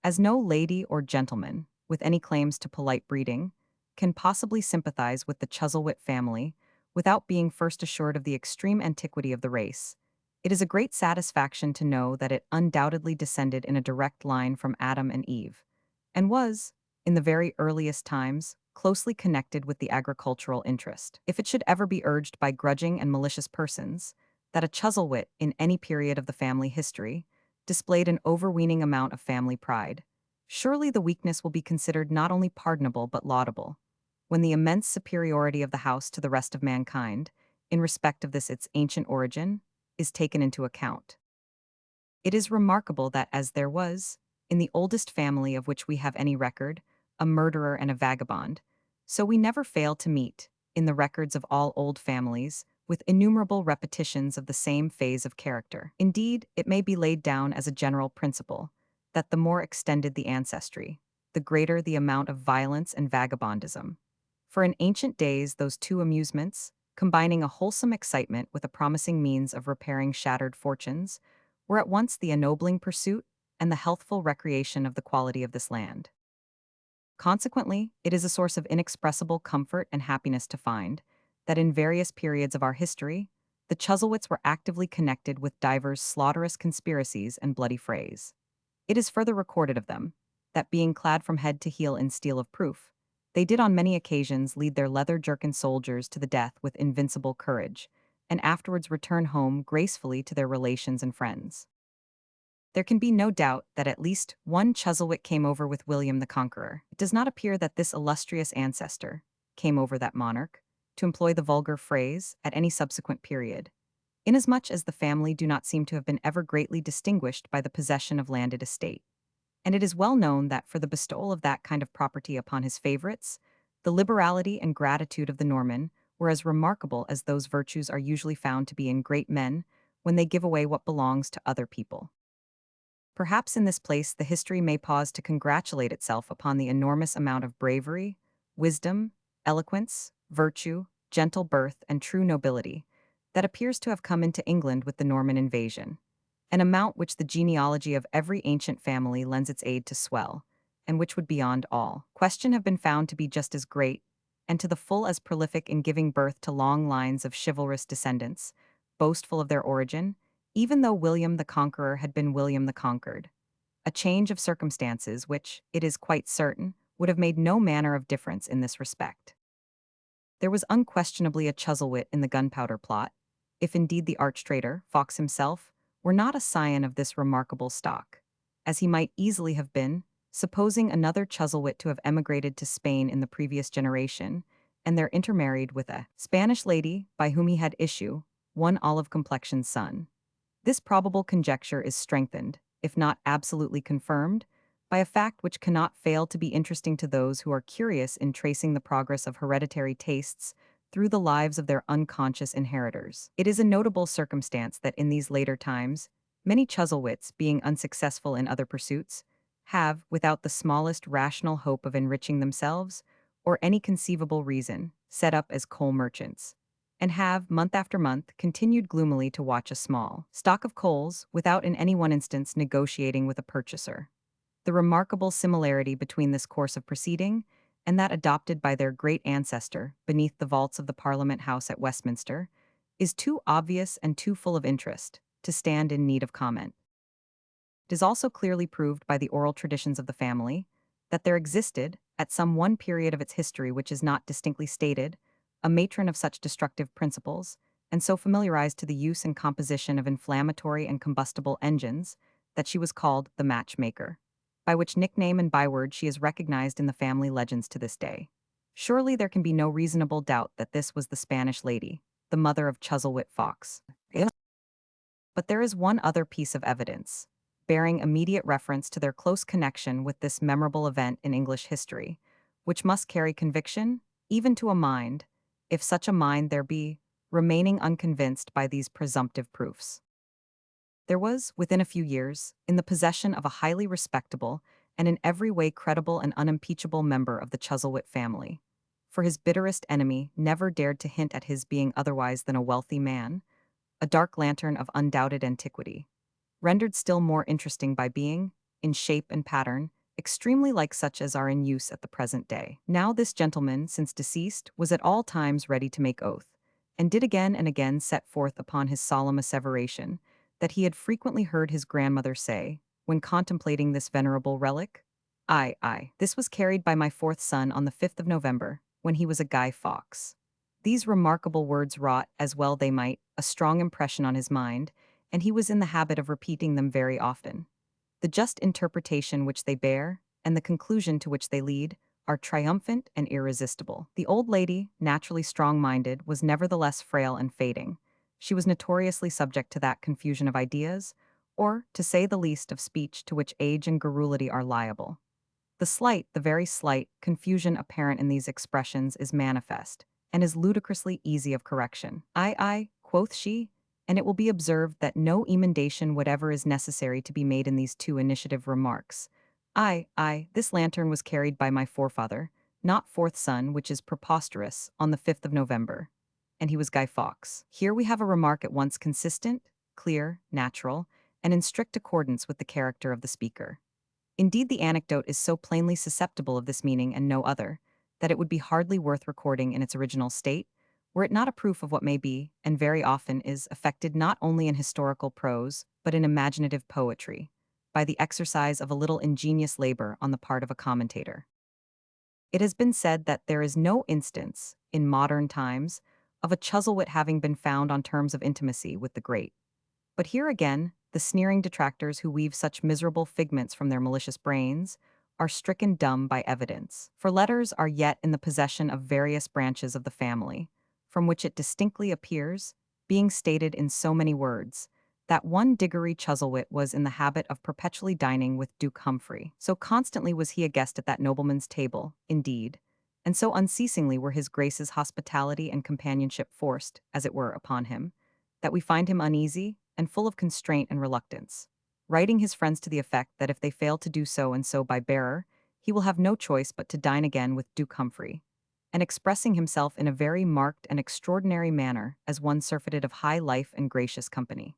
as no lady or gentleman, with any claims to polite breeding, can possibly sympathize with the Chuzzlewit family without being first assured of the extreme antiquity of the race. It is a great satisfaction to know that it undoubtedly descended in a direct line from Adam and Eve, and was, in the very earliest times, closely connected with the agricultural interest. If it should ever be urged by grudging and malicious persons that a Chuzzlewit in any period of the family history displayed an overweening amount of family pride, surely the weakness will be considered not only pardonable but laudable, when the immense superiority of the house to the rest of mankind, in respect of this its ancient origin, is taken into account. It is remarkable that as there was, in the oldest family of which we have any record, a murderer and a vagabond, so we never fail to meet, in the records of all old families, with innumerable repetitions of the same phase of character. Indeed, it may be laid down as a general principle that the more extended the ancestry, the greater the amount of violence and vagabondism. For in ancient days, those two amusements, combining a wholesome excitement with a promising means of repairing shattered fortunes, were at once the ennobling pursuit and the healthful recreation of the quality of this land. Consequently, it is a source of inexpressible comfort and happiness to find that in various periods of our history, the Chuzzlewits were actively connected with divers slaughterous conspiracies and bloody frays. It is further recorded of them that, being clad from head to heel in steel of proof, they did on many occasions lead their leather-jerkined soldiers to the death with invincible courage, and afterwards return home gracefully to their relations and friends. There can be no doubt that at least one Chuzzlewit came over with William the Conqueror. It does not appear that this illustrious ancestor came over that monarch, to employ the vulgar phrase, at any subsequent period, inasmuch as the family do not seem to have been ever greatly distinguished by the possession of landed estate. And it is well known that for the bestowal of that kind of property upon his favorites, the liberality and gratitude of the Norman were as remarkable as those virtues are usually found to be in great men when they give away what belongs to other people. Perhaps in this place the history may pause to congratulate itself upon the enormous amount of bravery, wisdom, eloquence, virtue, gentle birth, and true nobility that appears to have come into England with the Norman invasion, an amount which the genealogy of every ancient family lends its aid to swell, and which would beyond all question have been found to be just as great, and to the full as prolific in giving birth to long lines of chivalrous descendants, boastful of their origin, even though William the Conqueror had been William the Conquered, a change of circumstances which, it is quite certain, would have made no manner of difference in this respect. There was unquestionably a Chuzzlewit in the gunpowder plot, if indeed the arch-traitor, Fawkes himself, were not a scion of this remarkable stock, as he might easily have been, supposing another Chuzzlewit to have emigrated to Spain in the previous generation, and there intermarried with a Spanish lady by whom he had issue, one olive-complexioned son. This probable conjecture is strengthened, if not absolutely confirmed, by a fact which cannot fail to be interesting to those who are curious in tracing the progress of hereditary tastes through the lives of their unconscious inheritors. It is a notable circumstance that in these later times, many Chuzzlewits, being unsuccessful in other pursuits, have, without the smallest rational hope of enriching themselves, or any conceivable reason, set up as coal merchants, and have, month after month, continued gloomily to watch a small stock of coals, without in any one instance negotiating with a purchaser. The remarkable similarity between this course of proceeding and that adopted by their great ancestor beneath the vaults of the Parliament House at Westminster is too obvious and too full of interest to stand in need of comment. It is also clearly proved by the oral traditions of the family that there existed, at some one period of its history which is not distinctly stated, a matron of such destructive principles, and so familiarized to the use and composition of inflammatory and combustible engines, that she was called the matchmaker, by which nickname and byword she is recognized in the family legends to this day. Surely there can be no reasonable doubt that this was the Spanish lady, the mother of Chuzzlewit Fawkes. But there is one other piece of evidence, bearing immediate reference to their close connection with this memorable event in English history, which must carry conviction, even to a mind, if such a mind there be, remaining unconvinced by these presumptive proofs. There was, within a few years, in the possession of a highly respectable and in every way credible and unimpeachable member of the Chuzzlewit family, for his bitterest enemy never dared to hint at his being otherwise than a wealthy man, a dark lantern of undoubted antiquity, rendered still more interesting by being, in shape and pattern, extremely like such as are in use at the present day. Now this gentleman, since deceased, was at all times ready to make oath, and did again and again set forth upon his solemn asseveration that he had frequently heard his grandmother say, when contemplating this venerable relic, "Aye, this was carried by my fourth son on the 5th of November, when he was a Guy Fawkes." These remarkable words wrought, as well they might, a strong impression on his mind, and he was in the habit of repeating them very often. The just interpretation which they bear, and the conclusion to which they lead, are triumphant and irresistible. The old lady, naturally strong-minded, was nevertheless frail and fading. She was notoriously subject to that confusion of ideas, or, to say the least, of speech to which age and garrulity are liable. The very slight, confusion apparent in these expressions is manifest, and is ludicrously easy of correction. Aye, quoth she, and it will be observed that no emendation whatever is necessary to be made in these two initiative remarks. Aye, this lantern was carried by my forefather, not fourth son, which is preposterous, on the 5th of November. And he was Guy Fawkes. Here we have a remark at once consistent, clear, natural, and in strict accordance with the character of the speaker. Indeed, the anecdote is so plainly susceptible of this meaning and no other, that it would be hardly worth recording in its original state, were it not a proof of what may be, and very often is, effected not only in historical prose, but in imaginative poetry, by the exercise of a little ingenious labor on the part of a commentator. It has been said that there is no instance, in modern times, of a Chuzzlewit having been found on terms of intimacy with the great. But here again, the sneering detractors who weave such miserable figments from their malicious brains are stricken dumb by evidence. For letters are yet in the possession of various branches of the family, from which it distinctly appears, being stated in so many words, that one Diggory Chuzzlewit was in the habit of perpetually dining with Duke Humphrey. So constantly was he a guest at that nobleman's table, indeed, and so unceasingly were his grace's hospitality and companionship forced, as it were, upon him, that we find him uneasy and full of constraint and reluctance, writing his friends to the effect that if they fail to do so and so by bearer, he will have no choice but to dine again with Duke Humphrey, and expressing himself in a very marked and extraordinary manner as one surfeited of high life and gracious company.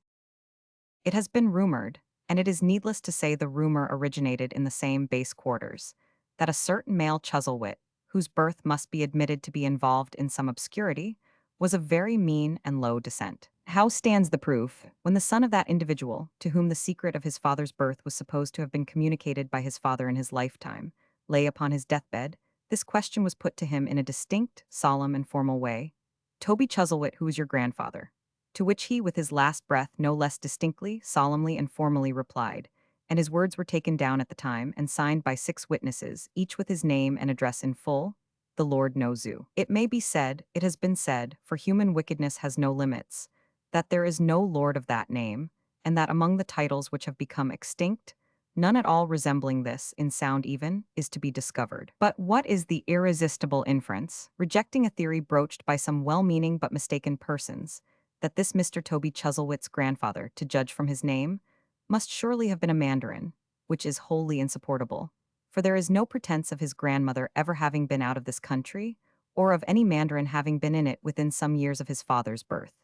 It has been rumored, and it is needless to say the rumor originated in the same base quarters, that a certain male Chuzzlewit, whose birth must be admitted to be involved in some obscurity, was of very mean and low descent. How stands the proof, when the son of that individual, to whom the secret of his father's birth was supposed to have been communicated by his father in his lifetime, lay upon his deathbed, this question was put to him in a distinct, solemn, and formal way: "Toby Chuzzlewit, who is your grandfather?" To which he, with his last breath, no less distinctly, solemnly, and formally replied, and his words were taken down at the time and signed by 6 witnesses, each with his name and address in full: "The Lord Nozu." It may be said, it has been said, for human wickedness has no limits, that there is no lord of that name, and that among the titles which have become extinct, none at all resembling this, in sound even, is to be discovered. But what is the irresistible inference, rejecting a theory broached by some well-meaning but mistaken persons, that this Mr. Toby Chuzzlewit's grandfather, to judge from his name, must surely have been a mandarin, which is wholly insupportable, for there is no pretense of his grandmother ever having been out of this country, or of any mandarin having been in it within some years of his father's birth,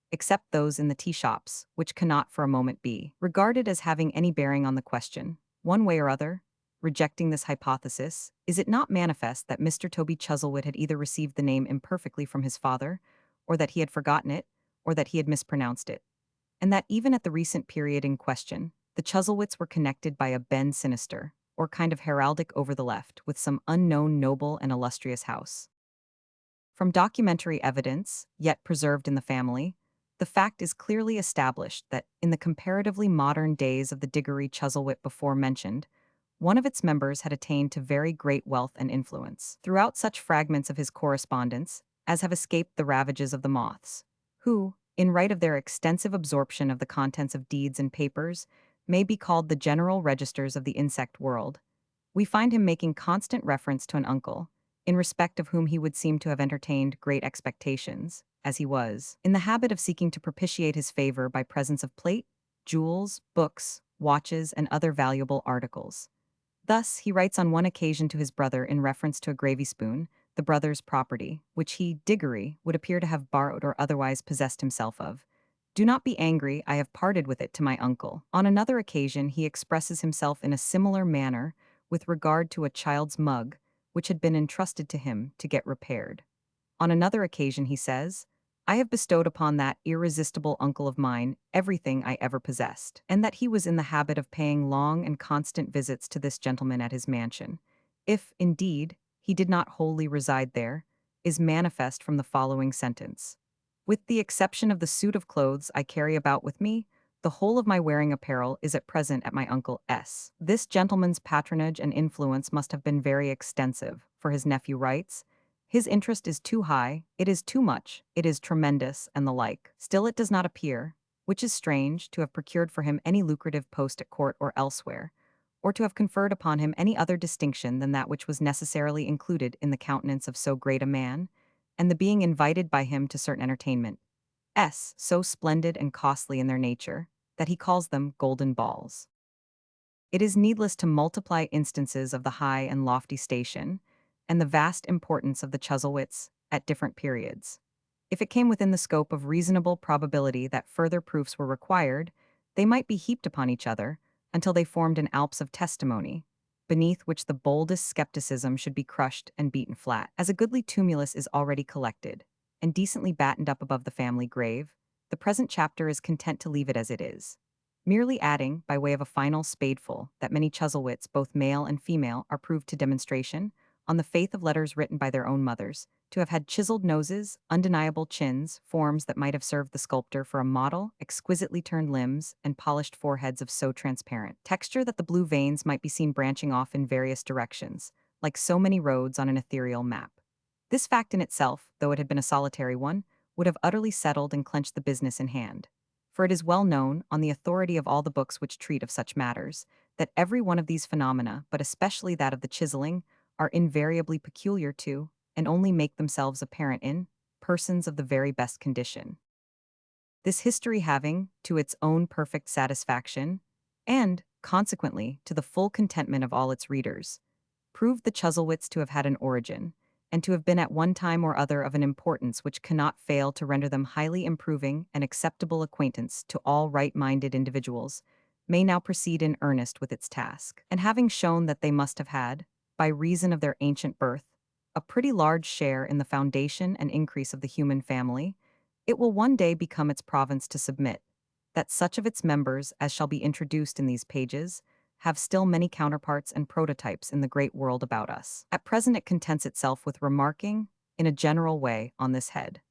except those in the tea-shops, which cannot for a moment be regarded as having any bearing on the question. One way or other, rejecting this hypothesis, is it not manifest that Mr. Toby Chuzzlewit had either received the name imperfectly from his father, or that he had forgotten it, or that he had mispronounced it, and that even at the recent period in question, the Chuzzlewits were connected by a ben sinister, or kind of heraldic over the left, with some unknown noble and illustrious house. From documentary evidence, yet preserved in the family, the fact is clearly established that, in the comparatively modern days of the Diggory Chuzzlewit before mentioned, one of its members had attained to very great wealth and influence. Throughout such fragments of his correspondence as have escaped the ravages of the moths, who, in right of their extensive absorption of the contents of deeds and papers, may be called the general registers of the insect world, we find him making constant reference to an uncle, in respect of whom he would seem to have entertained great expectations, as he was in the habit of seeking to propitiate his favor by presents of plate, jewels, books, watches, and other valuable articles. Thus, he writes on one occasion to his brother in reference to a gravy spoon, the brother's property, which he, Diggory, would appear to have borrowed or otherwise possessed himself of: Do not be angry, I have parted with it to my uncle. On another occasion, he expresses himself in a similar manner with regard to a child's mug, which had been entrusted to him to get repaired. On another occasion, he says, I have bestowed upon that irresistible uncle of mine everything I ever possessed, and that he was in the habit of paying long and constant visits to this gentleman at his mansion. If, indeed, he did not wholly reside there, is manifest from the following sentence. With the exception of the suit of clothes I carry about with me, the whole of my wearing apparel is at present at my Uncle S. This gentleman's patronage and influence must have been very extensive, for his nephew writes, his interest is too high, it is too much, it is tremendous, and the like. Still it does not appear, which is strange, to have procured for him any lucrative post at court or elsewhere, or to have conferred upon him any other distinction than that which was necessarily included in the countenance of so great a man, and the being invited by him to certain entertainment, so splendid and costly in their nature, that he calls them golden balls. It is needless to multiply instances of the high and lofty station, and the vast importance of the Chuzzlewits at different periods. If it came within the scope of reasonable probability that further proofs were required, they might be heaped upon each other until they formed an Alps of testimony, beneath which the boldest skepticism should be crushed and beaten flat. As a goodly tumulus is already collected, and decently battened up above the family grave, the present chapter is content to leave it as it is, merely adding, by way of a final spadeful, that many Chuzzlewits, both male and female, are proved to demonstration, on the faith of letters written by their own mothers, to have had chiseled noses, undeniable chins, forms that might have served the sculptor for a model, exquisitely turned limbs, and polished foreheads of so transparent texture that the blue veins might be seen branching off in various directions, like so many roads on an ethereal map. This fact in itself, though it had been a solitary one, would have utterly settled and clenched the business in hand. For it is well known, on the authority of all the books which treat of such matters, that every one of these phenomena, but especially that of the chiseling, are invariably peculiar to, and only make themselves apparent in, persons of the very best condition. This history having, to its own perfect satisfaction, and, consequently, to the full contentment of all its readers, proved the Chuzzlewits to have had an origin, and to have been at one time or other of an importance which cannot fail to render them highly improving and acceptable acquaintance to all right-minded individuals, may now proceed in earnest with its task. And having shown that they must have had, by reason of their ancient birth, a pretty large share in the foundation and increase of the human family, it will one day become its province to submit, that such of its members as shall be introduced in these pages have still many counterparts and prototypes in the great world about us. At present it contents itself with remarking, in a general way, on this head.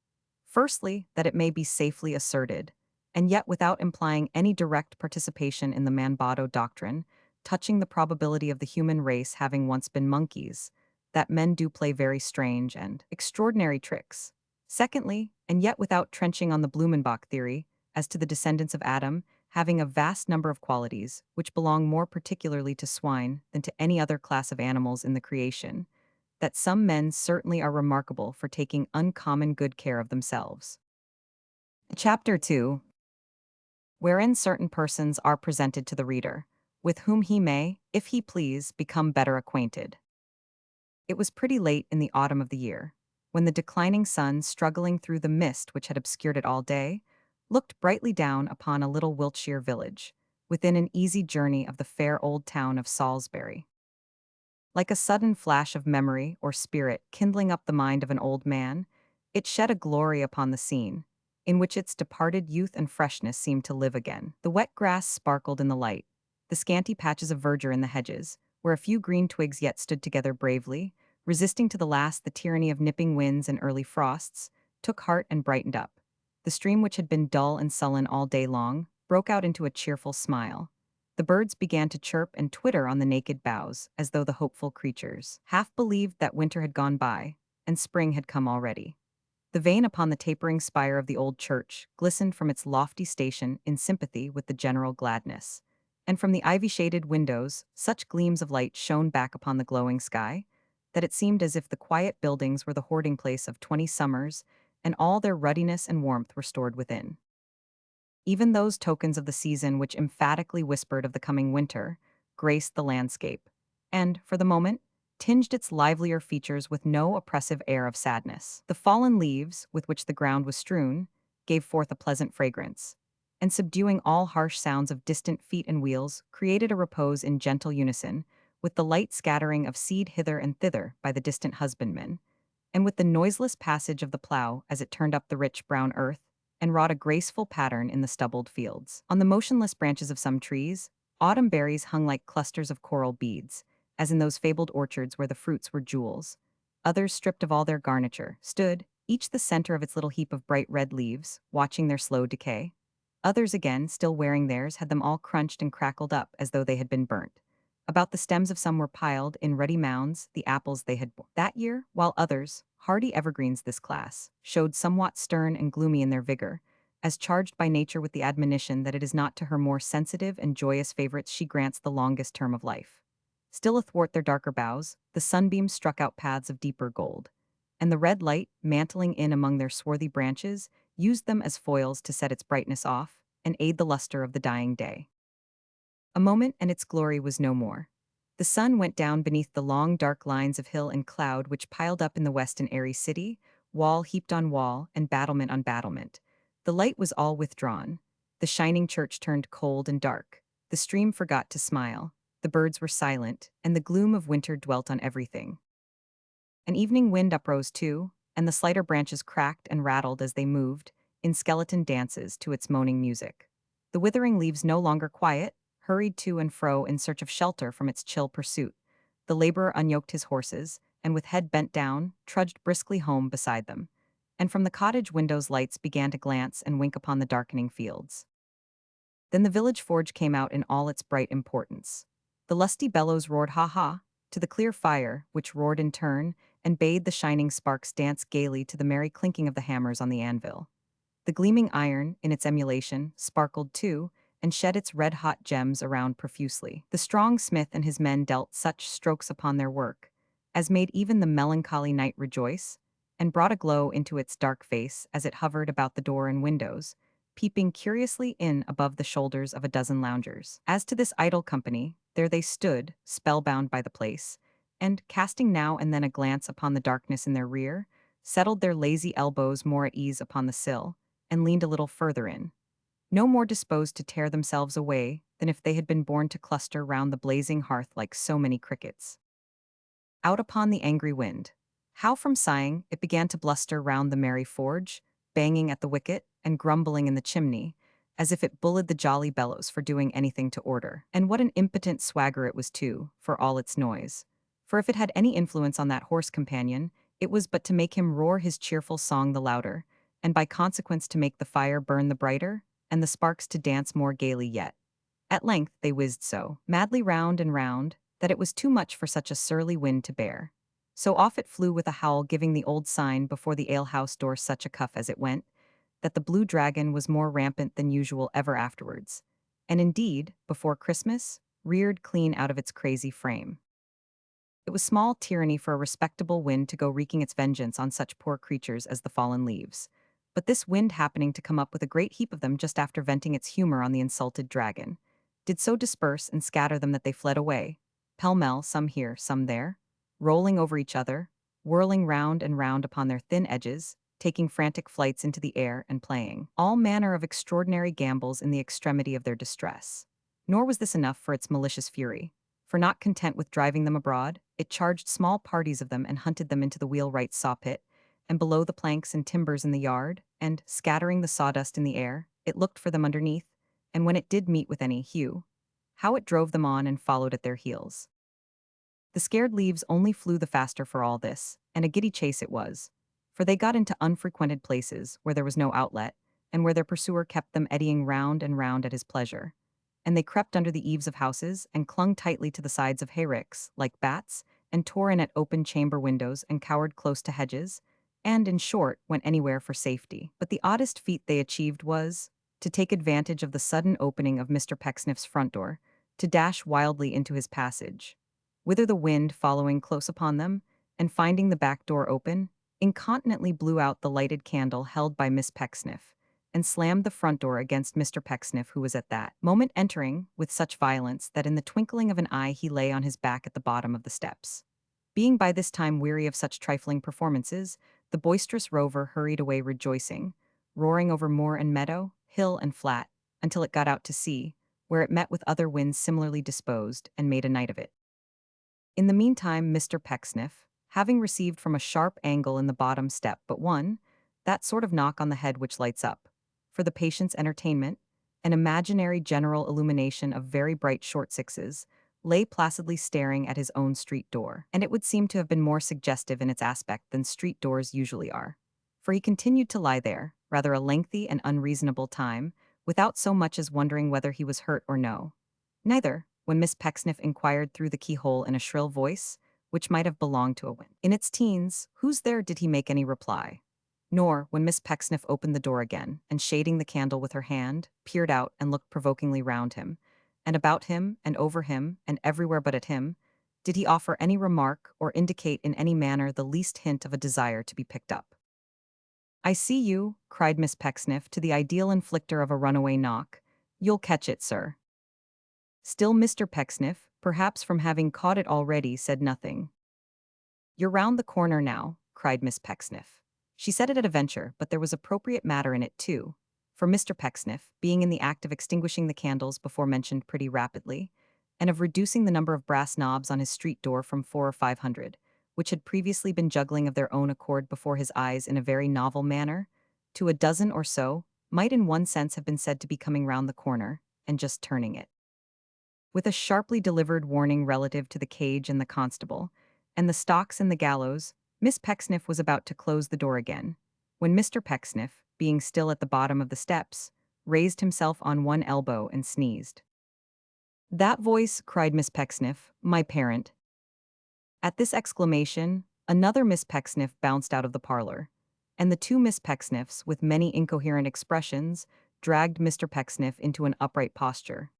Firstly, that it may be safely asserted, and yet without implying any direct participation in the Manbado doctrine, touching the probability of the human race having once been monkeys, that men do play very strange and extraordinary tricks. Secondly, and yet without trenching on the Blumenbach theory, as to the descendants of Adam, having a vast number of qualities, which belong more particularly to swine than to any other class of animals in the creation, that some men certainly are remarkable for taking uncommon good care of themselves. Chapter 2, wherein certain persons are presented to the reader, with whom he may, if he please, become better acquainted. It was pretty late in the autumn of the year, when the declining sun, struggling through the mist which had obscured it all day, looked brightly down upon a little Wiltshire village, within an easy journey of the fair old town of Salisbury. Like a sudden flash of memory or spirit kindling up the mind of an old man, it shed a glory upon the scene, in which its departed youth and freshness seemed to live again. The wet grass sparkled in the light, the scanty patches of verdure in the hedges, where a few green twigs yet stood together bravely, resisting to the last the tyranny of nipping winds and early frosts, took heart and brightened up. The stream, which had been dull and sullen all day long, broke out into a cheerful smile. The birds began to chirp and twitter on the naked boughs, as though the hopeful creatures half believed that winter had gone by, and spring had come already. The vane upon the tapering spire of the old church glistened from its lofty station in sympathy with the general gladness, and from the ivy-shaded windows such gleams of light shone back upon the glowing sky, that it seemed as if the quiet buildings were the hoarding place of 20 summers, and all their ruddiness and warmth were stored within. Even those tokens of the season which emphatically whispered of the coming winter graced the landscape, and, for the moment, tinged its livelier features with no oppressive air of sadness. The fallen leaves, with which the ground was strewn, gave forth a pleasant fragrance, and subduing all harsh sounds of distant feet and wheels, created a repose in gentle unison, with the light scattering of seed hither and thither by the distant husbandmen, and with the noiseless passage of the plough as it turned up the rich brown earth, and wrought a graceful pattern in the stubbled fields. On the motionless branches of some trees, autumn berries hung like clusters of coral beads, as in those fabled orchards where the fruits were jewels. Others, stripped of all their garniture, stood, each the center of its little heap of bright red leaves, watching their slow decay. Others again, still wearing theirs, had them all crunched and crackled up as though they had been burnt. About the stems of some were piled, in ruddy mounds, the apples they had borne that year, while others, hardy evergreens this class, showed somewhat stern and gloomy in their vigor, as charged by nature with the admonition that it is not to her more sensitive and joyous favorites she grants the longest term of life. Still athwart their darker boughs, the sunbeams struck out paths of deeper gold, and the red light, mantling in among their swarthy branches, used them as foils to set its brightness off and aid the luster of the dying day. A moment and its glory was no more. The sun went down beneath the long dark lines of hill and cloud which piled up in the west an airy city, wall heaped on wall and battlement on battlement. The light was all withdrawn. The shining church turned cold and dark. The stream forgot to smile. The birds were silent, and the gloom of winter dwelt on everything. An evening wind uprose too, and the slighter branches cracked and rattled as they moved, in skeleton dances, to its moaning music. The withering leaves no longer quiet, hurried to and fro in search of shelter from its chill pursuit. The laborer unyoked his horses, and with head bent down, trudged briskly home beside them. And from the cottage windows lights began to glance and wink upon the darkening fields. Then the village forge came out in all its bright importance. The lusty bellows roared ha-ha to the clear fire, which roared in turn, and bade the shining sparks dance gaily to the merry clinking of the hammers on the anvil. The gleaming iron, in its emulation, sparkled too, and shed its red-hot gems around profusely. The strong smith and his men dealt such strokes upon their work, as made even the melancholy night rejoice, and brought a glow into its dark face as it hovered about the door and windows, peeping curiously in above the shoulders of a dozen loungers. As to this idle company, there they stood, spellbound by the place, and, casting now and then a glance upon the darkness in their rear, settled their lazy elbows more at ease upon the sill, and leaned a little further in, no more disposed to tear themselves away than if they had been born to cluster round the blazing hearth like so many crickets. Out upon the angry wind. How from sighing it began to bluster round the merry forge, banging at the wicket, and grumbling in the chimney, as if it bullied the jolly bellows for doing anything to order. And what an impotent swagger it was too, for all its noise. For if it had any influence on that horse companion, it was but to make him roar his cheerful song the louder, and by consequence to make the fire burn the brighter, and the sparks to dance more gaily yet. At length they whizzed so madly round and round, that it was too much for such a surly wind to bear. So off it flew with a howl, giving the old sign before the alehouse door such a cuff as it went, that the blue dragon was more rampant than usual ever afterwards, and indeed, before Christmas, reared clean out of its crazy frame. It was small tyranny for a respectable wind to go wreaking its vengeance on such poor creatures as the fallen leaves, but this wind happening to come up with a great heap of them just after venting its humor on the insulted dragon, did so disperse and scatter them that they fled away, pell-mell, some here, some there, rolling over each other, whirling round and round upon their thin edges, taking frantic flights into the air and playing all manner of extraordinary gambols in the extremity of their distress. Nor was this enough for its malicious fury, for not content with driving them abroad, it charged small parties of them and hunted them into the wheelwright's saw-pit, and below the planks and timbers in the yard, and, scattering the sawdust in the air, it looked for them underneath, and when it did meet with any, how it drove them on and followed at their heels. The scared leaves only flew the faster for all this, and a giddy chase it was, for they got into unfrequented places where there was no outlet, and where their pursuer kept them eddying round and round at his pleasure. And they crept under the eaves of houses, and clung tightly to the sides of hayricks, like bats, and tore in at open chamber windows, and cowered close to hedges, and, in short, went anywhere for safety. But the oddest feat they achieved was, to take advantage of the sudden opening of Mr. Pecksniff's front door, to dash wildly into his passage, whither the wind, following close upon them, and finding the back door open, incontinently blew out the lighted candle held by Miss Pecksniff, and slammed the front door against Mr. Pecksniff, who was at that moment entering, with such violence that in the twinkling of an eye he lay on his back at the bottom of the steps. Being by this time weary of such trifling performances, the boisterous rover hurried away rejoicing, roaring over moor and meadow, hill and flat, until it got out to sea, where it met with other winds similarly disposed and made a night of it. In the meantime, Mr. Pecksniff, having received from a sharp angle in the bottom step but one, that sort of knock on the head which lights up, for the patient's entertainment, an imaginary general illumination of very bright short sixes, lay placidly staring at his own street door, and it would seem to have been more suggestive in its aspect than street doors usually are. For he continued to lie there, rather a lengthy and unreasonable time, without so much as wondering whether he was hurt or no. Neither, when Miss Pecksniff inquired through the keyhole in a shrill voice, which might have belonged to a wind. In its teens, who's there did he make any reply. Nor, when Miss Pecksniff opened the door again, and shading the candle with her hand, peered out and looked provokingly round him, and about him, and over him, and everywhere but at him, did he offer any remark or indicate in any manner the least hint of a desire to be picked up. "I see you," cried Miss Pecksniff to the ideal inflictor of a runaway knock. "You'll catch it, sir." Still Mr. Pecksniff, perhaps from having caught it already, said nothing. "You're round the corner now," cried Miss Pecksniff. She said it at a venture, but there was appropriate matter in it too, for Mr. Pecksniff, being in the act of extinguishing the candles before mentioned pretty rapidly, and of reducing the number of brass knobs on his street door from 400 or 500, which had previously been juggling of their own accord before his eyes in a very novel manner, to a dozen or so, might in one sense have been said to be coming round the corner, and just turning it. With a sharply delivered warning relative to the cage and the constable, and the stocks and the gallows, Miss Pecksniff was about to close the door again, when Mr. Pecksniff, being still at the bottom of the steps, raised himself on one elbow and sneezed. "That voice," cried Miss Pecksniff, "my parent." At this exclamation, another Miss Pecksniff bounced out of the parlor, and the two Miss Pecksniffs, with many incoherent expressions, dragged Mr. Pecksniff into an upright posture.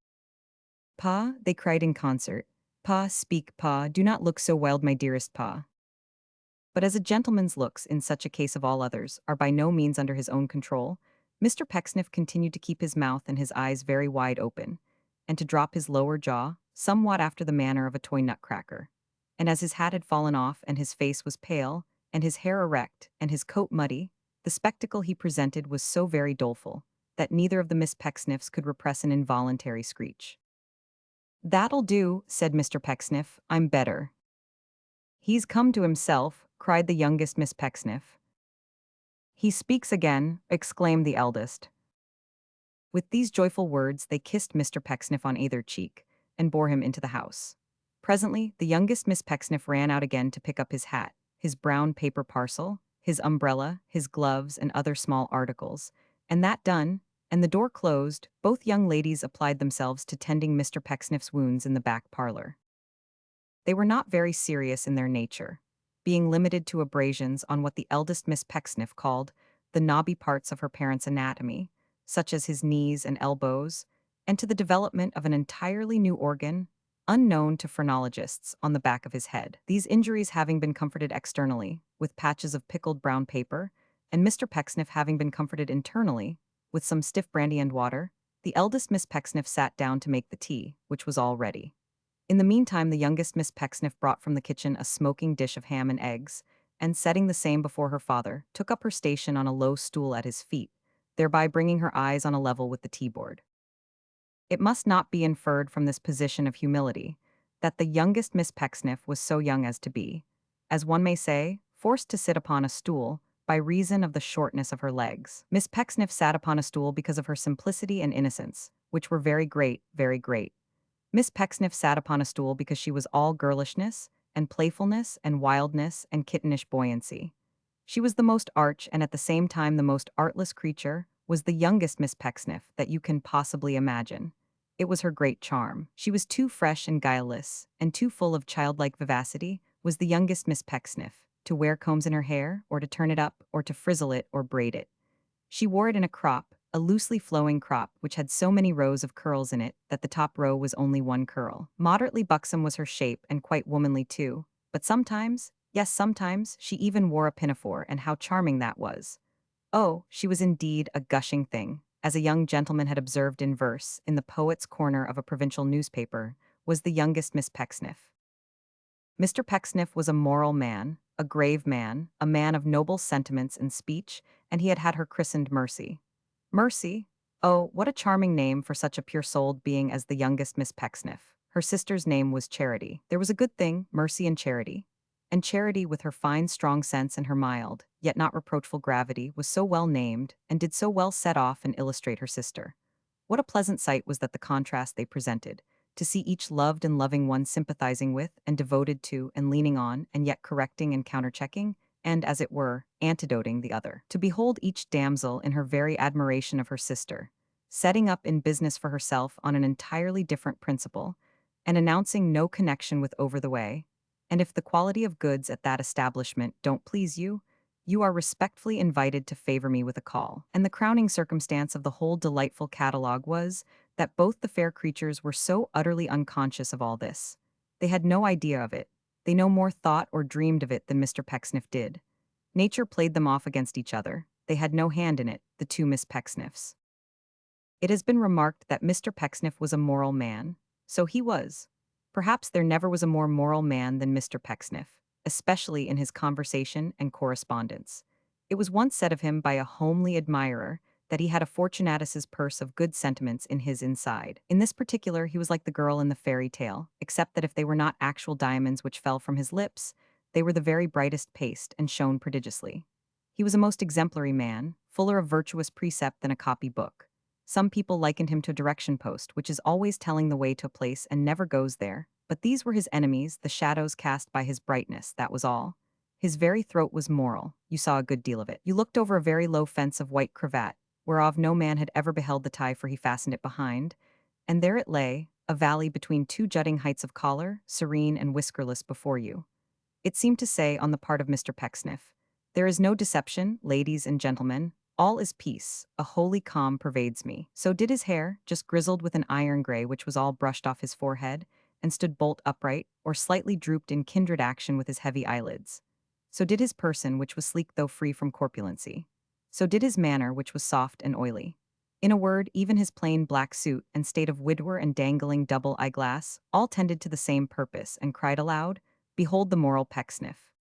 "Pa," they cried in concert, "Pa, speak, Pa, do not look so wild, my dearest Pa." But as a gentleman's looks, in such a case of all others, are by no means under his own control, Mr. Pecksniff continued to keep his mouth and his eyes very wide open, and to drop his lower jaw, somewhat after the manner of a toy nutcracker. And as his hat had fallen off, and his face was pale, and his hair erect, and his coat muddy, the spectacle he presented was so very doleful, that neither of the Miss Pecksniffs could repress an involuntary screech. "That'll do," said Mr. Pecksniff, "I'm better." "He's come to himself," cried the youngest Miss Pecksniff. "He speaks again," exclaimed the eldest. With these joyful words they kissed Mr. Pecksniff on either cheek, and bore him into the house. Presently, the youngest Miss Pecksniff ran out again to pick up his hat, his brown paper parcel, his umbrella, his gloves, and other small articles, and that done, and the door closed, both young ladies applied themselves to tending Mr. Pecksniff's wounds in the back parlor. They were not very serious in their nature, being limited to abrasions on what the eldest Miss Pecksniff called the knobby parts of her parent's anatomy, such as his knees and elbows, and to the development of an entirely new organ, unknown to phrenologists, on the back of his head. These injuries having been comforted externally, with patches of pickled brown paper, and Mr. Pecksniff having been comforted internally, with some stiff brandy and water, the eldest Miss Pecksniff sat down to make the tea, which was all ready. In the meantime, the youngest Miss Pecksniff brought from the kitchen a smoking dish of ham and eggs, and setting the same before her father, took up her station on a low stool at his feet, thereby bringing her eyes on a level with the tea-board. It must not be inferred from this position of humility that the youngest Miss Pecksniff was so young as to be, as one may say, forced to sit upon a stool by reason of the shortness of her legs. Miss Pecksniff sat upon a stool because of her simplicity and innocence, which were very great, very great. Miss Pecksniff sat upon a stool because she was all girlishness, and playfulness, and wildness, and kittenish buoyancy. She was the most arch and at the same time the most artless creature, was the youngest Miss Pecksniff that you can possibly imagine. It was her great charm. She was too fresh and guileless, and too full of childlike vivacity, was the youngest Miss Pecksniff, to wear combs in her hair, or to turn it up, or to frizzle it, or braid it. She wore it in a crop, a loosely flowing crop which had so many rows of curls in it that the top row was only one curl. Moderately buxom was her shape, and quite womanly too, but sometimes, yes sometimes, she even wore a pinafore, and how charming that was. Oh, she was indeed a gushing thing, as a young gentleman had observed in verse, in the Poet's Corner of a provincial newspaper, was the youngest Miss Pecksniff. Mr. Pecksniff was a moral man, a a grave man, a man of noble sentiments and speech, and he had had her christened Mercy. Mercy? Oh, what a charming name for such a pure-souled being as the youngest Miss Pecksniff. Her sister's name was Charity. There was a good thing, Mercy and Charity. And Charity, with her fine, strong sense and her mild, yet not reproachful gravity, was so well named, and did so well set off and illustrate her sister. What a pleasant sight was that the contrast they presented, to see each loved and loving one sympathizing with, and devoted to, and leaning on, and yet correcting and counterchecking, and, as it were, antidoting the other. To behold each damsel in her very admiration of her sister, setting up in business for herself on an entirely different principle, and announcing no connection with over the way, and if the quality of goods at that establishment don't please you, you are respectfully invited to favor me with a call. And the crowning circumstance of the whole delightful catalogue was that both the fair creatures were so utterly unconscious of all this. They had no idea of it. They no more thought or dreamed of it than Mr. Pecksniff did. Nature played them off against each other. They had no hand in it, the two Miss Pecksniffs. It has been remarked that Mr. Pecksniff was a moral man. So he was. Perhaps there never was a more moral man than Mr. Pecksniff, especially in his conversation and correspondence. It was once said of him by a homely admirer that he had a Fortunatus's purse of good sentiments in his inside. In this particular, he was like the girl in the fairy tale, except that if they were not actual diamonds which fell from his lips, they were the very brightest paste and shone prodigiously. He was a most exemplary man, fuller of virtuous precept than a copy book. Some people likened him to a direction post, which is always telling the way to a place and never goes there, but these were his enemies, the shadows cast by his brightness, that was all. His very throat was moral, you saw a good deal of it. You looked over a very low fence of white cravat, whereof no man had ever beheld the tie for he fastened it behind, and there it lay, a valley between two jutting heights of collar, serene and whiskerless before you. It seemed to say, on the part of Mr. Pecksniff, "There is no deception, ladies and gentlemen. All is peace. A holy calm pervades me." So did his hair, just grizzled with an iron gray which was all brushed off his forehead, and stood bolt upright, or slightly drooped in kindred action with his heavy eyelids. So did his person, which was sleek though free from corpulency. So did his manner, which was soft and oily. In a word, even his plain black suit and state of widower and dangling double eyeglass all tended to the same purpose, and cried aloud, "Behold the moral Pecksniff."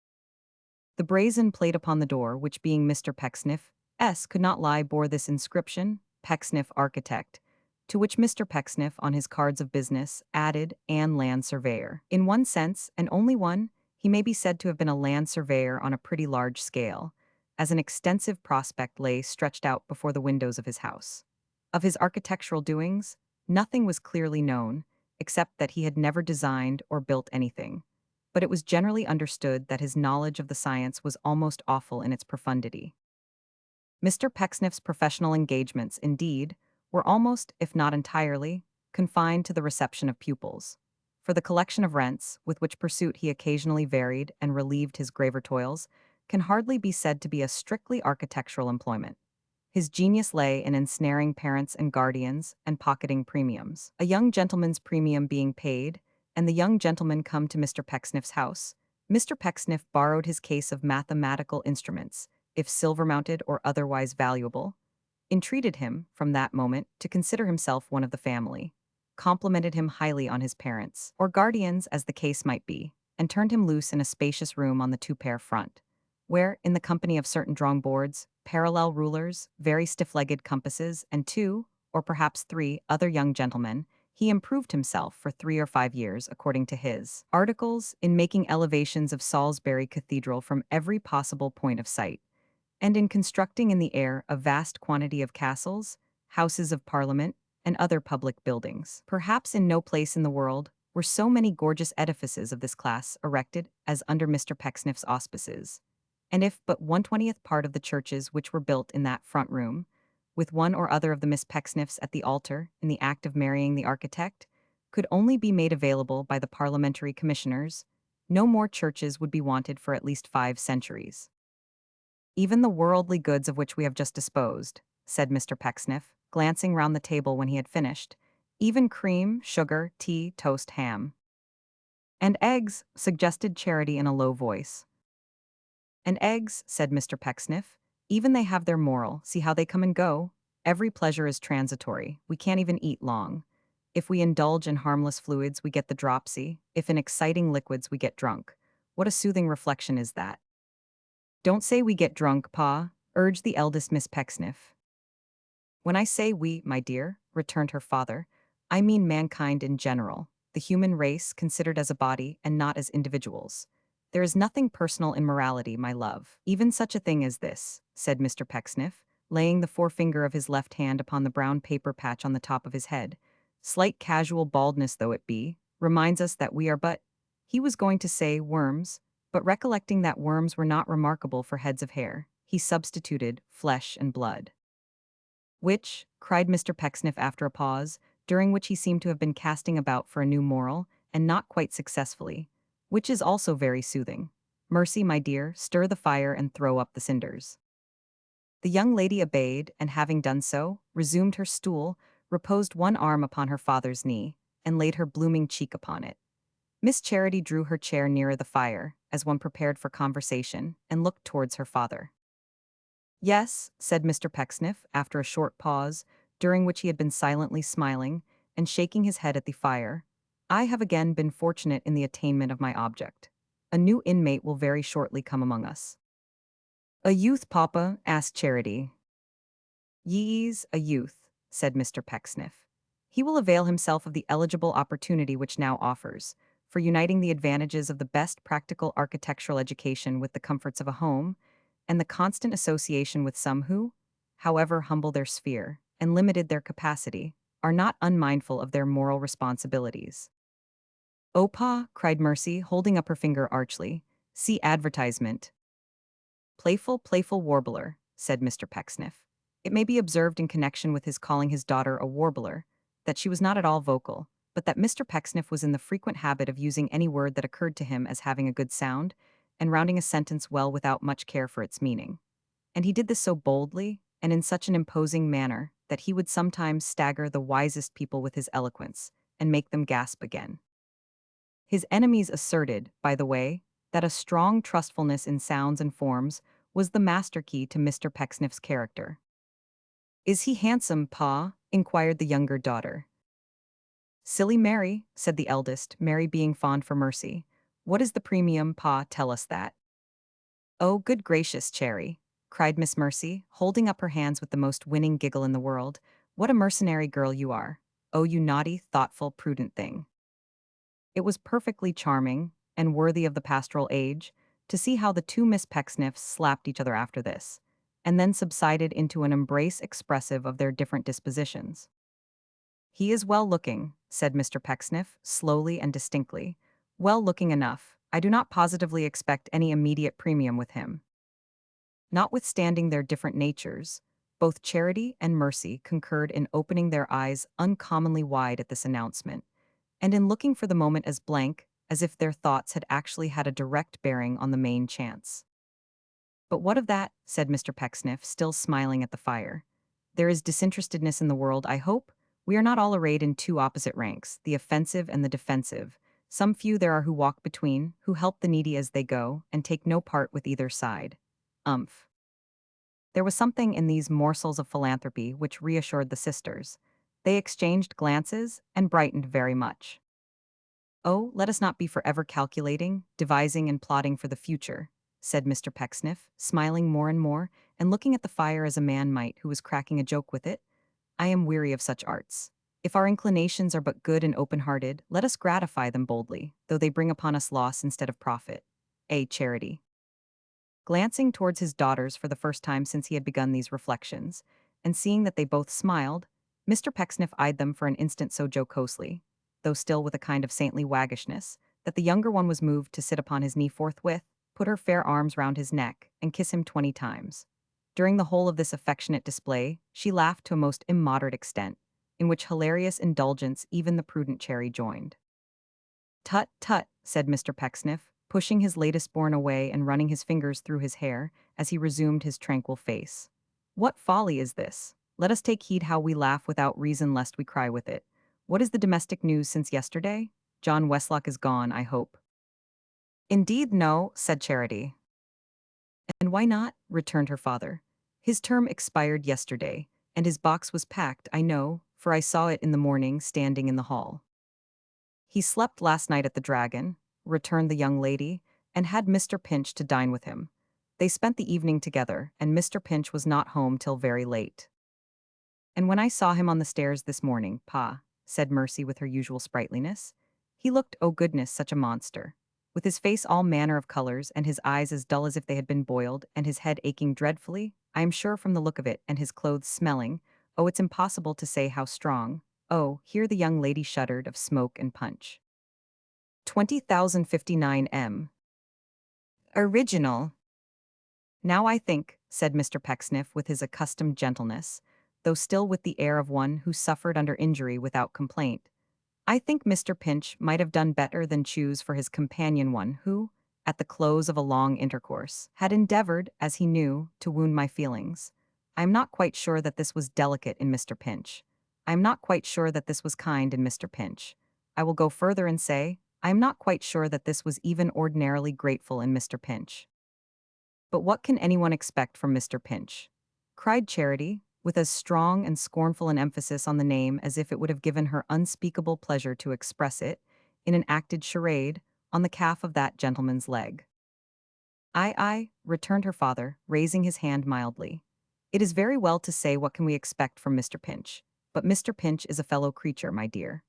The brazen plate upon the door, which being Mr. Pecksniff's could not lie, bore this inscription, "Pecksniff Architect," to which Mr. Pecksniff, on his cards of business, added, "and land surveyor." In one sense, and only one, he may be said to have been a land surveyor on a pretty large scale, as an extensive prospect lay stretched out before the windows of his house. Of his architectural doings, nothing was clearly known, except that he had never designed or built anything, but it was generally understood that his knowledge of the science was almost awful in its profundity. Mr. Pecksniff's professional engagements, indeed, were almost, if not entirely, confined to the reception of pupils. For the collection of rents, with which pursuit he occasionally varied and relieved his graver toils, can hardly be said to be a strictly architectural employment. His genius lay in ensnaring parents and guardians and pocketing premiums. A young gentleman's premium being paid, and the young gentleman come to Mr. Pecksniff's house, Mr. Pecksniff borrowed his case of mathematical instruments, if silver-mounted or otherwise valuable, entreated him, from that moment, to consider himself one of the family, complimented him highly on his parents, or guardians as the case might be, and turned him loose in a spacious room on the two-pair front, where, in the company of certain drawing boards, parallel rulers, very stiff-legged compasses, and two, or perhaps three, other young gentlemen, he improved himself for 3 or 5 years, according to his articles, in making elevations of Salisbury Cathedral from every possible point of sight, and in constructing in the air a vast quantity of castles, houses of parliament, and other public buildings. Perhaps in no place in the world were so many gorgeous edifices of this class erected as under Mr. Pecksniff's auspices, and if but 1/20th part of the churches which were built in that front room, with one or other of the Miss Pecksniffs at the altar in the act of marrying the architect, could only be made available by the parliamentary commissioners, no more churches would be wanted for at least 5 centuries. "Even the worldly goods of which we have just disposed," said Mr. Pecksniff, glancing round the table when he had finished, "even cream, sugar, tea, toast, ham." "And eggs," suggested Charity in a low voice. "And eggs," said Mr. Pecksniff, "even they have their moral, see how they come and go. Every pleasure is transitory, we can't even eat long. If we indulge in harmless fluids, we get the dropsy, if in exciting liquids we get drunk. What a soothing reflection is that." Don't say we get drunk, Pa, urged the eldest Miss Pecksniff. When I say we, my dear, returned her father, I mean mankind in general, the human race considered as a body and not as individuals. There is nothing personal in morality, my love. Even such a thing as this, said Mr. Pecksniff, laying the forefinger of his left hand upon the brown paper patch on the top of his head. Slight casual baldness though it be, reminds us that we are but, he was going to say worms, but recollecting that worms were not remarkable for heads of hair, he substituted flesh and blood. Which, cried Mr. Pecksniff after a pause, during which he seemed to have been casting about for a new moral, and not quite successfully, which is also very soothing. Mercy, my dear, stir the fire and throw up the cinders. The young lady obeyed, and having done so, resumed her stool, reposed one arm upon her father's knee, and laid her blooming cheek upon it. Miss Charity drew her chair nearer the fire, as one prepared for conversation, and looked towards her father. Yes, said Mr. Pecksniff, after a short pause, during which he had been silently smiling, and shaking his head at the fire, I have again been fortunate in the attainment of my object. A new inmate will very shortly come among us. A youth, Papa? Asked Charity. Ye's a youth, said Mr. Pecksniff. He will avail himself of the eligible opportunity which now offers, for uniting the advantages of the best practical architectural education with the comforts of a home, and the constant association with some who, however humble their sphere and limited their capacity, are not unmindful of their moral responsibilities. "Oh, Pa," cried Mercy, holding up her finger archly, "see advertisement." Playful warbler," said Mr. Pecksniff. It may be observed in connection with his calling his daughter a warbler, that she was not at all vocal, but that Mr. Pecksniff was in the frequent habit of using any word that occurred to him as having a good sound, and rounding a sentence well without much care for its meaning. And he did this so boldly, and in such an imposing manner, that he would sometimes stagger the wisest people with his eloquence, and make them gasp again. His enemies asserted, by the way, that a strong trustfulness in sounds and forms was the master key to Mr. Pecksniff's character. "Is he handsome, Pa?" inquired the younger daughter. "Silly Mary," said the eldest, Mary being fond for Mercy. "What is the premium, Pa? Tell us that." "Oh, good gracious, Cherry," cried Miss Mercy, holding up her hands with the most winning giggle in the world. "What a mercenary girl you are. Oh, you naughty, thoughtful, prudent thing." It was perfectly charming, and worthy of the pastoral age, to see how the two Miss Pecksniffs slapped each other after this, and then subsided into an embrace expressive of their different dispositions. "He is well-looking," said Mr. Pecksniff, slowly and distinctly. "Well-looking enough. I do not positively expect any immediate premium with him." Notwithstanding their different natures, both Charity and Mercy concurred in opening their eyes uncommonly wide at this announcement, and in looking for the moment as blank as if their thoughts had actually had a direct bearing on the main chance. "But what of that?" said Mr. Pecksniff, still smiling at the fire. "There is disinterestedness in the world, I hope? We are not all arrayed in two opposite ranks, the offensive and the defensive. Some few there are who walk between, who help the needy as they go, and take no part with either side." Umph. There was something in these morsels of philanthropy which reassured the sisters. They exchanged glances and brightened very much. "Oh, let us not be forever calculating, devising and plotting for the future," said Mr. Pecksniff, smiling more and more, and looking at the fire as a man might who was cracking a joke with it. "I am weary of such arts. If our inclinations are but good and open-hearted, let us gratify them boldly, though they bring upon us loss instead of profit. A Charity." Glancing towards his daughters for the first time since he had begun these reflections, and seeing that they both smiled, Mr. Pecksniff eyed them for an instant so jocosely, though still with a kind of saintly waggishness, that the younger one was moved to sit upon his knee forthwith, put her fair arms round his neck, and kiss him 20 times. During the whole of this affectionate display, she laughed to a most immoderate extent, in which hilarious indulgence even the prudent Cherry joined. "Tut, tut," said Mr. Pecksniff, pushing his latest born away and running his fingers through his hair, as he resumed his tranquil face. "What folly is this? Let us take heed how we laugh without reason lest we cry with it. What is the domestic news since yesterday? John Westlock is gone, I hope." "Indeed, no," said Charity. "And why not?" returned her father. "His term expired yesterday, and his box was packed, I know, for I saw it in the morning standing in the hall." "He slept last night at the Dragon," returned the young lady, "and had Mr. Pinch to dine with him. They spent the evening together, and Mr. Pinch was not home till very late. And when I saw him on the stairs this morning, Pa, said Mercy with her usual sprightliness, he looked, oh goodness, such a monster. With his face all manner of colors, and his eyes as dull as if they had been boiled, and his head aching dreadfully, I am sure from the look of it, and his clothes smelling, oh, it's impossible to say how strong. Oh, here the young lady shuddered of smoke and punch. 20,059 M. Original. Now I think, said Mr. Pecksniff with his accustomed gentleness, though still with the air of one who suffered under injury without complaint, I think Mr. Pinch might have done better than choose for his companion one who, at the close of a long intercourse, had endeavored, as he knew, to wound my feelings. I am not quite sure that this was delicate in Mr. Pinch. I am not quite sure that this was kind in Mr. Pinch. I will go further and say, I am not quite sure that this was even ordinarily grateful in Mr. Pinch. But what can anyone expect from Mr. Pinch? Cried Charity, with as strong and scornful an emphasis on the name as if it would have given her unspeakable pleasure to express it, in an acted charade, on the calf of that gentleman's leg. Ay, returned her father, raising his hand mildly. It is very well to say what can we expect from Mr. Pinch, but Mr. Pinch is a fellow creature, my dear.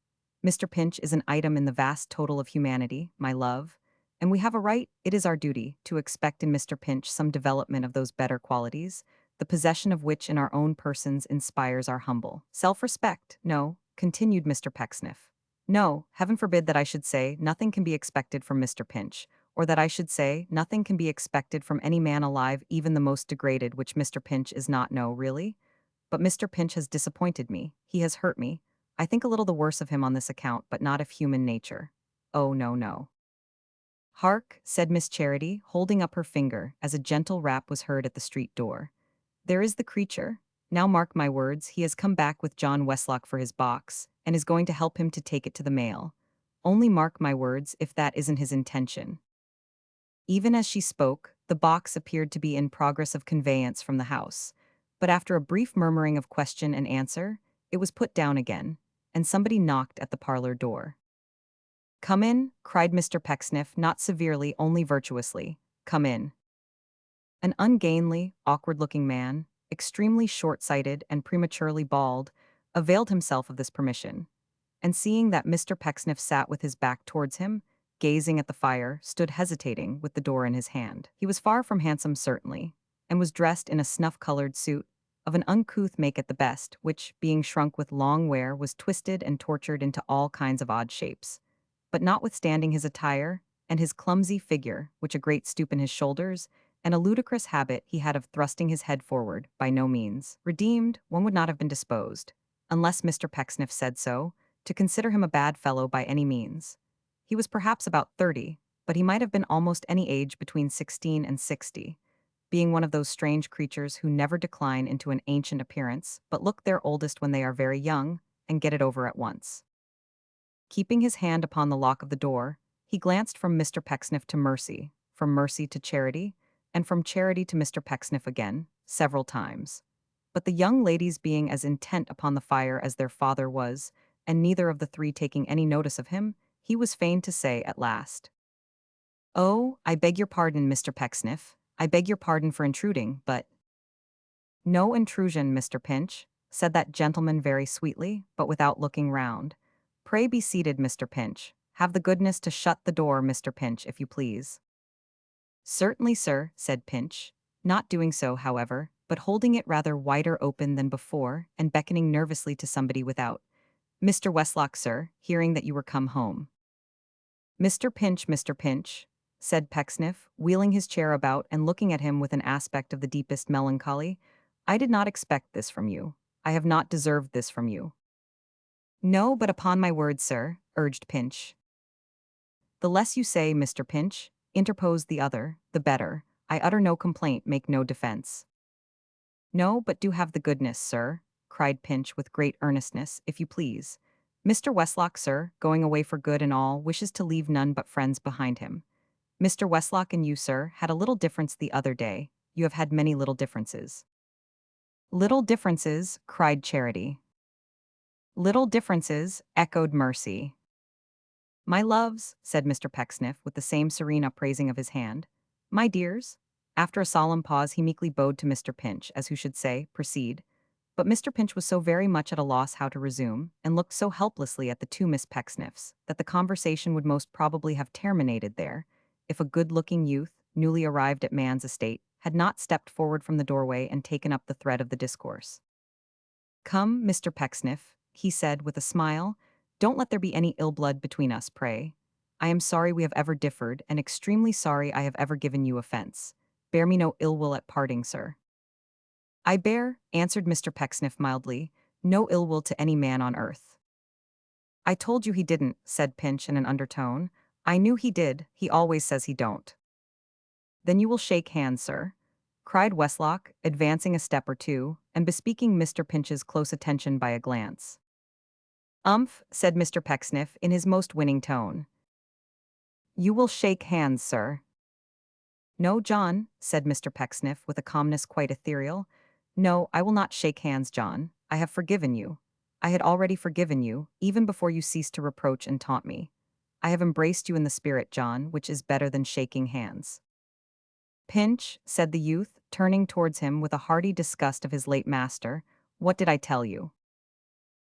Mr. Pinch is an item in the vast total of humanity, my love, and we have a right, it is our duty, to expect in Mr. Pinch some development of those better qualities, the possession of which in our own persons inspires our humble self-respect. No, continued Mr. Pecksniff. No, heaven forbid that I should say nothing can be expected from Mr. Pinch, or that I should say nothing can be expected from any man alive, even the most degraded, which Mr. Pinch is not. No, really? But Mr. Pinch has disappointed me, he has hurt me. I think a little the worse of him on this account, but not of human nature. Oh, no, no. Hark, said Miss Charity, holding up her finger, as a gentle rap was heard at the street door. There is the creature. Now mark my words, he has come back with John Westlock for his box, and is going to help him to take it to the mail. Only mark my words, if that isn't his intention. Even as she spoke, the box appeared to be in progress of conveyance from the house, but after a brief murmuring of question and answer, it was put down again, and somebody knocked at the parlor door. Come in, cried Mr. Pecksniff, not severely, only virtuously. Come in. An ungainly, awkward-looking man, extremely short-sighted and prematurely bald, availed himself of this permission, and seeing that Mr. Pecksniff sat with his back towards him, gazing at the fire, stood hesitating with the door in his hand. He was far from handsome, certainly, and was dressed in a snuff-colored suit, of an uncouth make at the best, which, being shrunk with long wear, was twisted and tortured into all kinds of odd shapes. But notwithstanding his attire, and his clumsy figure, which a great stoop in his shoulders, and a ludicrous habit he had of thrusting his head forward, by no means redeemed, one would not have been disposed, unless Mr. Pecksniff said so, to consider him a bad fellow by any means. He was perhaps about 30, but he might have been almost any age between 16 and 60, being one of those strange creatures who never decline into an ancient appearance, but look their oldest when they are very young, and get it over at once. Keeping his hand upon the lock of the door, he glanced from Mr. Pecksniff to Mercy, from Mercy to Charity, and from Charity to Mr. Pecksniff again, several times. But the young ladies being as intent upon the fire as their father was, and neither of the three taking any notice of him, he was fain to say at last, "Oh, I beg your pardon, Mr. Pecksniff. I beg your pardon for intruding, but—" "No intrusion, Mr. Pinch," said that gentleman very sweetly, but without looking round. "Pray be seated, Mr. Pinch. Have the goodness to shut the door, Mr. Pinch, if you please." "Certainly, sir," said Pinch, not doing so, however, but holding it rather wider open than before, and beckoning nervously to somebody without. "Mr. Westlock, sir, hearing that you were come home." Mr. Pinch, said Pecksniff, wheeling his chair about and looking at him with an aspect of the deepest melancholy, "I did not expect this from you. I have not deserved this from you." "No, but upon my word, sir," urged Pinch. "The less you say, Mr. Pinch," interposed the other, "the better. I utter no complaint, make no defense." "No, but do have the goodness, sir," cried Pinch with great earnestness, "if you please. Mr. Westlock, sir, going away for good and all, wishes to leave none but friends behind him. Mr. Westlock and you, sir, had a little difference the other day. You have had many little differences." "Little differences," cried Charity. "Little differences," echoed Mercy. "My loves," said Mr. Pecksniff with the same serene upraising of his hand. "My dears, After a solemn pause, he meekly bowed to Mr. Pinch, as who should say, proceed. But Mr. Pinch was so very much at a loss how to resume, and looked so helplessly at the two Miss Pecksniffs, that the conversation would most probably have terminated there, if a good-looking youth, newly arrived at man's estate, had not stepped forward from the doorway and taken up the thread of the discourse. "Come, Mr. Pecksniff," he said with a smile, "don't let there be any ill blood between us, pray. I am sorry we have ever differed, and extremely sorry I have ever given you offense. Bear me no ill will at parting, sir." "I bear," answered Mr. Pecksniff mildly, "no ill will to any man on earth." "I told you he didn't," said Pinch in an undertone. "I knew he did, he always says he don't." "Then you will shake hands, sir," cried Westlock, advancing a step or two, and bespeaking Mr. Pinch's close attention by a glance. "Umph," said Mr. Pecksniff in his most winning tone. "You will shake hands, sir." "No, John," said Mr. Pecksniff with a calmness quite ethereal. "No, I will not shake hands, John. I have forgiven you. I had already forgiven you, even before you ceased to reproach and taunt me. I have embraced you in the spirit, John, which is better than shaking hands." "Pinch," said the youth, turning towards him with a hearty disgust of his late master, "what did I tell you?"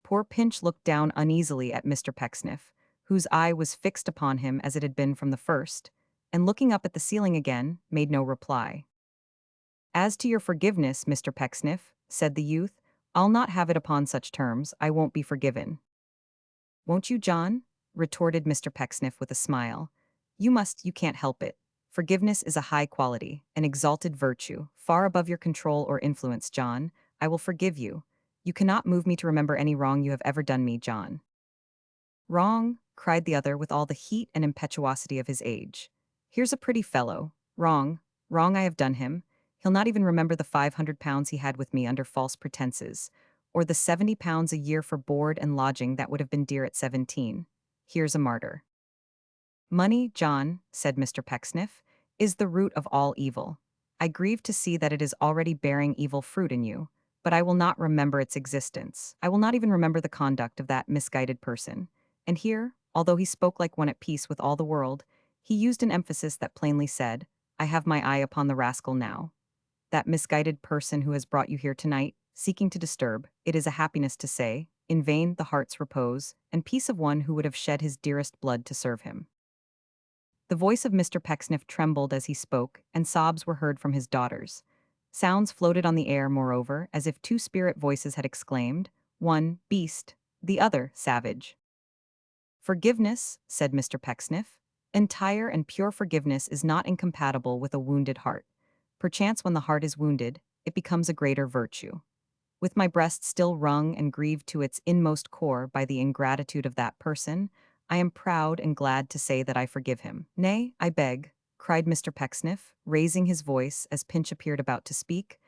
Poor Pinch looked down uneasily at Mr. Pecksniff, whose eye was fixed upon him as it had been from the first, and looking up at the ceiling again, made no reply. "As to your forgiveness, Mr. Pecksniff," said the youth, "I'll not have it upon such terms, I won't be forgiven." "Won't you, John?" retorted Mr. Pecksniff with a smile. "You must, you can't help it. Forgiveness is a high quality, an exalted virtue, far above your control or influence, John. I will forgive you. You cannot move me to remember any wrong you have ever done me, John." "Wrong?" cried the other with all the heat and impetuosity of his age. "Here's a pretty fellow. Wrong, wrong I have done him. He'll not even remember the £500 he had with me under false pretenses, or the £70 a year for board and lodging that would have been dear at 17. Here's a martyr." "Money, John," said Mr. Pecksniff, "is the root of all evil. I grieve to see that it is already bearing evil fruit in you, but I will not remember its existence. I will not even remember the conduct of that misguided person." And here, although he spoke like one at peace with all the world, he used an emphasis that plainly said, "I have my eye upon the rascal now. That misguided person who has brought you here tonight, seeking to disturb, it is a happiness to say, in vain the heart's repose, and peace of one who would have shed his dearest blood to serve him." The voice of Mr. Pecksniff trembled as he spoke, and sobs were heard from his daughters. Sounds floated on the air, moreover, as if two spirit voices had exclaimed, one, "Beast," the other, "Savage." "Forgiveness," said Mr. Pecksniff, "entire and pure forgiveness is not incompatible with a wounded heart. Perchance when the heart is wounded, it becomes a greater virtue. With my breast still wrung and grieved to its inmost core by the ingratitude of that person, I am proud and glad to say that I forgive him. Nay, I beg," cried Mr. Pecksniff, raising his voice as Pinch appeared about to speak,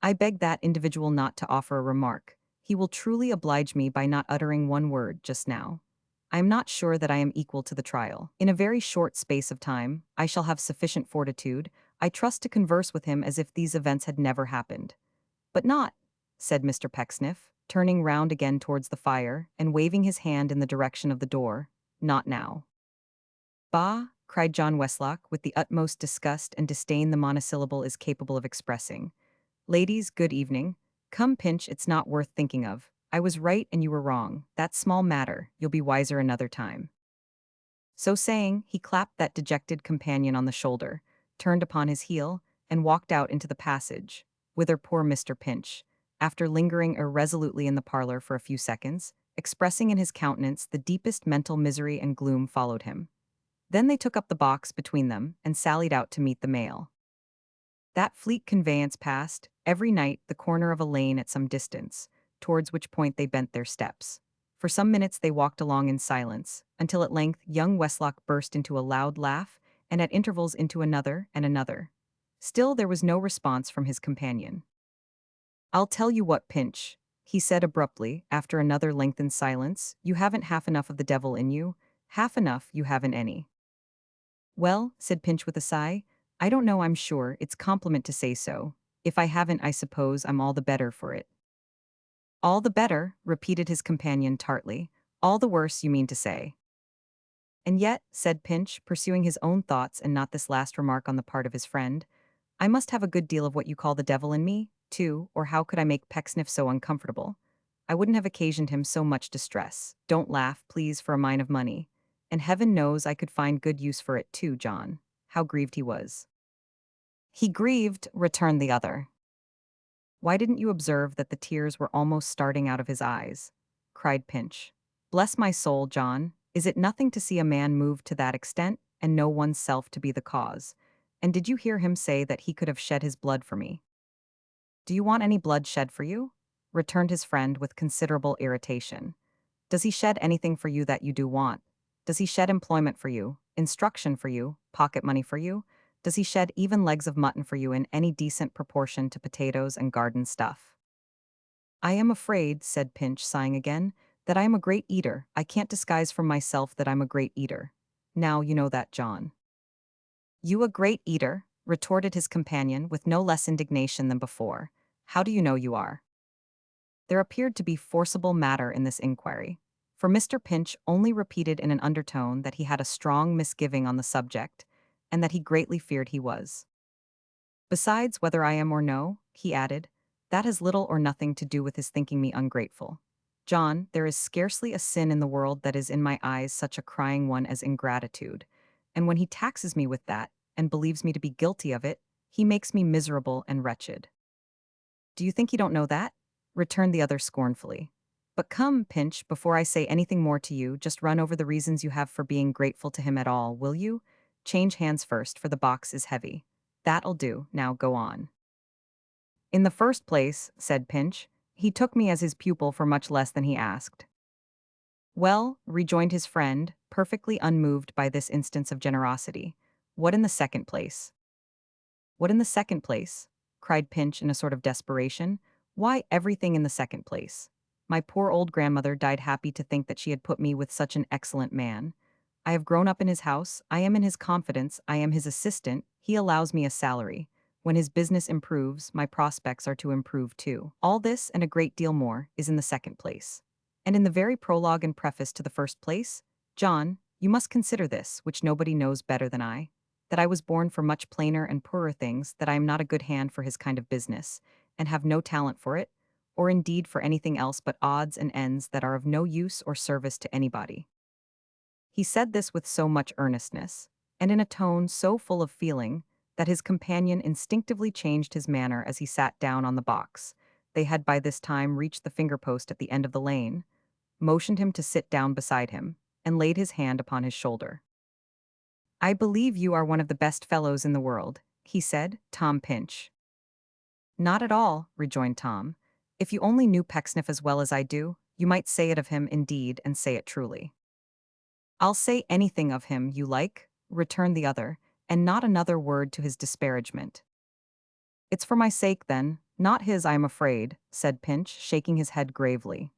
"I beg that individual not to offer a remark. He will truly oblige me by not uttering one word just now. I am not sure that I am equal to the trial. In a very short space of time, I shall have sufficient fortitude, I trust, to converse with him as if these events had never happened. But not," said Mr. Pecksniff, turning round again towards the fire, and waving his hand in the direction of the door, "not now." "Bah!" cried John Westlock, with the utmost disgust and disdain the monosyllable is capable of expressing. "Ladies, good evening. Come, Pinch, it's not worth thinking of. I was right and you were wrong. That's small matter, you'll be wiser another time." So saying, he clapped that dejected companion on the shoulder, turned upon his heel, and walked out into the passage, whither poor Mr. Pinch, after lingering irresolutely in the parlor for a few seconds, expressing in his countenance the deepest mental misery and gloom, followed him. Then they took up the box between them, and sallied out to meet the mail. That fleet conveyance passed, every night, the corner of a lane at some distance, towards which point they bent their steps. For some minutes they walked along in silence, until at length young Westlock burst into a loud laugh, and at intervals into another and another. Still there was no response from his companion. "I'll tell you what, Pinch," he said abruptly, after another lengthened silence, "you haven't half enough of the devil in you. Half enough you haven't any." "Well," said Pinch with a sigh, "I don't know, I'm sure, it's compliment to say so. If I haven't, I suppose I'm all the better for it." "All the better," repeated his companion tartly. "All the worse, you mean to say." "And yet," said Pinch, pursuing his own thoughts and not this last remark on the part of his friend, I must have a good deal of what you call the devil in me, too, or how could I make Pecksniff so uncomfortable? I wouldn't have occasioned him so much distress. Don't laugh, please, for a mine of money. And heaven knows I could find good use for it too, John. How grieved he was. He grieved, returned the other. Why didn't you observe that the tears were almost starting out of his eyes? Cried Pinch. Bless my soul, John, is it nothing to see a man moved to that extent and know one's self to be the cause? And did you hear him say that he could have shed his blood for me? Do you want any blood shed for you? Returned his friend with considerable irritation. Does he shed anything for you that you do want? Does he shed employment for you, instruction for you, pocket money for you? Does he shed even legs of mutton for you in any decent proportion to potatoes and garden stuff? I am afraid, said Pinch, sighing again, that I am a great eater. I can't disguise from myself that I'm a great eater. Now you know that, John. You a great eater? Retorted his companion with no less indignation than before. How do you know you are? There appeared to be forcible matter in this inquiry, for Mr. Pinch only repeated in an undertone that he had a strong misgiving on the subject, and that he greatly feared he was. Besides, whether I am or no, he added, that has little or nothing to do with his thinking me ungrateful. John, there is scarcely a sin in the world that is in my eyes such a crying one as ingratitude, and when he taxes me with that, and believes me to be guilty of it, he makes me miserable and wretched. Do you think you don't know that? Returned the other scornfully. But come, Pinch, before I say anything more to you, just run over the reasons you have for being grateful to him at all, will you? Change hands first, for the box is heavy. That'll do, now go on. In the first place, said Pinch, he took me as his pupil for much less than he asked. Well, rejoined his friend, perfectly unmoved by this instance of generosity, what in the second place? What in the second place? Cried Pinch in a sort of desperation. Why, everything in the second place. My poor old grandmother died happy to think that she had put me with such an excellent man. I have grown up in his house, I am in his confidence, I am his assistant, he allows me a salary. When his business improves, my prospects are to improve too. All this, and a great deal more, is in the second place. And in the very prologue and preface to the first place, John, you must consider this, which nobody knows better than I, that I was born for much plainer and poorer things, that I am not a good hand for his kind of business, and have no talent for it, or indeed for anything else but odds and ends that are of no use or service to anybody. He said this with so much earnestness, and in a tone so full of feeling, that his companion instinctively changed his manner as he sat down on the box. They had by this time reached the finger-post at the end of the lane, motioned him to sit down beside him, and laid his hand upon his shoulder. I believe you are one of the best fellows in the world, he said, Tom Pinch. Not at all, rejoined Tom. If you only knew Pecksniff as well as I do, you might say it of him indeed, and say it truly. I'll say anything of him you like, returned the other, and not another word to his disparagement. It's for my sake, then, not his, I am afraid, said Pinch, shaking his head gravely.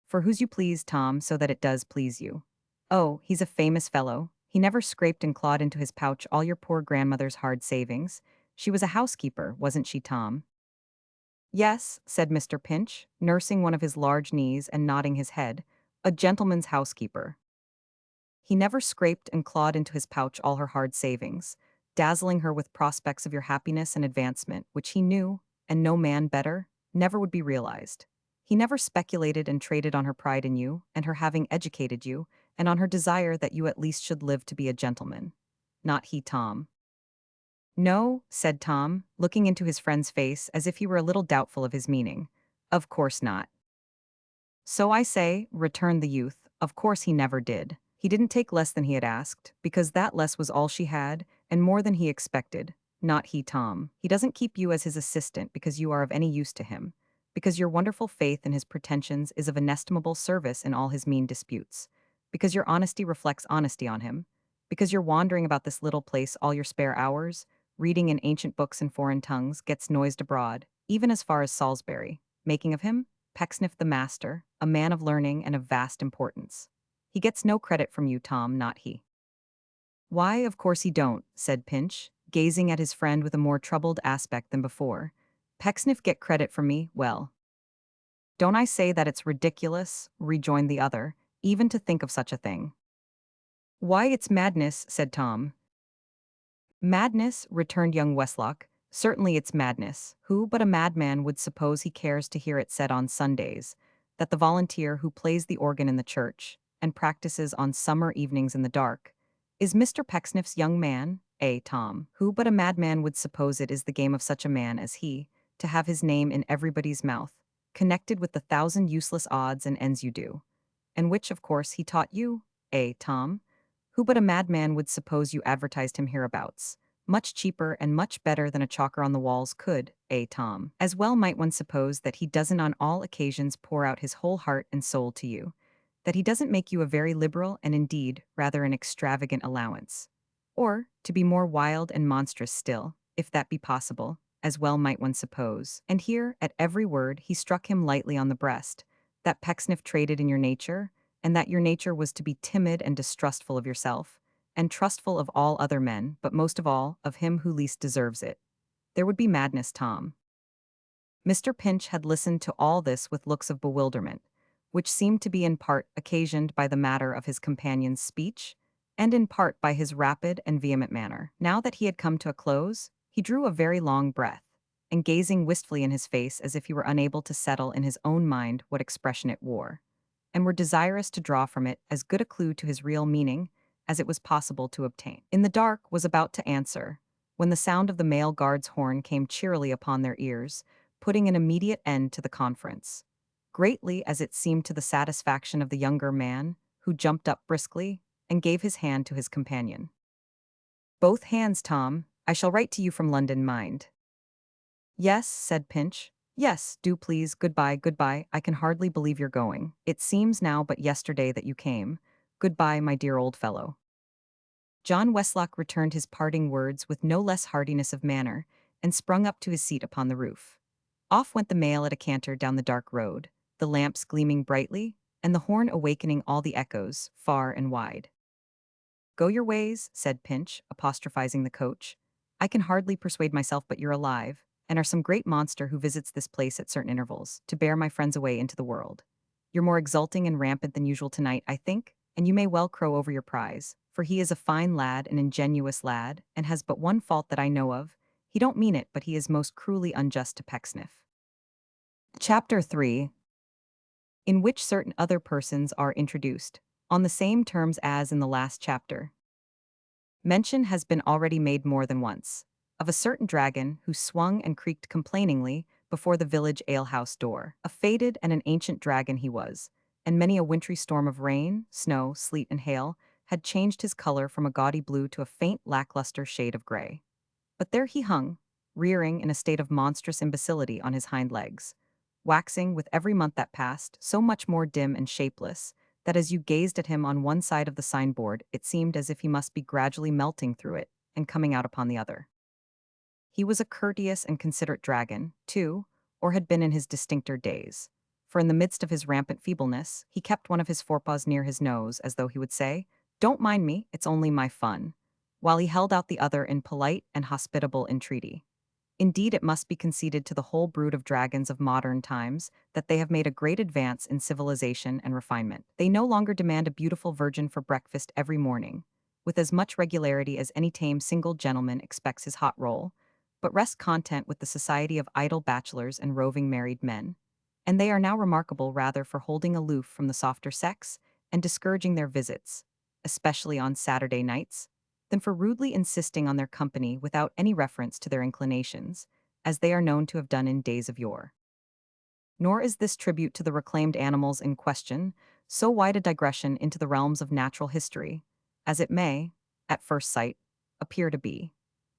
For whose you please, Tom, so that it does please you. Oh, he's a famous fellow. He never scraped and clawed into his pouch all your poor grandmother's hard savings. She was a housekeeper, wasn't she, Tom? Yes, said Mr. Pinch, nursing one of his large knees and nodding his head, a gentleman's housekeeper. He never scraped and clawed into his pouch all her hard savings, dazzling her with prospects of your happiness and advancement, which he knew, and no man better, never would be realized. He never speculated and traded on her pride in you, and her having educated you, and on her desire that you at least should live to be a gentleman. Not he, Tom. No, said Tom, looking into his friend's face as if he were a little doubtful of his meaning. Of course not. So I say, returned the youth, of course he never did. He didn't take less than he had asked, because that less was all she had, and more than he expected. Not he, Tom. He doesn't keep you as his assistant because you are of any use to him, because your wonderful faith in his pretensions is of inestimable service in all his mean disputes, because your honesty reflects honesty on him, because your wandering about this little place all your spare hours, reading in ancient books in foreign tongues, gets noised abroad, even as far as Salisbury, making of him, Pecksniff the master, a man of learning and of vast importance. He gets no credit from you, Tom, not he. Why, of course he don't, said Pinch, gazing at his friend with a more troubled aspect than before. Pecksniff get credit from me, well. Don't I say that it's ridiculous, rejoined the other, even to think of such a thing. Why, it's madness, said Tom. Madness, returned young Westlock. Certainly it's madness. Who but a madman would suppose he cares to hear it said on Sundays, that the volunteer who plays the organ in the church, and practices on summer evenings in the dark, is Mr. Pecksniff's young man? Tom. Who but a madman would suppose it is the game of such a man as he, to have his name in everybody's mouth, connected with the thousand useless odds and ends you do? And which, of course, he taught you? Tom? Who but a madman would suppose you advertised him hereabouts? Much cheaper and much better than a chalker on the walls could, Tom. As well might one suppose that he doesn't on all occasions pour out his whole heart and soul to you, that he doesn't make you a very liberal and indeed rather an extravagant allowance. Or, to be more wild and monstrous still, if that be possible, as well might one suppose. And here, at every word, he struck him lightly on the breast, that Pecksniff traded in your nature, and that your nature was to be timid and distrustful of yourself, and trustful of all other men, but most of all, of him who least deserves it. There would be madness, Tom. Mr. Pinch had listened to all this with looks of bewilderment, which seemed to be in part occasioned by the matter of his companion's speech, and in part by his rapid and vehement manner. Now that he had come to a close, he drew a very long breath, and gazing wistfully in his face as if he were unable to settle in his own mind what expression it wore, and were desirous to draw from it as good a clue to his real meaning as it was possible to obtain. In the dark was about to answer, when the sound of the mail guard's horn came cheerily upon their ears, putting an immediate end to the conference, greatly as it seemed to the satisfaction of the younger man, who jumped up briskly and gave his hand to his companion. Both hands, Tom. I shall write to you from London, mind. Yes, said Pinch. Yes, do please. Goodbye, goodbye. I can hardly believe you're going. It seems now but yesterday that you came. Goodbye, my dear old fellow. John Westlock returned his parting words with no less heartiness of manner, and sprung up to his seat upon the roof. Off went the mail at a canter down the dark road, the lamps gleaming brightly, and the horn awakening all the echoes, far and wide. Go your ways, said Pinch, apostrophizing the coach. I can hardly persuade myself but you're alive, and are some great monster who visits this place at certain intervals, to bear my friends away into the world. You're more exulting and rampant than usual tonight, I think, and you may well crow over your prize, for he is a fine lad, an ingenuous lad, and has but one fault that I know of. He don't mean it, but he is most cruelly unjust to Pecksniff. Chapter 3, in which certain other persons are introduced, on the same terms as in the last chapter. Mention has been already made more than once of a certain dragon who swung and creaked complainingly before the village alehouse door. A faded and an ancient dragon he was, and many a wintry storm of rain, snow, sleet, and hail had changed his color from a gaudy blue to a faint lackluster shade of gray. But there he hung, rearing in a state of monstrous imbecility on his hind legs, waxing with every month that passed so much more dim and shapeless that as you gazed at him on one side of the signboard, it seemed as if he must be gradually melting through it and coming out upon the other. He was a courteous and considerate dragon, too, or had been in his distincter days, for in the midst of his rampant feebleness, he kept one of his forepaws near his nose, as though he would say, "Don't mind me, it's only my fun," while he held out the other in polite and hospitable entreaty. Indeed, it must be conceded to the whole brood of dragons of modern times that they have made a great advance in civilization and refinement. They no longer demand a beautiful virgin for breakfast every morning, with as much regularity as any tame single gentleman expects his hot roll, but rest content with the society of idle bachelors and roving married men. And they are now remarkable rather for holding aloof from the softer sex and discouraging their visits, especially on Saturday nights, than for rudely insisting on their company without any reference to their inclinations, as they are known to have done in days of yore. Nor is this tribute to the reclaimed animals in question so wide a digression into the realms of natural history, as it may, at first sight, appear to be.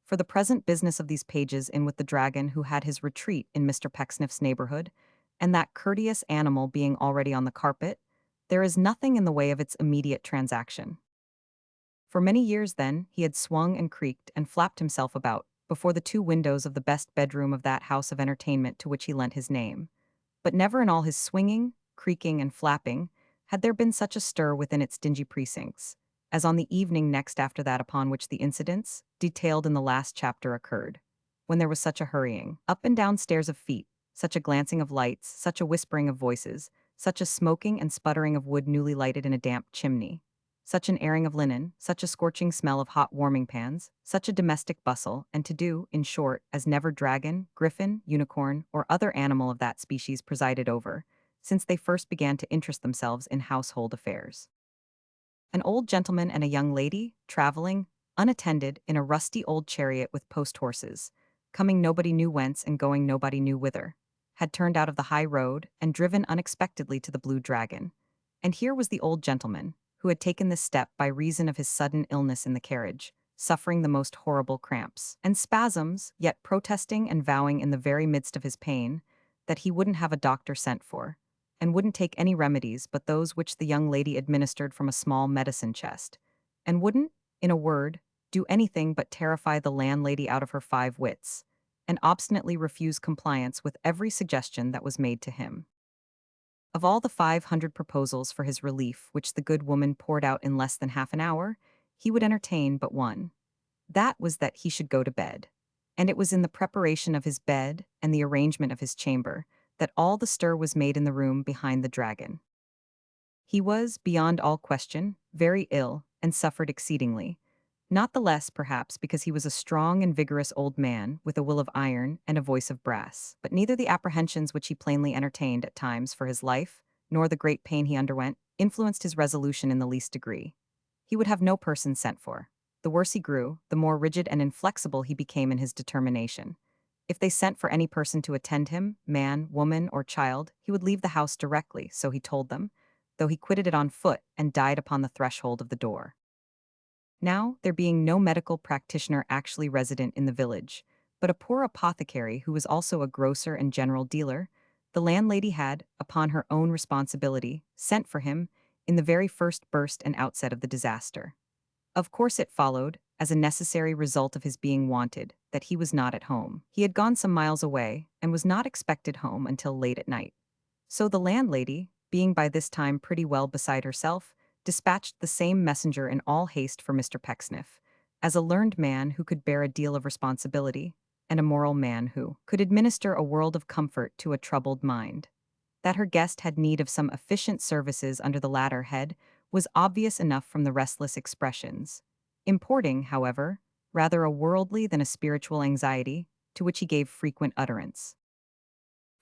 For the present business of these pages in with the dragon who had his retreat in Mr. Pecksniff's neighborhood, and that courteous animal being already on the carpet, there is nothing in the way of its immediate transaction. For many years then, he had swung and creaked and flapped himself about before the two windows of the best bedroom of that house of entertainment to which he lent his name. But never in all his swinging, creaking, and flapping had there been such a stir within its dingy precincts, as on the evening next after that upon which the incidents, detailed in the last chapter, occurred, when there was such a hurrying up and down stairs of feet, such a glancing of lights, such a whispering of voices, such a smoking and sputtering of wood newly lighted in a damp chimney, such an airing of linen, such a scorching smell of hot warming pans, such a domestic bustle, and to do, in short, as never dragon, griffin, unicorn, or other animal of that species presided over, since they first began to interest themselves in household affairs. An old gentleman and a young lady, traveling, unattended, in a rusty old chariot with post horses, coming nobody knew whence and going nobody knew whither, had turned out of the high road and driven unexpectedly to the Blue Dragon. And here was the old gentleman, who had taken this step by reason of his sudden illness in the carriage, suffering the most horrible cramps and spasms, yet protesting and vowing in the very midst of his pain that he wouldn't have a doctor sent for, and wouldn't take any remedies but those which the young lady administered from a small medicine chest, and wouldn't, in a word, do anything but terrify the landlady out of her 5 wits, and obstinately refuse compliance with every suggestion that was made to him. Of all the 500 proposals for his relief which the good woman poured out in less than half an hour, he would entertain but one. That was that he should go to bed. And it was in the preparation of his bed and the arrangement of his chamber that all the stir was made in the room behind the dragon. He was, beyond all question, very ill and suffered exceedingly, not the less, perhaps, because he was a strong and vigorous old man with a will of iron and a voice of brass, but neither the apprehensions which he plainly entertained at times for his life, nor the great pain he underwent, influenced his resolution in the least degree. He would have no person sent for. The worse he grew, the more rigid and inflexible he became in his determination. If they sent for any person to attend him, man, woman, or child, he would leave the house directly, so he told them, though he quitted it on foot and died upon the threshold of the door. Now, there being no medical practitioner actually resident in the village, but a poor apothecary who was also a grocer and general dealer, the landlady had, upon her own responsibility, sent for him in the very first burst and outset of the disaster. Of course it followed, as a necessary result of his being wanted, that he was not at home. He had gone some miles away, and was not expected home until late at night. So the landlady, being by this time pretty well beside herself, dispatched the same messenger in all haste for Mr. Pecksniff, as a learned man who could bear a deal of responsibility, and a moral man who could administer a world of comfort to a troubled mind. That her guest had need of some efficient services under the latter head was obvious enough from the restless expressions, importing, however, rather a worldly than a spiritual anxiety, to which he gave frequent utterance.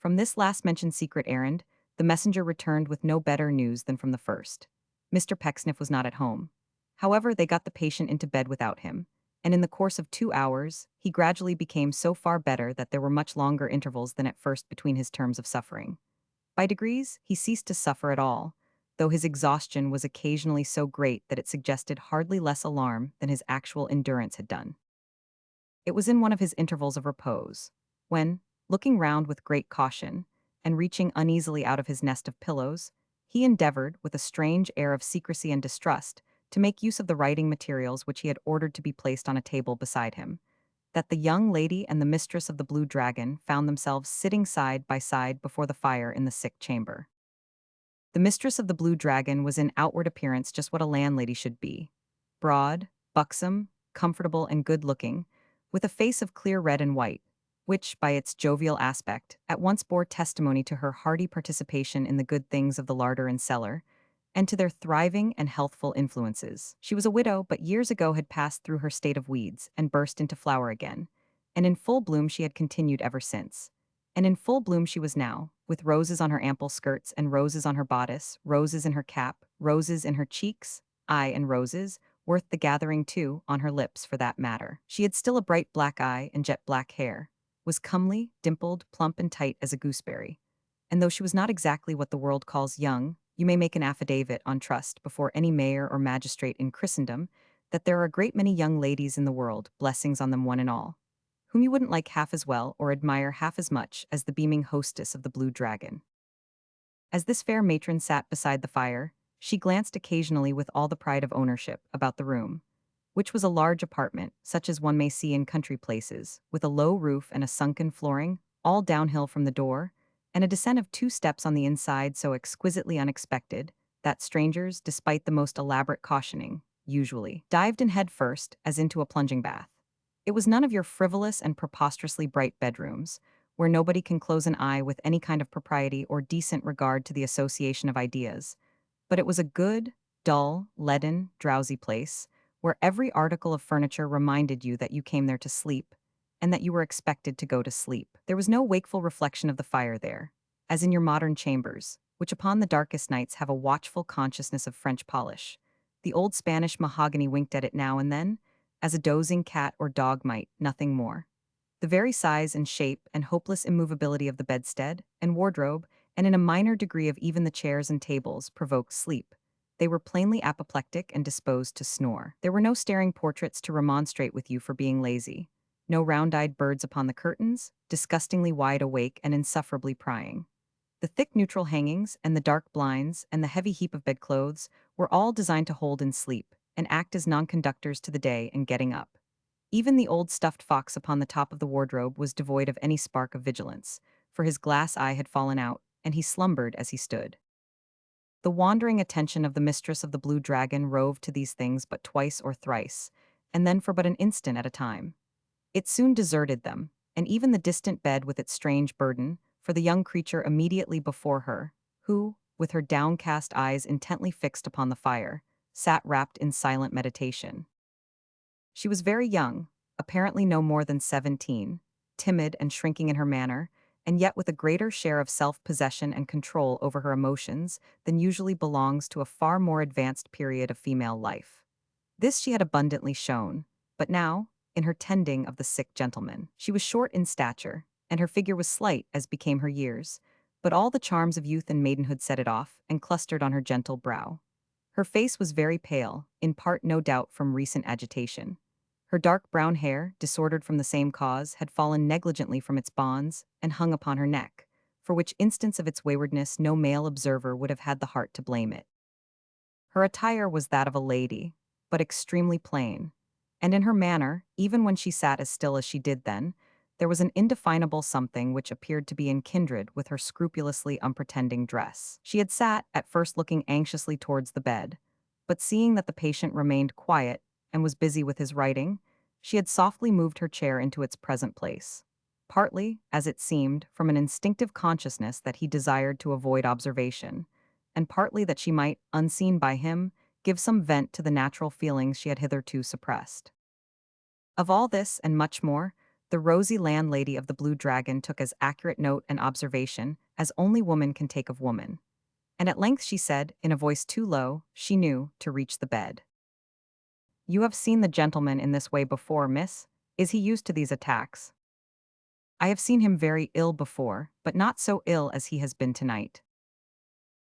From this last-mentioned secret errand, the messenger returned with no better news than from the first. Mr. Pecksniff was not at home. However, they got the patient into bed without him, and in the course of 2 hours, he gradually became so far better that there were much longer intervals than at first between his terms of suffering. By degrees, he ceased to suffer at all, though his exhaustion was occasionally so great that it suggested hardly less alarm than his actual endurance had done. It was in one of his intervals of repose, when, looking round with great caution, and reaching uneasily out of his nest of pillows, he endeavored, with a strange air of secrecy and distrust, to make use of the writing materials which he had ordered to be placed on a table beside him, that the young lady and the mistress of the Blue Dragon found themselves sitting side by side before the fire in the sick chamber. The mistress of the Blue Dragon was in outward appearance just what a landlady should be: broad, buxom, comfortable, and good-looking, with a face of clear red and white, which, by its jovial aspect, at once bore testimony to her hearty participation in the good things of the larder and cellar, and to their thriving and healthful influences. She was a widow, but years ago had passed through her state of weeds and burst into flower again, and in full bloom she had continued ever since. And in full bloom she was now, with roses on her ample skirts and roses on her bodice, roses in her cap, roses in her cheeks, aye, and roses, worth the gathering too, on her lips for that matter. She had still a bright black eye and jet black hair, was comely, dimpled, plump and tight as a gooseberry. And though she was not exactly what the world calls young, you may make an affidavit on trust before any mayor or magistrate in Christendom that there are a great many young ladies in the world, blessings on them one and all, whom you wouldn't like half as well or admire half as much as the beaming hostess of the Blue Dragon. As this fair matron sat beside the fire, she glanced occasionally with all the pride of ownership about the room, which was a large apartment, such as one may see in country places, with a low roof and a sunken flooring, all downhill from the door, and a descent of 2 steps on the inside so exquisitely unexpected that strangers, despite the most elaborate cautioning, usually dived in head first as into a plunging bath. It was none of your frivolous and preposterously bright bedrooms, where nobody can close an eye with any kind of propriety or decent regard to the association of ideas, but it was a good, dull, leaden, drowsy place, where every article of furniture reminded you that you came there to sleep, and that you were expected to go to sleep. There was no wakeful reflection of the fire there, as in your modern chambers, which upon the darkest nights have a watchful consciousness of French polish. The old Spanish mahogany winked at it now and then, as a dozing cat or dog might, nothing more. The very size and shape and hopeless immovability of the bedstead and wardrobe, and in a minor degree of even the chairs and tables, provoked sleep. They were plainly apoplectic and disposed to snore. There were no staring portraits to remonstrate with you for being lazy, no round-eyed birds upon the curtains, disgustingly wide awake and insufferably prying. The thick neutral hangings and the dark blinds and the heavy heap of bedclothes were all designed to hold in sleep and act as non-conductors to the day and getting up. Even the old stuffed fox upon the top of the wardrobe was devoid of any spark of vigilance, for his glass eye had fallen out, and he slumbered as he stood. The wandering attention of the mistress of the Blue Dragon roved to these things but twice or thrice, and then for but an instant at a time. It soon deserted them, and even the distant bed with its strange burden, for the young creature immediately before her, who, with her downcast eyes intently fixed upon the fire, sat wrapped in silent meditation. She was very young, apparently no more than 17, timid and shrinking in her manner, and yet with a greater share of self-possession and control over her emotions than usually belongs to a far more advanced period of female life. This she had abundantly shown, but now, in her tending of the sick gentleman, she was short in stature, and her figure was slight as became her years, but all the charms of youth and maidenhood set it off and clustered on her gentle brow. Her face was very pale, in part no doubt from recent agitation. Her dark brown hair, disordered from the same cause, had fallen negligently from its bonds and hung upon her neck, for which instance of its waywardness no male observer would have had the heart to blame it. Her attire was that of a lady, but extremely plain, and in her manner, even when she sat as still as she did then, there was an indefinable something which appeared to be in kindred with her scrupulously unpretending dress. She had sat, at first looking anxiously towards the bed, but seeing that the patient remained quiet and was busy with his writing, she had softly moved her chair into its present place, partly, as it seemed, from an instinctive consciousness that he desired to avoid observation, and partly that she might, unseen by him, give some vent to the natural feelings she had hitherto suppressed. Of all this and much more, the rosy landlady of the Blue Dragon took as accurate note and observation as only woman can take of woman, and at length she said, in a voice too low, she knew, to reach the bed. "You have seen the gentleman in this way before, miss? Is he used to these attacks?" "I have seen him very ill before, but not so ill as he has been tonight."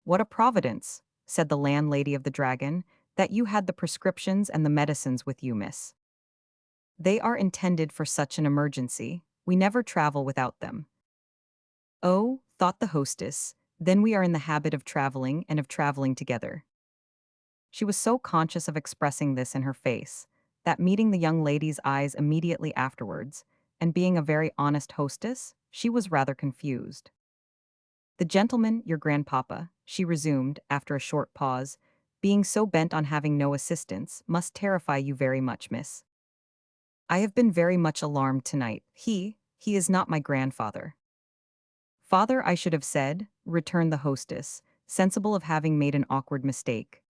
"What a providence," said the landlady of the Dragon, "that you had the prescriptions and the medicines with you, miss. They are intended for such an emergency. We never travel without them." "Oh," thought the hostess, "then we are in the habit of traveling and of traveling together." She was so conscious of expressing this in her face, that meeting the young lady's eyes immediately afterwards, and being a very honest hostess, she was rather confused. "The gentleman, your grandpapa," she resumed, after a short pause, "being so bent on having no assistance, must terrify you very much, miss. I have been very much alarmed tonight. He is not my grandfather." "Father, I should have said," returned the hostess, sensible of having made an awkward mistake.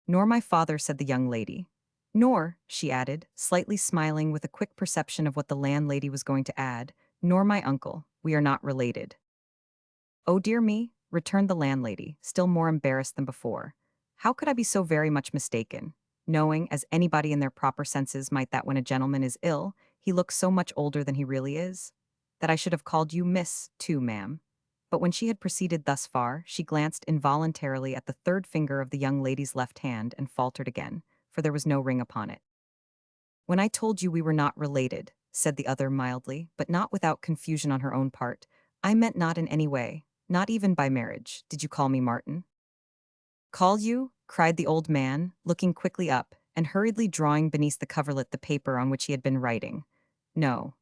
"Nor my father," said the young lady. "Nor," she added, slightly smiling with a quick perception of what the landlady was going to add, "nor my uncle. We are not related." "Oh dear me," returned the landlady, still more embarrassed than before. "How could I be so very much mistaken, knowing, as anybody in their proper senses might, that when a gentleman is ill, he looks so much older than he really is? That I should have called you Miss, too, ma'am." But when she had proceeded thus far, she glanced involuntarily at the third finger of the young lady's left hand and faltered again, for there was no ring upon it. "When I told you we were not related," said the other mildly, but not without confusion on her own part, "I meant not in any way, not even by marriage. Did you call me Martin?" "Call you?" cried the old man, looking quickly up, and hurriedly drawing beneath the coverlet the paper on which he had been writing. "No."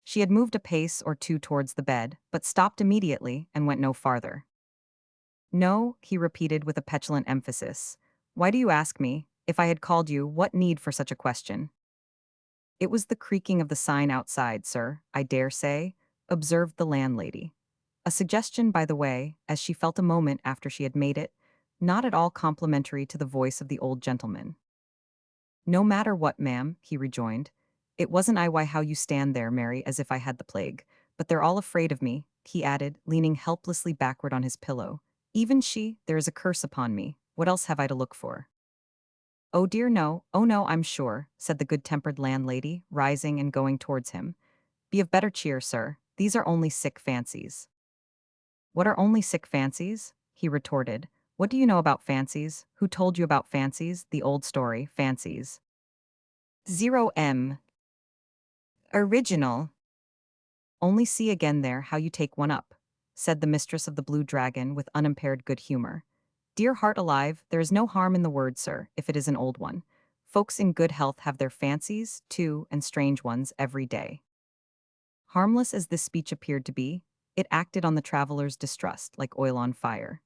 She had moved a pace or two towards the bed, but stopped immediately and went no farther. "No," he repeated with a petulant emphasis. "Why do you ask me? If I had called you, what need for such a question?" "It was the creaking of the sign outside, sir, I dare say," observed the landlady. A suggestion, by the way, as she felt a moment after she had made it, not at all complimentary to the voice of the old gentleman. "No matter what, ma'am," he rejoined. "It wasn't I why how you stand there, Mary, as if I had the plague. But they're all afraid of me," he added, leaning helplessly backward on his pillow. "Even she, there is a curse upon me. What else have I to look for?" "Oh dear no, oh no, I'm sure," said the good-tempered landlady, rising and going towards him. "Be of better cheer, sir. These are only sick fancies." "What are only sick fancies?" he retorted. "What do you know about fancies? Who told you about fancies? The old story, fancies. 0M. Original. Only see again there how you take one up," said the mistress of the Blue Dragon with unimpaired good humor. "Dear heart alive, there is no harm in the word, sir, if it is an old one. Folks in good health have their fancies, too, and strange ones, every day." Harmless as this speech appeared to be, it acted on the traveler's distrust like oil on fire.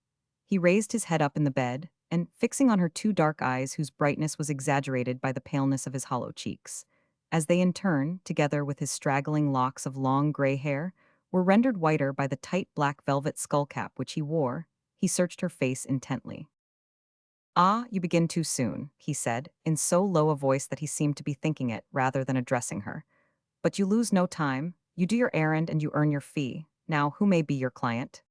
He raised his head up in the bed, and, fixing on her two dark eyes whose brightness was exaggerated by the paleness of his hollow cheeks, as they in turn, together with his straggling locks of long gray hair, were rendered whiter by the tight black velvet skullcap which he wore, he searched her face intently. "Ah, you begin too soon," he said, in so low a voice that he seemed to be thinking it rather than addressing her. "But you lose no time. You do your errand and you earn your fee. Now, who may be your client?"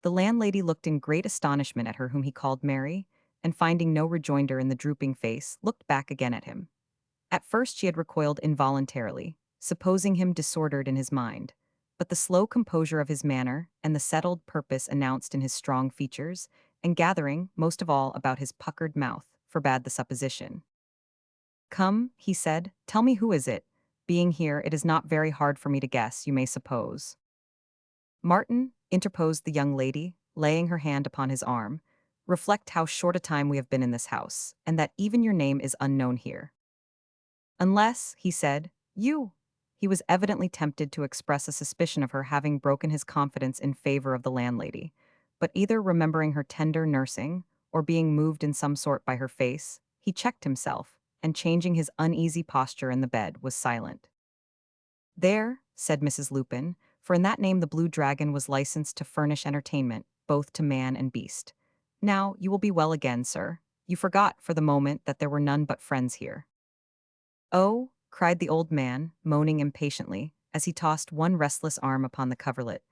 The landlady looked in great astonishment at her whom he called Mary, and finding no rejoinder in the drooping face, looked back again at him. At first she had recoiled involuntarily, supposing him disordered in his mind, but the slow composure of his manner and the settled purpose announced in his strong features, and gathering, most of all, about his puckered mouth, forbade the supposition. "Come," he said, "tell me who is it? Being here, it is not very hard for me to guess, you may suppose." "Martin," interposed the young lady, laying her hand upon his arm, "reflect how short a time we have been in this house, and that even your name is unknown here. Unless," he said, "you—" He was evidently tempted to express a suspicion of her having broken his confidence in favor of the landlady, but either remembering her tender nursing, or being moved in some sort by her face, he checked himself, and changing his uneasy posture in the bed, was silent. "There," said Mrs. Lupin, for in that name the Blue Dragon was licensed to furnish entertainment, both to man and beast. "Now, you will be well again, sir. You forgot, for the moment, that there were none but friends here." "Oh," cried the old man, moaning impatiently, as he tossed one restless arm upon the coverlet,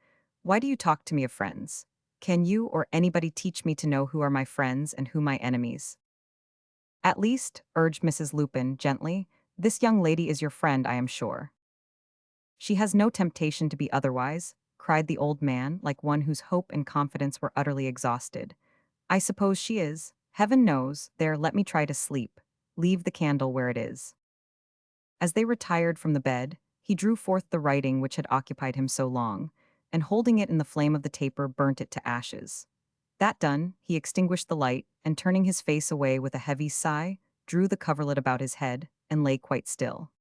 "why do you talk to me of friends? Can you or anybody teach me to know who are my friends and who my enemies?" "At least," urged Mrs. Lupin, gently, "this young lady is your friend, I am sure." "She has no temptation to be otherwise," cried the old man, like one whose hope and confidence were utterly exhausted. "I suppose she is. Heaven knows. There, let me try to sleep. Leave the candle where it is." As they retired from the bed, he drew forth the writing which had occupied him so long, and holding it in the flame of the taper burnt it to ashes. That done, he extinguished the light, and turning his face away with a heavy sigh, drew the coverlet about his head, and lay quite still.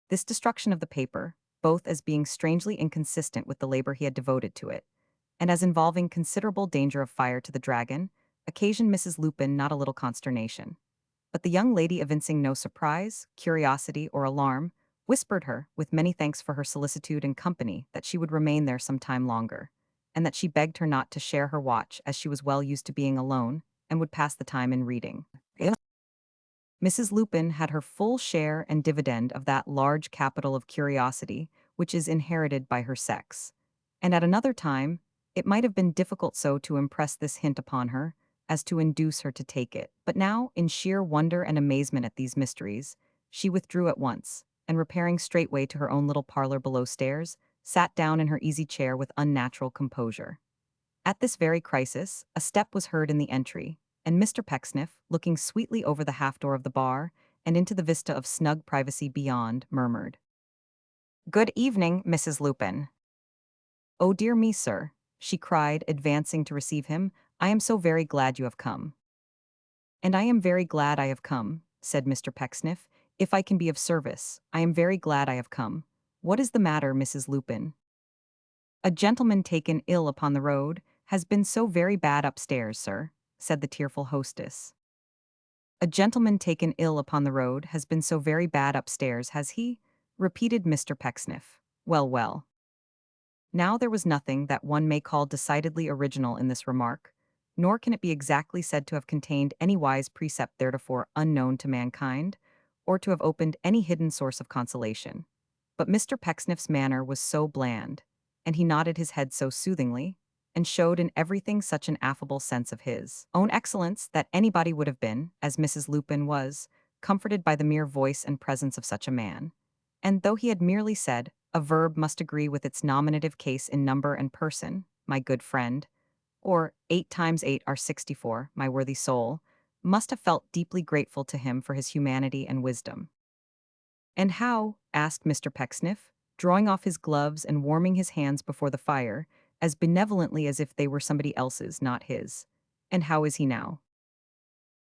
This destruction of the paper, both as being strangely inconsistent with the labor he had devoted to it, and as involving considerable danger of fire to the dragon, occasioned Mrs. Lupin not a little consternation. But the young lady, evincing no surprise, curiosity, or alarm, whispered her, with many thanks for her solicitude and company, that she would remain there some time longer, and that she begged her not to share her watch, as she was well used to being alone, and would pass the time in reading. Mrs. Lupin had her full share and dividend of that large capital of curiosity which is inherited by her sex, and at another time it might have been difficult so to impress this hint upon her as to induce her to take it, but now, in sheer wonder and amazement at these mysteries, she withdrew at once, and repairing straightway to her own little parlor below stairs, sat down in her easy chair with unnatural composure. At this very crisis, a step was heard in the entry, and Mr. Pecksniff, looking sweetly over the half-door of the bar and into the vista of snug privacy beyond, murmured, "Good evening, Mrs. Lupin." "Oh dear me, sir," she cried, advancing to receive him, "I am so very glad you have come." "And I am very glad I have come," said Mr. Pecksniff. "If I can be of service, I am very glad I have come. What is the matter, Mrs. Lupin?" "A gentleman taken ill upon the road has been so very bad upstairs, sir," said the tearful hostess. "A gentleman taken ill upon the road has been so very bad upstairs, has he?" repeated Mr. Pecksniff. "Well, well." Now there was nothing that one may call decidedly original in this remark, nor can it be exactly said to have contained any wise precept theretofore unknown to mankind, or to have opened any hidden source of consolation. But Mr. Pecksniff's manner was so bland, and he nodded his head so soothingly, and showed in everything such an affable sense of his own excellence that anybody would have been, as Mrs. Lupin was, comforted by the mere voice and presence of such a man. And though he had merely said, "A verb must agree with its nominative case in number and person, my good friend," or 8 times 8 are 64, my worthy soul, must have felt deeply grateful to him for his humanity and wisdom. "And how," asked Mr. Pecksniff, drawing off his gloves and warming his hands before the fire, as benevolently as if they were somebody else's, not his. "And how is he now?"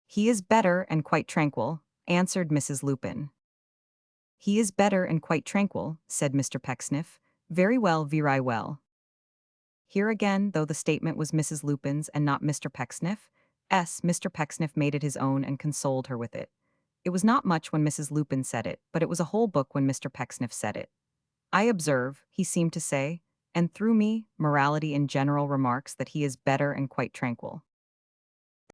"He is better and quite tranquil," answered Mrs. Lupin. "He is better and quite tranquil," said Mr. Pecksniff. "Very well, very well." Here again, though the statement was Mrs. Lupin's and not Mr. Pecksniff's, Mr. Pecksniff made it his own and consoled her with it. It was not much when Mrs. Lupin said it, but it was a whole book when Mr. Pecksniff said it. "I observe," he seemed to say, and through me, morality in general remarks that he is better and quite tranquil.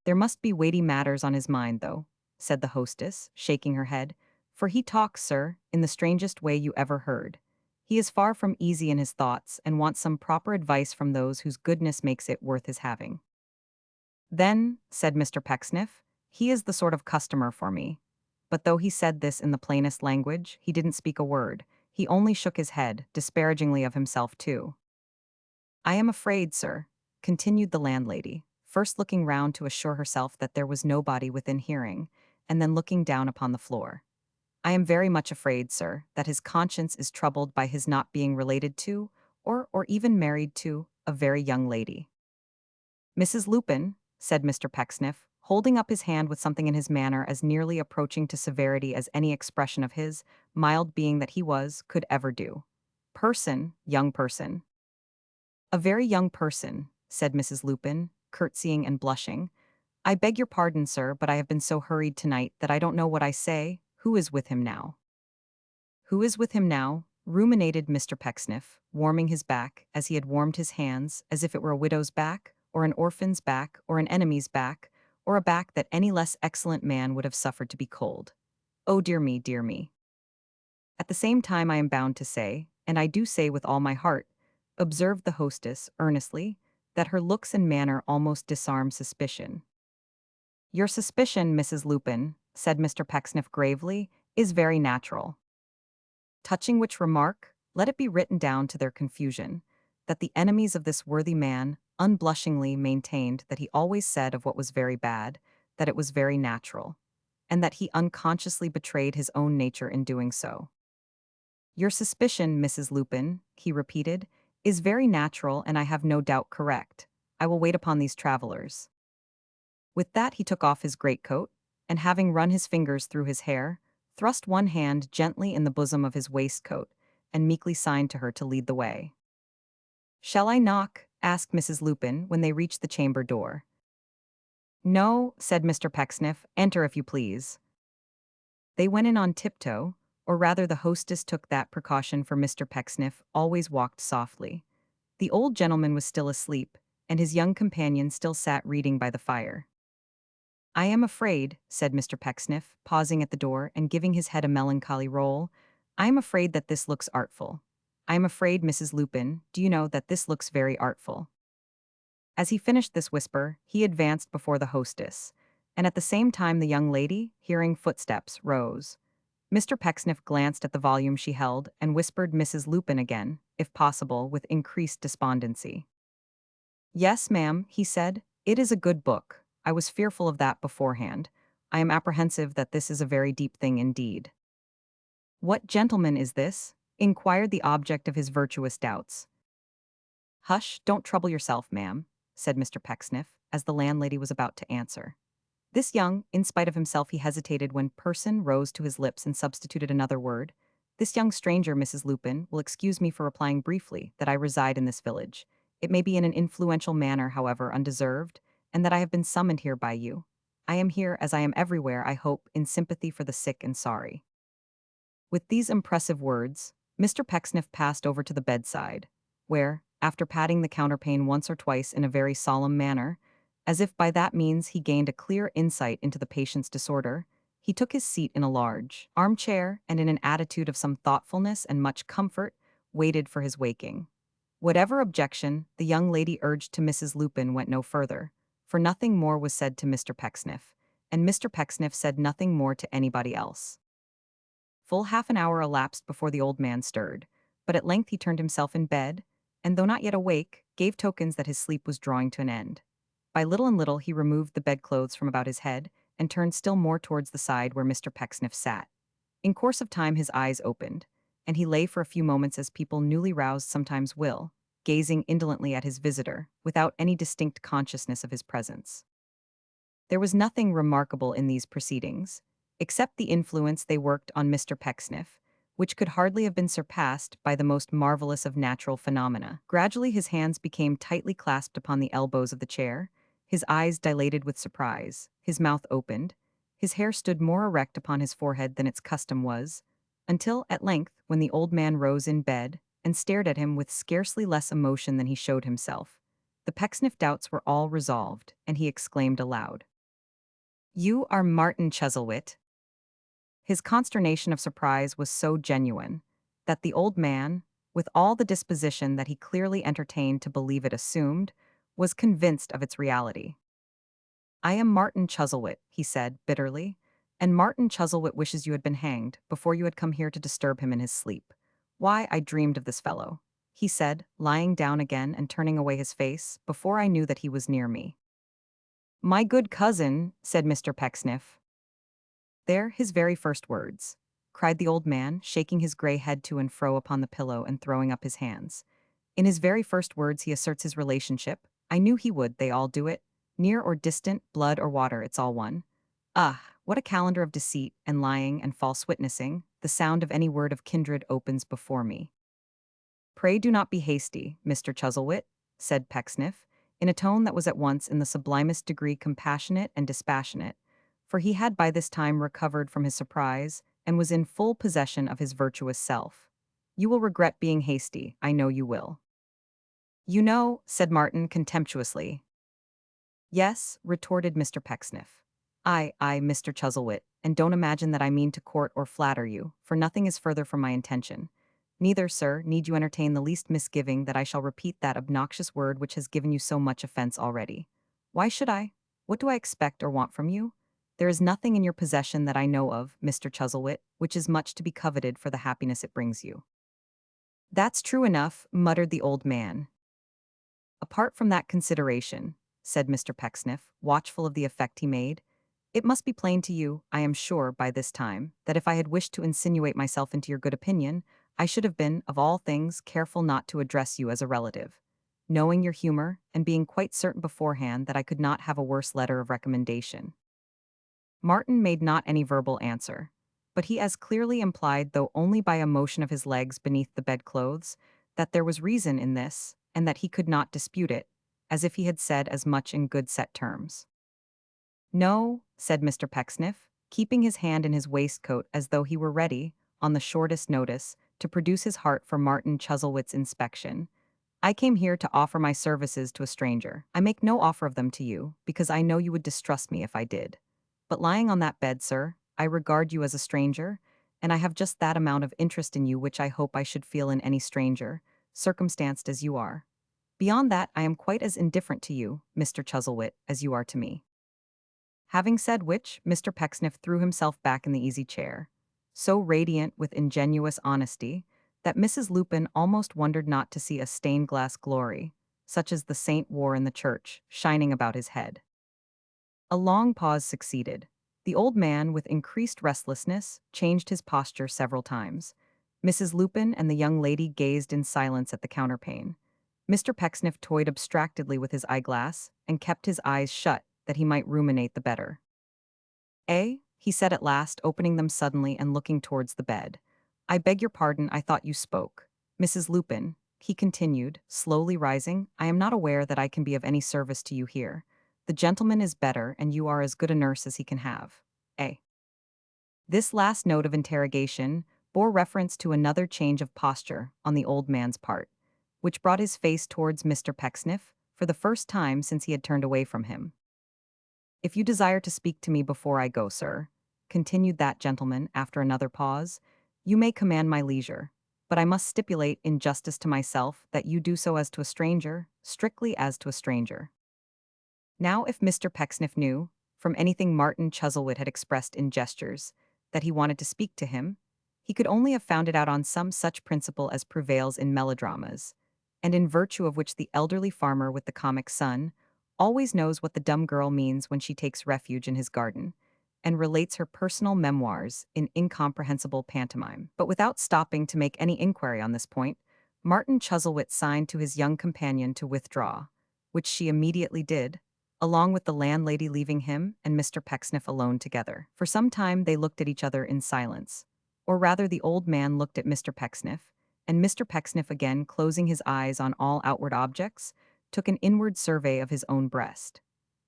"There must be weighty matters on his mind, though," said the hostess, shaking her head, "for he talks, sir, in the strangest way you ever heard. He is far from easy in his thoughts and wants some proper advice from those whose goodness makes it worth his having." "Then," said Mr. Pecksniff, "he is the sort of customer for me." But though he said this in the plainest language, he didn't speak a word. He only shook his head, disparagingly of himself too. "I am afraid, sir," continued the landlady, first looking round to assure herself that there was nobody within hearing, and then looking down upon the floor. "I am very much afraid, sir, that his conscience is troubled by his not being related to, or even married to, a very young lady." "Mrs. Lupin," said Mr. Pecksniff, holding up his hand with something in his manner as nearly approaching to severity as any expression of his, mild being that he was, could ever do. "Person, young person." "A very young person," said Mrs. Lupin, curtsying and blushing. "I beg your pardon, sir, but I have been so hurried tonight that I don't know what I say. Who is with him now?" "Who is with him now?" ruminated Mr. Pecksniff, warming his back, as he had warmed his hands, as if it were a widow's back, or an orphan's back, or an enemy's back, or a back that any less excellent man would have suffered to be cold. "Oh dear me, dear me. At the same time I am bound to say, and I do say with all my heart," observed the hostess, earnestly, "that her looks and manner almost disarm suspicion." "Your suspicion, Mrs. Lupin," said Mr. Pecksniff gravely, "is very natural. Touching which remark, let it be written down to their confusion, that the enemies of this worthy man unblushingly maintained that he always said of what was very bad, that it was very natural, and that he unconsciously betrayed his own nature in doing so. Your suspicion, Mrs. Lupin," he repeated, "is very natural and I have no doubt correct. I will wait upon these travelers." With that he took off his greatcoat, and having run his fingers through his hair, thrust one hand gently in the bosom of his waistcoat, and meekly signed to her to lead the way. "Shall I knock?" asked Mrs. Lupin when they reached the chamber door. "No," said Mr. Pecksniff, "enter if you please." They went in on tiptoe, or rather the hostess took that precaution, for Mr. Pecksniff always walked softly. The old gentleman was still asleep, and his young companion still sat reading by the fire. "I am afraid," said Mr. Pecksniff, pausing at the door and giving his head a melancholy roll, "I am afraid that this looks artful. I am afraid, Mrs. Lupin, do you know that this looks very artful?" As he finished this whisper, he advanced before the hostess, and at the same time the young lady, hearing footsteps, rose. Mr. Pecksniff glanced at the volume she held and whispered Mrs. Lupin again, if possible, with increased despondency. "Yes, ma'am," he said, "it is a good book. I was fearful of that beforehand. I am apprehensive that this is a very deep thing indeed." "What gentleman is this?" inquired the object of his virtuous doubts. "Hush, don't trouble yourself, ma'am," said Mr. Pecksniff, as the landlady was about to answer. This young, in spite of himself he hesitated when person rose to his lips and substituted another word. "This young stranger, Mrs. Lupin, will excuse me for replying briefly that I reside in this village. It may be in an influential manner, however, undeserved, and that I have been summoned here by you. I am here, as I am everywhere, I hope, in sympathy for the sick and sorry." With these impressive words, Mr. Pecksniff passed over to the bedside, where, after patting the counterpane once or twice in a very solemn manner, As if by that means he gained a clear insight into the patient's disorder, he took his seat in a large armchair and in an attitude of some thoughtfulness and much comfort, waited for his waking. Whatever objection the young lady urged to Mrs. Lupin went no further, for nothing more was said to Mr. Pecksniff, and Mr. Pecksniff said nothing more to anybody else. Full half an hour elapsed before the old man stirred, but at length he turned himself in bed, and though not yet awake, gave tokens that his sleep was drawing to an end. By little and little he removed the bedclothes from about his head, and turned still more towards the side where Mr. Pecksniff sat. In course of time his eyes opened, and he lay for a few moments as people newly roused sometimes will, gazing indolently at his visitor, without any distinct consciousness of his presence. There was nothing remarkable in these proceedings, except the influence they worked on Mr. Pecksniff, which could hardly have been surpassed by the most marvelous of natural phenomena. Gradually his hands became tightly clasped upon the elbows of the chair, his eyes dilated with surprise, his mouth opened, his hair stood more erect upon his forehead than its custom was, until, at length, when the old man rose in bed and stared at him with scarcely less emotion than he showed himself, the Pecksniff doubts were all resolved, and he exclaimed aloud, "You are Martin Chuzzlewit." His consternation of surprise was so genuine that the old man, with all the disposition that he clearly entertained to believe it assumed, was convinced of its reality. "I am Martin Chuzzlewit," he said bitterly, "and Martin Chuzzlewit wishes you had been hanged before you had come here to disturb him in his sleep. Why, I dreamed of this fellow," he said, lying down again and turning away his face, "before I knew that he was near me." "My good cousin," said Mr. Pecksniff. "They're his very first words," cried the old man, shaking his gray head to and fro upon the pillow and throwing up his hands. "In his very first words he asserts his relationship. I knew he would, they all do it. Near or distant, blood or water, it's all one. Ah, what a calendar of deceit and lying and false witnessing, the sound of any word of kindred opens before me." "Pray do not be hasty, Mr. Chuzzlewit," said Pecksniff, in a tone that was at once in the sublimest degree compassionate and dispassionate, for he had by this time recovered from his surprise and was in full possession of his virtuous self. "You will regret being hasty, I know you will." "You know," said Martin contemptuously. "Yes," retorted Mr. Pecksniff. I, Mr. Chuzzlewit, and don't imagine that I mean to court or flatter you, for nothing is further from my intention. Neither, sir, need you entertain the least misgiving that I shall repeat that obnoxious word which has given you so much offense already. Why should I? What do I expect or want from you? There is nothing in your possession that I know of, Mr. Chuzzlewit, which is much to be coveted for the happiness it brings you." "That's true enough," muttered the old man. "Apart from that consideration," said Mr. Pecksniff, watchful of the effect he made, "it must be plain to you, I am sure, by this time, that if I had wished to insinuate myself into your good opinion, I should have been, of all things, careful not to address you as a relative. Knowing your humor, and being quite certain beforehand that I could not have a worse letter of recommendation." Martin made not any verbal answer, but he as clearly implied, though only by a motion of his legs beneath the bedclothes, that there was reason in this, and that he could not dispute it, as if he had said as much in good set terms. "No," said Mr. Pecksniff, keeping his hand in his waistcoat as though he were ready, on the shortest notice, to produce his heart for Martin Chuzzlewit's inspection. "I came here to offer my services to a stranger. I make no offer of them to you, because I know you would distrust me if I did. But lying on that bed, sir, I regard you as a stranger, and I have just that amount of interest in you which I hope I should feel in any stranger, circumstanced as you are. Beyond that, I am quite as indifferent to you, Mr. Chuzzlewit, as you are to me." Having said which, Mr. Pecksniff threw himself back in the easy chair, so radiant with ingenuous honesty that Mrs. Lupin almost wondered not to see a stained-glass glory, such as the saint wore in the church, shining about his head. A long pause succeeded. The old man, with increased restlessness, changed his posture several times. Mrs. Lupin and the young lady gazed in silence at the counterpane. Mr. Pecksniff toyed abstractedly with his eyeglass and kept his eyes shut that he might ruminate the better. "Eh?" he said at last, opening them suddenly and looking towards the bed. "I beg your pardon, I thought you spoke. Mrs. Lupin," he continued, slowly rising, "I am not aware that I can be of any service to you here. The gentleman is better, and you are as good a nurse as he can have. Eh?" This last note of interrogation bore reference to another change of posture on the old man's part, which brought his face towards Mr. Pecksniff, for the first time since he had turned away from him. "If you desire to speak to me before I go, sir," continued that gentleman after another pause, "you may command my leisure, but I must stipulate in justice to myself that you do so as to a stranger, strictly as to a stranger." Now if Mr. Pecksniff knew, from anything Martin Chuzzlewit had expressed in gestures, that he wanted to speak to him, he could only have found it out on some such principle as prevails in melodramas, and in virtue of which the elderly farmer with the comic son always knows what the dumb girl means when she takes refuge in his garden, and relates her personal memoirs in incomprehensible pantomime. But without stopping to make any inquiry on this point, Martin Chuzzlewit signed to his young companion to withdraw, which she immediately did, along with the landlady leaving him and Mr. Pecksniff alone together. For some time they looked at each other in silence, or rather the old man looked at Mr. Pecksniff, and Mr. Pecksniff again, closing his eyes on all outward objects, took an inward survey of his own breast.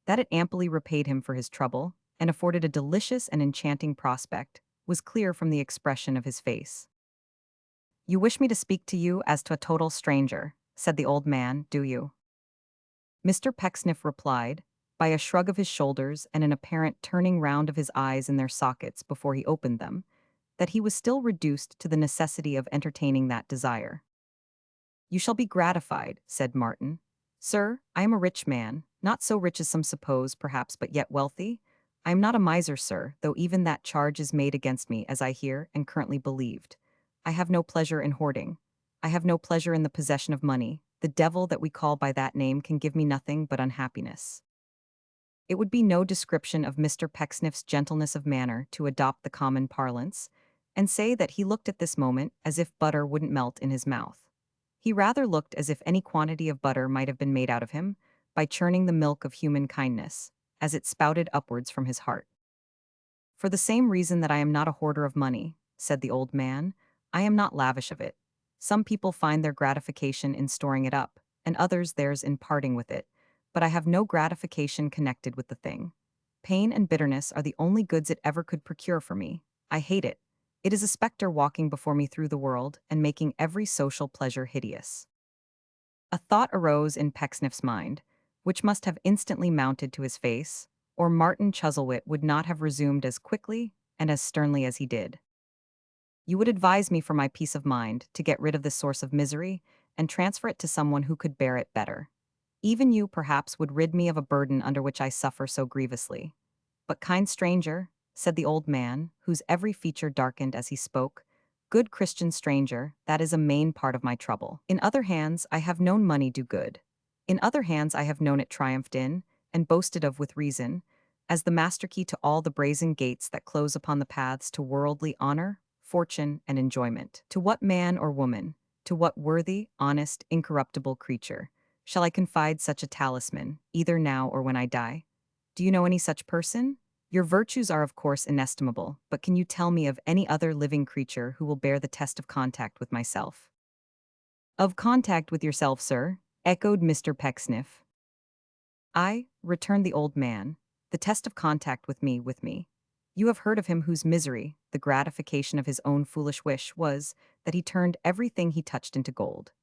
That it amply repaid him for his trouble, and afforded a delicious and enchanting prospect, was clear from the expression of his face. "You wish me to speak to you as to a total stranger," said the old man, "do you?" Mr. Pecksniff replied, by a shrug of his shoulders and an apparent turning round of his eyes in their sockets before he opened them, that he was still reduced to the necessity of entertaining that desire. "You shall be gratified," said Martin. "Sir, I am a rich man, not so rich as some suppose, perhaps, but yet wealthy. I am not a miser, sir, though even that charge is made against me, as I hear and currently believed. I have no pleasure in hoarding. I have no pleasure in the possession of money. The devil that we call by that name can give me nothing but unhappiness." It would be no description of Mr. Pecksniff's gentleness of manner to adopt the common parlance, and say that he looked at this moment as if butter wouldn't melt in his mouth. He rather looked as if any quantity of butter might have been made out of him, by churning the milk of human kindness, as it spouted upwards from his heart. "For the same reason that I am not a hoarder of money," said the old man, "I am not lavish of it. Some people find their gratification in storing it up, and others theirs in parting with it, but I have no gratification connected with the thing. Pain and bitterness are the only goods it ever could procure for me. I hate it. It is a spectre walking before me through the world, and making every social pleasure hideous." A thought arose in Pecksniff's mind, which must have instantly mounted to his face, or Martin Chuzzlewit would not have resumed as quickly and as sternly as he did. "You would advise me for my peace of mind to get rid of this source of misery and transfer it to someone who could bear it better. Even you, perhaps, would rid me of a burden under which I suffer so grievously. But, kind stranger," said the old man, whose every feature darkened as he spoke, "good Christian stranger, that is a main part of my trouble. In other hands I have known money do good. In other hands I have known it triumphed in, and boasted of with reason, as the master key to all the brazen gates that close upon the paths to worldly honor, fortune, and enjoyment. To what man or woman, to what worthy, honest, incorruptible creature, shall I confide such a talisman, either now or when I die? Do you know any such person? Your virtues are of course inestimable, but can you tell me of any other living creature who will bear the test of contact with myself?" "Of contact with yourself, sir?" echoed Mr. Pecksniff. "Aye," returned the old man, "the test of contact with me, You have heard of him whose misery, the gratification of his own foolish wish, was that he turned everything he touched into gold.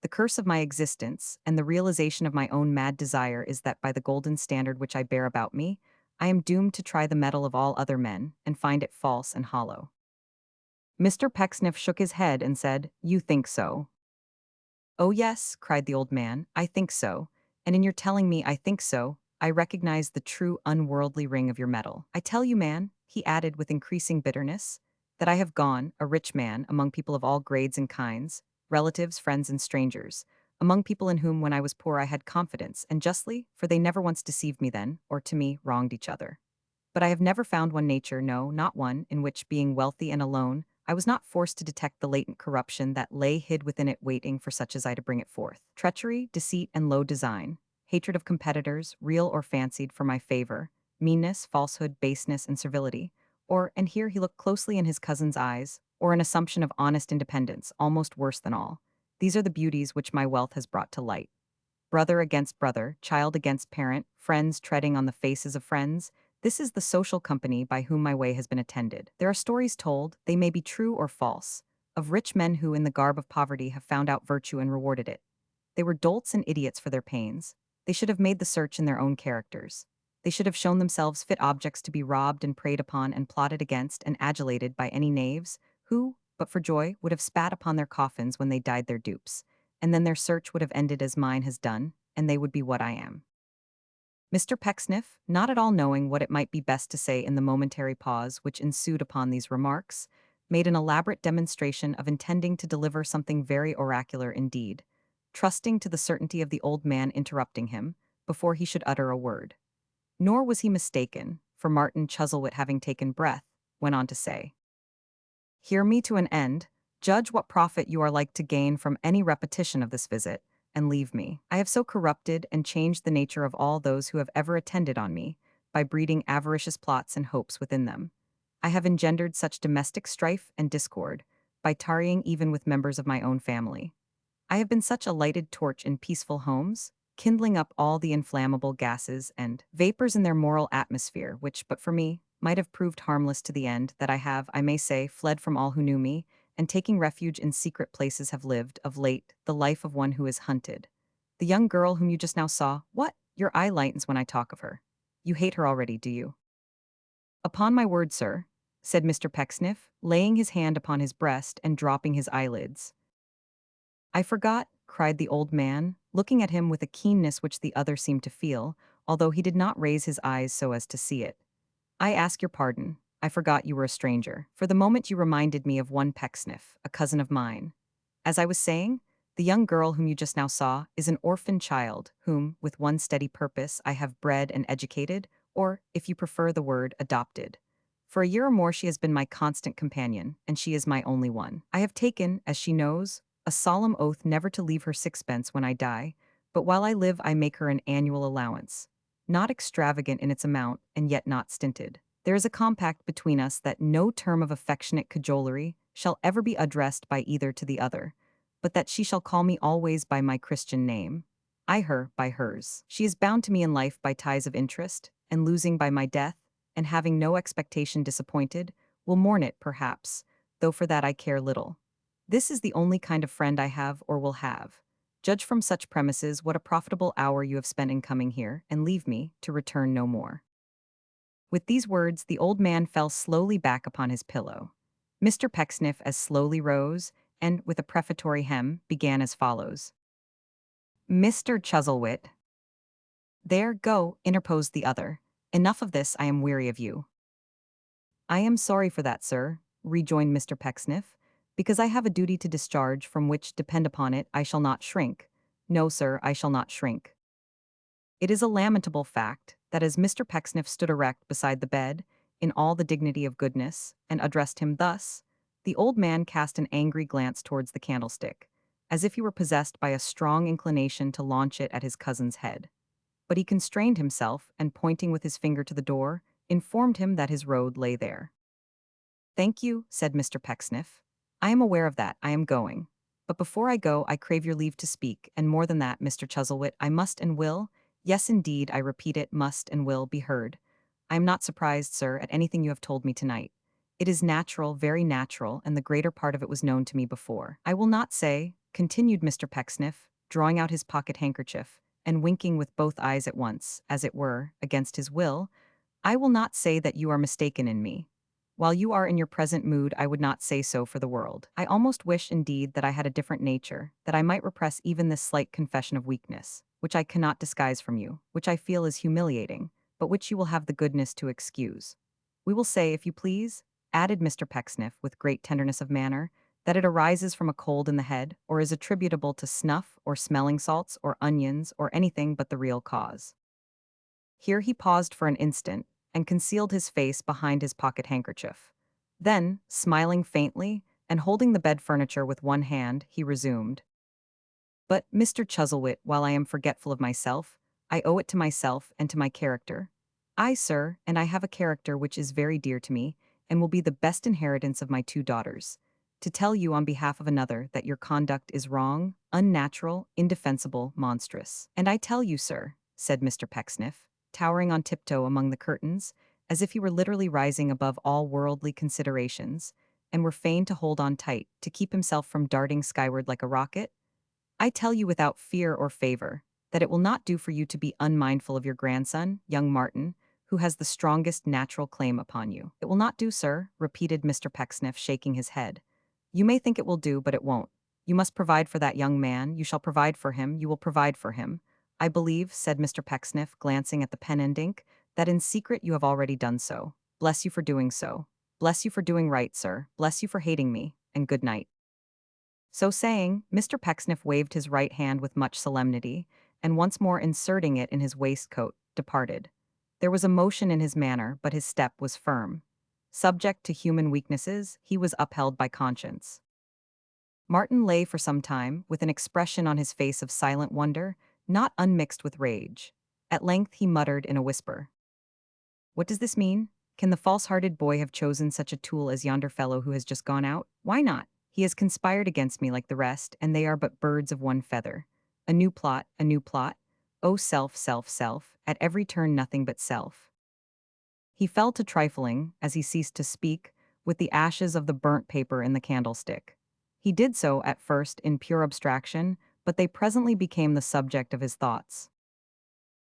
The curse of my existence, and the realization of my own mad desire, is that by the golden standard which I bear about me, I am doomed to try the metal of all other men, and find it false and hollow." Mr. Pecksniff shook his head and said, "You think so?" "Oh yes," cried the old man, "I think so, and in your telling me I think so, I recognize the true unworldly ring of your metal. I tell you, man," he added with increasing bitterness, "that I have gone, a rich man, among people of all grades and kinds, relatives, friends, and strangers, among people in whom when I was poor I had confidence, and justly, for they never once deceived me then, or to me wronged each other. But I have never found one nature, no, not one, in which, being wealthy and alone, I was not forced to detect the latent corruption that lay hid within it waiting for such as I to bring it forth. Treachery, deceit, and low design, hatred of competitors, real or fancied, for my favor, meanness, falsehood, baseness, and servility, or, and here he looked closely in his cousin's eyes, or an assumption of honest independence, almost worse than all. These are the beauties which my wealth has brought to light. Brother against brother, child against parent, friends treading on the faces of friends, this is the social company by whom my way has been attended. There are stories told, they may be true or false, of rich men who in the garb of poverty have found out virtue and rewarded it. They were dolts and idiots for their pains, They should have made the search in their own characters. They should have shown themselves fit objects to be robbed and preyed upon and plotted against and adulated by any knaves who, but for joy, would have spat upon their coffins when they died their dupes, and then their search would have ended as mine has done, and they would be what I am. Mr. Pecksniff, not at all knowing what it might be best to say in the momentary pause which ensued upon these remarks, made an elaborate demonstration of intending to deliver something very oracular indeed, trusting to the certainty of the old man interrupting him before he should utter a word. Nor was he mistaken, for Martin Chuzzlewit, having taken breath, went on to say, "Hear me to an end, judge what profit you are like to gain from any repetition of this visit, and leave me. I have so corrupted and changed the nature of all those who have ever attended on me, by breeding avaricious plots and hopes within them. I have engendered such domestic strife and discord, by tarrying even with members of my own family. I have been such a lighted torch in peaceful homes, kindling up all the inflammable gases and vapors in their moral atmosphere, which, but for me, might have proved harmless to the end, that I have, I may say, fled from all who knew me, and taking refuge in secret places have lived, of late, the life of one who is hunted. The young girl whom you just now saw, what? Your eye lightens when I talk of her. You hate her already, do you?" "Upon my word, sir," said Mr. Pecksniff, laying his hand upon his breast and dropping his eyelids. "I forgot," cried the old man, looking at him with a keenness which the other seemed to feel, although he did not raise his eyes so as to see it. "I ask your pardon. I forgot you were a stranger. For the moment you reminded me of one Pecksniff, a cousin of mine. As I was saying, the young girl whom you just now saw is an orphan child, whom, with one steady purpose, I have bred and educated, or, if you prefer the word, adopted. For a year or more she has been my constant companion, and she is my only one. I have taken, as she knows, a solemn oath never to leave her sixpence when I die, but while I live I make her an annual allowance, not extravagant in its amount, and yet not stinted. There is a compact between us that no term of affectionate cajolery shall ever be addressed by either to the other, but that she shall call me always by my Christian name, I her by hers. She is bound to me in life by ties of interest, and losing by my death, and having no expectation disappointed, will mourn it, perhaps, though for that I care little. This is the only kind of friend I have or will have. Judge from such premises what a profitable hour you have spent in coming here, and leave me, to return no more." With these words, the old man fell slowly back upon his pillow. Mr. Pecksniff as slowly rose, and, with a prefatory hem, began as follows. "Mr. Chuzzlewit—" "There, go," interposed the other. "Enough of this, I am weary of you." "I am sorry for that, sir," rejoined Mr. Pecksniff, "because I have a duty to discharge from which, depend upon it, I shall not shrink. No, sir, I shall not shrink." It is a lamentable fact that as Mr. Pecksniff stood erect beside the bed, in all the dignity of goodness, and addressed him thus, the old man cast an angry glance towards the candlestick, as if he were possessed by a strong inclination to launch it at his cousin's head. But he constrained himself, and pointing with his finger to the door, informed him that his road lay there. "Thank you," said Mr. Pecksniff. "I am aware of that, I am going. But before I go, I crave your leave to speak, and more than that, Mr. Chuzzlewit, I must and will, yes indeed, I repeat it, must and will be heard. I am not surprised, sir, at anything you have told me tonight. It is natural, very natural, and the greater part of it was known to me before. I will not say," continued Mr. Pecksniff, drawing out his pocket handkerchief, and winking with both eyes at once, as it were, against his will, "I will not say that you are mistaken in me. While you are in your present mood, I would not say so for the world. I almost wish, indeed, that I had a different nature, that I might repress even this slight confession of weakness, which I cannot disguise from you, which I feel is humiliating, but which you will have the goodness to excuse. We will say, if you please," added Mr. Pecksniff with great tenderness of manner, "that it arises from a cold in the head, or is attributable to snuff, or smelling salts, or onions, or anything but the real cause." Here he paused for an instant, and concealed his face behind his pocket handkerchief. Then, smiling faintly, and holding the bed furniture with one hand, he resumed. "But, Mr. Chuzzlewit, while I am forgetful of myself, I owe it to myself and to my character. Ay, sir, and I have a character which is very dear to me, and will be the best inheritance of my two daughters, to tell you on behalf of another that your conduct is wrong, unnatural, indefensible, monstrous. And I tell you, sir," said Mr. Pecksniff, towering on tiptoe among the curtains, as if he were literally rising above all worldly considerations, and were fain to hold on tight to keep himself from darting skyward like a rocket, "I tell you without fear or favor, that it will not do for you to be unmindful of your grandson, young Martin, who has the strongest natural claim upon you. It will not do, sir, repeated Mr. Pecksniff, shaking his head. You may think it will do, but it won't. You must provide for that young man, you shall provide for him, you will provide for him. I believe, said Mr. Pecksniff, glancing at the pen and ink, that in secret you have already done so. Bless you for doing so. Bless you for doing right, sir. Bless you for hating me, and good night. So saying, Mr. Pecksniff waved his right hand with much solemnity, and once more inserting it in his waistcoat, departed. There was emotion in his manner, but his step was firm. Subject to human weaknesses, he was upheld by conscience. Martin lay for some time, with an expression on his face of silent wonder, not unmixed with rage. At length he muttered in a whisper, "What does this mean? Can the false-hearted boy have chosen such a tool as yonder fellow who has just gone out? Why not? He has conspired against me like the rest, and they are but birds of one feather. A new plot, a new plot. Oh, self, self, self, at every turn nothing but self." He fell to trifling, as he ceased to speak, with the ashes of the burnt paper in the candlestick. He did so, at first, in pure abstraction, but they presently became the subject of his thoughts.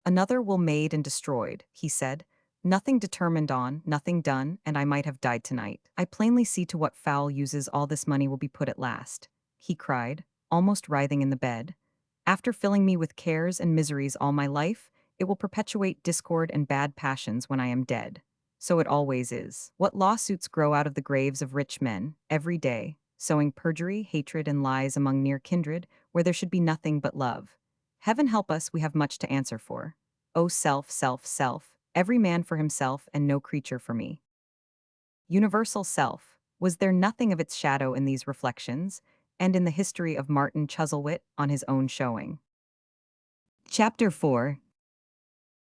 "Another will made and destroyed," he said. "Nothing determined on, nothing done, and I might have died tonight. I plainly see to what foul uses all this money will be put at last," he cried, almost writhing in the bed. "After filling me with cares and miseries all my life, it will perpetuate discord and bad passions when I am dead. So it always is. What lawsuits grow out of the graves of rich men, every day, sowing perjury, hatred, and lies among near kindred, where there should be nothing but love. Heaven help us, we have much to answer for. Oh, self, self, self, every man for himself and no creature for me." Universal self. Was there nothing of its shadow in these reflections, and in the history of Martin Chuzzlewit on his own showing? Chapter 4.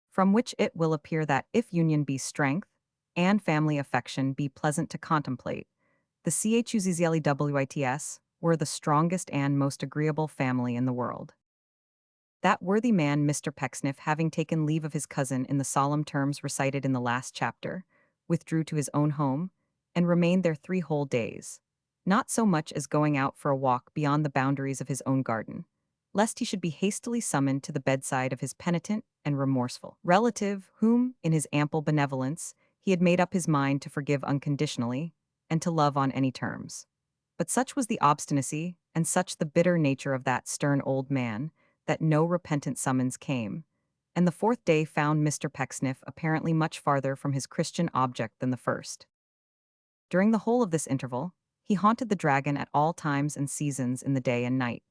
From which it will appear that if union be strength, and family affection be pleasant to contemplate, the Chuzzlewits were the strongest and most agreeable family in the world. That worthy man, Mr. Pecksniff, having taken leave of his cousin in the solemn terms recited in the last chapter, withdrew to his own home, and remained there 3 whole days, not so much as going out for a walk beyond the boundaries of his own garden, lest he should be hastily summoned to the bedside of his penitent and remorseful relative, whom, in his ample benevolence, he had made up his mind to forgive unconditionally, and to love on any terms. But such was the obstinacy, and such the bitter nature of that stern old man, that no repentant summons came, and the 4th day found Mr. Pecksniff apparently much farther from his Christian object than the first. During the whole of this interval, he haunted the dragon at all times and seasons in the day and night,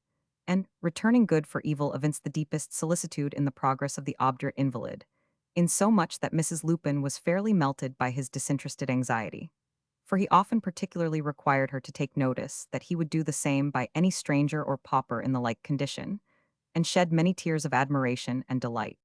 and, returning good for evil, evinced the deepest solicitude in the progress of the obdurate invalid, insomuch that Mrs. Lupin was fairly melted by his disinterested anxiety. For he often particularly required her to take notice that he would do the same by any stranger or pauper in the like condition, and shed many tears of admiration and delight.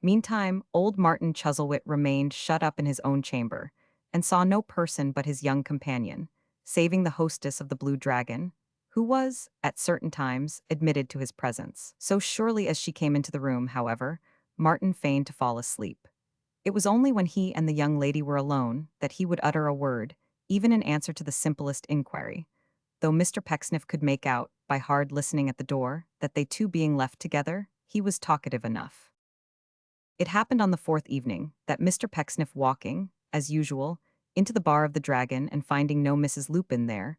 Meantime, old Martin Chuzzlewit remained shut up in his own chamber, and saw no person but his young companion, saving the hostess of the Blue Dragon, who was, at certain times, admitted to his presence. So surely as she came into the room, however, Martin feigned to fall asleep. It was only when he and the young lady were alone that he would utter a word, even in answer to the simplest inquiry, though Mr. Pecksniff could make out, by hard listening at the door, that they two being left together, he was talkative enough. It happened on the 4th evening that Mr. Pecksniff, walking, as usual, into the bar of the Dragon and finding no Mrs. Lupin there,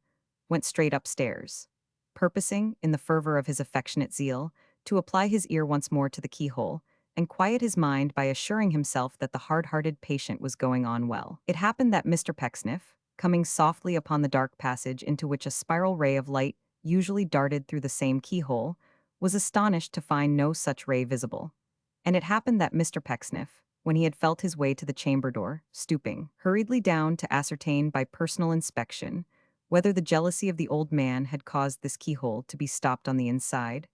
went straight upstairs, purposing, in the fervor of his affectionate zeal, to apply his ear once more to the keyhole, and quiet his mind by assuring himself that the hard-hearted patient was going on well. It happened that Mr. Pecksniff, coming softly upon the dark passage into which a spiral ray of light usually darted through the same keyhole, was astonished to find no such ray visible. And it happened that Mr. Pecksniff, when he had felt his way to the chamber door, stooping hurriedly down to ascertain by personal inspection whether the jealousy of the old man had caused this keyhole to be stopped on the inside,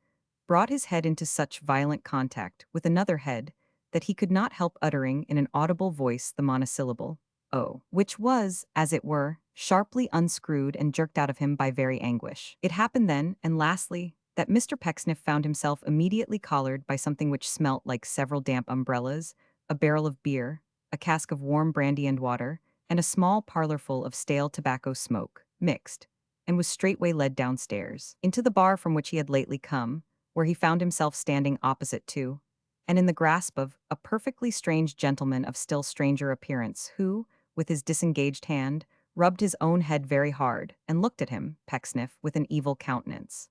brought his head into such violent contact with another head that he could not help uttering in an audible voice the monosyllable, "Oh," which was, as it were, sharply unscrewed and jerked out of him by very anguish. It happened then, and lastly, that Mr. Pecksniff found himself immediately collared by something which smelt like several damp umbrellas, a barrel of beer, a cask of warm brandy and water, and a small parlorful of stale tobacco smoke, mixed, and was straightway led downstairs, into the bar from which he had lately come, where he found himself standing opposite to, and in the grasp of, a perfectly strange gentleman of still stranger appearance who, with his disengaged hand, rubbed his own head very hard and looked at him, Pecksniff, with an evil countenance.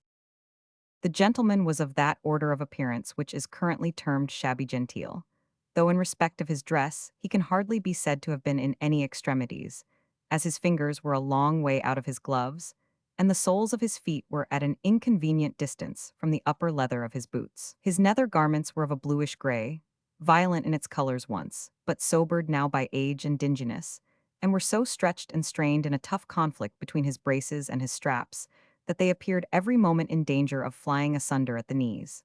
The gentleman was of that order of appearance which is currently termed shabby genteel, though in respect of his dress he can hardly be said to have been in any extremities, as his fingers were a long way out of his gloves, and the soles of his feet were at an inconvenient distance from the upper leather of his boots. His nether garments were of a bluish gray, violent in its colors once, but sobered now by age and dinginess, and were so stretched and strained in a tough conflict between his braces and his straps that they appeared every moment in danger of flying asunder at the knees.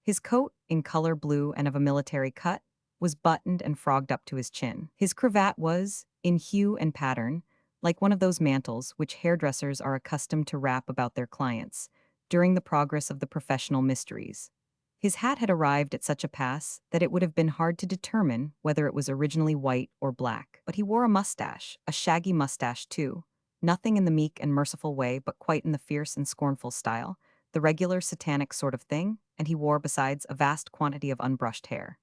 His coat, in color blue and of a military cut, was buttoned and frogged up to his chin. His cravat was, in hue and pattern, like one of those mantles which hairdressers are accustomed to wrap about their clients during the progress of the professional mysteries. His hat had arrived at such a pass that it would have been hard to determine whether it was originally white or black. But he wore a mustache, a shaggy mustache too, nothing in the meek and merciful way but quite in the fierce and scornful style, the regular satanic sort of thing, and he wore besides a vast quantity of unbrushed hair.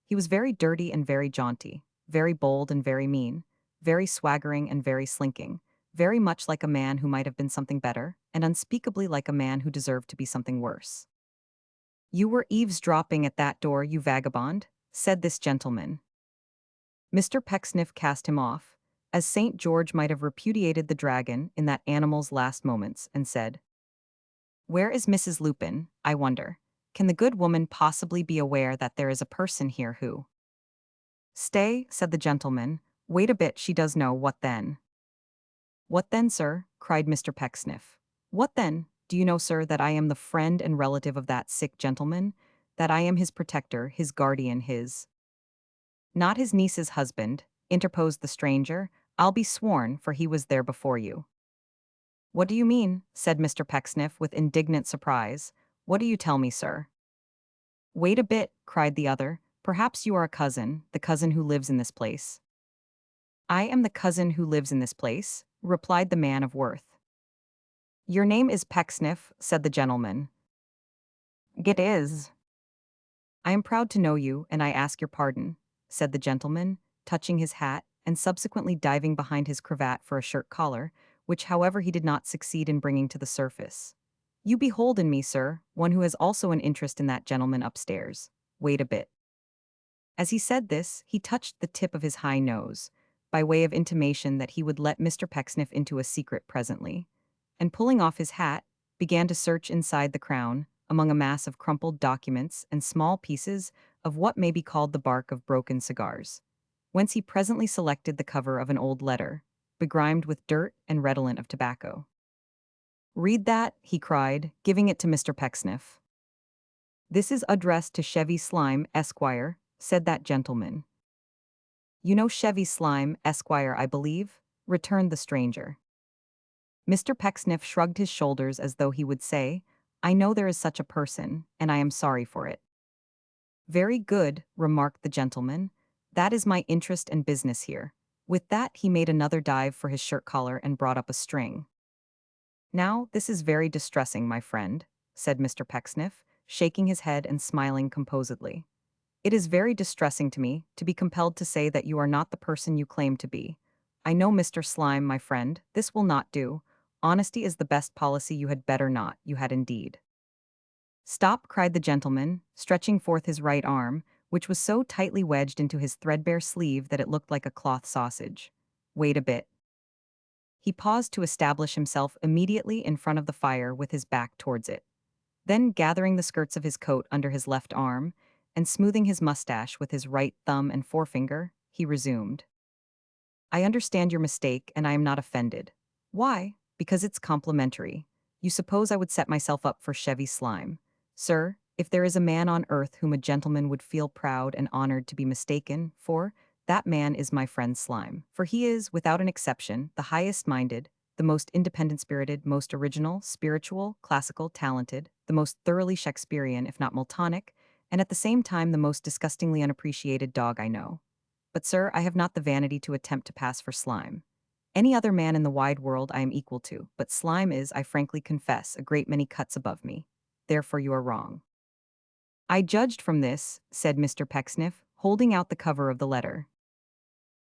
He was very dirty and very jaunty, very bold and very mean, very swaggering and very slinking, very much like a man who might have been something better, and unspeakably like a man who deserved to be something worse. "You were eavesdropping at that door, you vagabond," said this gentleman. Mr. Pecksniff cast him off, as St. George might have repudiated the dragon in that animal's last moments, and said, "Where is Mrs. Lupin, I wonder? Can the good woman possibly be aware that there is a person here who—" "Stay," said the gentleman, "wait a bit, she does know. What then?" "What then, sir?" cried Mr. Pecksniff. "What then? Do you know, sir, that I am the friend and relative of that sick gentleman? That I am his protector, his guardian, his—" "Not his niece's husband," interposed the stranger. "I'll be sworn, for he was there before you." "What do you mean?" said Mr. Pecksniff with indignant surprise. "What do you tell me, sir?" "Wait a bit," cried the other. "Perhaps you are a cousin, the cousin who lives in this place." "I am the cousin who lives in this place," replied the man of worth. "Your name is Pecksniff," said the gentleman. "It is." "I am proud to know you, and I ask your pardon," said the gentleman, touching his hat, and subsequently diving behind his cravat for a shirt collar, which however he did not succeed in bringing to the surface. "You behold in me, sir, one who has also an interest in that gentleman upstairs. Wait a bit." As he said this, he touched the tip of his high nose, by way of intimation that he would let Mr. Pecksniff into a secret presently, and pulling off his hat, began to search inside the crown, among a mass of crumpled documents and small pieces of what may be called the bark of broken cigars, whence he presently selected the cover of an old letter, begrimed with dirt and redolent of tobacco. "Read that," he cried, giving it to Mr. Pecksniff. "This is addressed to Chevy Slime, Esquire," said that gentleman. "You know Chevy Slime, Esquire, I believe?" returned the stranger. Mr. Pecksniff shrugged his shoulders as though he would say, "I know there is such a person, and I am sorry for it." "Very good," remarked the gentleman. "That is my interest and business here." With that he made another dive for his shirt collar and brought up a string. "Now, this is very distressing, my friend," said Mr. Pecksniff, shaking his head and smiling composedly. "It is very distressing to me to be compelled to say that you are not the person you claim to be. I know Mr. Slime, my friend, this will not do. Honesty is the best policy. You had better not, you had indeed." "Stop," cried the gentleman, stretching forth his right arm, which was so tightly wedged into his threadbare sleeve that it looked like a cloth sausage. "Wait a bit." He paused to establish himself immediately in front of the fire with his back towards it. Then, gathering the skirts of his coat under his left arm, and smoothing his mustache with his right thumb and forefinger, he resumed. "I understand your mistake, and I am not offended. Why? Because it's complimentary. You suppose I would set myself up for Chevy Slime. Sir, if there is a man on earth whom a gentleman would feel proud and honored to be mistaken for, that man is my friend Slime. For he is, without an exception, the highest-minded, the most independent-spirited, most original, spiritual, classical, talented, the most thoroughly Shakespearean, if not Miltonic, and at the same time the most disgustingly unappreciated dog I know. But, sir, I have not the vanity to attempt to pass for Slime. Any other man in the wide world I am equal to, but Slime is, I frankly confess, a great many cuts above me. Therefore you are wrong." "I judged from this," said Mr. Pecksniff, holding out the cover of the letter.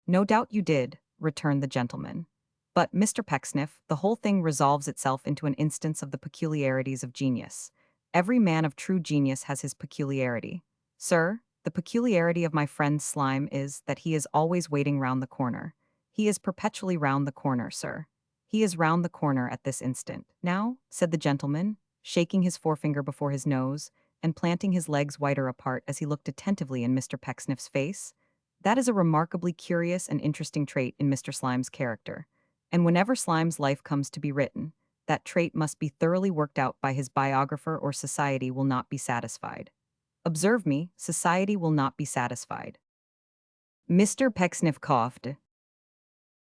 "No doubt you did," returned the gentleman. "But, Mr. Pecksniff, the whole thing resolves itself into an instance of the peculiarities of genius. Every man of true genius has his peculiarity. Sir, the peculiarity of my friend Slime is that he is always waiting round the corner. He is perpetually round the corner, sir. He is round the corner at this instant." "Now," said the gentleman, shaking his forefinger before his nose, and planting his legs wider apart as he looked attentively in Mr. Pecksniff's face, "that is a remarkably curious and interesting trait in Mr. Slime's character, and whenever Slime's life comes to be written, that trait must be thoroughly worked out by his biographer or society will not be satisfied. Observe me, society will not be satisfied." Mr. Pecksniff coughed.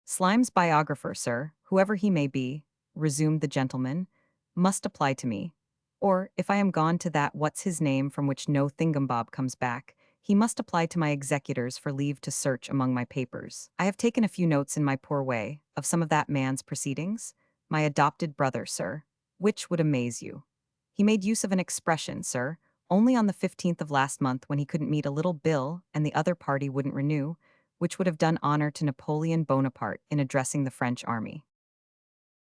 "Slime's biographer, sir, whoever he may be," resumed the gentleman, "must apply to me. Or, if I am gone to that what's-his-name from which no thingambob comes back, he must apply to my executors for leave to search among my papers. I have taken a few notes in my poor way of some of that man's proceedings, my adopted brother, sir, which would amaze you. He made use of an expression, sir, only on the 15th of last month when he couldn't meet a little bill and the other party wouldn't renew, which would have done honor to Napoleon Bonaparte in addressing the French army."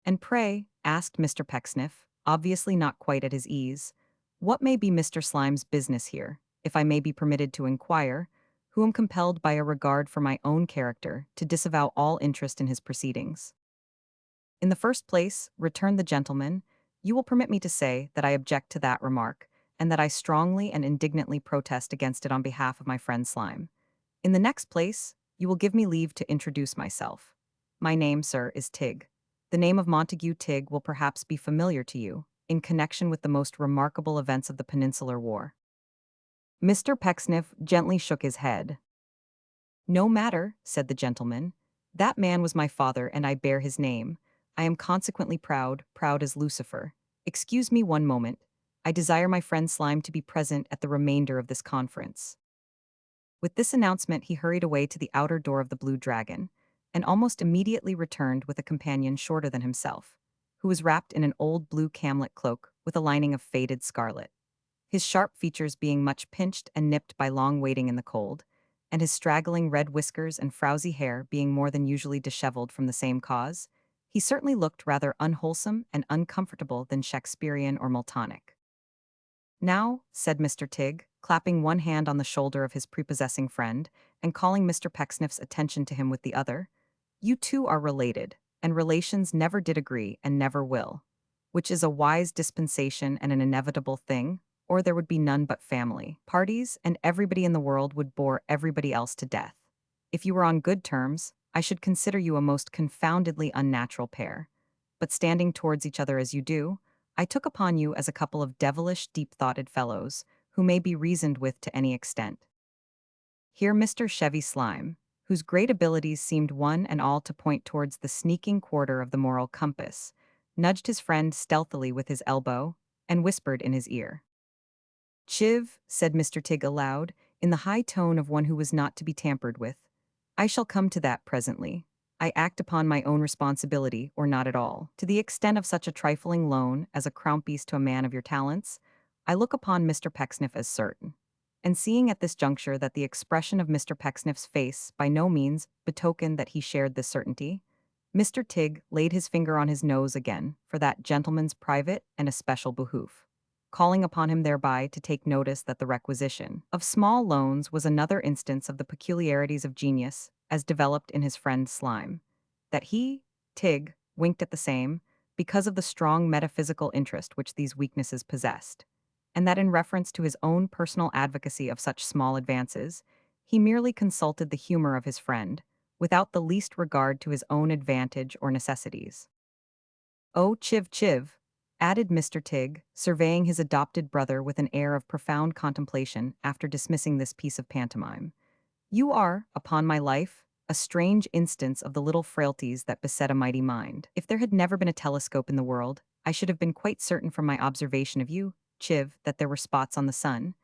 "And pray," asked Mr. Pecksniff, obviously not quite at his ease, "what may be Mr. Slime's business here, if I may be permitted to inquire, who am compelled by a regard for my own character to disavow all interest in his proceedings?" "In the first place," returned the gentleman, "you will permit me to say that I object to that remark, and that I strongly and indignantly protest against it on behalf of my friend Slime. In the next place, you will give me leave to introduce myself. My name, sir, is Tigg. The name of Montague Tigg will perhaps be familiar to you, in connection with the most remarkable events of the Peninsular War." Mr. Pecksniff gently shook his head. "No matter," said the gentleman. "That man was my father, and I bear his name. I am consequently proud, proud as Lucifer. Excuse me one moment. I desire my friend Slime to be present at the remainder of this conference." With this announcement he hurried away to the outer door of the Blue Dragon, and almost immediately returned with a companion shorter than himself, who was wrapped in an old blue camlet cloak with a lining of faded scarlet. His sharp features being much pinched and nipped by long waiting in the cold, and his straggling red whiskers and frowsy hair being more than usually disheveled from the same cause, he certainly looked rather unwholesome and uncomfortable than Shakespearean or Miltonic. "Now," said Mr. Tigg, clapping one hand on the shoulder of his prepossessing friend, and calling Mr. Pecksniff's attention to him with the other, "you two are related, and relations never did agree and never will, which is a wise dispensation and an inevitable thing, or there would be none but family parties, and everybody in the world would bore everybody else to death. If you were on good terms, I should consider you a most confoundedly unnatural pair. But standing towards each other as you do, I took upon you as a couple of devilish, deep-thoughted fellows, who may be reasoned with to any extent." Here Mr. Chevy Slime, whose great abilities seemed one and all to point towards the sneaking quarter of the moral compass, nudged his friend stealthily with his elbow, and whispered in his ear. "Chiv," said Mr. Tigg aloud, in the high tone of one who was not to be tampered with, "I shall come to that presently. I act upon my own responsibility, or not at all. To the extent of such a trifling loan as a crown piece to a man of your talents, I look upon Mr. Pecksniff as certain." And seeing at this juncture that the expression of Mr. Pecksniff's face by no means betokened that he shared this certainty, Mr. Tigg laid his finger on his nose again for that gentleman's private and especial behoof, calling upon him thereby to take notice that the requisition of small loans was another instance of the peculiarities of genius as developed in his friend Slime, that he, Tigg, winked at the same, because of the strong metaphysical interest which these weaknesses possessed, and that in reference to his own personal advocacy of such small advances, he merely consulted the humor of his friend, without the least regard to his own advantage or necessities. "Oh, Chiv," added Mr. Tigg, surveying his adopted brother with an air of profound contemplation after dismissing this piece of pantomime, "you are, upon my life, a strange instance of the little frailties that beset a mighty mind. If there had never been a telescope in the world, I should have been quite certain from my observation of you, Chiv, that there were spots on the sun.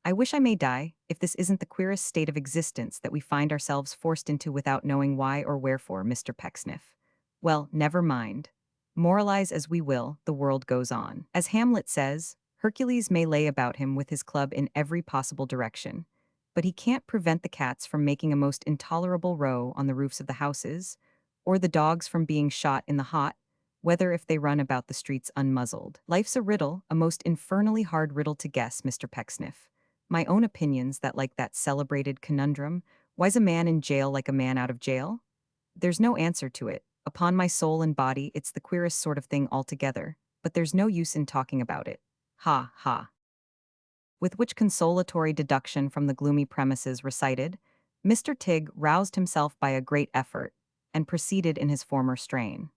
I wish I may die, if this isn't the queerest state of existence that we find ourselves forced into without knowing why or wherefore, Mr. Pecksniff. Well, never mind. Moralize as we will, the world goes on. As Hamlet says, Hercules may lay about him with his club in every possible direction, but he can't prevent the cats from making a most intolerable row on the roofs of the houses, or the dogs from being shot in the hot, whether if they run about the streets unmuzzled. Life's a riddle, a most infernally hard riddle to guess, Mr. Pecksniff. My own opinion's that like that celebrated conundrum, why's a man in jail like a man out of jail? There's no answer to it. Upon my soul and body, it's the queerest sort of thing altogether, but there's no use in talking about it. Ha, ha. With which consolatory deduction from the gloomy premises recited, Mr. Tigg roused himself by a great effort, and proceeded in his former strain.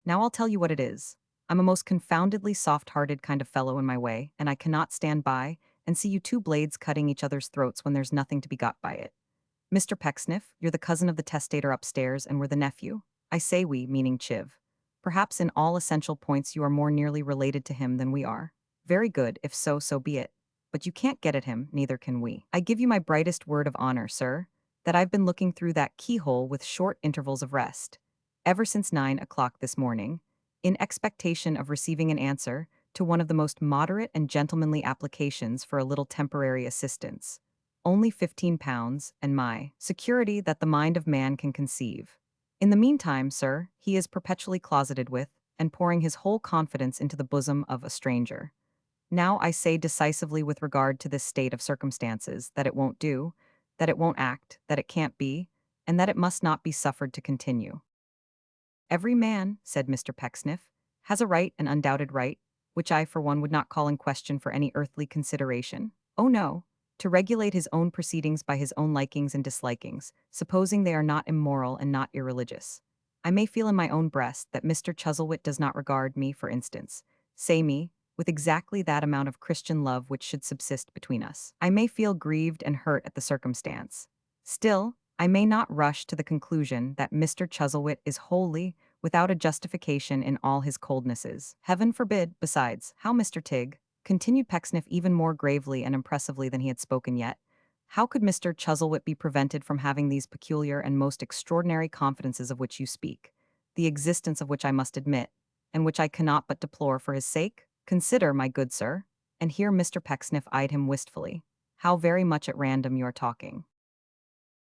Now I'll tell you what it is. I'm a most confoundedly soft-hearted kind of fellow in my way, and I cannot stand by and see you two blades cutting each other's throats when there's nothing to be got by it. Mr. Pecksniff, you're the cousin of the testator upstairs, and we're the nephew. I say we, meaning Chiv. Perhaps in all essential points you are more nearly related to him than we are. Very good, if so, so be it. But you can't get at him, neither can we. I give you my brightest word of honor, sir, that I've been looking through that keyhole with short intervals of rest, ever since 9 o'clock this morning, in expectation of receiving an answer to one of the most moderate and gentlemanly applications for a little temporary assistance. Only £15, and my security that the mind of man can conceive. In the meantime, sir, he is perpetually closeted with, and pouring his whole confidence into the bosom of a stranger. Now I say decisively with regard to this state of circumstances that it won't do, that it won't act, that it can't be, and that it must not be suffered to continue. Every man, said Mr. Pecksniff, has a right, an undoubted right, which I for one would not call in question for any earthly consideration. Oh no, to regulate his own proceedings by his own likings and dislikings, supposing they are not immoral and not irreligious. I may feel in my own breast that Mr. Chuzzlewit does not regard me, for instance, say me, with exactly that amount of Christian love which should subsist between us. I may feel grieved and hurt at the circumstance. Still, I may not rush to the conclusion that Mr. Chuzzlewit is wholly without a justification in all his coldnesses. Heaven forbid, besides, how Mr. Tigg, continued Pecksniff even more gravely and impressively than he had spoken yet, how could Mr. Chuzzlewit be prevented from having these peculiar and most extraordinary confidences of which you speak, the existence of which I must admit, and which I cannot but deplore for his sake? Consider, my good sir, and here Mr. Pecksniff eyed him wistfully, how very much at random you are talking.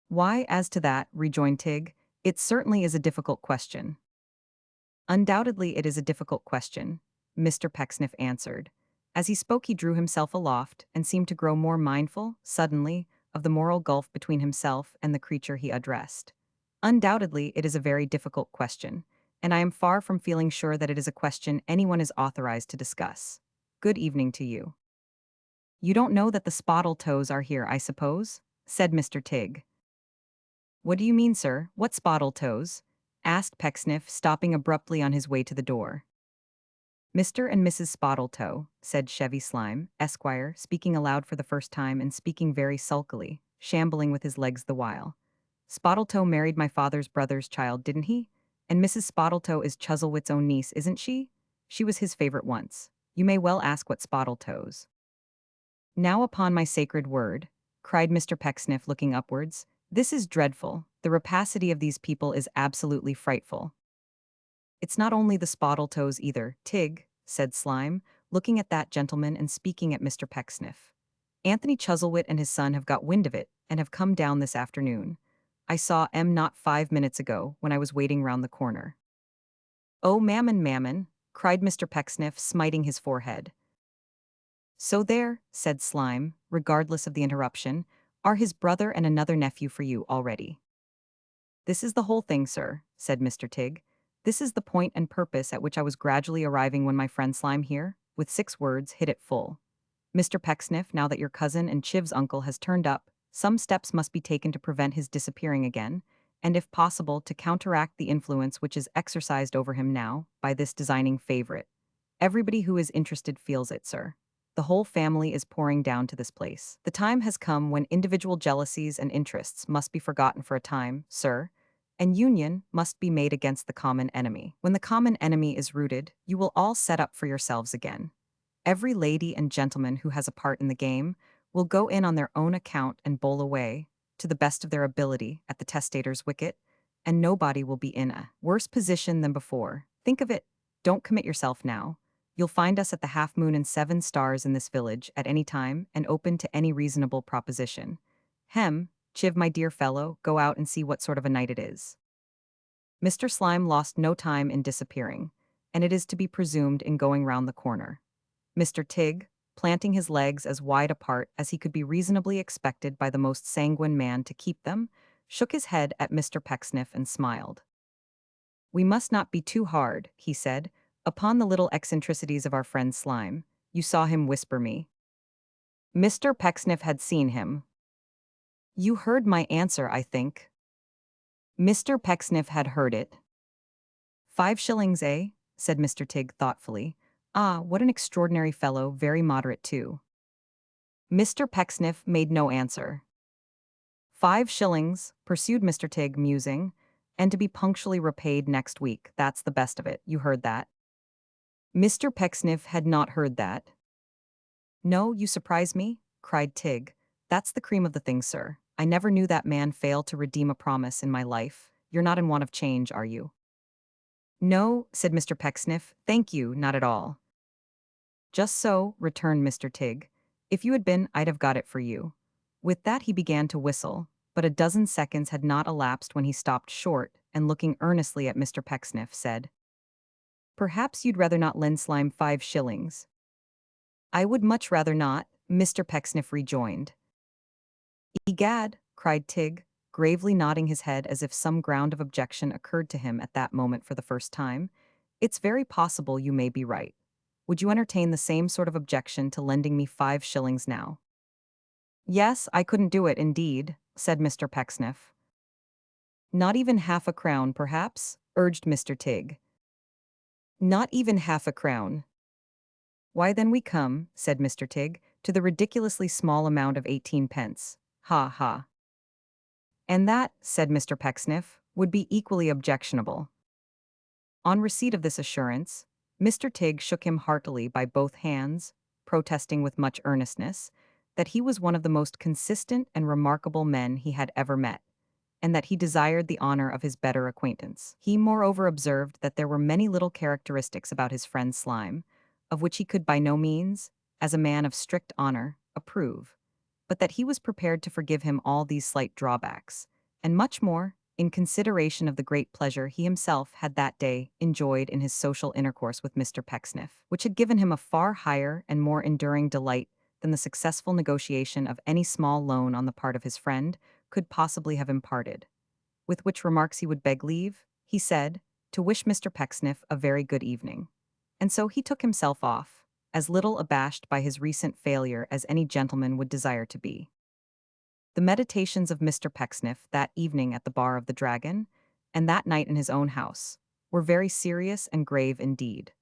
Why, as to that, rejoined Tigg, it certainly is a difficult question. Undoubtedly it is a difficult question, Mr. Pecksniff answered. As he spoke he drew himself aloft, and seemed to grow more mindful, suddenly, of the moral gulf between himself and the creature he addressed. Undoubtedly it is a very difficult question, and I am far from feeling sure that it is a question anyone is authorized to discuss. Good evening to you. You don't know that the Spottletoes are here, I suppose? Said Mr. Tigg. What do you mean, sir? What Spottletoes? Asked Pecksniff, stopping abruptly on his way to the door. Mr. and Mrs. Spottletoe, said Chevy Slime, Esquire, speaking aloud for the first time and speaking very sulkily, shambling with his legs the while. Spottletoe married my father's brother's child, didn't he? And Mrs. Spottletoe is Chuzzlewit's own niece, isn't she? She was his favorite once. You may well ask what Spottletoes. Now upon my sacred word, cried Mr. Pecksniff, looking upwards, this is dreadful. The rapacity of these people is absolutely frightful. It's not only the Spottletoes either, Tigg, said Slime, looking at that gentleman and speaking at Mr. Pecksniff. Anthony Chuzzlewit and his son have got wind of it, and have come down this afternoon. I saw M not 5 minutes ago, when I was waiting round the corner. Oh, mammon, mammon, cried Mr. Pecksniff, smiting his forehead. So there, said Slime, regardless of the interruption, are his brother and another nephew for you already. This is the whole thing, sir, said Mr. Tigg. This is the point and purpose at which I was gradually arriving when my friend Slime here, with 6 words, hit it full. Mr. Pecksniff, now that your cousin and Chiv's uncle has turned up, some steps must be taken to prevent his disappearing again, and if possible to counteract the influence which is exercised over him now by this designing favorite. Everybody who is interested feels it, sir. The whole family is pouring down to this place. The time has come when individual jealousies and interests must be forgotten for a time, sir, and union must be made against the common enemy. When the common enemy is rooted, you will all set up for yourselves again. Every lady and gentleman who has a part in the game will go in on their own account and bowl away, to the best of their ability, at the testator's wicket, and nobody will be in a worse position than before. Think of it. Don't commit yourself now. You'll find us at the Half Moon and 7 Stars in this village at any time and open to any reasonable proposition. Chiv, my dear fellow, go out and see what sort of a night it is." Mr. Slime lost no time in disappearing, and it is to be presumed in going round the corner. Mr. Tigg, planting his legs as wide apart as he could be reasonably expected by the most sanguine man to keep them, shook his head at Mr. Pecksniff and smiled. "We must not be too hard," he said, "upon the little eccentricities of our friend Slime. You saw him whisper me." Mr. Pecksniff had seen him. "You heard my answer, I think." Mr. Pecksniff had heard it. "5 shillings, eh?" said Mr. Tigg thoughtfully. "Ah, what an extraordinary fellow, very moderate too." Mr. Pecksniff made no answer. "5 shillings," pursued Mr. Tigg, musing, "and to be punctually repaid next week, that's the best of it, you heard that?" Mr. Pecksniff had not heard that. "No, you surprise me," cried Tigg. "That's the cream of the thing, sir. I never knew that man fail to redeem a promise in my life. You're not in want of change, are you?" "No," said Mr. Pecksniff, "thank you, not at all." "Just so," returned Mr. Tigg. "If you had been, I'd have got it for you." With that he began to whistle, but a dozen seconds had not elapsed when he stopped short and, looking earnestly at Mr. Pecksniff, said, "Perhaps you'd rather not lend Slime 5 shillings." "I would much rather not," Mr. Pecksniff rejoined. "Egad," cried Tigg, gravely nodding his head as if some ground of objection occurred to him at that moment for the first time, "it's very possible you may be right. Would you entertain the same sort of objection to lending me 5 shillings now?" "Yes, I couldn't do it, indeed," said Mr. Pecksniff. "Not even half a crown, perhaps?" urged Mr. Tigg. "Not even half a crown." "Why then we come," said Mr. Tigg, "to the ridiculously small amount of 18 pence. Ha ha." "And that," said Mr. Pecksniff, "would be equally objectionable." On receipt of this assurance, Mr. Tigg shook him heartily by both hands, protesting with much earnestness that he was one of the most consistent and remarkable men he had ever met, and that he desired the honor of his better acquaintance. He moreover observed that there were many little characteristics about his friend Slime, of which he could by no means, as a man of strict honor, approve, but that he was prepared to forgive him all these slight drawbacks, and much more, in consideration of the great pleasure he himself had that day enjoyed in his social intercourse with Mr. Pecksniff, which had given him a far higher and more enduring delight than the successful negotiation of any small loan on the part of his friend could possibly have imparted. With which remarks he would beg leave, he said, to wish Mr. Pecksniff a very good evening. And so he took himself off, as little abashed by his recent failure as any gentleman would desire to be. The meditations of Mr. Pecksniff that evening at the bar of the Dragon, and that night in his own house, were very serious and grave indeed,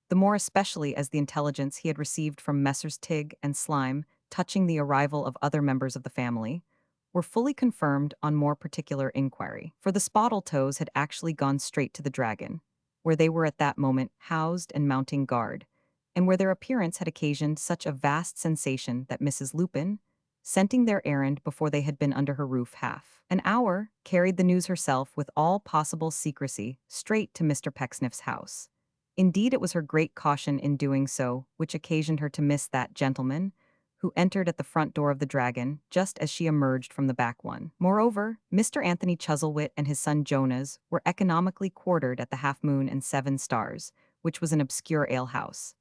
the more especially as the intelligence he had received from Messrs. Tigg and Slime touching the arrival of other members of the family were fully confirmed on more particular inquiry, for the Spottletoes had actually gone straight to the Dragon, where they were at that moment housed and mounting guard, and where their appearance had occasioned such a vast sensation that Mrs. Lupin, scenting their errand before they had been under her roof half an hour, carried the news herself with all possible secrecy straight to Mr. Pecksniff's house. Indeed, it was her great caution in doing so which occasioned her to miss that gentleman, who entered at the front door of the Dragon just as she emerged from the back one. Moreover, Mr. Anthony Chuzzlewit and his son Jonas were economically quartered at the Half Moon and 7 Stars, which was an obscure alehouse.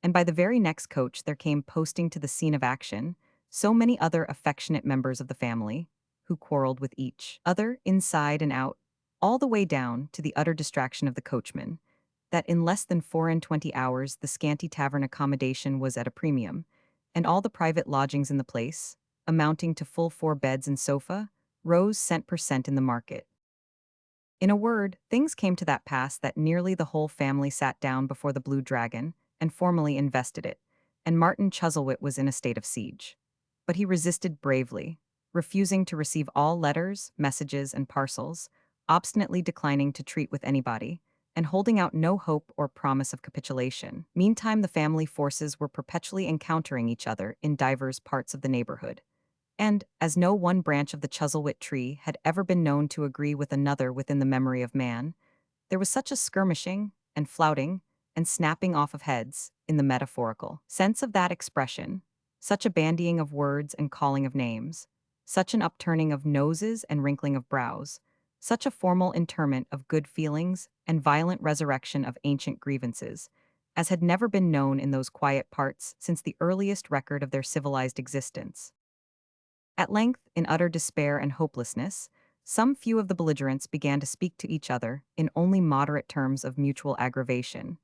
And by the very next coach there came posting to the scene of action so many other affectionate members of the family, who quarreled with each other inside and out, all the way down to the utter distraction of the coachman, that in less than 24 hours the scanty tavern accommodation was at a premium, and all the private lodgings in the place, amounting to full 4 beds and sofa, rose cent per cent in the market. In a word, things came to that pass that nearly the whole family sat down before the Blue Dragon and formally invested it, and Martin Chuzzlewit was in a state of siege. But he resisted bravely, refusing to receive all letters, messages, and parcels, obstinately declining to treat with anybody, and holding out no hope or promise of capitulation. Meantime, the family forces were perpetually encountering each other in divers parts of the neighborhood. And, as no one branch of the Chuzzlewit tree had ever been known to agree with another within the memory of man, there was such a skirmishing, and flouting, and snapping off of heads, in the metaphorical sense of that expression, such a bandying of words and calling of names, such an upturning of noses and wrinkling of brows, such a formal interment of good feelings and violent resurrection of ancient grievances, as had never been known in those quiet parts since the earliest record of their civilized existence. At length, in utter despair and hopelessness, some few of the belligerents began to speak to each other in only moderate terms of mutual aggravation,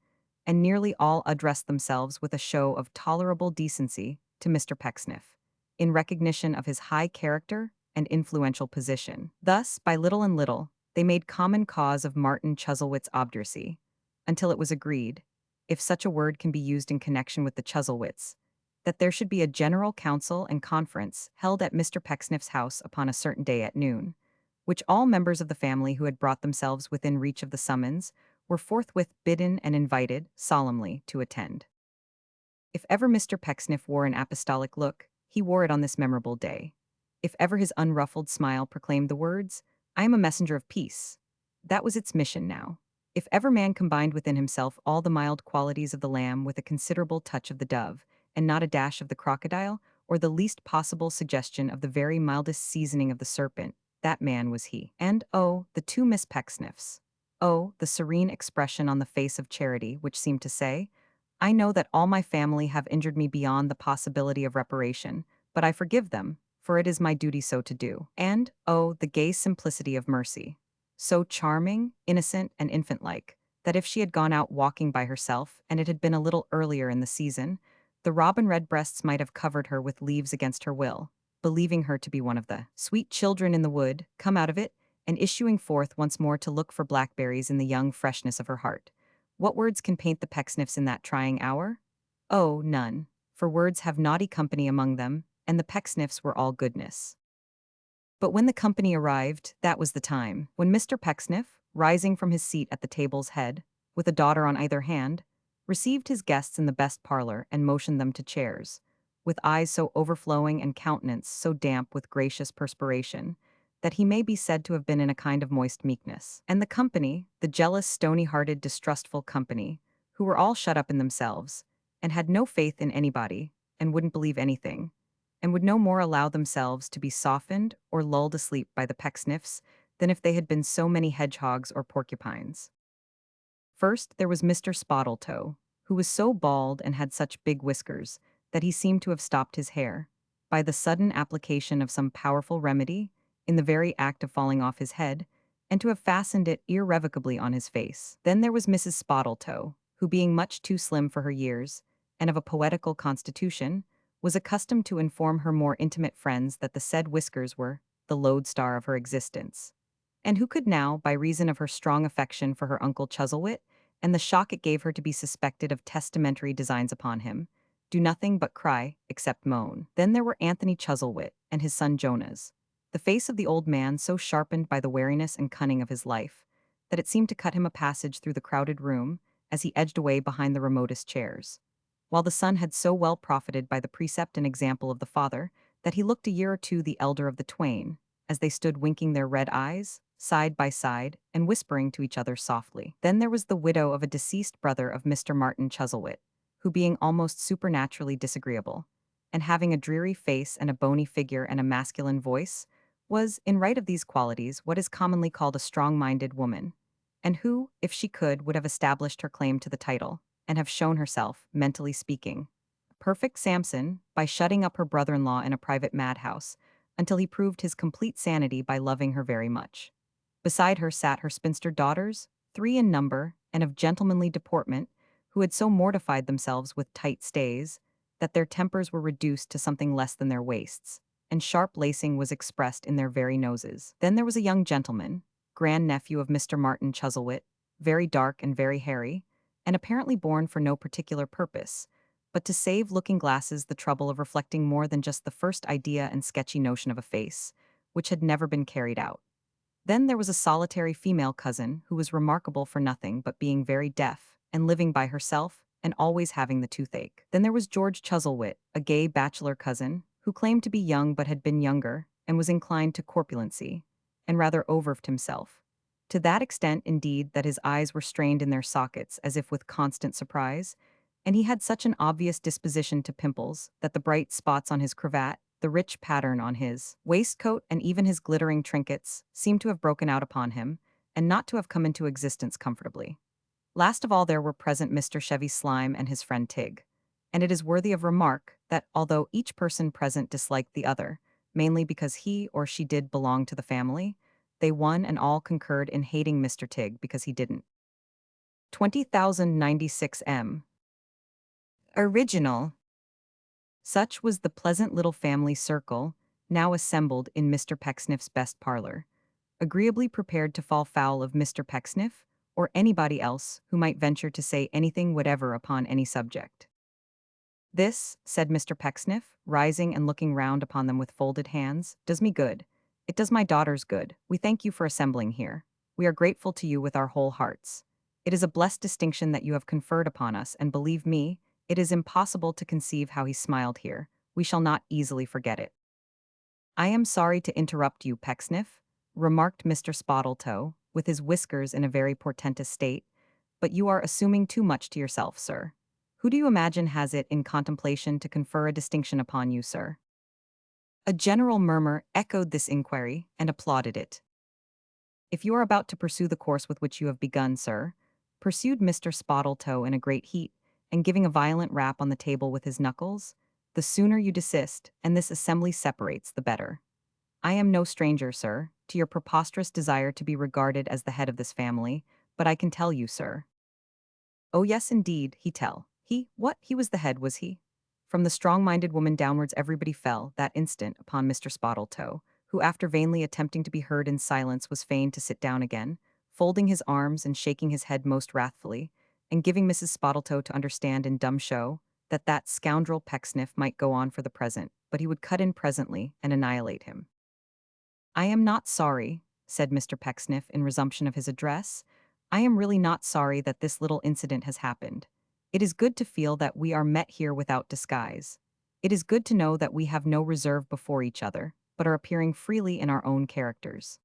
and nearly all addressed themselves with a show of tolerable decency to Mr. Pecksniff, in recognition of his high character and influential position. Thus, by little and little, they made common cause of Martin Chuzzlewit's obduracy, until it was agreed, if such a word can be used in connection with the Chuzzlewits, that there should be a general council and conference held at Mr. Pecksniff's house upon a certain day at noon, which all members of the family who had brought themselves within reach of the summons were forthwith bidden and invited solemnly to attend. If ever Mr. Pecksniff wore an apostolic look, he wore it on this memorable day. If ever his unruffled smile proclaimed the words, "I am a messenger of peace," that was its mission now. If ever man combined within himself all the mild qualities of the lamb with a considerable touch of the dove, and not a dash of the crocodile, or the least possible suggestion of the very mildest seasoning of the serpent, that man was he. And, oh, the two Miss Pecksniffs. Oh, the serene expression on the face of Charity which seemed to say, "I know that all my family have injured me beyond the possibility of reparation, but I forgive them, for it is my duty so to do." And, oh, the gay simplicity of Mercy, so charming, innocent, and infant-like, that if she had gone out walking by herself, and it had been a little earlier in the season, the robin redbreasts might have covered her with leaves against her will, believing her to be one of the sweet children in the wood, come out of it, and issuing forth once more to look for blackberries in the young freshness of her heart. What words can paint the Pecksniffs in that trying hour? Oh, none, for words have naughty company among them, and the Pecksniffs were all goodness. But when the company arrived, that was the time when Mr. Pecksniff, rising from his seat at the table's head, with a daughter on either hand, received his guests in the best parlor and motioned them to chairs, with eyes so overflowing and countenance so damp with gracious perspiration, that he may be said to have been in a kind of moist meekness. And the company, the jealous, stony-hearted, distrustful company, who were all shut up in themselves, and had no faith in anybody, and wouldn't believe anything, and would no more allow themselves to be softened or lulled asleep by the Pecksniffs than if they had been so many hedgehogs or porcupines. First, there was Mr. Spottletoe, who was so bald and had such big whiskers that he seemed to have stopped his hair, by the sudden application of some powerful remedy, in the very act of falling off his head, and to have fastened it irrevocably on his face. Then there was Mrs. Spottletoe, who being much too slim for her years, and of a poetical constitution, was accustomed to inform her more intimate friends that the said whiskers were the lodestar of her existence, and who could now, by reason of her strong affection for her uncle Chuzzlewit, and the shock it gave her to be suspected of testamentary designs upon him, do nothing but cry, except moan. Then there were Anthony Chuzzlewit and his son Jonas, the face of the old man so sharpened by the wariness and cunning of his life, that it seemed to cut him a passage through the crowded room as he edged away behind the remotest chairs, while the son had so well profited by the precept and example of the father that he looked a year or two the elder of the twain, as they stood winking their red eyes, side by side, and whispering to each other softly. Then there was the widow of a deceased brother of Mr. Martin Chuzzlewit, who being almost supernaturally disagreeable, and having a dreary face and a bony figure and a masculine voice, was, in right of these qualities, what is commonly called a strong-minded woman, and who, if she could, would have established her claim to the title, and have shown herself, mentally speaking, perfect Samson, by shutting up her brother-in-law in a private madhouse, until he proved his complete sanity by loving her very much. Beside her sat her spinster daughters, 3 in number, and of gentlemanly deportment, who had so mortified themselves with tight stays, that their tempers were reduced to something less than their waists, and sharp lacing was expressed in their very noses. Then there was a young gentleman, grand-nephew of Mr. Martin Chuzzlewit, very dark and very hairy, and apparently born for no particular purpose, but to save looking-glasses the trouble of reflecting more than just the first idea and sketchy notion of a face, which had never been carried out. Then there was a solitary female cousin who was remarkable for nothing but being very deaf, and living by herself, and always having the toothache. Then there was George Chuzzlewit, a gay bachelor cousin, who claimed to be young but had been younger, and was inclined to corpulency, and rather overfed himself, To that extent, indeed, that his eyes were strained in their sockets as if with constant surprise, and he had such an obvious disposition to pimples that the bright spots on his cravat, the rich pattern on his waistcoat, and even his glittering trinkets seemed to have broken out upon him, and not to have come into existence comfortably. Last of all there were present Mr. Chevy Slime and his friend Tig. And it is worthy of remark that although each person present disliked the other, mainly because he or she did belong to the family, they one and all concurred in hating Mr. Tig because he didn't. 20,096 M. Original. Such was the pleasant little family circle, now assembled in Mr. Pecksniff's best parlor, agreeably prepared to fall foul of Mr. Pecksniff, or anybody else who might venture to say anything whatever upon any subject. "This," said Mr. Pecksniff, rising and looking round upon them with folded hands, "does me good. It does my daughters good. We thank you for assembling here. We are grateful to you with our whole hearts. It is a blessed distinction that you have conferred upon us, and believe me, it is impossible to conceive how he smiled here. We shall not easily forget it." "I am sorry to interrupt you, Pecksniff," remarked Mr. Spottletoe, with his whiskers in a very portentous state, "but you are assuming too much to yourself, sir. Who do you imagine has it in contemplation to confer a distinction upon you, sir?" A general murmur echoed this inquiry and applauded it. "If you are about to pursue the course with which you have begun, sir," pursued Mr. Spottletoe in a great heat, and giving a violent rap on the table with his knuckles, "the sooner you desist, and this assembly separates, the better. I am no stranger, sir, to your preposterous desire to be regarded as the head of this family, but I can tell you, sir—" "Oh yes, indeed, he was the head, was he?" From the strong-minded woman downwards everybody fell, that instant, upon Mr. Spottletoe, who after vainly attempting to be heard in silence was fain to sit down again, folding his arms and shaking his head most wrathfully, and giving Mrs. Spottletoe to understand in dumb show that that scoundrel Pecksniff might go on for the present, but he would cut in presently and annihilate him. "I am not sorry," said Mr. Pecksniff in resumption of his address, "I am really not sorry that this little incident has happened. It is good to feel that we are met here without disguise. It is good to know that we have no reserve before each other, but are appearing freely in our own characters."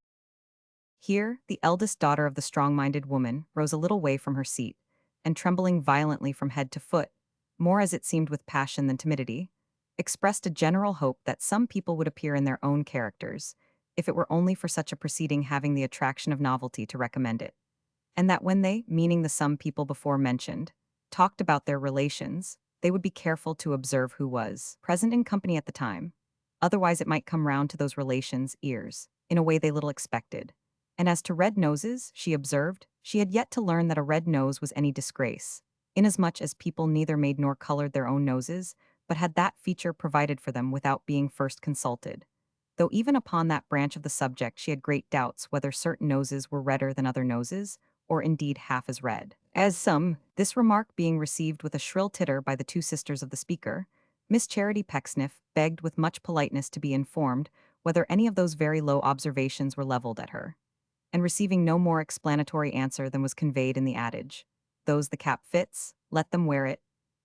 Here, the eldest daughter of the strong-minded woman rose a little way from her seat, and trembling violently from head to foot, more as it seemed with passion than timidity, expressed a general hope that some people would appear in their own characters, if it were only for such a proceeding having the attraction of novelty to recommend it, and that when they, meaning the some people before mentioned, talked about their relations, they would be careful to observe who was present in company at the time. Otherwise it might come round to those relations' ears, in a way they little expected. And as to red noses, she observed, she had yet to learn that a red nose was any disgrace, inasmuch as people neither made nor colored their own noses, but had that feature provided for them without being first consulted. Though even upon that branch of the subject she had great doubts whether certain noses were redder than other noses, or indeed half as red as some. This remark being received with a shrill titter by the two sisters of the speaker, Miss Charity Pecksniff begged with much politeness to be informed whether any of those very low observations were levelled at her, and receiving no more explanatory answer than was conveyed in the adage, "Those the cap fits, let them wear it,"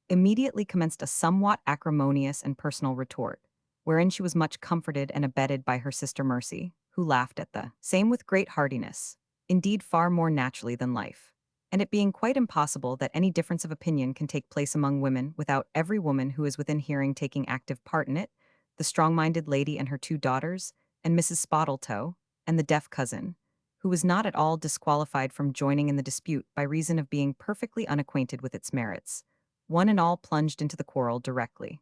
immediately commenced a somewhat acrimonious and personal retort, wherein she was much comforted and abetted by her sister Mercy, who laughed at the same with great heartiness, indeed far more naturally than life. And it being quite impossible that any difference of opinion can take place among women without every woman who is within hearing taking active part in it, the strong-minded lady and her two daughters, and Mrs. Spottletoe, and the deaf cousin, who was not at all disqualified from joining in the dispute by reason of being perfectly unacquainted with its merits, one and all plunged into the quarrel directly.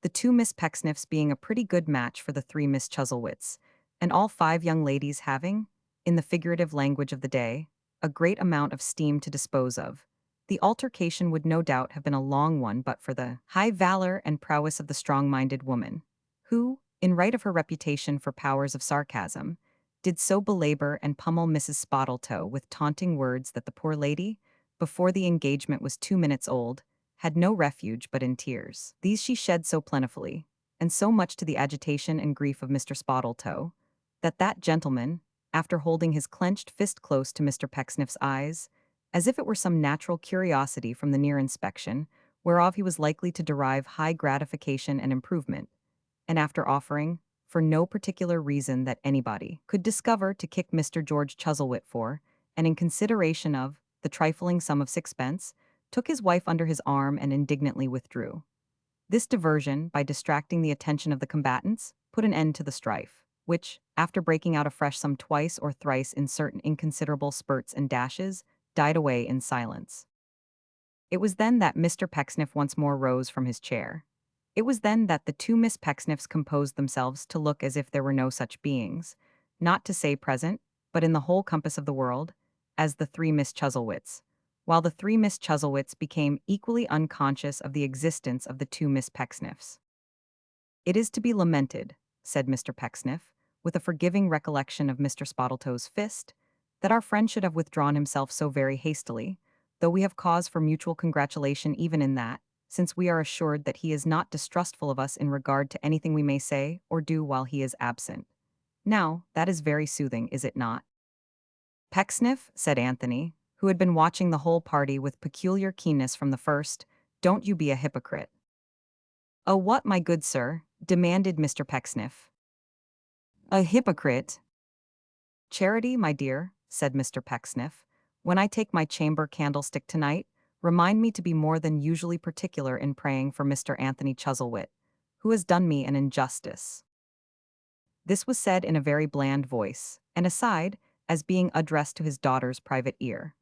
The two Miss Pecksniffs being a pretty good match for the three Miss Chuzzlewits, and all five young ladies having, in the figurative language of the day, a great amount of steam to dispose of, the altercation would no doubt have been a long one but for the high valor and prowess of the strong-minded woman, who, in right of her reputation for powers of sarcasm, did so belabor and pummel Mrs. Spottletoe with taunting words that the poor lady, before the engagement was 2 minutes old, had no refuge but in tears. These she shed so plentifully, and so much to the agitation and grief of Mr. Spottletoe, that gentleman, after holding his clenched fist close to Mr. Pecksniff's eyes, as if it were some natural curiosity from the near inspection, whereof he was likely to derive high gratification and improvement, and after offering, for no particular reason that anybody could discover to kick Mr. George Chuzzlewit for, and in consideration of the trifling sum of sixpence, took his wife under his arm and indignantly withdrew. This diversion, by distracting the attention of the combatants, put an end to the strife, which, after breaking out afresh some twice or thrice in certain inconsiderable spurts and dashes, died away in silence. It was then that Mr. Pecksniff once more rose from his chair. It was then that the two Miss Pecksniffs composed themselves to look as if there were no such beings, not to say present, but in the whole compass of the world, as the three Miss Chuzzlewits, while the three Miss Chuzzlewits became equally unconscious of the existence of the two Miss Pecksniffs. "It is to be lamented," said Mr. Pecksniff, with a forgiving recollection of Mr. Spottletoe's fist, "that our friend should have withdrawn himself so very hastily, though we have cause for mutual congratulation even in that, since we are assured that he is not distrustful of us in regard to anything we may say or do while he is absent. Now, that is very soothing, is it not?" "Pecksniff," said Anthony, who had been watching the whole party with peculiar keenness from the first, "don't you be a hypocrite." "Oh, what, my good sir?" demanded Mr. Pecksniff. "A hypocrite?" "Charity, my dear," said Mr. Pecksniff, "when I take my chamber candlestick tonight, remind me to be more than usually particular in praying for Mr. Anthony Chuzzlewit, who has done me an injustice." This was said in a very bland voice, and aside, as being addressed to his daughter's private ear.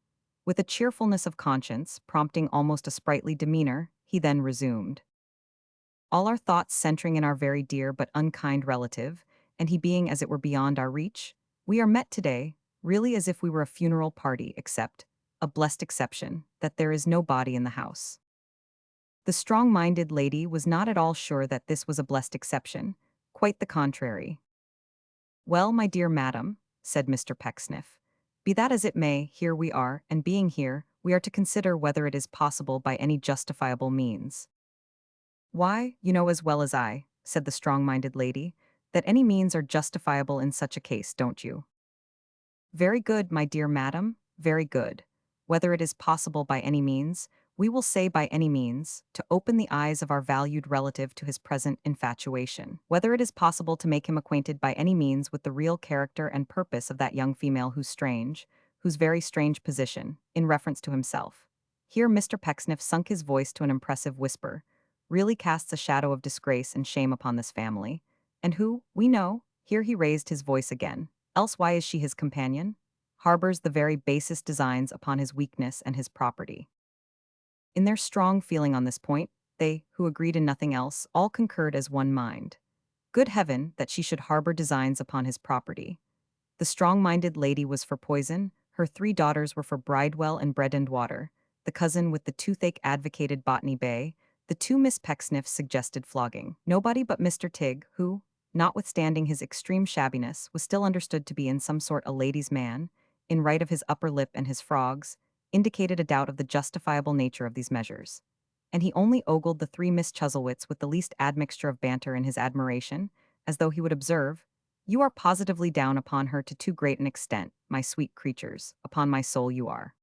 With a cheerfulness of conscience, prompting almost a sprightly demeanor, he then resumed. "All our thoughts centering in our very dear but unkind relative, and he being as it were beyond our reach, we are met today, really as if we were a funeral party, except, a blessed exception, that there is no body in the house." The strong-minded lady was not at all sure that this was a blessed exception, quite the contrary. "Well, my dear madam," said Mr. Pecksniff, "be that as it may, here we are, and being here, we are to consider whether it is possible by any justifiable means." "Why, you know as well as I," said the strong-minded lady, "that any means are justifiable in such a case, don't you?" "Very good, my dear madam, very good. Whether it is possible by any means, we will say by any means, to open the eyes of our valued relative to his present infatuation. Whether it is possible to make him acquainted by any means with the real character and purpose of that young female whose very strange position, in reference to himself," here Mr. Pecksniff sunk his voice to an impressive whisper, "really casts a shadow of disgrace and shame upon this family, and who, we know," here he raised his voice again, "else why is she his companion? Harbors the very basest designs upon his weakness and his property." In their strong feeling on this point, they, who agreed in nothing else, all concurred as one mind. Good heaven, that she should harbor designs upon his property. The strong-minded lady was for poison, her three daughters were for bridewell and bread and water, the cousin with the toothache advocated Botany Bay, the two Miss Pecksniffs suggested flogging. Nobody but Mr. Tigg, who, notwithstanding his extreme shabbiness, was still understood to be in some sort a lady's man, in right of his upper lip and his frogs, indicated a doubt of the justifiable nature of these measures. And he only ogled the three Miss Chuzzlewits with the least admixture of banter in his admiration, as though he would observe, "You are positively down upon her to too great an extent, my sweet creatures, upon my soul you are."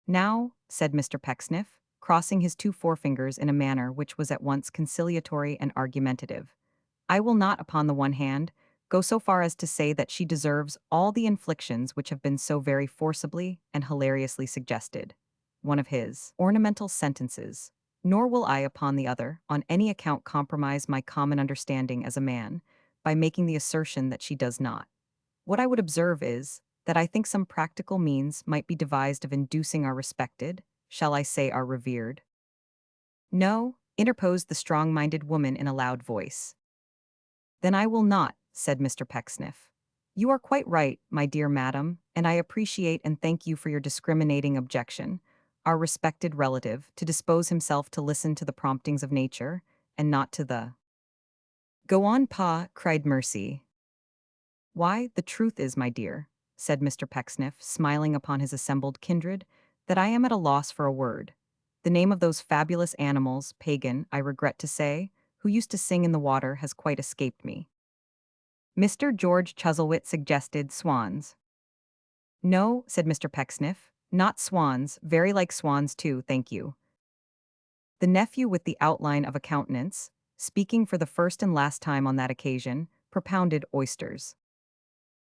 "Now," said Mr. Pecksniff, crossing his two forefingers in a manner which was at once conciliatory and argumentative, "I will not, upon the one hand, go so far as to say that she deserves all the inflictions which have been so very forcibly and hilariously suggested," one of his ornamental sentences, "nor will I, upon the other, on any account compromise my common understanding as a man, by making the assertion that she does not. What I would observe is, that I think some practical means might be devised of inducing our respected, shall I say our revered?" "No," interposed the strong-minded woman in a loud voice. "Then I will not," said Mr. Pecksniff. "You are quite right, my dear madam, and I appreciate and thank you for your discriminating objection. Our respected relative, to dispose himself to listen to the promptings of nature, and not to the—" "Go on, Pa," cried Mercy. "Why, the truth is, my dear," said Mr. Pecksniff, smiling upon his assembled kindred, "that I am at a loss for a word. The name of those fabulous animals, pagan, I regret to say, who used to sing in the water has quite escaped me." Mr. George Chuzzlewit suggested swans. "No," said Mr. Pecksniff, "not swans, very like swans too, thank you." The nephew with the outline of a countenance, speaking for the first and last time on that occasion, propounded oysters.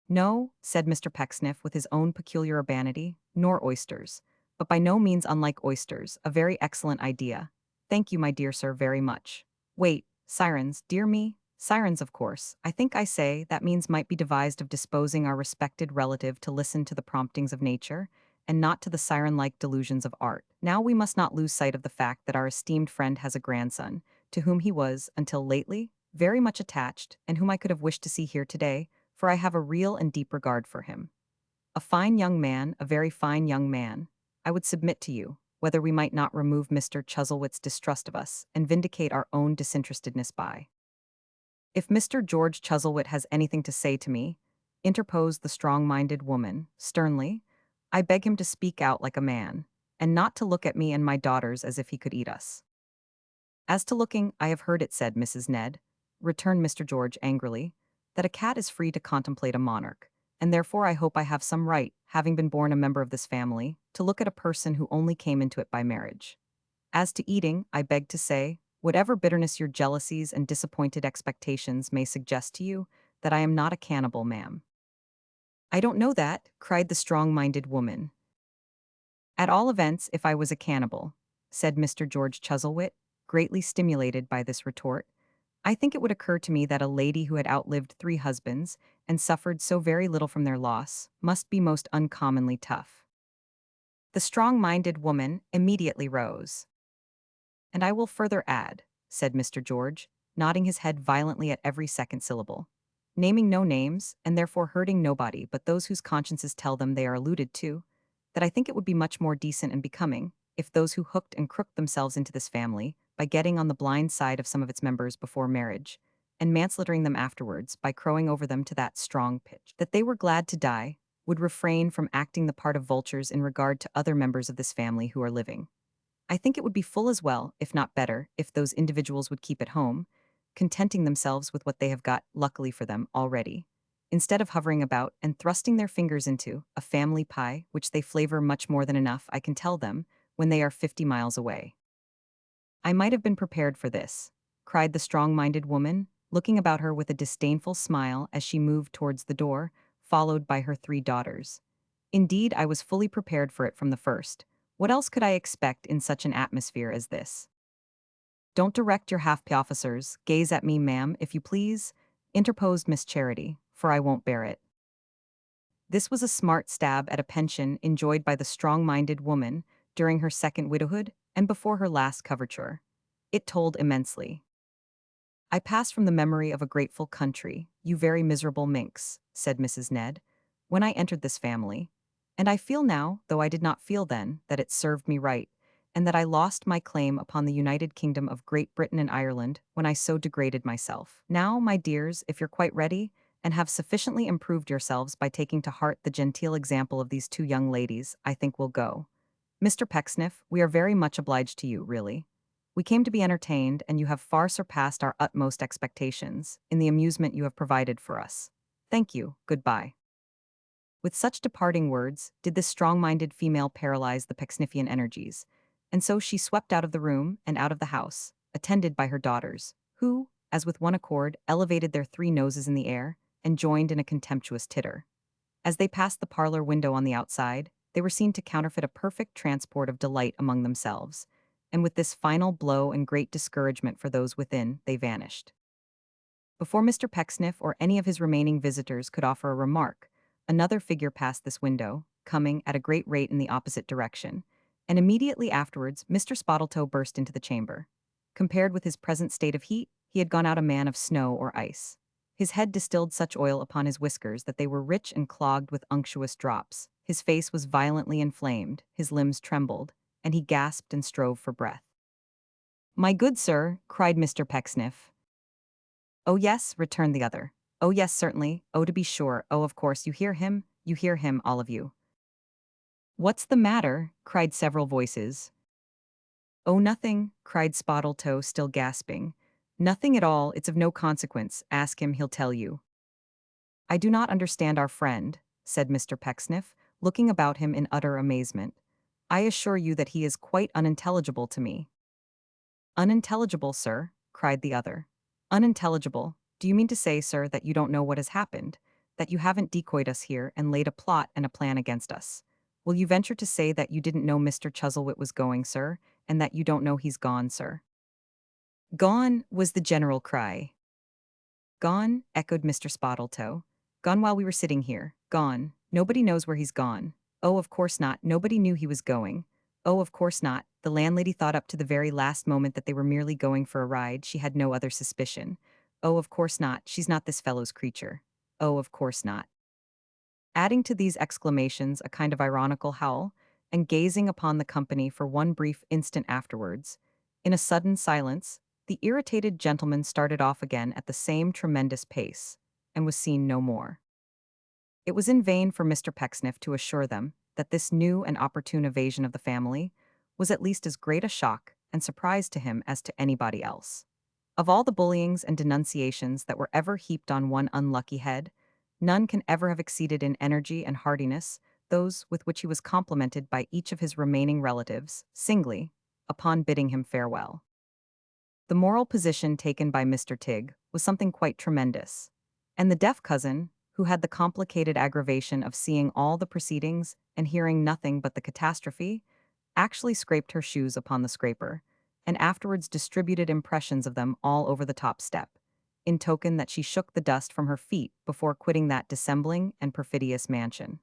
No, said Mr. Pecksniff with his own peculiar urbanity, nor oysters. But by no means unlike oysters, a very excellent idea. Thank you, my dear sir, very much. Wait, sirens, dear me? Sirens, of course. I think I say that means might be devised of disposing our respected relative to listen to the promptings of nature, and not to the siren-like delusions of art. Now we must not lose sight of the fact that our esteemed friend has a grandson, to whom he was, until lately, very much attached, and whom I could have wished to see here today, for I have a real and deep regard for him. A fine young man, a very fine young man. I would submit to you, whether we might not remove Mr. Chuzzlewit's distrust of us, and vindicate our own disinterestedness by. If Mr. George Chuzzlewit has anything to say to me, interposed the strong-minded woman, sternly, I beg him to speak out like a man, and not to look at me and my daughters as if he could eat us. As to looking, I have heard it said, Mrs. Ned, returned Mr. George angrily, that a cat is free to contemplate a monarch, and therefore I hope I have some right, having been born a member of this family, to look at a person who only came into it by marriage. As to eating, I beg to say, whatever bitterness your jealousies and disappointed expectations may suggest to you, that I am not a cannibal, ma'am. I don't know that, cried the strong-minded woman. At all events, if I was a cannibal, said Mr. George Chuzzlewit, greatly stimulated by this retort, I think it would occur to me that a lady who had outlived 3 husbands, and suffered so very little from their loss, must be most uncommonly tough. The strong-minded woman immediately rose. And I will further add, said Mr. George, nodding his head violently at every second syllable, naming no names, and therefore hurting nobody but those whose consciences tell them they are alluded to, that I think it would be much more decent and becoming, if those who hooked and crooked themselves into this family, by getting on the blind side of some of its members before marriage, and manslaughtering them afterwards by crowing over them to that strong pitch that they were glad to die, would refrain from acting the part of vultures in regard to other members of this family who are living. I think it would be full as well, if not better, if those individuals would keep at home, contenting themselves with what they have got, luckily for them, already, instead of hovering about and thrusting their fingers into a family pie which they flavor much more than enough, I can tell them, when they are 50 miles away. I might have been prepared for this, cried the strong-minded woman, looking about her with a disdainful smile as she moved towards the door, followed by her 3 daughters. Indeed, I was fully prepared for it from the first. What else could I expect in such an atmosphere as this? Don't direct your half-pay officers, gaze at me, ma'am, if you please, interposed Miss Charity, for I won't bear it. This was a smart stab at a pension enjoyed by the strong-minded woman during her second widowhood and before her last coverture. It told immensely. I pass from the memory of a grateful country, you very miserable minx, said Mrs. Ned, when I entered this family, and I feel now, though I did not feel then, that it served me right, and that I lost my claim upon the United Kingdom of Great Britain and Ireland when I so degraded myself. Now, my dears, if you're quite ready, and have sufficiently improved yourselves by taking to heart the genteel example of these 2 young ladies, I think we'll go. Mr. Pecksniff, we are very much obliged to you, really. We came to be entertained, and you have far surpassed our utmost expectations in the amusement you have provided for us. Thank you, goodbye. With such departing words, did this strong-minded female paralyze the Pecksniffian energies, and so she swept out of the room and out of the house, attended by her daughters, who, as with one accord, elevated their 3 noses in the air, and joined in a contemptuous titter. As they passed the parlor window on the outside, they were seen to counterfeit a perfect transport of delight among themselves, and with this final blow and great discouragement for those within, they vanished. Before Mr. Pecksniff or any of his remaining visitors could offer a remark, another figure passed this window, coming at a great rate in the opposite direction, and immediately afterwards Mr. Spottletoe burst into the chamber. Compared with his present state of heat, he had gone out a man of snow or ice. His head distilled such oil upon his whiskers that they were rich and clogged with unctuous drops. His face was violently inflamed, his limbs trembled, and he gasped and strove for breath. "My good sir," cried Mr. Pecksniff. "Oh yes," returned the other. "Oh yes, certainly. Oh, to be sure. Oh, of course, you hear him, all of you." "What's the matter?" cried several voices. "Oh, nothing," cried Spottletoe, still gasping. "Nothing at all, it's of no consequence. Ask him, he'll tell you." "I do not understand our friend," said Mr. Pecksniff, looking about him in utter amazement. "I assure you that he is quite unintelligible to me." "Unintelligible, sir?" cried the other. "Unintelligible. Do you mean to say, sir, that you don't know what has happened? That you haven't decoyed us here and laid a plot and a plan against us? Will you venture to say that you didn't know Mr. Chuzzlewit was going, sir, and that you don't know he's gone, sir?" "Gone," was the general cry. "Gone," echoed Mr. Spottletoe. "Gone while we were sitting here. Gone. Nobody knows where he's gone. Oh, of course not. Nobody knew he was going. Oh, of course not. The landlady thought up to the very last moment that they were merely going for a ride. She had no other suspicion. Oh, of course not. She's not this fellow's creature. Oh, of course not." Adding to these exclamations a kind of ironical howl, and gazing upon the company for one brief instant afterwards, in a sudden silence, the irritated gentleman started off again at the same tremendous pace, and was seen no more. It was in vain for Mr. Pecksniff to assure them that this new and opportune evasion of the family was at least as great a shock and surprise to him as to anybody else. Of all the bullyings and denunciations that were ever heaped on one unlucky head, none can ever have exceeded in energy and heartiness those with which he was complimented by each of his remaining relatives, singly, upon bidding him farewell. The moral position taken by Mr. Tigg was something quite tremendous, and the deaf cousin, who had the complicated aggravation of seeing all the proceedings and hearing nothing but the catastrophe, actually scraped her shoes upon the scraper, and afterwards distributed impressions of them all over the top step, in token that she shook the dust from her feet before quitting that dissembling and perfidious mansion.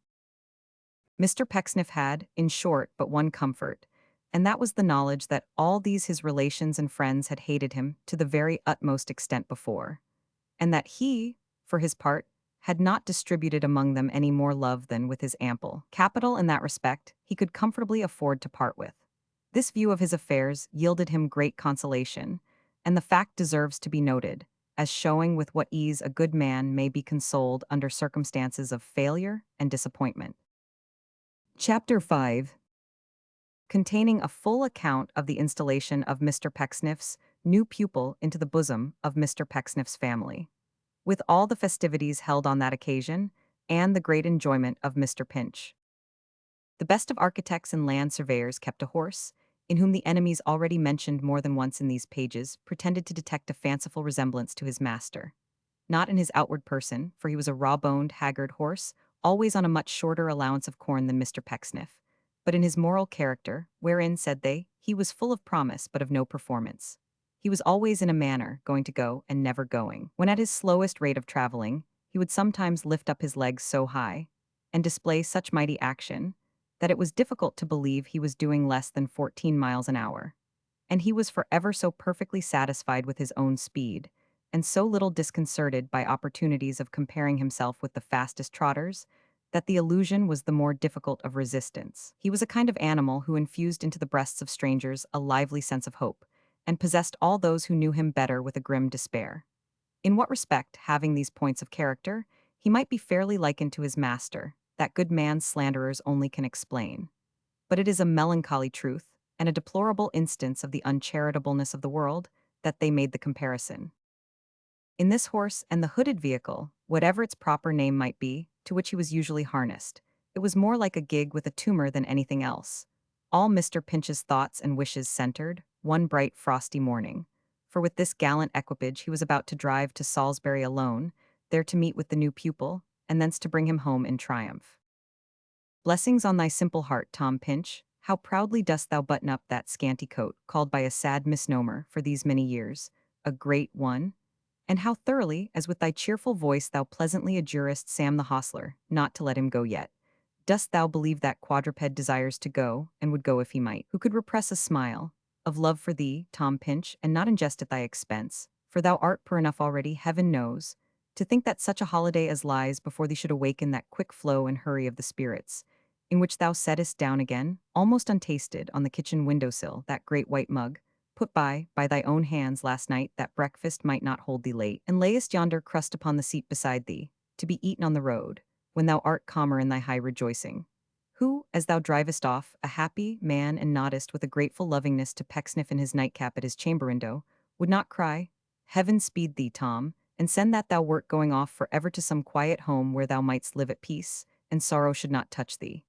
Mr. Pecksniff had, in short, but one comfort, and that was the knowledge that all these his relations and friends had hated him to the very utmost extent before, and that he, for his part, had not distributed among them any more love than, with his ample capital in that respect, he could comfortably afford to part with. This view of his affairs yielded him great consolation, and the fact deserves to be noted, as showing with what ease a good man may be consoled under circumstances of failure and disappointment. Chapter 5, containing a full account of the installation of Mr. Pecksniff's new pupil into the bosom of Mr. Pecksniff's family, with all the festivities held on that occasion, and the great enjoyment of Mr. Pinch. The best of architects and land surveyors kept a horse, in whom the enemies already mentioned more than once in these pages pretended to detect a fanciful resemblance to his master. Not in his outward person, for he was a raw-boned, haggard horse, always on a much shorter allowance of corn than Mr. Pecksniff, but in his moral character, wherein, said they, he was full of promise but of no performance. He was always in a manner going to go and never going. When at his slowest rate of traveling, he would sometimes lift up his legs so high, and display such mighty action, that it was difficult to believe he was doing less than 14 miles an hour. And he was forever so perfectly satisfied with his own speed, and so little disconcerted by opportunities of comparing himself with the fastest trotters, that the illusion was the more difficult of resistance. He was a kind of animal who infused into the breasts of strangers a lively sense of hope, and possessed all those who knew him better with a grim despair. In what respect, having these points of character, he might be fairly likened to his master, that good man's slanderers only can explain. But it is a melancholy truth, and a deplorable instance of the uncharitableness of the world, that they made the comparison. In this horse and the hooded vehicle, whatever its proper name might be, to which he was usually harnessed, it was more like a gig with a tumor than anything else. All Mr. Pinch's thoughts and wishes centered, one bright frosty morning, for with this gallant equipage he was about to drive to Salisbury alone, there to meet with the new pupil, and thence to bring him home in triumph. Blessings on thy simple heart, Tom Pinch, how proudly dost thou button up that scanty coat, called by a sad misnomer for these many years, a great one, and how thoroughly, as with thy cheerful voice thou pleasantly adjurest Sam the hostler, not to let him go yet. Dost thou believe that quadruped desires to go, and would go if he might? Who could repress a smile of love for thee, Tom Pinch, and not ingest at thy expense? For thou art poor enough already, heaven knows. To think that such a holiday as lies before thee should awaken that quick flow and hurry of the spirits, in which thou settest down again, almost untasted, on the kitchen window-sill, that great white mug, put by thy own hands last night that breakfast might not hold thee late, and layest yonder crust upon the seat beside thee, to be eaten on the road, when thou art calmer in thy high rejoicing. Who, as thou drivest off, a happy man, and noddest with a grateful lovingness to Pecksniff in his nightcap at his chamber window, would not cry, Heaven speed thee, Tom, and send that thou wert going off for ever to some quiet home where thou mightst live at peace, and sorrow should not touch thee.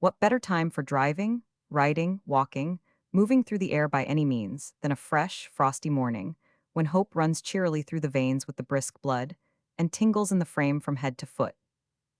What better time for driving, riding, walking, moving through the air by any means, than a fresh, frosty morning, when hope runs cheerily through the veins with the brisk blood, and tingles in the frame from head to foot.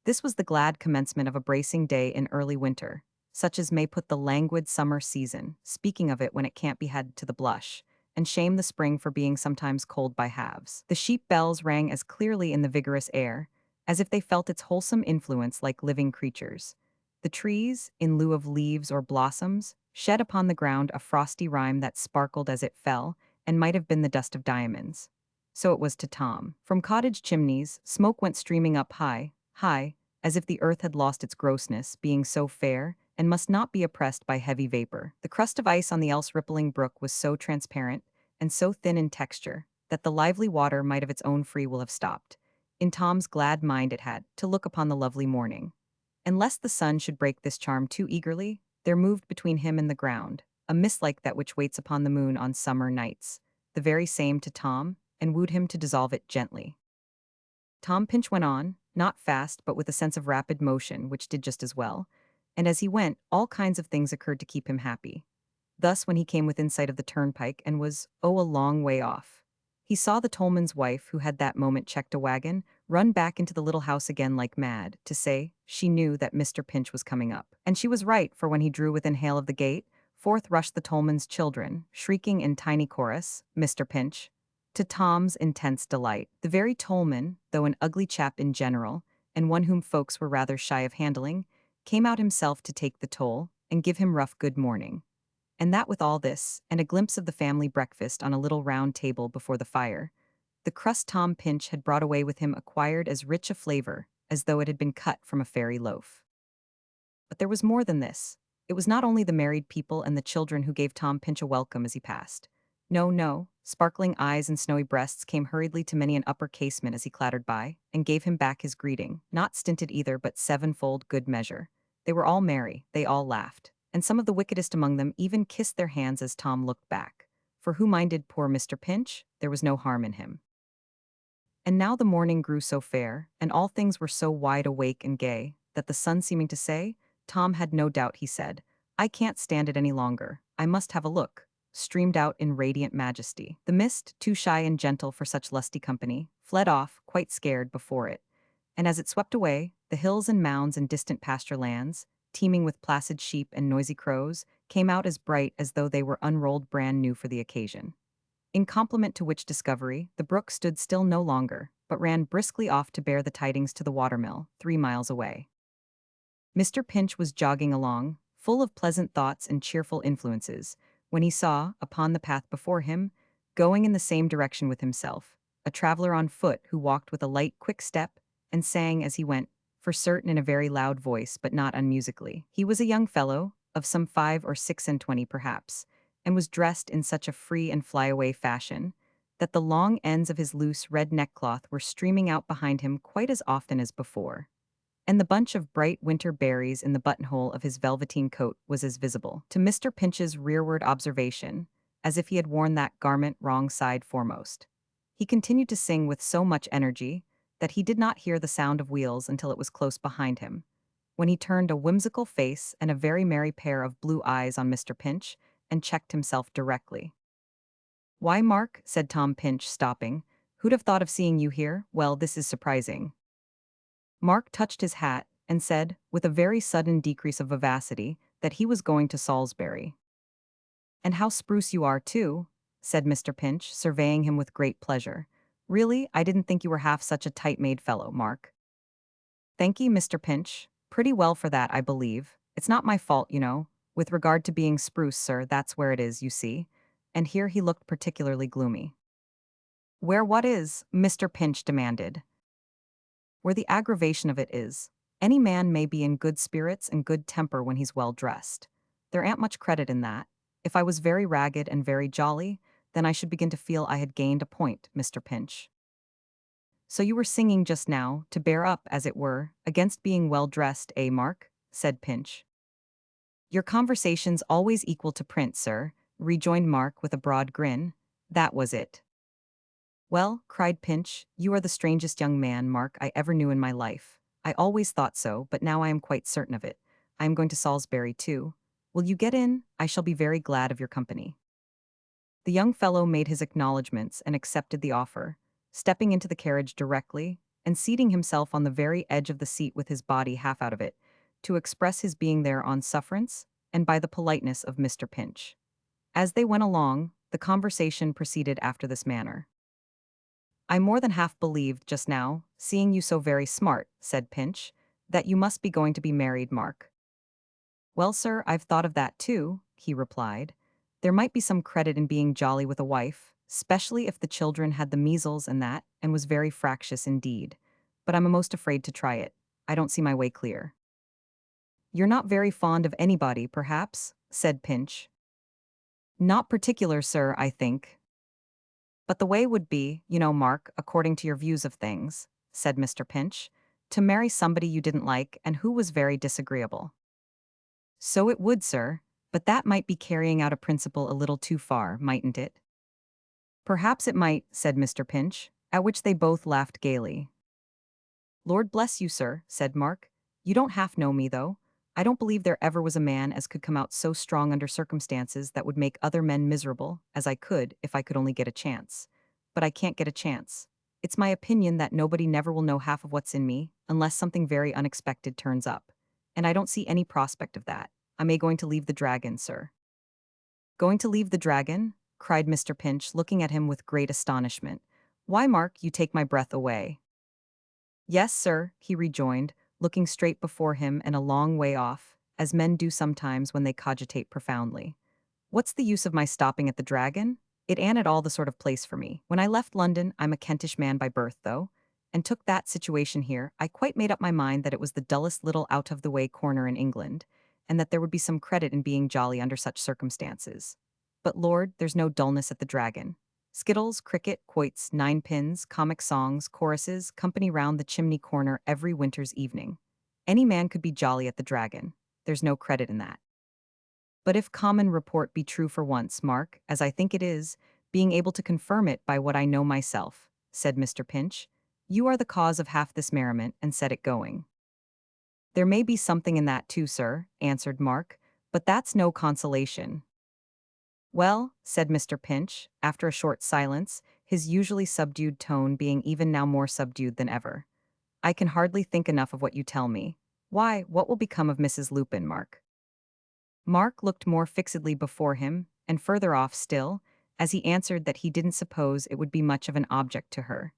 This was the glad commencement of a bracing day in early winter, such as may put the languid summer season, speaking of it when it can't be had, to the blush, and shame the spring for being sometimes cold by halves. The sheep bells rang as clearly in the vigorous air, as if they felt its wholesome influence like living creatures. The trees, in lieu of leaves or blossoms, shed upon the ground a frosty rime that sparkled as it fell, and might have been the dust of diamonds. So it was to Tom. From cottage chimneys, smoke went streaming up high, high, as if the earth had lost its grossness, being so fair, and must not be oppressed by heavy vapor. The crust of ice on the else rippling brook was so transparent, and so thin in texture, that the lively water might of its own free will have stopped. In Tom's glad mind it had, to look upon the lovely morning. And lest the sun should break this charm too eagerly, there moved between him and the ground, a mist like that which waits upon the moon on summer nights, the very same to Tom, and wooed him to dissolve it gently. Tom Pinch went on, not fast but with a sense of rapid motion which did just as well, and as he went, all kinds of things occurred to keep him happy. Thus, when he came within sight of the turnpike and was, a long way off, he saw the tollman's wife, who had that moment checked a wagon, run back into the little house again like mad, to say she knew that Mr. Pinch was coming up. And she was right, for when he drew within hail of the gate, forth rushed the tollman's children, shrieking in tiny chorus, "Mr. Pinch!" To Tom's intense delight. The very tollman, though an ugly chap in general, and one whom folks were rather shy of handling, came out himself to take the toll, and give him rough good morning. And that with all this, and a glimpse of the family breakfast on a little round table before the fire, the crust Tom Pinch had brought away with him acquired as rich a flavor as though it had been cut from a fairy loaf. But there was more than this. It was not only the married people and the children who gave Tom Pinch a welcome as he passed. No, no, sparkling eyes and snowy breasts came hurriedly to many an upper casement as he clattered by, and gave him back his greeting, not stinted either but sevenfold good measure. They were all merry, they all laughed, and some of the wickedest among them even kissed their hands as Tom looked back. For who minded poor Mr. Pinch? There was no harm in him. And now the morning grew so fair, and all things were so wide awake and gay, that the sun seeming to say, Tom had no doubt, he said, "I can't stand it any longer, I must have a look," streamed out in radiant majesty. The mist, too shy and gentle for such lusty company, fled off, quite scared, before it. And as it swept away, the hills and mounds and distant pasture lands, teeming with placid sheep and noisy crows, came out as bright as though they were unrolled brand new for the occasion. In complement to which discovery, the brook stood still no longer, but ran briskly off to bear the tidings to the watermill, 3 miles away. Mr. Pinch was jogging along, full of pleasant thoughts and cheerful influences, when he saw, upon the path before him, going in the same direction with himself, a traveler on foot who walked with a light, quick step, and sang as he went, for certain in a very loud voice, but not unmusically. He was a young fellow, of some 5 or 6 and 20 perhaps, and was dressed in such a free and flyaway fashion, that the long ends of his loose red neckcloth were streaming out behind him quite as often as before, and the bunch of bright winter berries in the buttonhole of his velveteen coat was as visible, to Mr. Pinch's rearward observation, as if he had worn that garment wrong side foremost. He continued to sing with so much energy that he did not hear the sound of wheels until it was close behind him, when he turned a whimsical face and a very merry pair of blue eyes on Mr. Pinch, and checked himself directly. "Why, Mark," said Tom Pinch, stopping, "who'd have thought of seeing you here? Well, this is surprising." Mark touched his hat, and said, with a very sudden decrease of vivacity, that he was going to Salisbury. "And how spruce you are, too," said Mr. Pinch, surveying him with great pleasure. "Really, I didn't think you were half such a tight-made fellow, Mark." "Thank ye, Mr. Pinch. Pretty well for that, I believe. It's not my fault, you know. With regard to being spruce, sir, that's where it is, you see." And here he looked particularly gloomy. "Where what is?" Mr. Pinch demanded. "Where the aggravation of it is. Any man may be in good spirits and good temper when he's well dressed. There ain't much credit in that. If I was very ragged and very jolly, then I should begin to feel I had gained a point, Mr. Pinch." "So you were singing just now, to bear up, as it were, against being well dressed, eh, Mark?" said Pinch. "Your conversation's always equal to print, sir," rejoined Mark with a broad grin. "That was it." "Well," cried Pinch, "you are the strangest young man, Mark, I ever knew in my life. I always thought so, but now I am quite certain of it. I am going to Salisbury too. Will you get in? I shall be very glad of your company." The young fellow made his acknowledgments and accepted the offer, stepping into the carriage directly and seating himself on the very edge of the seat with his body half out of it, to express his being there on sufferance and by the politeness of Mr. Pinch. As they went along, the conversation proceeded after this manner. "I more than half believed just now, seeing you so very smart," said Pinch, "that you must be going to be married, Mark." "Well, sir, I've thought of that too," he replied. "There might be some credit in being jolly with a wife, especially if the children had the measles and that, and was very fractious indeed. But I'm most afraid to try it. I don't see my way clear." "You're not very fond of anybody, perhaps?" said Pinch. "Not particular, sir, I think." "But the way would be, you know, Mark, according to your views of things," said Mr. Pinch, "to marry somebody you didn't like and who was very disagreeable." "So it would, sir, but that might be carrying out a principle a little too far, mightn't it?" "Perhaps it might," said Mr. Pinch, at which they both laughed gaily. "Lord bless you, sir," said Mark. "You don't half know me, though. I don't believe there ever was a man as could come out so strong under circumstances that would make other men miserable, as I could if I could only get a chance. But I can't get a chance. It's my opinion that nobody never will know half of what's in me, unless something very unexpected turns up. And I don't see any prospect of that. I may going to leave the dragon, sir." "Going to leave the dragon?" cried Mr. Pinch, looking at him with great astonishment. "Why, Mark, you take my breath away." "Yes, sir," he rejoined, looking straight before him and a long way off, as men do sometimes when they cogitate profoundly. "What's the use of my stopping at the Dragon? It ain't at all the sort of place for me. When I left London, I'm a Kentish man by birth, though, and took that situation here, I quite made up my mind that it was the dullest little out-of-the-way corner in England, and that there would be some credit in being jolly under such circumstances. But Lord, there's no dullness at the Dragon. Skittles, cricket, quoits, ninepins, comic songs, choruses, company round the chimney corner every winter's evening. Any man could be jolly at the Dragon. There's no credit in that. But if common report be true for once, Mark, as I think it is, being able to confirm it by what I know myself," said Mr. Pinch, "you are the cause of half this merriment and set it going." "There may be something in that too, sir," answered Mark, "but that's no consolation." "Well," said Mr. Pinch, after a short silence, his usually subdued tone being even now more subdued than ever, "I can hardly think enough of what you tell me. Why, what will become of Mrs. Lupin, Mark?" Mark looked more fixedly before him, and further off still, as he answered that he didn't suppose it would be much of an object to her.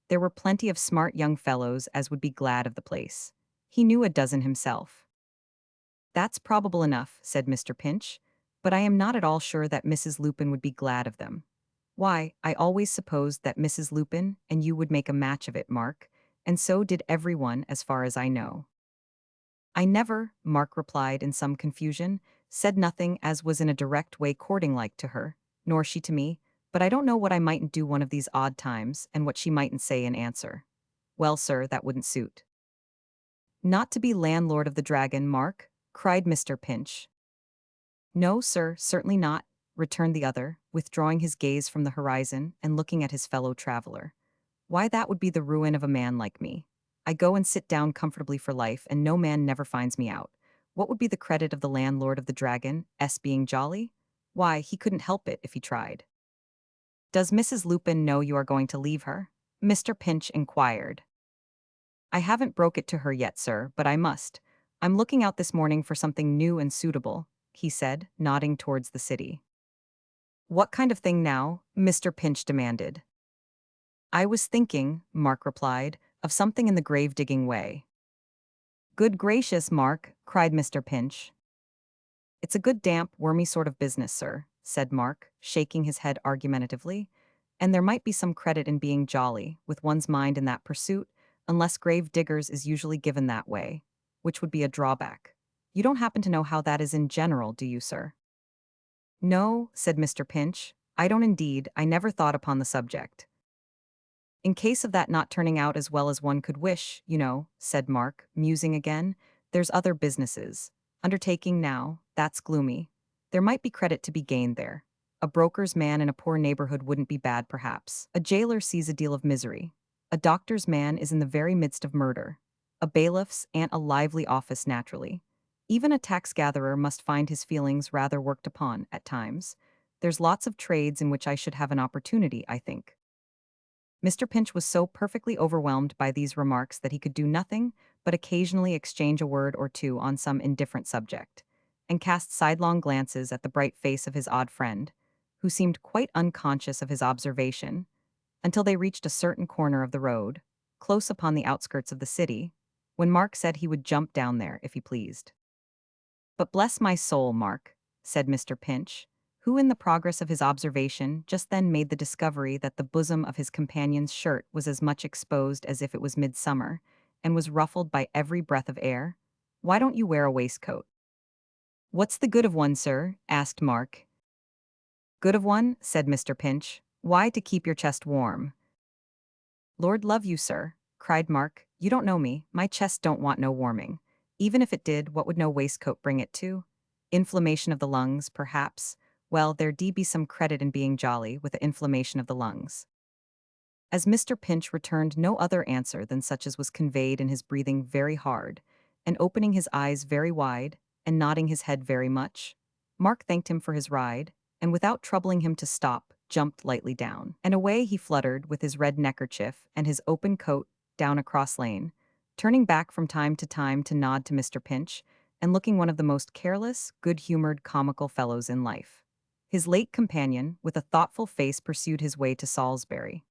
There were plenty of smart young fellows as would be glad of the place. He knew a dozen himself. "That's probable enough," said Mr. Pinch, "but I am not at all sure that Mrs. Lupin would be glad of them. Why, I always supposed that Mrs. Lupin and you would make a match of it, Mark, and so did everyone as far as I know." "I never," Mark replied in some confusion, "said nothing as was in a direct way courting-like to her, nor she to me, but I don't know what I mightn't do one of these odd times, and what she mightn't say in answer." "Well, sir, that wouldn't suit." "Not to be landlord of the Dragon, Mark?" cried Mr. Pinch. "No, sir, certainly not," returned the other, withdrawing his gaze from the horizon and looking at his fellow traveler. "Why, that would be the ruin of a man like me. I go and sit down comfortably for life, and no man never finds me out. What would be the credit of the landlord of the Dragon, being jolly? Why, he couldn't help it if he tried." "Does Mrs. Lupin know you are going to leave her?" Mr. Pinch inquired. "I haven't broke it to her yet, sir, but I must. I'm looking out this morning for something new and suitable," he said, nodding towards the city. "What kind of thing now?" Mr. Pinch demanded. "I was thinking," Mark replied, "of something in the grave-digging way." "Good gracious, Mark," cried Mr. Pinch. "It's a good damp, wormy sort of business, sir," said Mark, shaking his head argumentatively, "and there might be some credit in being jolly, with one's mind in that pursuit, unless grave diggers is usually given that way, which would be a drawback. You don't happen to know how that is in general, do you, sir?" "No," said Mr. Pinch, "I don't indeed. I never thought upon the subject." "In case of that not turning out as well as one could wish, you know," said Mark, musing again, "there's other businesses. Undertaking now, that's gloomy. There might be credit to be gained there. A broker's man in a poor neighborhood wouldn't be bad, perhaps. A jailer sees a deal of misery. A doctor's man is in the very midst of murder. A bailiff's ain't a lively office naturally. Even a tax gatherer must find his feelings rather worked upon, at times. There's lots of trades in which I should have an opportunity, I think." Mr. Pinch was so perfectly overwhelmed by these remarks that he could do nothing but occasionally exchange a word or two on some indifferent subject, and cast sidelong glances at the bright face of his odd friend, who seemed quite unconscious of his observation, until they reached a certain corner of the road, close upon the outskirts of the city, when Mark said he would jump down there if he pleased. "But bless my soul, Mark," said Mr. Pinch, who in the progress of his observation just then made the discovery that the bosom of his companion's shirt was as much exposed as if it was midsummer, and was ruffled by every breath of air, "why don't you wear a waistcoat?" "What's the good of one, sir?" asked Mark. "Good of one?" said Mr. Pinch. "Why, to keep your chest warm." "Lord love you, sir," cried Mark, "you don't know me, my chest don't want no warming. Even if it did, what would no waistcoat bring it to? Inflammation of the lungs, perhaps. Well, there be some credit in being jolly with the inflammation of the lungs." As Mr. Pinch returned no other answer than such as was conveyed in his breathing very hard, and opening his eyes very wide, and nodding his head very much, Mark thanked him for his ride, and without troubling him to stop, jumped lightly down. And away he fluttered with his red neckerchief and his open coat down a cross lane, turning back from time to nod to Mr. Pinch, and looking one of the most careless, good-humored, comical fellows in life. His late companion, with a thoughtful face, pursued his way to Salisbury.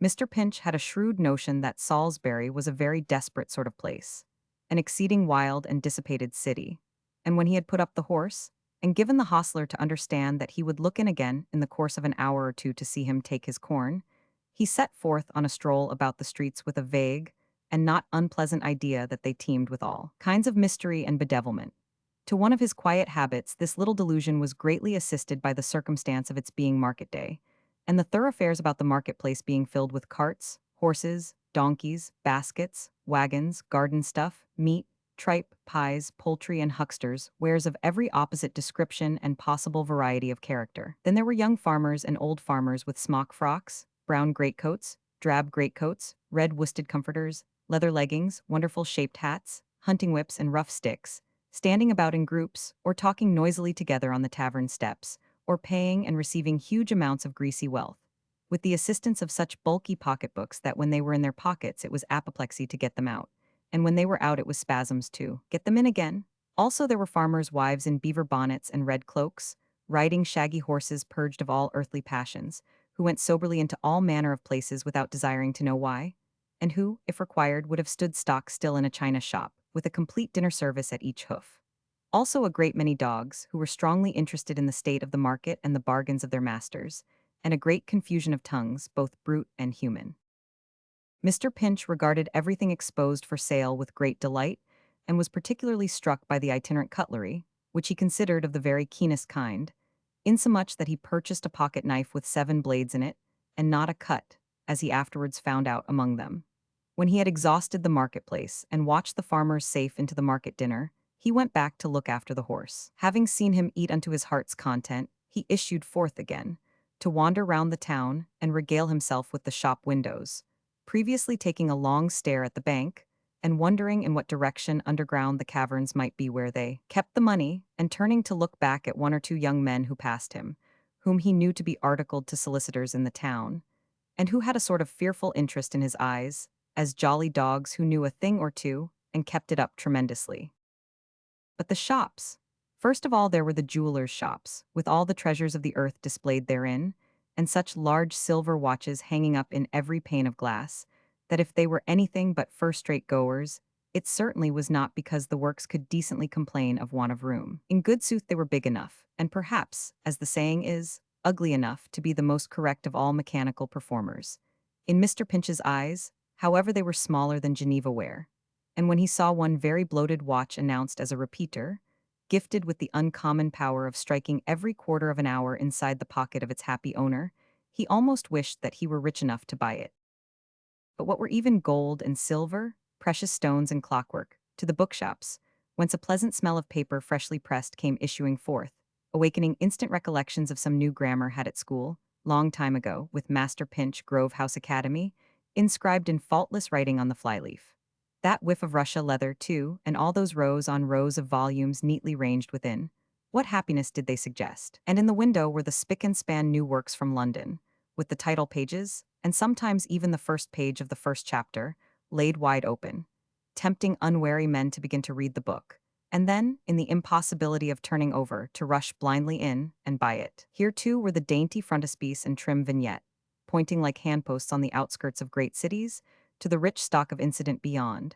Mr. Pinch had a shrewd notion that Salisbury was a very desperate sort of place, an exceeding wild and dissipated city, and when he had put up the horse, and given the hostler to understand that he would look in again in the course of an hour or two to see him take his corn, he set forth on a stroll about the streets with a vague and not unpleasant idea that they teemed with all kinds of mystery and bedevilment. To one of his quiet habits, this little delusion was greatly assisted by the circumstance of its being market day, and the thoroughfares about the marketplace being filled with carts, horses, donkeys, baskets, wagons, garden stuff, meat, tripe, pies, poultry, and hucksters, wares of every opposite description and possible variety of character. Then there were young farmers and old farmers with smock frocks, brown greatcoats, drab greatcoats, red worsted comforters, leather leggings, wonderful shaped hats, hunting whips, and rough sticks, standing about in groups, or talking noisily together on the tavern steps, or paying and receiving huge amounts of greasy wealth, with the assistance of such bulky pocketbooks that when they were in their pockets it was apoplexy to get them out, and when they were out it was spasms to get them in again. Also there were farmers' wives in beaver bonnets and red cloaks, riding shaggy horses purged of all earthly passions, who went soberly into all manner of places without desiring to know why, and who, if required, would have stood stock still in a china shop, with a complete dinner service at each hoof. Also a great many dogs, who were strongly interested in the state of the market and the bargains of their masters, and a great confusion of tongues, both brute and human. Mr. Pinch regarded everything exposed for sale with great delight, and was particularly struck by the itinerant cutlery, which he considered of the very keenest kind, insomuch that he purchased a pocket knife with 7 blades in it, and not a cut, as he afterwards found out, among them. When he had exhausted the marketplace, and watched the farmers safe into the market dinner, he went back to look after the horse. Having seen him eat unto his heart's content, he issued forth again, to wander round the town and regale himself with the shop windows, previously taking a long stare at the bank, and wondering in what direction underground the caverns might be where they kept the money, and turning to look back at 1 or 2 young men who passed him, whom he knew to be articled to solicitors in the town, and who had a sort of fearful interest in his eyes, as jolly dogs who knew a thing or two, and kept it up tremendously. But the shops. First of all there were the jewelers' shops, with all the treasures of the earth displayed therein, and such large silver watches hanging up in every pane of glass, that if they were anything but first-rate goers, it certainly was not because the works could decently complain of want of room. In good sooth they were big enough, and perhaps, as the saying is, ugly enough to be the most correct of all mechanical performers. In Mr. Pinch's eyes, however, they were smaller than Geneva ware, and when he saw one very bloated watch announced as a repeater, gifted with the uncommon power of striking every quarter of an hour inside the pocket of its happy owner, he almost wished that he were rich enough to buy it. But what were even gold and silver, precious stones and clockwork, to the bookshops, whence a pleasant smell of paper freshly pressed came issuing forth, awakening instant recollections of some new grammar had at school, long time ago, with Master Pinch, Grove House Academy, inscribed in faultless writing on the flyleaf. That whiff of Russia leather, too, and all those rows on rows of volumes neatly ranged within, What happiness did they suggest? And in the window were the spick and span new works from London, with the title pages, and sometimes even the first page of the first chapter, laid wide open, tempting unwary men to begin to read the book. And then, in the impossibility of turning over, to rush blindly in and buy it. Here too were the dainty frontispiece and trim vignette, pointing like handposts on the outskirts of great cities, to the rich stock of incident beyond,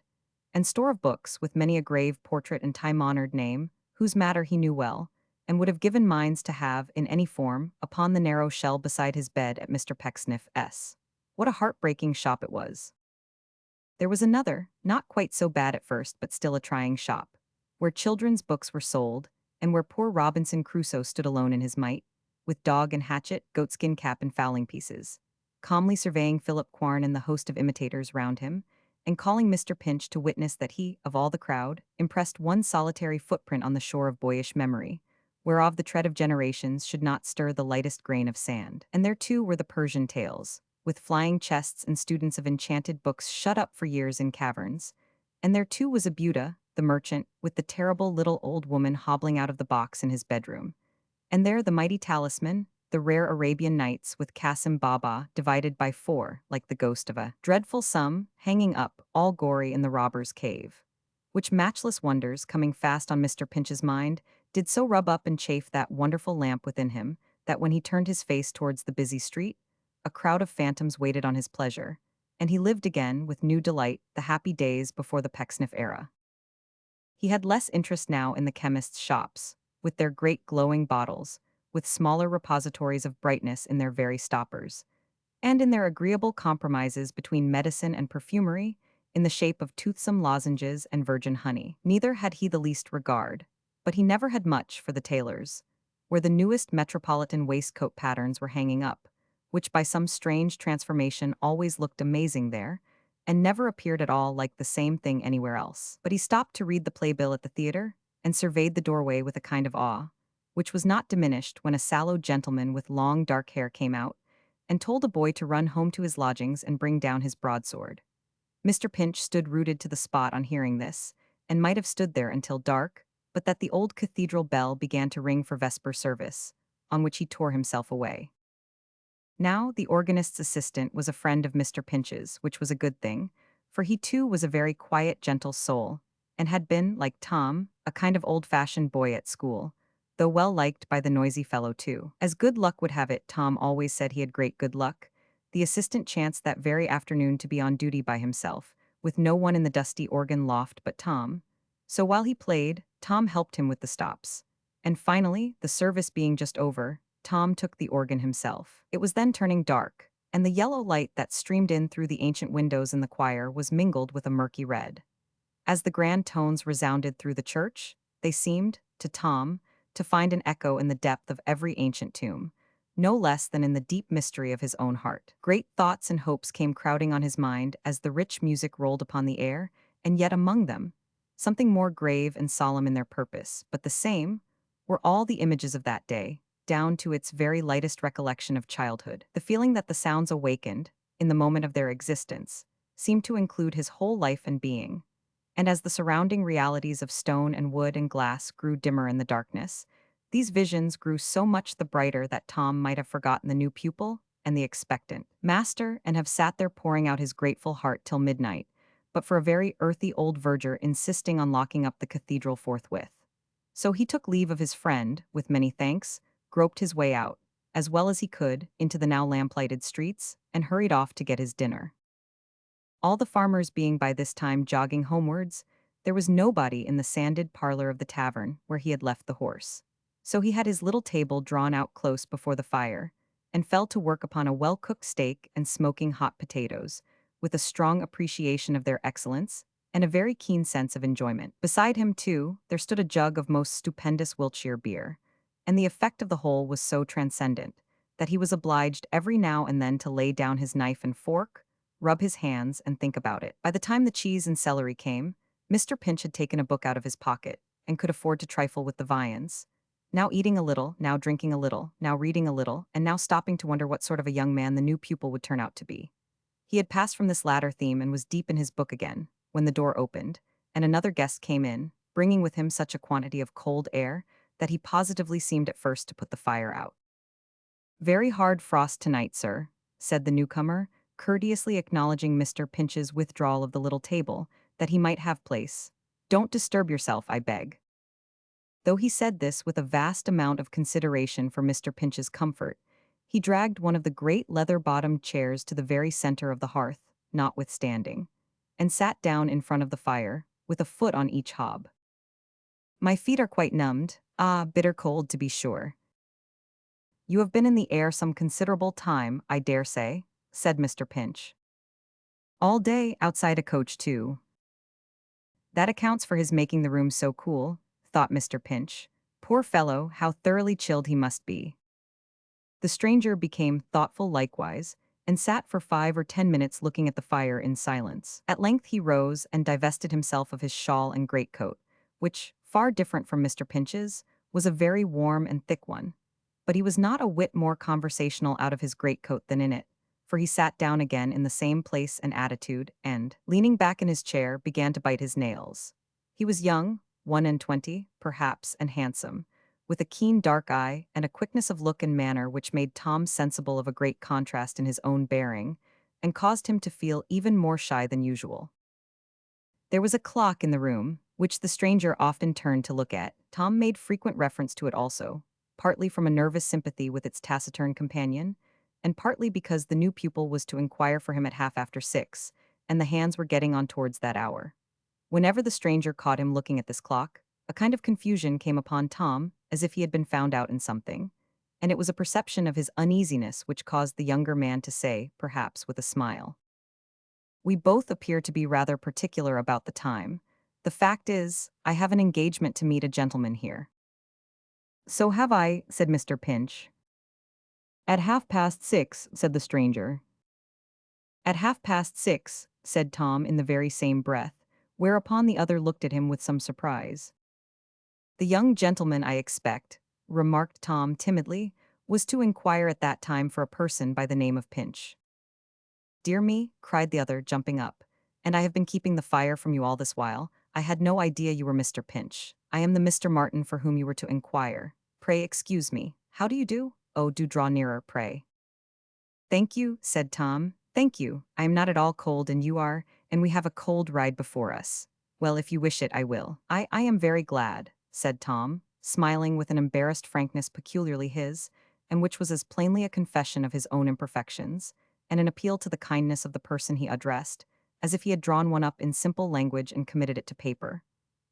and store of books with many a grave portrait and time-honored name, whose matter he knew well, and would have given minds to have, in any form, upon the narrow shell beside his bed at Mr. Pecksniff's. What a heartbreaking shop it was. There was another, not quite so bad at first but still a trying shop, where children's books were sold, and where poor Robinson Crusoe stood alone in his might, with dog and hatchet, goatskin cap and fowling pieces, calmly surveying Philip Quarn and the host of imitators round him, and calling Mr. Pinch to witness that he, of all the crowd, impressed one solitary footprint on the shore of boyish memory, whereof the tread of generations should not stir the lightest grain of sand. And there too were the Persian tales, with flying chests and students of enchanted books shut up for years in caverns. And there too was Abuda, the merchant, with the terrible little old woman hobbling out of the box in his bedroom. And there the mighty talisman, the rare Arabian Nights with Qasim Baba divided by four, like the ghost of a dreadful sum, hanging up, all gory in the robber's cave. Which matchless wonders, coming fast on Mr. Pinch's mind, did so rub up and chafe that wonderful lamp within him, that when he turned his face towards the busy street, a crowd of phantoms waited on his pleasure, and he lived again, with new delight, the happy days before the Pecksniff era. He had less interest now in the chemists' shops, with their great glowing bottles, with smaller repositories of brightness in their very stoppers, and in their agreeable compromises between medicine and perfumery, in the shape of toothsome lozenges and virgin honey. Neither had he the least regard, but he never had much for the tailors, where the newest metropolitan waistcoat patterns were hanging up, which by some strange transformation always looked amazing there, and never appeared at all like the same thing anywhere else. But he stopped to read the playbill at the theater, and surveyed the doorway with a kind of awe, which was not diminished when a sallow gentleman with long dark hair came out, and told a boy to run home to his lodgings and bring down his broadsword. Mr. Pinch stood rooted to the spot on hearing this, and might have stood there until dark, but that the old cathedral bell began to ring for vesper service, on which he tore himself away. Now the organist's assistant was a friend of Mr. Pinch's, which was a good thing, for he too was a very quiet, gentle soul, and had been, like Tom, a kind of old-fashioned boy at school, though well liked by the noisy fellow too. As good luck would have it, Tom always said he had great good luck. The assistant chanced that very afternoon to be on duty by himself, with no one in the dusty organ loft but Tom. So while he played, Tom helped him with the stops. And finally, the service being just over, Tom took the organ himself. It was then turning dark, and the yellow light that streamed in through the ancient windows in the choir was mingled with a murky red. As the grand tones resounded through the church, they seemed, to Tom, to find an echo in the depth of every ancient tomb, no less than in the deep mystery of his own heart. Great thoughts and hopes came crowding on his mind as the rich music rolled upon the air, and yet among them, something more grave and solemn in their purpose, but the same, were all the images of that day, down to its very lightest recollection of childhood. The feeling that the sounds awakened, in the moment of their existence, seemed to include his whole life and being. And as the surrounding realities of stone and wood and glass grew dimmer in the darkness, these visions grew so much the brighter that Tom might have forgotten the new pupil and the expectant master and have sat there pouring out his grateful heart till midnight, but for a very earthy old verger insisting on locking up the cathedral forthwith. So he took leave of his friend, with many thanks, groped his way out, as well as he could, into the now lamplighted streets, and hurried off to get his dinner. All the farmers being by this time jogging homewards, there was nobody in the sanded parlor of the tavern where he had left the horse. So he had his little table drawn out close before the fire, and fell to work upon a well-cooked steak and smoking hot potatoes, with a strong appreciation of their excellence, and a very keen sense of enjoyment. Beside him, too, there stood a jug of most stupendous Wiltshire beer, and the effect of the whole was so transcendent, that he was obliged every now and then to lay down his knife and fork, rub his hands, and think about it. By the time the cheese and celery came, Mr. Pinch had taken a book out of his pocket, and could afford to trifle with the viands, now eating a little, now drinking a little, now reading a little, and now stopping to wonder what sort of a young man the new pupil would turn out to be. He had passed from this latter theme and was deep in his book again, when the door opened, and another guest came in, bringing with him such a quantity of cold air that he positively seemed at first to put the fire out. "Very hard frost tonight, sir," said the newcomer, courteously acknowledging Mr. Pinch's withdrawal of the little table, that he might have place. "Don't disturb yourself, I beg." Though he said this with a vast amount of consideration for Mr. Pinch's comfort, he dragged one of the great leather-bottomed chairs to the very center of the hearth, notwithstanding, and sat down in front of the fire, with a foot on each hob. "My feet are quite numbed, bitter cold to be sure." "You have been in the air some considerable time, I dare say," said Mr. Pinch. "All day, outside a coach too." "That accounts for his making the room so cool," thought Mr. Pinch. "Poor fellow, how thoroughly chilled he must be." The stranger became thoughtful likewise, and sat for 5 or 10 minutes looking at the fire in silence. At length he rose and divested himself of his shawl and greatcoat, which, far different from Mr. Pinch's, was a very warm and thick one. But he was not a whit more conversational out of his greatcoat than in it, for he sat down again in the same place and attitude, and, leaning back in his chair, began to bite his nails. He was young, 21, perhaps, and handsome, with a keen dark eye and a quickness of look and manner which made Tom sensible of a great contrast in his own bearing, and caused him to feel even more shy than usual. There was a clock in the room, which the stranger often turned to look at. Tom made frequent reference to it also, partly from a nervous sympathy with its taciturn companion, and partly because the new pupil was to inquire for him at 6:30, and the hands were getting on towards that hour. Whenever the stranger caught him looking at this clock, a kind of confusion came upon Tom, as if he had been found out in something, and it was a perception of his uneasiness which caused the younger man to say, perhaps with a smile, "We both appear to be rather particular about the time. The fact is, I have an engagement to meet a gentleman here." "So have I," said Mr. Pinch. "At 6:30, said the stranger. "At 6:30, said Tom in the very same breath, whereupon the other looked at him with some surprise. "The young gentleman, I expect," remarked Tom timidly, "was to inquire at that time for a person by the name of Pinch." "Dear me," cried the other, jumping up, "and I have been keeping the fire from you all this while. I had no idea you were Mr. Pinch. I am the Mr. Martin for whom you were to inquire. Pray excuse me. How do you do? Oh, do draw nearer, pray." "Thank you," said Tom. "Thank you. I am not at all cold, and you are, and we have a cold ride before us. Well, if you wish it, I will." I am very glad," said Tom, smiling with an embarrassed frankness peculiarly his, and which was as plainly a confession of his own imperfections, and an appeal to the kindness of the person he addressed, as if he had drawn one up in simple language and committed it to paper.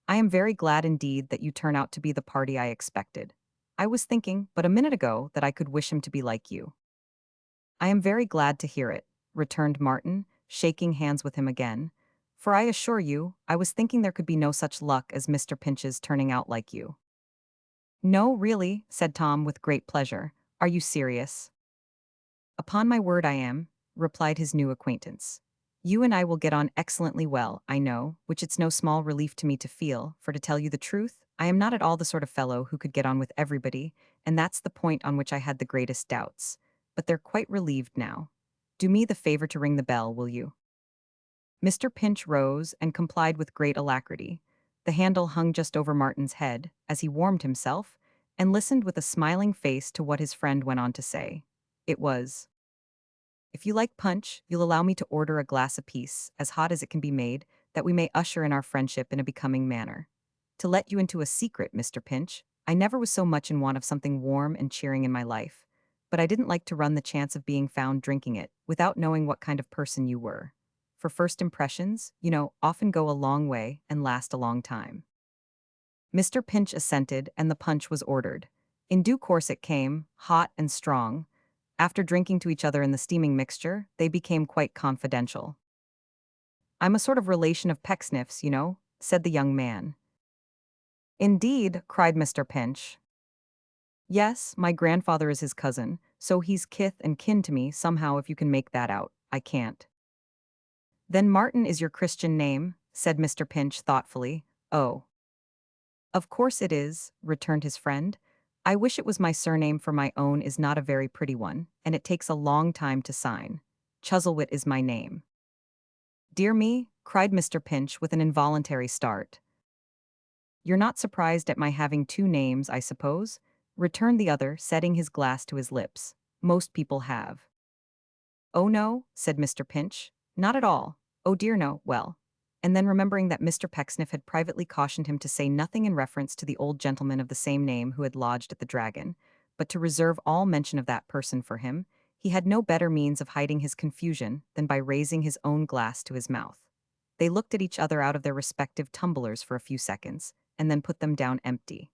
"I am very glad indeed that you turn out to be the party I expected. I was thinking, but a minute ago, that I could wish him to be like you." "I am very glad to hear it," returned Martin, shaking hands with him again, "for I assure you, I was thinking there could be no such luck as Mr. Pinch's turning out like you." "No, really," said Tom with great pleasure. "Are you serious?" "Upon my word I am," replied his new acquaintance. "You and I will get on excellently well, I know, which it's no small relief to me to feel, for to tell you the truth, I am not at all the sort of fellow who could get on with everybody, and that's the point on which I had the greatest doubts. But they're quite relieved now. Do me the favor to ring the bell, will you?" Mr. Pinch rose and complied with great alacrity. The handle hung just over Martin's head, as he warmed himself, and listened with a smiling face to what his friend went on to say. It was, "If you like punch, you'll allow me to order a glass apiece, as hot as it can be made, that we may usher in our friendship in a becoming manner. To let you into a secret, Mr. Pinch, I never was so much in want of something warm and cheering in my life, but I didn't like to run the chance of being found drinking it, without knowing what kind of person you were. For first impressions, you know, often go a long way and last a long time." Mr. Pinch assented, and the punch was ordered. In due course it came, hot and strong. After drinking to each other in the steaming mixture, they became quite confidential. "I'm a sort of relation of Pecksniff's, you know," said the young man. "Indeed," cried Mr. Pinch. "Yes, my grandfather is his cousin, so he's kith and kin to me somehow, if you can make that out. I can't." "Then Martin is your Christian name?" said Mr. Pinch thoughtfully. "Oh. Of course it is," returned his friend. "I wish it was my surname, for my own is not a very pretty one, and it takes a long time to sign. Chuzzlewit is my name." "Dear me," cried Mr. Pinch with an involuntary start. You're not surprised at my having two names, I suppose? Returned the other, setting his glass to his lips. Most people have. Oh no, said Mr. Pinch. Not at all. Oh dear no, well. And then remembering that Mr. Pecksniff had privately cautioned him to say nothing in reference to the old gentleman of the same name who had lodged at the Dragon, but to reserve all mention of that person for him, he had no better means of hiding his confusion than by raising his own glass to his mouth. They looked at each other out of their respective tumblers for a few seconds, and then put them down empty.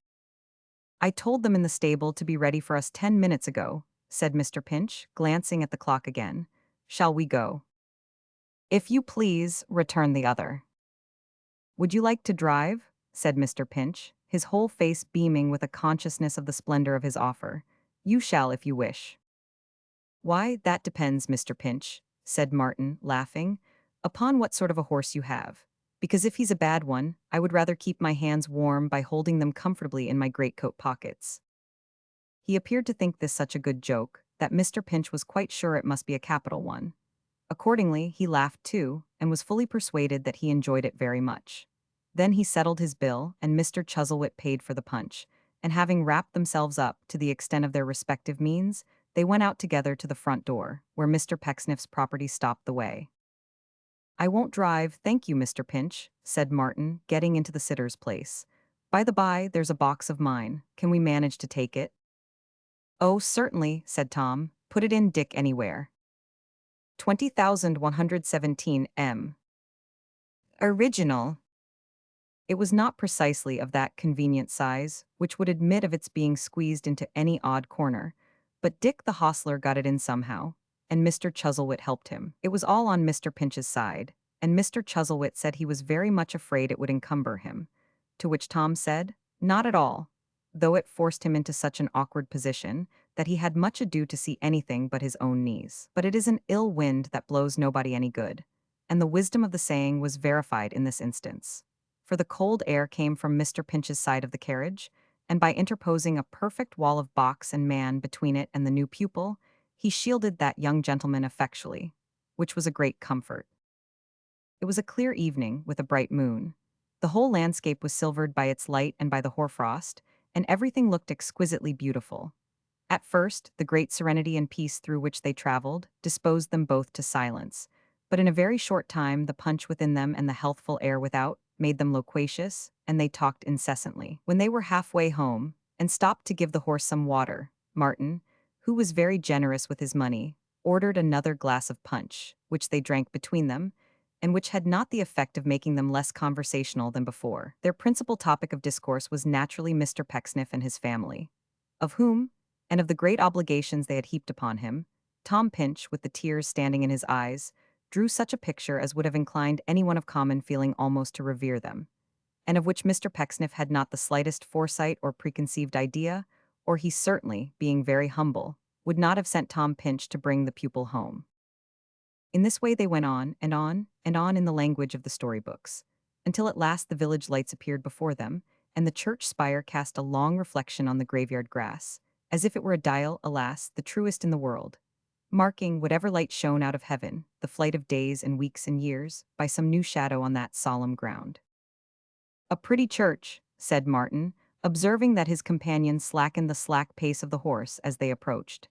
I told them in the stable to be ready for us 10 minutes ago, said Mr. Pinch, glancing at the clock again. Shall we go? If you please, returned the other. Would you like to drive? Said Mr. Pinch, his whole face beaming with a consciousness of the splendor of his offer. You shall if you wish. Why, that depends, Mr. Pinch, said Martin, laughing, upon what sort of a horse you have. Because if he's a bad one, I would rather keep my hands warm by holding them comfortably in my greatcoat pockets. He appeared to think this such a good joke that Mr. Pinch was quite sure it must be a capital one. Accordingly, he laughed too, and was fully persuaded that he enjoyed it very much. Then he settled his bill, and Mr. Chuzzlewit paid for the punch, and having wrapped themselves up to the extent of their respective means, they went out together to the front door, where Mr. Pecksniff's property stopped the way. I won't drive, thank you, Mr. Pinch, said Martin, getting into the sitter's place. By the by, there's a box of mine. Can we manage to take it? Oh, certainly, said Tom. Put it in, Dick, anywhere. 20,117 M. Original. It was not precisely of that convenient size, which would admit of its being squeezed into any odd corner, but Dick the hostler got it in somehow, and Mr. Chuzzlewit helped him. It was all on Mr. Pinch's side, and Mr. Chuzzlewit said he was very much afraid it would encumber him, to which Tom said, not at all, though it forced him into such an awkward position that he had much ado to see anything but his own knees. But it is an ill wind that blows nobody any good, and the wisdom of the saying was verified in this instance. For the cold air came from Mr. Pinch's side of the carriage, and by interposing a perfect wall of box and man between it and the new pupil, he shielded that young gentleman effectually, which was a great comfort. It was a clear evening, with a bright moon. The whole landscape was silvered by its light and by the hoarfrost, and everything looked exquisitely beautiful. At first, the great serenity and peace through which they traveled disposed them both to silence, but in a very short time the punch within them and the healthful air without made them loquacious, and they talked incessantly. When they were halfway home, and stopped to give the horse some water, Martin, who was very generous with his money, ordered another glass of punch, which they drank between them, and which had not the effect of making them less conversational than before. Their principal topic of discourse was naturally Mr. Pecksniff and his family, of whom, and of the great obligations they had heaped upon him. Tom Pinch, with the tears standing in his eyes, drew such a picture as would have inclined anyone of common feeling almost to revere them, and of which Mr. Pecksniff had not the slightest foresight or preconceived idea, or he certainly, being very humble, would not have sent Tom Pinch to bring the pupil home. In this way they went on, and on, and on in the language of the storybooks, until at last the village lights appeared before them, and the church spire cast a long reflection on the graveyard grass, as if it were a dial, alas, the truest in the world, marking whatever light shone out of heaven, the flight of days and weeks and years, by some new shadow on that solemn ground. A pretty church, said Martin, observing that his companion slackened the slack pace of the horse as they approached.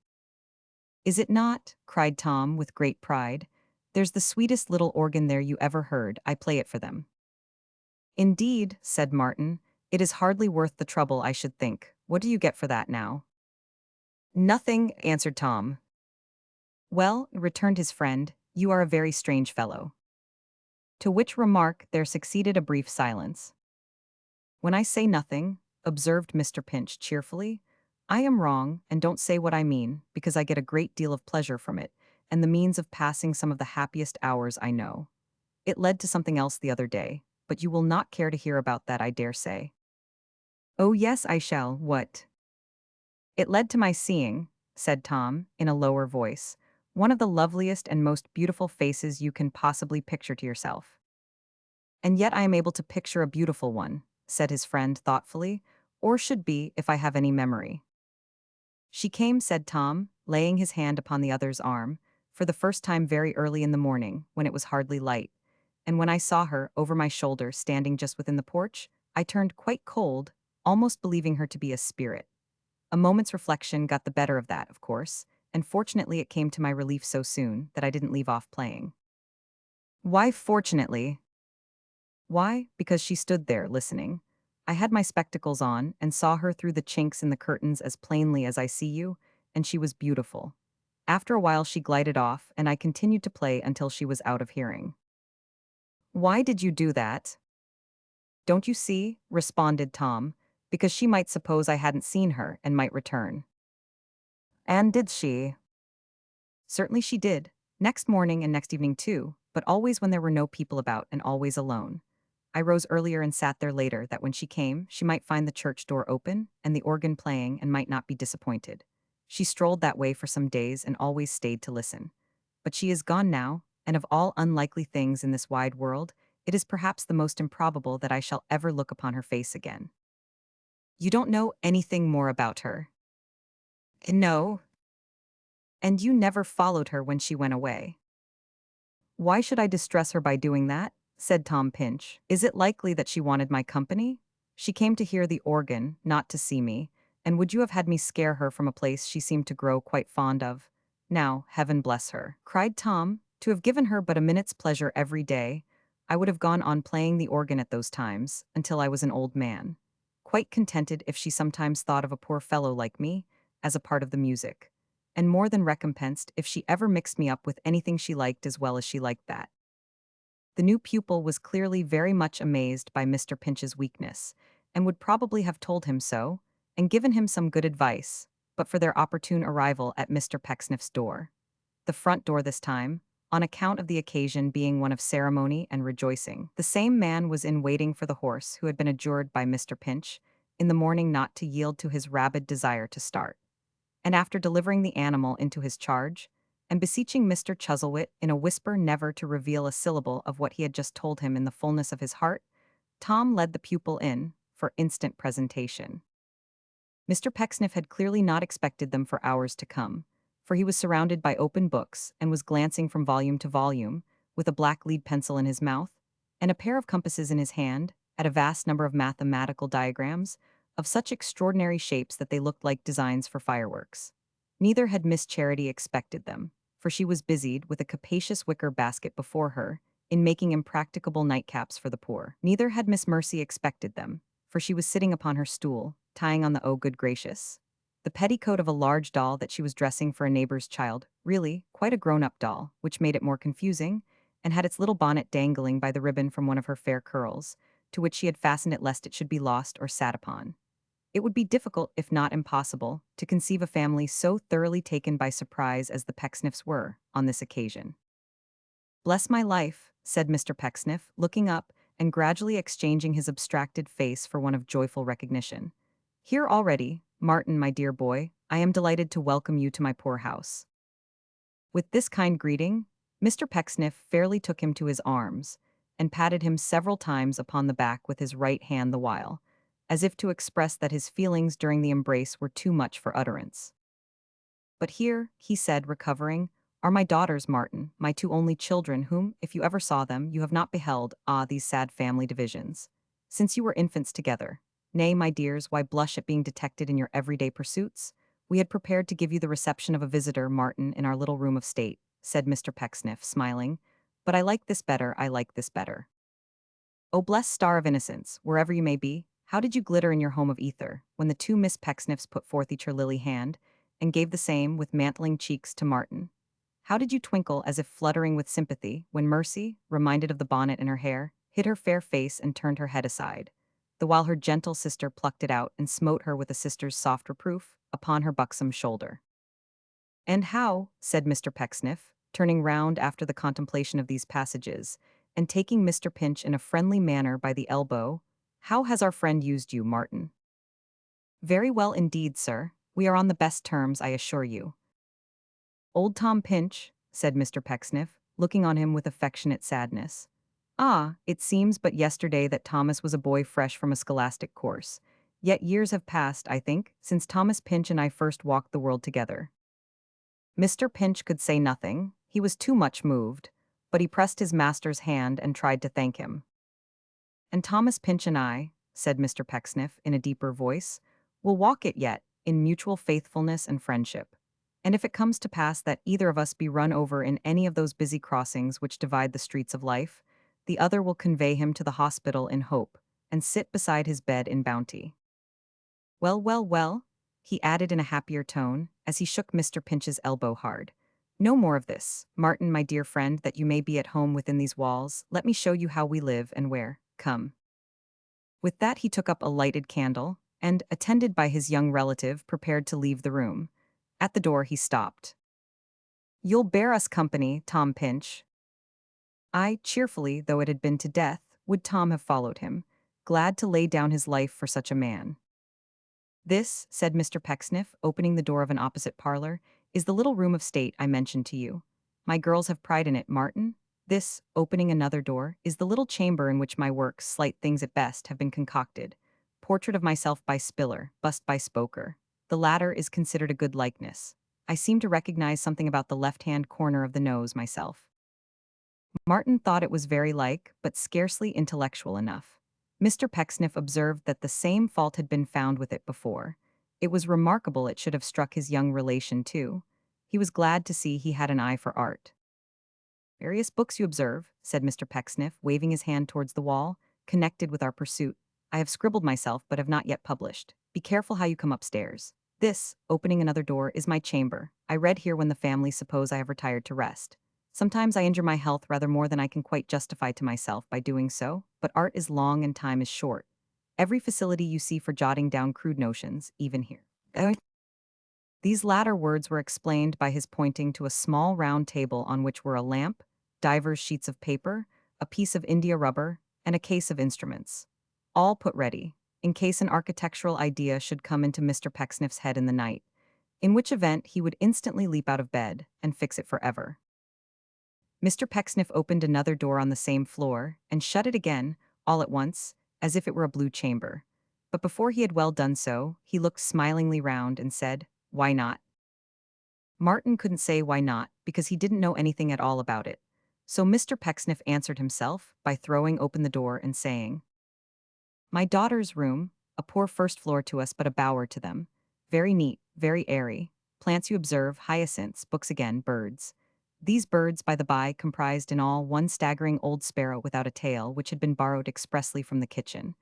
Is it not? Cried Tom with great pride. There's the sweetest little organ there you ever heard. I play it for them. Indeed, said Martin, it is hardly worth the trouble, I should think. What do you get for that now? Nothing, answered Tom. Well, returned his friend, you are a very strange fellow. To which remark there succeeded a brief silence. When I say nothing, observed Mr. Pinch cheerfully, I am wrong, and don't say what I mean, because I get a great deal of pleasure from it, and the means of passing some of the happiest hours I know. It led to something else the other day, but you will not care to hear about that, I dare say. Oh yes, I shall. What? It led to my seeing, said Tom, in a lower voice, one of the loveliest and most beautiful faces you can possibly picture to yourself. And yet I am able to picture a beautiful one, said his friend thoughtfully, or should be, if I have any memory. She came, said Tom, laying his hand upon the other's arm, for the first time very early in the morning, when it was hardly light, and when I saw her, over my shoulder, standing just within the porch, I turned quite cold, almost believing her to be a spirit. A moment's reflection got the better of that, of course, and fortunately it came to my relief so soon that I didn't leave off playing. Why fortunately? Why? Because she stood there, listening. I had my spectacles on and saw her through the chinks in the curtains as plainly as I see you, and she was beautiful. After a while she glided off, and I continued to play until she was out of hearing. Why did you do that? Don't you see? Responded Tom, because she might suppose I hadn't seen her and might return. And did she? Certainly she did. Next morning and next evening too, but always when there were no people about and always alone. I rose earlier and sat there later that when she came, she might find the church door open and the organ playing and might not be disappointed. She strolled that way for some days and always stayed to listen. But she is gone now, and of all unlikely things in this wide world, it is perhaps the most improbable that I shall ever look upon her face again. You don't know anything more about her. No. And you never followed her when she went away. Why should I distress her by doing that? Said Tom Pinch. Is it likely that she wanted my company? She came to hear the organ, not to see me, and would you have had me scare her from a place she seemed to grow quite fond of? Now, heaven bless her, cried Tom, to have given her but a minute's pleasure every day, I would have gone on playing the organ at those times, until I was an old man. Quite contented if she sometimes thought of a poor fellow like me, as a part of the music, and more than recompensed if she ever mixed me up with anything she liked as well as she liked that. The new pupil was clearly very much amazed by Mr. Pinch's weakness, and would probably have told him so, and given him some good advice, but for their opportune arrival at Mr. Pecksniff's door. The front door this time, on account of the occasion being one of ceremony and rejoicing. The same man was in waiting for the horse who had been adjured by Mr. Pinch in the morning not to yield to his rabid desire to start. And after delivering the animal into his charge, and beseeching Mr. Chuzzlewit in a whisper never to reveal a syllable of what he had just told him in the fullness of his heart, Tom led the pupil in, for instant presentation. Mr. Pecksniff had clearly not expected them for hours to come, for he was surrounded by open books and was glancing from volume to volume, with a black lead pencil in his mouth, and a pair of compasses in his hand, at a vast number of mathematical diagrams, of such extraordinary shapes that they looked like designs for fireworks. Neither had Miss Charity expected them, for she was busied with a capacious wicker basket before her, in making impracticable nightcaps for the poor. Neither had Miss Mercy expected them, for she was sitting upon her stool, tying on the oh good gracious, the petticoat of a large doll that she was dressing for a neighbor's child, really, quite a grown-up doll, which made it more confusing, and had its little bonnet dangling by the ribbon from one of her fair curls, to which she had fastened it lest it should be lost or sat upon. It would be difficult, if not impossible, to conceive a family so thoroughly taken by surprise as the Pecksniffs were, on this occasion. Bless my life, said Mr. Pecksniff, looking up, and gradually exchanging his abstracted face for one of joyful recognition. Here already, Martin, my dear boy, I am delighted to welcome you to my poor house. With this kind greeting, Mr. Pecksniff fairly took him to his arms, and patted him several times upon the back with his right hand the while, as if to express that his feelings during the embrace were too much for utterance. But here, he said, recovering, are my daughters, Martin, my two only children, whom, if you ever saw them, you have not beheld, these sad family divisions. Since you were infants together. Nay, my dears, why blush at being detected in your everyday pursuits? We had prepared to give you the reception of a visitor, Martin, in our little room of state, said Mr. Pecksniff, smiling. But I like this better, I like this better. O blessed star of innocence, wherever you may be, how did you glitter in your home of ether, when the two Miss Pecksniffs put forth each her lily hand, and gave the same, with mantling cheeks, to Martin? How did you twinkle as if fluttering with sympathy, when Mercy, reminded of the bonnet in her hair, hid her fair face and turned her head aside, the while her gentle sister plucked it out and smote her with a sister's soft reproof, upon her buxom shoulder. And how, said Mr. Pecksniff, turning round after the contemplation of these passages, and taking Mr. Pinch in a friendly manner by the elbow, how has our friend used you, Martin? Very well indeed, sir. We are on the best terms, I assure you. Old Tom Pinch, said Mr. Pecksniff, looking on him with affectionate sadness. Ah, it seems but yesterday that Thomas was a boy fresh from a scholastic course. Yet years have passed, I think, since Thomas Pinch and I first walked the world together. Mr. Pinch could say nothing, he was too much moved, but he pressed his master's hand and tried to thank him. And Thomas Pinch and I, said Mr. Pecksniff in a deeper voice. "We'll walk it yet, in mutual faithfulness and friendship. And if it comes to pass that either of us be run over in any of those busy crossings which divide the streets of life, the other will convey him to the hospital in hope, and sit beside his bed in bounty. Well, well, well," he added in a happier tone, as he shook Mr. Pinch's elbow hard. "No more of this, Martin, my dear friend, that you may be at home within these walls. Let me show you how we live and where. Come." With that he took up a lighted candle, and, attended by his young relative, prepared to leave the room. At the door he stopped. "You'll bear us company, Tom Pinch." I, cheerfully, though it had been to death, would Tom have followed him, glad to lay down his life for such a man. "This," said Mr. Pecksniff, opening the door of an opposite parlor, "is the little room of state I mentioned to you. My girls have pride in it, Martin. This," opening another door, "is the little chamber in which my works, slight things at best, have been concocted. Portrait of myself by Spiller, bust by Spoker. The latter is considered a good likeness. I seem to recognize something about the left-hand corner of the nose myself." Martin thought it was very like, but scarcely intellectual enough. Mr. Pecksniff observed that the same fault had been found with it before. It was remarkable it should have struck his young relation, too. He was glad to see he had an eye for art. "Various books, you observe," said Mr. Pecksniff, waving his hand towards the wall, "connected with our pursuit. I have scribbled myself, but have not yet published. Be careful how you come upstairs. This," opening another door, "is my chamber. I read here when the family suppose I have retired to rest. Sometimes I injure my health rather more than I can quite justify to myself by doing so, but art is long and time is short. Every facility you see for jotting down crude notions, even here." These latter words were explained by his pointing to a small round table on which were a lamp, divers sheets of paper, a piece of India rubber, and a case of instruments. All put ready, in case an architectural idea should come into Mr. Pecksniff's head in the night, in which event he would instantly leap out of bed and fix it forever. Mr. Pecksniff opened another door on the same floor, and shut it again, all at once, as if it were a blue chamber. But before he had well done so, he looked smilingly round and said, "Why not?" Martin couldn't say why not, because he didn't know anything at all about it. So Mr. Pecksniff answered himself by throwing open the door and saying, "My daughter's room, a poor first floor to us but a bower to them. Very neat, very airy. Plants you observe, hyacinths, books again, birds. These birds, by the by, comprised in all one staggering old sparrow without a tail, which had been borrowed expressly from the kitchen.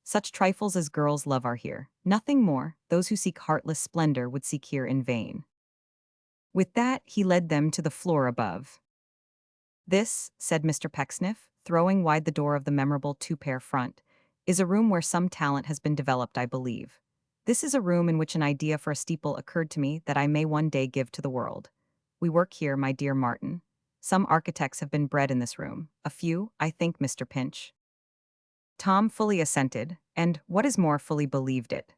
Such trifles as girls love are here. Nothing more. Those who seek heartless splendor would seek here in vain." With that, he led them to the floor above. "This," said Mr. Pecksniff, throwing wide the door of the memorable two-pair front, "is a room where some talent has been developed, I believe. This is a room in which an idea for a steeple occurred to me that I may one day give to the world. We work here, my dear Martin. Some architects have been bred in this room. A few, I think, Mr. Pinch." Tom fully assented, and, what is more, fully believed it.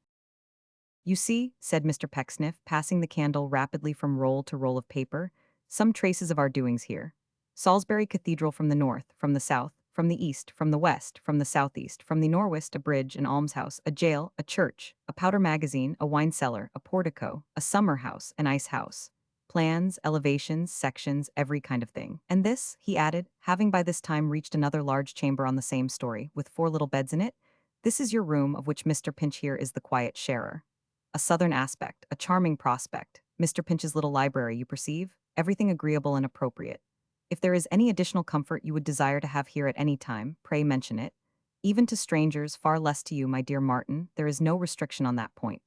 "You see," said Mr. Pecksniff, passing the candle rapidly from roll to roll of paper, "some traces of our doings here. Salisbury Cathedral from the north, from the south, from the east, from the west, from the southeast, from the norwest, a bridge, an almshouse, a jail, a church, a powder magazine, a wine cellar, a portico, a summer house, an ice house. Plans, elevations, sections, every kind of thing. And this," he added, having by this time reached another large chamber on the same story, with 4 little beds in it, "this is your room, of which Mr. Pinch here is the quiet sharer. A southern aspect, a charming prospect. Mr. Pinch's little library, you perceive? Everything agreeable and appropriate. If there is any additional comfort you would desire to have here at any time, pray mention it. Even to strangers, far less to you, my dear Martin, there is no restriction on that point."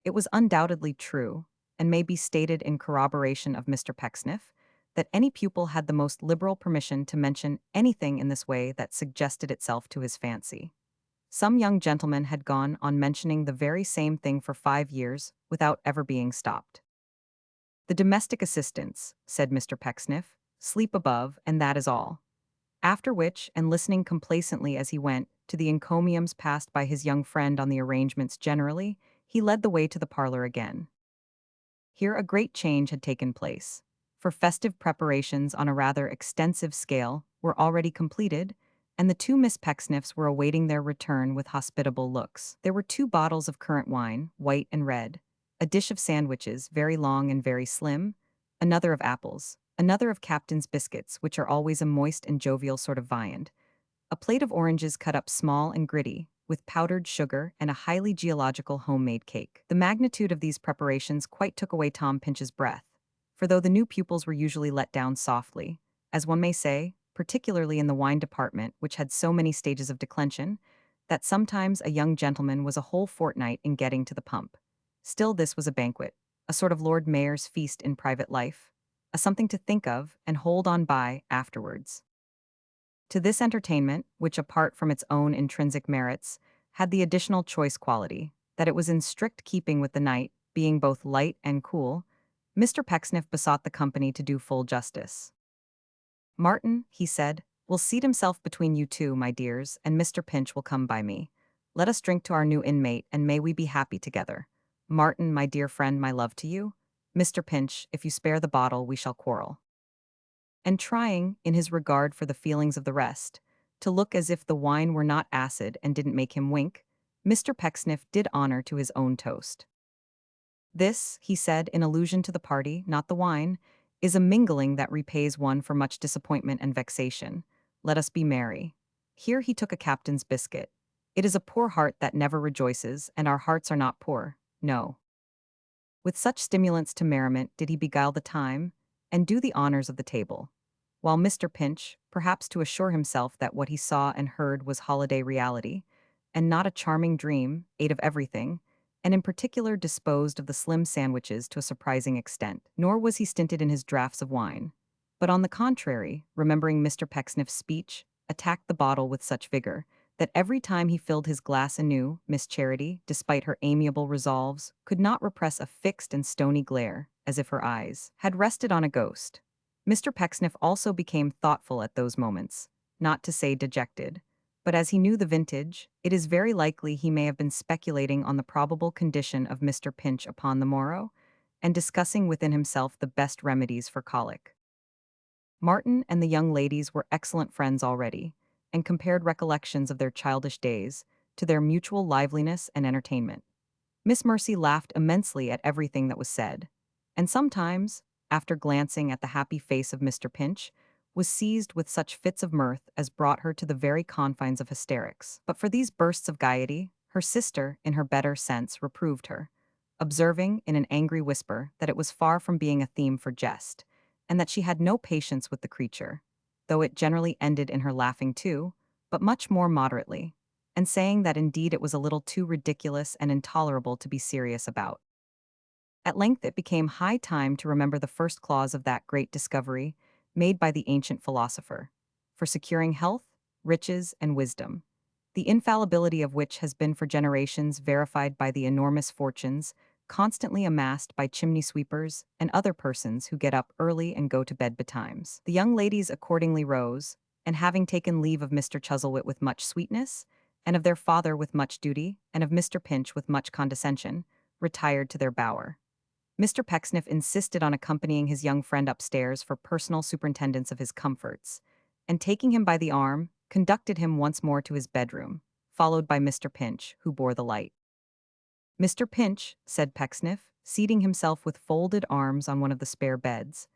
It was undoubtedly true, and may be stated in corroboration of Mr. Pecksniff, that any pupil had the most liberal permission to mention anything in this way that suggested itself to his fancy. Some young gentlemen had gone on mentioning the very same thing for 5 years without ever being stopped. "The domestic assistants," said Mr. Pecksniff, "sleep above, and that is all." After which, and listening complacently as he went, to the encomiums passed by his young friend on the arrangements generally, he led the way to the parlor again. Here a great change had taken place, for festive preparations on a rather extensive scale were already completed, and the 2 Miss Pecksniffs were awaiting their return with hospitable looks. There were 2 bottles of currant wine, white and red, a dish of sandwiches, very long and very slim, another of apples, another of Captain's biscuits, which are always a moist and jovial sort of viand, a plate of oranges cut up small and gritty, with powdered sugar and a highly geological homemade cake. The magnitude of these preparations quite took away Tom Pinch's breath, for though the new pupils were usually let down softly, as one may say, particularly in the wine department, which had so many stages of declension, that sometimes a young gentleman was a whole fortnight in getting to the pump. Still, this was a banquet, a sort of Lord Mayor's feast in private life, a something to think of and hold on by afterwards. To this entertainment, which apart from its own intrinsic merits, had the additional choice quality, that it was in strict keeping with the night, being both light and cool, Mr. Pecksniff besought the company to do full justice. "Martin," he said, "will seat himself between you two, my dears, and Mr. Pinch will come by me. Let us drink to our new inmate, and may we be happy together. Martin, my dear friend, my love to you. Mr. Pinch, if you spare the bottle, we shall quarrel." And trying, in his regard for the feelings of the rest, to look as if the wine were not acid and didn't make him wink, Mr. Pecksniff did honor to his own toast. "This," he said, in allusion to the party, not the wine, "is a mingling that repays one for much disappointment and vexation. Let us be merry." Here he took a captain's biscuit. "It is a poor heart that never rejoices, and our hearts are not poor, no." With such stimulants to merriment did he beguile the time, and do the honors of the table, while Mr. Pinch, perhaps to assure himself that what he saw and heard was holiday reality, and not a charming dream, ate of everything, and in particular disposed of the slim sandwiches to a surprising extent. Nor was he stinted in his draughts of wine, but on the contrary, remembering Mr. Pecksniff's speech, attacked the bottle with such vigor, that every time he filled his glass anew, Miss Charity, despite her amiable resolves, could not repress a fixed and stony glare, as if her eyes had rested on a ghost. Mr. Pecksniff also became thoughtful at those moments, not to say dejected, but as he knew the vintage, it is very likely he may have been speculating on the probable condition of Mr. Pinch upon the morrow, and discussing within himself the best remedies for colic. Martin and the young ladies were excellent friends already, and compared recollections of their childish days to their mutual liveliness and entertainment. Miss Mercy laughed immensely at everything that was said, and sometimes, after glancing at the happy face of Mr. Pinch, was seized with such fits of mirth as brought her to the very confines of hysterics. But for these bursts of gaiety, her sister, in her better sense, reproved her, observing in an angry whisper that it was far from being a theme for jest, and that she had no patience with the creature, though it generally ended in her laughing too, but much more moderately, and saying that indeed it was a little too ridiculous and intolerable to be serious about. At length it became high time to remember the first clause of that great discovery made by the ancient philosopher, for securing health, riches, and wisdom, the infallibility of which has been for generations verified by the enormous fortunes constantly amassed by chimney sweepers and other persons who get up early and go to bed betimes. The young ladies accordingly rose, and having taken leave of Mr. Chuzzlewit with much sweetness, and of their father with much duty, and of Mr. Pinch with much condescension, retired to their bower. Mr. Pecksniff insisted on accompanying his young friend upstairs for personal superintendence of his comforts, and taking him by the arm, conducted him once more to his bedroom, followed by Mr. Pinch, who bore the light. "Mr. Pinch," said Pecksniff, seating himself with folded arms on one of the spare beds,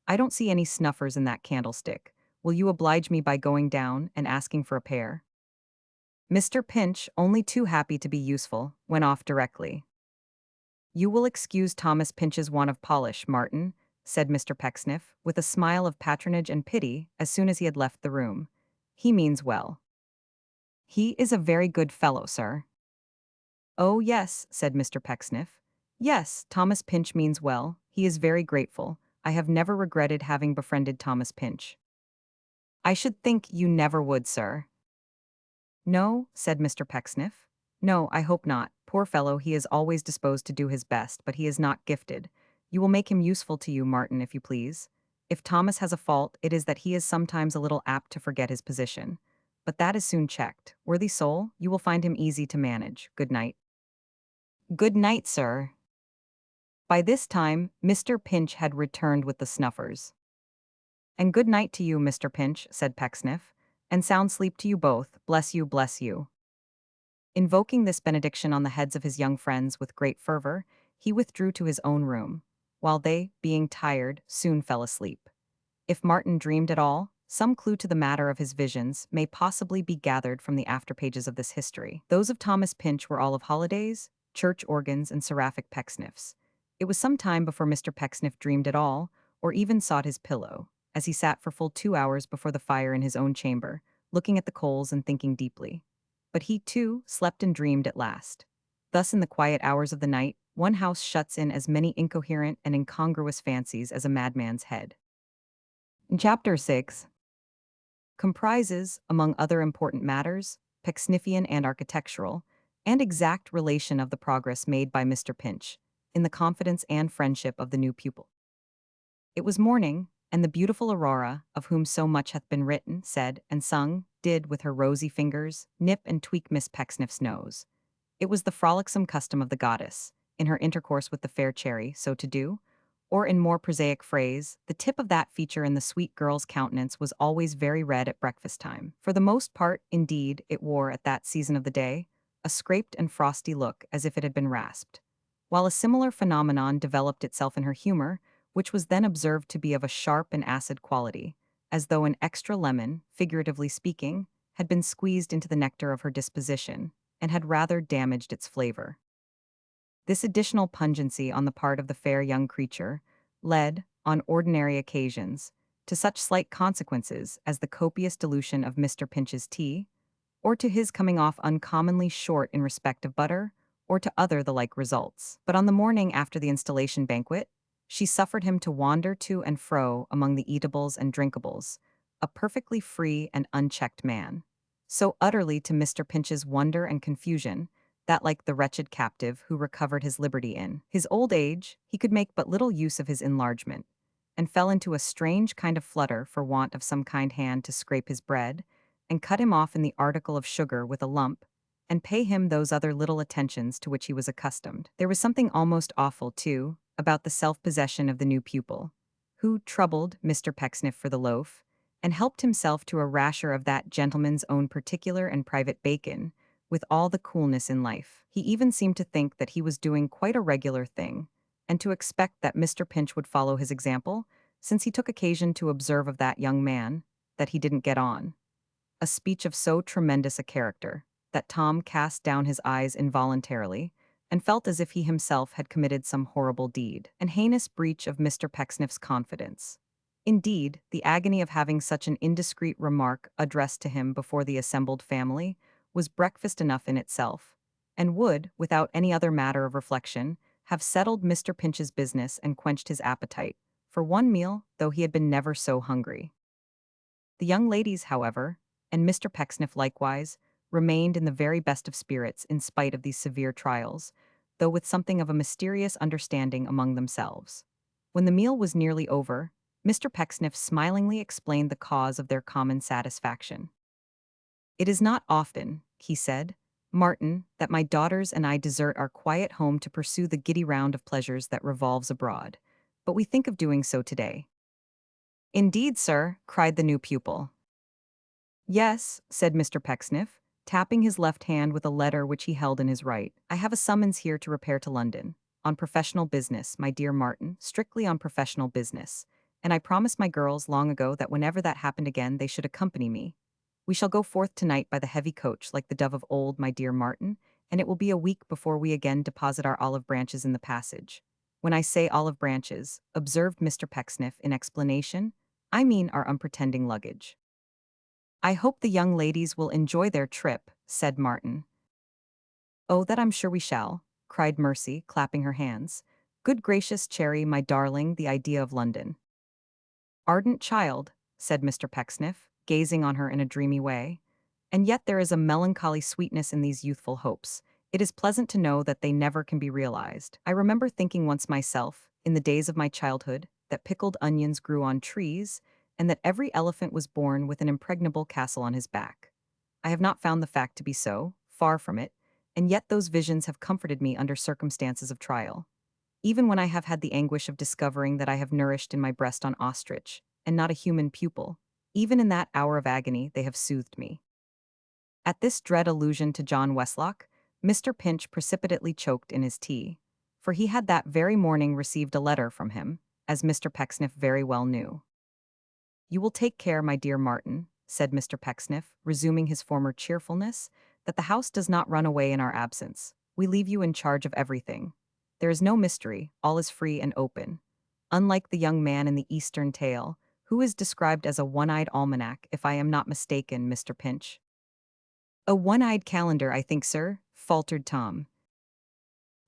"I don't see any snuffers in that candlestick. Will you oblige me by going down and asking for a pair?" Mr. Pinch, only too happy to be useful, went off directly. "You will excuse Thomas Pinch's want of polish, Martin," said Mr. Pecksniff, with a smile of patronage and pity as soon as he had left the room. "He means well." "He is a very good fellow, sir." "Oh, yes," said Mr. Pecksniff. "Yes, Thomas Pinch means well. He is very grateful. I have never regretted having befriended Thomas Pinch." "I should think you never would, sir." "No," said Mr. Pecksniff. "No, I hope not. Poor fellow, he is always disposed to do his best, but he is not gifted. You will make him useful to you, Martin, if you please. If Thomas has a fault, it is that he is sometimes a little apt to forget his position. But that is soon checked. Worthy soul, you will find him easy to manage. Good night." "Good night, sir." By this time, Mr. Pinch had returned with the snuffers. "And good night to you, Mr. Pinch," said Pecksniff, "and sound sleep to you both. Bless you, bless you." Invoking this benediction on the heads of his young friends with great fervor, he withdrew to his own room, while they, being tired, soon fell asleep. If Martin dreamed at all, some clue to the matter of his visions may possibly be gathered from the afterpages of this history. Those of Thomas Pinch were all of holidays, church organs, and seraphic Pecksniffs. It was some time before Mr. Pecksniff dreamed at all, or even sought his pillow, as he sat for full 2 hours before the fire in his own chamber, looking at the coals and thinking deeply. But he, too, slept and dreamed at last. Thus, in the quiet hours of the night, one house shuts in as many incoherent and incongruous fancies as a madman's head. In Chapter 6, comprises, among other important matters, Pecksniffian and architectural, and exact relation of the progress made by Mr. Pinch, in the confidence and friendship of the new pupil. It was morning, and the beautiful Aurora, of whom so much hath been written, said, and sung, did, with her rosy fingers, nip and tweak Miss Pecksniff's nose. It was the frolicsome custom of the goddess, in her intercourse with the fair cherry, so to do, or in more prosaic phrase, the tip of that feature in the sweet girl's countenance was always very red at breakfast time. For the most part, indeed, it wore, at that season of the day, a scraped and frosty look as if it had been rasped, while a similar phenomenon developed itself in her humor, which was then observed to be of a sharp and acid quality, as though an extra lemon, figuratively speaking, had been squeezed into the nectar of her disposition, and had rather damaged its flavor. This additional pungency on the part of the fair young creature led, on ordinary occasions, to such slight consequences as the copious dilution of Mr. Pinch's tea, or to his coming off uncommonly short in respect of butter, or to other the like results. But on the morning after the installation banquet, she suffered him to wander to and fro among the eatables and drinkables, a perfectly free and unchecked man. So utterly to Mr. Pinch's wonder and confusion, that like the wretched captive who recovered his liberty in his old age, he could make but little use of his enlargement, and fell into a strange kind of flutter for want of some kind hand to scrape his bread, and cut him off in the article of sugar with a lump, and pay him those other little attentions to which he was accustomed. There was something almost awful, too, about the self-possession of the new pupil, who troubled Mr. Pecksniff for the loaf, and helped himself to a rasher of that gentleman's own particular and private bacon, with all the coolness in life. He even seemed to think that he was doing quite a regular thing, and to expect that Mr. Pinch would follow his example, since he took occasion to observe of that young man that he didn't get on. A speech of so tremendous a character that Tom cast down his eyes involuntarily, and felt as if he himself had committed some horrible deed, an heinous breach of Mr. Pecksniff's confidence. Indeed, the agony of having such an indiscreet remark addressed to him before the assembled family was breakfast enough in itself, and would, without any other matter of reflection, have settled Mr. Pinch's business and quenched his appetite, for one meal, though he had been never so hungry. The young ladies, however, and Mr. Pecksniff likewise, remained in the very best of spirits in spite of these severe trials, though with something of a mysterious understanding among themselves. When the meal was nearly over, Mr. Pecksniff smilingly explained the cause of their common satisfaction. "It is not often," he said, "Martin, that my daughters and I desert our quiet home to pursue the giddy round of pleasures that revolves abroad, but we think of doing so today." "Indeed, sir," cried the new pupil. "Yes," said Mr. Pecksniff, tapping his left hand with a letter which he held in his right. "I have a summons here to repair to London. On professional business, my dear Martin, strictly on professional business, and I promised my girls long ago that whenever that happened again they should accompany me. We shall go forth tonight by the heavy coach like the dove of old, my dear Martin, and it will be a week before we again deposit our olive branches in the passage. When I say olive branches," observed Mr. Pecksniff in explanation, "I mean our unpretending luggage." "I hope the young ladies will enjoy their trip," said Martin. "Oh, that I'm sure we shall," cried Mercy, clapping her hands. "Good gracious, Cherry, my darling, the idea of London." "Ardent child," said Mr. Pecksniff, gazing on her in a dreamy way. "And yet there is a melancholy sweetness in these youthful hopes. It is pleasant to know that they never can be realized. I remember thinking once myself, in the days of my childhood, that pickled onions grew on trees, and that every elephant was born with an impregnable castle on his back. I have not found the fact to be so, far from it, and yet those visions have comforted me under circumstances of trial. Even when I have had the anguish of discovering that I have nourished in my breast an ostrich, and not a human pupil, even in that hour of agony they have soothed me." At this dread allusion to John Westlock, Mr. Pinch precipitately choked in his tea, for he had that very morning received a letter from him, as Mr. Pecksniff very well knew. "You will take care, my dear Martin," said Mr. Pecksniff, resuming his former cheerfulness, "that the house does not run away in our absence. We leave you in charge of everything. There is no mystery, all is free and open. Unlike the young man in the Eastern tale, who is described as a one-eyed almanac, if I am not mistaken, Mr. Pinch." "A one-eyed calendar, I think, sir," faltered Tom.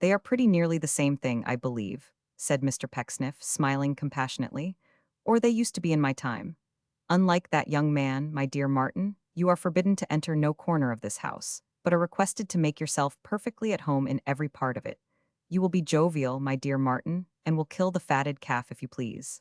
"They are pretty nearly the same thing, I believe," said Mr. Pecksniff, smiling compassionately. "Or they used to be in my time. Unlike that young man, my dear Martin, you are forbidden to enter no corner of this house, but are requested to make yourself perfectly at home in every part of it. You will be jovial, my dear Martin, and will kill the fatted calf if you please."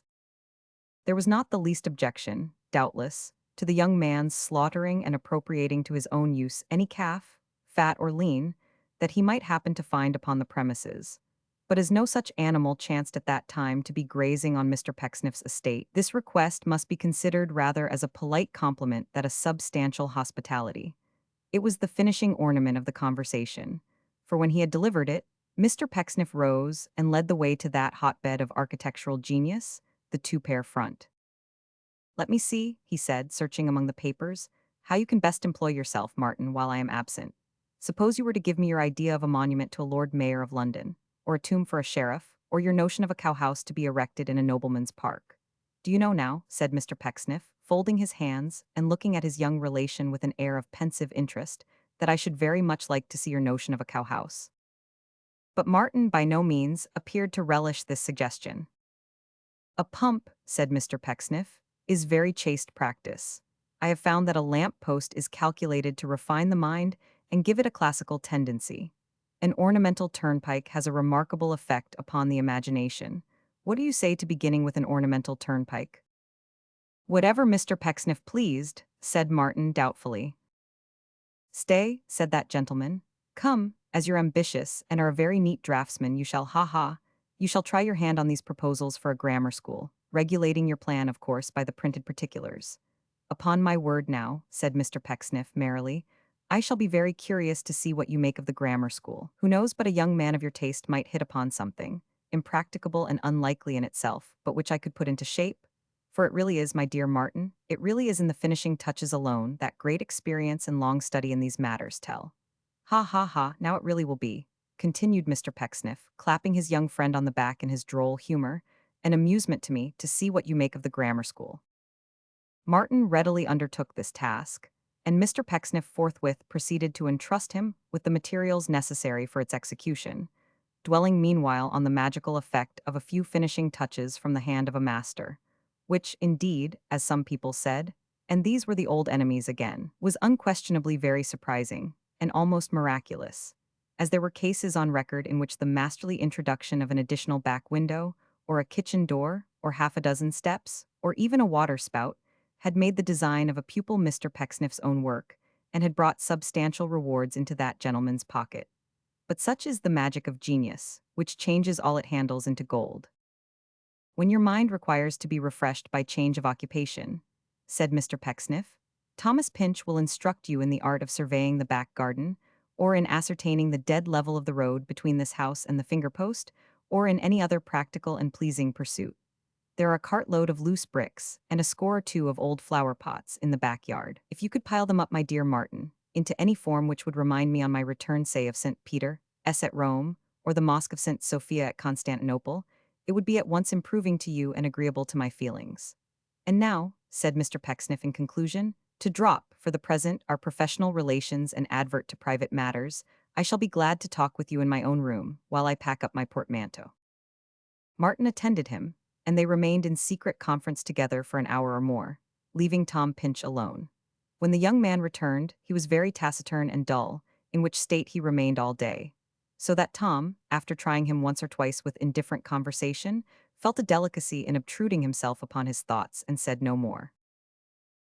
There was not the least objection, doubtless, to the young man's slaughtering and appropriating to his own use any calf, fat or lean, that he might happen to find upon the premises. But as no such animal chanced at that time to be grazing on Mr. Pecksniff's estate, this request must be considered rather as a polite compliment than a substantial hospitality. It was the finishing ornament of the conversation, for when he had delivered it, Mr. Pecksniff rose and led the way to that hotbed of architectural genius, the two-pair front. "Let me see," he said, searching among the papers, "how you can best employ yourself, Martin, while I am absent. Suppose you were to give me your idea of a monument to a Lord Mayor of London, or a tomb for a sheriff, or your notion of a cowhouse to be erected in a nobleman's park. Do you know now," said Mr. Pecksniff, folding his hands and looking at his young relation with an air of pensive interest, "that I should very much like to see your notion of a cowhouse." But Martin by no means appeared to relish this suggestion. "A pump," said Mr. Pecksniff, "is very chaste practice. I have found that a lamp post is calculated to refine the mind and give it a classical tendency. An ornamental turnpike has a remarkable effect upon the imagination. What do you say to beginning with an ornamental turnpike?" "Whatever Mr. Pecksniff pleased," said Martin doubtfully. "Stay," said that gentleman. "Come, as you're ambitious and are a very neat draftsman, you shall you shall try your hand on these proposals for a grammar school, regulating your plan, of course, by the printed particulars." "Upon my word now," said Mr. Pecksniff merrily, "I shall be very curious to see what you make of the grammar school. Who knows but a young man of your taste might hit upon something, impracticable and unlikely in itself, but which I could put into shape? For it really is, my dear Martin, it really is in the finishing touches alone that great experience and long study in these matters tell. Now it really will be," continued Mr. Pecksniff, clapping his young friend on the back in his droll humor, "an amusement to me to see what you make of the grammar school." Martin readily undertook this task, and Mr. Pecksniff forthwith proceeded to entrust him with the materials necessary for its execution, dwelling meanwhile on the magical effect of a few finishing touches from the hand of a master, which, indeed, as some people said, and these were the old enemies again, was unquestionably very surprising and almost miraculous, as there were cases on record in which the masterly introduction of an additional back window, or a kitchen door, or half a dozen steps, or even a water spout, had made the design of a pupil Mr. Pecksniff's own work, and had brought substantial rewards into that gentleman's pocket. But such is the magic of genius, which changes all it handles into gold. "When your mind requires to be refreshed by change of occupation," said Mr. Pecksniff, "Thomas Pinch will instruct you in the art of surveying the back garden, or in ascertaining the dead level of the road between this house and the finger-post, or in any other practical and pleasing pursuit. There are a cartload of loose bricks, and a score or two of old flower-pots in the backyard. If you could pile them up, my dear Martin, into any form which would remind me on my return, say, of St. Peter, at Rome, or the Mosque of St. Sophia at Constantinople, it would be at once improving to you and agreeable to my feelings. And now," said Mr. Pecksniff in conclusion, "to drop, for the present, our professional relations and advert to private matters, I shall be glad to talk with you in my own room, while I pack up my portmanteau." Martin attended him, and they remained in secret conference together for an hour or more, leaving Tom Pinch alone. When the young man returned, he was very taciturn and dull, in which state he remained all day, so that Tom, after trying him once or twice with indifferent conversation, felt a delicacy in obtruding himself upon his thoughts and said no more.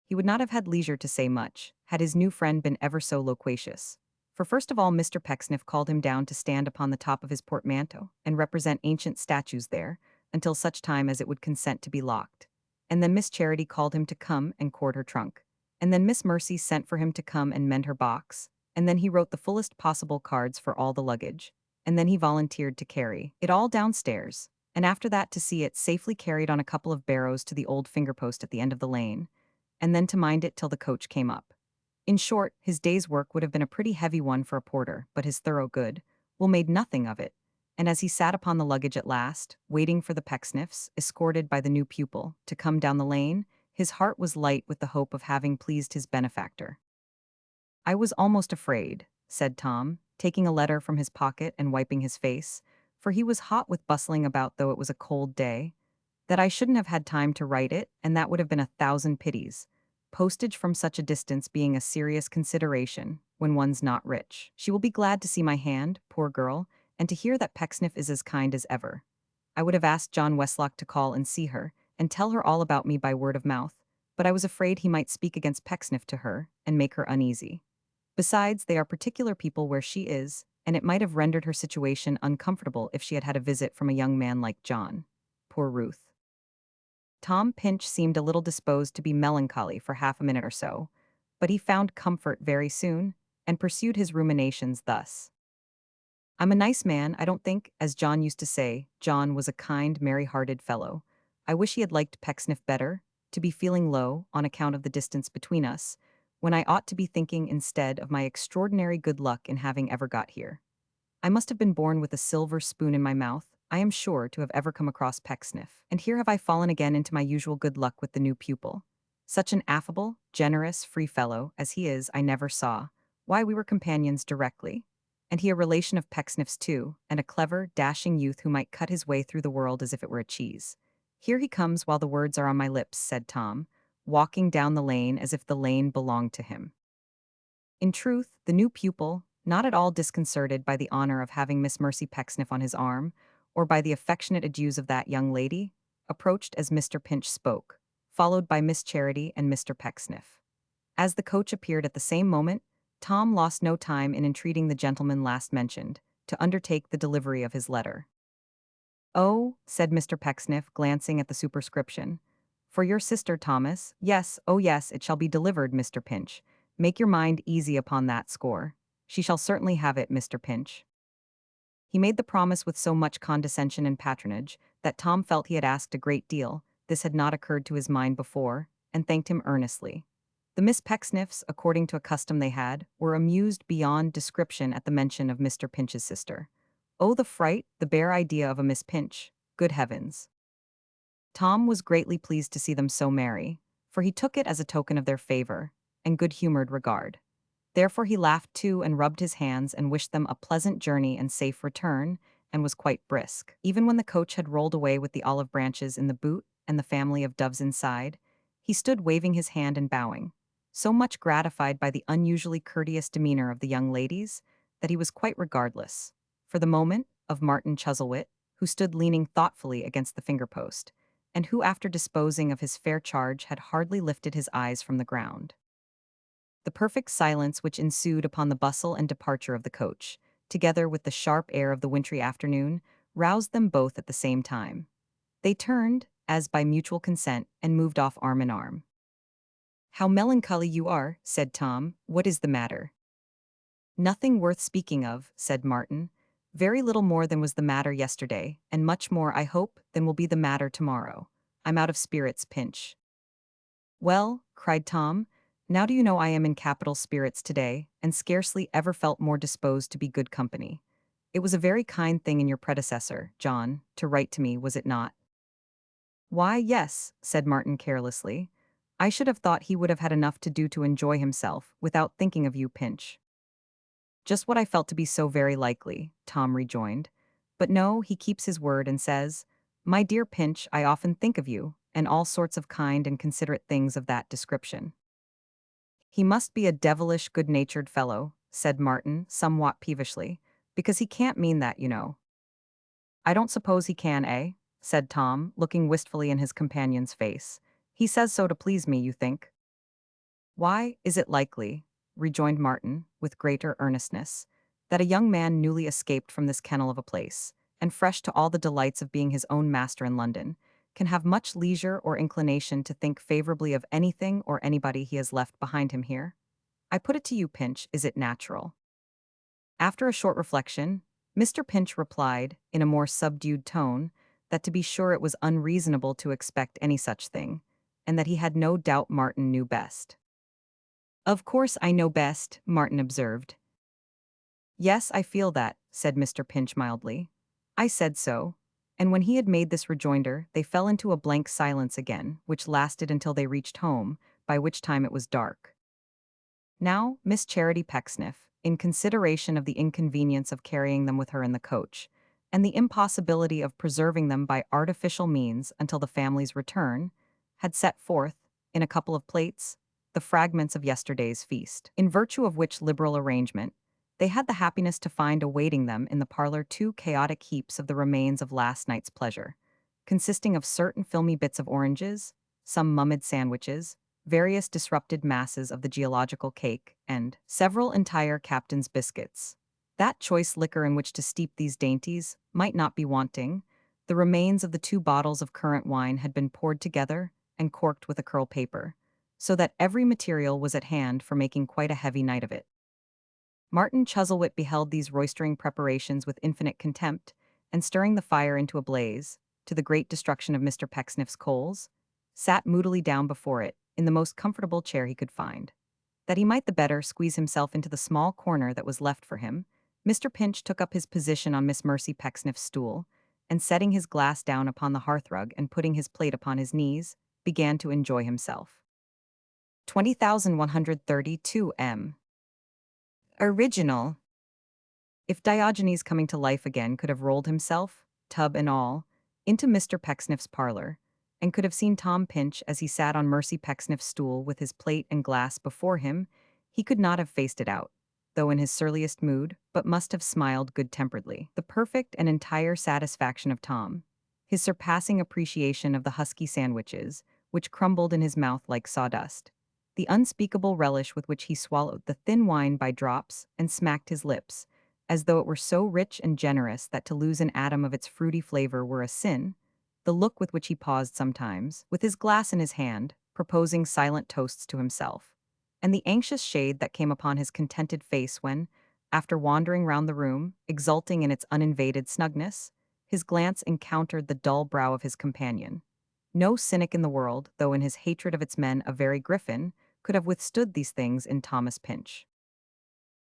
He would not have had leisure to say much, had his new friend been ever so loquacious. For first of all Mr. Pecksniff called him down to stand upon the top of his portmanteau, and represent ancient statues there, until such time as it would consent to be locked. And then Miss Charity called him to come and cord her trunk. And then Miss Mercy sent for him to come and mend her box. And then he wrote the fullest possible cards for all the luggage. And then he volunteered to carry it all downstairs. and after that to see it safely carried on a couple of barrows to the old fingerpost at the end of the lane, and then to mind it till the coach came up. In short, his day's work would have been a pretty heavy one for a porter, but his thorough good will made nothing of it, and as he sat upon the luggage at last, waiting for the Pecksniffs, escorted by the new pupil, to come down the lane, his heart was light with the hope of having pleased his benefactor. "I was almost afraid," said Tom, taking a letter from his pocket and wiping his face, for he was hot with bustling about though it was a cold day, "that I shouldn't have had time to write it, and that would have been 1,000 pities. Postage from such a distance being a serious consideration when one's not rich. She will be glad to see my hand, poor girl, and to hear that Pecksniff is as kind as ever. I would have asked John Westlock to call and see her, and tell her all about me by word of mouth, but I was afraid he might speak against Pecksniff to her, and make her uneasy. Besides, they are particular people where she is, and it might have rendered her situation uncomfortable if she had had a visit from a young man like John. Poor Ruth." Tom Pinch seemed a little disposed to be melancholy for half a minute or so, but he found comfort very soon, and pursued his ruminations thus. "I'm a nice man, I don't think, as John used to say. John was a kind, merry-hearted fellow. I wish he had liked Pecksniff better, to be feeling low, on account of the distance between us, when I ought to be thinking instead of my extraordinary good luck in having ever got here. I must have been born with a silver spoon in my mouth, I am sure, to have ever come across Pecksniff, and here have I fallen again into my usual good luck with the new pupil. Such an affable, generous, free fellow as he is I never saw. Why, we were companions directly. And he a relation of Pecksniff's too, and a clever, dashing youth who might cut his way through the world as if it were a cheese. Here he comes while the words are on my lips," said Tom, walking down the lane as if the lane belonged to him. In truth, the new pupil, not at all disconcerted by the honor of having Miss Mercy Pecksniff on his arm, or by the affectionate adieus of that young lady, approached as Mr. Pinch spoke, followed by Miss Charity and Mr. Pecksniff. As the coach appeared at the same moment, Tom lost no time in entreating the gentleman last mentioned to undertake the delivery of his letter. "Oh," said Mr. Pecksniff, glancing at the superscription, "for your sister, Thomas. Yes, oh yes, it shall be delivered, Mr. Pinch. Make your mind easy upon that score. She shall certainly have it, Mr. Pinch." He made the promise with so much condescension and patronage that Tom felt he had asked a great deal, this had not occurred to his mind before, and thanked him earnestly. The Miss Pecksniffs, according to a custom they had, were amused beyond description at the mention of Mr. Pinch's sister. Oh, the fright, the bare idea of a Miss Pinch! Good heavens! Tom was greatly pleased to see them so merry, for he took it as a token of their favor and good-humored regard. Therefore he laughed too and rubbed his hands and wished them a pleasant journey and safe return, and was quite brisk. Even when the coach had rolled away with the olive branches in the boot and the family of doves inside, he stood waving his hand and bowing, so much gratified by the unusually courteous demeanor of the young ladies that he was quite regardless, for the moment, of Martin Chuzzlewit, who stood leaning thoughtfully against the finger-post, and who after disposing of his fair charge had hardly lifted his eyes from the ground. The perfect silence which ensued upon the bustle and departure of the coach, together with the sharp air of the wintry afternoon, roused them both at the same time. They turned, as by mutual consent, and moved off arm in arm. "How melancholy you are," said Tom. "What is the matter?" "Nothing worth speaking of," said Martin. "Very little more than was the matter yesterday, and much more, I hope, than will be the matter tomorrow. I'm out of spirits, Pinch." "Well," cried Tom, "now do you know I am in capital spirits today, and scarcely ever felt more disposed to be good company. It was a very kind thing in your predecessor, John, to write to me, was it not?" "Why, yes," said Martin carelessly. "I should have thought he would have had enough to do to enjoy himself, without thinking of you, Pinch." "Just what I felt to be so very likely," Tom rejoined. "But no, he keeps his word and says, 'My dear Pinch, I often think of you,' and all sorts of kind and considerate things of that description." "He must be a devilish good-natured fellow," said Martin, somewhat peevishly, "because he can't mean that, you know." "I don't suppose he can, eh?" said Tom, looking wistfully in his companion's face. "He says so to please me, you think?" "Why, is it likely," rejoined Martin, with greater earnestness, "that a young man newly escaped from this kennel of a place, and fresh to all the delights of being his own master in London, can have much leisure or inclination to think favorably of anything or anybody he has left behind him here? I put it to you, Pinch, is it natural?" After a short reflection, Mr. Pinch replied, in a more subdued tone, that to be sure it was unreasonable to expect any such thing, and that he had no doubt Martin knew best. "Of course I know best," Martin observed. "Yes, I feel that," said Mr. Pinch mildly. "I said so." And when he had made this rejoinder, they fell into a blank silence again, which lasted until they reached home, by which time it was dark. Now, Miss Charity Pecksniff, in consideration of the inconvenience of carrying them with her in the coach, and the impossibility of preserving them by artificial means until the family's return, had set forth, in a couple of plates, the fragments of yesterday's feast, in virtue of which liberal arrangement, they had the happiness to find awaiting them in the parlor two chaotic heaps of the remains of last night's pleasure, consisting of certain filmy bits of oranges, some mummed sandwiches, various disrupted masses of the geological cake, and several entire captain's biscuits. That choice liquor in which to steep these dainties might not be wanting. The remains of the 2 bottles of currant wine had been poured together and corked with a curl paper, so that every material was at hand for making quite a heavy night of it. Martin Chuzzlewit beheld these roistering preparations with infinite contempt, and stirring the fire into a blaze, to the great destruction of Mr. Pecksniff's coals, sat moodily down before it, in the most comfortable chair he could find. That he might the better squeeze himself into the small corner that was left for him, Mr. Pinch took up his position on Miss Mercy Pecksniff's stool, and setting his glass down upon the hearthrug and putting his plate upon his knees, began to enjoy himself. 20,132 M. Original. If Diogenes coming to life again could have rolled himself, tub and all, into Mr. Pecksniff's parlor, and could have seen Tom Pinch as he sat on Mercy Pecksniff's stool with his plate and glass before him, he could not have faced it out, though in his surliest mood, but must have smiled good-temperedly. The perfect and entire satisfaction of Tom, his surpassing appreciation of the husky sandwiches, which crumbled in his mouth like sawdust, the unspeakable relish with which he swallowed the thin wine by drops and smacked his lips, as though it were so rich and generous that to lose an atom of its fruity flavor were a sin, the look with which he paused sometimes, with his glass in his hand, proposing silent toasts to himself, and the anxious shade that came upon his contented face when, after wandering round the room, exulting in its uninvaded snugness, his glance encountered the dull brow of his companion. No cynic in the world, though in his hatred of its men a very griffin, could have withstood these things in Thomas Pinch.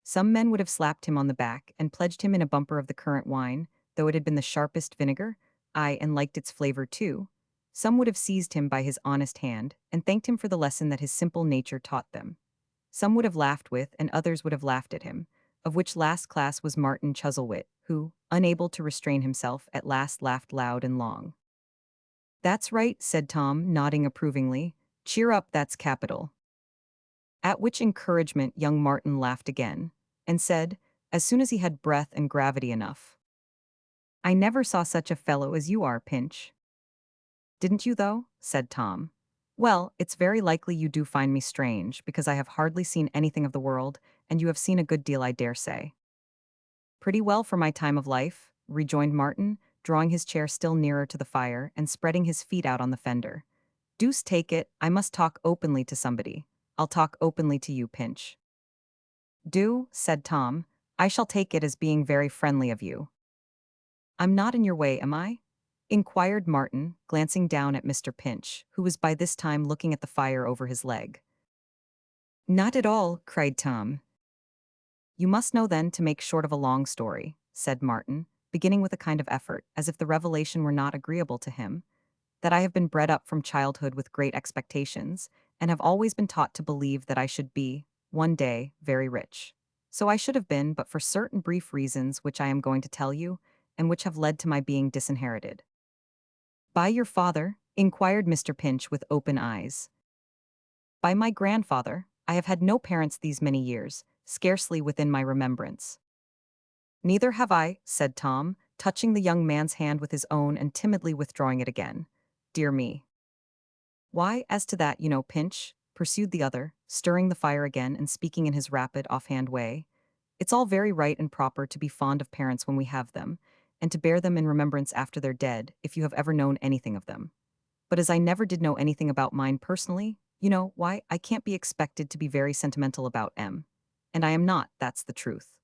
Some men would have slapped him on the back and pledged him in a bumper of the currant wine, though it had been the sharpest vinegar, aye, and liked its flavor too. Some would have seized him by his honest hand and thanked him for the lesson that his simple nature taught them. Some would have laughed with, and others would have laughed at him, of which last class was Martin Chuzzlewit, who, unable to restrain himself, at last laughed loud and long. "That's right," said Tom, nodding approvingly. "Cheer up, that's capital." At which encouragement young Martin laughed again, and said, as soon as he had breath and gravity enough, "I never saw such a fellow as you are, Pinch." "Didn't you, though?" said Tom. "Well, it's very likely you do find me strange, because I have hardly seen anything of the world, and you have seen a good deal, I dare say." "Pretty well for my time of life," rejoined Martin, drawing his chair still nearer to the fire and spreading his feet out on the fender. "Deuce take it, I must talk openly to somebody. I'll talk openly to you, Pinch." "Do," said Tom. "I shall take it as being very friendly of you." "I'm not in your way, am I?" inquired Martin, glancing down at Mr. Pinch, who was by this time looking at the fire over his leg. "Not at all," cried Tom. "You must know then, to make short of a long story," said Martin, beginning with a kind of effort, as if the revelation were not agreeable to him, "that I have been bred up from childhood with great expectations, and have always been taught to believe that I should be, one day, very rich. So I should have been, but for certain brief reasons which I am going to tell you, and which have led to my being disinherited." "By your father?" inquired Mr. Pinch with open eyes. "By my grandfather. I have had no parents these many years, scarcely within my remembrance." "Neither have I," said Tom, touching the young man's hand with his own and timidly withdrawing it again. "Dear me." "Why, as to that, you know, Pinch," pursued the other, stirring the fire again and speaking in his rapid, offhand way, "it's all very right and proper to be fond of parents when we have them, and to bear them in remembrance after they're dead, if you have ever known anything of them. But as I never did know anything about mine personally, you know, why, I can't be expected to be very sentimental about M. And I am not, that's the truth."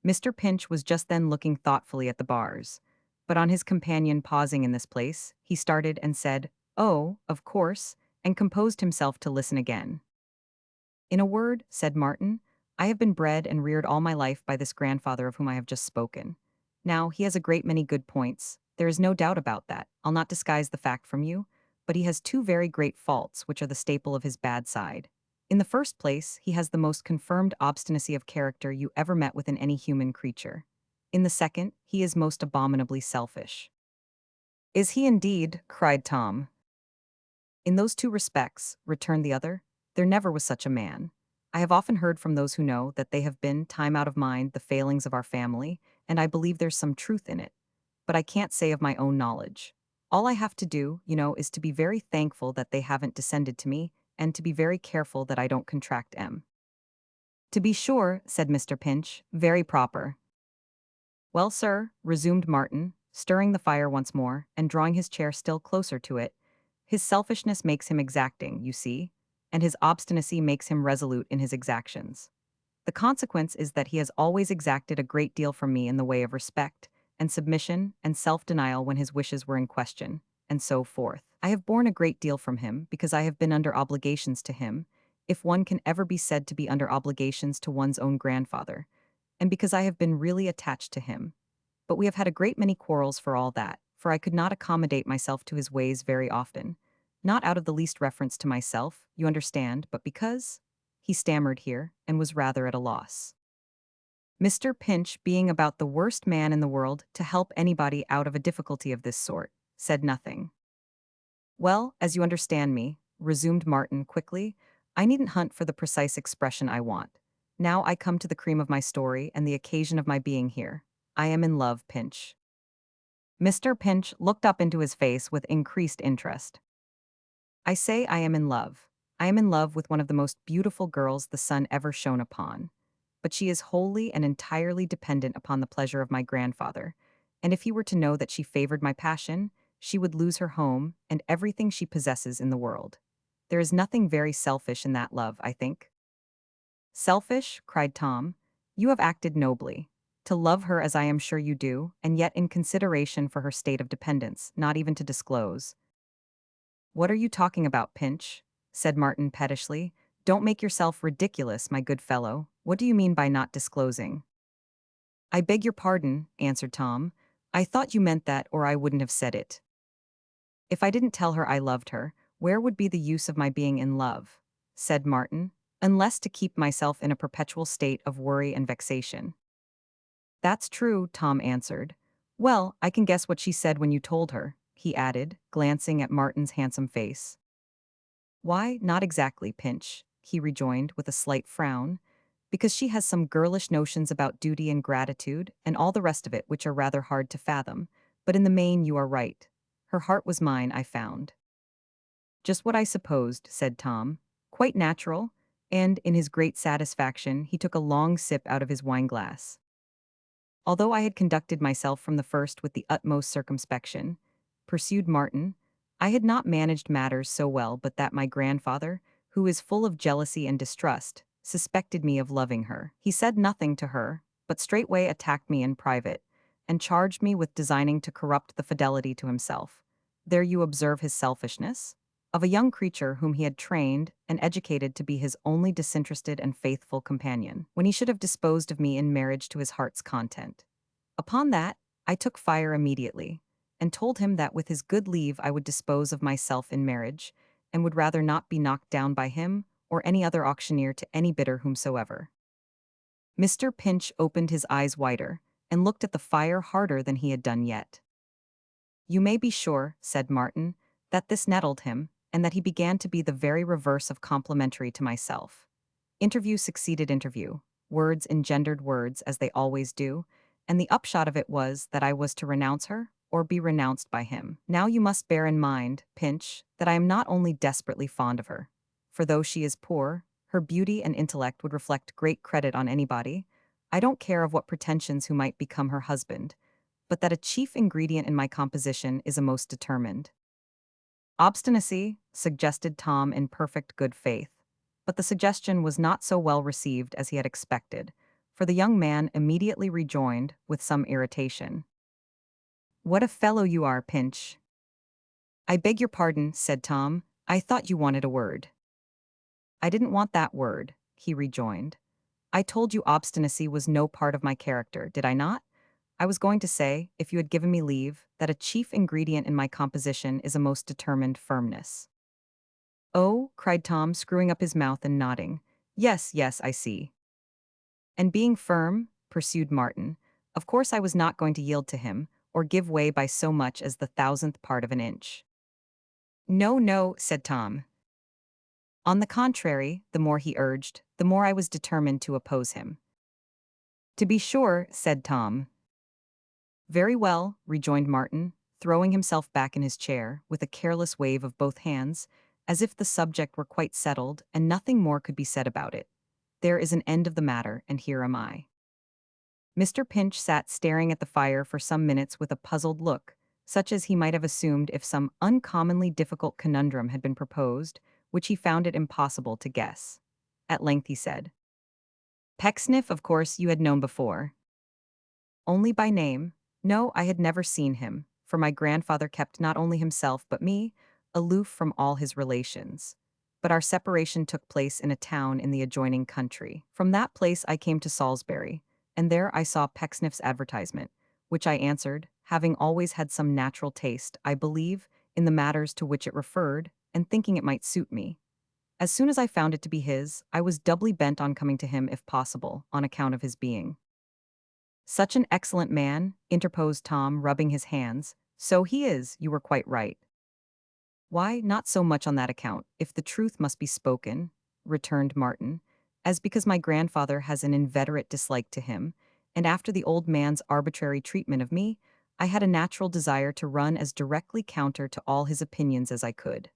Mr. Pinch was just then looking thoughtfully at the bars, But on his companion pausing in this place, he started and said, "Oh, of course," and composed himself to listen again. "In a word," said Martin, "I have been bred and reared all my life by this grandfather of whom I have just spoken. Now, he has a great many good points. There is no doubt about that. I'll not disguise the fact from you. But he has two very great faults, which are the staple of his bad side. In the first place, he has the most confirmed obstinacy of character you ever met with in any human creature. In the second, he is most abominably selfish." "Is he indeed?" cried Tom. "In those two respects," returned the other, "there never was such a man. I have often heard from those who know that they have been, time out of mind, the failings of our family, and I believe there's some truth in it. But I can't say of my own knowledge. All I have to do, is to be very thankful that they haven't descended to me, and to be very careful that I don't contract M." "To be sure," said Mr. Pinch, "very proper." "Well, sir," resumed Martin, stirring the fire once more, and drawing his chair still closer to it, "his selfishness makes him exacting, you see, and his obstinacy makes him resolute in his exactions. The consequence is that he has always exacted a great deal from me in the way of respect, and submission, and self-denial when his wishes were in question, and so forth. I have borne a great deal from him, because I have been under obligations to him, if one can ever be said to be under obligations to one's own grandfather, and because I have been really attached to him. But we have had a great many quarrels for all that, for I could not accommodate myself to his ways very often. Not out of the least reference to myself, you understand, but because—" He stammered here, and was rather at a loss. Mr. Pinch, being about the worst man in the world to help anybody out of a difficulty of this sort, said nothing. "Well, as you understand me," resumed Martin quickly, "I needn't hunt for the precise expression I want. Now I come to the cream of my story and the occasion of my being here. I am in love, Pinch." Mr. Pinch looked up into his face with increased interest. "I say I am in love. I am in love with one of the most beautiful girls the sun ever shone upon. But she is wholly and entirely dependent upon the pleasure of my grandfather, and if he were to know that she favored my passion, she would lose her home and everything she possesses in the world. There is nothing very selfish in that love, I think." "Selfish?" cried Tom. "You have acted nobly. To love her as I am sure you do, and yet in consideration for her state of dependence, not even to disclose—" "What are you talking about, Pinch?" said Martin pettishly. "Don't make yourself ridiculous, my good fellow. What do you mean by not disclosing?" "I beg your pardon," answered Tom. "I thought you meant that, or I wouldn't have said it. If I didn't tell her I loved her, where would be the use of my being in love?" said Martin, "unless to keep myself in a perpetual state of worry and vexation." "That's true," Tom answered. "Well, I can guess what she said when you told her," he added, glancing at Martin's handsome face. "Why, not exactly, Pinch," he rejoined with a slight frown, "because she has some girlish notions about duty and gratitude and all the rest of it which are rather hard to fathom, but in the main you are right. Her heart was mine, I found." "Just what I supposed," said Tom. "Quite natural," and, in his great satisfaction, he took a long sip out of his wine-glass. "Although I had conducted myself from the first with the utmost circumspection," pursued Martin, "I had not managed matters so well but that my grandfather, who is full of jealousy and distrust, suspected me of loving her. He said nothing to her, but straightway attacked me in private, and charged me with designing to corrupt the fidelity to himself. There you observe his selfishness? Of a young creature whom he had trained and educated to be his only disinterested and faithful companion, when he should have disposed of me in marriage to his heart's content. Upon that, I took fire immediately, and told him that with his good leave I would dispose of myself in marriage, and would rather not be knocked down by him or any other auctioneer to any bidder whomsoever." Mr. Pinch opened his eyes wider, and looked at the fire harder than he had done yet. "You may be sure," said Martin, "that this nettled him, and that he began to be the very reverse of complimentary to myself. Interview succeeded interview, words engendered words, as they always do, and the upshot of it was that I was to renounce her, or be renounced by him. Now you must bear in mind, Pinch, that I am not only desperately fond of her, for though she is poor, her beauty and intellect would reflect great credit on anybody. I don't care of what pretensions who might become her husband, but that a chief ingredient in my composition is a most determined obstinacy," suggested Tom in perfect good faith. But the suggestion was not so well received as he had expected, for the young man immediately rejoined, with some irritation, What a fellow you are, Pinch. I beg your pardon, said Tom. I thought you wanted a word. I didn't want that word, he rejoined. I told you obstinacy was no part of my character, did I not? I was going to say, if you had given me leave, that a chief ingredient in my composition is a most determined firmness. Oh, cried Tom, screwing up his mouth and nodding. Yes, yes, I see. And being firm, pursued Martin, of course I was not going to yield to him, or give way by so much as the thousandth part of an inch. No, no, said Tom. On the contrary, the more he urged, the more I was determined to oppose him. To be sure, said Tom. Very well, rejoined Martin, throwing himself back in his chair, with a careless wave of both hands, as if the subject were quite settled and nothing more could be said about it. There is an end of the matter, and here am I. Mr. Pinch sat staring at the fire for some minutes with a puzzled look, such as he might have assumed if some uncommonly difficult conundrum had been proposed, which he found it impossible to guess. At length he said, Pecksniff, of course, you had known before. Only by name. No, I had never seen him, for my grandfather kept not only himself but me aloof from all his relations. But our separation took place in a town in the adjoining country. From that place I came to Salisbury, and there I saw Pecksniff's advertisement, which I answered, having always had some natural taste, I believe, in the matters to which it referred, and thinking it might suit me. As soon as I found it to be his, I was doubly bent on coming to him if possible, on account of his being such an excellent man, interposed Tom, rubbing his hands. So he is, you were quite right. Why, not so much on that account, if the truth must be spoken, returned Martin, as because my grandfather has an inveterate dislike to him, and after the old man's arbitrary treatment of me, I had a natural desire to run as directly counter to all his opinions as I could.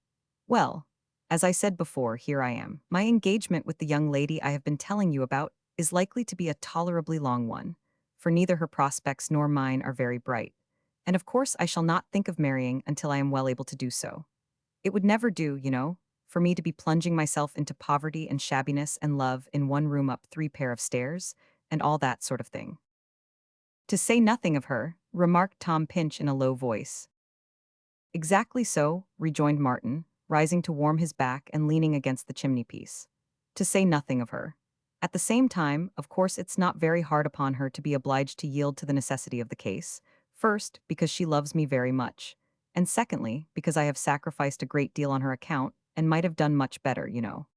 Well, as I said before, here I am. My engagement with the young lady I have been telling you about is likely to be a tolerably long one, for neither her prospects nor mine are very bright, and of course I shall not think of marrying until I am well able to do so. It would never do, you know, for me to be plunging myself into poverty and shabbiness and love in one room up 3 pair of stairs, and all that sort of thing. To say nothing of her, remarked Tom Pinch in a low voice. Exactly so, rejoined Martin, rising to warm his back and leaning against the chimney-piece. To say nothing of her. At the same time, of course it's not very hard upon her to be obliged to yield to the necessity of the case, first, because she loves me very much, and secondly, because I have sacrificed a great deal on her account, and might have done much better, you know.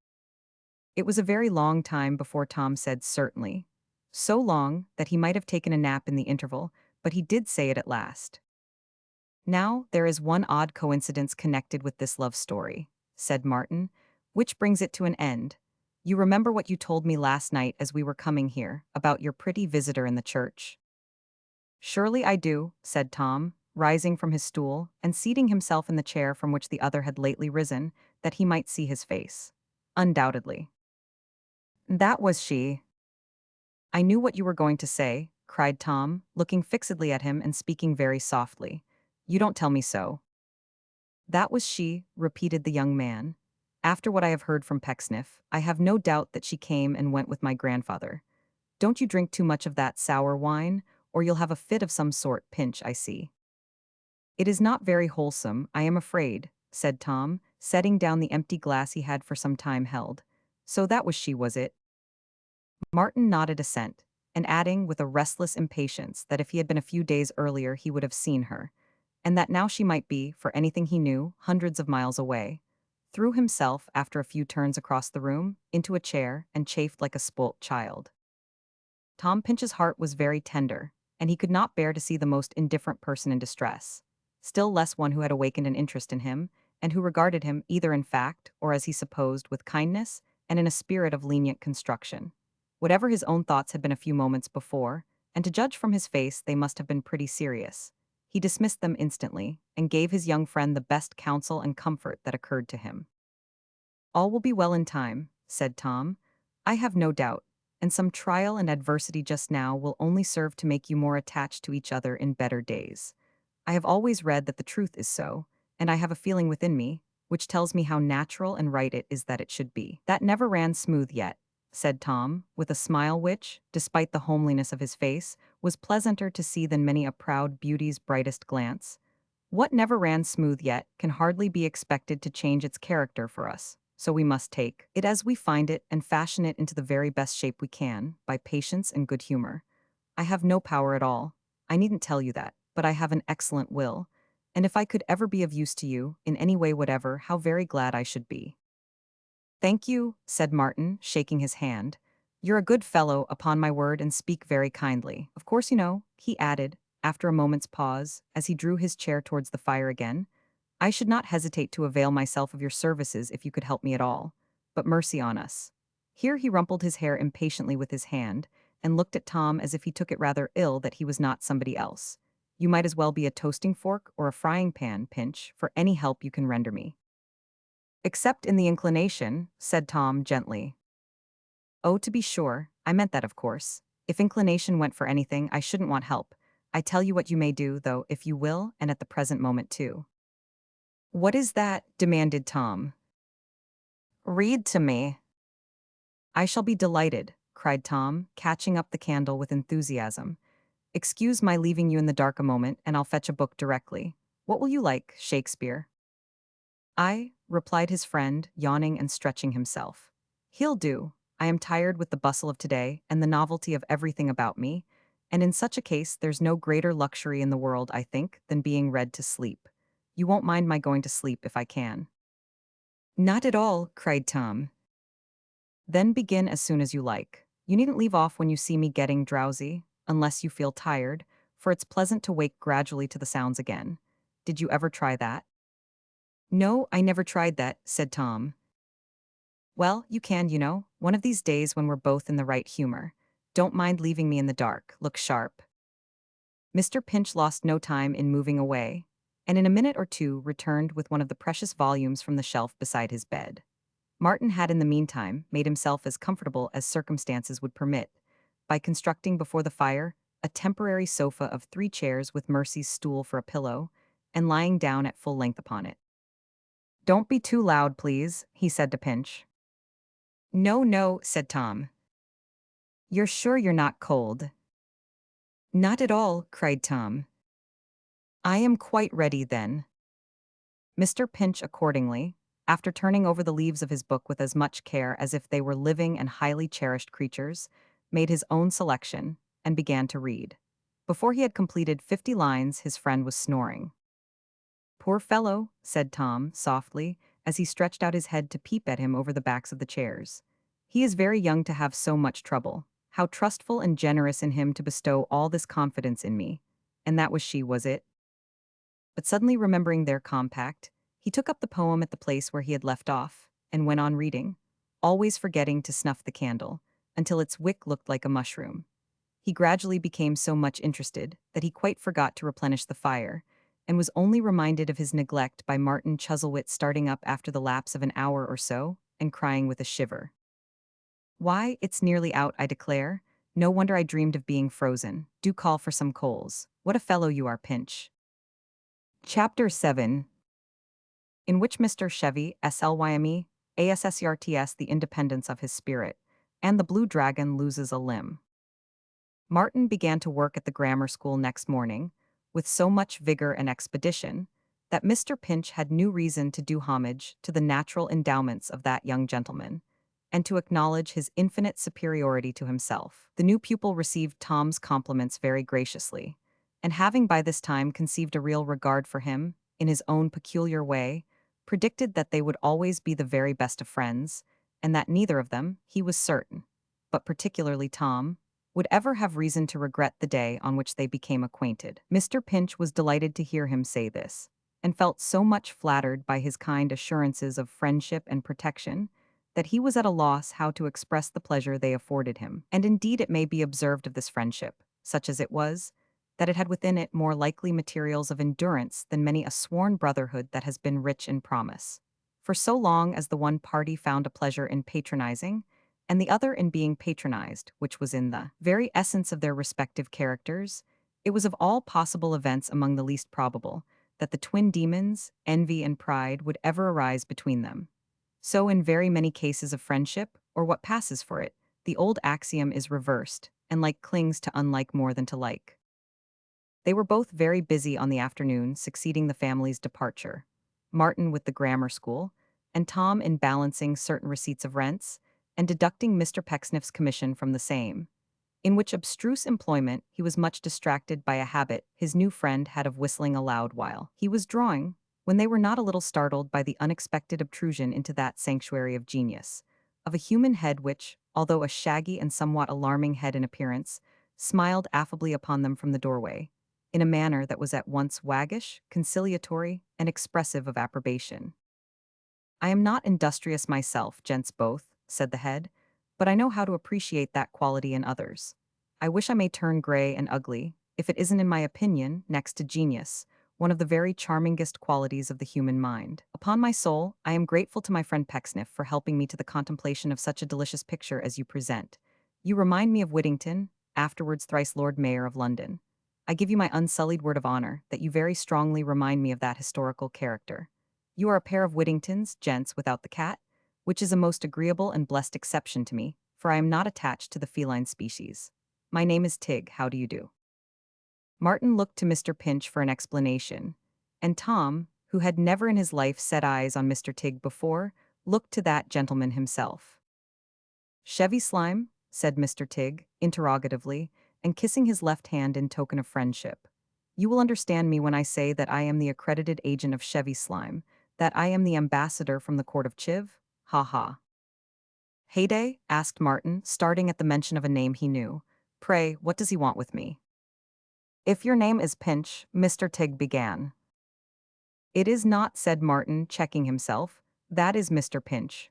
It was a very long time before Tom said certainly. So long that he might have taken a nap in the interval, but he did say it at last. Now, there is one odd coincidence connected with this love story, said Martin, which brings it to an end. You remember what you told me last night as we were coming here, about your pretty visitor in the church? Surely I do, said Tom, rising from his stool and seating himself in the chair from which the other had lately risen, that he might see his face. Undoubtedly. That was she. I knew what you were going to say, cried Tom, looking fixedly at him and speaking very softly. You don't tell me so. That was she, repeated the young man. After what I have heard from Pecksniff, I have no doubt that she came and went with my grandfather. Don't you drink too much of that sour wine, or you'll have a fit of some sort, Pinch, I see. It is not very wholesome, I am afraid, said Tom, setting down the empty glass he had for some time held. So that was she, was it? Martin nodded assent, and adding with a restless impatience that if he had been a few days earlier he would have seen her, and that now she might be, for anything he knew, hundreds of miles away, threw himself, after a few turns across the room, into a chair and chafed like a spoilt child. Tom Pinch's heart was very tender, and he could not bear to see the most indifferent person in distress, still less one who had awakened an interest in him, and who regarded him either in fact, or as he supposed, with kindness, and in a spirit of lenient construction. Whatever his own thoughts had been a few moments before, and to judge from his face they must have been pretty serious, he dismissed them instantly, and gave his young friend the best counsel and comfort that occurred to him. All will be well in time, said Tom. I have no doubt, and some trial and adversity just now will only serve to make you more attached to each other in better days. I have always read that the truth is so, and I have a feeling within me, which tells me how natural and right it is that it should be. That never ran smooth yet, said Tom, with a smile which, despite the homeliness of his face, was pleasanter to see than many a proud beauty's brightest glance. What never ran smooth yet can hardly be expected to change its character for us, so we must take it as we find it and fashion it into the very best shape we can, by patience and good humor. I have no power at all. I needn't tell you that, but I have an excellent will, and if I could ever be of use to you, in any way whatever, how very glad I should be. Thank you, said Martin, shaking his hand. You're a good fellow, upon my word, and speak very kindly. Of course, you know, he added, after a moment's pause, as he drew his chair towards the fire again, I should not hesitate to avail myself of your services if you could help me at all. But mercy on us. Here he rumpled his hair impatiently with his hand, and looked at Tom as if he took it rather ill that he was not somebody else. You might as well be a toasting fork or a frying pan, Pinch, for any help you can render me. Except in the inclination, said Tom gently. Oh, to be sure, I meant that, of course. If inclination went for anything, I shouldn't want help. I tell you what you may do, though, if you will, and at the present moment, too. What is that? Demanded Tom. Read to me. I shall be delighted, cried Tom, catching up the candle with enthusiasm. Excuse my leaving you in the dark a moment, and I'll fetch a book directly. What will you like, Shakespeare? I, replied his friend, yawning and stretching himself. He'll do. I am tired with the bustle of today and the novelty of everything about me, and in such a case there's no greater luxury in the world, I think, than being read to sleep. You won't mind my going to sleep if I can. Not at all, cried Tom. Then begin as soon as you like. You needn't leave off when you see me getting drowsy, unless you feel tired, for it's pleasant to wake gradually to the sounds again. Did you ever try that? No, I never tried that, said Tom. Well, you can, you know, one of these days when we're both in the right humor. Don't mind leaving me in the dark, look sharp. Mr. Pinch lost no time in moving away, and in a minute or two returned with one of the precious volumes from the shelf beside his bed. Martin had in the meantime made himself as comfortable as circumstances would permit, by constructing before the fire a temporary sofa of 3 chairs with Mercy's stool for a pillow, and lying down at full length upon it. Don't be too loud, please, he said to Pinch. No, no, said Tom. You're sure you're not cold? Not at all, cried Tom. I am quite ready then. Mr. Pinch accordingly, after turning over the leaves of his book with as much care as if they were living and highly cherished creatures, made his own selection, and began to read. Before he had completed 50 lines, his friend was snoring. Poor fellow, said Tom, softly, as he stretched out his head to peep at him over the backs of the chairs. He is very young to have so much trouble. How trustful and generous in him to bestow all this confidence in me. And that was she, was it? But suddenly remembering their compact, he took up the poem at the place where he had left off, and went on reading, always forgetting to snuff the candle, until its wick looked like a mushroom. He gradually became so much interested that he quite forgot to replenish the fire, and was only reminded of his neglect by Martin Chuzzlewit starting up after the lapse of an hour or so, and crying with a shiver. Why, it's nearly out, I declare. No wonder I dreamed of being frozen. Do call for some coals. What a fellow you are, Pinch. Chapter 7, in which Mr. Chevy, SLYME, ASSERTS the independence of his spirit, and the Blue Dragon loses a limb. Martin began to work at the grammar school next morning, with so much vigor and expedition, that Mr. Pinch had new reason to do homage to the natural endowments of that young gentleman, and to acknowledge his infinite superiority to himself. The new pupil received Tom's compliments very graciously, and having by this time conceived a real regard for him, in his own peculiar way, predicted that they would always be the very best of friends, and that neither of them, he was certain, but particularly Tom, would ever have reason to regret the day on which they became acquainted. Mr. Pinch was delighted to hear him say this, and felt so much flattered by his kind assurances of friendship and protection, that he was at a loss how to express the pleasure they afforded him. And indeed it may be observed of this friendship, such as it was, that it had within it more likely materials of endurance than many a sworn brotherhood that has been rich in promise. For so long as the one party found a pleasure in patronizing, and the other in being patronized, which was in the very essence of their respective characters, it was of all possible events among the least probable that the twin demons, envy and pride, would ever arise between them. So in very many cases of friendship, or what passes for it, the old axiom is reversed, and like clings to unlike more than to like. They were both very busy on the afternoon succeeding the family's departure. Martin with the grammar school, and Tom in balancing certain receipts of rents, and deducting Mr. Pecksniff's commission from the same, in which abstruse employment he was much distracted by a habit his new friend had of whistling aloud while he was drawing, when they were not a little startled by the unexpected obtrusion into that sanctuary of genius, of a human head which, although a shaggy and somewhat alarming head in appearance, smiled affably upon them from the doorway, in a manner that was at once waggish, conciliatory, and expressive of approbation. "I am not industrious myself, gents both," said the head, "but I know how to appreciate that quality in others. I wish I may turn gray and ugly, if it isn't in my opinion, next to genius, one of the very charmingest qualities of the human mind. Upon my soul, I am grateful to my friend Pecksniff for helping me to the contemplation of such a delicious picture as you present. You remind me of Whittington, afterwards thrice Lord Mayor of London. I give you my unsullied word of honor that you very strongly remind me of that historical character. You are a pair of Whittingtons, gents, without the cat, which is a most agreeable and blessed exception to me, for I am not attached to the feline species. My name is Tig, how do you do?" Martin looked to Mr. Pinch for an explanation, and Tom, who had never in his life set eyes on Mr. Tig before, looked to that gentleman himself. "Chevy Slime?" said Mr. Tig, interrogatively, and kissing his left hand in token of friendship. "You will understand me when I say that I am the accredited agent of Chevy Slime, that I am the ambassador from the court of Chiv? Ha ha." "Heyday?" asked Martin, starting at the mention of a name he knew. "Pray, what does he want with me?" "If your name is Pinch," Mr. Tig began. "It is not," said Martin, checking himself. "That is Mr. Pinch."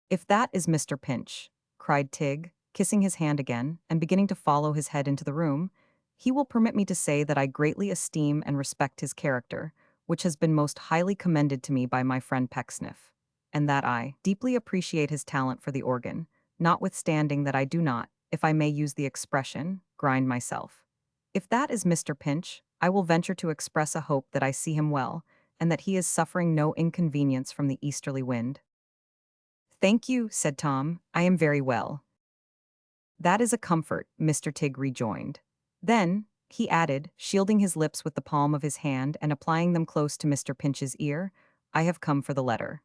"If that is Mr. Pinch," cried Tig, kissing his hand again, and beginning to follow his head into the room, "he will permit me to say that I greatly esteem and respect his character, which has been most highly commended to me by my friend Pecksniff, and that I deeply appreciate his talent for the organ, notwithstanding that I do not, if I may use the expression, grind myself. If that is Mr. Pinch, I will venture to express a hope that I see him well, and that he is suffering no inconvenience from the easterly wind." "Thank you," said Tom, "I am very well." "That is a comfort," Mr. Tig rejoined. Then, he added, shielding his lips with the palm of his hand and applying them close to Mr. Pinch's ear, "I have come for the letter."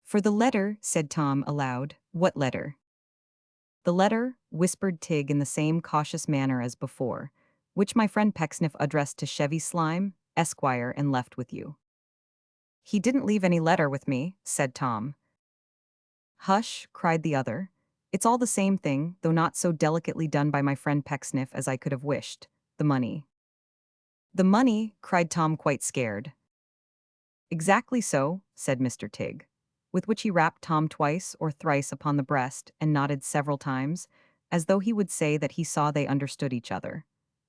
"For the letter," said Tom aloud. "What letter?" "The letter," whispered Tig in the same cautious manner as before, "which my friend Pecksniff addressed to Chevy Slime, Esquire, and left with you." "He didn't leave any letter with me," said Tom. "Hush," cried the other. "It's all the same thing, though not so delicately done by my friend Pecksniff as I could have wished. The money." "The money?" cried Tom, quite scared. "Exactly so," said Mr. Tig, with which he rapped Tom twice or thrice upon the breast and nodded several times, as though he would say that he saw they understood each other,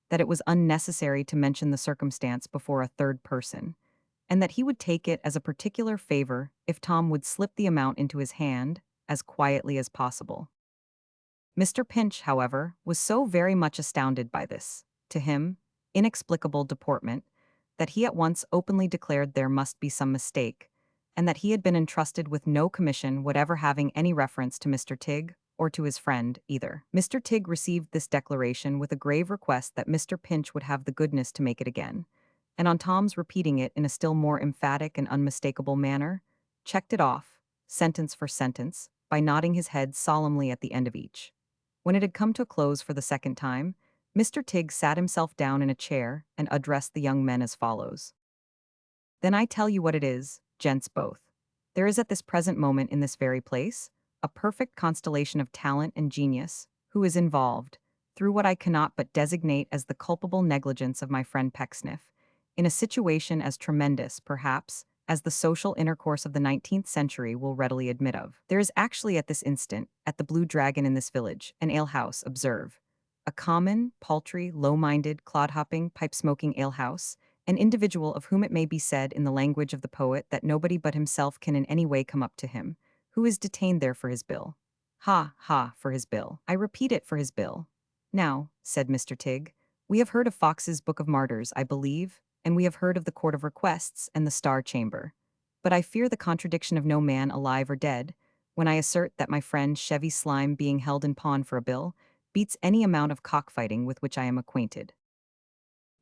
that it was unnecessary to mention the circumstance before a third person, and that he would take it as a particular favor if Tom would slip the amount into his hand as quietly as possible. Mr. Pinch, however, was so very much astounded by this, to him, inexplicable deportment, that he at once openly declared there must be some mistake, and that he had been entrusted with no commission whatever having any reference to Mr. Tig, or to his friend, either. Mr. Tig received this declaration with a grave request that Mr. Pinch would have the goodness to make it again, and on Tom's repeating it in a still more emphatic and unmistakable manner, checked it off, sentence for sentence, by nodding his head solemnly at the end of each. When it had come to a close for the second time, Mr. Tig sat himself down in a chair and addressed the young men as follows. "Then I tell you what it is, gents both. There is at this present moment in this very place a perfect constellation of talent and genius, who is involved, through what I cannot but designate as the culpable negligence of my friend Pecksniff, in a situation as tremendous, perhaps, as the social intercourse of the 19th century will readily admit of. There is actually at this instant, at the Blue Dragon in this village, an alehouse, observe. A common, paltry, low-minded, clod-hopping, pipe-smoking alehouse, an individual of whom it may be said in the language of the poet that nobody but himself can in any way come up to him, who is detained there for his bill. Ha, ha, for his bill. I repeat it, for his bill. Now," said Mr. Tig, "we have heard of Fox's Book of Martyrs, I believe, and we have heard of the Court of Requests and the Star Chamber. But I fear the contradiction of no man alive or dead, when I assert that my friend Chevy Slime being held in pawn for a bill beats any amount of cockfighting with which I am acquainted."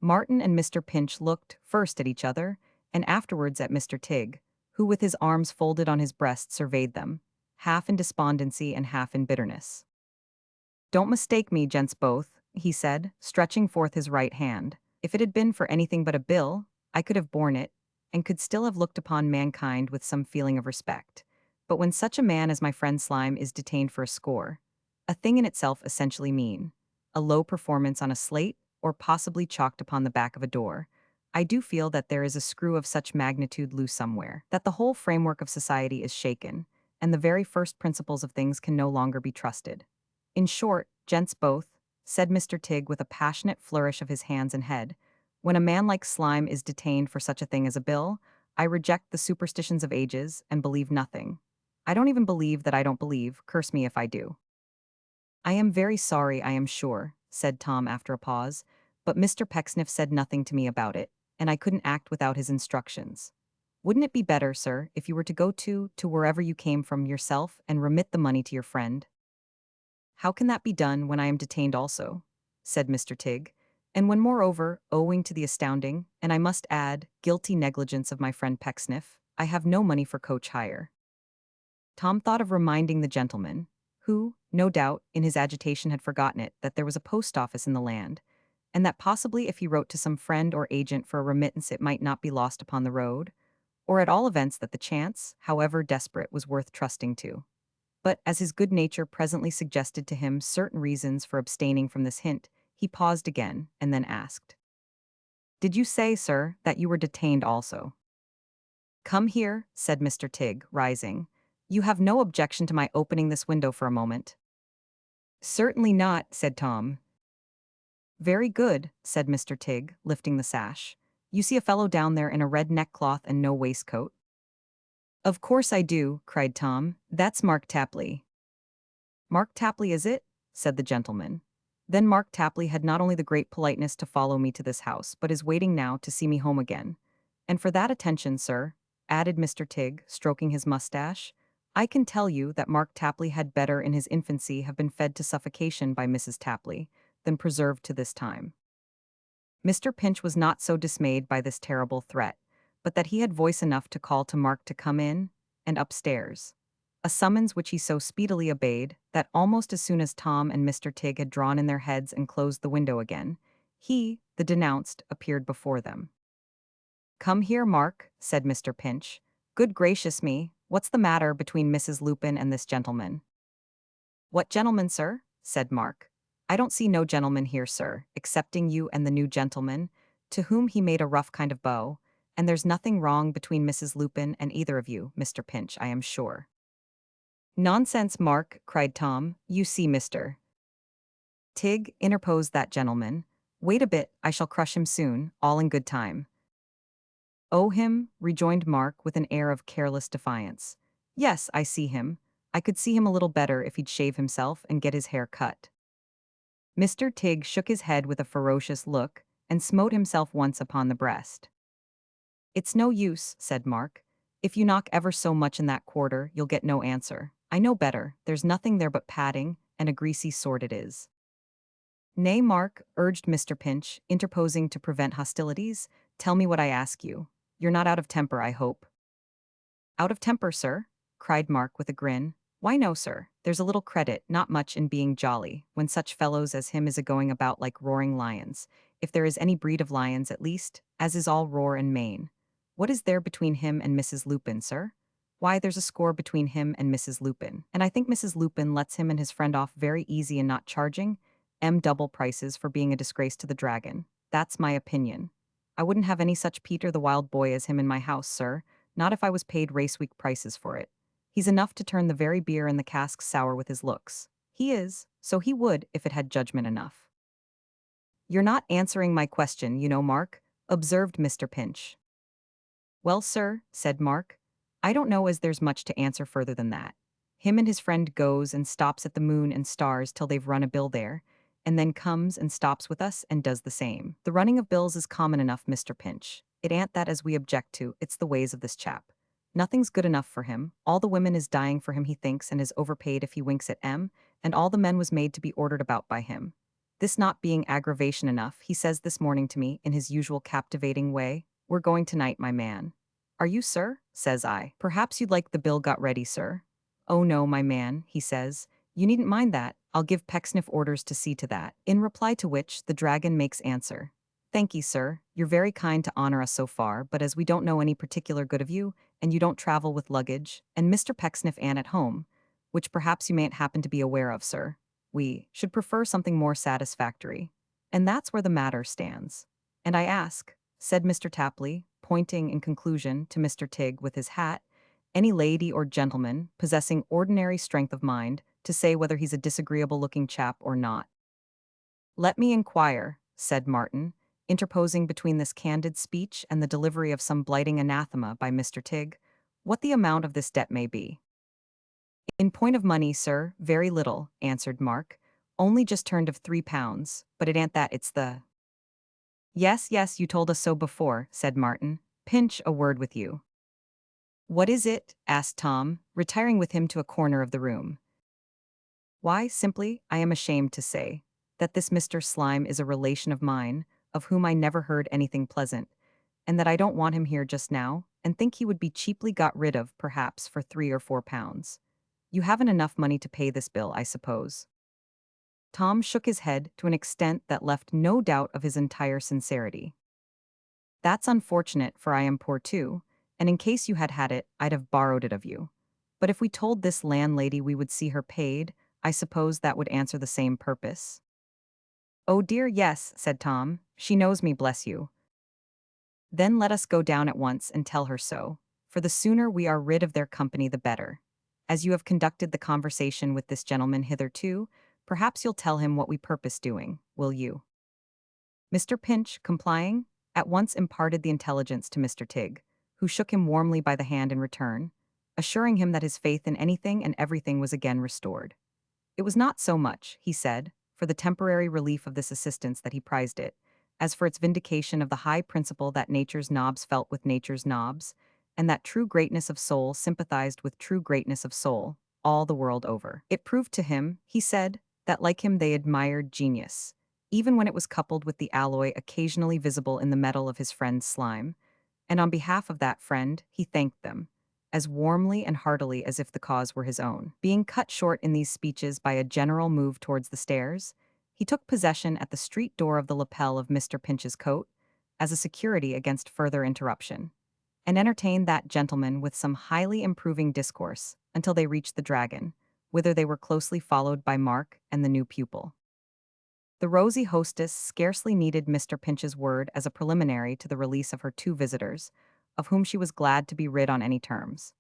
Martin and Mr. Pinch looked first at each other, and afterwards at Mr. Tigg, who with his arms folded on his breast surveyed them, half in despondency and half in bitterness. "Don't mistake me, gents both," he said, stretching forth his right hand. "If it had been for anything but a bill, I could have borne it, and could still have looked upon mankind with some feeling of respect. But when such a man as my friend Slime is detained for a score, a thing in itself essentially mean, a low performance on a slate, or possibly chalked upon the back of a door, I do feel that there is a screw of such magnitude loose somewhere, that the whole framework of society is shaken, and the very first principles of things can no longer be trusted. In short, gents both," said Mr. Tigg with a passionate flourish of his hands and head, "when a man like Slime is detained for such a thing as a bill, I reject the superstitions of ages and believe nothing. I don't even believe that I don't believe, curse me if I do." "I am very sorry, I am sure," said Tom after a pause, "but Mr. Pecksniff said nothing to me about it, and I couldn't act without his instructions. Wouldn't it be better, sir, if you were to go to wherever you came from yourself and remit the money to your friend?" "How can that be done when I am detained also?" said Mr. Tigg, "and when moreover, owing to the astounding, and I must add, guilty negligence of my friend Pecksniff, I have no money for coach hire." Tom thought of reminding the gentleman, who, no doubt, in his agitation had forgotten it, that there was a post office in the land, and that possibly if he wrote to some friend or agent for a remittance it might not be lost upon the road, or at all events that the chance, however desperate, was worth trusting to. But as his good nature presently suggested to him certain reasons for abstaining from this hint, he paused again, and then asked, "Did you say, sir, that you were detained also?" "Come here," said Mr. Tigg, rising. "You have no objection to my opening this window for a moment?" "Certainly not," said Tom. "Very good," said Mr. Tigg, lifting the sash. "You see a fellow down there in a red neckcloth and no waistcoat?" "Of course I do," cried Tom. "That's Mark Tapley." "Mark Tapley, is it?" said the gentleman. "Then Mark Tapley had not only the great politeness to follow me to this house, but is waiting now to see me home again. And for that attention, sir," added Mr. Tigg, stroking his mustache, "I can tell you that Mark Tapley had better in his infancy have been fed to suffocation by Mrs. Tapley than preserved to this time." Mr. Pinch was not so dismayed by this terrible threat, but that he had voice enough to call to Mark to come in, and upstairs. A summons which he so speedily obeyed, that almost as soon as Tom and Mr. Tigg had drawn in their heads and closed the window again, he, the denounced, appeared before them. "Come here, Mark," said Mr. Pinch. "Good gracious me, what's the matter between Mrs. Lupin and this gentleman?" "What gentleman, sir?" said Mark. "I don't see no gentleman here, sir, excepting you and the new gentleman," to whom he made a rough kind of bow, "and there's nothing wrong between Mrs. Lupin and either of you, Mr. Pinch, I am sure." "Nonsense, Mark," cried Tom. "You see, Mr. Tigg," interposed that gentleman. "Wait a bit, I shall crush him soon, all in good time." "Oh, him?" rejoined Mark with an air of careless defiance. "Yes, I see him. I could see him a little better if he'd shave himself and get his hair cut." Mr. Tigg shook his head with a ferocious look, and smote himself once upon the breast. "It's no use," said Mark. "If you knock ever so much in that quarter, you'll get no answer. I know better, there's nothing there but padding, and a greasy sword it is." "Nay, Mark," urged Mr. Pinch, interposing to prevent hostilities, "tell me what I ask you. You're not out of temper, I hope." "Out of temper, sir?" cried Mark with a grin. "Why no, sir. There's a little credit, not much, in being jolly, when such fellows as him is a-going about like roaring lions, if there is any breed of lions at least, as is all roar and mane. What is there between him and Mrs. Lupin, sir? Why, there's a score between him and Mrs. Lupin, and I think Mrs. Lupin lets him and his friend off very easy in not charging double prices for being a disgrace to the dragon. That's my opinion. I wouldn't have any such Peter the Wild Boy as him in my house, sir, not if I was paid race-week prices for it. He's enough to turn the very beer in the cask sour with his looks. He is, so he would if it had judgment enough." "You're not answering my question, you know, Mark," observed Mr. Pinch. "Well, sir," said Mark, "I don't know as there's much to answer further than that. Him and his friend goes and stops at the Moon and Stars till they've run a bill there, and then comes and stops with us and does the same. The running of bills is common enough, Mr. Pinch. It ain't that as we object to, it's the ways of this chap. Nothing's good enough for him. All the women is dying for him, he thinks, and is overpaid if he winks at M, and all the men was made to be ordered about by him. This not being aggravation enough, he says this morning to me, in his usual captivating way, "We're going tonight, my man." "Are you, sir?" says I. "Perhaps you'd like the bill got ready, sir." "Oh no, my man," he says. "You needn't mind that. I'll give Pecksniff orders to see to that." In reply to which, the dragon makes answer, "Thank ye, sir. You're very kind to honor us so far, but as we don't know any particular good of you, and you don't travel with luggage, and Mr. Pecksniff an at home, which perhaps you mayn't happen to be aware of, sir, we should prefer something more satisfactory. And that's where the matter stands. And I ask," said Mr. Tapley, pointing in conclusion to Mr. Tigg with his hat, "any lady or gentleman possessing ordinary strength of mind to say whether he's a disagreeable-looking chap or not." "Let me inquire," said Martin, interposing between this candid speech and the delivery of some blighting anathema by Mr. Tigg, "what the amount of this debt may be." "In point of money, sir, very little," answered Mark. "Only just turned of £3, but it ain't that, it's the—" "Yes, yes, you told us so before," said Martin. "Pinch, a word with you." "What is it?" asked Tom, retiring with him to a corner of the room. "Why, simply, I am ashamed to say, that this Mr. Slime is a relation of mine, of whom I never heard anything pleasant, and that I don't want him here just now, and think he would be cheaply got rid of, perhaps, for £3 or £4. You haven't enough money to pay this bill, I suppose?" Tom shook his head to an extent that left no doubt of his entire sincerity. "That's unfortunate, for I am poor too, and in case you had had it, I'd have borrowed it of you. But if we told this landlady we would see her paid, I suppose that would answer the same purpose?" "Oh dear, yes," said Tom. "She knows me, bless you." "Then let us go down at once and tell her so, for the sooner we are rid of their company the better. As you have conducted the conversation with this gentleman hitherto, perhaps you'll tell him what we purpose doing, will you?" Mr. Pinch, complying, at once imparted the intelligence to Mr. Tigg, who shook him warmly by the hand in return, assuring him that his faith in anything and everything was again restored. It was not so much, he said, for the temporary relief of this assistance that he prized it, as for its vindication of the high principle that nature's knobs felt with nature's knobs, and that true greatness of soul sympathized with true greatness of soul, all the world over. It proved to him, he said, that like him they admired genius, even when it was coupled with the alloy occasionally visible in the metal of his friend's slime, and on behalf of that friend he thanked them, as warmly and heartily as if the cause were his own. Being cut short in these speeches by a general move towards the stairs, he took possession at the street door of the lapel of Mr. Pinch's coat, as a security against further interruption, and entertained that gentleman with some highly improving discourse until they reached the Dragon, whither they were closely followed by Mark and the new pupil. The rosy hostess scarcely needed Mr. Pinch's word as a preliminary to the release of her two visitors, of whom she was glad to be rid on any terms.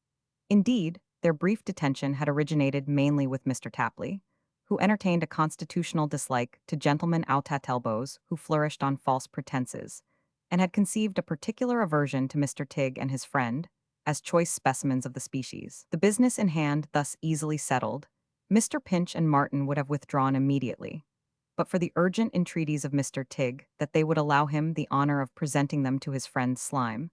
Indeed, their brief detention had originated mainly with Mr. Tapley, who entertained a constitutional dislike to gentlemen out at elbows who flourished on false pretenses, and had conceived a particular aversion to Mr. Tigg and his friend, as choice specimens of the species. The business in hand thus easily settled, Mr. Pinch and Martin would have withdrawn immediately, but for the urgent entreaties of Mr. Tigg that they would allow him the honor of presenting them to his friend Slime,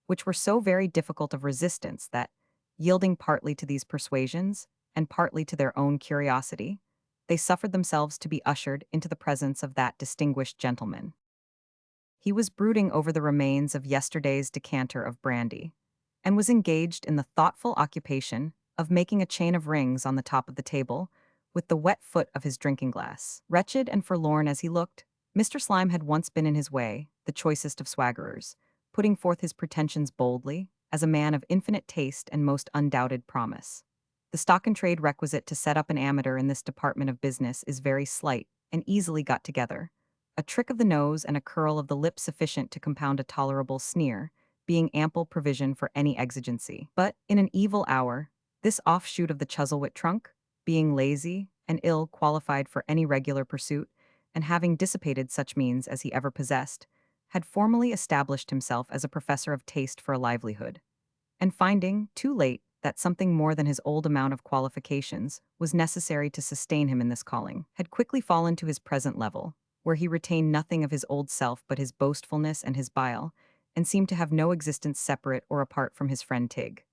which were so very difficult of resistance that, yielding partly to these persuasions, and partly to their own curiosity, they suffered themselves to be ushered into the presence of that distinguished gentleman. He was brooding over the remains of yesterday's decanter of brandy, and was engaged in the thoughtful occupation of making a chain of rings on the top of the table, with the wet foot of his drinking glass. Wretched and forlorn as he looked, Mr. Slime had once been in his way, the choicest of swaggerers, putting forth his pretensions boldly, as a man of infinite taste and most undoubted promise. The stock-in-trade requisite to set up an amateur in this department of business is very slight, and easily got together. A trick of the nose and a curl of the lip sufficient to compound a tolerable sneer, being ample provision for any exigency. But, in an evil hour, this offshoot of the Chuzzlewit trunk, being lazy and ill qualified for any regular pursuit, and having dissipated such means as he ever possessed, had formally established himself as a professor of taste for a livelihood, and finding, too late, that something more than his old amount of qualifications was necessary to sustain him in this calling, had quickly fallen to his present level, where he retained nothing of his old self but his boastfulness and his bile, and seemed to have no existence separate or apart from his friend Tigg.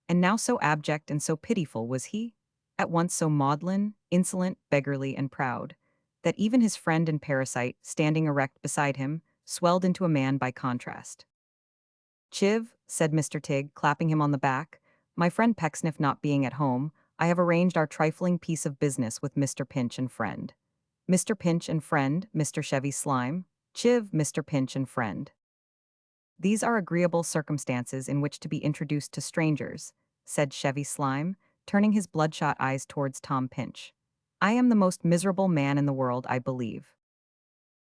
And now so abject and so pitiful was he, at once so maudlin, insolent, beggarly, and proud, that even his friend and parasite, standing erect beside him, swelled into a man by contrast. "Chiv," said Mr. Tigg, clapping him on the back, "my friend Pecksniff not being at home, I have arranged our trifling piece of business with Mr. Pinch and friend. Mr. Pinch and friend, Mr. Chevy Slime. Chiv, Mr. Pinch and friend. These are agreeable circumstances in which to be introduced to strangers," said Chevy Slime, turning his bloodshot eyes towards Tom Pinch. "I am the most miserable man in the world, I believe."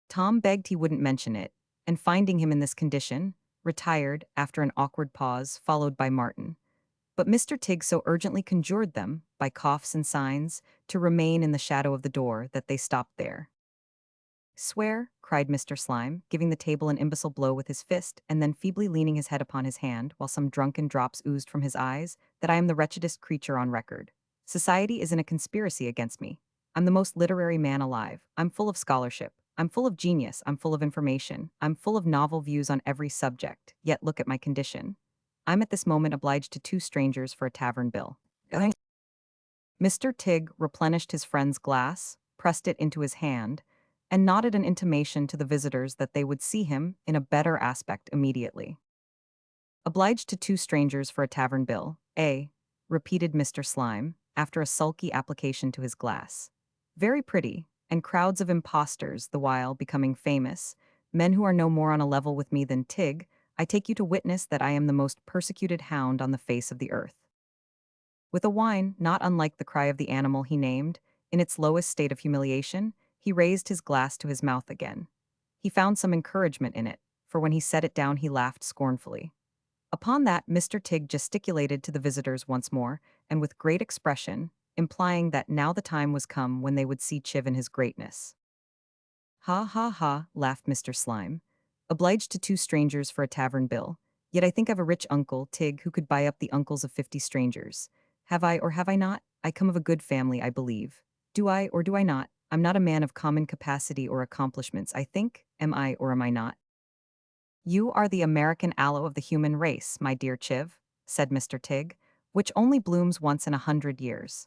Tom begged he wouldn't mention it, and finding him in this condition, retired, after an awkward pause, followed by Martin. But Mr. Tigg so urgently conjured them, by coughs and signs, to remain in the shadow of the door, that they stopped there. "Swear," cried Mr. Slime, giving the table an imbecile blow with his fist, and then feebly leaning his head upon his hand, while some drunken drops oozed from his eyes, "that I am the wretchedest creature on record. Society is in a conspiracy against me. I'm the most literary man alive. I'm full of scholarship. I'm full of genius. I'm full of information. I'm full of novel views on every subject. Yet look at my condition. I'm at this moment obliged to 2 strangers for a tavern bill." Mr. Tigg replenished his friend's glass, pressed it into his hand, and nodded an intimation to the visitors that they would see him in a better aspect immediately. "Obliged to 2 strangers for a tavern bill, eh?" repeated Mr. Slime, after a sulky application to his glass. "Very pretty, and crowds of impostors, the while becoming famous, men who are no more on a level with me than Tigg. I take you to witness that I am the most persecuted hound on the face of the earth." With a whine not unlike the cry of the animal he named, in its lowest state of humiliation, he raised his glass to his mouth again. He found some encouragement in it, for when he set it down he laughed scornfully. Upon that Mr. Tigg gesticulated to the visitors once more, and with great expression, implying that now the time was come when they would see Chiv in his greatness. "Ha ha ha," laughed Mr. Slime. "Obliged to 2 strangers for a tavern bill. Yet I think I've a rich uncle, Tigg, who could buy up the uncles of 50 strangers. Have I or have I not? I come of a good family, I believe. Do I or do I not? I'm not a man of common capacity or accomplishments, I think. Am I or am I not?" "You are the American aloe of the human race, my dear Chiv," said Mr. Tigg, "which only blooms once in 100 years."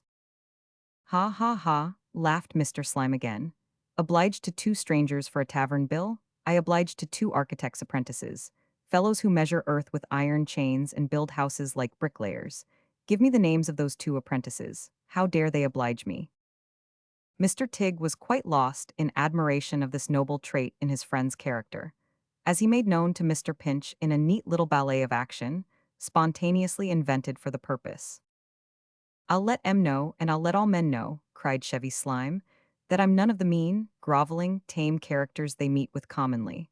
"Ha ha ha," laughed Mr. Slime again. "Obliged to 2 strangers for a tavern bill? I obliged to 2 architects' apprentices, fellows who measure earth with iron chains and build houses like bricklayers. Give me the names of those 2 apprentices. How dare they oblige me?" Mr. Tigg was quite lost in admiration of this noble trait in his friend's character, as he made known to Mr. Pinch in a neat little ballet of action, spontaneously invented for the purpose. "I'll let know, and I'll let all men know," cried Chevy Slime, "that I'm none of the mean, groveling, tame characters they meet with commonly.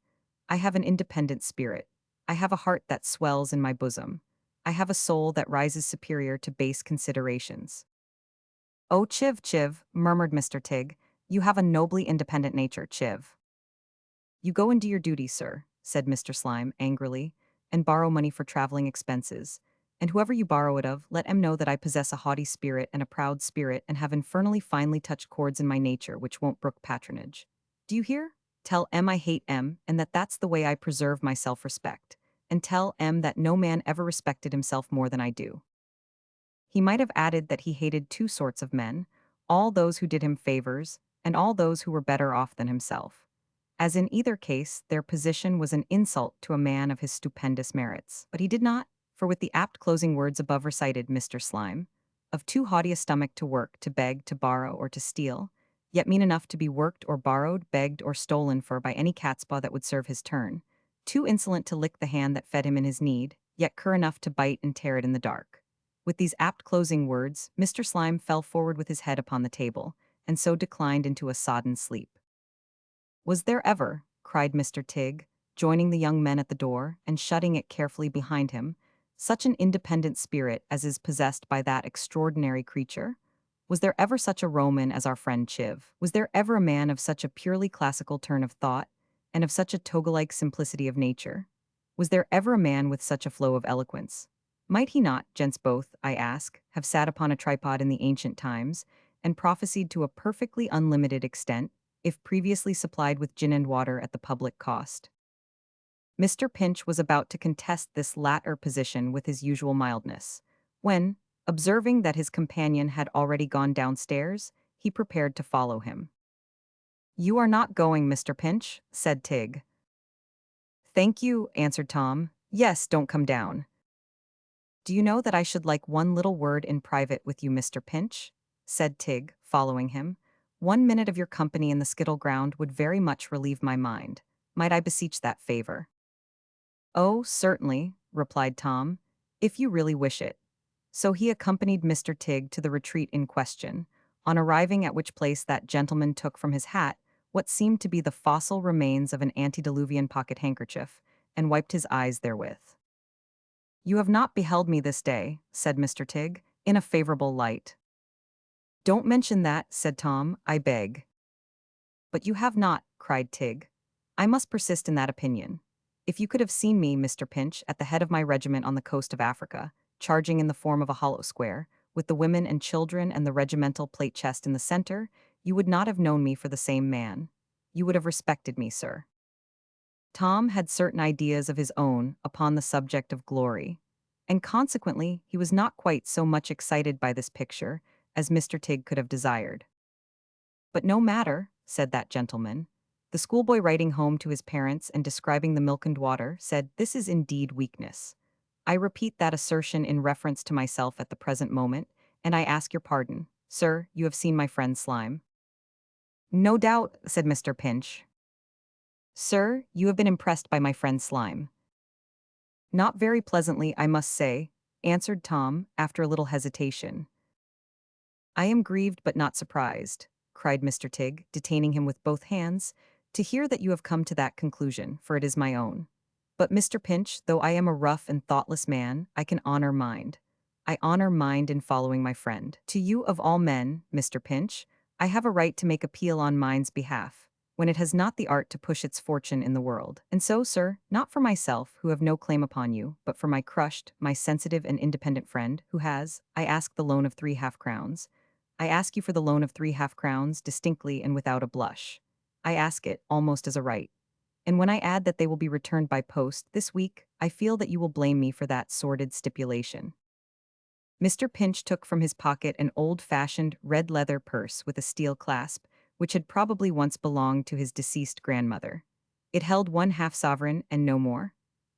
I have an independent spirit. I have a heart that swells in my bosom. I have a soul that rises superior to base considerations." "Oh, Chiv, Chiv," murmured Mr. Tigg, "you have a nobly independent nature, Chiv." "You go and do your duty, sir," said Mr. Slime, angrily, "and borrow money for traveling expenses. And whoever you borrow it of, let em know that I possess a haughty spirit and a proud spirit and have infernally finely touched chords in my nature which won't brook patronage. Do you hear? Tell em I hate em, and that that's the way I preserve my self-respect. And tell em that no man ever respected himself more than I do." He might have added that he hated 2 sorts of men, all those who did him favors, and all those who were better off than himself, as in either case their position was an insult to a man of his stupendous merits. But he did not, for with the apt closing words above recited, Mr. Slime, of too haughty a stomach to work, to beg, to borrow, or to steal, yet mean enough to be worked or borrowed, begged or stolen for by any catspaw that would serve his turn, too insolent to lick the hand that fed him in his need, yet cur enough to bite and tear it in the dark. With these apt closing words, Mr. Slime fell forward with his head upon the table, and so declined into a sodden sleep. "Was there ever," cried Mr. Tigg, joining the young men at the door and shutting it carefully behind him, "such an independent spirit as is possessed by that extraordinary creature? Was there ever such a Roman as our friend Chiv? Was there ever a man of such a purely classical turn of thought, and of such a toga-like simplicity of nature? Was there ever a man with such a flow of eloquence? Might he not, gents both, I ask, have sat upon a tripod in the ancient times, and prophesied to a perfectly unlimited extent, if previously supplied with gin and water at the public cost?" Mr. Pinch was about to contest this latter position with his usual mildness, When, observing that his companion had already gone downstairs, he prepared to follow him. "You are not going, Mr. Pinch," said Tig. "Thank you," answered Tom. "Yes, don't come down." "Do you know that I should like one little word in private with you, Mr. Pinch?" said Tig, following him. "1 minute of your company in the skittle ground would very much relieve my mind. Might I beseech that favor?" "Oh, certainly," replied Tom, "if you really wish it." So he accompanied Mr. Tig to the retreat in question, on arriving at which place that gentleman took from his hat what seemed to be the fossil remains of an antediluvian pocket handkerchief, and wiped his eyes therewith. "You have not beheld me this day," said Mr. Tig, "in a favorable light." "Don't mention that," said Tom, "I beg." "But you have not," cried Tig. "I must persist in that opinion. If you could have seen me, Mr. Pinch, at the head of my regiment on the coast of Africa, charging in the form of a hollow square, with the women and children and the regimental plate chest in the center, you would not have known me for the same man. You would have respected me, sir." Tom had certain ideas of his own upon the subject of glory, and consequently he was not quite so much excited by this picture as Mr. Tig could have desired. "But no matter," said that gentleman. The schoolboy writing home to his parents and describing the milk and water said, "This is indeed weakness. I repeat that assertion in reference to myself at the present moment, and I ask your pardon. Sir, you have seen my friend Slime." "No doubt," said Mr. Pinch. "Sir, you have been impressed by my friend Slime." "Not very pleasantly, I must say," answered Tom, after a little hesitation. "I am grieved but not surprised," cried Mr. Tig, detaining him with both hands, "to hear that you have come to that conclusion, for it is my own. But, Mr. Pinch, though I am a rough and thoughtless man, I can honor mind. I honor mind in following my friend. To you of all men, Mr. Pinch, I have a right to make appeal on mind's behalf, when it has not the art to push its fortune in the world. And so, sir, not for myself, who have no claim upon you, but for my crushed, my sensitive and independent friend, who has, I ask the loan of 3 half-crowns. I ask you for the loan of 3 half-crowns, distinctly and without a blush. I ask it, almost as a right. And when I add that they will be returned by post this week, I feel that you will blame me for that sordid stipulation." Mr. Pinch took from his pocket an old-fashioned red leather purse with a steel clasp, which had probably once belonged to his deceased grandmother. It held 1 half-sovereign and no more.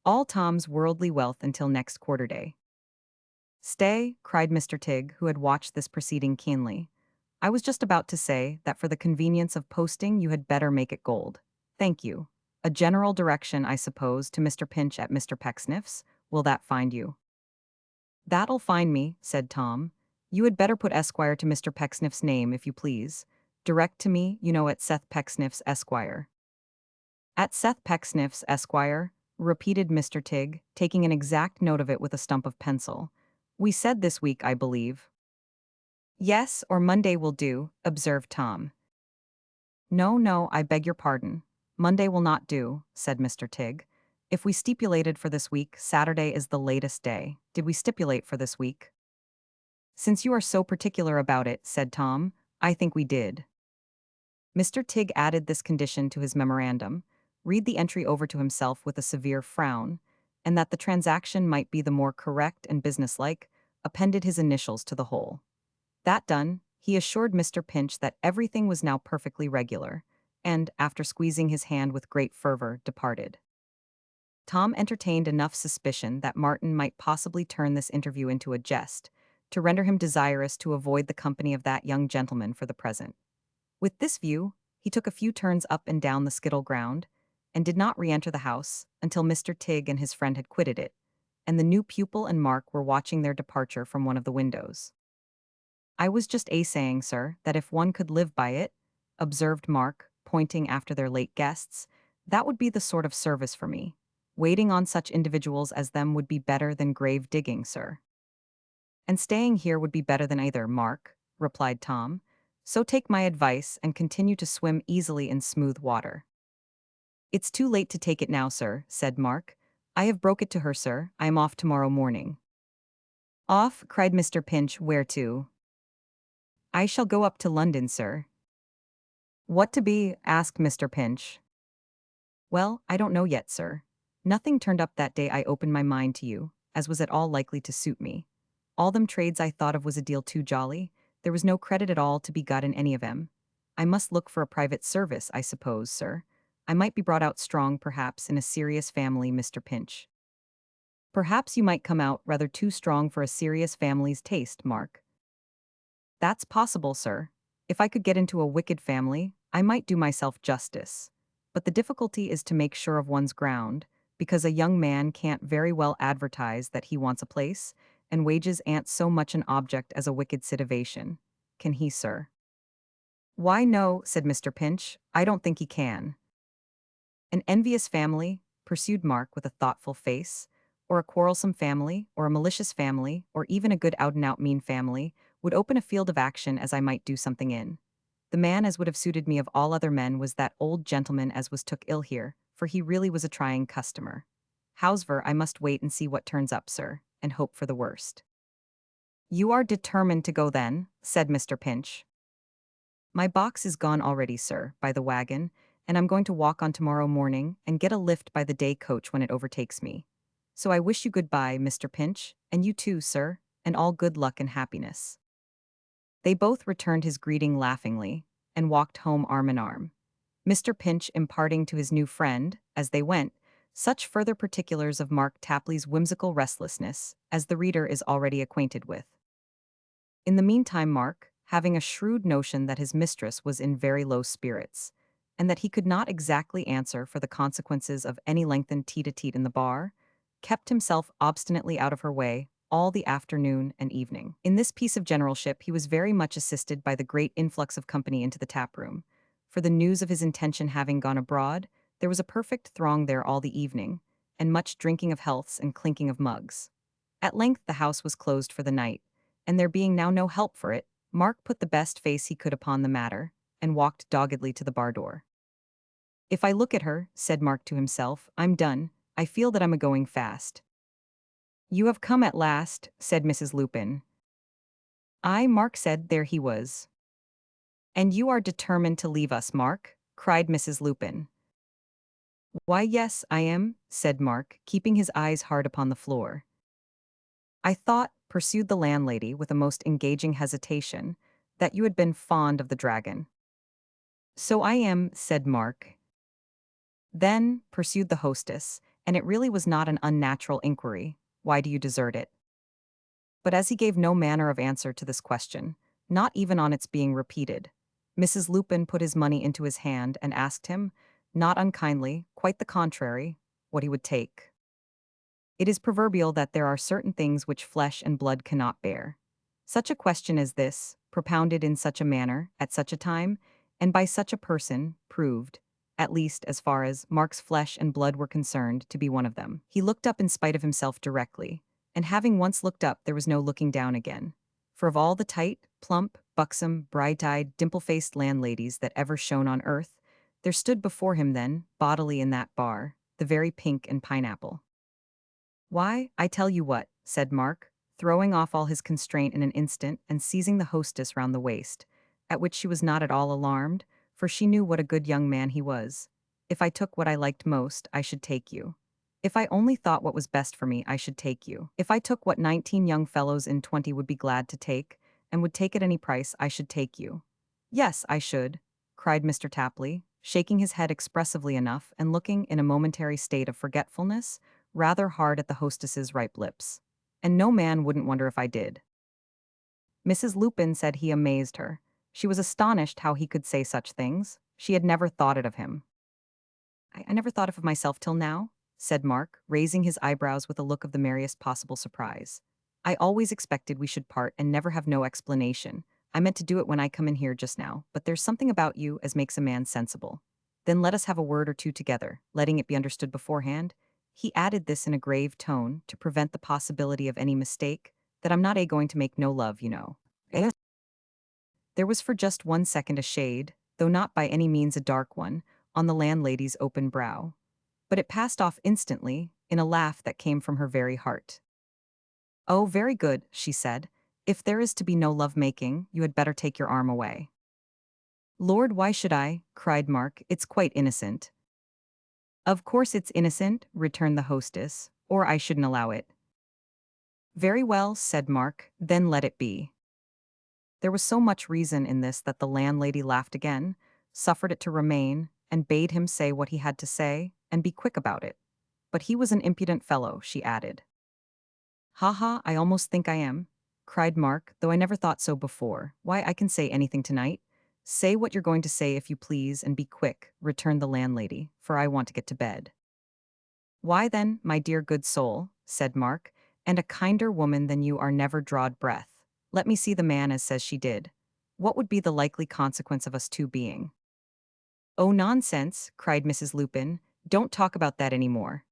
All Tom's worldly wealth until next quarter-day. "Stay," cried Mr. Tig, who had watched this proceeding keenly. "I was just about to say that for the convenience of posting you had better make it gold. Thank you. A general direction, I suppose, to Mr. Pinch at Mr. Pecksniff's. Will that find you?" "That'll find me," said Tom. "You had better put Esquire to Mr. Pecksniff's name, if you please. Direct to me, you know, at Seth Pecksniff's, Esquire." "At Seth Pecksniff's, Esquire," repeated Mr. Tig, taking an exact note of it with a stump of pencil. "We said this week, I believe." "Yes, or Monday will do," observed Tom. "No, no, I beg your pardon. Monday will not do," said Mr. Tig. "If we stipulated for this week, Saturday is the latest day. Did we stipulate for this week?" "Since you are so particular about it," said Tom, "I think we did." Mr. Tig added this condition to his memorandum, read the entry over to himself with a severe frown, and that the transaction might be the more correct and businesslike, appended his initials to the whole. That done, he assured Mr. Pinch that everything was now perfectly regular, and, after squeezing his hand with great fervor, departed. Tom entertained enough suspicion that Martin might possibly turn this interview into a jest, to render him desirous to avoid the company of that young gentleman for the present. With this view, he took a few turns up and down the skittle ground, and did not re-enter the house until Mr. Tig and his friend had quitted it, and the new pupil and Mark were watching their departure from one of the windows. "I was just saying, sir, that if one could live by it," observed Mark, pointing after their late guests, "that would be the sort of service for me. Waiting on such individuals as them would be better than grave digging, sir." "And staying here would be better than either, Mark," replied Tom. "So take my advice and continue to swim easily in smooth water." "It's too late to take it now, sir," said Mark. "I have broke it to her, sir. I am off tomorrow morning." "Off?" cried Mr. Pinch. "Where to?" "I shall go up to London, sir." "What to be?" asked Mr. Pinch. "Well, I don't know yet, sir. Nothing turned up that day I opened my mind to you, as was at all likely to suit me. All them trades I thought of was a deal too jolly. There was no credit at all to be got in any of 'em. I must look for a private service, I suppose, sir. I might be brought out strong, perhaps, in a serious family, Mr. Pinch. Perhaps you might come out rather too strong for a serious family's taste, Mark. That's possible, sir. If I could get into a wicked family, I might do myself justice. But the difficulty is to make sure of one's ground, because a young man can't very well advertise that he wants a place, and wages ain't so much an object as a wicked situation. Can he, sir? Why, no, said Mr. Pinch. I don't think he can. An envious family, pursued Mark with a thoughtful face, or a quarrelsome family, or a malicious family, or even a good out-and-out mean family, would open a field of action as I might do something in. The man as would have suited me of all other men was that old gentleman as was took ill here, for he really was a trying customer. However, I must wait and see what turns up, sir, and hope for the worst. You are determined to go then, said Mr. Pinch. My box is gone already, sir, by the wagon, and I'm going to walk on tomorrow morning and get a lift by the day coach when it overtakes me. So I wish you goodbye, Mr. Pinch, and you too, sir, and all good luck and happiness. They both returned his greeting laughingly, and walked home arm in arm. Mr. Pinch imparting to his new friend, as they went, such further particulars of Mark Tapley's whimsical restlessness as the reader is already acquainted with. In the meantime Mark, having a shrewd notion that his mistress was in very low spirits, and that he could not exactly answer for the consequences of any lengthened tete-a-tete in the bar, kept himself obstinately out of her way all the afternoon and evening. In this piece of generalship he was very much assisted by the great influx of company into the tap-room, for the news of his intention having gone abroad, there was a perfect throng there all the evening, and much drinking of healths and clinking of mugs. At length the house was closed for the night, and there being now no help for it, Mark put the best face he could upon the matter, and walked doggedly to the bar door. If I look at her, said Mark to himself, I'm done. I feel that I'm a-going fast. You have come at last, said Mrs. Lupin. Aye, Mark said, there he was. And you are determined to leave us, Mark? Cried Mrs. Lupin. Why, yes, I am, said Mark, keeping his eyes hard upon the floor. I thought, pursued the landlady with a most engaging hesitation, that you had been fond of the dragon. So I am, said Mark. Then, pursued the hostess, and it really was not an unnatural inquiry, why do you desert it? But as he gave no manner of answer to this question, not even on its being repeated, Mrs. Lupin put his money into his hand and asked him, not unkindly, quite the contrary, what he would take. It is proverbial that there are certain things which flesh and blood cannot bear. Such a question as this, propounded in such a manner, at such a time, and by such a person, proved, at least as far as Mark's flesh and blood were concerned, to be one of them. He looked up in spite of himself directly, and having once looked up there was no looking down again. For of all the tight, plump, buxom, bright-eyed, dimple-faced landladies that ever shone on earth, there stood before him then, bodily in that bar, the very pink and pineapple. Why, I tell you what, said Mark, throwing off all his constraint in an instant and seizing the hostess round the waist, at which she was not at all alarmed, for she knew what a good young man he was. If I took what I liked most, I should take you. If I only thought what was best for me, I should take you. If I took what 19 young fellows in 20 would be glad to take, and would take at any price, I should take you. Yes, I should, cried Mr. Tapley, shaking his head expressively enough and looking, in a momentary state of forgetfulness, rather hard at the hostess's ripe lips. And no man wouldn't wonder if I did. Mrs. Lupin said he amazed her. She was astonished how he could say such things. She had never thought it of him. I never thought of myself till now, said Mark, raising his eyebrows with a look of the merriest possible surprise. I always expected we should part and never have no explanation. I meant to do it when I come in here just now, but there's something about you as makes a man sensible. Then let us have a word or two together, letting it be understood beforehand. He added this in a grave tone, to prevent the possibility of any mistake, that I'm not going to make no love, you know. There was for just 1 second a shade, though not by any means a dark one, on the landlady's open brow. But it passed off instantly, in a laugh that came from her very heart. Oh, very good, she said. If there is to be no love-making, you had better take your arm away. Lord, why should I? Cried Mark. It's quite innocent. Of course it's innocent, returned the hostess, or I shouldn't allow it. Very well, said Mark, then let it be. There was so much reason in this that the landlady laughed again, suffered it to remain, and bade him say what he had to say, and be quick about it. But he was an impudent fellow, she added. Ha ha, I almost think I am, cried Mark, though I never thought so before. Why, I can say anything tonight. Say what you're going to say if you please, and be quick, returned the landlady, for I want to get to bed. Why then, my dear good soul, said Mark, and a kinder woman than you are never drawed breath. Let me see the man as says she did. What would be the likely consequence of us two being? Oh, nonsense, cried Mrs. Lupin. Don't talk about that any more.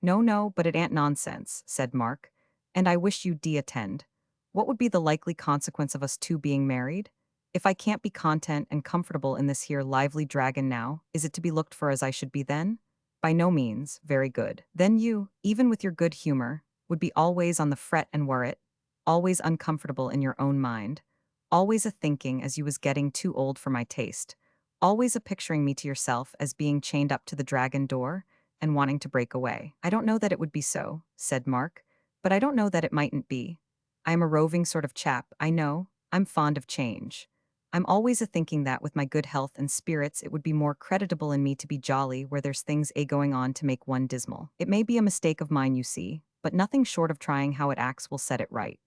No, no, but it ain't nonsense, said Mark. And I wish you'd attend. What would be the likely consequence of us two being married? If I can't be content and comfortable in this here lively dragon now, is it to be looked for as I should be then? By no means, very good. Then you, even with your good humor, would be always on the fret and worrit, always uncomfortable in your own mind, always a thinking as you was getting too old for my taste, always a picturing me to yourself as being chained up to the dragon door, and wanting to break away. I don't know that it would be so, said Mark, but I don't know that it mightn't be. I am a roving sort of chap, I know. I'm fond of change. I'm always a-thinking that with my good health and spirits it would be more creditable in me to be jolly where there's things going on to make one dismal. It may be a mistake of mine, you see, but nothing short of trying how it acts will set it right.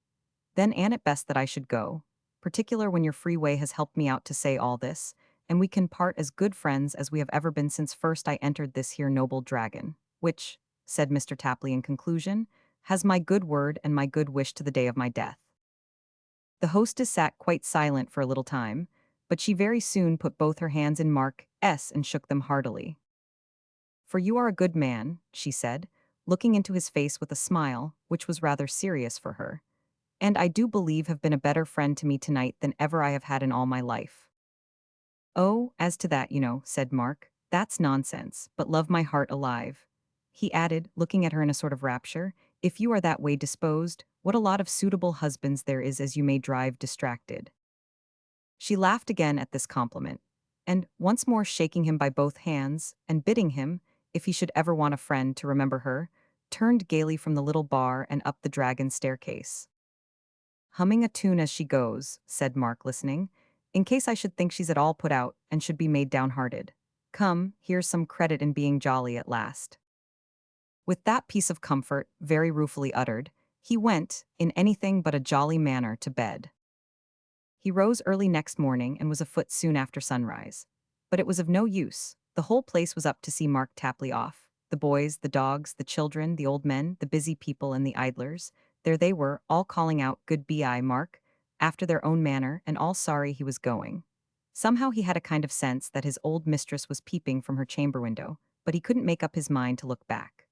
Then an it best that I should go, particular when your free way has helped me out to say all this, and we can part as good friends as we have ever been since first I entered this here noble dragon, which, said Mr. Tapley in conclusion, has my good word and my good wish to the day of my death. The hostess sat quite silent for a little time, but she very soon put both her hands in Mark's and shook them heartily. For you are a good man, she said, looking into his face with a smile, which was rather serious for her, and I do believe have been a better friend to me tonight than ever I have had in all my life. Oh, as to that, said Mark, that's nonsense, but love my heart alive. He added, looking at her in a sort of rapture, if you are that way disposed, what a lot of suitable husbands there is as you may drive distracted. She laughed again at this compliment, and, once more shaking him by both hands, and bidding him, if he should ever want a friend to remember her, turned gaily from the little bar and up the dragon staircase. Humming a tune as she goes, said Mark, listening, in case I should think she's at all put out and should be made downhearted. Come, here's some credit in being jolly at last. With that piece of comfort, very ruefully uttered, he went, in anything but a jolly manner, to bed. He rose early next morning and was afoot soon after sunrise. But it was of no use. The whole place was up to see Mark Tapley off. The boys, the dogs, the children, the old men, the busy people, and the idlers. There they were, all calling out, "Good be Mark," after their own manner, and all sorry he was going. Somehow he had a kind of sense that his old mistress was peeping from her chamber window, but he couldn't make up his mind to look back.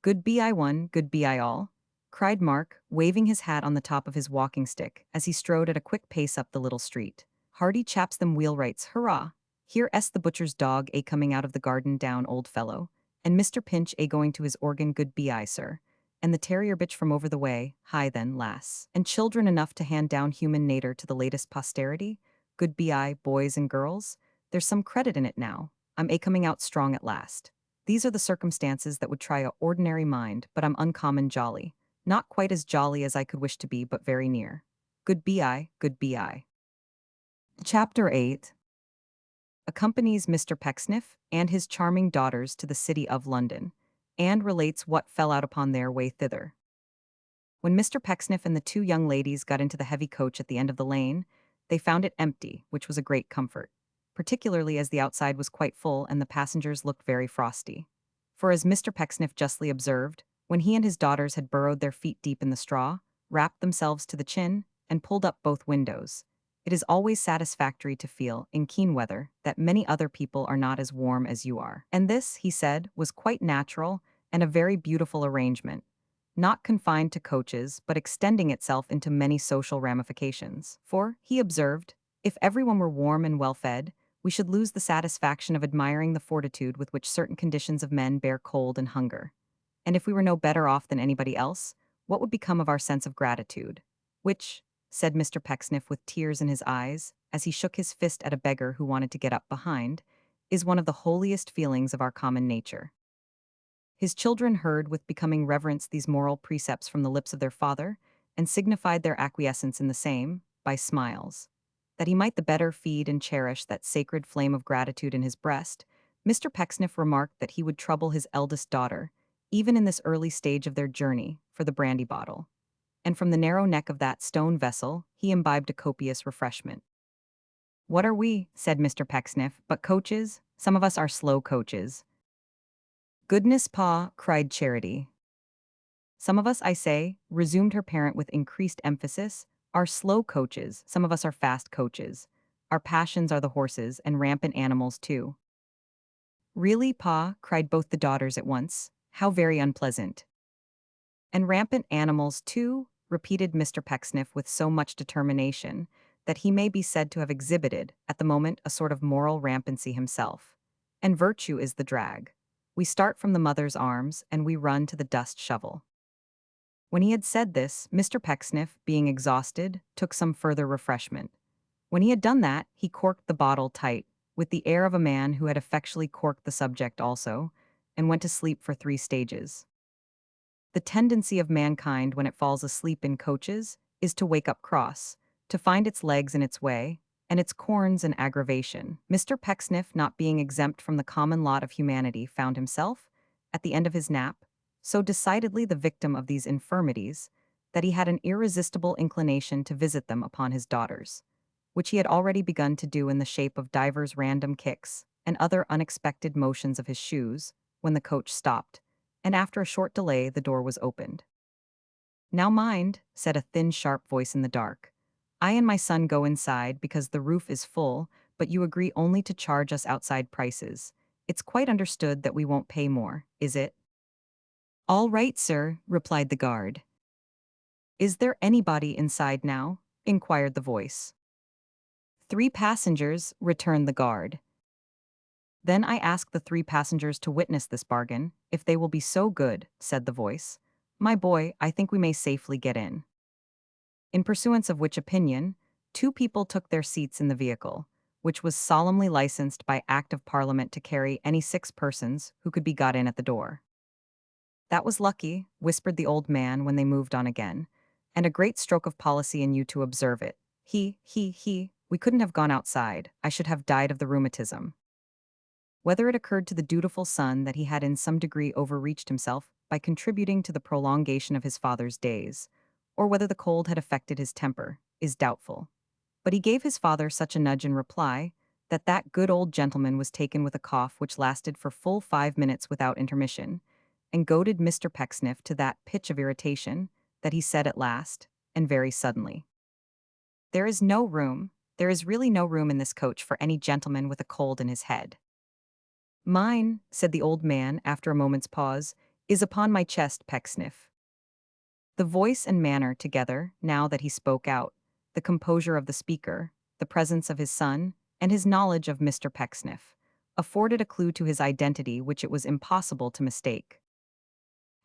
"Good be one, good be all," cried Mark, waving his hat on the top of his walking stick as he strode at a quick pace up the little street. "Hardy chaps them wheelwrights, hurrah! Here s the butcher's dog coming out of the garden down, old fellow, and Mr. Pinch going to his organ, good be sir, and the terrier bitch from over the way, hi then, lass, and children enough to hand down human natur to the latest posterity, good be boys and girls, there's some credit in it now, I'm coming out strong at last. These are the circumstances that would try a ordinary mind, but I'm uncommon jolly. Not quite as jolly as I could wish to be, but very near. Good be good be Chapter 8 accompanies Mr. Pecksniff and his charming daughters to the city of London, and relates what fell out upon their way thither. When Mr. Pecksniff and the two young ladies got into the heavy coach at the end of the lane, they found it empty, which was a great comfort, particularly as the outside was quite full and the passengers looked very frosty. For as Mr. Pecksniff justly observed, when he and his daughters had burrowed their feet deep in the straw, wrapped themselves to the chin, and pulled up both windows, it is always satisfactory to feel, in keen weather, that many other people are not as warm as you are. And this, he said, was quite natural and a very beautiful arrangement, not confined to coaches, but extending itself into many social ramifications. For, he observed, if everyone were warm and well-fed, we should lose the satisfaction of admiring the fortitude with which certain conditions of men bear cold and hunger. And if we were no better off than anybody else, what would become of our sense of gratitude? Which, said Mr. Pecksniff with tears in his eyes, as he shook his fist at a beggar who wanted to get up behind, is one of the holiest feelings of our common nature. His children heard with becoming reverence these moral precepts from the lips of their father, and signified their acquiescence in the same, by smiles. That he might the better feed and cherish that sacred flame of gratitude in his breast, Mr. Pecksniff remarked that he would trouble his eldest daughter, even in this early stage of their journey, for the brandy bottle. And from the narrow neck of that stone vessel he imbibed a copious refreshment. "What are we," said Mr. Pecksniff, "but coaches? Some of us are slow coaches." "Goodness, Pa," cried Charity. "Some of us, I say," resumed her parent with increased emphasis, "are slow coaches, some of us are fast coaches. Our passions are the horses, and rampant animals too." "Really, Pa?" cried both the daughters at once. "How very unpleasant." "And rampant animals too?" repeated Mr. Pecksniff with so much determination that he may be said to have exhibited, at the moment, a sort of moral rampancy himself. "And virtue is the drag. We start from the mother's arms, and we run to the dust shovel." When he had said this, Mr. Pecksniff, being exhausted, took some further refreshment. When he had done that, he corked the bottle tight, with the air of a man who had effectually corked the subject also, and went to sleep for 3 stages. The tendency of mankind when it falls asleep in coaches is to wake up cross, to find its legs in its way, and its corns an aggravation. Mr. Pecksniff, not being exempt from the common lot of humanity, found himself, at the end of his nap, so decidedly the victim of these infirmities, that he had an irresistible inclination to visit them upon his daughters, which he had already begun to do in the shape of divers random kicks and other unexpected motions of his shoes, when the coach stopped, and after a short delay the door was opened. "Now mind," said a thin, sharp voice in the dark. "I and my son go inside because the roof is full, but you agree only to charge us outside prices. It's quite understood that we won't pay more, is it?" "All right, sir," replied the guard. "Is there anybody inside now?" inquired the voice. "3 passengers," returned the guard. "Then I ask the 3 passengers to witness this bargain, if they will be so good," said the voice. "My boy, I think we may safely get in." In pursuance of which opinion, 2 people took their seats in the vehicle, which was solemnly licensed by Act of Parliament to carry any 6 persons who could be got in at the door. "That was lucky," whispered the old man when they moved on again, "and a great stroke of policy in you to observe it. He, we couldn't have gone outside. I should have died of the rheumatism." Whether it occurred to the dutiful son that he had in some degree overreached himself by contributing to the prolongation of his father's days, or whether the cold had affected his temper, is doubtful. But he gave his father such a nudge in reply that that good old gentleman was taken with a cough which lasted for full 5 minutes without intermission, and goaded Mr. Pecksniff to that pitch of irritation that he said at last, and very suddenly, "There is no room, there is really no room in this coach for any gentleman with a cold in his head." "Mine," said the old man after a moment's pause, "is upon my chest, Pecksniff." The voice and manner together, now that he spoke out, the composure of the speaker, the presence of his son, and his knowledge of Mr. Pecksniff, afforded a clue to his identity which it was impossible to mistake.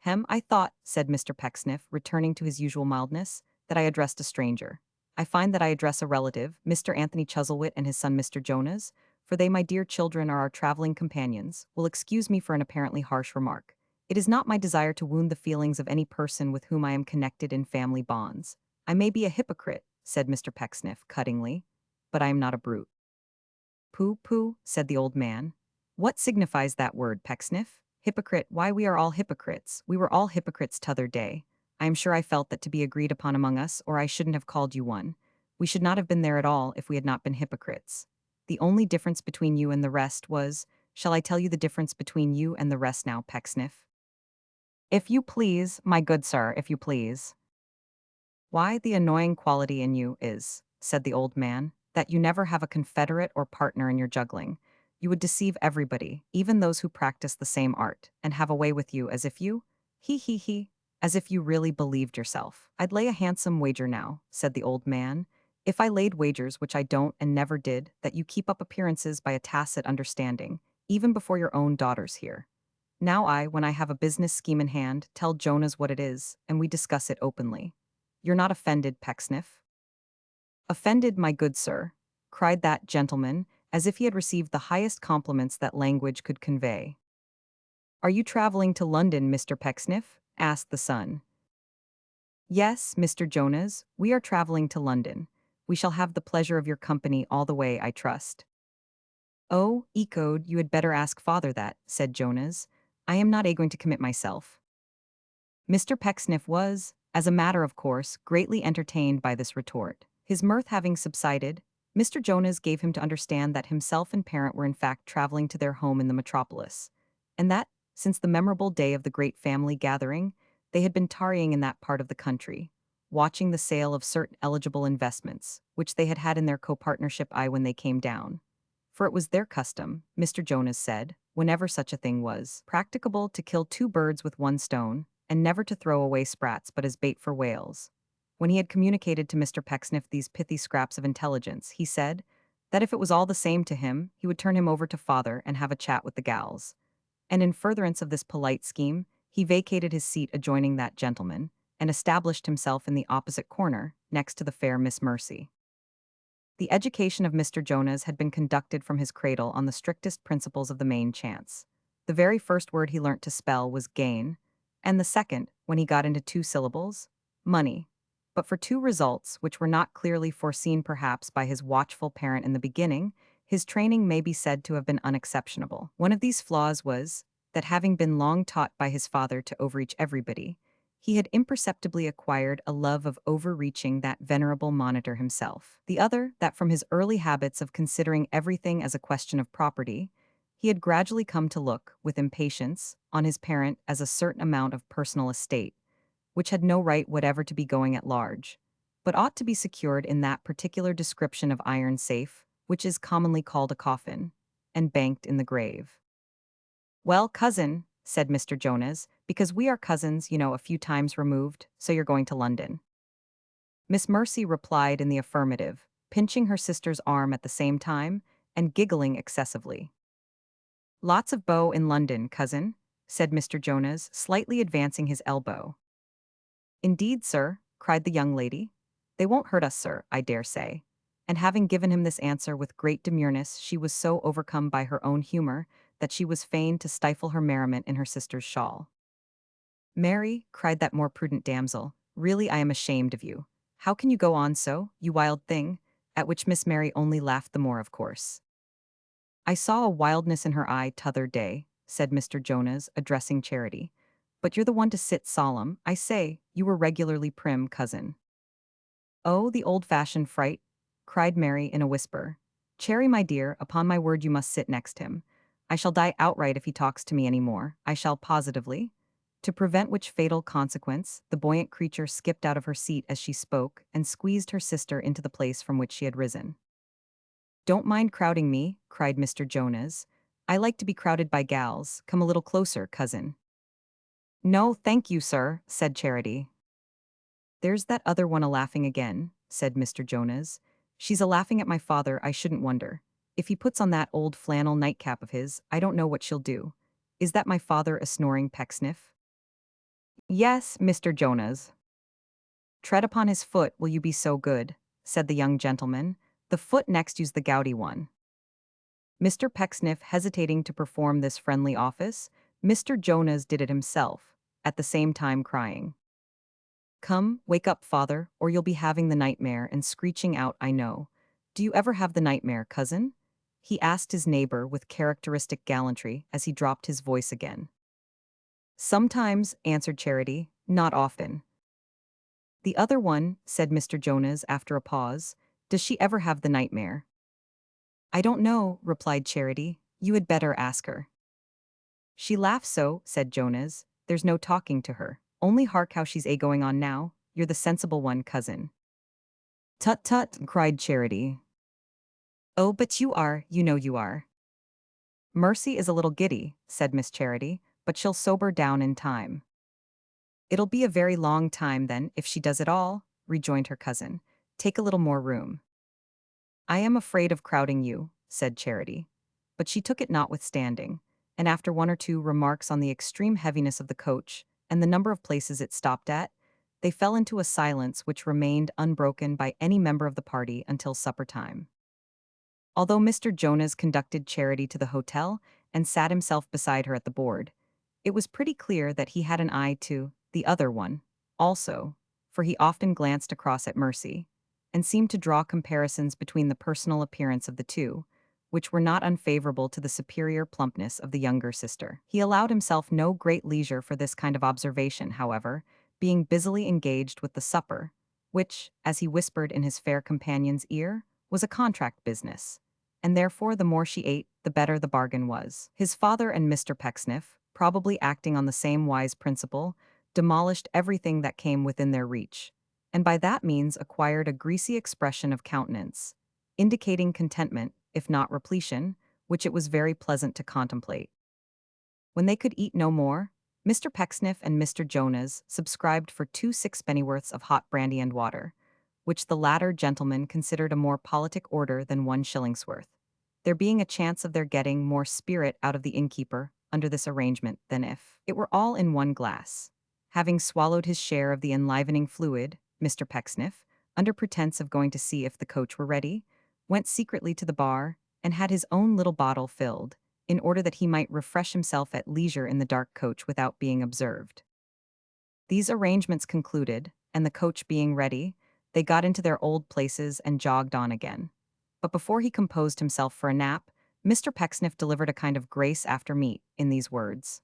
I thought," said Mr. Pecksniff, returning to his usual mildness, "that I addressed a stranger. I find that I address a relative, Mr. Anthony Chuzzlewit and his son Mr. Jonas, for they, my dear children, are our traveling companions, will excuse me for an apparently harsh remark. It is not my desire to wound the feelings of any person with whom I am connected in family bonds. I may be a hypocrite," said Mr. Pecksniff, cuttingly, "but I am not a brute." "Pooh, pooh," said the old man. "What signifies that word, Pecksniff? Hypocrite, why we are all hypocrites. We were all hypocrites t'other day. I am sure I felt that to be agreed upon among us, or I shouldn't have called you one. We should not have been there at all if we had not been hypocrites. The only difference between you and the rest was, shall I tell you the difference between you and the rest now, Pecksniff?" "If you please, my good sir, if you please." "Why, the annoying quality in you is," said the old man, "that you never have a confederate or partner in your juggling. You would deceive everybody, even those who practice the same art, and have a way with you as if you, he, as if you really believed yourself. I'd lay a handsome wager now," said the old man, "if I laid wagers, which I don't and never did, that you keep up appearances by a tacit understanding, even before your own daughters here. Now I, when I have a business scheme in hand, tell Jonas what it is, and we discuss it openly. You're not offended, Pecksniff?" "Offended, my good sir," cried that gentleman, as if he had received the highest compliments that language could convey. Are you traveling to London, Mr. Pecksniff? Asked the son. Yes, Mr. Jonas, we are traveling to London. We shall have the pleasure of your company all the way, I trust. Oh, echoed, you had better ask father that, said Jonas. I am not going to commit myself. Mr. Pecksniff was, as a matter of course, greatly entertained by this retort. His mirth having subsided, Mr. Jonas gave him to understand that himself and parent were in fact traveling to their home in the metropolis, and that, since the memorable day of the great family gathering, they had been tarrying in that part of the country, watching the sale of certain eligible investments, which they had had in their co-partnership when they came down. For it was their custom, Mr. Jonas said, whenever such a thing was practicable, to kill two birds with one stone, and never to throw away sprats but as bait for whales. When he had communicated to Mr. Pecksniff these pithy scraps of intelligence, he said that if it was all the same to him, he would turn him over to father and have a chat with the gals. And in furtherance of this polite scheme, he vacated his seat adjoining that gentleman, and established himself in the opposite corner, next to the fair Miss Mercy. The education of Mr. Jonas had been conducted from his cradle on the strictest principles of the main chance. The very first word he learnt to spell was gain, and the second, when he got into two syllables, money. But for two results, which were not clearly foreseen perhaps by his watchful parent in the beginning, his training may be said to have been unexceptionable. One of these flaws was that, having been long taught by his father to overreach everybody, he had imperceptibly acquired a love of overreaching that venerable monitor himself. The other, that from his early habits of considering everything as a question of property, he had gradually come to look, with impatience, on his parent as a certain amount of personal estate, which had no right whatever to be going at large, but ought to be secured in that particular description of iron safe, which is commonly called a coffin, and banked in the grave. Well, cousin, said Mr. Jonas, because we are cousins, a few times removed, so you're going to London. Miss Mercy replied in the affirmative, pinching her sister's arm at the same time, and giggling excessively. Lots of beaux in London, cousin, said Mr. Jonas, slightly advancing his elbow. Indeed, sir, cried the young lady. They won't hurt us, sir, I dare say. And having given him this answer with great demureness, she was so overcome by her own humor that she was fain to stifle her merriment in her sister's shawl. Mary, cried that more prudent damsel, really I am ashamed of you. How can you go on so, you wild thing? At which Miss Mary only laughed the more, of course. I saw a wildness in her eye t'other day, said Mr. Jonas, addressing Charity. But you're the one to sit solemn, I say, you were regularly prim, cousin. Oh, the old-fashioned fright, cried Mary in a whisper. Cherry, my dear, upon my word you must sit next him. I shall die outright if he talks to me any more, I shall positively. To prevent which fatal consequence, the buoyant creature skipped out of her seat as she spoke, and squeezed her sister into the place from which she had risen. Don't mind crowding me, cried Mr. Jonas. I like to be crowded by gals. Come a little closer, cousin. No, thank you, sir, said Charity. There's that other one a-laughing again, said Mr. Jonas. She's a-laughing at my father, I shouldn't wonder. If he puts on that old flannel nightcap of his, I don't know what she'll do. Is that my father a-snoring, Pecksniff? Yes, Mr. Jonas. Tread upon his foot, will you be so good, said the young gentleman. The foot next you's the gouty one. Mr. Pecksniff hesitating to perform this friendly office, Mr. Jonas did it himself, at the same time crying, Come, wake up, father, or you'll be having the nightmare and screeching out, I know. Do you ever have the nightmare, cousin? He asked his neighbor with characteristic gallantry as he dropped his voice again. Sometimes, answered Charity, not often. The other one, said Mr. Jonas after a pause, does she ever have the nightmare? I don't know, replied Charity. You had better ask her. She laughs so, said Jonas, there's no talking to her. Only hark how she's going on now. You're the sensible one, cousin. Tut tut, cried Charity. Oh, but you are, you know you are. Mercy is a little giddy, said Miss Charity, but she'll sober down in time. It'll be a very long time then, if she does it all, rejoined her cousin. Take a little more room. I am afraid of crowding you, said Charity. But she took it notwithstanding, and after one or two remarks on the extreme heaviness of the coach and the number of places it stopped at, they fell into a silence which remained unbroken by any member of the party until supper time. Although Mr. Jonas conducted Charity to the hotel and sat himself beside her at the board, It was pretty clear that he had an eye to the other one, also, for he often glanced across at Mercy, and seemed to draw comparisons between the personal appearance of the two, which were not unfavorable to the superior plumpness of the younger sister. He allowed himself no great leisure for this kind of observation, however, being busily engaged with the supper, which, as he whispered in his fair companion's ear, was a contract business, and therefore the more she ate, the better the bargain was. His father and Mr. Pecksniff, probably acting on the same wise principle, demolished everything that came within their reach, and by that means acquired a greasy expression of countenance, indicating contentment, if not repletion, which it was very pleasant to contemplate. When they could eat no more, Mr. Pecksniff and Mr. Jonas subscribed for 2 sixpennyworths of hot brandy and water, which the latter gentleman considered a more politic order than 1 shillingsworth, there being a chance of their getting more spirit out of the innkeeper under this arrangement than if it were all in one glass. Having swallowed his share of the enlivening fluid, Mr. Pecksniff, under pretense of going to see if the coach were ready, went secretly to the bar and had his own little bottle filled, in order that he might refresh himself at leisure in the dark coach without being observed. These arrangements concluded, and the coach being ready, they got into their old places and jogged on again. But before he composed himself for a nap, Mr. Pecksniff delivered a kind of grace after meat in these words.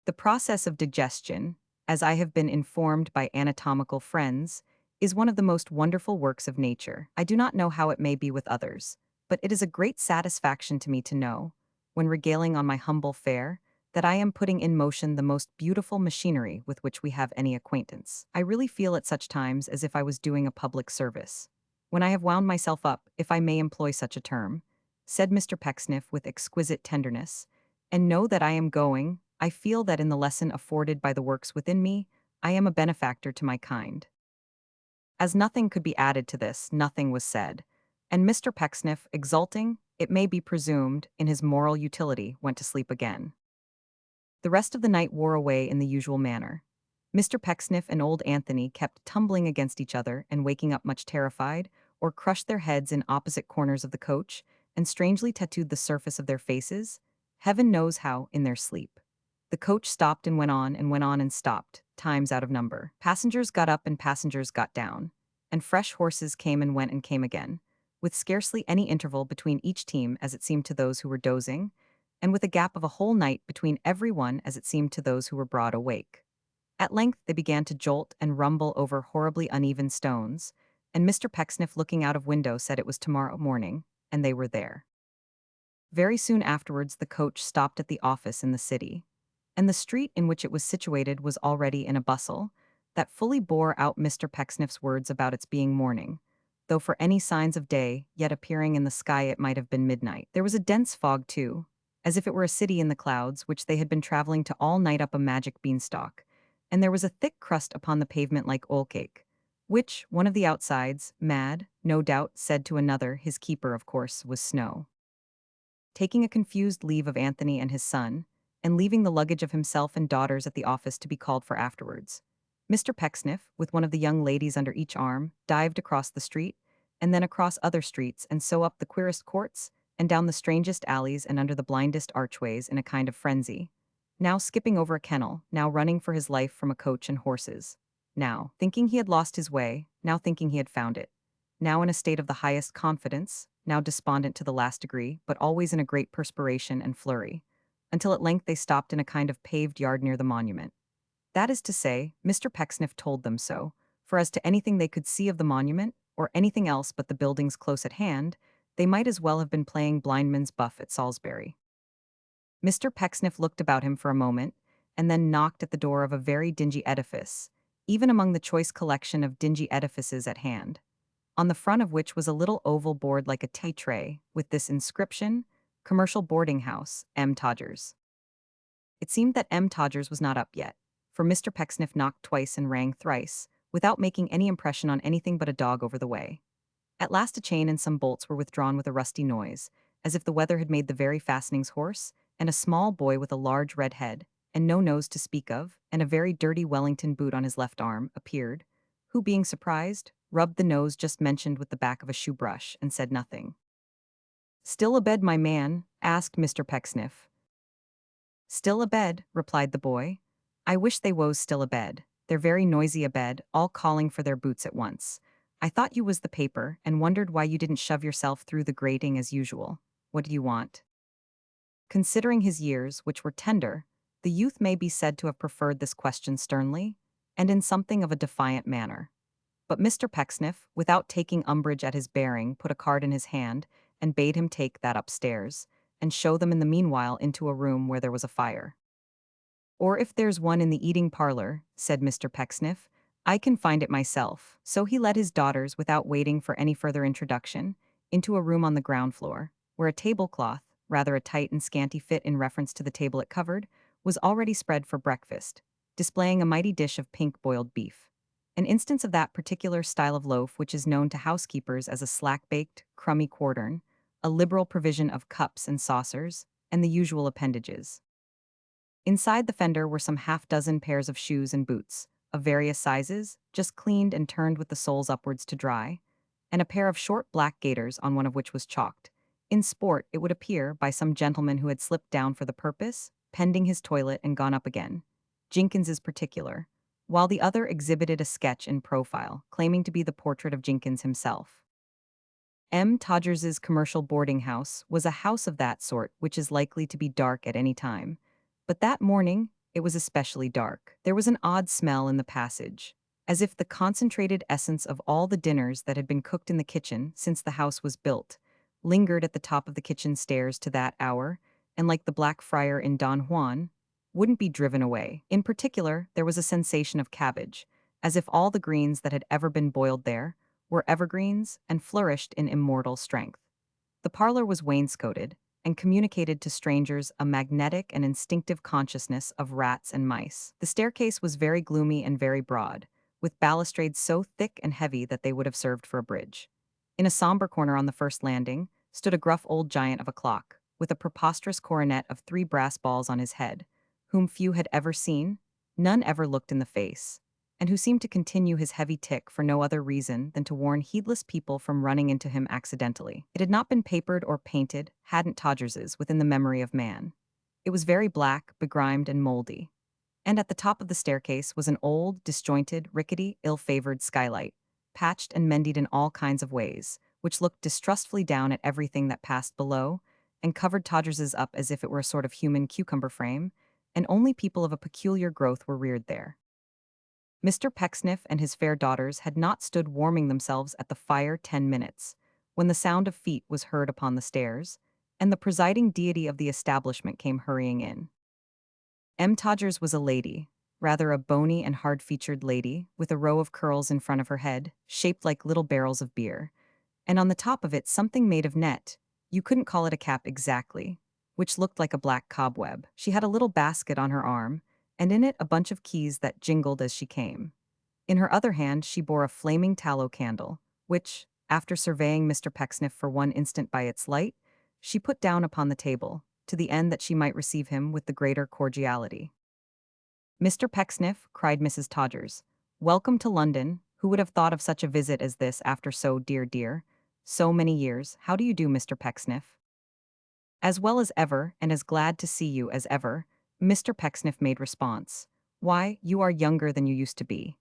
The process of digestion, as I have been informed by anatomical friends, is one of the most wonderful works of nature. I do not know how it may be with others, but it is a great satisfaction to me to know, when regaling on my humble fare, that I am putting in motion the most beautiful machinery with which we have any acquaintance. I really feel at such times as if I was doing a public service. When I have wound myself up, if I may employ such a term, said Mr. Pecksniff with exquisite tenderness, and know that I am going, I feel that in the lesson afforded by the works within me, I am a benefactor to my kind. As nothing could be added to this, nothing was said, and Mr. Pecksniff, exulting, it may be presumed, in his moral utility, went to sleep again. The rest of the night wore away in the usual manner. Mr. Pecksniff and old Anthony kept tumbling against each other and waking up much terrified, or crushed their heads in opposite corners of the coach, and strangely tattooed the surface of their faces, heaven knows how, in their sleep. The coach stopped and went on and stopped, times out of number. Passengers got up and passengers got down, and fresh horses came and went and came again, with scarcely any interval between each team as it seemed to those who were dozing, and with a gap of a whole night between every one as it seemed to those who were broad awake. At length they began to jolt and rumble over horribly uneven stones, and Mr. Pecksniff looking out of window said it was tomorrow morning, and they were there. Very soon afterwards the coach stopped at the office in the city, and the street in which it was situated was already in a bustle that fully bore out Mr. Pecksniff's words about its being morning, though for any signs of day yet appearing in the sky it might have been midnight. There was a dense fog too, as if it were a city in the clouds, which they had been traveling to all night up a magic beanstalk, and there was a thick crust upon the pavement like oilcake, which, one of the outsides, mad, no doubt, said to another, his keeper, of course, was snow. Taking a confused leave of Anthony and his son, and leaving the luggage of himself and daughters at the office to be called for afterwards, Mr. Pecksniff, with one of the young ladies under each arm, dived across the street, and then across other streets, and so up the queerest courts, and down the strangest alleys and under the blindest archways in a kind of frenzy, now skipping over a kennel, now running for his life from a coach and horses, now thinking he had lost his way, now thinking he had found it, now in a state of the highest confidence, now despondent to the last degree, but always in a great perspiration and flurry, until at length they stopped in a kind of paved yard near the monument. That is to say, Mr. Pecksniff told them so, for as to anything they could see of the monument, or anything else but the buildings close at hand, they might as well have been playing blindman's buff at Salisbury. Mr. Pecksniff looked about him for a moment, and then knocked at the door of a very dingy edifice, even among the choice collection of dingy edifices at hand, on the front of which was a little oval board like a tea tray, with this inscription, Commercial Boarding House, M. Todgers. It seemed that M. Todgers was not up yet, for Mr. Pecksniff knocked twice and rang thrice, without making any impression on anything but a dog over the way. At last a chain and some bolts were withdrawn with a rusty noise, as if the weather had made the very fastenings hoarse, and a small boy with a large red head, and no nose to speak of, and a very dirty Wellington boot on his left arm, appeared, who, being surprised, rubbed the nose just mentioned with the back of a shoe brush, and said nothing. "Still abed, my man?" asked Mr. Pecksniff. Still abed, replied the boy. I wish they was still abed. They're very noisy abed, all calling for their boots at once. I thought you was the paper, and wondered why you didn't shove yourself through the grating as usual. What do you want? Considering his years, which were tender, the youth may be said to have preferred this question sternly, and in something of a defiant manner. But Mr. Pecksniff, without taking umbrage at his bearing, put a card in his hand, and bade him take that upstairs, and show them in the meanwhile into a room where there was a fire. Or if there's one in the eating parlor, said Mr. Pecksniff, I can find it myself. So he led his daughters, without waiting for any further introduction, into a room on the ground floor, where a tablecloth, rather a tight and scanty fit in reference to the table it covered, was already spread for breakfast, displaying a mighty dish of pink boiled beef. An instance of that particular style of loaf which is known to housekeepers as a slack-baked, crummy quartern, a liberal provision of cups and saucers, and the usual appendages. Inside the fender were some half-dozen pairs of shoes and boots, of various sizes, just cleaned and turned with the soles upwards to dry, and a pair of short black gaiters on one of which was chalked. In sport, it would appear, by some gentleman who had slipped down for the purpose, pending his toilet and gone up again. Jenkins is particular, while the other exhibited a sketch in profile, claiming to be the portrait of Jenkins himself. M. Todgers's commercial boarding house was a house of that sort which is likely to be dark at any time. But that morning, it was especially dark. There was an odd smell in the passage, as if the concentrated essence of all the dinners that had been cooked in the kitchen since the house was built lingered at the top of the kitchen stairs to that hour, and like the Black Friar in Don Juan, wouldn't be driven away. In particular, there was a sensation of cabbage, as if all the greens that had ever been boiled there were evergreens and flourished in immortal strength. The parlor was wainscoted, and communicated to strangers a magnetic and instinctive consciousness of rats and mice. The staircase was very gloomy and very broad, with balustrades so thick and heavy that they would have served for a bridge. In a somber corner on the first landing stood a gruff old giant of a clock, with a preposterous coronet of 3 brass balls on his head, whom few had ever seen, none ever looked in the face, and who seemed to continue his heavy tick for no other reason than to warn heedless people from running into him accidentally. It had not been papered or painted, hadn't Todgers's, within the memory of man. It was very black, begrimed, and moldy. And at the top of the staircase was an old, disjointed, rickety, ill-favored skylight, patched and mended in all kinds of ways, which looked distrustfully down at everything that passed below, and covered Todgers's up as if it were a sort of human cucumber frame, and only people of a peculiar growth were reared there. Mr. Pecksniff and his fair daughters had not stood warming themselves at the fire 10 minutes, when the sound of feet was heard upon the stairs, and the presiding deity of the establishment came hurrying in. M. Todgers was a lady, rather a bony and hard-featured lady, with a row of curls in front of her head, shaped like little barrels of beer, and on the top of it something made of net, you couldn't call it a cap exactly, which looked like a black cobweb. She had a little basket on her arm, and in it a bunch of keys that jingled as she came. In her other hand she bore a flaming tallow candle, which, after surveying Mr. Pecksniff for one instant by its light, she put down upon the table, to the end that she might receive him with the greater cordiality. "Mr. Pecksniff," cried Mrs. Todgers, "welcome to London. Who would have thought of such a visit as this after so many years? How do you do, Mr. Pecksniff?" "As well as ever, and as glad to see you as ever," Mr. Pecksniff made response. "Why, you are younger than you used to be."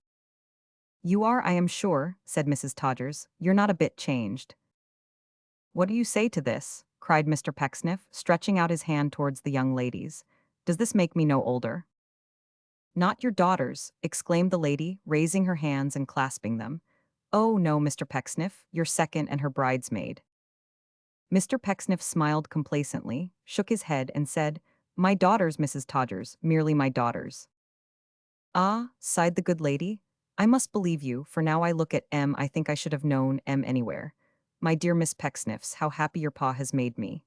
"You are, I am sure," said Mrs. Todgers. "You're not a bit changed." "What do you say to this?" cried Mr. Pecksniff, stretching out his hand towards the young ladies. "Does this make me no older?" "Not your daughters," exclaimed the lady, raising her hands and clasping them. "Oh, no, Mr. Pecksniff, your second and her bridesmaid." Mr. Pecksniff smiled complacently, shook his head, and said, "My daughters, Mrs. Todgers, merely my daughters." "Ah," sighed the good lady, "I must believe you, for now I look at M. I think I should have known M. anywhere. My dear Miss Pecksniffs, how happy your pa has made me."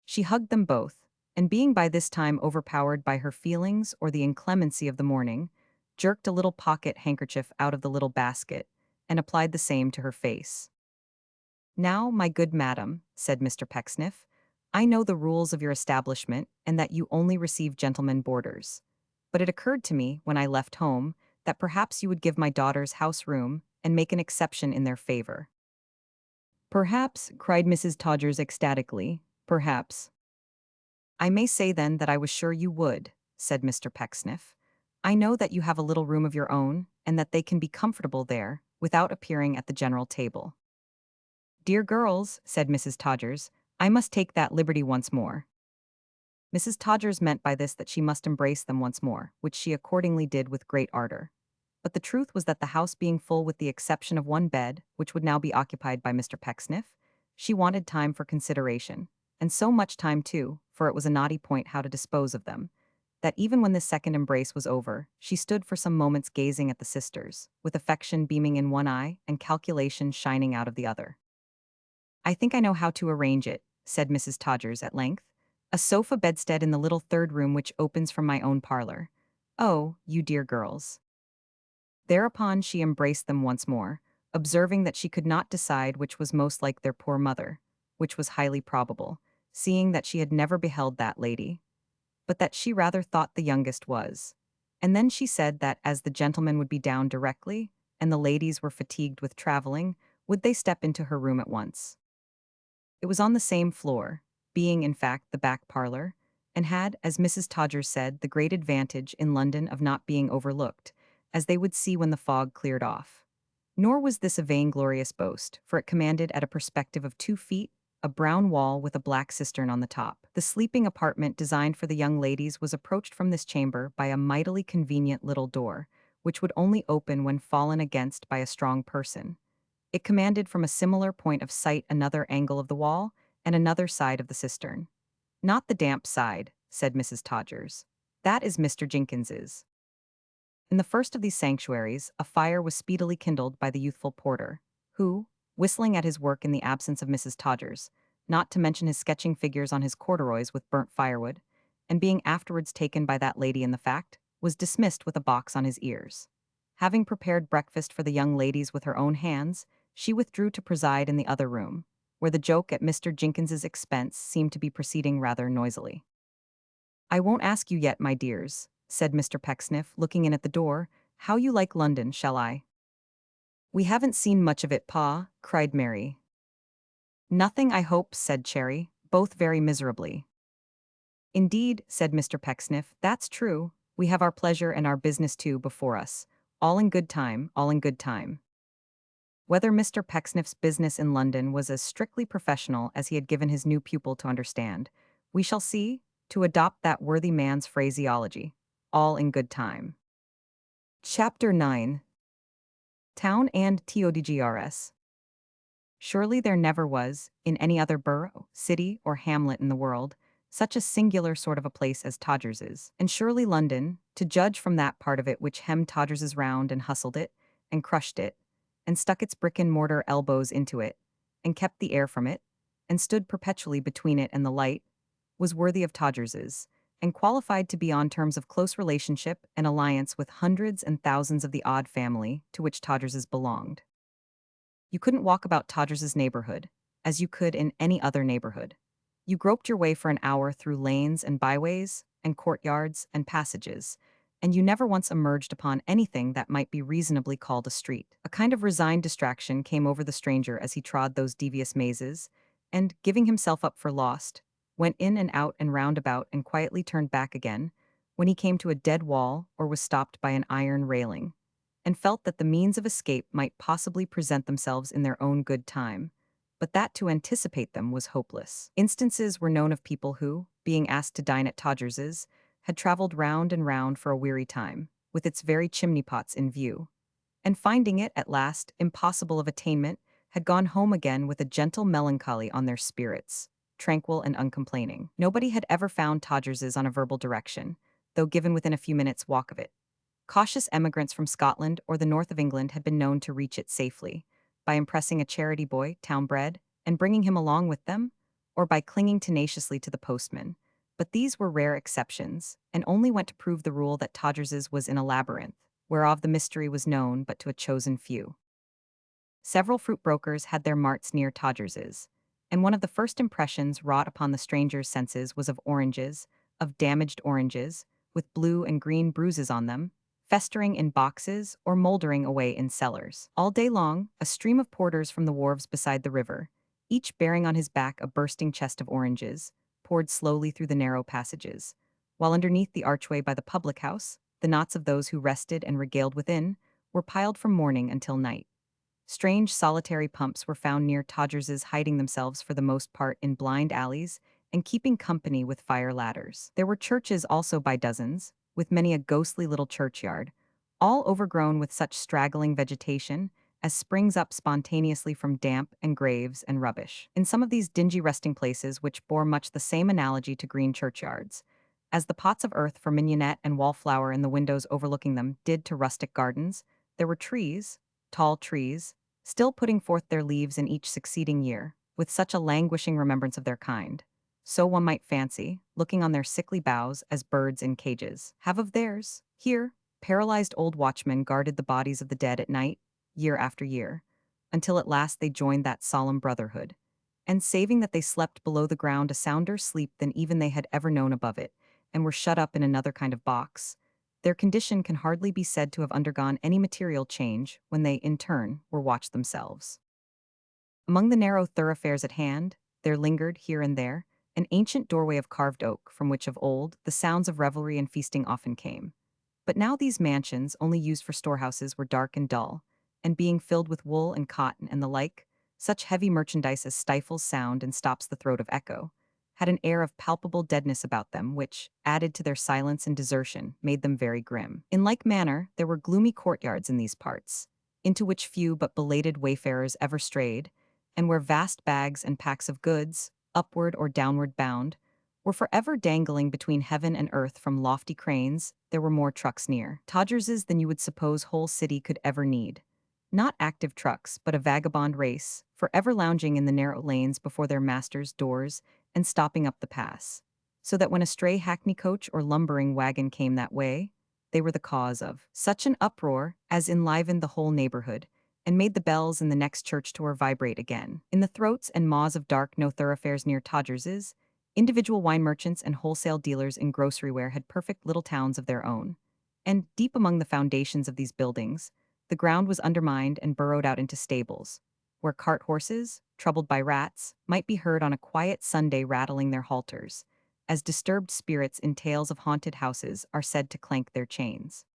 She hugged them both, and being by this time overpowered by her feelings or the inclemency of the morning, jerked a little pocket handkerchief out of the little basket, and applied the same to her face. "Now, my good madam," said Mr. Pecksniff, "I know the rules of your establishment, and that you only receive gentlemen boarders. But it occurred to me, when I left home, that perhaps you would give my daughters house room, and make an exception in their favor." "Perhaps," cried Mrs. Todgers ecstatically, "perhaps." I may say then that I was sure you would, said Mr. Pecksniff. I know that you have a little room of your own, and that they can be comfortable there, without appearing at the general table. Dear girls, said Mrs. Todgers, I must take that liberty once more. Mrs. Todgers meant by this that she must embrace them once more, which she accordingly did with great ardor. But the truth was that the house being full with the exception of one bed, which would now be occupied by Mr. Pecksniff, she wanted time for consideration, and so much time too, for it was a knotty point how to dispose of them, that even when this second embrace was over, she stood for some moments gazing at the sisters, with affection beaming in one eye and calculation shining out of the other. I think I know how to arrange it, said Mrs. Todgers at length. A sofa bedstead in the little third room which opens from my own parlor. Oh, you dear girls. Thereupon she embraced them once more, observing that she could not decide which was most like their poor mother, which was highly probable, seeing that she had never beheld that lady, but that she rather thought the youngest was. And then she said that as the gentlemen would be down directly, and the ladies were fatigued with traveling, would they step into her room at once. It was on the same floor, being in fact the back parlor, and had, as Mrs. Todgers said, the great advantage in London of not being overlooked, as they would see when the fog cleared off. Nor was this a vainglorious boast, for it commanded at a perspective of 2 feet, a brown wall with a black cistern on the top. The sleeping apartment designed for the young ladies was approached from this chamber by a mightily convenient little door, which would only open when fallen against by a strong person. It commanded from a similar point of sight another angle of the wall and another side of the cistern. Not the damp side, said Mrs. Todgers. That is Mr. Jenkins's. In the first of these sanctuaries, a fire was speedily kindled by the youthful porter, who, whistling at his work in the absence of Mrs. Todgers, not to mention his sketching figures on his corduroys with burnt firewood, and being afterwards taken by that lady in the fact, was dismissed with a box on his ears. Having prepared breakfast for the young ladies with her own hands, she withdrew to preside in the other room, where the joke at Mr. Jenkins's expense seemed to be proceeding rather noisily. I won't ask you yet, my dears, said Mr. Pecksniff, looking in at the door, how you like London, shall I? We haven't seen much of it, Pa, cried Mary. Nothing, I hope, said Cherry, both very miserably. Indeed, said Mr. Pecksniff, that's true. We have our pleasure and our business too before us. All in good time, all in good time. Whether Mr. Pecksniff's business in London was as strictly professional as he had given his new pupil to understand, we shall see, to adopt that worthy man's phraseology. All in good time. Chapter 9. Town and TODGRS. Surely there never was, in any other borough, city, or hamlet in the world, such a singular sort of a place as Todgers's, and surely London, to judge from that part of it which hemmed Todgers's round and hustled it, and crushed it, and stuck its brick-and-mortar elbows into it, and kept the air from it, and stood perpetually between it and the light, was worthy of Todgers's, and qualified to be on terms of close relationship and alliance with hundreds and thousands of the odd family to which Todgers's belonged. You couldn't walk about Todgers's neighborhood, as you could in any other neighborhood. You groped your way for an hour through lanes and byways, and courtyards and passages, and you never once emerged upon anything that might be reasonably called a street. A kind of resigned distraction came over the stranger as he trod those devious mazes, and, giving himself up for lost, went in and out and round about and quietly turned back again, when he came to a dead wall or was stopped by an iron railing, and felt that the means of escape might possibly present themselves in their own good time, but that to anticipate them was hopeless. Instances were known of people who, being asked to dine at Todgers's, had traveled round and round for a weary time, with its very chimney-pots in view, and finding it, at last, impossible of attainment, had gone home again with a gentle melancholy on their spirits, tranquil and uncomplaining. Nobody had ever found Todgers's on a verbal direction, though given within a few minutes' walk of it. Cautious emigrants from Scotland or the north of England had been known to reach it safely, by impressing a charity boy, town-bred, and bringing him along with them, or by clinging tenaciously to the postman. But these were rare exceptions, and only went to prove the rule that Todgers's was in a labyrinth, whereof the mystery was known but to a chosen few. Several fruit brokers had their marts near Todgers's, and one of the first impressions wrought upon the stranger's senses was of oranges, of damaged oranges, with blue and green bruises on them, festering in boxes or mouldering away in cellars. All day long, a stream of porters from the wharves beside the river, each bearing on his back a bursting chest of oranges, poured slowly through the narrow passages, while underneath the archway by the public house, the knots of those who rested and regaled within were piled from morning until night. Strange solitary pumps were found near Todgers's, hiding themselves for the most part in blind alleys and keeping company with fire ladders. There were churches also by dozens, with many a ghostly little churchyard, all overgrown with such straggling vegetation as springs up spontaneously from damp and graves and rubbish. In some of these dingy resting places, which bore much the same analogy to green churchyards, as the pots of earth for mignonette and wallflower in the windows overlooking them did to rustic gardens, there were trees, tall trees, still putting forth their leaves in each succeeding year, with such a languishing remembrance of their kind. So one might fancy, looking on their sickly boughs as birds in cages, have of theirs. Here, paralyzed old watchmen guarded the bodies of the dead at night, year after year, until at last they joined that solemn brotherhood. And saving that they slept below the ground a sounder sleep than even they had ever known above it, and were shut up in another kind of box, their condition can hardly be said to have undergone any material change when they, in turn, were watched themselves. Among the narrow thoroughfares at hand, there lingered, here and there, an ancient doorway of carved oak from which of old the sounds of revelry and feasting often came. But now these mansions, only used for storehouses, were dark and dull, and being filled with wool and cotton and the like, such heavy merchandise as stifles sound and stops the throat of echo, had an air of palpable deadness about them which, added to their silence and desertion, made them very grim. In like manner, there were gloomy courtyards in these parts, into which few but belated wayfarers ever strayed, and where vast bags and packs of goods, upward or downward bound, were forever dangling between heaven and earth from lofty cranes. There were more trucks near Todgers's than you would suppose whole city could ever need. Not active trucks, but a vagabond race, forever lounging in the narrow lanes before their masters' doors and stopping up the pass, so that when a stray hackney coach or lumbering wagon came that way, they were the cause of such an uproar as enlivened the whole neighborhood, and made the bells in the next church door vibrate again. In the throats and maws of dark no thoroughfares near Todgers's, individual wine merchants and wholesale dealers in groceryware had perfect little towns of their own. And, deep among the foundations of these buildings, the ground was undermined and burrowed out into stables, where cart horses, troubled by rats, might be heard on a quiet Sunday rattling their halters, as disturbed spirits in tales of haunted houses are said to clank their chains.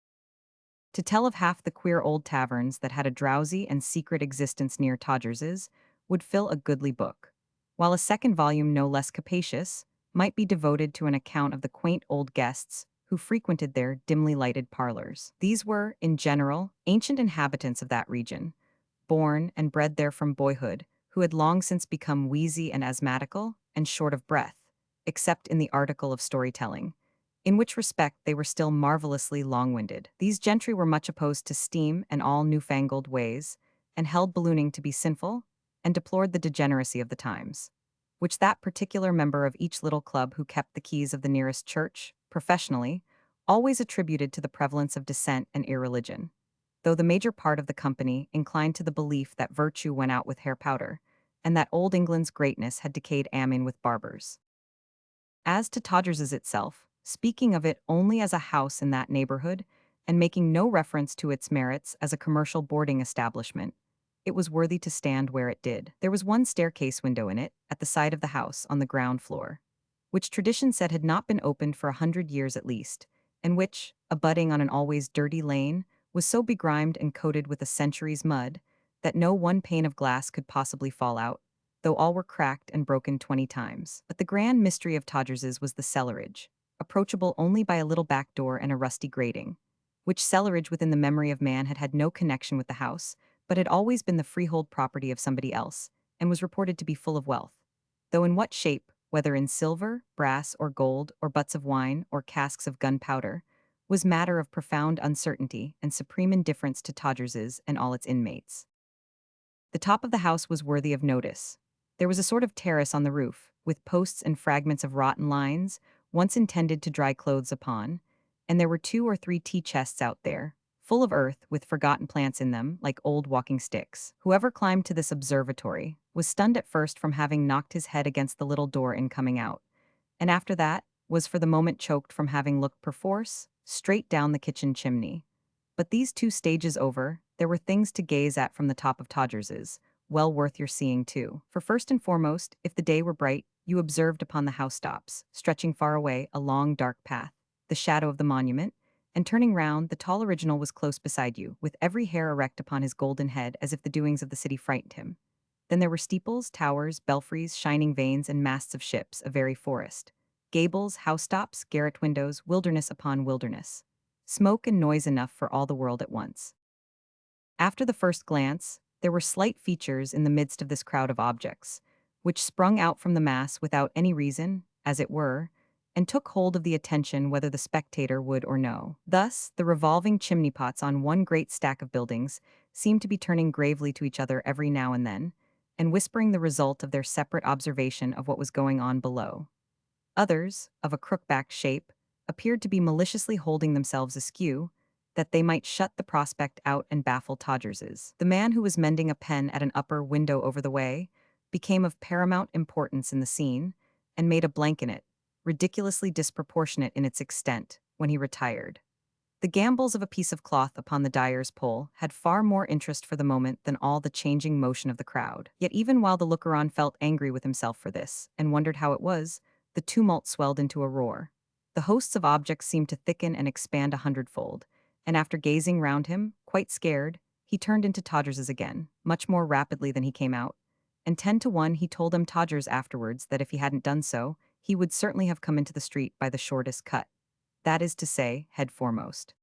To tell of half the queer old taverns that had a drowsy and secret existence near Todgers's would fill a goodly book, while a second volume no less capacious might be devoted to an account of the quaint old guests who frequented their dimly lighted parlors. These were, in general, ancient inhabitants of that region, born and bred there from boyhood, who had long since become wheezy and asthmatical and short of breath, except in the article of storytelling, in which respect they were still marvelously long-winded. These gentry were much opposed to steam and all newfangled ways, and held ballooning to be sinful, and deplored the degeneracy of the times, which that particular member of each little club who kept the keys of the nearest church, professionally, always attributed to the prevalence of dissent and irreligion, though the major part of the company inclined to the belief that virtue went out with hair powder, and that old England's greatness had decayed amen with barbers. As to Todgers's itself, speaking of it only as a house in that neighborhood, and making no reference to its merits as a commercial boarding establishment, it was worthy to stand where it did. There was one staircase window in it, at the side of the house, on the ground floor, which tradition said had not been opened for 100 years at least, and which, abutting on an always dirty lane, was so begrimed and coated with a century's mud that no one pane of glass could possibly fall out, though all were cracked and broken 20 times. But the grand mystery of Todgers's was the cellarage, approachable only by a little back door and a rusty grating, which cellarage within the memory of man had had no connection with the house, but had always been the freehold property of somebody else, and was reported to be full of wealth, though in what shape, whether in silver, brass, or gold, or butts of wine, or casks of gunpowder, was matter of profound uncertainty and supreme indifference to Todgers's and all its inmates. The top of the house was worthy of notice. There was a sort of terrace on the roof, with posts and fragments of rotten lines, once intended to dry clothes upon, and there were 2 or 3 tea chests out there, full of earth with forgotten plants in them, like old walking sticks. Whoever climbed to this observatory was stunned at first from having knocked his head against the little door in coming out, and after that was for the moment choked from having looked perforce straight down the kitchen chimney. But these 2 stages over, there were things to gaze at from the top of Todgers's, well worth your seeing too. For first and foremost, if the day were bright, you observed upon the housetops, stretching far away a long dark path, the shadow of the monument, and turning round, the tall original was close beside you, with every hair erect upon his golden head as if the doings of the city frightened him. Then there were steeples, towers, belfries, shining vanes, and masts of ships, a very forest. Gables, housetops, garret windows, wilderness upon wilderness. Smoke and noise enough for all the world at once. After the first glance, there were slight features in the midst of this crowd of objects, which sprung out from the mass without any reason, as it were, and took hold of the attention whether the spectator would or no. Thus, the revolving chimney pots on one great stack of buildings seemed to be turning gravely to each other every now and then, and whispering the result of their separate observation of what was going on below. Others, of a crook-backed shape, appeared to be maliciously holding themselves askew, that they might shut the prospect out and baffle Todgers's. The man who was mending a pen at an upper window over the way became of paramount importance in the scene, and made a blank in it, ridiculously disproportionate in its extent, when he retired. The gambols of a piece of cloth upon the dyer's pole had far more interest for the moment than all the changing motion of the crowd. Yet even while the looker-on felt angry with himself for this, and wondered how it was, the tumult swelled into a roar. The hosts of objects seemed to thicken and expand 100-fold, and after gazing round him, quite scared, he turned into Todgers's again, much more rapidly than he came out, and 10 to 1 he told him Todgers afterwards that if he hadn't done so, he would certainly have come into the street by the shortest cut. That is to say, head foremost.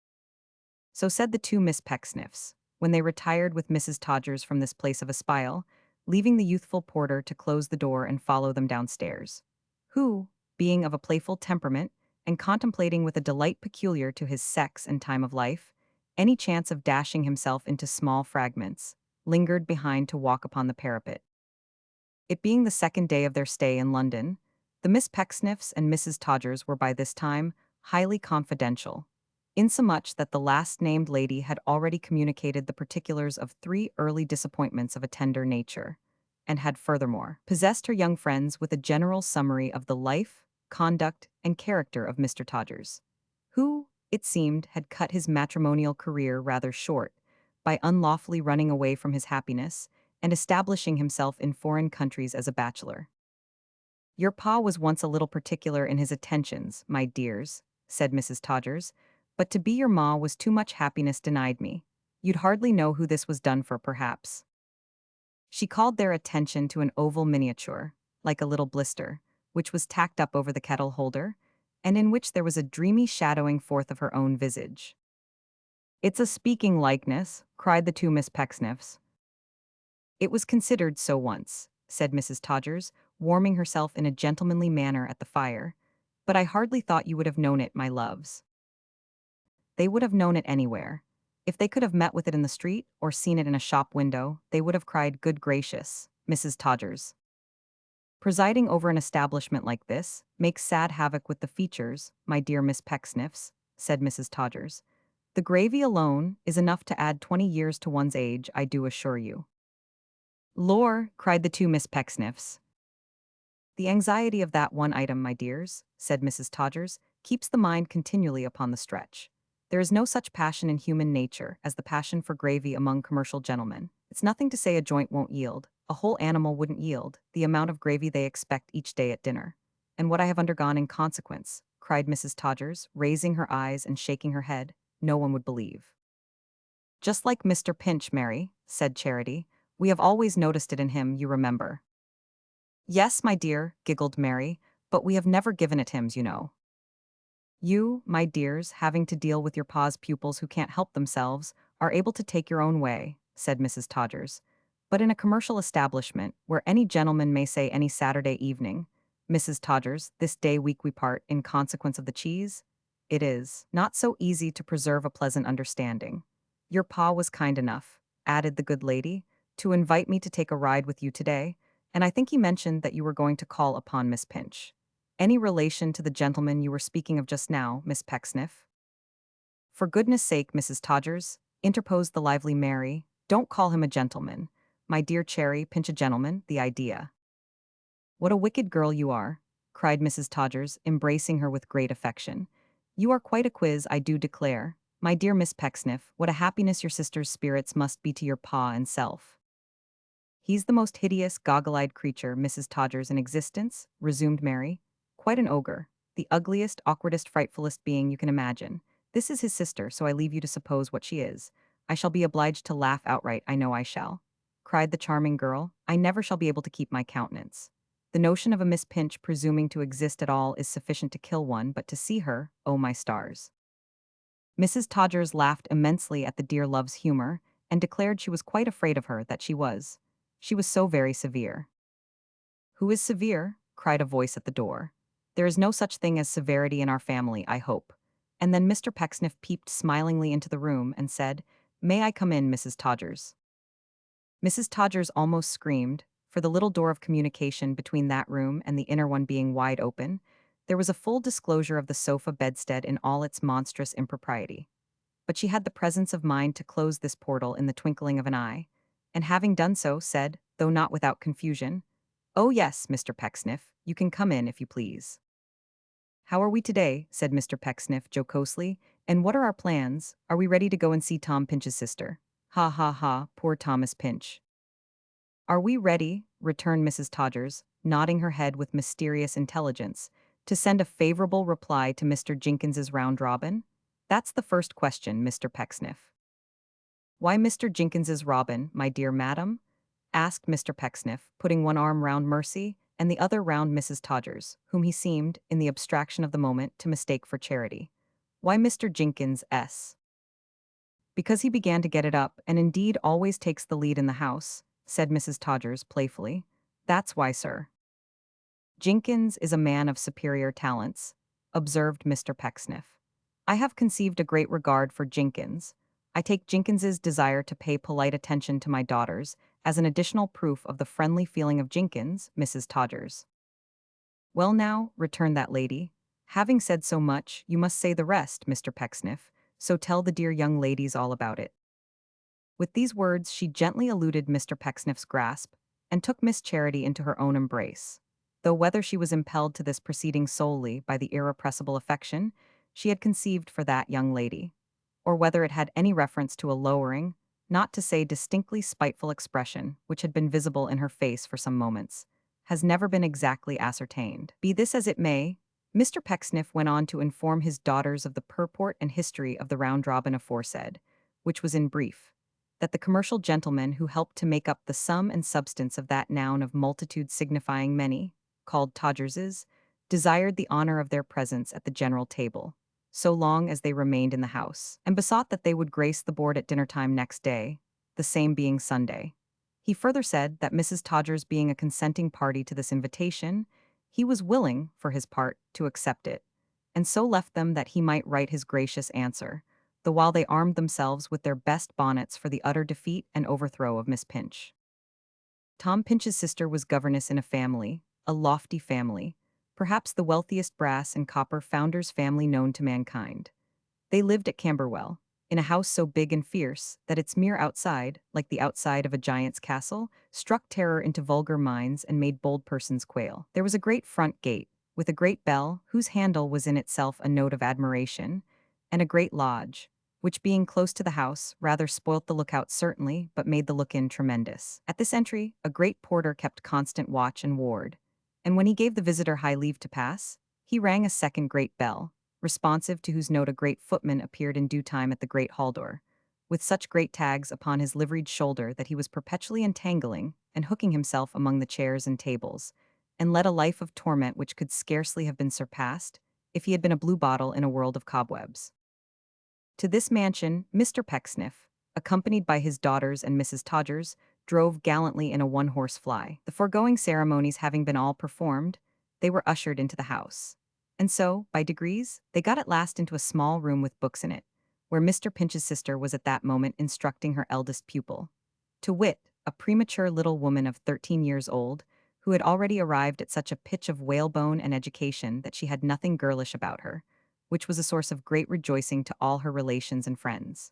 So said the two Miss Pecksniffs, when they retired with Mrs. Todgers from this place of espial, leaving the youthful porter to close the door and follow them downstairs, who, being of a playful temperament, and contemplating with a delight peculiar to his sex and time of life, any chance of dashing himself into small fragments, lingered behind to walk upon the parapet. It being the second day of their stay in London, the Miss Pecksniffs and Mrs. Todgers were by this time highly confidential, insomuch that the last-named lady had already communicated the particulars of 3 early disappointments of a tender nature, and had furthermore possessed her young friends with a general summary of the life, conduct, and character of Mr. Todgers, who, it seemed, had cut his matrimonial career rather short by unlawfully running away from his happiness and establishing himself in foreign countries as a bachelor. "Your pa was once a little particular in his attentions, my dears," said Mrs. Todgers, "but to be your ma was too much happiness denied me. You'd hardly know who this was done for, perhaps." She called their attention to an oval miniature, like a little blister, which was tacked up over the kettle holder, and in which there was a dreamy shadowing forth of her own visage. "It's a speaking likeness," cried the two Miss Pecksniffs. "It was considered so once," said Mrs. Todgers, warming herself in a gentlemanly manner at the fire, "but I hardly thought you would have known it, my loves." They would have known it anywhere. If they could have met with it in the street, or seen it in a shop window, they would have cried, "Good gracious, Mrs. Todgers." Presiding over an establishment like this makes sad havoc with the features, my dear Miss Pecksniffs, said Mrs. Todgers. "The gravy alone is enough to add 20 years to one's age, I do assure you." "Lor!" cried the two Miss Pecksniffs. "The anxiety of that one item, my dears," said Mrs. Todgers, "keeps the mind continually upon the stretch. There is no such passion in human nature as the passion for gravy among commercial gentlemen. It's nothing to say a joint won't yield, a whole animal wouldn't yield, the amount of gravy they expect each day at dinner. And what I have undergone in consequence," cried Mrs. Todgers, raising her eyes and shaking her head, "no one would believe." "Just like Mr. Pinch, Mary," said Charity. "We have always noticed it in him, you remember." "Yes, my dear," giggled Mary, "but we have never given it him, you know." "You, my dears, having to deal with your pa's pupils who can't help themselves, are able to take your own way," said Mrs. Todgers. "But in a commercial establishment, where any gentleman may say any Saturday evening, 'Mrs. Todgers, this day week we part, in consequence of the cheese,' it is not so easy to preserve a pleasant understanding. Your pa was kind enough," added the good lady, "to invite me to take a ride with you today, and I think he mentioned that you were going to call upon Miss Pinch. Any relation to the gentleman you were speaking of just now, Miss Pecksniff?" "For goodness' sake, Mrs. Todgers," interposed the lively Mary, "don't call him a gentleman. My dear Cherry, Pinch a gentleman, the idea." "What a wicked girl you are," cried Mrs. Todgers, embracing her with great affection. "You are quite a quiz, I do declare. My dear Miss Pecksniff, what a happiness your sister's spirits must be to your pa and self." He's the most hideous, goggle-eyed creature, Mrs. Todgers, in existence, resumed Mary. Quite an ogre. The ugliest, awkwardest, frightfulest being you can imagine. This is his sister, so I leave you to suppose what she is. I shall be obliged to laugh outright, I know I shall," cried the charming girl. "I never shall be able to keep my countenance. The notion of a Miss Pinch presuming to exist at all is sufficient to kill one, but to see her, oh my stars." Mrs. Todgers laughed immensely at the dear love's humor, and declared she was quite afraid of her, that she was. She was so very severe. "Who is severe?" cried a voice at the door. "There is no such thing as severity in our family, I hope." And then Mr. Pecksniff peeped smilingly into the room and said, "May I come in, Mrs. Todgers?" Mrs. Todgers almost screamed, for the little door of communication between that room and the inner one being wide open, there was a full disclosure of the sofa bedstead in all its monstrous impropriety. But she had the presence of mind to close this portal in the twinkling of an eye, and having done so, said, though not without confusion, "Oh yes, Mr. Pecksniff, you can come in if you please." "How are we today?" said Mr. Pecksniff jocosely, "and what are our plans? Are we ready to go and see Tom Pinch's sister? Ha ha ha, poor Thomas Pinch." "Are we ready," returned Mrs. Todgers, nodding her head with mysterious intelligence, "to send a favorable reply to Mr. Jenkins's round robin? That's the first question, Mr. Pecksniff." "Why Mr. Jenkins's robin, my dear madam?" asked Mr. Pecksniff, putting one arm round Mercy and the other round Mrs. Todgers, whom he seemed, in the abstraction of the moment, to mistake for Charity. "Why Mr. Jenkins's?" "Because he began to get it up, and indeed always takes the lead in the house," said Mrs. Todgers playfully. "That's why, sir." "Jenkins is a man of superior talents," observed Mr. Pecksniff. "I have conceived a great regard for Jenkins. I take Jenkins's desire to pay polite attention to my daughters as an additional proof of the friendly feeling of Jenkins, Mrs. Todgers." "Well now," returned that lady, "having said so much, you must say the rest, Mr. Pecksniff, so tell the dear young ladies all about it." With these words she gently eluded Mr. Pecksniff's grasp, and took Miss Charity into her own embrace, though whether she was impelled to this proceeding solely by the irrepressible affection she had conceived for that young lady, or whether it had any reference to a lowering, not to say distinctly spiteful expression which had been visible in her face for some moments, has never been exactly ascertained. Be this as it may, Mr. Pecksniff went on to inform his daughters of the purport and history of the round robin aforesaid, which was in brief, that the commercial gentleman who helped to make up the sum and substance of that noun of multitude signifying many, called Todgers's, desired the honor of their presence at the general table, so long as they remained in the house, and besought that they would grace the board at dinner-time next day, the same being Sunday. He further said that Mrs. Todgers being a consenting party to this invitation, he was willing, for his part, to accept it, and so left them that he might write his gracious answer, the while they armed themselves with their best bonnets for the utter defeat and overthrow of Miss Pinch. Tom Pinch's sister was governess in a lofty family, perhaps the wealthiest brass and copper founders' family known to mankind. They lived at Camberwell, in a house so big and fierce that its mere outside, like the outside of a giant's castle, struck terror into vulgar minds and made bold persons quail. There was a great front gate, with a great bell, whose handle was in itself a note of admiration, and a great lodge, which being close to the house, rather spoilt the lookout certainly, but made the look-in tremendous. At this entry, a great porter kept constant watch and ward, and when he gave the visitor high leave to pass, he rang a second great bell, responsive to whose note a great footman appeared in due time at the great hall door, with such great tags upon his liveried shoulder that he was perpetually entangling and hooking himself among the chairs and tables, and led a life of torment which could scarcely have been surpassed if he had been a blue bottle in a world of cobwebs. To this mansion, Mr. Pecksniff, accompanied by his daughters and Mrs. Todgers, drove gallantly in a one-horse fly. The foregoing ceremonies having been all performed, they were ushered into the house. And so, by degrees, they got at last into a small room with books in it, where Mr. Pinch's sister was at that moment instructing her eldest pupil, to wit, a premature little woman of 13 years old, who had already arrived at such a pitch of whalebone and education that she had nothing girlish about her, which was a source of great rejoicing to all her relations and friends.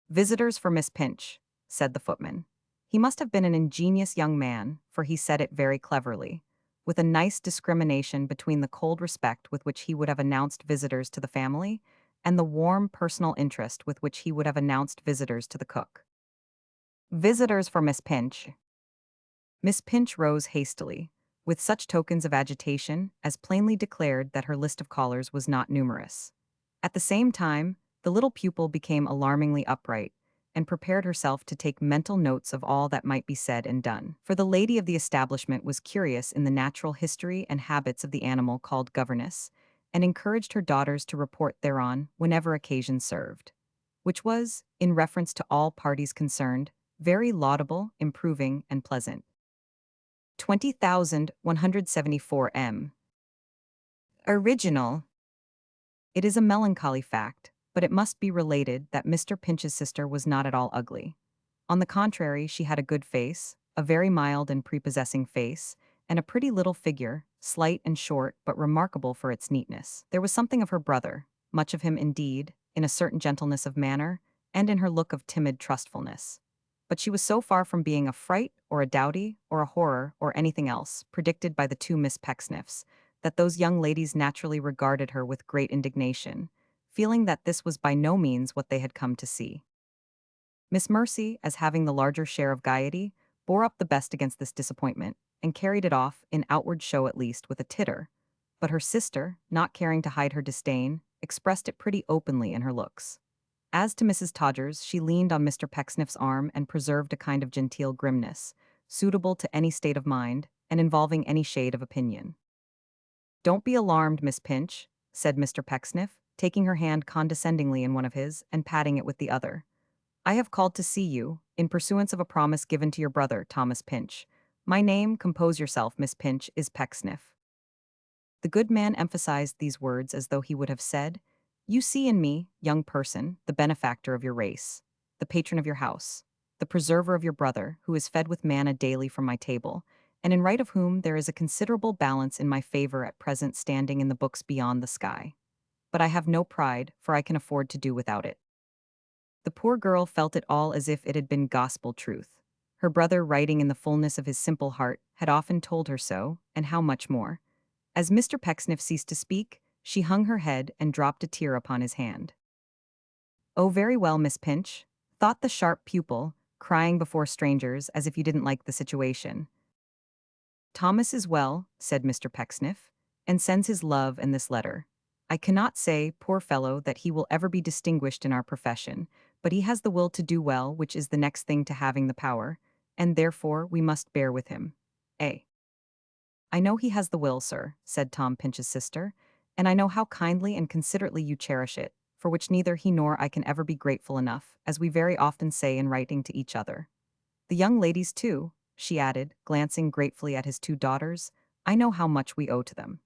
"Visitors for Miss Pinch," said the footman. He must have been an ingenious young man, for he said it very cleverly, with a nice discrimination between the cold respect with which he would have announced visitors to the family and the warm personal interest with which he would have announced visitors to the cook. "Visitors for Miss Pinch," Miss Pinch rose hastily, with such tokens of agitation as plainly declared that her list of callers was not numerous. At the same time, the little pupil became alarmingly upright, and prepared herself to take mental notes of all that might be said and done. For the lady of the establishment was curious in the natural history and habits of the animal called governess, and encouraged her daughters to report thereon whenever occasion served. Which was, in reference to all parties concerned, very laudable, improving, and pleasant. 20,174 M. Original. It is a melancholy fact, but it must be related that Mr. Pinch's sister was not at all ugly. On the contrary, she had a good face, a very mild and prepossessing face, and a pretty little figure, slight and short but remarkable for its neatness. There was something of her brother, much of him indeed, in a certain gentleness of manner, and in her look of timid trustfulness. But she was so far from being a fright, or a dowdy, or a horror, or anything else, predicted by the two Miss Pecksniffs, that those young ladies naturally regarded her with great indignation, feeling that this was by no means what they had come to see. Miss Mercy, as having the larger share of gaiety, bore up the best against this disappointment, and carried it off, in outward show at least, with a titter. But her sister, not caring to hide her disdain, expressed it pretty openly in her looks. As to Mrs. Todgers, she leaned on Mr. Pecksniff's arm and preserved a kind of genteel grimness, suitable to any state of mind, and involving any shade of opinion. "Don't be alarmed, Miss Pinch," said Mr. Pecksniff, taking her hand condescendingly in one of his, and patting it with the other. "I have called to see you, in pursuance of a promise given to your brother, Thomas Pinch. My name, compose yourself, Miss Pinch, is Pecksniff." The good man emphasized these words as though he would have said, "You see in me, young person, the benefactor of your race, the patron of your house, the preserver of your brother, who is fed with manna daily from my table, and in right of whom there is a considerable balance in my favor at present standing in the books beyond the sky. But I have no pride, for I can afford to do without it." The poor girl felt it all as if it had been gospel truth. Her brother, writing in the fullness of his simple heart, had often told her so, and how much more. As Mr. Pecksniff ceased to speak, she hung her head and dropped a tear upon his hand. "Oh, very well, Miss Pinch," thought the sharp pupil, crying before strangers as if you didn't like the situation. "Thomas is well," said Mr. Pecksniff, "and sends his love and this letter. I cannot say, poor fellow, that he will ever be distinguished in our profession, but he has the will to do well, which is the next thing to having the power, and therefore we must bear with him. A. "I know he has the will, sir," said Tom Pinch's sister, "and I know how kindly and considerately you cherish it, for which neither he nor I can ever be grateful enough, as we very often say in writing to each other. The young ladies, too," she added, glancing gratefully at his two daughters, "I know how much we owe to them."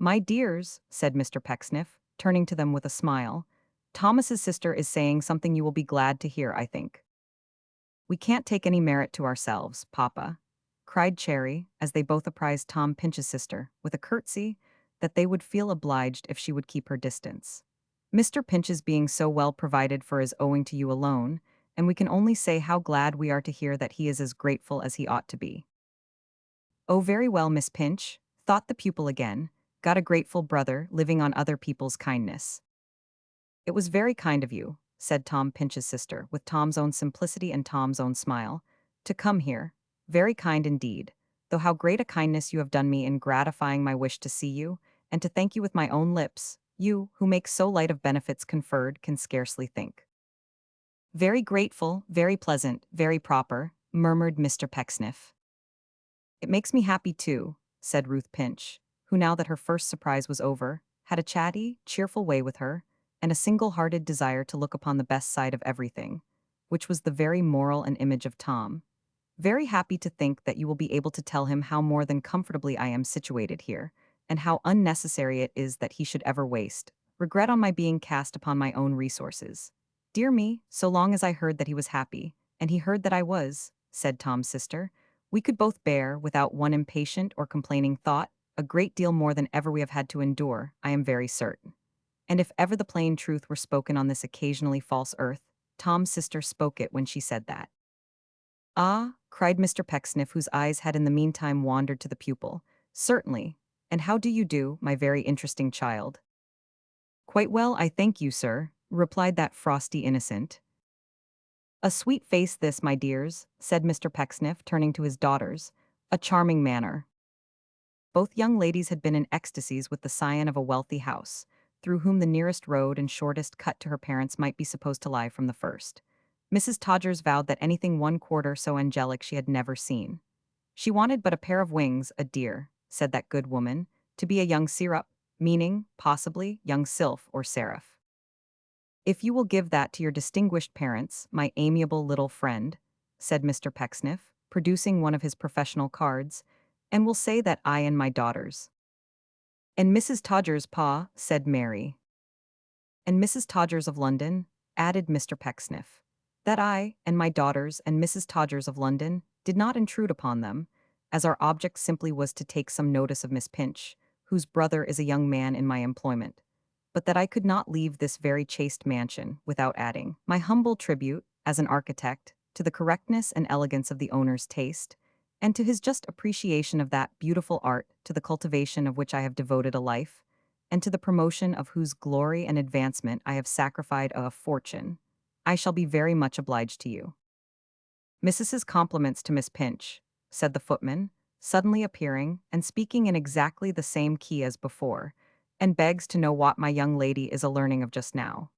"My dears," said Mr. Pecksniff, turning to them with a smile, "Thomas's sister is saying something you will be glad to hear, I think." "We can't take any merit to ourselves, Papa," cried Cherry, as they both apprised Tom Pinch's sister, with a curtsy, that they would feel obliged if she would keep her distance. "Mr. Pinch's being so well provided for is owing to you alone, and we can only say how glad we are to hear that he is as grateful as he ought to be." "Oh, very well, Miss Pinch," thought the pupil again, "got a grateful brother living on other people's kindness." "It was very kind of you," said Tom Pinch's sister, with Tom's own simplicity and Tom's own smile, "to come here. Very kind indeed, though how great a kindness you have done me in gratifying my wish to see you, and to thank you with my own lips, you, who make so light of benefits conferred, can scarcely think." "Very grateful, very pleasant, very proper," murmured Mr. Pecksniff. "It makes me happy too," said Ruth Pinch, who, now that her first surprise was over, had a chatty, cheerful way with her, and a single-hearted desire to look upon the best side of everything, which was the very moral and image of Tom. "Very happy to think that you will be able to tell him how more than comfortably I am situated here, and how unnecessary it is that he should ever waste regret on my being cast upon my own resources. Dear me, so long as I heard that he was happy, and he heard that I was," said Tom's sister, "we could both bear, without one impatient or complaining thought, a great deal more than ever we have had to endure, I am very certain." And if ever the plain truth were spoken on this occasionally false earth, Tom's sister spoke it when she said that. "Ah," cried Mr. Pecksniff, whose eyes had in the meantime wandered to the pupil, "certainly. And how do you do, my very interesting child?" "Quite well, I thank you, sir," replied that frosty innocent. "A sweet face this, my dears," said Mr. Pecksniff, turning to his daughters. "A charming manner." Both young ladies had been in ecstasies with the scion of a wealthy house, through whom the nearest road and shortest cut to her parents might be supposed to lie from the first. Mrs. Todgers vowed that anything one quarter so angelic she had never seen. She wanted but a pair of wings, a dear, said that good woman, to be a young syrup, meaning, possibly, young sylph or seraph. "If you will give that to your distinguished parents, my amiable little friend," said Mr. Pecksniff, producing one of his professional cards, "and will say that I and my daughters." "And Mrs. Todgers' pa," said Mary. "And Mrs. Todgers of London," added Mr. Pecksniff. "That I, and my daughters, and Mrs. Todgers of London, did not intrude upon them, as our object simply was to take some notice of Miss Pinch, whose brother is a young man in my employment, but that I could not leave this very chaste mansion without adding my humble tribute, as an architect, to the correctness and elegance of the owner's taste, and to his just appreciation of that beautiful art to the cultivation of which I have devoted a life, and to the promotion of whose glory and advancement I have sacrificed a fortune. I shall be very much obliged to you." "Missis's compliments to Miss Pinch," said the footman, suddenly appearing and speaking in exactly the same key as before, "and begs to know what my young lady is a learning of just now."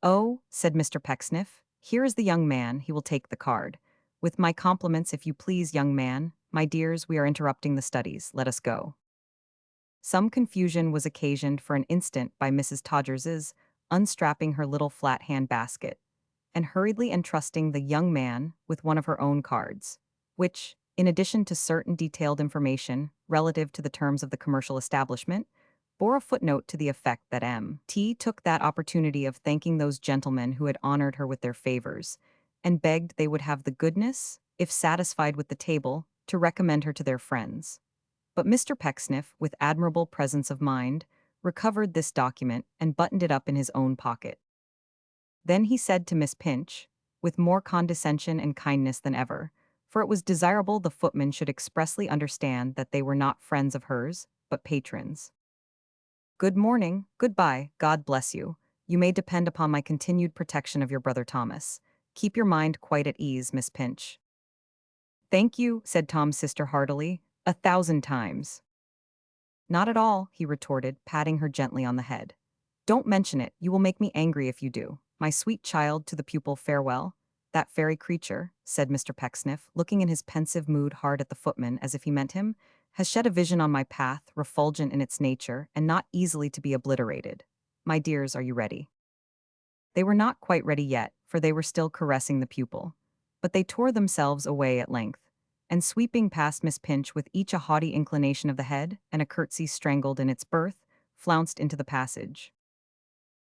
"Oh," said Mr. Pecksniff, "here is the young man, he will take the card. With my compliments, if you please, young man. My dears, we are interrupting the studies, let us go." Some confusion was occasioned for an instant by Mrs. Todgers's unstrapping her little flat hand basket, and hurriedly entrusting the young man with one of her own cards, which, in addition to certain detailed information relative to the terms of the commercial establishment, bore a footnote to the effect that M.T. took that opportunity of thanking those gentlemen who had honored her with their favors, and begged they would have the goodness, if satisfied with the table, to recommend her to their friends. But Mr. Pecksniff, with admirable presence of mind, recovered this document and buttoned it up in his own pocket. Then he said to Miss Pinch, with more condescension and kindness than ever, for it was desirable the footman should expressly understand that they were not friends of hers, but patrons. "Good morning, good-bye, God bless you. You may depend upon my continued protection of your brother Thomas. Keep your mind quite at ease, Miss Pinch." "Thank you," said Tom's sister heartily, "1,000 times." "Not at all," he retorted, patting her gently on the head. "Don't mention it, you will make me angry if you do. My sweet child, to the pupil farewell." "That fairy creature," said Mr. Pecksniff, looking in his pensive mood hard at the footman as if he meant him, "has shed a vision on my path, refulgent in its nature, and not easily to be obliterated. My dears, are you ready?" They were not quite ready yet, for they were still caressing the pupil. But they tore themselves away at length, and sweeping past Miss Pinch with each a haughty inclination of the head and a curtsy strangled in its birth, flounced into the passage.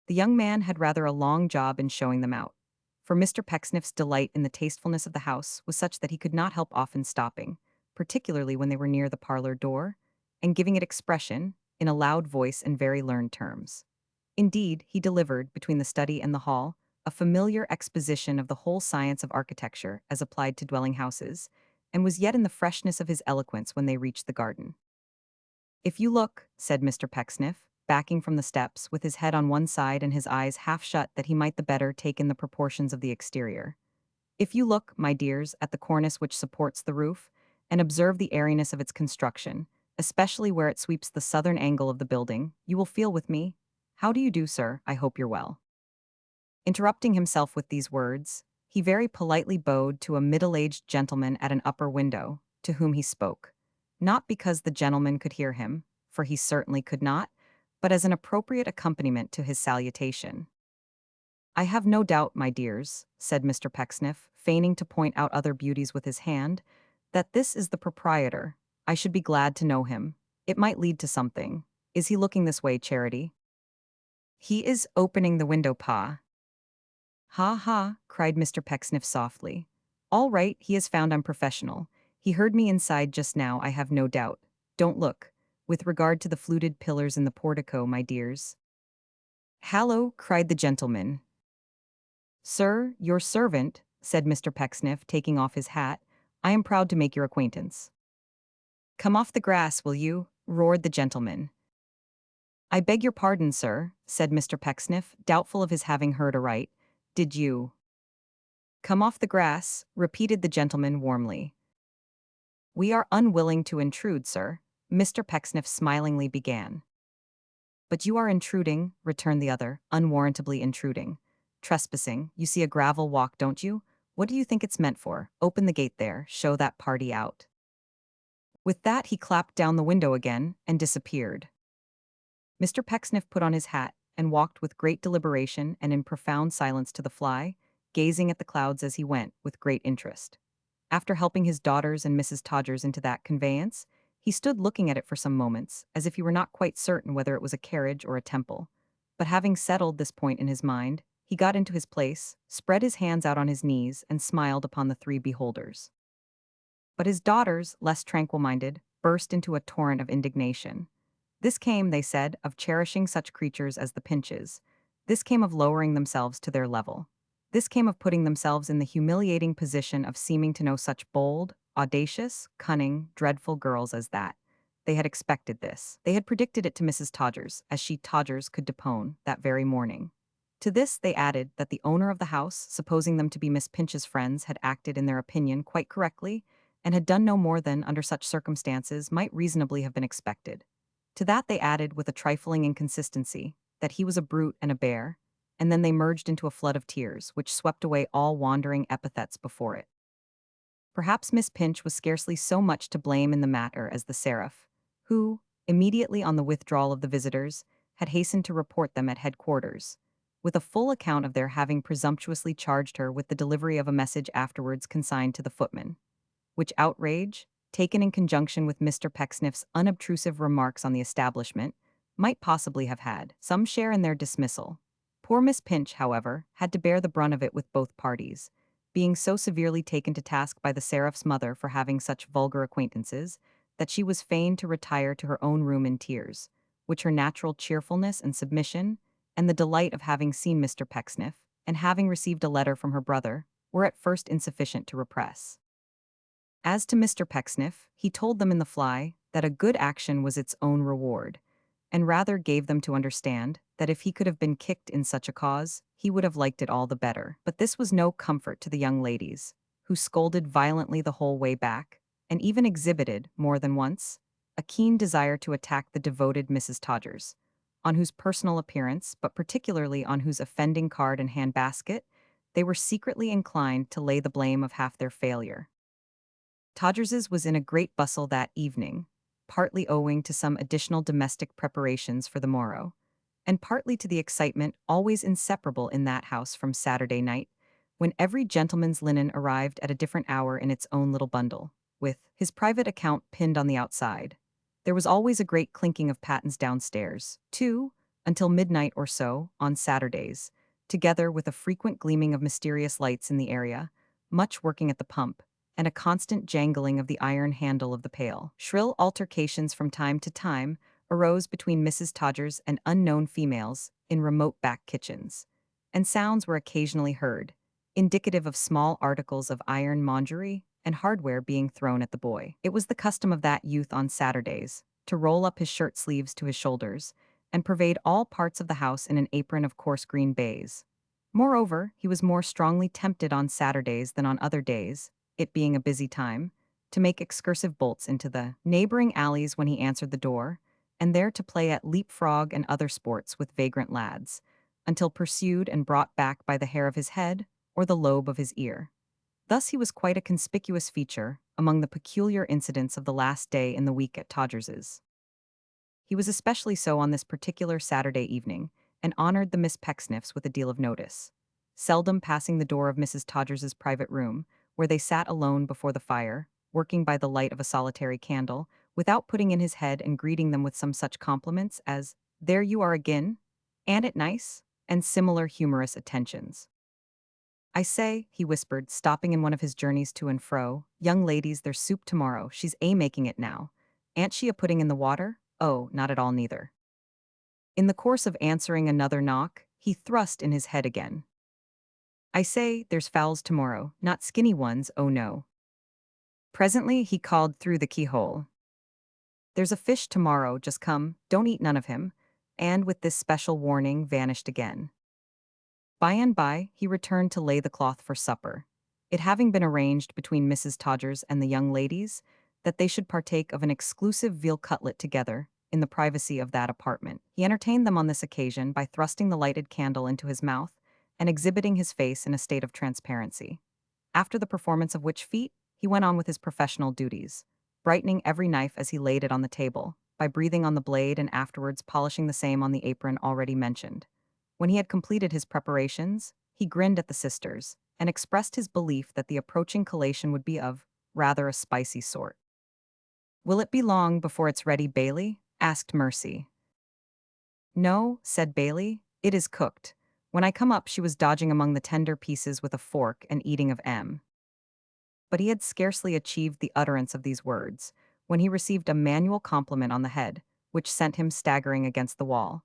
The young man had rather a long job in showing them out, for Mr. Pecksniff's delight in the tastefulness of the house was such that he could not help often stopping, particularly when they were near the parlor door, and giving it expression, in a loud voice and very learned terms. Indeed, he delivered, between the study and the hall, a familiar exposition of the whole science of architecture as applied to dwelling houses, and was yet in the freshness of his eloquence when they reached the garden. "If you look," said Mr. Pecksniff, backing from the steps, with his head on one side and his eyes half shut that he might the better take in the proportions of the exterior. "If you look, my dears, at the cornice which supports the roof, and observe the airiness of its construction, especially where it sweeps the southern angle of the building, you will feel with me. How do you do, sir? I hope you're well." Interrupting himself with these words, he very politely bowed to a middle-aged gentleman at an upper window, to whom he spoke, not because the gentleman could hear him, for he certainly could not, but as an appropriate accompaniment to his salutation. "I have no doubt, my dears," said Mr. Pecksniff, feigning to point out other beauties with his hand, "that this is the proprietor. I should be glad to know him. It might lead to something. Is he looking this way, Charity?" "He is opening the window, pa." "Ha ha," cried Mr. Pecksniff softly. "All right, he has found I'm professional. He heard me inside just now, I have no doubt. Don't look. With regard to the fluted pillars in the portico, my dears." "Hallo," cried the gentleman. "Sir, your servant," said Mr. Pecksniff, taking off his hat. "I am proud to make your acquaintance." "Come off the grass, will you?" roared the gentleman. "I beg your pardon, sir," said Mr. Pecksniff, doubtful of his having heard aright. "Did you "Come off the grass," repeated the gentleman warmly. "We are unwilling to intrude, sir," Mr. Pecksniff smilingly began. "But you are intruding," returned the other, "unwarrantably intruding. Trespassing. You see a gravel walk, don't you? What do you think it's meant for? Open the gate there, show that party out." With that, he clapped down the window again and disappeared. Mr. Pecksniff put on his hat and walked with great deliberation and in profound silence to the fly, gazing at the clouds as he went with great interest. After helping his daughters and Mrs. Todgers into that conveyance, he stood looking at it for some moments, as if he were not quite certain whether it was a carriage or a temple. But having settled this point in his mind, he got into his place, spread his hands out on his knees, and smiled upon the three beholders. But his daughters, less tranquil-minded, burst into a torrent of indignation. This came, they said, of cherishing such creatures as the Pinches. This came of lowering themselves to their level. This came of putting themselves in the humiliating position of seeming to know such bold, audacious, cunning, dreadful girls as that. They had expected this. They had predicted it to Mrs. Todgers, as she Todgers could depone, that very morning. To this they added that the owner of the house, supposing them to be Miss Pinch's friends, had acted in their opinion quite correctly, and had done no more than, under such circumstances, might reasonably have been expected. To that they added, with a trifling inconsistency, that he was a brute and a bear, and then they merged into a flood of tears, which swept away all wandering epithets before it. Perhaps Miss Pinch was scarcely so much to blame in the matter as the seraph, who, immediately on the withdrawal of the visitors, had hastened to report them at headquarters, with a full account of their having presumptuously charged her with the delivery of a message afterwards consigned to the footman. Which outrage, taken in conjunction with Mr. Pecksniff's unobtrusive remarks on the establishment, might possibly have had some share in their dismissal. Poor Miss Pinch, however, had to bear the brunt of it with both parties, being so severely taken to task by the seraph's mother for having such vulgar acquaintances, that she was fain to retire to her own room in tears, which her natural cheerfulness and submission, and the delight of having seen Mr. Pecksniff, and having received a letter from her brother, were at first insufficient to repress. As to Mr. Pecksniff, he told them in the fly that a good action was its own reward, and rather gave them to understand that if he could have been kicked in such a cause, he would have liked it all the better. But this was no comfort to the young ladies, who scolded violently the whole way back, and even exhibited, more than once, a keen desire to attack the devoted Mrs. Todgers, on whose personal appearance, but particularly on whose offending card and hand-basket, they were secretly inclined to lay the blame of half their failure. Todgers's was in a great bustle that evening, partly owing to some additional domestic preparations for the morrow, and partly to the excitement always inseparable in that house from Saturday night, when every gentleman's linen arrived at a different hour in its own little bundle, with his private account pinned on the outside. There was always a great clinking of pattens downstairs, too, until midnight or so, on Saturdays, together with a frequent gleaming of mysterious lights in the area, much working at the pump, and a constant jangling of the iron handle of the pail. Shrill altercations from time to time arose between Mrs. Todgers and unknown females in remote back kitchens, and sounds were occasionally heard, indicative of small articles of ironmongery and hardware being thrown at the boy. It was the custom of that youth on Saturdays to roll up his shirt sleeves to his shoulders and pervade all parts of the house in an apron of coarse green baize. Moreover, he was more strongly tempted on Saturdays than on other days, it being a busy time, to make excursive bolts into the neighboring alleys when he answered the door, and there to play at leapfrog and other sports with vagrant lads, until pursued and brought back by the hair of his head or the lobe of his ear. Thus he was quite a conspicuous feature among the peculiar incidents of the last day in the week at Todgers's. He was especially so on this particular Saturday evening, and honored the Miss Pecksniffs with a deal of notice, seldom passing the door of Mrs. Todgers's private room, where they sat alone before the fire, working by the light of a solitary candle, without putting in his head and greeting them with some such compliments as, "There you are again? Ain't it nice?" and similar humorous attentions. "I say," he whispered, stopping in one of his journeys to and fro, "young ladies, there's soup tomorrow. She's making it now. Ain't she putting in the water? Oh, not at all neither." In the course of answering another knock, he thrust in his head again. "I say, there's fowls tomorrow, not skinny ones, oh no." Presently he called through the keyhole, "There's a fish tomorrow, just come, don't eat none of him," and with this special warning vanished again. By and by, he returned to lay the cloth for supper. it having been arranged between Mrs. Todgers and the young ladies that they should partake of an exclusive veal cutlet together in the privacy of that apartment. He entertained them on this occasion by thrusting the lighted candle into his mouth and exhibiting his face in a state of transparency. After the performance of which feat, he went on with his professional duties, brightening every knife as he laid it on the table, by breathing on the blade and afterwards polishing the same on the apron already mentioned. When he had completed his preparations, he grinned at the sisters, and expressed his belief that the approaching collation would be of rather a spicy sort. "Will it be long before it's ready, Bailey?" asked Mercy. "No," said Bailey, "it is cooked. When I come up she was dodging among the tender pieces with a fork and eating of M." But he had scarcely achieved the utterance of these words, when he received a manual compliment on the head, which sent him staggering against the wall,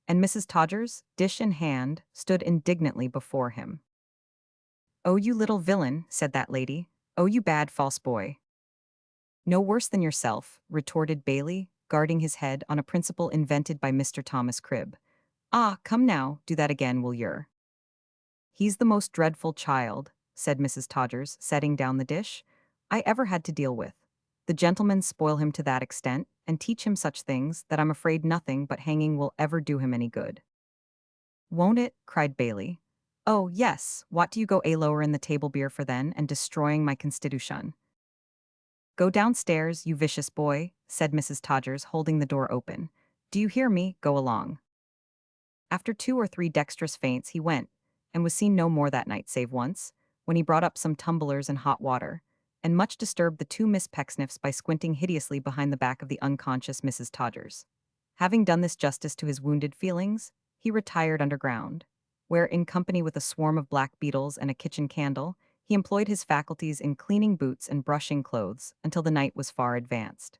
and Mrs. Todgers, dish in hand, stood indignantly before him. "Oh, you little villain," said that lady. "Oh, you bad false boy." "No worse than yourself," retorted Bailey, guarding his head on a principle invented by Mr. Thomas Cribb. "Ah, come now, do that again, will yer?" "He's the most dreadful child," said Mrs. Todgers, setting down the dish, "I ever had to deal with. The gentlemen spoil him to that extent, and teach him such things, that I'm afraid nothing but hanging will ever do him any good." "Won't it?" cried Bailey. "Oh, yes, what do you go a lower in the table beer for then, and destroying my constitution?" "Go downstairs, you vicious boy," said Mrs. Todgers, holding the door open. "Do you hear me? Go along." After 2 or 3 dexterous feints he went, and was seen no more that night save once, when he brought up some tumblers and hot water, and much disturbed the 2 Miss Pecksniffs by squinting hideously behind the back of the unconscious Mrs. Todgers. Having done this justice to his wounded feelings, he retired underground, where, in company with a swarm of black beetles and a kitchen candle, he employed his faculties in cleaning boots and brushing clothes until the night was far advanced.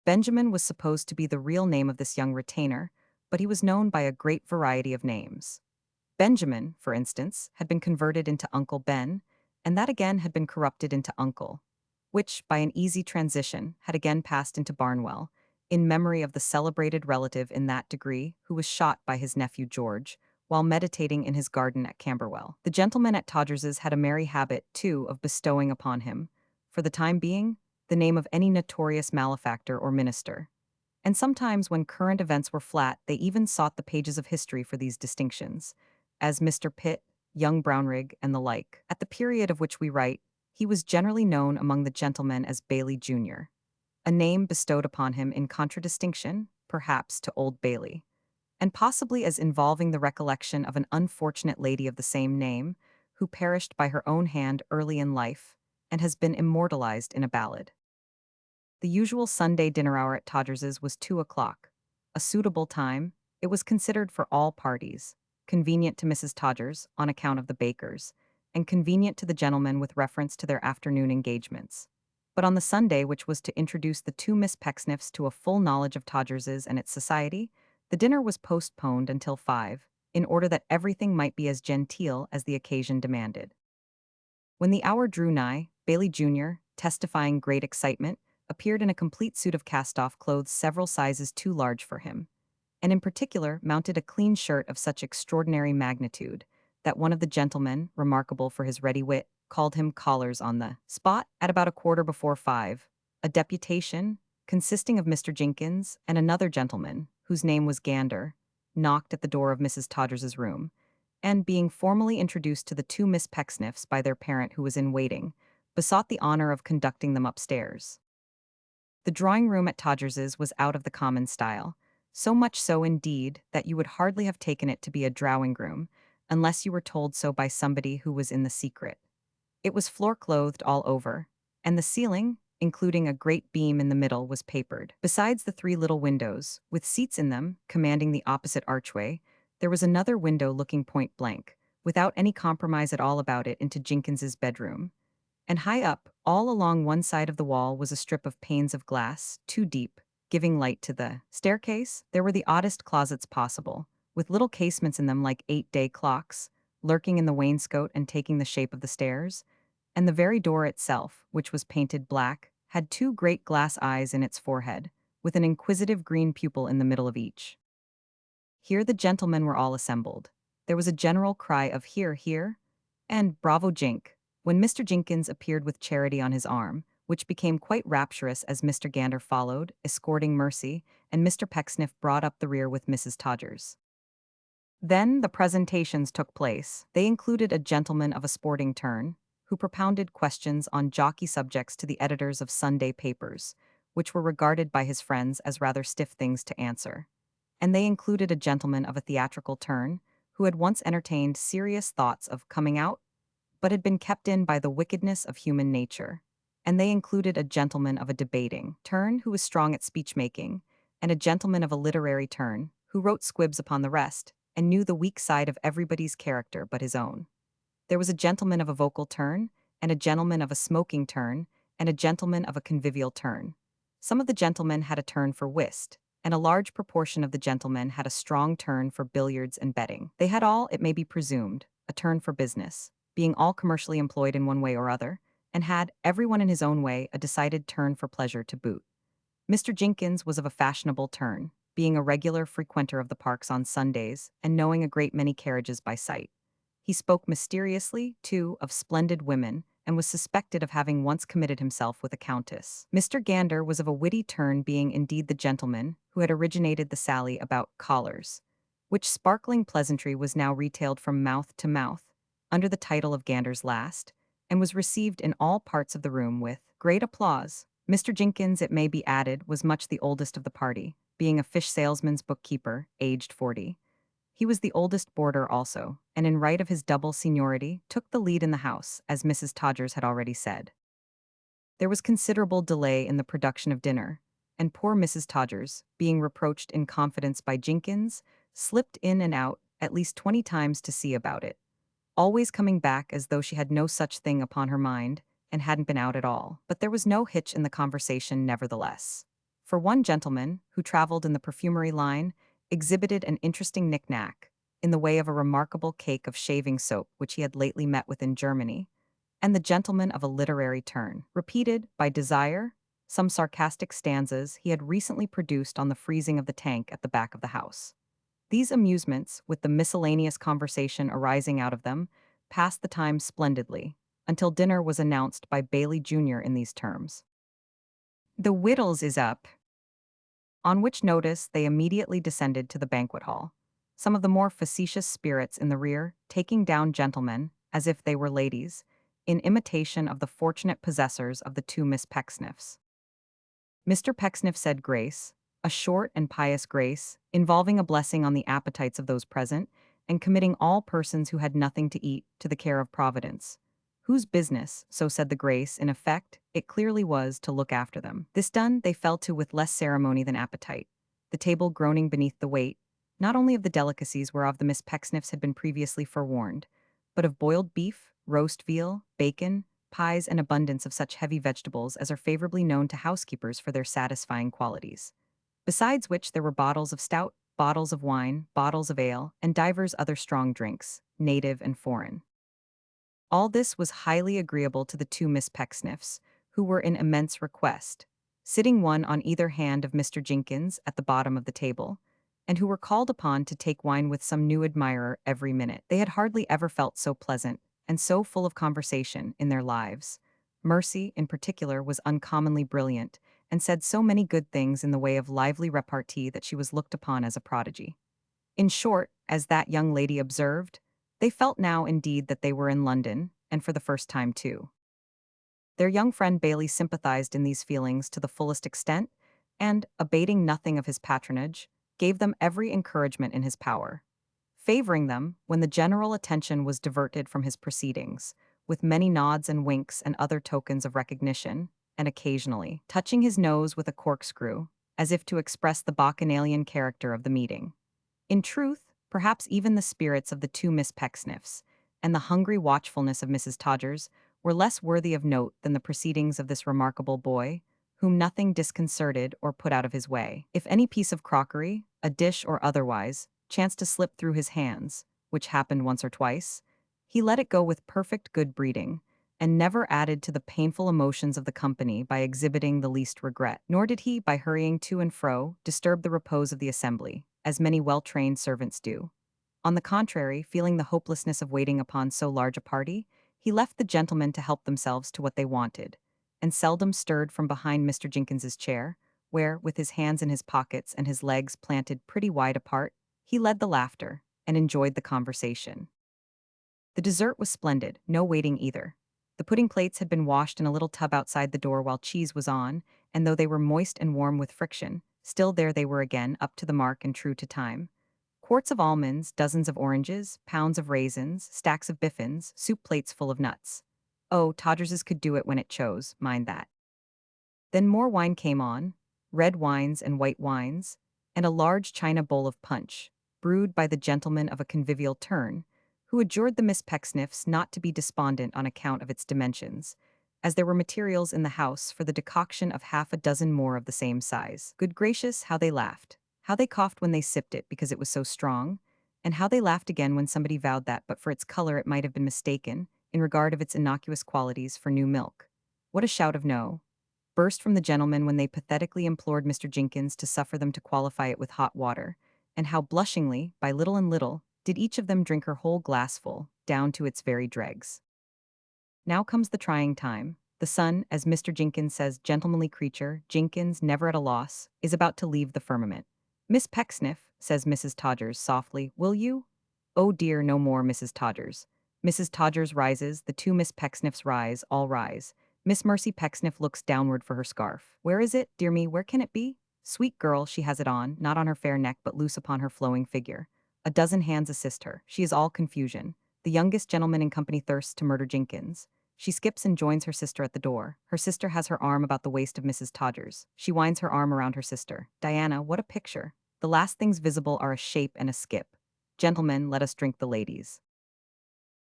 Benjamin was supposed to be the real name of this young retainer, but he was known by a great variety of names. Benjamin, for instance, had been converted into Uncle Ben, and that again had been corrupted into Uncle, which, by an easy transition, had again passed into Barnwell, in memory of the celebrated relative in that degree who was shot by his nephew George, while meditating in his garden at Camberwell. The gentlemen at Todgers's had a merry habit, too, of bestowing upon him, for the time being, the name of any notorious malefactor or minister. And sometimes, when current events were flat, they even sought the pages of history for these distinctions, as Mr. Pitt, young Brownrigg, and the like. At the period of which we write, he was generally known among the gentlemen as Bailey Junior, a name bestowed upon him in contradistinction, perhaps, to Old Bailey, and possibly as involving the recollection of an unfortunate lady of the same name, who perished by her own hand early in life, and has been immortalized in a ballad. The usual Sunday dinner hour at Todgers's was 2 o'clock. A suitable time, it was considered for all parties, convenient to Mrs. Todgers on account of the bakers, and convenient to the gentlemen with reference to their afternoon engagements. But on the Sunday which was to introduce the 2 Miss Pecksniffs to a full knowledge of Todgers's and its society, the dinner was postponed until 5, in order that everything might be as genteel as the occasion demanded. When the hour drew nigh, Bailey Junior, testifying great excitement, appeared in a complete suit of cast-off clothes several sizes too large for him, and in particular mounted a clean shirt of such extraordinary magnitude that one of the gentlemen, remarkable for his ready wit, called him collars on the spot. At about 5:15, a deputation, consisting of Mr. Jenkins and another gentleman, whose name was Gander, knocked at the door of Mrs. Todgers's room, and, being formally introduced to the 2 Miss Pecksniffs by their parent who was in waiting, besought the honor of conducting them upstairs. The drawing-room at Todgers's was out of the common style, so much so indeed that you would hardly have taken it to be a drawing-room, unless you were told so by somebody who was in the secret. It was floor-clothed all over, and the ceiling, including a great beam in the middle, was papered. Besides the 3 little windows, with seats in them, commanding the opposite archway, there was another window looking point blank, without any compromise at all about it, into Jenkins's bedroom. And high up, all along one side of the wall, was a strip of panes of glass, 2 deep, giving light to the staircase. There were the oddest closets possible, with little casements in them like 8-day clocks, lurking in the wainscot and taking the shape of the stairs, and the very door itself, which was painted black, had 2 great glass eyes in its forehead, with an inquisitive green pupil in the middle of each. Here the gentlemen were all assembled. There was a general cry of "Hear, hear!" and "Bravo, Jink!" When Mr. Jenkins appeared with Charity on his arm, which became quite rapturous as Mr. Gander followed, escorting Mercy, and Mr. Pecksniff brought up the rear with Mrs. Todgers. Then the presentations took place. They included a gentleman of a sporting turn, who propounded questions on jockey subjects to the editors of Sunday papers, which were regarded by his friends as rather stiff things to answer. And they included a gentleman of a theatrical turn, who had once entertained serious thoughts of coming out, but had been kept in by the wickedness of human nature. And they included a gentleman of a debating turn who was strong at speech-making, and a gentleman of a literary turn who wrote squibs upon the rest, and knew the weak side of everybody's character but his own. There was a gentleman of a vocal turn, and a gentleman of a smoking turn, and a gentleman of a convivial turn. Some of the gentlemen had a turn for whist, and a large proportion of the gentlemen had a strong turn for billiards and betting. They had all, it may be presumed, a turn for business, being all commercially employed in one way or other, and had, everyone in his own way, a decided turn for pleasure to boot. Mr. Jenkins was of a fashionable turn, being a regular frequenter of the parks on Sundays and knowing a great many carriages by sight. He spoke mysteriously, too, of splendid women, and was suspected of having once committed himself with a countess. Mr. Gander was of a witty turn, being indeed the gentleman who had originated the sally about collars, which sparkling pleasantry was now retailed from mouth to mouth, under the title of Gander's Last, and was received in all parts of the room with great applause. Mr. Jenkins, it may be added, was much the oldest of the party, being a fish salesman's bookkeeper, aged 40. He was the oldest boarder also, and in right of his double seniority, took the lead in the house, as Mrs. Todgers had already said. There was considerable delay in the production of dinner, and poor Mrs. Todgers, being reproached in confidence by Jenkins, slipped in and out at least 20 times to see about it, always coming back as though she had no such thing upon her mind, and hadn't been out at all. But there was no hitch in the conversation nevertheless. For one gentleman, who traveled in the perfumery line, exhibited an interesting knick-knack, in the way of a remarkable cake of shaving soap which he had lately met with in Germany, and the gentleman of a literary turn repeated, by desire, some sarcastic stanzas he had recently produced on the freezing of the tank at the back of the house. These amusements, with the miscellaneous conversation arising out of them, passed the time splendidly, until dinner was announced by Bailey Jr. in these terms: "The wittles is up." On which notice they immediately descended to the banquet hall, some of the more facetious spirits in the rear taking down gentlemen, as if they were ladies, in imitation of the fortunate possessors of the two Miss Pecksniffs. Mr. Pecksniff said grace, a short and pious grace, involving a blessing on the appetites of those present, and committing all persons who had nothing to eat to the care of Providence, whose business, so said the grace, in effect, it clearly was to look after them. This done, they fell to with less ceremony than appetite, the table groaning beneath the weight, not only of the delicacies whereof the Miss Pecksniffs had been previously forewarned, but of boiled beef, roast veal, bacon, pies, and abundance of such heavy vegetables as are favorably known to housekeepers for their satisfying qualities. Besides which there were bottles of stout, bottles of wine, bottles of ale, and divers other strong drinks, native and foreign. All this was highly agreeable to the two Miss Pecksniffs, who were in immense request, sitting one on either hand of Mr. Jenkins at the bottom of the table, and who were called upon to take wine with some new admirer every minute. They had hardly ever felt so pleasant, and so full of conversation, in their lives. Mercy, in particular, was uncommonly brilliant, and said so many good things in the way of lively repartee that she was looked upon as a prodigy. In short, as that young lady observed, they felt now indeed that they were in London, and for the first time too. Their young friend Bailey sympathized in these feelings to the fullest extent, and, abating nothing of his patronage, gave them every encouragement in his power, favoring them, when the general attention was diverted from his proceedings, with many nods and winks and other tokens of recognition, and occasionally touching his nose with a corkscrew, as if to express the bacchanalian character of the meeting. In truth, perhaps even the spirits of the two Miss Pecksniffs, and the hungry watchfulness of Mrs. Todgers, were less worthy of note than the proceedings of this remarkable boy, whom nothing disconcerted or put out of his way. If any piece of crockery, a dish or otherwise, chanced to slip through his hands, which happened once or twice, he let it go with perfect good breeding, and never added to the painful emotions of the company by exhibiting the least regret. Nor did he, by hurrying to and fro, disturb the repose of the assembly, as many well-trained servants do. On the contrary, feeling the hopelessness of waiting upon so large a party, He left the gentlemen to help themselves to what they wanted, and seldom stirred from behind Mr. Jenkins's chair, where, with his hands in his pockets and his legs planted pretty wide apart, he led the laughter and enjoyed the conversation. The dessert was splendid, no waiting either. The pudding plates had been washed in a little tub outside the door while cheese was on, and though they were moist and warm with friction, still there they were again, up to the mark and true to time. Quarts of almonds, dozens of oranges, pounds of raisins, stacks of biffins, soup plates full of nuts. Oh, Todgers's could do it when it chose, mind that. Then more wine came on, red wines and white wines, and a large china bowl of punch, brewed by the gentleman of a convivial turn, who adjured the Miss Pecksniffs not to be despondent on account of its dimensions, as there were materials in the house for the decoction of half a dozen more of the same size. Good gracious, how they laughed! How they coughed when they sipped it because it was so strong, and how they laughed again when somebody vowed that, but for its color it might have been mistaken, in regard of its innocuous qualities, for new milk. What a shout of no burst from the gentlemen when they pathetically implored Mr. Jenkins to suffer them to qualify it with hot water, and how blushingly, by little and little, did each of them drink her whole glassful, down to its very dregs. Now comes the trying time. The sun, as Mr. Jenkins says, gentlemanly creature, Jenkins, never at a loss, is about to leave the firmament. Miss Pecksniff, says Mrs. Todgers softly, will you? Oh dear, no more, Mrs. Todgers. Mrs. Todgers rises, the two Miss Pecksniffs rise, all rise. Miss Mercy Pecksniff looks downward for her scarf. Where is it, dear me, where can it be? Sweet girl, she has it on, not on her fair neck but loose upon her flowing figure. A dozen hands assist her. She is all confusion. The youngest gentleman in company thirsts to murder Jenkins. She skips and joins her sister at the door. Her sister has her arm about the waist of Mrs. Todgers. She winds her arm around her sister. Diana, what a picture! The last things visible are a shape and a skip. Gentlemen, let us drink the ladies.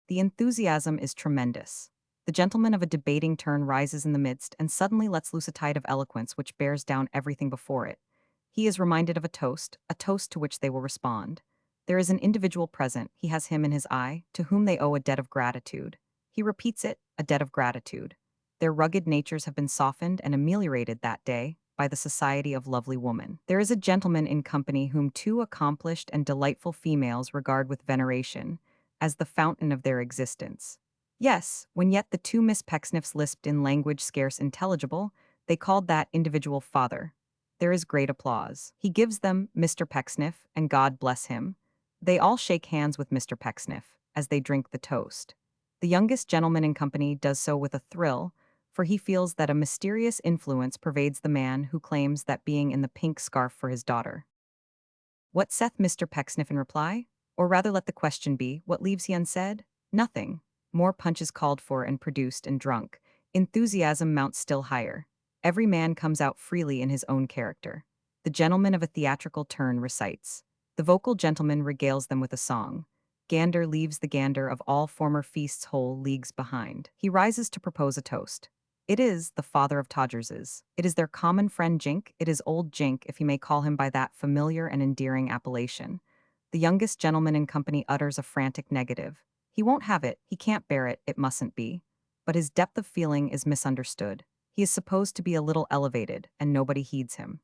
The enthusiasm is tremendous. The gentleman of a debating turn rises in the midst and suddenly lets loose a tide of eloquence which bears down everything before it. He is reminded of a toast to which they will respond. There is an individual present, he has him in his eye, to whom they owe a debt of gratitude. He repeats it, a debt of gratitude. Their rugged natures have been softened and ameliorated that day by the society of lovely woman. There is a gentleman in company whom two accomplished and delightful females regard with veneration, as the fountain of their existence. Yes, when yet the two Miss Pecksniffs lisped in language scarce intelligible, they called that individual father. There is great applause. He gives them Mr. Pecksniff, and God bless him. They all shake hands with Mr. Pecksniff, as they drink the toast. The youngest gentleman in company does so with a thrill, for he feels that a mysterious influence pervades the man who claims that being in the pink scarf for his daughter. What saith Mr. Pecksniff in reply? Or rather let the question be, what leaves he unsaid? Nothing. More punch is called for and produced and drunk. Enthusiasm mounts still higher. Every man comes out freely in his own character. The gentleman of a theatrical turn recites. The vocal gentleman regales them with a song. Gander leaves the gander of all former feasts whole leagues behind. He rises to propose a toast. It is the father of Todgers's. It is their common friend Jink. It is old Jink, if you may call him by that familiar and endearing appellation. The youngest gentleman in company utters a frantic negative. He won't have it, he can't bear it, it mustn't be. But his depth of feeling is misunderstood. He is supposed to be a little elevated, and nobody heeds him.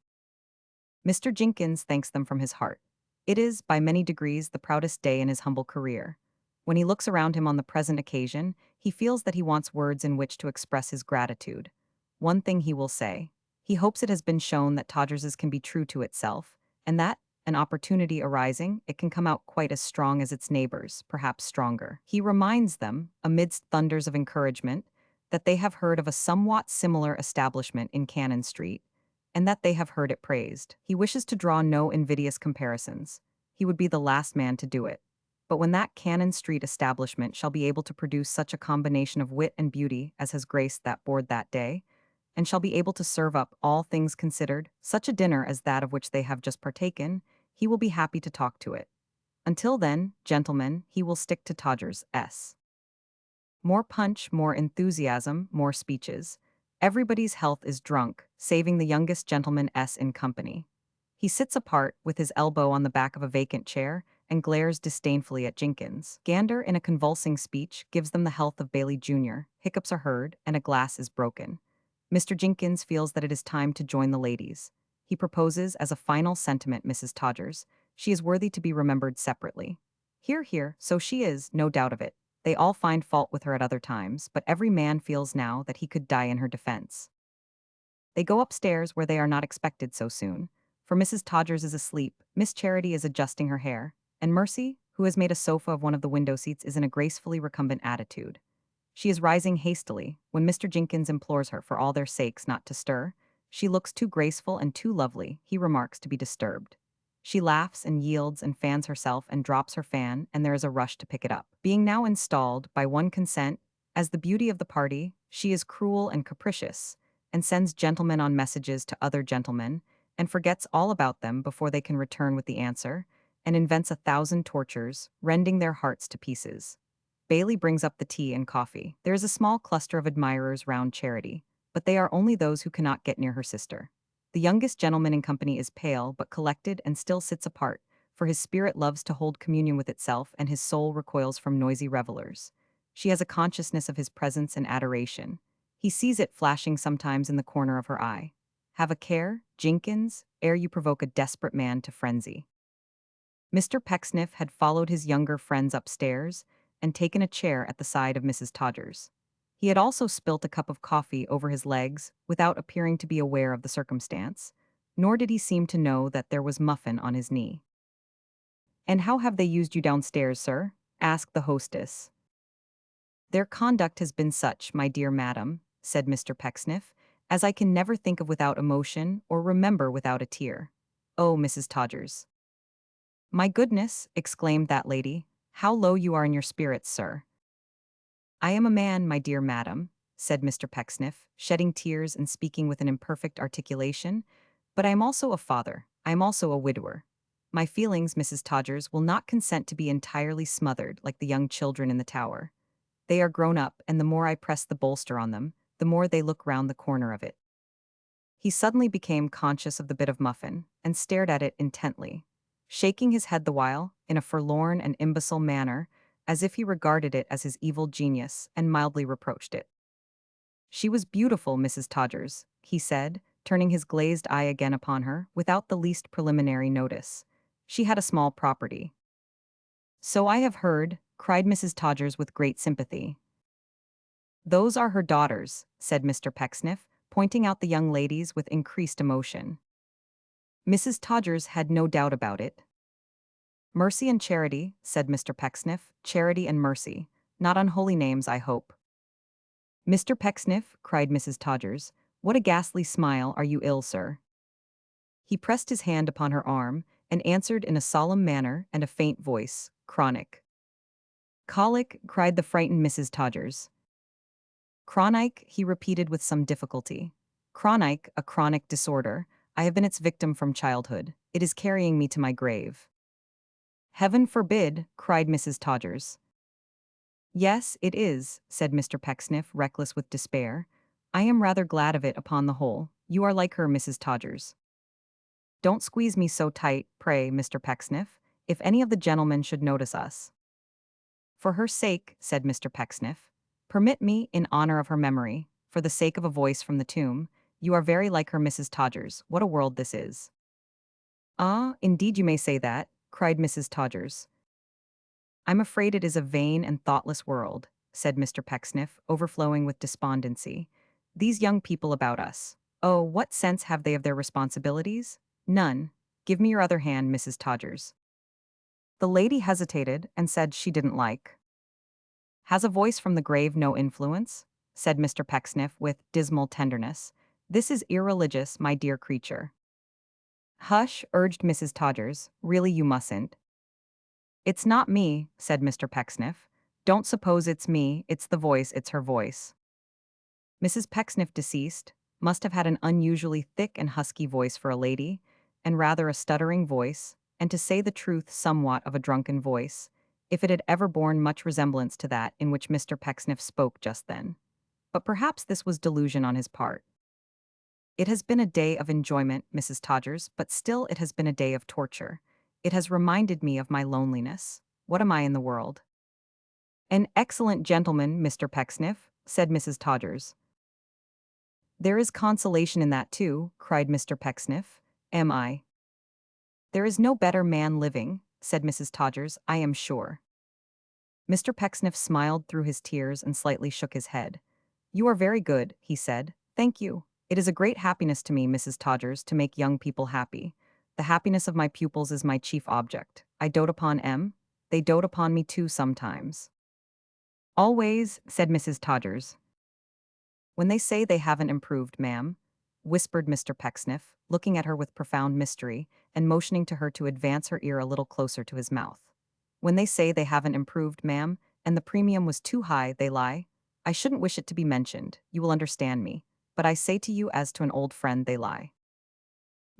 Mr. Jenkins thanks them from his heart. It is, by many degrees, the proudest day in his humble career. When he looks around him on the present occasion, he feels that he wants words in which to express his gratitude. One thing he will say. He hopes it has been shown that Todgers's can be true to itself, and that, an opportunity arising, it can come out quite as strong as its neighbors, perhaps stronger. He reminds them, amidst thunders of encouragement, that they have heard of a somewhat similar establishment in Cannon Street, and that they have heard it praised. He wishes to draw no invidious comparisons. He would be the last man to do it. But when that Cannon Street establishment shall be able to produce such a combination of wit and beauty as has graced that board that day, and shall be able to serve up, all things considered, such a dinner as that of which they have just partaken, he will be happy to talk to it. Until then, gentlemen, he will stick to Todgers's. More punch, more enthusiasm, more speeches. Everybody's health is drunk, saving the youngest gentleman in company. He sits apart, with his elbow on the back of a vacant chair, and glares disdainfully at Jenkins. Gander, in a convulsing speech, gives them the health of Bailey Jr., hiccups are heard, and a glass is broken. Mr. Jenkins feels that it is time to join the ladies. He proposes as a final sentiment Mrs. Todgers. She is worthy to be remembered separately. Here, so she is, no doubt of it. They all find fault with her at other times, but every man feels now that he could die in her defense. They go upstairs where they are not expected so soon, for Mrs. Todgers is asleep, Miss Charity is adjusting her hair, and Mercy, who has made a sofa of one of the window seats, is in a gracefully recumbent attitude. She is rising hastily when Mr. Jenkins implores her for all their sakes not to stir. She looks too graceful and too lovely, he remarks, to be disturbed. She laughs and yields and fans herself and drops her fan, and there is a rush to pick it up. Being now installed, by one consent, as the beauty of the party, she is cruel and capricious, and sends gentlemen on messages to other gentlemen, and forgets all about them before they can return with the answer, and invents 1,000 tortures, rending their hearts to pieces. Bailey brings up the tea and coffee. There is a small cluster of admirers round Charity, but they are only those who cannot get near her sister. The youngest gentleman in company is pale but collected and still sits apart, for his spirit loves to hold communion with itself and his soul recoils from noisy revelers. She has a consciousness of his presence and adoration. He sees it flashing sometimes in the corner of her eye. Have a care, Jenkins, ere you provoke a desperate man to frenzy. Mr. Pecksniff had followed his younger friends upstairs and taken a chair at the side of Mrs. Todgers. He had also spilt a cup of coffee over his legs without appearing to be aware of the circumstance, nor did he seem to know that there was muffin on his knee. "And how have they used you downstairs, sir?" asked the hostess. "Their conduct has been such, my dear madam," said Mr. Pecksniff, "as I can never think of without emotion or remember without a tear. Oh, Mrs. Todgers." "My goodness," exclaimed that lady, "how low you are in your spirits, sir." "I am a man, my dear madam," said Mr. Pecksniff, shedding tears and speaking with an imperfect articulation, "but I am also a father, I am also a widower. My feelings, Mrs. Todgers, will not consent to be entirely smothered like the young children in the tower. They are grown up, and the more I press the bolster on them, the more they look round the corner of it." He suddenly became conscious of the bit of muffin, and stared at it intently, shaking his head the while, in a forlorn and imbecile manner, as if he regarded it as his evil genius, and mildly reproached it. "She was beautiful, Mrs. Todgers," he said, turning his glazed eye again upon her, without the least preliminary notice. "She had a small property." "So I have heard," cried Mrs. Todgers with great sympathy. "Those are her daughters," said Mr. Pecksniff, pointing out the young ladies with increased emotion. Mrs. Todgers had no doubt about it. "Mercy and Charity," said Mr. Pecksniff, "Charity and Mercy. Not unholy names, I hope." "Mr. Pecksniff," cried Mrs. Todgers, "what a ghastly smile! Are you ill, sir?" He pressed his hand upon her arm, and answered in a solemn manner and a faint voice, "Chronic." "Colic," cried the frightened Mrs. Todgers. "Chronic," he repeated with some difficulty. "Chronic, a chronic disorder. I have been its victim from childhood. It is carrying me to my grave." "Heaven forbid," cried Mrs. Todgers. "Yes, it is," said Mr. Pecksniff, reckless with despair. "I am rather glad of it upon the whole. You are like her, Mrs. Todgers." "Don't squeeze me so tight, pray, Mr. Pecksniff, if any of the gentlemen should notice us." "For her sake," said Mr. Pecksniff, "permit me, in honor of her memory, for the sake of a voice from the tomb, you are very like her, Mrs. Todgers. What a world this is." "Ah, indeed you may say that," cried Mrs. Todgers. "I'm afraid it is a vain and thoughtless world," said Mr. Pecksniff, overflowing with despondency. "These young people about us. Oh, what sense have they of their responsibilities? None. Give me your other hand, Mrs. Todgers." The lady hesitated and said she didn't like. "Has a voice from the grave no influence?" said Mr. Pecksniff with dismal tenderness. "This is irreligious, my dear creature." "Hush," urged Mrs. Todgers. "Really you mustn't." "It's not me," said Mr. Pecksniff. "Don't suppose it's me, it's the voice, it's her voice." Mrs. Pecksniff, deceased, must have had an unusually thick and husky voice for a lady, and rather a stuttering voice, and to say the truth somewhat of a drunken voice, if it had ever borne much resemblance to that in which Mr. Pecksniff spoke just then. But perhaps this was delusion on his part. "It has been a day of enjoyment, Mrs. Todgers, but still it has been a day of torture. It has reminded me of my loneliness. What am I in the world?" "An excellent gentleman, Mr. Pecksniff," said Mrs. Todgers. "There is consolation in that too," cried Mr. Pecksniff. "Am I?" "There is no better man living," said Mrs. Todgers, "I am sure." Mr. Pecksniff smiled through his tears and slightly shook his head. "You are very good," he said. "Thank you. It is a great happiness to me, Mrs. Todgers, to make young people happy. The happiness of my pupils is my chief object. I dote upon them. They dote upon me too sometimes." "Always," said Mrs. Todgers. "When they say they haven't improved, ma'am," whispered Mr. Pecksniff, looking at her with profound mystery and motioning to her to advance her ear a little closer to his mouth. "When they say they haven't improved, ma'am, and the premium was too high, they lie. I shouldn't wish it to be mentioned, you will understand me, but I say to you as to an old friend they lie."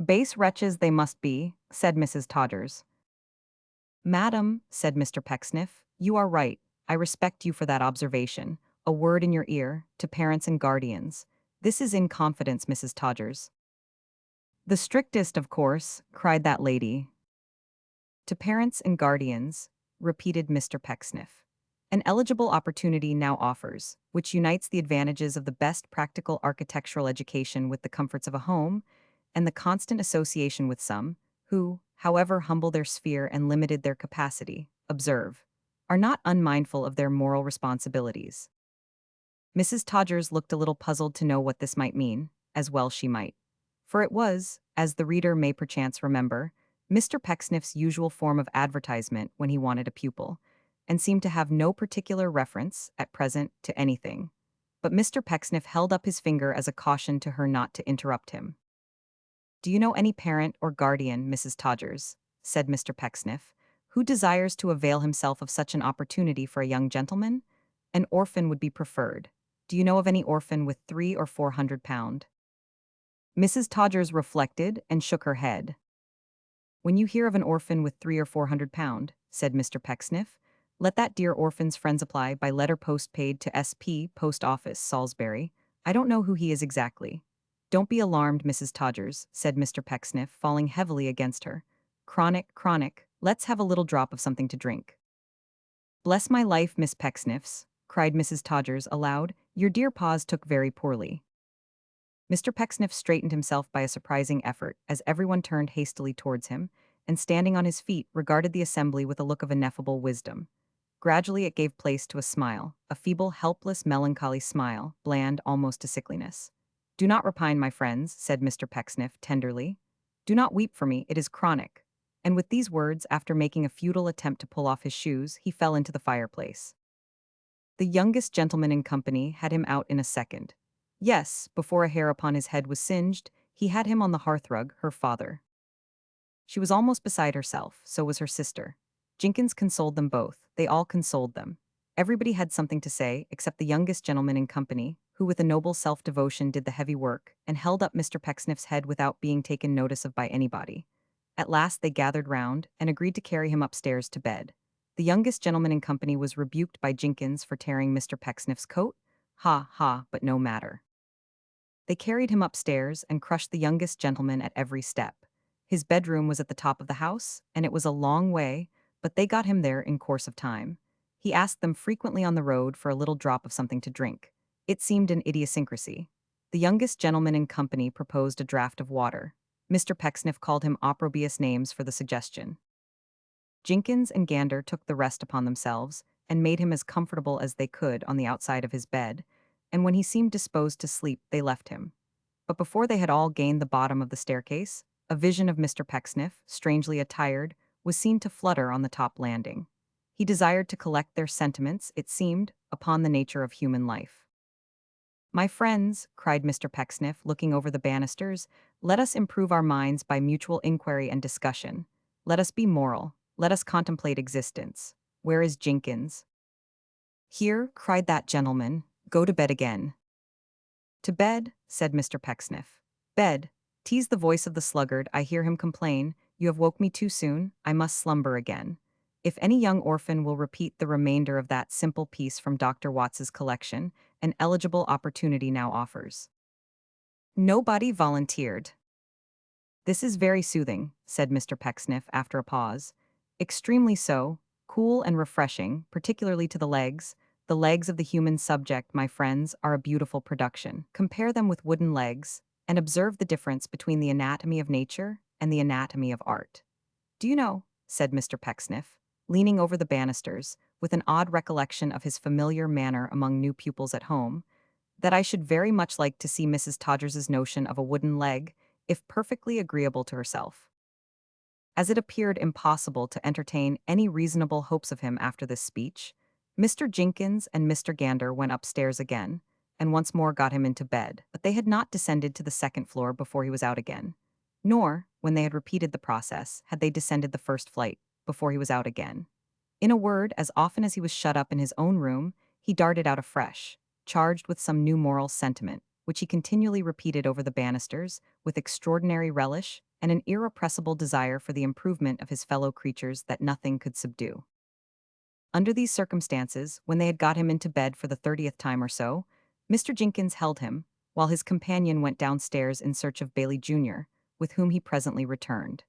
"Base wretches they must be," said Mrs. Todgers. "Madam," said Mr. Pecksniff, "you are right. I respect you for that observation. A word in your ear, to parents and guardians. This is in confidence, Mrs. Todgers." "The strictest, of course," cried that lady. "To parents and guardians," repeated Mr. Pecksniff. "An eligible opportunity now offers, which unites the advantages of the best practical architectural education with the comforts of a home, and the constant association with some, who, however humble their sphere and limited their capacity, observe, are not unmindful of their moral responsibilities." Mrs. Todgers looked a little puzzled to know what this might mean, as well she might. For it was, as the reader may perchance remember, Mr. Pecksniff's usual form of advertisement when he wanted a pupil, and seemed to have no particular reference, at present, to anything. But Mr. Pecksniff held up his finger as a caution to her not to interrupt him. "Do you know any parent or guardian, Mrs. Todgers," said Mr. Pecksniff, "who desires to avail himself of such an opportunity for a young gentleman? An orphan would be preferred. Do you know of any orphan with 300 or 400 pounds? Mrs. Todgers reflected and shook her head. "When you hear of an orphan with 300 or 400 pounds, said Mr. Pecksniff, "let that dear orphan's friends apply by letter post paid to S.P. Post Office, Salisbury. I don't know who he is exactly." "Don't be alarmed, Mrs. Todgers," said Mr. Pecksniff, falling heavily against her. "Chronic, chronic. Let's have a little drop of something to drink." "Bless my life, Miss Pecksniffs," cried Mrs. Todgers aloud, "your dear paws took very poorly." Mr. Pecksniff straightened himself by a surprising effort as everyone turned hastily towards him, and standing on his feet regarded the assembly with a look of ineffable wisdom. Gradually it gave place to a smile, a feeble, helpless, melancholy smile, bland almost to sickliness. "Do not repine, my friends," said Mr. Pecksniff tenderly. "Do not weep for me, it is chronic." And with these words, after making a futile attempt to pull off his shoes, he fell into the fireplace. The youngest gentleman in company had him out in a second. Yes, before a hair upon his head was singed, he had him on the hearthrug, her father. She was almost beside herself, so was her sister. Jenkins consoled them both, they all consoled them. Everybody had something to say, except the youngest gentleman in company, who with a noble self-devotion did the heavy work, and held up Mr. Pecksniff's head without being taken notice of by anybody. At last they gathered round, and agreed to carry him upstairs to bed. The youngest gentleman in company was rebuked by Jenkins for tearing Mr. Pecksniff's coat. Ha, ha, but no matter. They carried him upstairs and crushed the youngest gentleman at every step. His bedroom was at the top of the house, and it was a long way, but they got him there in course of time. He asked them frequently on the road for a little drop of something to drink. It seemed an idiosyncrasy. The youngest gentleman in company proposed a draught of water. Mr. Pecksniff called him opprobrious names for the suggestion. Jenkins and Gander took the rest upon themselves, and made him as comfortable as they could on the outside of his bed, and when he seemed disposed to sleep, they left him. But before they had all gained the bottom of the staircase, a vision of Mr. Pecksniff, strangely attired, was seen to flutter on the top landing. He desired to collect their sentiments, it seemed, upon the nature of human life. "My friends," cried Mr. Pecksniff, looking over the banisters, "let us improve our minds by mutual inquiry and discussion. Let us be moral. Let us contemplate existence. Where is Jenkins?" "Here," cried that gentleman. "Go to bed again." "To bed," said Mr. Pecksniff. "Bed. 'Tis the voice of the sluggard, I hear him complain. You have woke me too soon, I must slumber again." If any young orphan will repeat the remainder of that simple piece from Dr. Watts's collection, an eligible opportunity now offers. Nobody volunteered. "This is very soothing," said Mr. Pecksniff after a pause. "Extremely so, cool and refreshing, particularly to the legs. The legs of the human subject, my friends, are a beautiful production. Compare them with wooden legs, and observe the difference between the anatomy of nature and the anatomy of art. Do you know," said Mr. Pecksniff, leaning over the banisters, with an odd recollection of his familiar manner among new pupils at home, that I should very much like to see Mrs. Todgers's notion of a wooden leg, if perfectly agreeable to herself. As it appeared impossible to entertain any reasonable hopes of him after this speech, Mr. Jenkins and Mr. Gander went upstairs again, and once more got him into bed, but they had not descended to the second floor before he was out again. Nor, when they had repeated the process, had they descended the first flight before he was out again. In a word, as often as he was shut up in his own room, he darted out afresh, charged with some new moral sentiment, which he continually repeated over the banisters, with extraordinary relish, and an irrepressible desire for the improvement of his fellow creatures that nothing could subdue. Under these circumstances, when they had got him into bed for the 30th time or so, Mr. Jenkins held him, while his companion went downstairs in search of Bailey Jr., with whom he presently returned.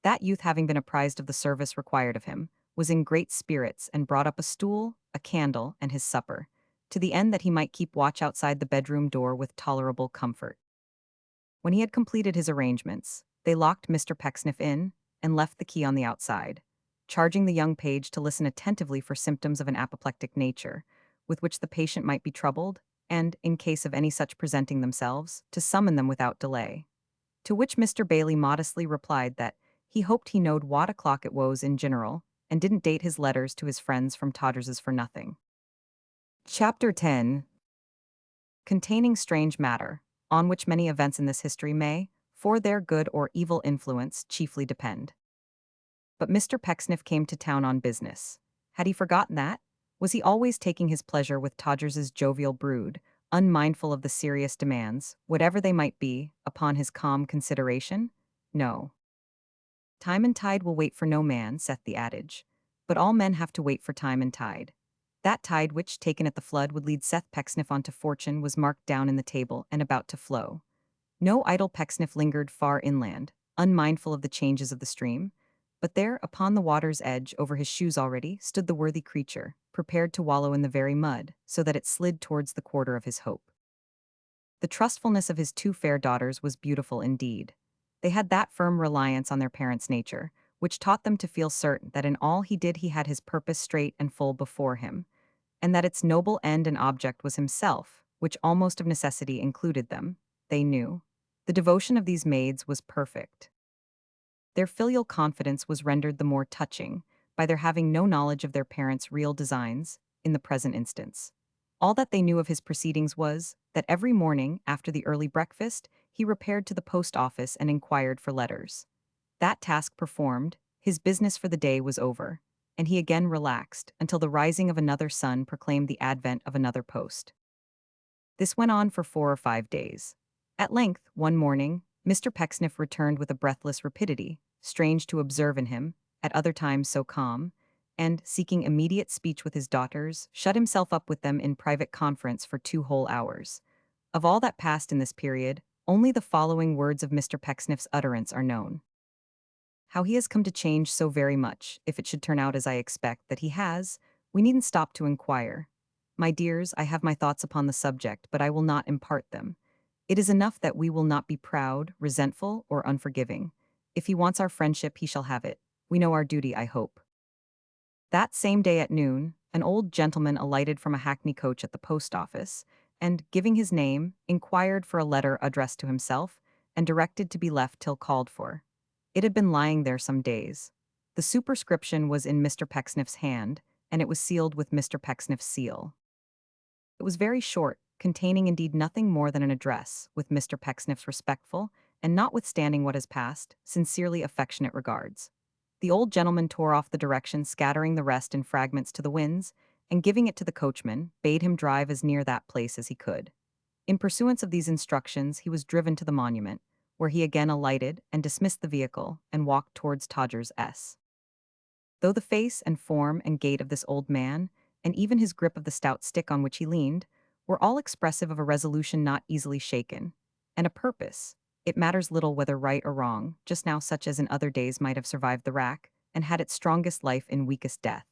That youth, having been apprised of the service required of him, was in great spirits and brought up a stool, a candle, and his supper, to the end that he might keep watch outside the bedroom door with tolerable comfort. When he had completed his arrangements, they locked Mr. Pecksniff in and left the key on the outside, charging the young page to listen attentively for symptoms of an apoplectic nature, with which the patient might be troubled, and, in case of any such presenting themselves, to summon them without delay. To which Mr. Bailey modestly replied that he hoped he knowed what o'clock it was in general, and didn't date his letters to his friends from Todgers's for nothing. Chapter 10. Containing strange matter, on which many events in this history may, for their good or evil influence, chiefly depend. But Mr. Pecksniff came to town on business. Had he forgotten that? Was he always taking his pleasure with Todgers's jovial brood, unmindful of the serious demands, whatever they might be, upon his calm consideration? No. Time and tide will wait for no man, saith the adage. But all men have to wait for time and tide. That tide which, taken at the flood, would lead Seth Pecksniff on to fortune was marked down in the table and about to flow. No idle Pecksniff lingered far inland, unmindful of the changes of the stream, but there, upon the water's edge, over his shoes already, stood the worthy creature, prepared to wallow in the very mud, so that it slid towards the quarter of his hope. The trustfulness of his two fair daughters was beautiful indeed. They had that firm reliance on their parents' nature, which taught them to feel certain that in all he did he had his purpose straight and full before him, and that its noble end and object was himself, which almost of necessity included them, they knew. The devotion of these maids was perfect. Their filial confidence was rendered the more touching by their having no knowledge of their parents' real designs, in the present instance. All that they knew of his proceedings was, that every morning, after the early breakfast, he repaired to the post office and inquired for letters. That task performed, his business for the day was over, and he again relaxed until the rising of another sun proclaimed the advent of another post. This went on for 4 or 5 days. At length, one morning, Mr. Pecksniff returned with a breathless rapidity, strange to observe in him, at other times so calm, and, seeking immediate speech with his daughters, shut himself up with them in private conference for 2 whole hours. Of all that passed in this period, only the following words of Mr. Pecksniff's utterance are known. How he has come to change so very much, if it should turn out as I expect that he has, we needn't stop to inquire. My dears, I have my thoughts upon the subject, but I will not impart them. It is enough that we will not be proud, resentful, or unforgiving. If he wants our friendship, he shall have it. We know our duty, I hope. That same day at noon, an old gentleman alighted from a hackney coach at the post office, and, giving his name, inquired for a letter addressed to himself, and directed to be left till called for. It had been lying there some days. The superscription was in Mr. Pecksniff's hand, and it was sealed with Mr. Pecksniff's seal. It was very short, containing indeed nothing more than an address, with Mr. Pecksniff's respectful, and notwithstanding what has passed, sincerely affectionate regards. The old gentleman tore off the direction, scattering the rest in fragments to the winds, and giving it to the coachman, bade him drive as near that place as he could. In pursuance of these instructions, he was driven to the monument, where he again alighted and dismissed the vehicle, and walked towards Todgers's. Though the face and form and gait of this old man, and even his grip of the stout stick on which he leaned, were all expressive of a resolution not easily shaken, and a purpose, it matters little whether right or wrong, just now such as in other days might have survived the rack, and had its strongest life in weakest death.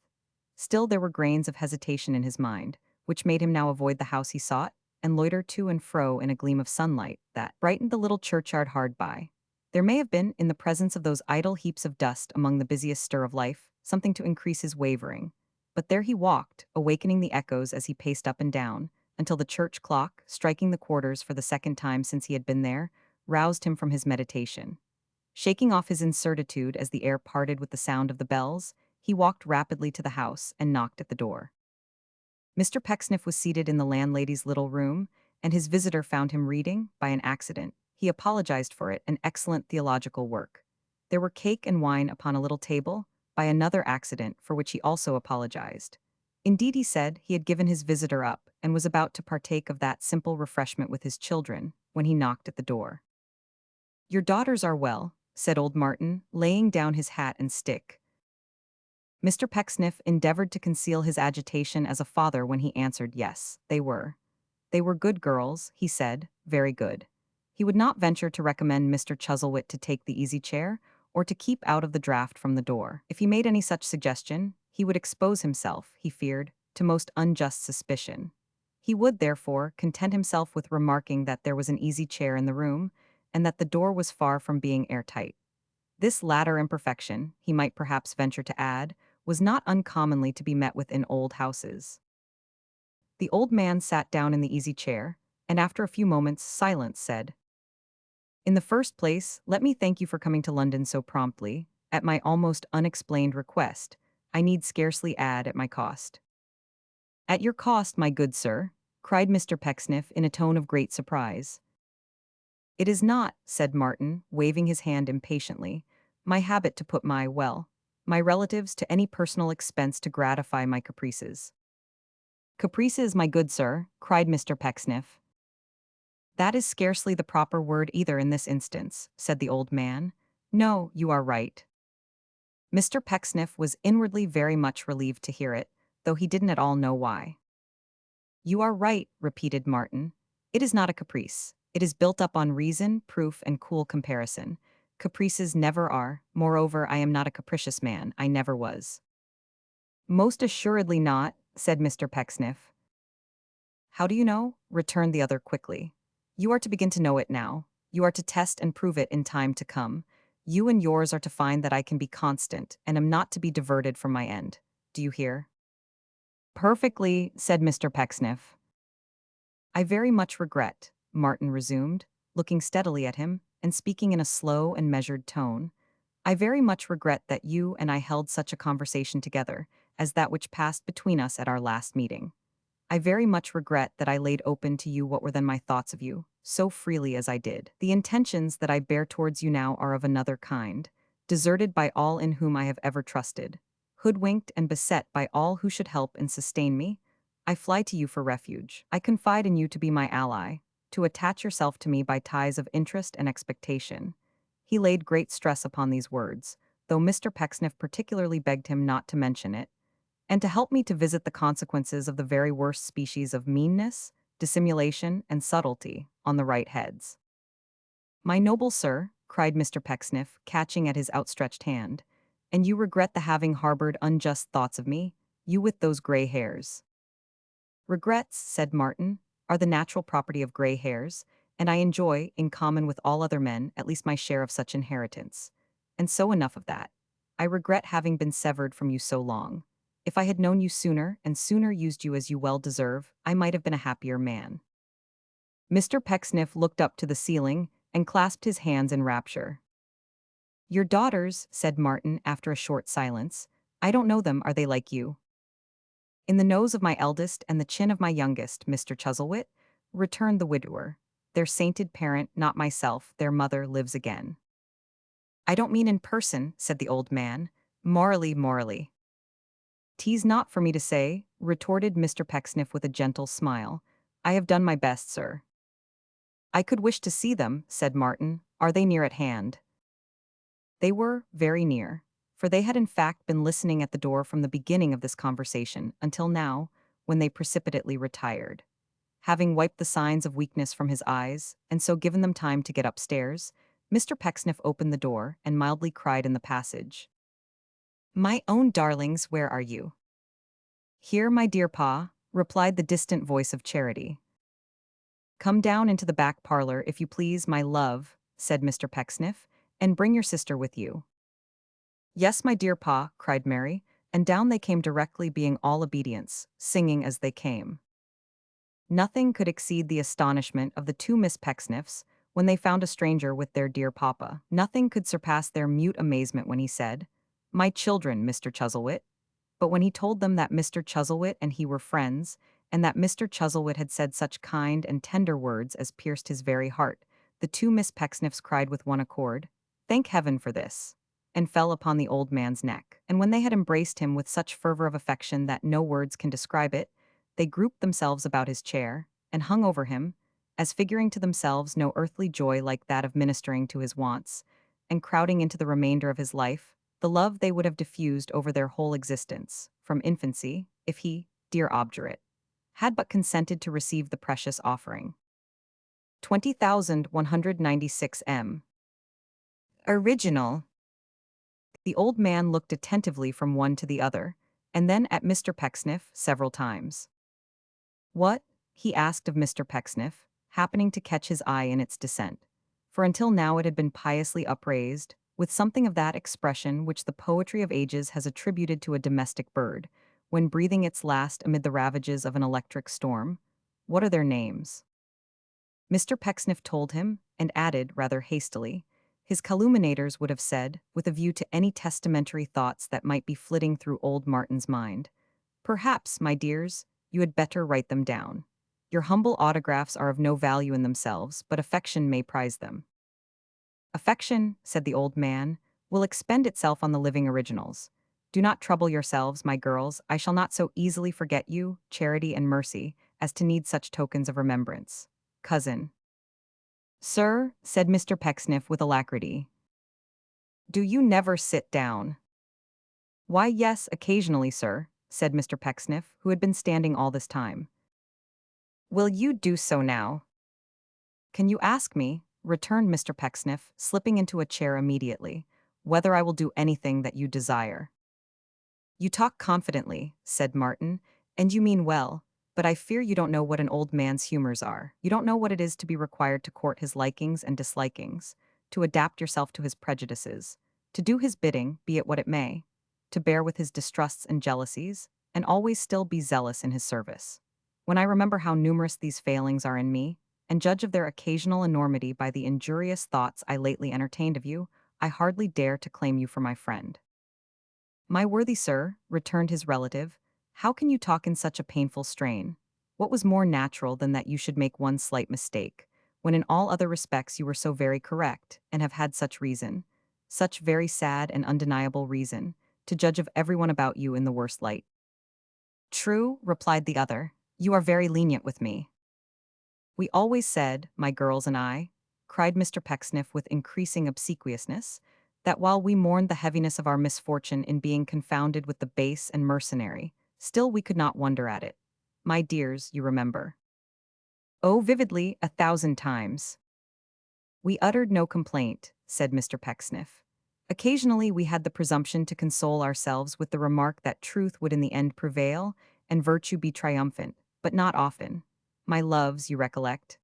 Still there were grains of hesitation in his mind, which made him now avoid the house he sought, and loiter to and fro in a gleam of sunlight that brightened the little churchyard hard by. There may have been, in the presence of those idle heaps of dust among the busiest stir of life, something to increase his wavering, But there he walked, awakening the echoes as he paced up and down, until the church clock, striking the quarters for the second time since he had been there, roused him from his meditation. Shaking off his incertitude as the air parted with the sound of the bells, he walked rapidly to the house and knocked at the door. Mr. Pecksniff was seated in the landlady's little room, and his visitor found him reading, by an accident. He apologized for it, an excellent theological work. There were cake and wine upon a little table, by another accident, for which he also apologized. Indeed, he said, he had given his visitor up, and was about to partake of that simple refreshment with his children, when he knocked at the door. "Your daughters are well," said old Martin, laying down his hat and stick. Mr. Pecksniff endeavored to conceal his agitation as a father when he answered yes, they were. They were good girls, he said, very good. He would not venture to recommend Mr. Chuzzlewit to take the easy chair, or to keep out of the draught from the door. If he made any such suggestion, he would expose himself, he feared, to most unjust suspicion. He would, therefore, content himself with remarking that there was an easy chair in the room, and that the door was far from being airtight. This latter imperfection, he might perhaps venture to add, was not uncommonly to be met with in old houses. The old man sat down in the easy chair, and after a few moments' silence said, "In the first place, let me thank you for coming to London so promptly, at my almost unexplained request. I need scarcely add at my cost." "At your cost, my good sir," cried Mr. Pecksniff in a tone of great surprise. "It is not," said Martin, waving his hand impatiently, "my habit to put my relatives to any personal expense to gratify my caprices." "Caprices, my good sir," cried Mr. Pecksniff. "That is scarcely the proper word either in this instance," said the old man. "No, you are right." Mr. Pecksniff was inwardly very much relieved to hear it, though he didn't at all know why. "You are right," repeated Martin. "It is not a caprice. It is built up on reason, proof, and cool comparison. Caprices never are. Moreover, I am not a capricious man. I never was." "Most assuredly not," said Mr. Pecksniff. "How do you know?" returned the other quickly. "You are to begin to know it now. You are to test and prove it in time to come. You and yours are to find that I can be constant, and am not to be diverted from my end. Do you hear?" "Perfectly," said Mr. Pecksniff. "I very much regret," Martin resumed, looking steadily at him, and speaking in a slow and measured tone, "I very much regret that you and I held such a conversation together, as that which passed between us at our last meeting. I very much regret that I laid open to you what were then my thoughts of you, so freely as I did. The intentions that I bear towards you now are of another kind, deserted by all in whom I have ever trusted, hoodwinked and beset by all who should help and sustain me. I fly to you for refuge. I confide in you to be my ally, to attach yourself to me by ties of interest and expectation." He laid great stress upon these words, though Mr. Pecksniff particularly begged him not to mention it, "and to help me to visit the consequences of the very worst species of meanness, dissimulation, and subtlety, on the right heads." "My noble sir," cried Mr. Pecksniff, catching at his outstretched hand, "and you regret the having harbored unjust thoughts of me, you with those gray hairs." "Regrets," said Martin, "are the natural property of gray hairs, and I enjoy, in common with all other men, at least my share of such inheritance. And so enough of that. I regret having been severed from you so long. If I had known you sooner, and sooner used you as you well deserve, I might have been a happier man." Mr. Pecksniff looked up to the ceiling, and clasped his hands in rapture. "Your daughters," said Martin after a short silence, "I don't know them, are they like you?" "In the nose of my eldest and the chin of my youngest, Mr. Chuzzlewit," returned the widower. "Their sainted parent, not myself, their mother, lives again." "I don't mean in person," said the old man. Morally. "'Tis not for me to say," retorted Mr. Pecksniff with a gentle smile. "I have done my best, sir." "I could wish to see them," said Martin. "Are they near at hand?" They were very near, for they had in fact been listening at the door from the beginning of this conversation until now, when they precipitately retired. Having wiped the signs of weakness from his eyes, and so given them time to get upstairs, Mr. Pecksniff opened the door and mildly cried in the passage, "My own darlings, where are you?" "Here, my dear pa," replied the distant voice of Charity. "Come down into the back parlor, if you please, my love," said Mr. Pecksniff, "and bring your sister with you." "Yes, my dear pa," cried Mary, and down they came directly, being all obedience, singing as they came. Nothing could exceed the astonishment of the two Miss Pecksniffs when they found a stranger with their dear papa. Nothing could surpass their mute amazement when he said, "My children, Mr. Chuzzlewit." But when he told them that Mr. Chuzzlewit and he were friends, and that Mr. Chuzzlewit had said such kind and tender words as pierced his very heart, the two Miss Pecksniffs cried with one accord, "Thank heaven for this," and fell upon the old man's neck. And when they had embraced him with such fervor of affection that no words can describe it, they grouped themselves about his chair, and hung over him, as figuring to themselves no earthly joy like that of ministering to his wants, and crowding into the remainder of his life the love they would have diffused over their whole existence, from infancy, if he, dear obdurate, had but consented to receive the precious offering. 20,196 M. Original. The old man looked attentively from one to the other, and then at Mr. Pecksniff several times. "What?" he asked of Mr. Pecksniff, happening to catch his eye in its descent, for until now it had been piously upraised, with something of that expression which the poetry of ages has attributed to a domestic bird, when breathing its last amid the ravages of an electric storm. "What are their names?" Mr. Pecksniff told him, and added, rather hastily, his calumniators would have said, with a view to any testamentary thoughts that might be flitting through old Martin's mind, "Perhaps, my dears, you had better write them down. Your humble autographs are of no value in themselves, but affection may prize them." "Affection," said the old man, "will expend itself on the living originals. Do not trouble yourselves, my girls, I shall not so easily forget you, Charity and Mercy, as to need such tokens of remembrance. Cousin." "Sir," said Mr. Pecksniff with alacrity, "do you never sit down?" "Why, yes, occasionally, sir," said Mr. Pecksniff, who had been standing all this time. "Will you do so now?" "Can you ask me," returned Mr. Pecksniff, slipping into a chair immediately, "whether I will do anything that you desire?" "You talk confidently," said Martin, "and you mean well, but I fear you don't know what an old man's humors are. You don't know what it is to be required to court his likings and dislikings, to adapt yourself to his prejudices, to do his bidding, be it what it may, to bear with his distrusts and jealousies, and always still be zealous in his service. When I remember how numerous these failings are in me, and judge of their occasional enormity by the injurious thoughts I lately entertained of you, I hardly dare to claim you for my friend." "My worthy sir," returned his relative, "how can you talk in such a painful strain? What was more natural than that you should make one slight mistake, when in all other respects you were so very correct, and have had such reason, such very sad and undeniable reason, to judge of everyone about you in the worst light?" "True," replied the other, "you are very lenient with me." "We always said, my girls and I," cried Mr. Pecksniff with increasing obsequiousness, "that while we mourned the heaviness of our misfortune in being confounded with the base and mercenary, still we could not wonder at it. My dears, you remember." "Oh, vividly, 1,000 times." "We uttered no complaint," said Mr. Pecksniff. "Occasionally we had the presumption to console ourselves with the remark that truth would in the end prevail, and virtue be triumphant, but not often. My loves, you recollect."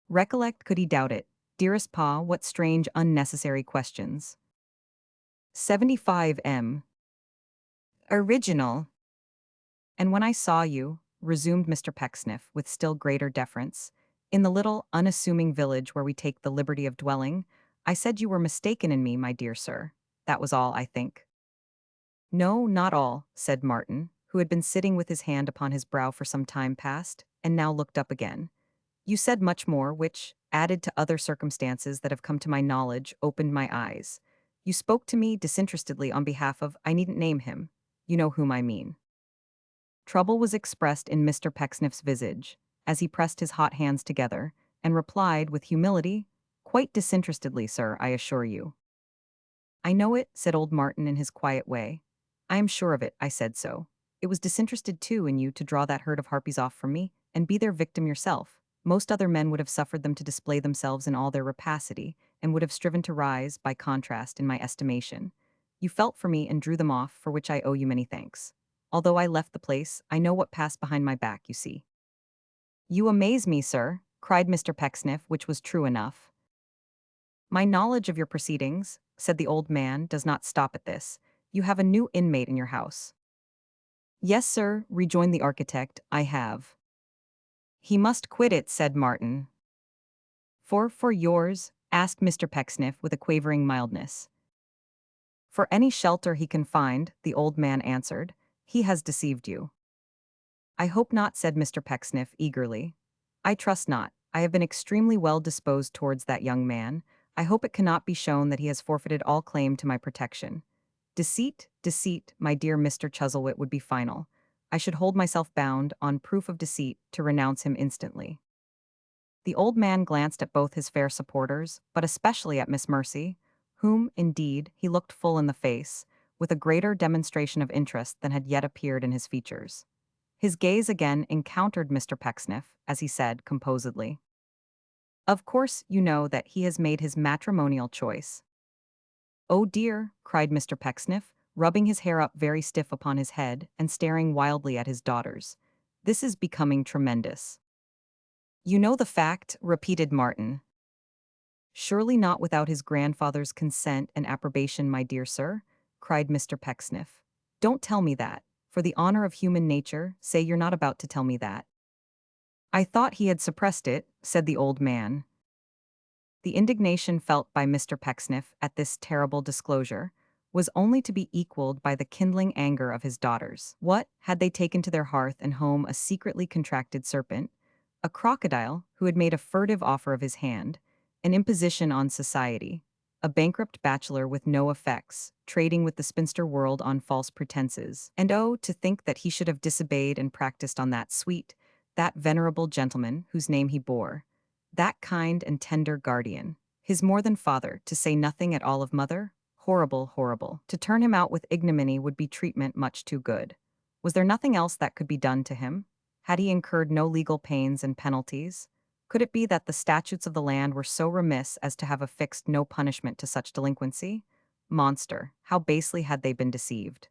Recollect, could he doubt it? Dearest Pa, what strange, unnecessary questions. 75 M. Original. "And when I saw you," resumed Mr. Pecksniff with still greater deference, "in the little, unassuming village where we take the liberty of dwelling, I said you were mistaken in me, my dear sir. That was all, I think." "No, not all," said Martin, who had been sitting with his hand upon his brow for some time past, and now looked up again. "You said much more, which, added to other circumstances that have come to my knowledge, opened my eyes. You spoke to me disinterestedly on behalf of, I needn't name him. You know whom I mean." Trouble was expressed in Mr. Pecksniff's visage, as he pressed his hot hands together, and replied, with humility, "Quite disinterestedly, sir, I assure you." "I know it," said old Martin in his quiet way. "I am sure of it, I said so. It was disinterested too in you to draw that herd of harpies off from me, and be their victim yourself. Most other men would have suffered them to display themselves in all their rapacity, and would have striven to rise, by contrast, in my estimation. You felt for me and drew them off, for which I owe you many thanks. Although I left the place, I know what passed behind my back, you see." "You amaze me, sir," cried Mr. Pecksniff, which was true enough. "My knowledge of your proceedings," said the old man, "does not stop at this. You have a new inmate in your house. Yes, sir, rejoined the architect, I have. He must quit it, said Martin. For yours? Asked Mr. Pecksniff with a quavering mildness. For any shelter he can find, the old man answered. He has deceived you. I hope not, said Mr. Pecksniff eagerly. I trust not. I have been extremely well disposed towards that young man. I hope it cannot be shown that he has forfeited all claim to my protection. Deceit, my dear Mr. Chuzzlewit would be final. I should hold myself bound, on proof of deceit, to renounce him instantly. The old man glanced at both his fair supporters, but especially at Miss Mercy, whom, indeed, he looked full in the face, with a greater demonstration of interest than had yet appeared in his features. His gaze again encountered Mr. Pecksniff, as he said composedly, "Of course you know that he has made his matrimonial choice." "Oh dear," cried Mr. Pecksniff, rubbing his hair up very stiff upon his head and staring wildly at his daughters. "This is becoming tremendous." "You know the fact," repeated Martin. "Surely not without his grandfather's consent and approbation, my dear sir," cried Mr. Pecksniff. "Don't tell me that. For the honor of human nature, say you're not about to tell me that." "I thought he had suppressed it," said the old man. The indignation felt by Mr. Pecksniff at this terrible disclosure was only to be equaled by the kindling anger of his daughters. What, had they taken to their hearth and home a secretly contracted serpent, a crocodile who had made a furtive offer of his hand, an imposition on society, a bankrupt bachelor with no effects, trading with the spinster world on false pretenses, and oh, to think that he should have disobeyed and practiced on that sweet, that venerable gentleman whose name he bore, that kind and tender guardian, his more than father, to say nothing at all of mother? Horrible, horrible. To turn him out with ignominy would be treatment much too good. Was there nothing else that could be done to him? Had he incurred no legal pains and penalties? Could it be that the statutes of the land were so remiss as to have affixed no punishment to such delinquency? Monster, how basely had they been deceived!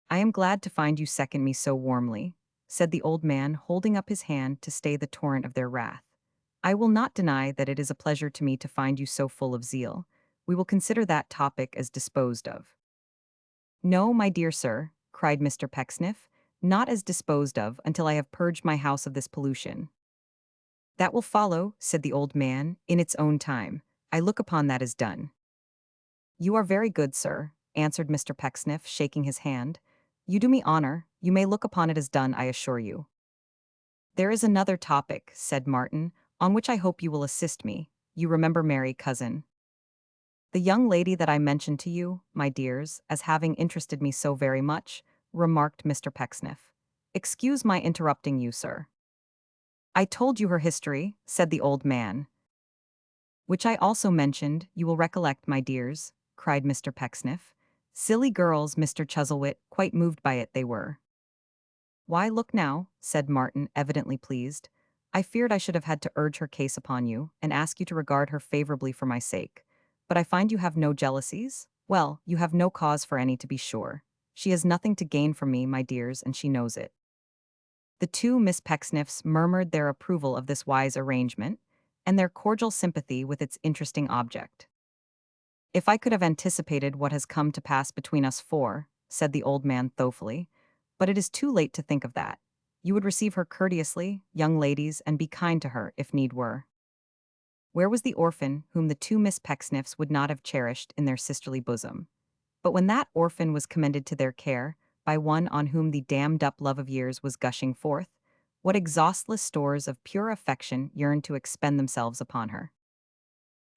"I am glad to find you second me so warmly," said the old man, holding up his hand to stay the torrent of their wrath. "I will not deny that it is a pleasure to me to find you so full of zeal. We will consider that topic as disposed of." "No, my dear sir," cried Mr. Pecksniff, "not as disposed of until I have purged my house of this pollution." "That will follow," said the old man, "in its own time. I look upon that as done." "You are very good, sir," answered Mr. Pecksniff, shaking his hand. "You do me honor. You may look upon it as done, I assure you." "There is another topic," said Martin, "on which I hope you will assist me. You remember Mary, cousin? The young lady that I mentioned to you, my dears, as having interested me so very much," remarked Mr. Pecksniff. "Excuse my interrupting you, sir." "I told you her history," said the old man. "Which I also mentioned, you will recollect, my dears," cried Mr. Pecksniff. "Silly girls, Mr. Chuzzlewit, quite moved by it they were." "Why, look now," said Martin, evidently pleased. "I feared I should have had to urge her case upon you, and ask you to regard her favorably for my sake. But I find you have no jealousies? Well, you have no cause for any, to be sure. She has nothing to gain from me, my dears, and she knows it." The two Miss Pecksniffs murmured their approval of this wise arrangement, and their cordial sympathy with its interesting object. "If I could have anticipated what has come to pass between us four," said the old man thoughtfully, "but it is too late to think of that. You would receive her courteously, young ladies, and be kind to her, if need were." Where was the orphan whom the two Miss Pecksniffs would not have cherished in their sisterly bosom? But when that orphan was commended to their care, by one on whom the dammed-up love of years was gushing forth, what exhaustless stores of pure affection yearned to expend themselves upon her?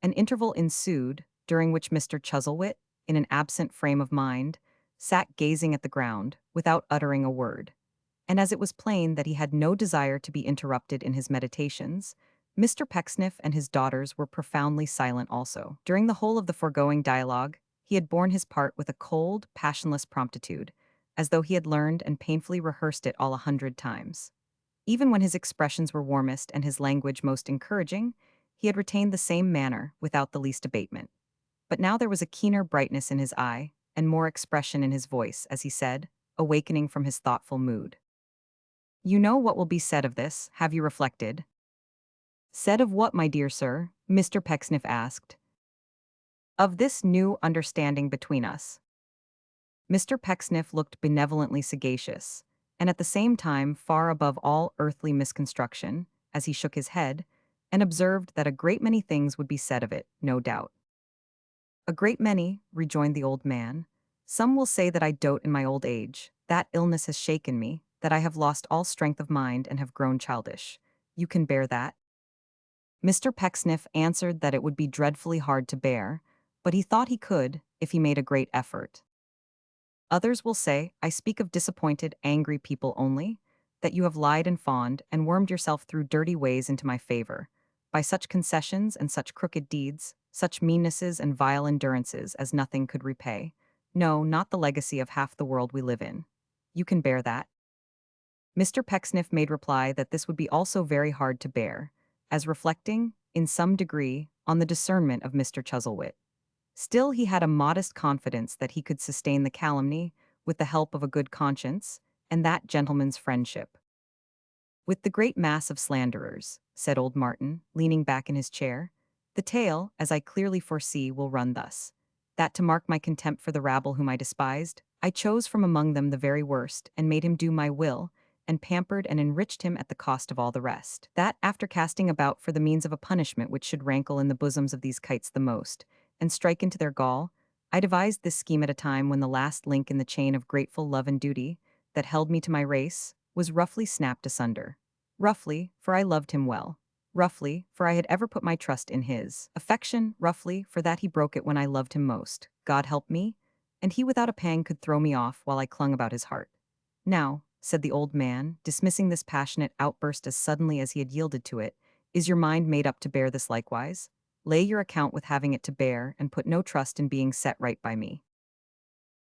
An interval ensued, during which Mr. Chuzzlewit, in an absent frame of mind, sat gazing at the ground, without uttering a word. And as it was plain that he had no desire to be interrupted in his meditations, Mr. Pecksniff and his daughters were profoundly silent also. During the whole of the foregoing dialogue, he had borne his part with a cold, passionless promptitude, as though he had learned and painfully rehearsed it all 100 times. Even when his expressions were warmest and his language most encouraging, he had retained the same manner without the least abatement. But now there was a keener brightness in his eye, and more expression in his voice, as he said, awakening from his thoughtful mood. "You know what will be said of this, have you reflected?" "Said of what, my dear sir?" Mr. Pecksniff asked. "Of this new understanding between us." Mr. Pecksniff looked benevolently sagacious, and at the same time far above all earthly misconstruction, as he shook his head, and observed that a great many things would be said of it, no doubt. "A great many," rejoined the old man. "Some will say that I dote in my old age, that illness has shaken me, that I have lost all strength of mind and have grown childish. You can bear that?" Mr. Pecksniff answered that it would be dreadfully hard to bear, but he thought he could, if he made a great effort. "Others will say, I speak of disappointed, angry people only, that you have lied and fawned and wormed yourself through dirty ways into my favor, by such concessions and such crooked deeds, such meannesses and vile endurances as nothing could repay. No, not the legacy of half the world we live in. You can bear that?" Mr. Pecksniff made reply that this would be also very hard to bear, as reflecting, in some degree, on the discernment of Mr. Chuzzlewit. Still he had a modest confidence that he could sustain the calumny, with the help of a good conscience, and that gentleman's friendship. "With the great mass of slanderers," said old Martin, leaning back in his chair, "the tale, as I clearly foresee, will run thus: that to mark my contempt for the rabble whom I despised, I chose from among them the very worst, and made him do my will, and pampered and enriched him at the cost of all the rest. That, after casting about for the means of a punishment which should rankle in the bosoms of these kites the most, and strike into their gall, I devised this scheme at a time when the last link in the chain of grateful love and duty, that held me to my race, was roughly snapped asunder. Roughly, for I loved him well. Roughly, for I had ever put my trust in his affection. Roughly, for that he broke it when I loved him most. God help me! And he without a pang could throw me off while I clung about his heart. Now," said the old man, dismissing this passionate outburst as suddenly as he had yielded to it, "is your mind made up to bear this likewise? Lay your account with having it to bear, and put no trust in being set right by me."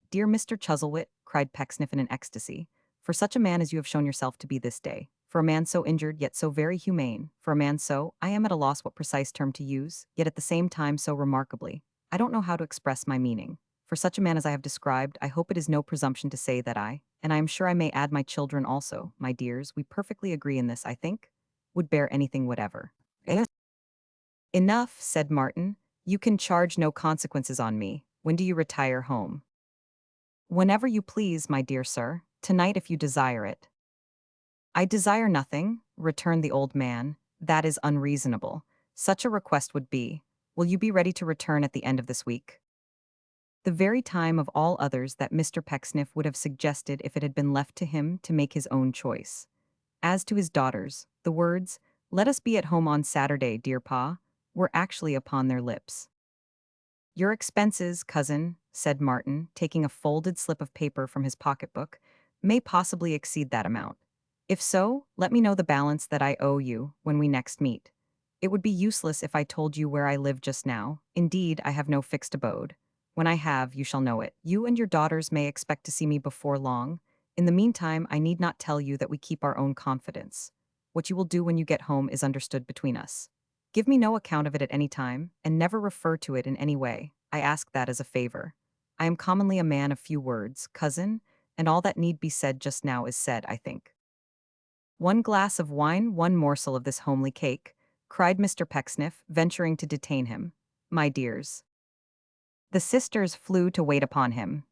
"Dear Mr. Chuzzlewit," cried Pecksniff in an ecstasy, "for such a man as you have shown yourself to be this day, for a man so injured yet so very humane, for a man so, I am at a loss what precise term to use, yet at the same time so remarkably, I don't know how to express my meaning. For such a man as I have described, I hope it is no presumption to say that I, and I am sure I may add my children also, my dears, we perfectly agree in this, I think, would bear anything whatever." "Yes." "Enough," said Martin. "You can charge no consequences on me. When do you retire home?" "Whenever you please, my dear sir. Tonight if you desire it." "I desire nothing," returned the old man. "That is unreasonable. Such a request would be, will you be ready to return at the end of this week?" The very time of all others that Mr. Pecksniff would have suggested if it had been left to him to make his own choice. As to his daughters, the words, "Let us be at home on Saturday, dear Pa," were actually upon their lips. "Your expenses, cousin," said Martin, taking a folded slip of paper from his pocketbook, "may possibly exceed that amount. If so, let me know the balance that I owe you when we next meet. It would be useless if I told you where I live just now. Indeed, I have no fixed abode. When I have, you shall know it. You and your daughters may expect to see me before long. In the meantime, I need not tell you that we keep our own confidence. What you will do when you get home is understood between us. Give me no account of it at any time, and never refer to it in any way. I ask that as a favor. I am commonly a man of few words, cousin, and all that need be said just now is said, I think." "One glass of wine, one morsel of this homely cake," cried Mr. Pecksniff, venturing to detain him. "My dears." The sisters flew to wait upon him.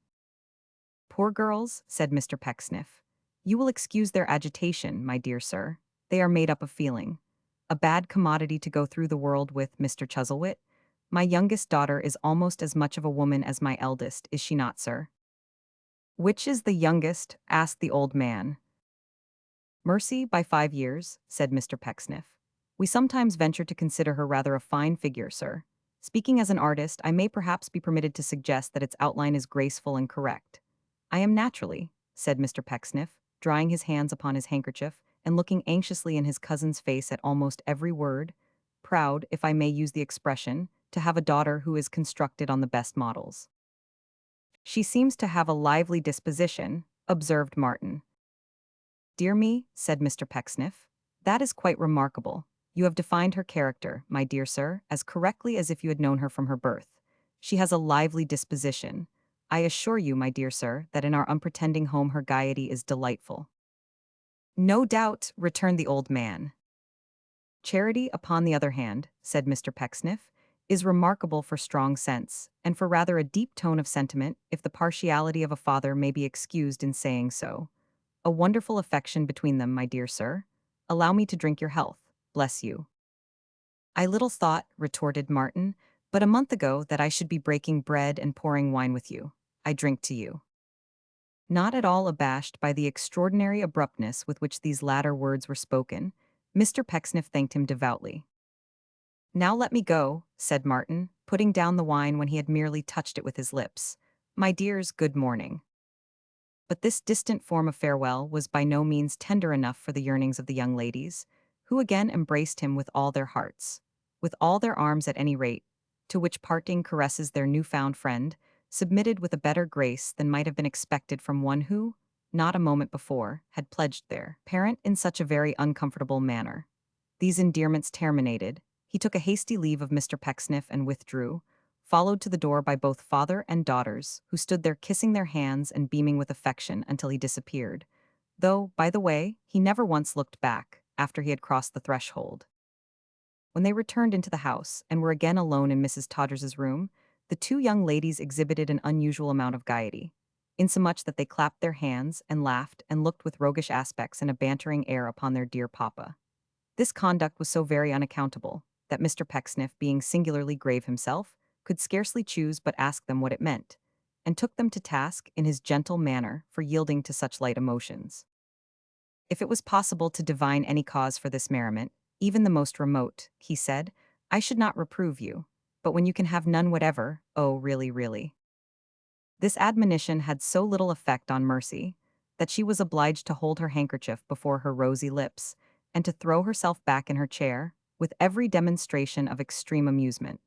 "Poor girls," said Mr. Pecksniff. "You will excuse their agitation, my dear sir. They are made up of feeling. A bad commodity to go through the world with, Mr. Chuzzlewit. My youngest daughter is almost as much of a woman as my eldest, is she not, sir?" "Which is the youngest?" asked the old man. "Mercy, by 5 years," said Mr. Pecksniff. "We sometimes venture to consider her rather a fine figure, sir. Speaking as an artist, I may perhaps be permitted to suggest that its outline is graceful and correct. I am naturally," said Mr. Pecksniff, drying his hands upon his handkerchief, and looking anxiously in his cousin's face at almost every word, "proud, if I may use the expression, to have a daughter who is constructed on the best models." "She seems to have a lively disposition," observed Martin. "Dear me," said Mr. Pecksniff, "that is quite remarkable. You have defined her character, my dear sir, as correctly as if you had known her from her birth. She has a lively disposition. I assure you, my dear sir, that in our unpretending home her gaiety is delightful." "No doubt," returned the old man. "Charity, upon the other hand," said Mr. Pecksniff, is remarkable for strong sense, and for rather a deep tone of sentiment, if the partiality of a father may be excused in saying so. A wonderful affection between them, my dear sir. Allow me to drink your health. Bless you. I little thought, retorted Martin, but a month ago that I should be breaking bread and pouring wine with you. I drink to you. Not at all abashed by the extraordinary abruptness with which these latter words were spoken, Mr. Pecksniff thanked him devoutly. Now let me go, said Martin, putting down the wine when he had merely touched it with his lips. My dears, good morning. But this distant form of farewell was by no means tender enough for the yearnings of the young ladies, who again embraced him with all their hearts, with all their arms at any rate, to which parting caresses their new-found friend submitted with a better grace than might have been expected from one who, not a moment before, had pledged their parent in such a very uncomfortable manner. These endearments terminated, he took a hasty leave of Mr. Pecksniff and withdrew, followed to the door by both father and daughters, who stood there kissing their hands and beaming with affection until he disappeared, though, by the way, he never once looked back after he had crossed the threshold. When they returned into the house and were again alone in Mrs. Todgers's room, the two young ladies exhibited an unusual amount of gaiety, insomuch that they clapped their hands and laughed and looked with roguish aspects and a bantering air upon their dear papa. This conduct was so very unaccountable that Mr. Pecksniff, being singularly grave himself, could scarcely choose but ask them what it meant, and took them to task in his gentle manner for yielding to such light emotions. If it was possible to divine any cause for this merriment, even the most remote, he said, I should not reprove you, but when you can have none whatever, oh, really, really. This admonition had so little effect on Mercy that she was obliged to hold her handkerchief before her rosy lips and to throw herself back in her chair with every demonstration of extreme amusement,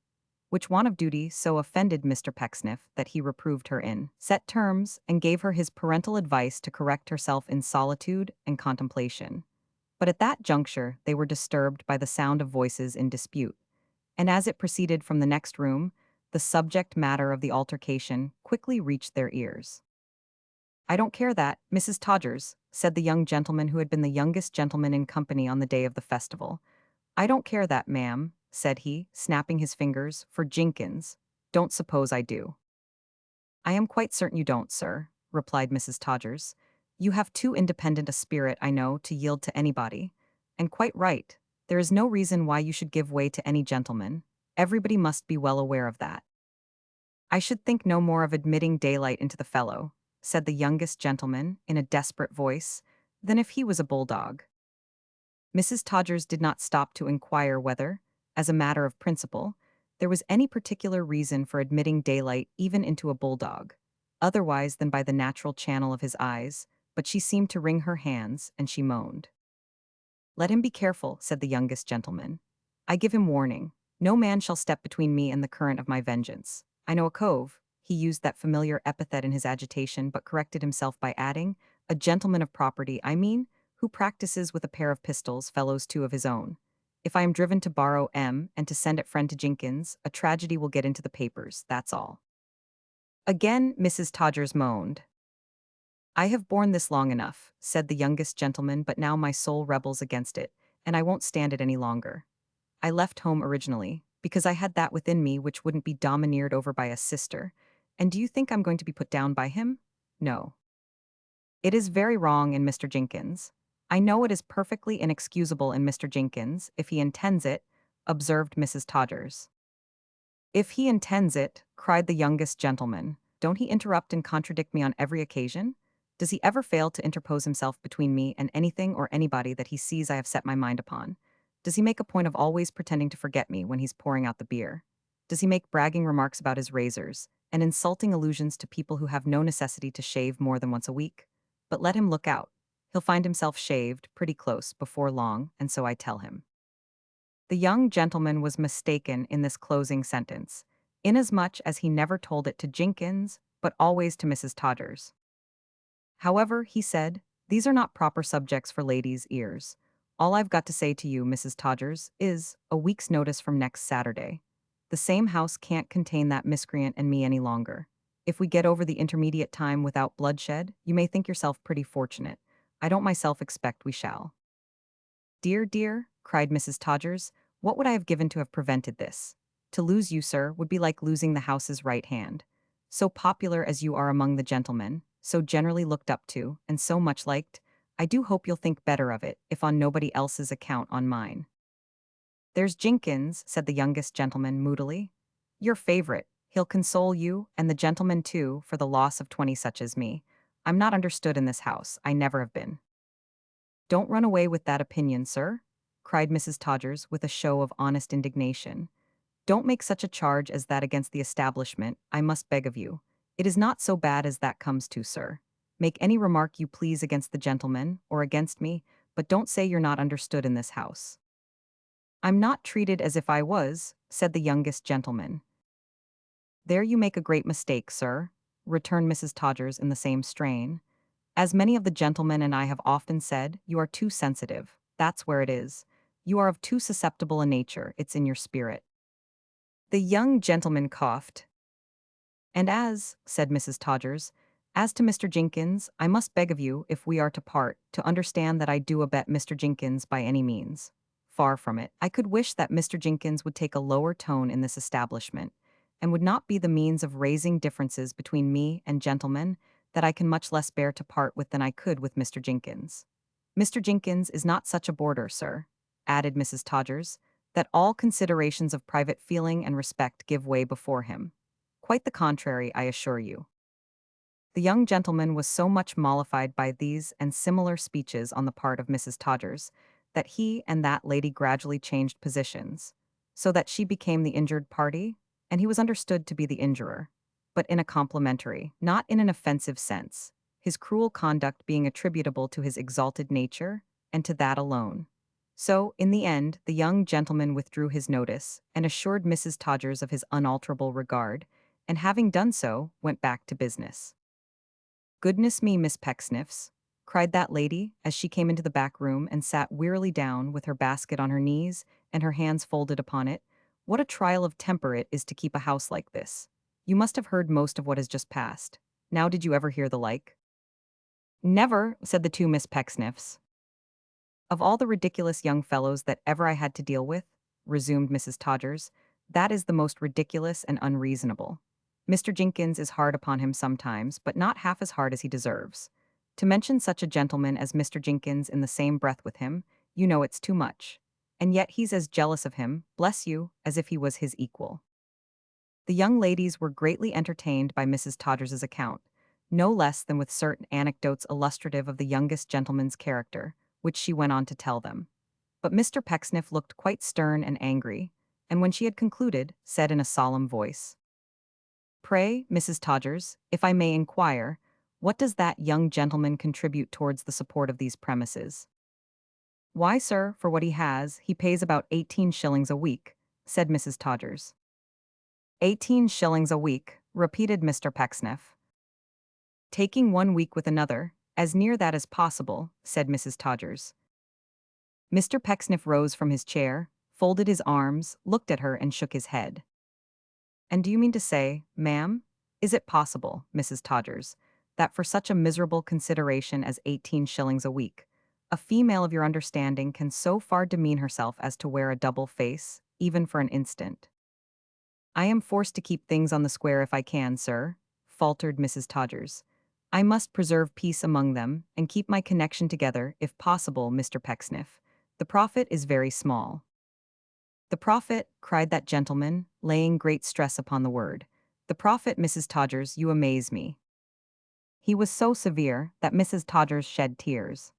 which want of duty so offended Mr. Pecksniff that he reproved her in set terms and gave her his parental advice to correct herself in solitude and contemplation. But at that juncture they were disturbed by the sound of voices in dispute, and as it proceeded from the next room, the subject matter of the altercation quickly reached their ears. I don't care that, Mrs. Todgers, said the young gentleman who had been the youngest gentleman in company on the day of the festival. I don't care that, ma'am, said he, snapping his fingers, for Jenkins. Don't suppose I do. I am quite certain you don't, sir, replied Mrs. Todgers. You have too independent a spirit, I know, to yield to anybody. And quite right. There is no reason why you should give way to any gentleman. Everybody must be well aware of that. I should think no more of admitting daylight into the fellow, said the youngest gentleman, in a desperate voice, than if he was a bulldog. Mrs. Todgers did not stop to inquire whether, as a matter of principle, there was any particular reason for admitting daylight even into a bulldog, otherwise than by the natural channel of his eyes, but she seemed to wring her hands, and she moaned. Let him be careful, said the youngest gentleman. I give him warning. No man shall step between me and the current of my vengeance. I know a cove, he used that familiar epithet in his agitation, but corrected himself by adding, a gentleman of property, I mean, who practices with a pair of pistols, fellows two of his own. If I am driven to borrow M and to send it friend to Jenkins, a tragedy will get into the papers, that's all. Again Mrs. Todgers moaned. I have borne this long enough, said the youngest gentleman, but now my soul rebels against it, and I won't stand it any longer. I left home originally, because I had that within me which wouldn't be domineered over by a sister, and do you think I'm going to be put down by him? No. It is very wrong in Mr. Jenkins. I know it is perfectly inexcusable in Mr. Jenkins, if he intends it, observed Mrs. Todgers. If he intends it, cried the youngest gentleman, don't he interrupt and contradict me on every occasion? Does he ever fail to interpose himself between me and anything or anybody that he sees I have set my mind upon? Does he make a point of always pretending to forget me when he's pouring out the beer? Does he make bragging remarks about his razors, and insulting allusions to people who have no necessity to shave more than once a week? But let him look out. He'll find himself shaved pretty close before long, and so I tell him. The young gentleman was mistaken in this closing sentence, inasmuch as he never told it to Jenkins, but always to Mrs. Todgers. However, he said, these are not proper subjects for ladies' ears. All I've got to say to you, Mrs. Todgers, is a week's notice from next Saturday. The same house can't contain that miscreant and me any longer. If we get over the intermediate time without bloodshed, you may think yourself pretty fortunate. I don't myself expect we shall. Dear, dear, cried Mrs. Todgers, what would I have given to have prevented this? To lose you, sir, would be like losing the house's right hand. So popular as you are among the gentlemen, so generally looked up to, and so much liked, I do hope you'll think better of it, if on nobody else's account on mine. There's Jenkins, said the youngest gentleman moodily. Your favorite. He'll console you, and the gentleman too, for the loss of 20 such as me. I'm not understood in this house, I never have been. Don't run away with that opinion, sir, cried Mrs. Todgers with a show of honest indignation. Don't make such a charge as that against the establishment, I must beg of you. It is not so bad as that comes to, sir. Make any remark you please against the gentleman, or against me, but don't say you're not understood in this house. I'm not treated as if I was, said the youngest gentleman. There you make a great mistake, sir, returned Mrs. Todgers in the same strain. As many of the gentlemen and I have often said, you are too sensitive. That's where it is. You are of too susceptible a nature, it's in your spirit. The young gentleman coughed. And said Mrs. Todgers, as to Mr. Jenkins, I must beg of you, if we are to part, to understand that I do abet Mr. Jenkins by any means. Far from it, I could wish that Mr. Jenkins would take a lower tone in this establishment, and would not be the means of raising differences between me and gentlemen that I can much less bear to part with than I could with Mr. Jenkins. Mr. Jenkins is not such a boarder, sir, added Mrs. Todgers, that all considerations of private feeling and respect give way before him. Quite the contrary, I assure you. The young gentleman was so much mollified by these and similar speeches on the part of Mrs. Todgers that he and that lady gradually changed positions, so that she became the injured party, and he was understood to be the injurer, but in a complimentary, not in an offensive sense, his cruel conduct being attributable to his exalted nature, and to that alone. So, in the end, the young gentleman withdrew his notice, and assured Mrs. Todgers of his unalterable regard, and having done so, went back to business. Goodness me, Miss Pecksniffs, cried that lady, as she came into the back room and sat wearily down with her basket on her knees and her hands folded upon it. What a trial of temper it is to keep a house like this. You must have heard most of what has just passed. Now did you ever hear the like? Never, said the two Miss Pecksniffs. Of all the ridiculous young fellows that ever I had to deal with, resumed Mrs. Todgers, that is the most ridiculous and unreasonable. Mr. Jenkins is hard upon him sometimes, but not half as hard as he deserves. To mention such a gentleman as Mr. Jenkins in the same breath with him, you know it's too much. And yet he's as jealous of him, bless you, as if he was his equal. The young ladies were greatly entertained by Mrs. Todgers's account, no less than with certain anecdotes illustrative of the youngest gentleman's character, which she went on to tell them. But Mr. Pecksniff looked quite stern and angry, and when she had concluded, said in a solemn voice, Pray, Mrs. Todgers, if I may inquire, what does that young gentleman contribute towards the support of these premises? Why, sir, for what he has, he pays about 18 shillings a week, said Mrs. Todgers. 18 shillings a week, repeated Mr. Pecksniff. Taking one week with another, as near that as possible, said Mrs. Todgers. Mr. Pecksniff rose from his chair, folded his arms, looked at her and shook his head. And do you mean to say, ma'am, is it possible, Mrs. Todgers, that for such a miserable consideration as 18 shillings a week, a female of your understanding can so far demean herself as to wear a double face, even for an instant? I am forced to keep things on the square if I can, sir, faltered Mrs. Todgers. I must preserve peace among them, and keep my connection together, if possible, Mr. Pecksniff. The profit is very small. The profit, cried that gentleman, laying great stress upon the word. The profit, Mrs. Todgers, you amaze me. He was so severe that Mrs. Todgers shed tears.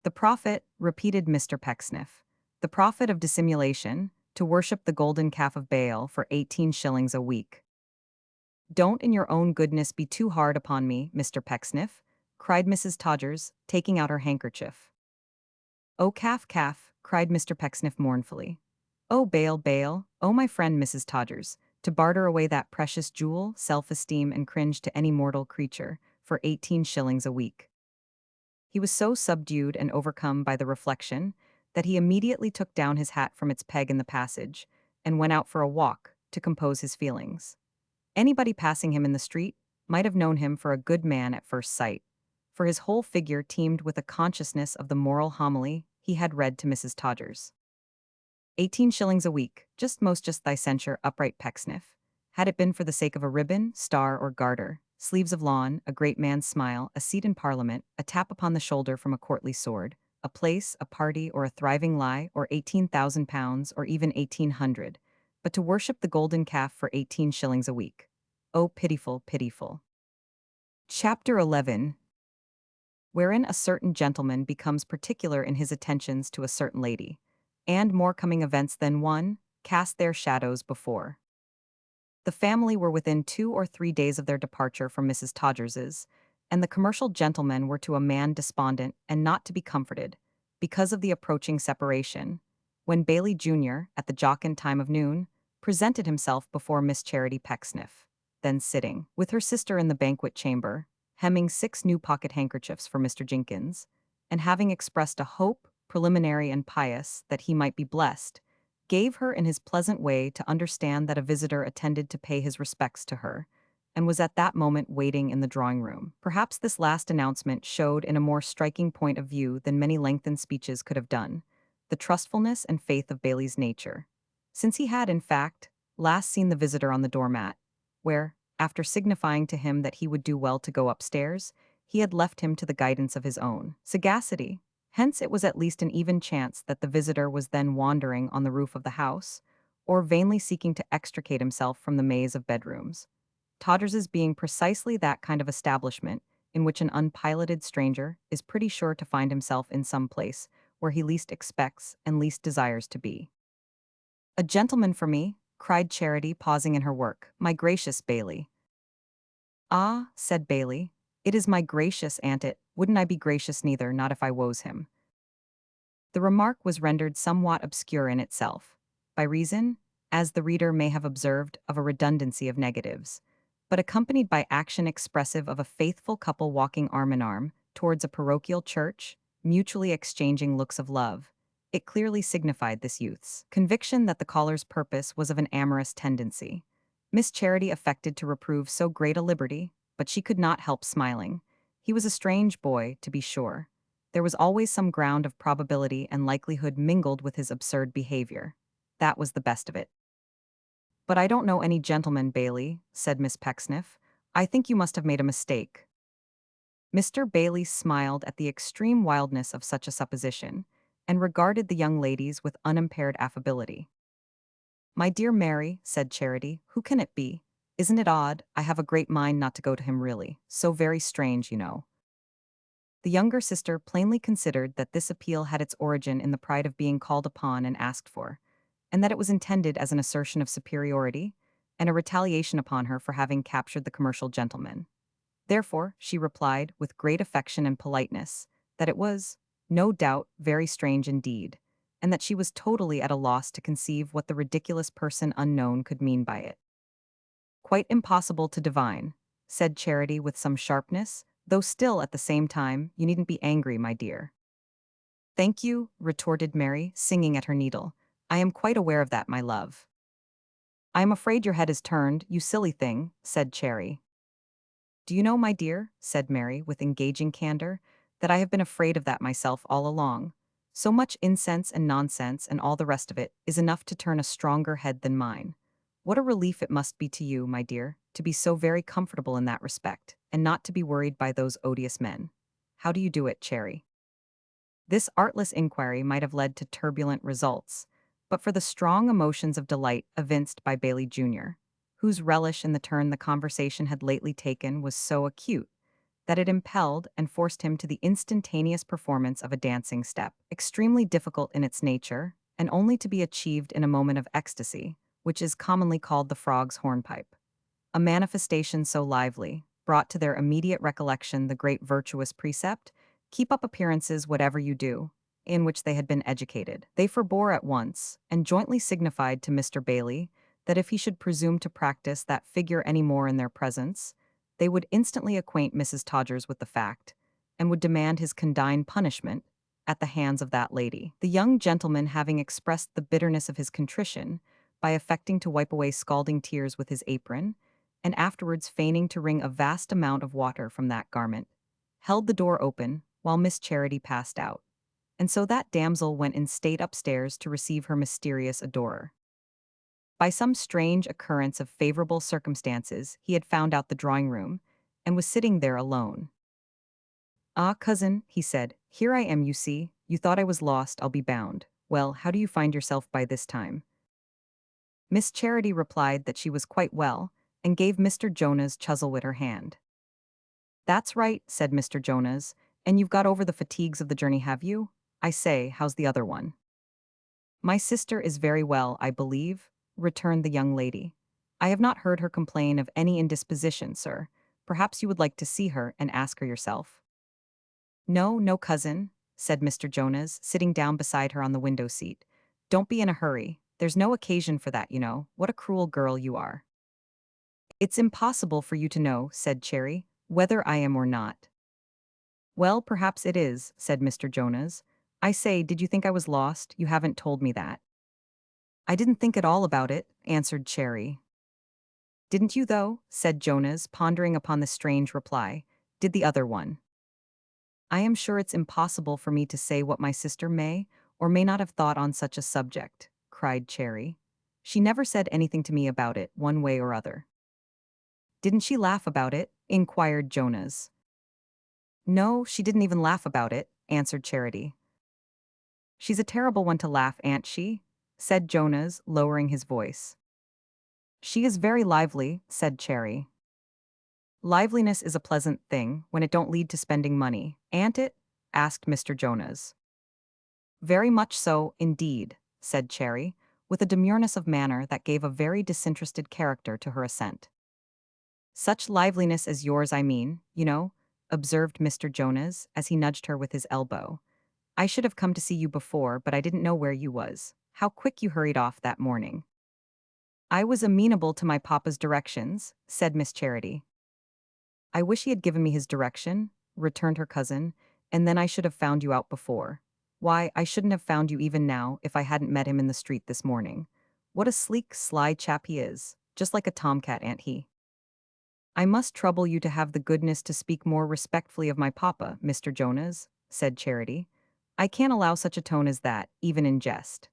The profit, repeated Mr. Pecksniff. The profit of dissimulation, to worship the golden calf of Baal for 18 shillings a week. Don't in your own goodness be too hard upon me, Mr. Pecksniff, cried Mrs. Todgers, taking out her handkerchief. Oh, calf, calf, cried Mr. Pecksniff mournfully. Oh, Baal, Baal, oh, my friend Mrs. Todgers, to barter away that precious jewel, self-esteem and cringe to any mortal creature, for 18 shillings a week. He was so subdued and overcome by the reflection that he immediately took down his hat from its peg in the passage and went out for a walk to compose his feelings. Anybody passing him in the street might have known him for a good man at first sight, for his whole figure teemed with a consciousness of the moral homily he had read to Mrs. Todgers. 18 shillings a week, just thy censure, upright Pecksniff. Had it been for the sake of a ribbon, star, or garter, sleeves of lawn, a great man's smile, a seat in Parliament, a tap upon the shoulder from a courtly sword, a place, a party, or a thriving lie, or £18,000, or even 1800, but to worship the golden calf for 18 shillings a week. Oh, pitiful, pitiful. Chapter 11, wherein a certain gentleman becomes particular in his attentions to a certain lady, and more coming events than one, cast their shadows before. The family were within 2 or 3 days of their departure from Mrs. Todgers's, and the commercial gentlemen were to a man despondent and not to be comforted, because of the approaching separation, when Bailey Jr., at the jocund time of noon, presented himself before Miss Charity Pecksniff, then sitting, with her sister in the banquet chamber, hemming 6 new pocket handkerchiefs for Mr. Jenkins, and having expressed a hope, preliminary and pious, that he might be blessed, gave her in his pleasant way to understand that a visitor attended to pay his respects to her, and was at that moment waiting in the drawing-room. Perhaps this last announcement showed in a more striking point of view than many lengthened speeches could have done, the trustfulness and faith of Bailey's nature, since he had, in fact, last seen the visitor on the doormat, where, after signifying to him that he would do well to go upstairs, he had left him to the guidance of his own sagacity. Hence it was at least an even chance that the visitor was then wandering on the roof of the house, or vainly seeking to extricate himself from the maze of bedrooms. Todgers's being precisely that kind of establishment in which an unpiloted stranger is pretty sure to find himself in some place where he least expects and least desires to be. "A gentleman for me," cried Charity, pausing in her work. "My gracious Bailey." "Ah," said Bailey, "it is my gracious aunt it, wouldn't I be gracious neither, not if I woes him." The remark was rendered somewhat obscure in itself, by reason, as the reader may have observed, of a redundancy of negatives, but accompanied by action expressive of a faithful couple walking arm in arm towards a parochial church, mutually exchanging looks of love. It clearly signified this youth's conviction that the caller's purpose was of an amorous tendency. Miss Charity affected to reprove so great a liberty, but she could not help smiling. He was a strange boy, to be sure. There was always some ground of probability and likelihood mingled with his absurd behavior. That was the best of it. "But I don't know any gentleman, Bailey," said Miss Pecksniff. "I think you must have made a mistake." Mr. Bailey smiled at the extreme wildness of such a supposition, and regarded the young ladies with unimpaired affability. "My dear Mary," said Charity, "who can it be? Isn't it odd? I have a great mind not to go to him really. So very strange, you know." The younger sister plainly considered that this appeal had its origin in the pride of being called upon and asked for, and that it was intended as an assertion of superiority, and a retaliation upon her for having captured the commercial gentleman. Therefore, she replied, with great affection and politeness, that it was, no doubt, very strange indeed, and that she was totally at a loss to conceive what the ridiculous person unknown could mean by it. "Quite impossible to divine," said Charity with some sharpness, "though still, at the same time, you needn't be angry, my dear." "Thank you," retorted Mary, singing at her needle. "I am quite aware of that, my love." "I am afraid your head is turned, you silly thing," said Cherry. "Do you know, my dear," said Mary, with engaging candor, "that I have been afraid of that myself all along. So much incense and nonsense and all the rest of it is enough to turn a stronger head than mine. What a relief it must be to you, my dear, to be so very comfortable in that respect, and not to be worried by those odious men. How do you do it, Cherry?" This artless inquiry might have led to turbulent results, but for the strong emotions of delight evinced by Bailey Jr., whose relish in the turn the conversation had lately taken was so acute, that it impelled and forced him to the instantaneous performance of a dancing step, extremely difficult in its nature, and only to be achieved in a moment of ecstasy, which is commonly called the frog's hornpipe. A manifestation so lively brought to their immediate recollection the great virtuous precept, "Keep up appearances whatever you do," in which they had been educated. They forbore at once, and jointly signified to Mr. Bailey that if he should presume to practice that figure any more in their presence, they would instantly acquaint Mrs. Todgers with the fact, and would demand his condign punishment at the hands of that lady. The young gentleman, having expressed the bitterness of his contrition by affecting to wipe away scalding tears with his apron, and afterwards feigning to wring a vast amount of water from that garment, held the door open while Miss Charity passed out. and so that damsel went in state upstairs to receive her mysterious adorer. By some strange occurrence of favorable circumstances, he had found out the drawing room, and was sitting there alone. "Ah, cousin," he said, "here I am, you see. You thought I was lost, I'll be bound. Well, how do you find yourself by this time?" Miss Charity replied that she was quite well, and gave Mr. Jonas Chuzzlewit her hand. "That's right," said Mr. Jonas, "and you've got over the fatigues of the journey, have you? I say, how's the other one?" "My sister is very well, I believe," returned the young lady. "I have not heard her complain of any indisposition, sir. Perhaps you would like to see her and ask her yourself." "No, no, cousin," said Mr. Jonas, sitting down beside her on the window seat. "Don't be in a hurry. There's no occasion for that, you know. What a cruel girl you are." "It's impossible for you to know," said Cherry, "whether I am or not." "Well, perhaps it is," said Mr. Jonas. "I say, did you think I was lost? You haven't told me that." "I didn't think at all about it," answered Cherry. "Didn't you, though?" said Jonas, pondering upon the strange reply. "Did the other one?" "I am sure it's impossible for me to say what my sister may or may not have thought on such a subject," cried Cherry. "She never said anything to me about it, one way or other." "Didn't she laugh about it?" inquired Jonas. "No, she didn't even laugh about it," answered Charity. "She's a terrible one to laugh, ain't she?" said Jonas, lowering his voice. "She is very lively," said Cherry. "Liveliness is a pleasant thing when it don't lead to spending money, ain't it?" asked Mr. Jonas. "Very much so, indeed," said Cherry, with a demureness of manner that gave a very disinterested character to her assent. "Such liveliness as yours, I mean, you know," observed Mr. Jonas, as he nudged her with his elbow. "I should have come to see you before, but I didn't know where you was. How quick you hurried off that morning." "I was amenable to my papa's directions," said Miss Charity. "I wish he had given me his direction," returned her cousin, "and then I should have found you out before. Why, I shouldn't have found you even now if I hadn't met him in the street this morning. What a sleek, sly chap he is, just like a tomcat, ain't he?" "I must trouble you to have the goodness to speak more respectfully of my papa, Mr. Jonas," said Charity. "I can't allow such a tone as that, even in jest."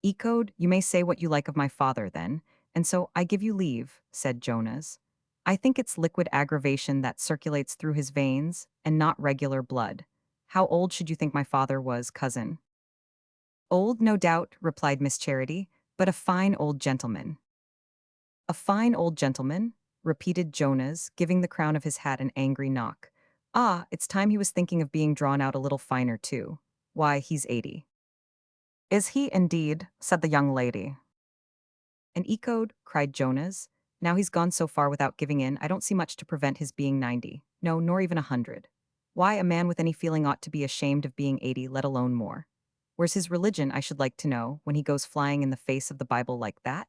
"Ecode, you may say what you like of my father, then, and so I give you leave," said Jonas. "I think it's liquid aggravation that circulates through his veins, and not regular blood. How old should you think my father was, cousin?" "Old, no doubt," replied Miss Charity, "but a fine old gentleman." "A fine old gentleman?" repeated Jonas, giving the crown of his hat an angry knock. "Ah, it's time he was thinking of being drawn out a little finer, too. Why, he's 80. "Is he indeed?" said the young lady. "An ecode," cried Jonas. "Now he's gone so far without giving in, I don't see much to prevent his being 90. No, nor even 100. Why, a man with any feeling ought to be ashamed of being 80, let alone more. Where's his religion, I should like to know, when he goes flying in the face of the Bible like that?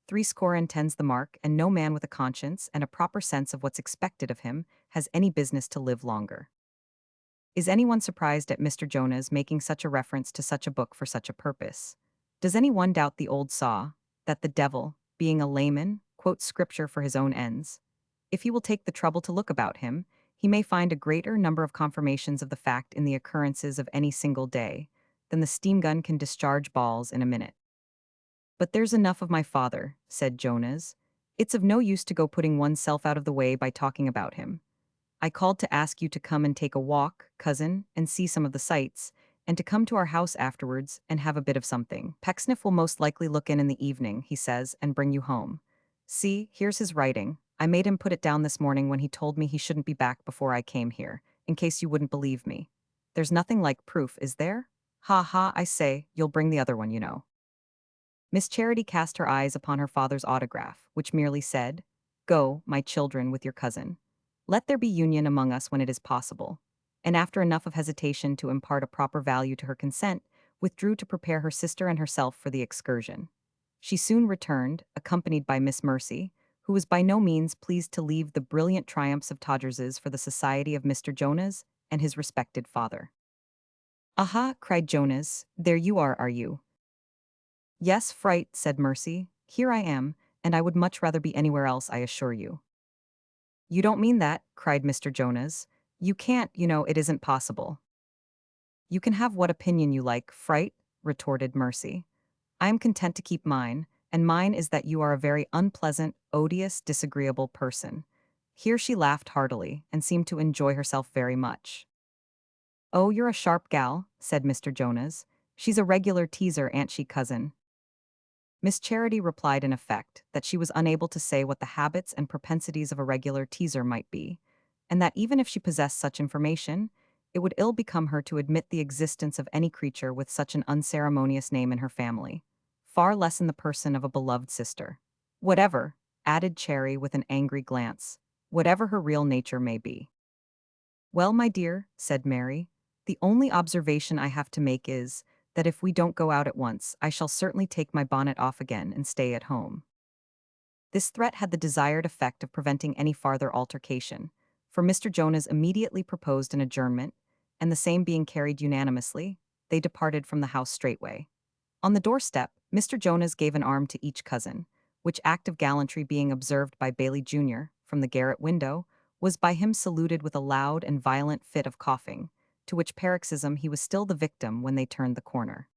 70's the mark, and no man with a conscience and a proper sense of what's expected of him has any business to live longer." Is anyone surprised at Mr. Jonas making such a reference to such a book for such a purpose? Does anyone doubt the old saw, that the devil, being a layman, quotes scripture for his own ends? If he will take the trouble to look about him, he may find a greater number of confirmations of the fact in the occurrences of any single day than the steam gun can discharge balls in a minute. "But there's enough of my father," said Jonas. "It's of no use to go putting oneself out of the way by talking about him. I called to ask you to come and take a walk, cousin, and see some of the sights, and to come to our house afterwards and have a bit of something. Pecksniff will most likely look in the evening, he says, and bring you home. See, here's his writing. I made him put it down this morning when he told me he shouldn't be back before I came here, in case you wouldn't believe me. There's nothing like proof, is there? Ha ha, I say, you'll bring the other one, you know." Miss Charity cast her eyes upon her father's autograph, which merely said, "Go, my children, with your cousin. Let there be union among us when it is possible," and after enough of hesitation to impart a proper value to her consent, withdrew to prepare her sister and herself for the excursion. She soon returned, accompanied by Miss Mercy, who was by no means pleased to leave the brilliant triumphs of Todgers's for the society of Mr. Jonas and his respected father. "Aha!" cried Jonas, "there you are you?" "Yes, fright," said Mercy. "Here I am, and I would much rather be anywhere else, I assure you." "You don't mean that," cried Mr. Jonas. "You can't, you know, it isn't possible." "You can have what opinion you like, fright," retorted Mercy. "I am content to keep mine, and mine is that you are a very unpleasant, odious, disagreeable person." Here she laughed heartily, and seemed to enjoy herself very much. "Oh, you're a sharp gal," said Mr. Jonas. "She's a regular teaser, ain't she, cousin?" Miss Charity replied in effect that she was unable to say what the habits and propensities of a regular teaser might be, and that even if she possessed such information, it would ill become her to admit the existence of any creature with such an unceremonious name in her family, far less in the person of a beloved sister. Whatever, added Cherry with an angry glance, whatever her real nature may be. "Well, my dear," said Mary, "the only observation I have to make is, that if we don't go out at once, I shall certainly take my bonnet off again and stay at home." This threat had the desired effect of preventing any farther altercation, for Mr. Jonas immediately proposed an adjournment, and the same being carried unanimously, they departed from the house straightway. On the doorstep, Mr. Jonas gave an arm to each cousin, which act of gallantry being observed by Bailey Jr. from the garret window, was by him saluted with a loud and violent fit of coughing, to which paroxysm he was still the victim when they turned the corner.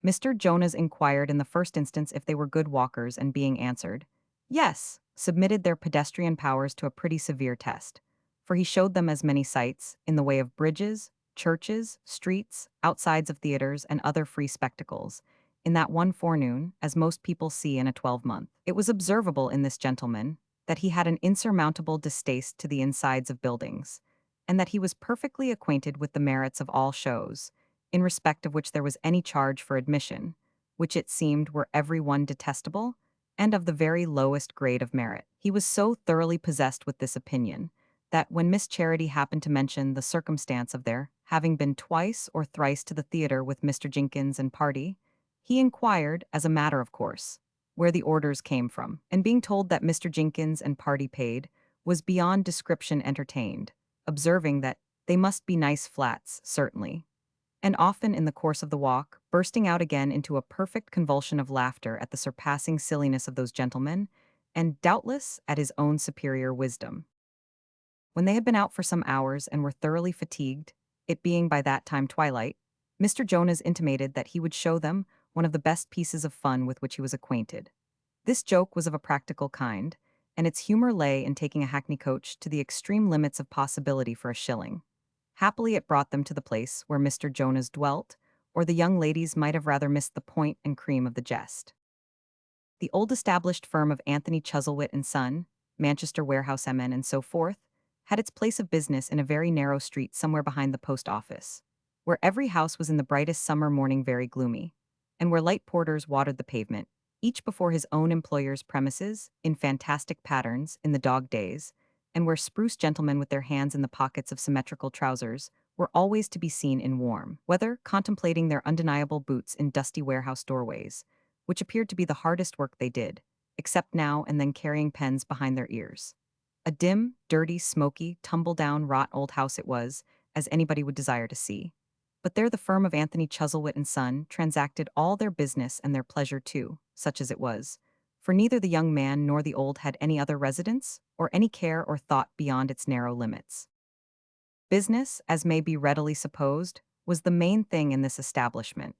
Mr. Jonas inquired in the first instance if they were good walkers, and being answered, "Yes," submitted their pedestrian powers to a pretty severe test, for he showed them as many sights, in the way of bridges, churches, streets, outsides of theaters, and other free spectacles, in that one forenoon, as most people see in a 12-month. It was observable in this gentleman that he had an insurmountable distaste to the insides of buildings, and that he was perfectly acquainted with the merits of all shows, in respect of which there was any charge for admission, which it seemed were every one detestable, and of the very lowest grade of merit. He was so thoroughly possessed with this opinion, that when Miss Charity happened to mention the circumstance of their having been twice or thrice to the theatre with Mr. Jenkins and party, he inquired, as a matter of course, where the orders came from, and being told that Mr. Jenkins and party paid, was beyond description entertained, observing that they must be nice flats, certainly, and often in the course of the walk, bursting out again into a perfect convulsion of laughter at the surpassing silliness of those gentlemen, and doubtless at his own superior wisdom. When they had been out for some hours and were thoroughly fatigued, it being by that time twilight, Mr. Jonas intimated that he would show them one of the best pieces of fun with which he was acquainted. This joke was of a practical kind, and its humor lay in taking a hackney coach to the extreme limits of possibility for a shilling. Happily it brought them to the place where Mr. Jonas dwelt, or the young ladies might have rather missed the point and cream of the jest. The old established firm of Anthony Chuzzlewit and Son, Manchester Warehouse MN and so forth, had its place of business in a very narrow street somewhere behind the post office, where every house was in the brightest summer morning very gloomy, and where light porters watered the pavement, each before his own employer's premises, in fantastic patterns, in the dog days, and where spruce gentlemen with their hands in the pockets of symmetrical trousers were always to be seen in warm weather, contemplating their undeniable boots in dusty warehouse doorways, which appeared to be the hardest work they did, except now and then carrying pens behind their ears. A dim, dirty, smoky, tumble-down, rot old house it was, as anybody would desire to see. But there the firm of Anthony Chuzzlewit and Son transacted all their business and their pleasure too, such as it was, for neither the young man nor the old had any other residence, or any care or thought beyond its narrow limits. Business, as may be readily supposed, was the main thing in this establishment,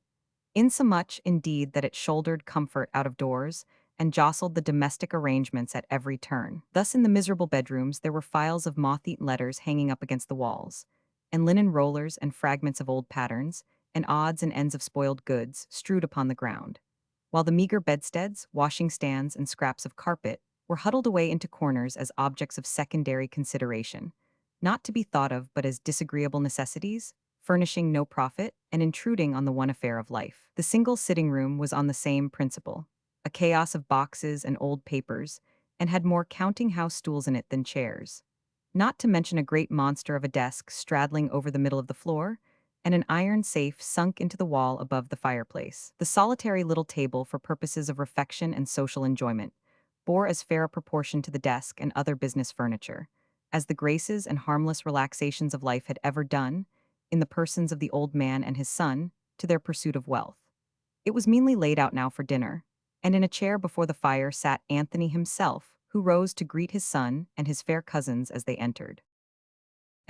insomuch, indeed, that it shouldered comfort out of doors, and jostled the domestic arrangements at every turn. Thus in the miserable bedrooms there were files of moth-eaten letters hanging up against the walls, and linen rollers and fragments of old patterns, and odds and ends of spoiled goods strewed upon the ground, while the meager bedsteads, washing-stands, and scraps of carpet were huddled away into corners as objects of secondary consideration, not to be thought of but as disagreeable necessities, furnishing no profit, and intruding on the one affair of life. The single sitting room was on the same principle, a chaos of boxes and old papers, and had more counting-house stools in it than chairs, not to mention a great monster of a desk straddling over the middle of the floor, and an iron safe sunk into the wall above the fireplace. The solitary little table for purposes of refection and social enjoyment bore as fair a proportion to the desk and other business furniture as the graces and harmless relaxations of life had ever done, in the persons of the old man and his son, to their pursuit of wealth. It was meanly laid out now for dinner, and in a chair before the fire sat Anthony himself, who rose to greet his son and his fair cousins as they entered.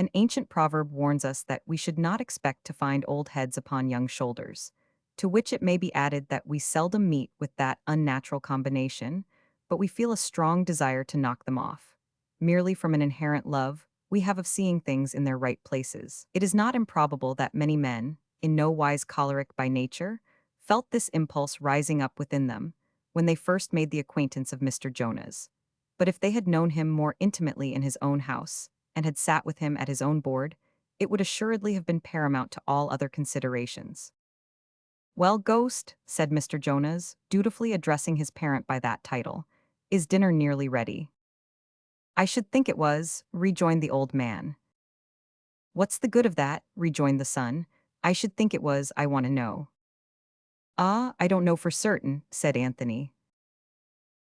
An ancient proverb warns us that we should not expect to find old heads upon young shoulders, to which it may be added that we seldom meet with that unnatural combination, but we feel a strong desire to knock them off. Merely from an inherent love we have of seeing things in their right places. It is not improbable that many men, in no wise choleric by nature, felt this impulse rising up within them when they first made the acquaintance of Mr. Jonas. But if they had known him more intimately in his own house, and had sat with him at his own board, it would assuredly have been paramount to all other considerations. "Well, Ghost," said Mr. Jonas, dutifully addressing his parent by that title, "is dinner nearly ready?" "I should think it was," rejoined the old man. "What's the good of that?" rejoined the son. "I should think it was, I want to know." "Ah, I don't know for certain," said Anthony.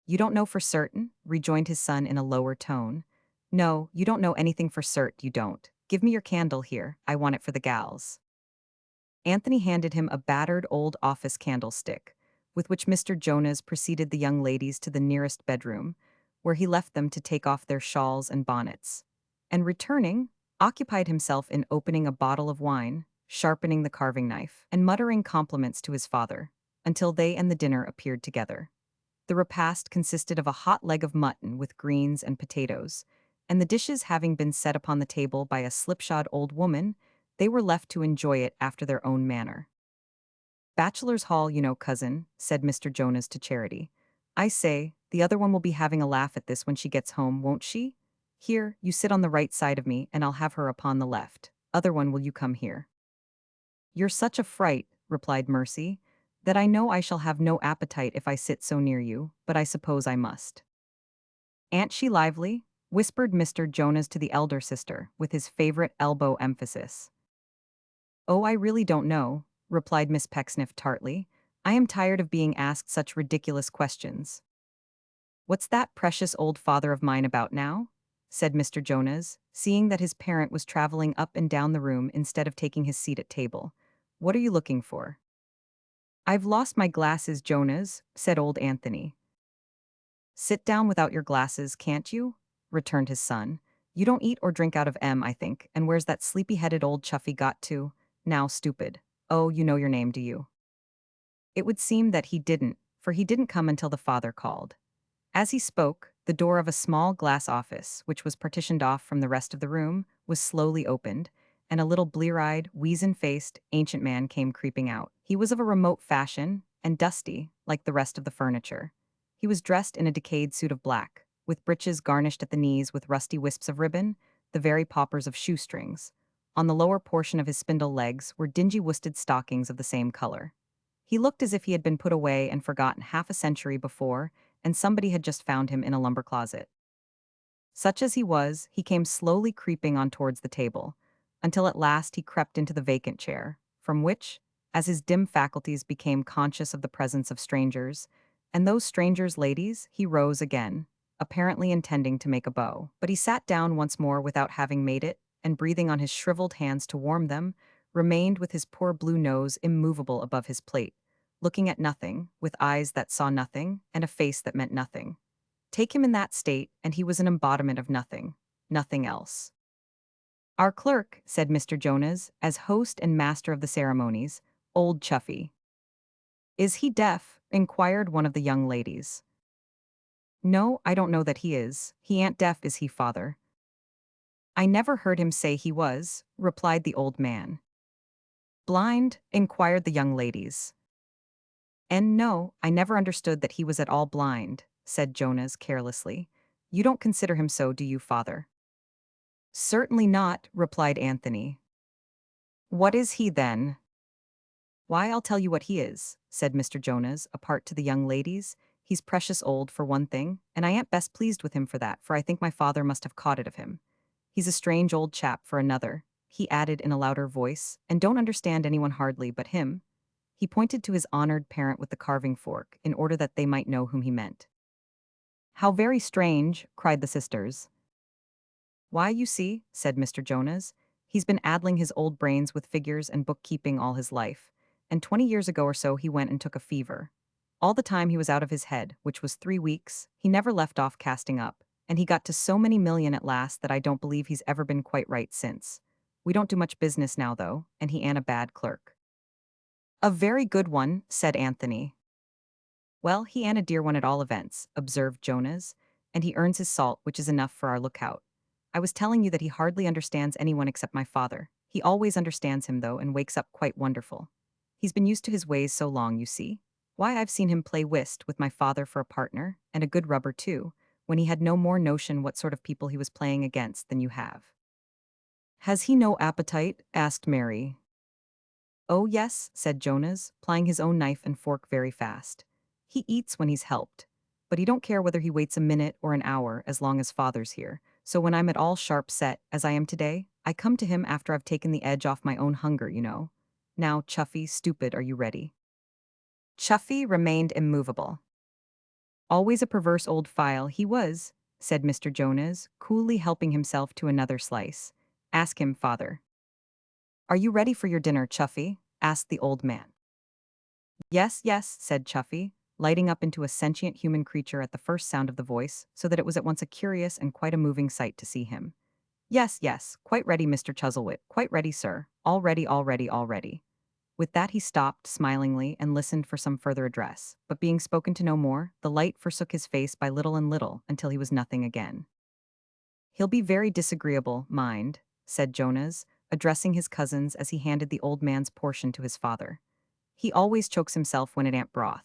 "You don't know for certain?" rejoined his son in a lower tone. "No, you don't know anything for cert, you don't. Give me your candle here, I want it for the gals." Anthony handed him a battered old office candlestick, with which Mr. Jonas preceded the young ladies to the nearest bedroom, where he left them to take off their shawls and bonnets, and returning, occupied himself in opening a bottle of wine, sharpening the carving knife, and muttering compliments to his father, until they and the dinner appeared together. The repast consisted of a hot leg of mutton with greens and potatoes, and the dishes having been set upon the table by a slipshod old woman, they were left to enjoy it after their own manner. "Bachelor's Hall, you know, cousin," said Mr. Jonas to Charity. "I say, the other one will be having a laugh at this when she gets home, won't she? Here, you sit on the right side of me, and I'll have her upon the left. Other one, will you come here?" "You're such a fright," replied Mercy, "that I know I shall have no appetite if I sit so near you, but I suppose I must." "Ain't she lively?" whispered Mr. Jonas to the elder sister, with his favorite elbow emphasis. "Oh, I really don't know," replied Miss Pecksniff tartly. "I am tired of being asked such ridiculous questions." "What's that precious old father of mine about now?" said Mr. Jonas, seeing that his parent was traveling up and down the room instead of taking his seat at table. "What are you looking for?" "I've lost my glasses, Jonas," said old Anthony. "Sit down without your glasses, can't you?" returned his son. "You don't eat or drink out of 'em, I think, and where's that sleepy-headed old chuffy got to? Now, stupid. Oh, you know your name, do you?" It would seem that he didn't, for he didn't come until the father called. As he spoke, the door of a small glass office, which was partitioned off from the rest of the room, was slowly opened, and a little blear-eyed, weazen-faced, ancient man came creeping out. He was of a remote fashion, and dusty, like the rest of the furniture. He was dressed in a decayed suit of black, with breeches garnished at the knees with rusty wisps of ribbon, the very paupers of shoestrings. On the lower portion of his spindle legs were dingy worsted stockings of the same color. He looked as if he had been put away and forgotten half a century before, and somebody had just found him in a lumber closet. Such as he was, he came slowly creeping on towards the table, until at last he crept into the vacant chair, from which, as his dim faculties became conscious of the presence of strangers, and those strangers ladies, he rose again, apparently intending to make a bow. But he sat down once more without having made it, and breathing on his shriveled hands to warm them, remained with his poor blue nose immovable above his plate, looking at nothing, with eyes that saw nothing, and a face that meant nothing. Take him in that state, and he was an embodiment of nothing, nothing else. "Our clerk," said Mr. Jonas, as host and master of the ceremonies, "old Chuffy." "Is he deaf?" inquired one of the young ladies. "No, I don't know that he is. He ain't deaf, is he, father?" "I never heard him say he was," replied the old man. "Blind?" inquired the young ladies. "And no, I never understood that he was at all blind," said Jonas carelessly. "You don't consider him so, do you, father?" "Certainly not," replied Anthony. "What is he, then?" "Why, I'll tell you what he is," said Mr. Jonas, apart to the young ladies. "He's precious old, for one thing, and I ain't best pleased with him for that, for I think my father must have caught it of him. He's a strange old chap, for another," he added in a louder voice, "and don't understand anyone hardly but him." He pointed to his honored parent with the carving fork, in order that they might know whom he meant. "How very strange!" cried the sisters. "Why, you see," said Mr. Jonas, "he's been addling his old brains with figures and bookkeeping all his life, and 20 years ago or so he went and took a fever. All the time he was out of his head, which was 3 weeks, he never left off casting up, And he got to so many million at last that I don't believe he's ever been quite right since. We don't do much business now, though, and he ain't a bad clerk. A very good one, said Anthony. Well, he ain't a dear one at all events, observed Jonas, and he earns his salt, which is enough for our lookout. I was telling you that he hardly understands anyone except my father. He always understands him, though, and wakes up quite wonderful. He's been used to his ways so long, you see. Why, I've seen him play whist with my father for a partner, and a good rubber, too, when he had no more notion what sort of people he was playing against than you have. Has he no appetite? Asked Mary. Oh, yes, said Jonas, plying his own knife and fork very fast. He eats when he's helped. But he don't care whether he waits a minute or an hour as long as father's here. So when I'm at all sharp set, as I am today, I come to him after I've taken the edge off my own hunger, you know. Now, Chuffy, stupid, are you ready? Chuffy remained immovable. Always a perverse old file, he was, said Mr. Jonas, coolly helping himself to another slice. Ask him, father. Are you ready for your dinner, Chuffy? Asked the old man. Yes, yes, said Chuffy, lighting up into a sentient human creature at the first sound of the voice, so that it was at once a curious and quite a moving sight to see him. Yes, yes, quite ready, Mr. Chuzzlewit, quite ready, sir. All ready, all ready, all ready. With that he stopped, smilingly, and listened for some further address, but being spoken to no more, the light forsook his face by little and little, until he was nothing again. He'll be very disagreeable, mind, said Jonas, addressing his cousins as he handed the old man's portion to his father. He always chokes himself when it ain't broth.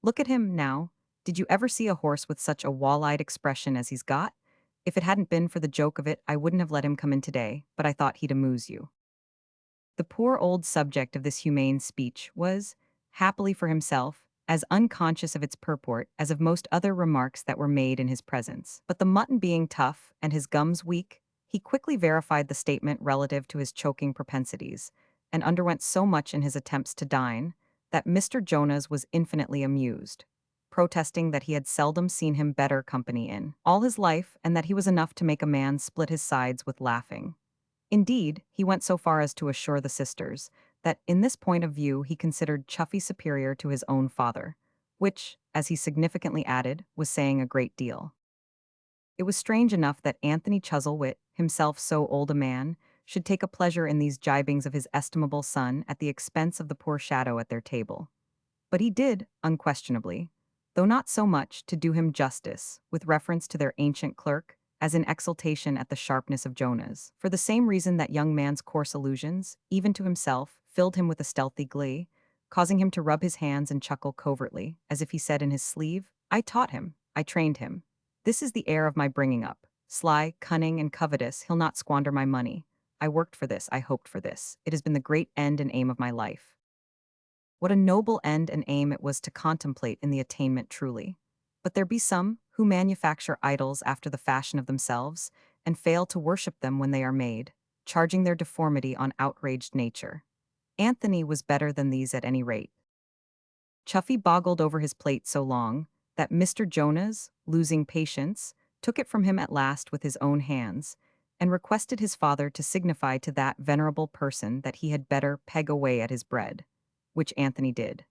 Look at him, now. Did you ever see a horse with such a wall-eyed expression as he's got? If it hadn't been for the joke of it, I wouldn't have let him come in today, but I thought he'd amuse you. The poor old subject of this humane speech was, happily for himself, as unconscious of its purport as of most other remarks that were made in his presence. But the mutton being tough and his gums weak, he quickly verified the statement relative to his choking propensities, and underwent so much in his attempts to dine, that Mr. Jonas was infinitely amused, protesting that he had seldom seen him better company in all his life, and that he was enough to make a man split his sides with laughing. Indeed, he went so far as to assure the sisters that in this point of view he considered Chuffy superior to his own father, which, as he significantly added, was saying a great deal. It was strange enough that Anthony Chuzzlewit, himself so old a man, should take a pleasure in these gibings of his estimable son at the expense of the poor shadow at their table. But he did, unquestionably, though not so much, to do him justice, with reference to their ancient clerk, as in exultation at the sharpness of Jonas, for the same reason that young man's coarse allusions, even to himself, filled him with a stealthy glee, causing him to rub his hands and chuckle covertly, as if he said in his sleeve, I taught him, I trained him. This is the heir of my bringing up. Sly, cunning, and covetous, he'll not squander my money. I worked for this, I hoped for this. It has been the great end and aim of my life. What a noble end and aim it was to contemplate in the attainment truly. But there be some who manufacture idols after the fashion of themselves, and fail to worship them when they are made, charging their deformity on outraged nature. Anthony was better than these at any rate. Chuffy boggled over his plate so long that Mr. Jonas, losing patience, took it from him at last with his own hands, and requested his father to signify to that venerable person that he had better peg away at his bread, which Anthony did.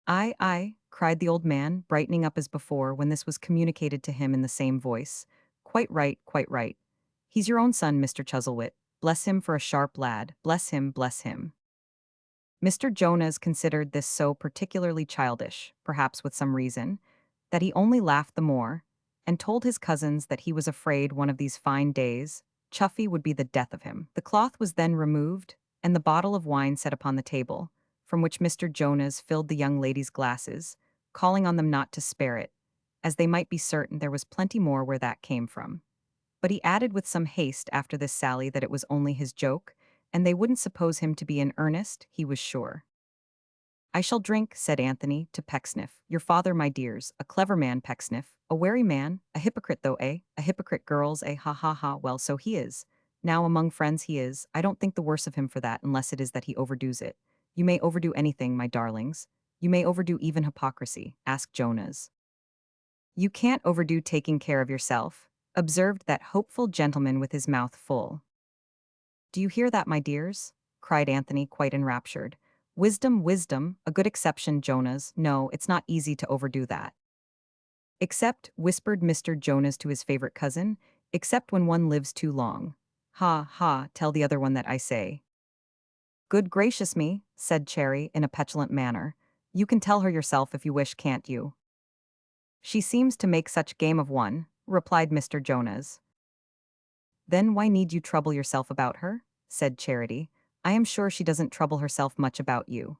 Aye, aye, cried the old man, brightening up as before when this was communicated to him in the same voice. Quite right, quite right. He's your own son, Mr. Chuzzlewit. Bless him for a sharp lad. Bless him, bless him. Mr. Jonas considered this so particularly childish, perhaps with some reason, that he only laughed the more, and told his cousins that he was afraid one of these fine days, Chuffy would be the death of him. The cloth was then removed, and the bottle of wine set upon the table, from which Mr. Jonas filled the young ladies' glasses, calling on them not to spare it, as they might be certain there was plenty more where that came from. But he added with some haste after this sally that it was only his joke, and they wouldn't suppose him to be in earnest, he was sure. I shall drink, said Anthony, to Pecksniff, your father, my dears, a clever man, Pecksniff, a wary man, a hypocrite though, eh? A hypocrite, girls, eh? Ha ha ha, well, so he is. Now among friends he is, I don't think the worse of him for that unless it is that he overdoes it. You may overdo anything, my darlings. You may overdo even hypocrisy, asked Jonas. You can't overdo taking care of yourself, observed that hopeful gentleman with his mouth full. Do you hear that, my dears? Cried Anthony, quite enraptured. Wisdom, wisdom, a good exception, Jonas. No, it's not easy to overdo that. Except, whispered Mr. Jonas to his favorite cousin, except when one lives too long. Ha, ha, tell the other one that I say. Good gracious me, said Cherry in a petulant manner. You can tell her yourself if you wish, can't you? She seems to make such game of one, replied Mr. Jonas. Then why need you trouble yourself about her? Said Charity. I am sure she doesn't trouble herself much about you.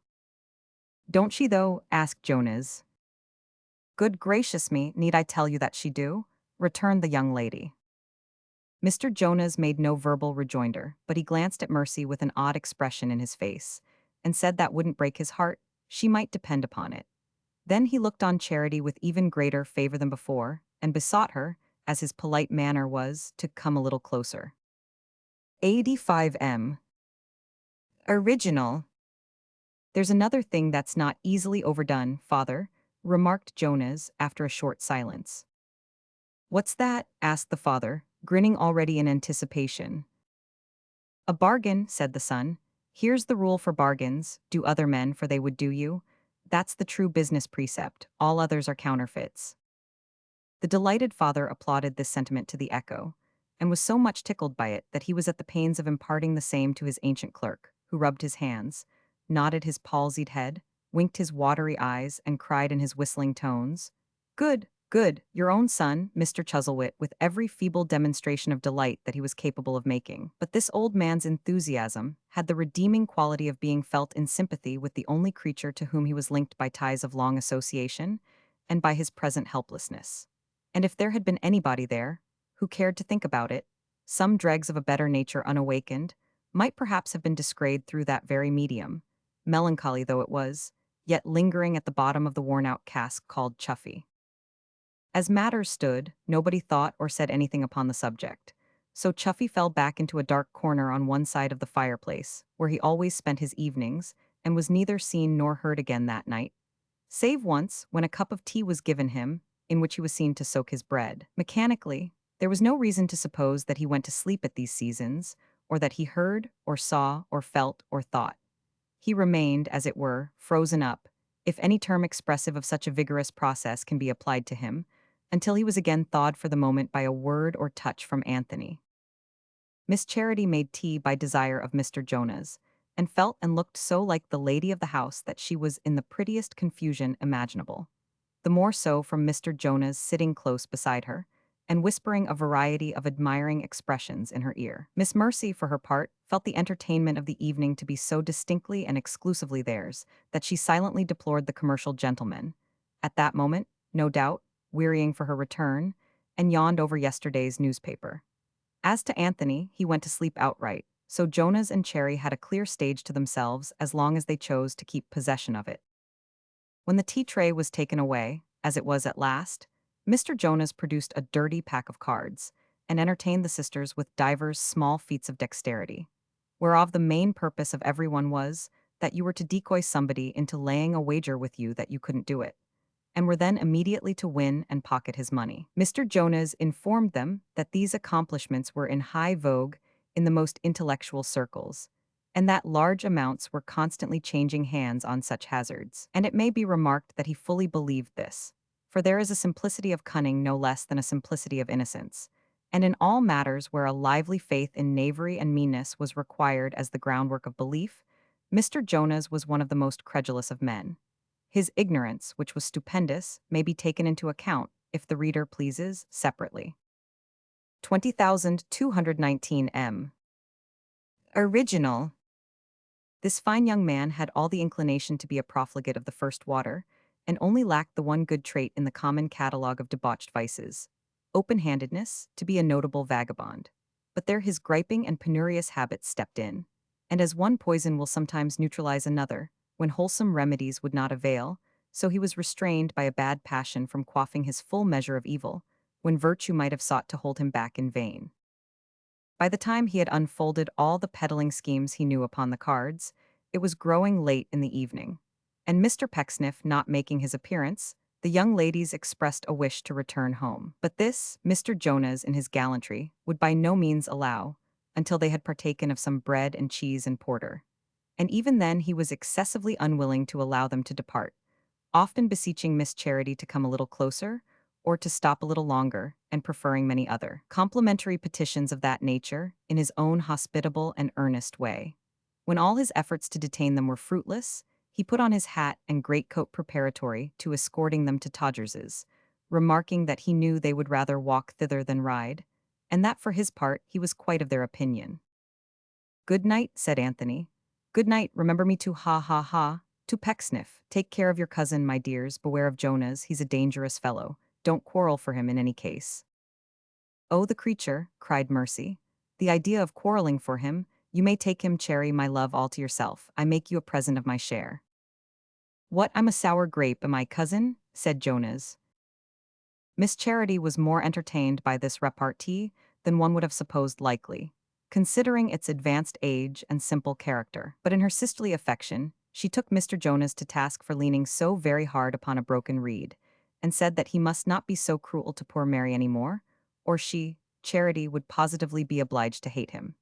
Don't she though? Asked Jonas. Good gracious me, need I tell you that she do? Returned the young lady. Mr. Jonas made no verbal rejoinder, but he glanced at Mercy with an odd expression in his face, and said that wouldn't break his heart, she might depend upon it. Then he looked on Charity with even greater favor than before, and besought her, as his polite manner was, to come a little closer. 85M. Original. There's another thing that's not easily overdone, father, remarked Jonas after a short silence. What's that? Asked the father, grinning already in anticipation. A bargain, said the son. Here's the rule for bargains, do other men for they would do you. That's the true business precept, all others are counterfeits. The delighted father applauded this sentiment to the echo, and was so much tickled by it that he was at the pains of imparting the same to his ancient clerk, who rubbed his hands, nodded his palsied head, winked his watery eyes, and cried in his whistling tones, Good, good, your own son, Mr. Chuzzlewit, with every feeble demonstration of delight that he was capable of making. But this old man's enthusiasm had the redeeming quality of being felt in sympathy with the only creature to whom he was linked by ties of long association, and by his present helplessness. And if there had been anybody there, who cared to think about it, some dregs of a better nature unawakened, might perhaps have been disgrayed through that very medium, melancholy though it was, yet lingering at the bottom of the worn-out cask called Chuffy. As matters stood, nobody thought or said anything upon the subject, so Chuffy fell back into a dark corner on one side of the fireplace, where he always spent his evenings, and was neither seen nor heard again that night, save once when a cup of tea was given him, in which he was seen to soak his bread. Mechanically, there was no reason to suppose that he went to sleep at these seasons, or that he heard, or saw, or felt, or thought. He remained, as it were, frozen up, if any term expressive of such a vigorous process can be applied to him, until he was again thawed for the moment by a word or touch from Anthony. Miss Charity made tea by desire of Mr. Jonas, and felt and looked so like the lady of the house that she was in the prettiest confusion imaginable. The more so from Mr. Jonas sitting close beside her, and whispering a variety of admiring expressions in her ear. Miss Mercy, for her part, felt the entertainment of the evening to be so distinctly and exclusively theirs, that she silently deplored the commercial gentleman, at that moment, no doubt, wearying for her return, and yawned over yesterday's newspaper. As to Anthony, he went to sleep outright, so Jonas and Cherry had a clear stage to themselves as long as they chose to keep possession of it. When the tea tray was taken away, as it was at last, Mr. Jonas produced a dirty pack of cards, and entertained the sisters with divers small feats of dexterity, whereof the main purpose of every one was, that you were to decoy somebody into laying a wager with you that you couldn't do it, and were then immediately to win and pocket his money. Mr. Jonas informed them that these accomplishments were in high vogue in the most intellectual circles, and that large amounts were constantly changing hands on such hazards. And it may be remarked that he fully believed this, for there is a simplicity of cunning no less than a simplicity of innocence, and in all matters where a lively faith in knavery and meanness was required as the groundwork of belief, Mr. Jonas was one of the most credulous of men. His ignorance, which was stupendous, may be taken into account, if the reader pleases, separately. 20,219 M. Original. This fine young man had all the inclination to be a profligate of the first water, and only lacked the one good trait in the common catalogue of debauched vices, open-handedness, to be a notable vagabond. But there his griping and penurious habits stepped in, and as one poison will sometimes neutralize another, when wholesome remedies would not avail, so he was restrained by a bad passion from quaffing his full measure of evil, when virtue might have sought to hold him back in vain. By the time he had unfolded all the peddling schemes he knew upon the cards, it was growing late in the evening, and Mr. Pecksniff not making his appearance, the young ladies expressed a wish to return home. But this, Mr. Jonas, in his gallantry, would by no means allow, until they had partaken of some bread and cheese and porter. And even then he was excessively unwilling to allow them to depart, often beseeching Miss Charity to come a little closer, or to stop a little longer, and preferring many other complimentary petitions of that nature in his own hospitable and earnest way. When all his efforts to detain them were fruitless, he put on his hat and greatcoat preparatory to escorting them to Todgers's, remarking that he knew they would rather walk thither than ride, and that for his part he was quite of their opinion. "Good night," said Anthony. "Good night, remember me to ha ha ha, to Pecksniff. Take care of your cousin, my dears, beware of Jonas, he's a dangerous fellow. Don't quarrel for him in any case." "Oh, the creature," cried Mercy. "The idea of quarreling for him. You may take him, Cherry, my love, all to yourself. I make you a present of my share." "What, I'm a sour grape, am I, cousin?" said Jonas. Miss Charity was more entertained by this repartee than one would have supposed likely, considering its advanced age and simple character. But in her sisterly affection, she took Mr. Jonas to task for leaning so very hard upon a broken reed, and said that he must not be so cruel to poor Mary any more, or she, Charity, would positively be obliged to hate him.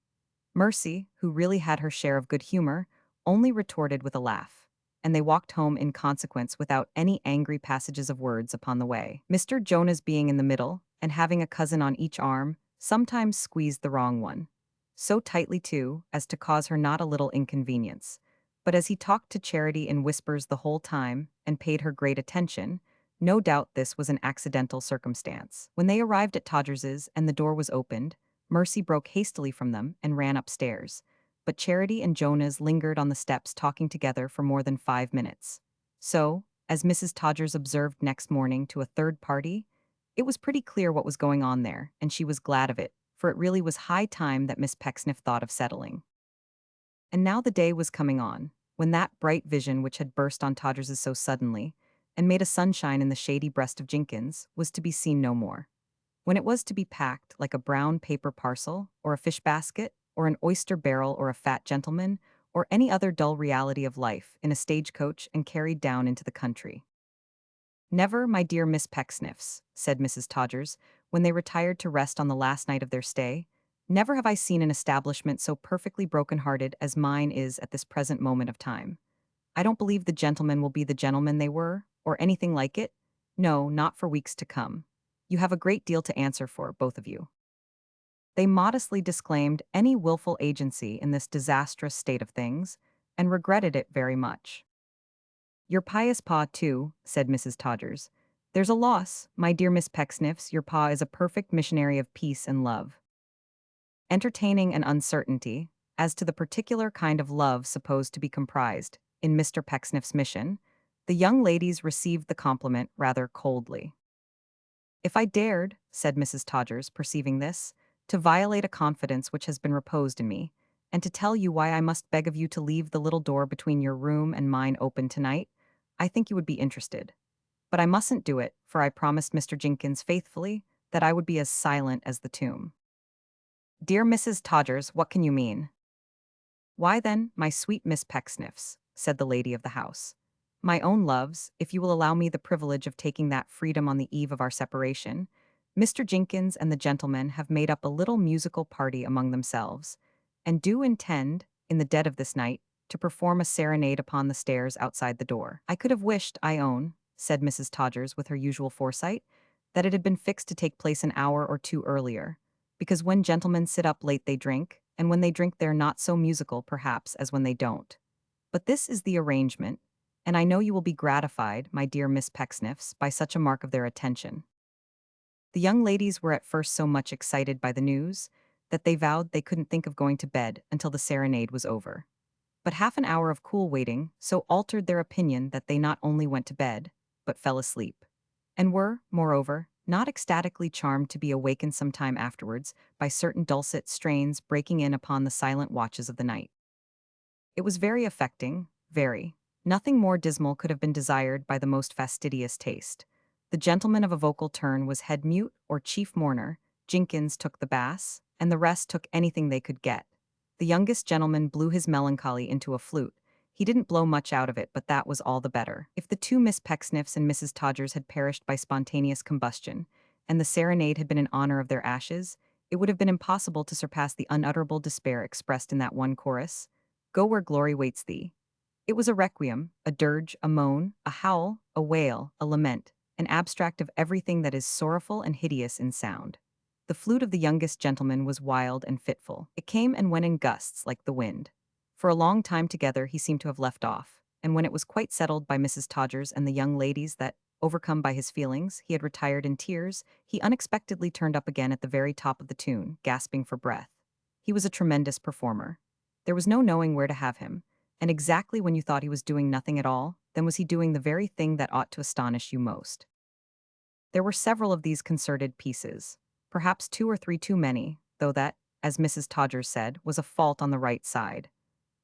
Mercy, who really had her share of good humor, only retorted with a laugh, and they walked home in consequence without any angry passages of words upon the way. Mr. Jonas, being in the middle, and having a cousin on each arm, sometimes squeezed the wrong one. So tightly, too, as to cause her not a little inconvenience. But as he talked to Charity in whispers the whole time, and paid her great attention, no doubt this was an accidental circumstance. When they arrived at Todgers's and the door was opened, Mercy broke hastily from them and ran upstairs, but Charity and Jonas lingered on the steps talking together for more than 5 minutes. So, as Mrs. Todgers observed next morning to a third party, it was pretty clear what was going on there, and she was glad of it, for it really was high time that Miss Pecksniff thought of settling. And now the day was coming on, when that bright vision which had burst on Todgers's so suddenly, and made a sunshine in the shady breast of Jenkins, was to be seen no more. When it was to be packed like a brown paper parcel, or a fish basket, or an oyster barrel, or a fat gentleman, or any other dull reality of life, in a stagecoach and carried down into the country. "Never, my dear Miss Pecksniffs," said Mrs. Todgers, when they retired to rest on the last night of their stay, "never have I seen an establishment so perfectly broken-hearted as mine is at this present moment of time. I don't believe the gentlemen will be the gentlemen they were, or anything like it. No, not for weeks to come. You have a great deal to answer for, both of you." They modestly disclaimed any willful agency in this disastrous state of things, and regretted it very much. "Your pious pa, too," said Mrs. Todgers. "There's a loss, my dear Miss Pecksniffs, your pa is a perfect missionary of peace and love." Entertaining an uncertainty as to the particular kind of love supposed to be comprised in Mr. Pecksniff's mission, the young ladies received the compliment rather coldly. "If I dared," said Mrs. Todgers, perceiving this, "to violate a confidence which has been reposed in me, and to tell you why I must beg of you to leave the little door between your room and mine open tonight, I think you would be interested. But I mustn't do it, for I promised Mr. Jenkins faithfully that I would be as silent as the tomb." "Dear Mrs. Todgers, what can you mean?" "Why then, my sweet Miss Pecksniffs," said the lady of the house, "my own loves, if you will allow me the privilege of taking that freedom on the eve of our separation, Mr. Jenkins and the gentlemen have made up a little musical party among themselves, and do intend, in the dead of this night, to perform a serenade upon the stairs outside the door. I could have wished, I own," said Mrs. Todgers with her usual foresight, "that it had been fixed to take place an hour or two earlier, because when gentlemen sit up late they drink, and when they drink they're not so musical, perhaps, as when they don't. But this is the arrangement, and I know you will be gratified, my dear Miss Pecksniffs, by such a mark of their attention." The young ladies were at first so much excited by the news that they vowed they couldn't think of going to bed until the serenade was over. But half an hour of cool waiting so altered their opinion that they not only went to bed, but fell asleep, and were, moreover, not ecstatically charmed to be awakened some time afterwards by certain dulcet strains breaking in upon the silent watches of the night. It was very affecting, very. Nothing more dismal could have been desired by the most fastidious taste. The gentleman of a vocal turn was head mute or chief mourner, Jenkins took the bass, and the rest took anything they could get. The youngest gentleman blew his melancholy into a flute. He didn't blow much out of it, but that was all the better. If the two Miss Pecksniffs and Mrs. Todgers had perished by spontaneous combustion, and the serenade had been in honor of their ashes, it would have been impossible to surpass the unutterable despair expressed in that one chorus, "Go where glory waits thee." It was a requiem, a dirge, a moan, a howl, a wail, a lament, an abstract of everything that is sorrowful and hideous in sound. The flute of the youngest gentleman was wild and fitful. It came and went in gusts like the wind. For a long time together he seemed to have left off, and when it was quite settled by Mrs. Todgers and the young ladies that, overcome by his feelings, he had retired in tears, he unexpectedly turned up again at the very top of the tune, gasping for breath. He was a tremendous performer. There was no knowing where to have him, and exactly when you thought he was doing nothing at all, then was he doing the very thing that ought to astonish you most. There were several of these concerted pieces, perhaps 2 or 3 too many, though that, as Mrs. Todgers said, was a fault on the right side.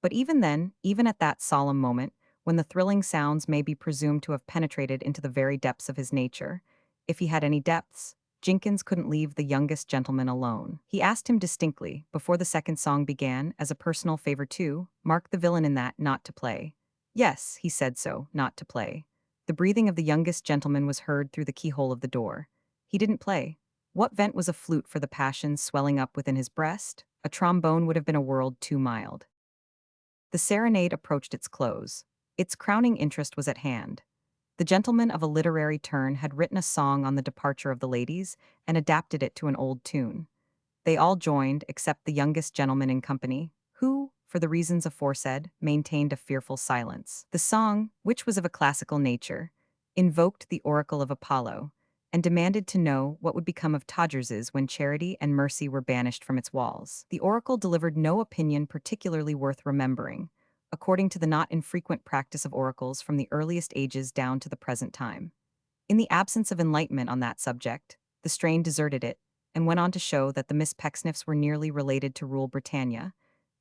But even then, even at that solemn moment, when the thrilling sounds may be presumed to have penetrated into the very depths of his nature, if he had any depths, Jenkins couldn't leave the youngest gentleman alone. He asked him distinctly, before the second song began, as a personal favor too, mark the villain in that, not to play. Yes, he said so, not to play. The breathing of the youngest gentleman was heard through the keyhole of the door. He didn't play. What vent was a flute for the passions swelling up within his breast? A trombone would have been a world too mild. The serenade approached its close. Its crowning interest was at hand. The gentleman of a literary turn had written a song on the departure of the ladies and adapted it to an old tune. They all joined, except the youngest gentleman in company, who, for the reasons aforesaid, maintained a fearful silence. The song, which was of a classical nature, invoked the oracle of Apollo, and demanded to know what would become of Todgers's when charity and mercy were banished from its walls. The oracle delivered no opinion particularly worth remembering, according to the not infrequent practice of oracles from the earliest ages down to the present time. In the absence of enlightenment on that subject, the strain deserted it, and went on to show that the Miss Pecksniffs were nearly related to rule Britannia,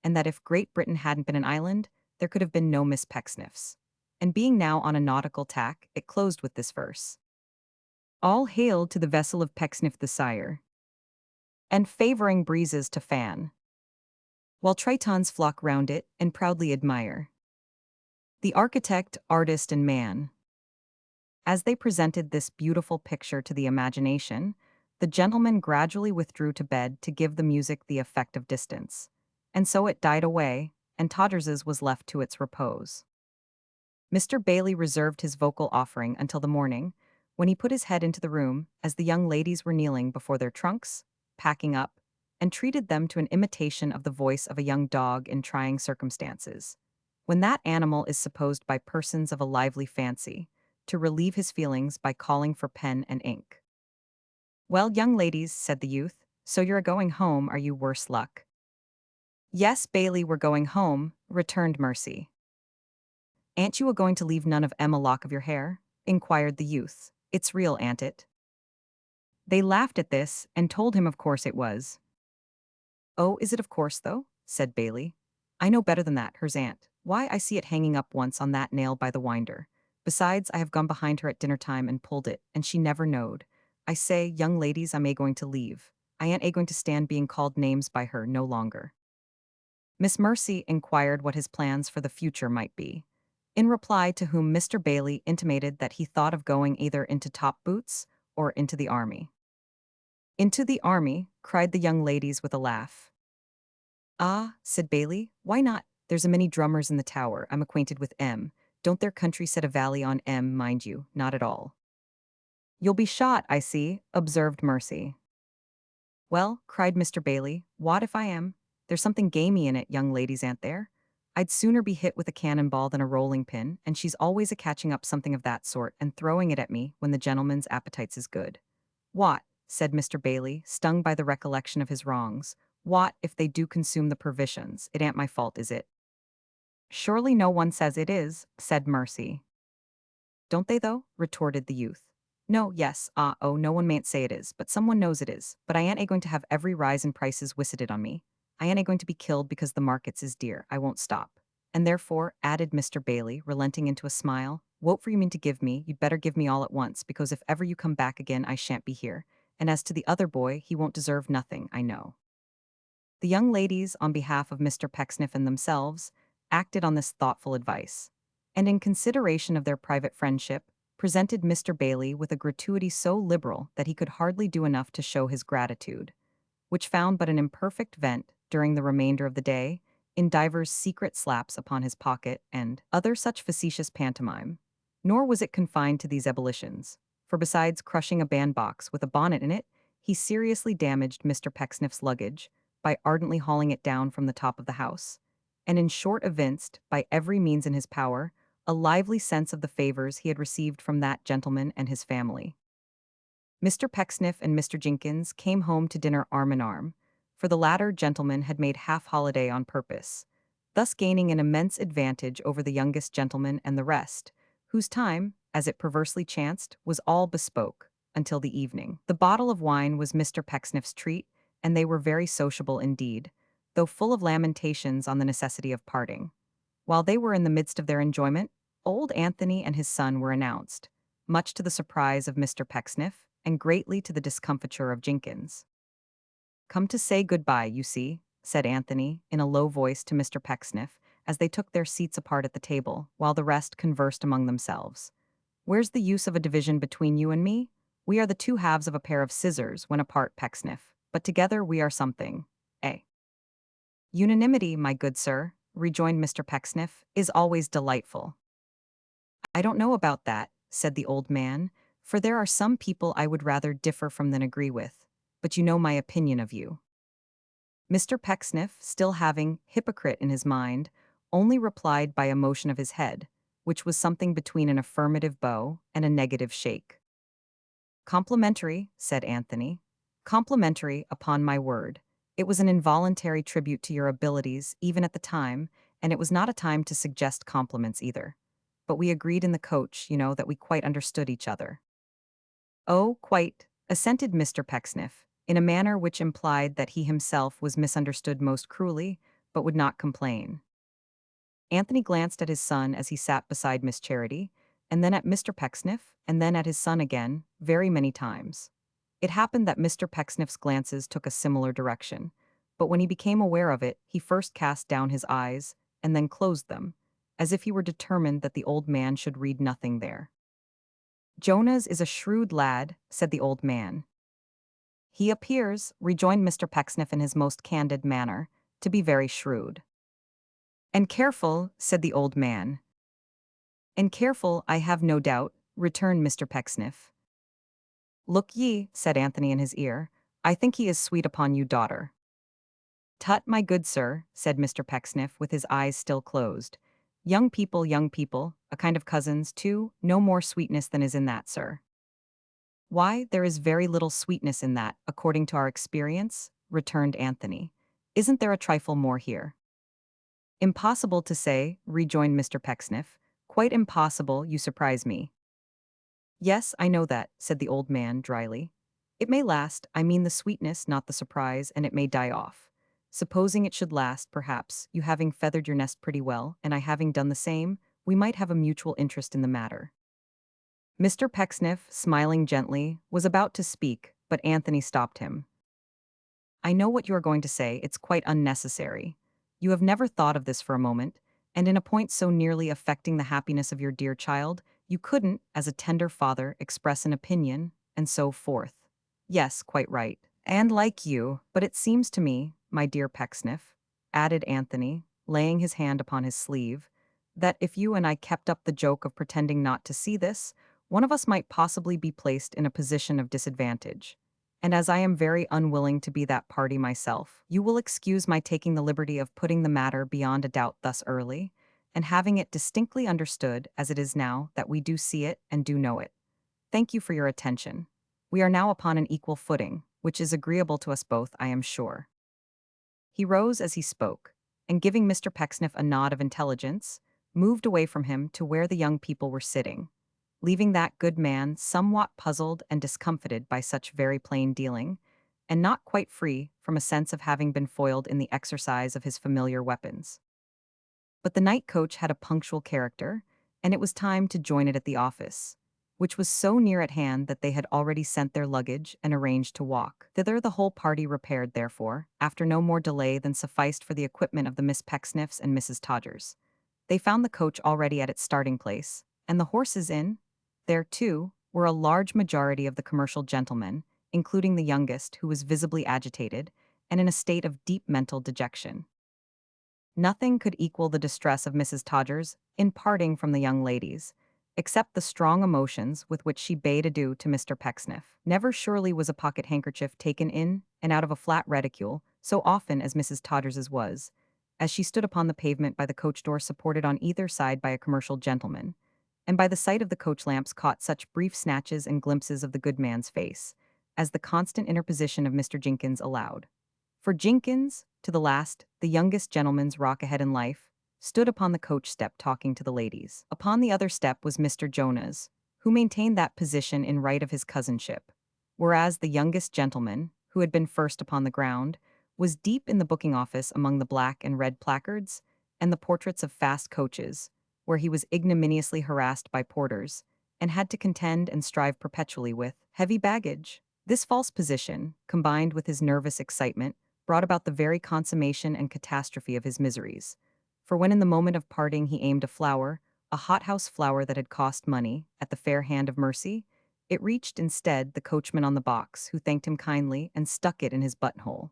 and that if Great Britain hadn't been an island, there could have been no Miss Pecksniffs. And being now on a nautical tack, it closed with this verse. All hail to the vessel of Pecksniff the sire, and favoring breezes to fan, while tritons flock round it and proudly admire the architect, artist, and man. As they presented this beautiful picture to the imagination, the gentleman gradually withdrew to bed to give the music the effect of distance, and so it died away, and Todgers's was left to its repose. Mr. Bailey reserved his vocal offering until the morning, when he put his head into the room, as the young ladies were kneeling before their trunks, packing up, and treated them to an imitation of the voice of a young dog in trying circumstances, when that animal is supposed by persons of a lively fancy to relieve his feelings by calling for pen and ink. Well, young ladies, said the youth, so you're a-going home, are you, worse luck? Yes, Bailey, we're going home, returned Mercy. Ain't you a-going to leave none of a lock of your hair? Inquired the youth. It's real, ain't it? They laughed at this, and told him of course it was. Oh, is it of course, though? Said Bailey. I know better than that, her's aunt. Why, I see it hanging up once on that nail by the winder. Besides, I have gone behind her at dinner time and pulled it, and she never knowed. I say, young ladies, I'm a-going to leave. I ain't a-going to stand being called names by her no longer. Miss Mercy inquired what his plans for the future might be, in reply to whom Mr. Bailey intimated that he thought of going either into top boots or into the army. Into the army, cried the young ladies with a laugh. Ah, said Bailey, why not? There's a many drummers in the Tower, I'm acquainted with M. Don't their country set a valley on M, mind you, not at all. You'll be shot, I see, observed Mercy. Well, cried Mr. Bailey, what if I am? There's something gamey in it, young ladies, ain't there? I'd sooner be hit with a cannonball than a rolling pin, and she's always a-catching up something of that sort and throwing it at me when the gentleman's appetites is good. What, said Mr. Bailey, stung by the recollection of his wrongs, what if they do consume the provisions? It ain't my fault, is it? Surely no one says it is, said Mercy. Don't they, though? Retorted the youth. No, yes, oh, no one mayn't say it is, but someone knows it is. But I ain't a-going to have every rise in prices wisited on me. I ain't a-going to be killed because the markets is dear. I won't stop. And therefore, added Mr. Bailey, relenting into a smile, what for you mean to give me, you'd better give me all at once, because if ever you come back again I shan't be here. And as to the other boy, he won't deserve nothing, I know. The young ladies, on behalf of Mr. Pecksniff and themselves, acted on this thoughtful advice, and in consideration of their private friendship, presented Mr. Bailey with a gratuity so liberal that he could hardly do enough to show his gratitude, which found but an imperfect vent, during the remainder of the day, in divers secret slaps upon his pocket and other such facetious pantomime. Nor was it confined to these ebullitions, for besides crushing a bandbox with a bonnet in it, he seriously damaged Mr. Pecksniff's luggage by ardently hauling it down from the top of the house, and in short evinced, by every means in his power, a lively sense of the favors he had received from that gentleman and his family. Mr. Pecksniff and Mr. Jenkins came home to dinner arm in arm, for the latter gentleman had made half-holiday on purpose, thus gaining an immense advantage over the youngest gentleman and the rest, whose time, as it perversely chanced, was all bespoke, until the evening. The bottle of wine was Mr. Pecksniff's treat, and they were very sociable indeed, though full of lamentations on the necessity of parting. While they were in the midst of their enjoyment, old Anthony and his son were announced, much to the surprise of Mr. Pecksniff, and greatly to the discomfiture of Jenkins. "Come to say good-bye, you see," said Anthony, in a low voice to Mr. Pecksniff, as they took their seats apart at the table, while the rest conversed among themselves. "Where's the use of a division between you and me? We are the two halves of a pair of scissors when apart, Pecksniff, but together we are something. Eh?" "Unanimity, my good sir," rejoined Mr. Pecksniff, "is always delightful." "I don't know about that," said the old man, "for there are some people I would rather differ from than agree with, but you know my opinion of you." Mr. Pecksniff, still having hypocrite in his mind, only replied by a motion of his head, which was something between an affirmative bow and a negative shake. "Complimentary," said Anthony. "Complimentary, upon my word. It was an involuntary tribute to your abilities, even at the time, and it was not a time to suggest compliments either. But we agreed in the coach, you know, that we quite understood each other." "Oh, quite," assented Mr. Pecksniff, in a manner which implied that he himself was misunderstood most cruelly, but would not complain. Anthony glanced at his son as he sat beside Miss Charity, and then at Mr. Pecksniff, and then at his son again, very many times. It happened that Mr. Pecksniff's glances took a similar direction, but when he became aware of it, he first cast down his eyes, and then closed them, as if he were determined that the old man should read nothing there. "Jonas is a shrewd lad," said the old man. "He appears," rejoined Mr. Pecksniff in his most candid manner, "to be very shrewd." "And careful," said the old man. "And careful, I have no doubt," returned Mr. Pecksniff. "Look ye," said Anthony in his ear, "I think he is sweet upon you, daughter." "Tut, my good sir," said Mr. Pecksniff, with his eyes still closed. Young people, a kind of cousins, too, no more sweetness than is in that, sir." "Why, there is very little sweetness in that, according to our experience," returned Anthony. "Isn't there a trifle more here?" "Impossible to say," rejoined Mr. Pecksniff. "Quite impossible, you surprise me." "Yes, I know that," said the old man, dryly. "It may last, I mean the sweetness, not the surprise, and it may die off. Supposing it should last, perhaps, you having feathered your nest pretty well, and I having done the same, we might have a mutual interest in the matter." Mr. Pecksniff, smiling gently, was about to speak, but Anthony stopped him. "I know what you are going to say, it's quite unnecessary. You have never thought of this for a moment, and in a point so nearly affecting the happiness of your dear child, you couldn't, as a tender father, express an opinion, and so forth. Yes, quite right. And like you, but it seems to me, my dear Pecksniff," added Anthony, laying his hand upon his sleeve, "that if you and I kept up the joke of pretending not to see this, one of us might possibly be placed in a position of disadvantage. And as I am very unwilling to be that party myself, you will excuse my taking the liberty of putting the matter beyond a doubt thus early, and having it distinctly understood, as it is now, that we do see it and do know it. Thank you for your attention. We are now upon an equal footing, which is agreeable to us both, I am sure." He rose as he spoke, and giving Mr. Pecksniff a nod of intelligence, moved away from him to where the young people were sitting, leaving that good man somewhat puzzled and discomfited by such very plain dealing, and not quite free from a sense of having been foiled in the exercise of his familiar weapons. But the night coach had a punctual character, and it was time to join it at the office, which was so near at hand that they had already sent their luggage and arranged to walk. Thither the whole party repaired, therefore, after no more delay than sufficed for the equipment of the Miss Pecksniffs and Mrs. Todgers. They found the coach already at its starting place, and the horses in. There, too, were a large majority of the commercial gentlemen, including the youngest, who was visibly agitated, and in a state of deep mental dejection. Nothing could equal the distress of Mrs. Todgers in parting from the young ladies, except the strong emotions with which she bade adieu to Mr. Pecksniff. Never surely was a pocket handkerchief taken in and out of a flat reticule so often as Mrs. Todgers's was, as she stood upon the pavement by the coach door supported on either side by a commercial gentleman, and by the sight of the coach lamps caught such brief snatches and glimpses of the good man's face, as the constant interposition of Mr. Jenkins allowed. For Jenkins, to the last, the youngest gentleman's rock ahead in life, stood upon the coach step talking to the ladies. Upon the other step was Mr. Jonas, who maintained that position in right of his cousinship, whereas the youngest gentleman, who had been first upon the ground, was deep in the booking office among the black and red placards and the portraits of fast coaches, where he was ignominiously harassed by porters, and had to contend and strive perpetually with heavy baggage. This false position, combined with his nervous excitement, brought about the very consummation and catastrophe of his miseries. For when in the moment of parting he aimed a hothouse flower that had cost money, at the fair hand of mercy, it reached instead the coachman on the box, who thanked him kindly and stuck it in his buttonhole.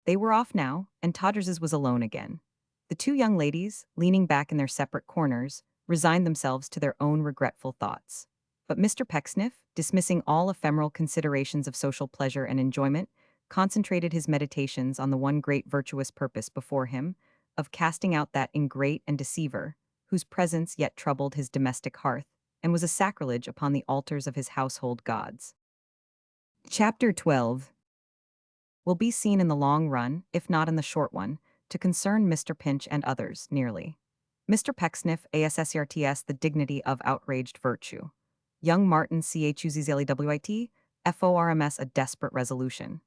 They were off now, and Todgers's was alone again. The two young ladies, leaning back in their separate corners, resigned themselves to their own regretful thoughts. But Mr. Pecksniff, dismissing all ephemeral considerations of social pleasure and enjoyment, concentrated his meditations on the one great virtuous purpose before him, of casting out that ingrate and deceiver, whose presence yet troubled his domestic hearth, and was a sacrilege upon the altars of his household gods. Chapter 12 will be seen in the long run, if not in the short one, to concern Mr. Pinch and others, nearly. Mr. Pecksniff, ASSERTS, the dignity of outraged virtue. Young Martin, CHUZZLEWIT, FORMS, a desperate resolution.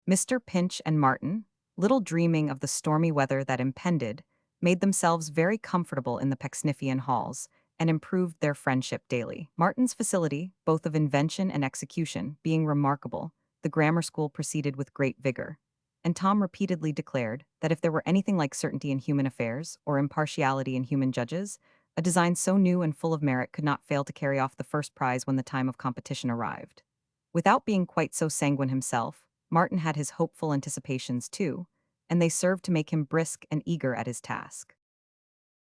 Mr. Pinch and Martin, little dreaming of the stormy weather that impended, made themselves very comfortable in the Pecksniffian halls, and improved their friendship daily. Martin's facility, both of invention and execution, being remarkable, the grammar school proceeded with great vigor, and Tom repeatedly declared that if there were anything like certainty in human affairs, or impartiality in human judges, a design so new and full of merit could not fail to carry off the first prize when the time of competition arrived. Without being quite so sanguine himself, Martin had his hopeful anticipations too, and they served to make him brisk and eager at his task.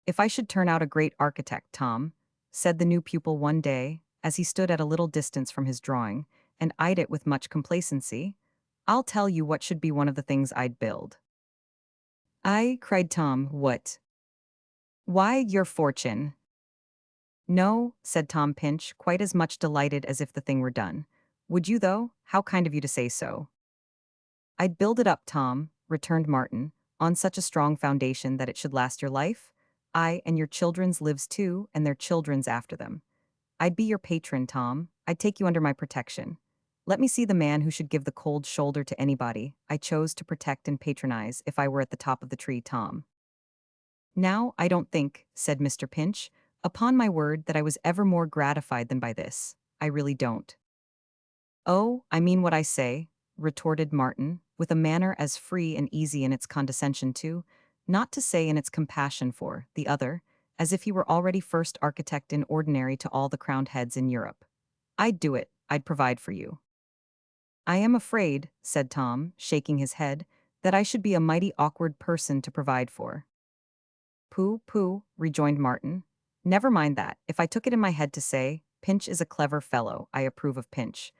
"If I should turn out a great architect, Tom," said the new pupil one day, as he stood at a little distance from his drawing, and eyed it with much complacency, "I'll tell you what should be one of the things I'd build." "Aye," cried Tom, "what?" "Why, your fortune." "No," said Tom Pinch, quite as much delighted as if the thing were done. "Would you, though? How kind of you to say so." "I'd build it up, Tom," returned Martin, "on such a strong foundation that it should last your life, aye, and your children's lives too, and their children's after them. I'd be your patron, Tom. I'd take you under my protection. Let me see the man who should give the cold shoulder to anybody I chose to protect and patronize if I were at the top of the tree, Tom." "Now, I don't think," said Mr. Pinch, "upon my word that I was ever more gratified than by this. I really don't." "Oh, I mean what I say," retorted Martin, with a manner as free and easy in its condescension to, not to say in its compassion for, the other, as if he were already first architect in ordinary to all the crowned heads in Europe. "I'd do it, I'd provide for you." "I am afraid," said Tom, shaking his head, "that I should be a mighty awkward person to provide for." "Pooh, pooh," rejoined Martin. "Never mind that. If I took it in my head to say, Pinch is a clever fellow, I approve of Pinch,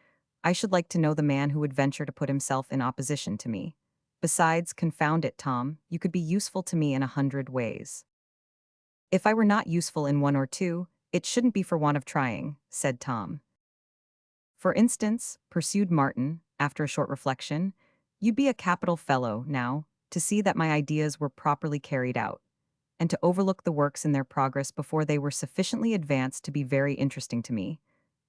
I should like to know the man who would venture to put himself in opposition to me. Besides, confound it, Tom, you could be useful to me in 100 ways." "If I were not useful in one or two, it shouldn't be for want of trying," said Tom. "For instance," pursued Martin, after a short reflection, "you'd be a capital fellow, now, to see that my ideas were properly carried out, and to overlook the works in their progress before they were sufficiently advanced to be very interesting to me,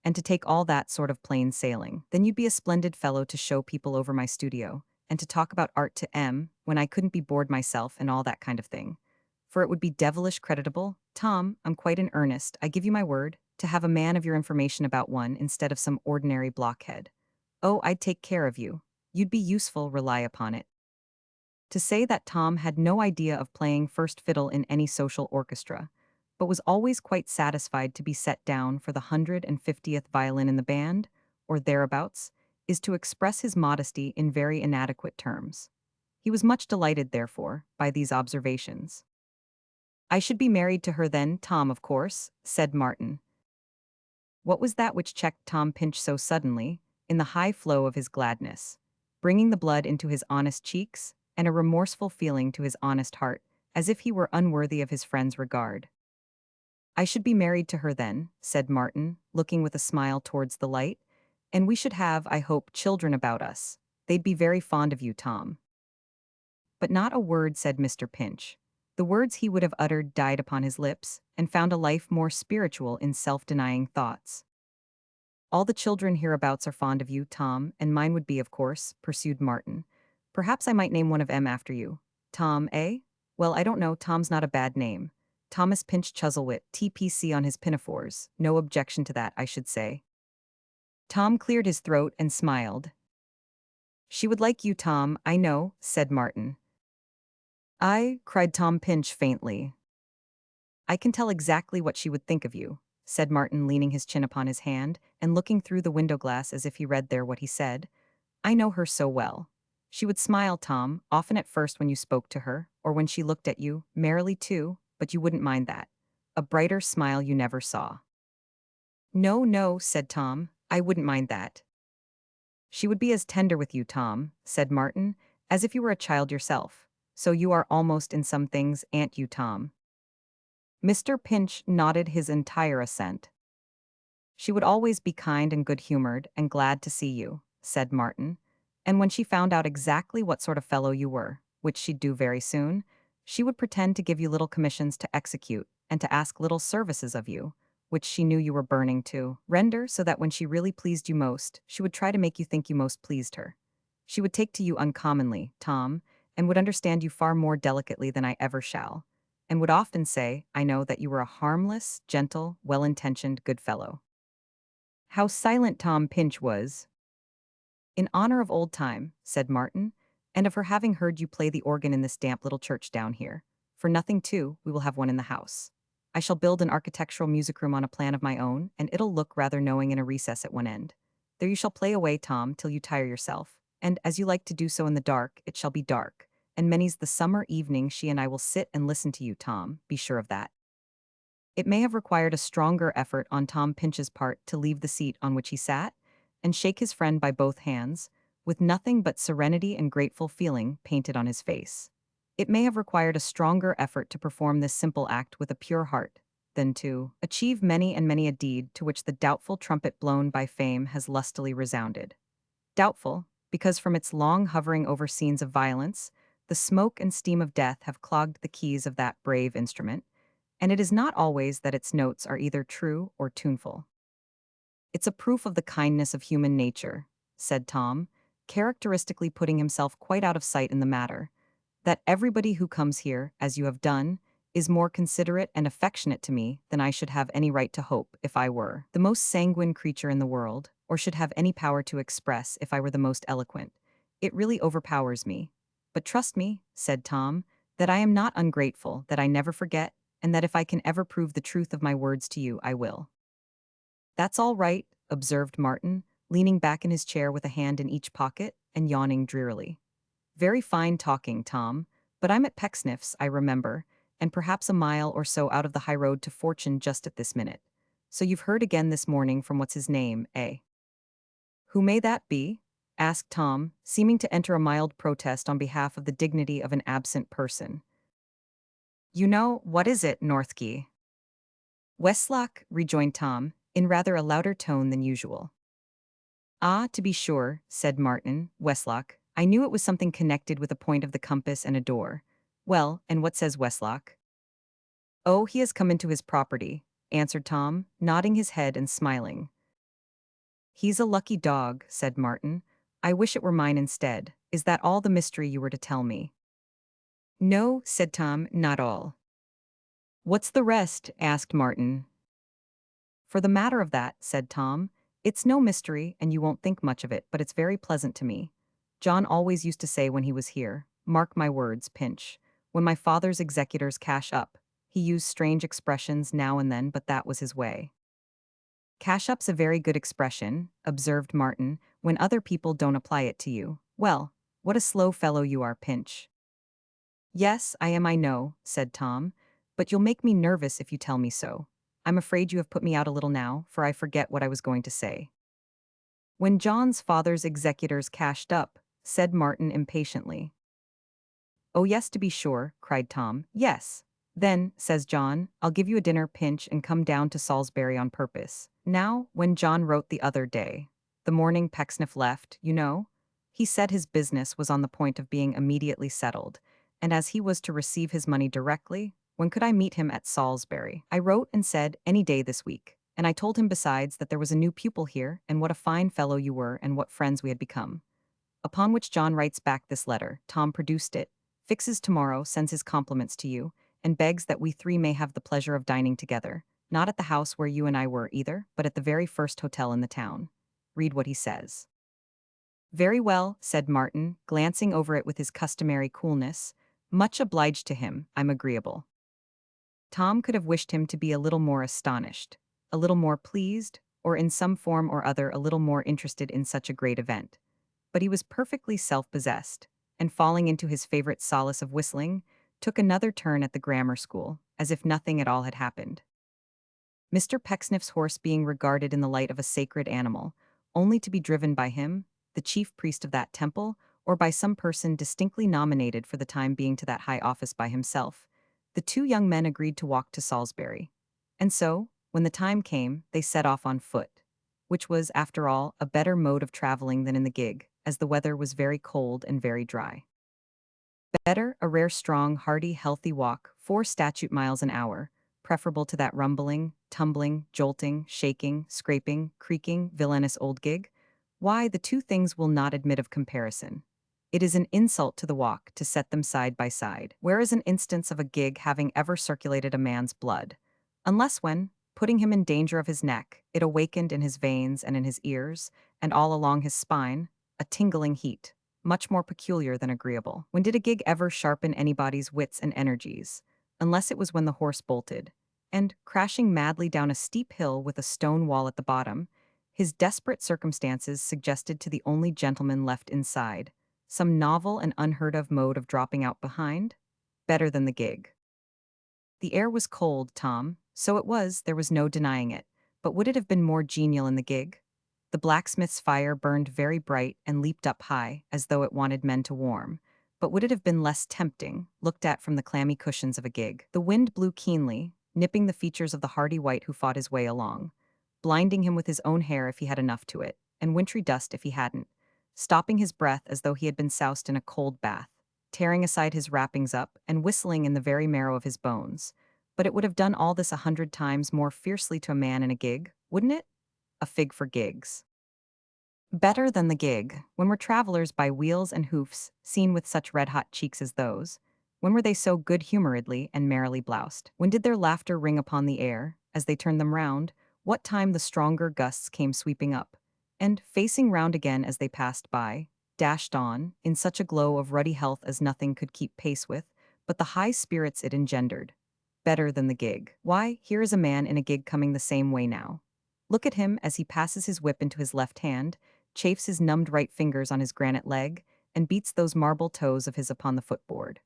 and to take all that sort of plain sailing. Then you'd be a splendid fellow to show people over my studio, and to talk about art to when I couldn't be bored myself and all that kind of thing. For it would be devilish creditable, Tom, I'm quite in earnest, I give you my word, to have a man of your information about one instead of some ordinary blockhead. Oh, I'd take care of you. You'd be useful, rely upon it." To say that Tom had no idea of playing first fiddle in any social orchestra, but was always quite satisfied to be set down for the 150th violin in the band, or thereabouts, is to express his modesty in very inadequate terms. He was much delighted, therefore, by these observations. I should be married to her then, Tom, of course, said Martin. What was that which checked Tom Pinch so suddenly, in the high flow of his gladness, bringing the blood into his honest cheeks, and a remorseful feeling to his honest heart, as if he were unworthy of his friend's regard? I should be married to her then, said Martin, looking with a smile towards the light, and we should have, I hope, children about us. They'd be very fond of you, Tom. But not a word said Mr. Pinch. The words he would have uttered died upon his lips, and found a life more spiritual in self-denying thoughts. All the children hereabouts are fond of you, Tom, and mine would be, of course, pursued Martin. Perhaps I might name one of them after you. Tom, eh? Well, I don't know, Tom's not a bad name. Thomas Pinch Chuzzlewit, TPC on his pinafores. No objection to that, I should say. Tom cleared his throat and smiled. She would like you, Tom, I know, said Martin. I, cried Tom Pinch faintly. I can tell exactly what she would think of you, said Martin, leaning his chin upon his hand and looking through the window glass as if he read there what he said. I know her so well. She would smile, Tom, often at first when you spoke to her, or when she looked at you, merrily too, but you wouldn't mind that. A brighter smile you never saw. No, no, said Tom, I wouldn't mind that. She would be as tender with you, Tom, said Martin, as if you were a child yourself. So you are almost in some things, aren't you, Tom? Mr. Pinch nodded his entire assent. She would always be kind and good-humored and glad to see you, said Martin. And when she found out exactly what sort of fellow you were, which she'd do very soon, she would pretend to give you little commissions to execute and to ask little services of you, which she knew you were burning to render, so that when she really pleased you most, she would try to make you think you most pleased her. She would take to you uncommonly, Tom, and would understand you far more delicately than I ever shall, and would often say, I know, that you were a harmless, gentle, well-intentioned good fellow. How silent Tom Pinch was. In honor of old time, said Martin, and of her having heard you play the organ in this damp little church down here. For nothing, too, we will have one in the house. I shall build an architectural music room on a plan of my own, and it'll look rather knowing in a recess at one end. There you shall play away, Tom, till you tire yourself, and as you like to do so in the dark, it shall be dark, and many's the summer evening she and I will sit and listen to you, Tom, be sure of that. It may have required a stronger effort on Tom Pinch's part to leave the seat on which he sat, and shake his friend by both hands, with nothing but serenity and grateful feeling painted on his face. It may have required a stronger effort to perform this simple act with a pure heart, than to achieve many and many a deed to which the doubtful trumpet blown by fame has lustily resounded. Doubtful, because from its long hovering over scenes of violence, the smoke and steam of death have clogged the keys of that brave instrument, and it is not always that its notes are either true or tuneful. It's a proof of the kindness of human nature, said Tom, characteristically putting himself quite out of sight in the matter, that everybody who comes here, as you have done, is more considerate and affectionate to me than I should have any right to hope if I were the most sanguine creature in the world, or should have any power to express if I were the most eloquent. It really overpowers me. But trust me, said Tom, that I am not ungrateful, that I never forget, and that if I can ever prove the truth of my words to you, I will. That's all right, observed Martin, leaning back in his chair with a hand in each pocket and yawning drearily. Very fine talking, Tom, but I'm at Pecksniff's, I remember, and perhaps a mile or so out of the high road to fortune just at this minute. So you've heard again this morning from what's his name, eh? Who may that be? Asked Tom, seeming to enter a mild protest on behalf of the dignity of an absent person. You know, what is it, Northkey? Westlock, rejoined Tom, in rather a louder tone than usual. Ah, to be sure, said Martin, Westlock. I knew it was something connected with a point of the compass and a door. Well, and what says Westlock? Oh, he has come into his property, answered Tom, nodding his head and smiling. He's a lucky dog, said Martin. I wish it were mine instead. Is that all the mystery you were to tell me? No, said Tom, not all. What's the rest? Asked Martin. For the matter of that, said Tom, it's no mystery and you won't think much of it, but it's very pleasant to me. John always used to say when he was here, mark my words, Pinch, when my father's executors cash up. He used strange expressions now and then, but that was his way. Cash up's a very good expression, observed Martin, when other people don't apply it to you. Well, what a slow fellow you are, Pinch. Yes, I am, I know, said Tom, but you'll make me nervous if you tell me so. I'm afraid you have put me out a little now, for I forget what I was going to say." "When John's father's executors cashed up," said Martin impatiently. "Oh yes, to be sure," cried Tom. "Yes. Then," says John, "I'll give you a dinner pinch and come down to Salisbury on purpose." Now, when John wrote the other day, the morning Pecksniff left, you know, he said his business was on the point of being immediately settled, and as he was to receive his money directly, when could I meet him at Salisbury? I wrote and said, any day this week, and I told him besides that there was a new pupil here, and what a fine fellow you were, and what friends we had become. Upon which John writes back this letter. Tom produced it, fixes tomorrow, sends his compliments to you, and begs that we three may have the pleasure of dining together, not at the house where you and I were either, but at the very first hotel in the town. Read what he says. "Very well," said Martin, glancing over it with his customary coolness. "Much obliged to him, I'm agreeable." Tom could have wished him to be a little more astonished, a little more pleased, or in some form or other a little more interested in such a great event. But he was perfectly self-possessed, and falling into his favorite solace of whistling, took another turn at the grammar school, as if nothing at all had happened. Mr. Pecksniff's horse being regarded in the light of a sacred animal, only to be driven by him, the chief priest of that temple, or by some person distinctly nominated for the time being to that high office by himself, the two young men agreed to walk to Salisbury. And so, when the time came, they set off on foot, which was, after all, a better mode of traveling than in the gig, as the weather was very cold and very dry. Better, a rare, strong, hearty, healthy walk, 4 statute miles an hour, preferable to that rumbling, tumbling, jolting, shaking, scraping, creaking, villainous old gig? Why, the two things will not admit of comparison. It is an insult to the walk to set them side by side. Where is an instance of a gig having ever circulated a man's blood? Unless when, putting him in danger of his neck, it awakened in his veins and in his ears, and all along his spine, a tingling heat, much more peculiar than agreeable. When did a gig ever sharpen anybody's wits and energies? Unless it was when the horse bolted, and, crashing madly down a steep hill with a stone wall at the bottom, his desperate circumstances suggested to the only gentleman left inside some novel and unheard-of mode of dropping out behind? Better than the gig. The air was cold, Tom, so it was, there was no denying it, but would it have been more genial in the gig? The blacksmith's fire burned very bright and leaped up high, as though it wanted men to warm, but would it have been less tempting, looked at from the clammy cushions of a gig? The wind blew keenly, nipping the features of the hardy wight who fought his way along, blinding him with his own hair if he had enough to it, and wintry dust if he hadn't, stopping his breath as though he had been soused in a cold bath, tearing aside his wrappings up, and whistling in the very marrow of his bones. But it would have done all this 100 times more fiercely to a man in a gig, wouldn't it? A fig for gigs. Better than the gig. When were travelers by wheels and hoofs seen with such red-hot cheeks as those? When were they so good-humoredly and merrily bloused? When did their laughter ring upon the air, as they turned them round? What time the stronger gusts came sweeping up, and, facing round again as they passed by, dashed on, in such a glow of ruddy health as nothing could keep pace with, but the high spirits it engendered. Better than the gig. Why, here is a man in a gig coming the same way now. Look at him as he passes his whip into his left hand, chafes his numbed right fingers on his granite leg, and beats those marble toes of his upon the footboard.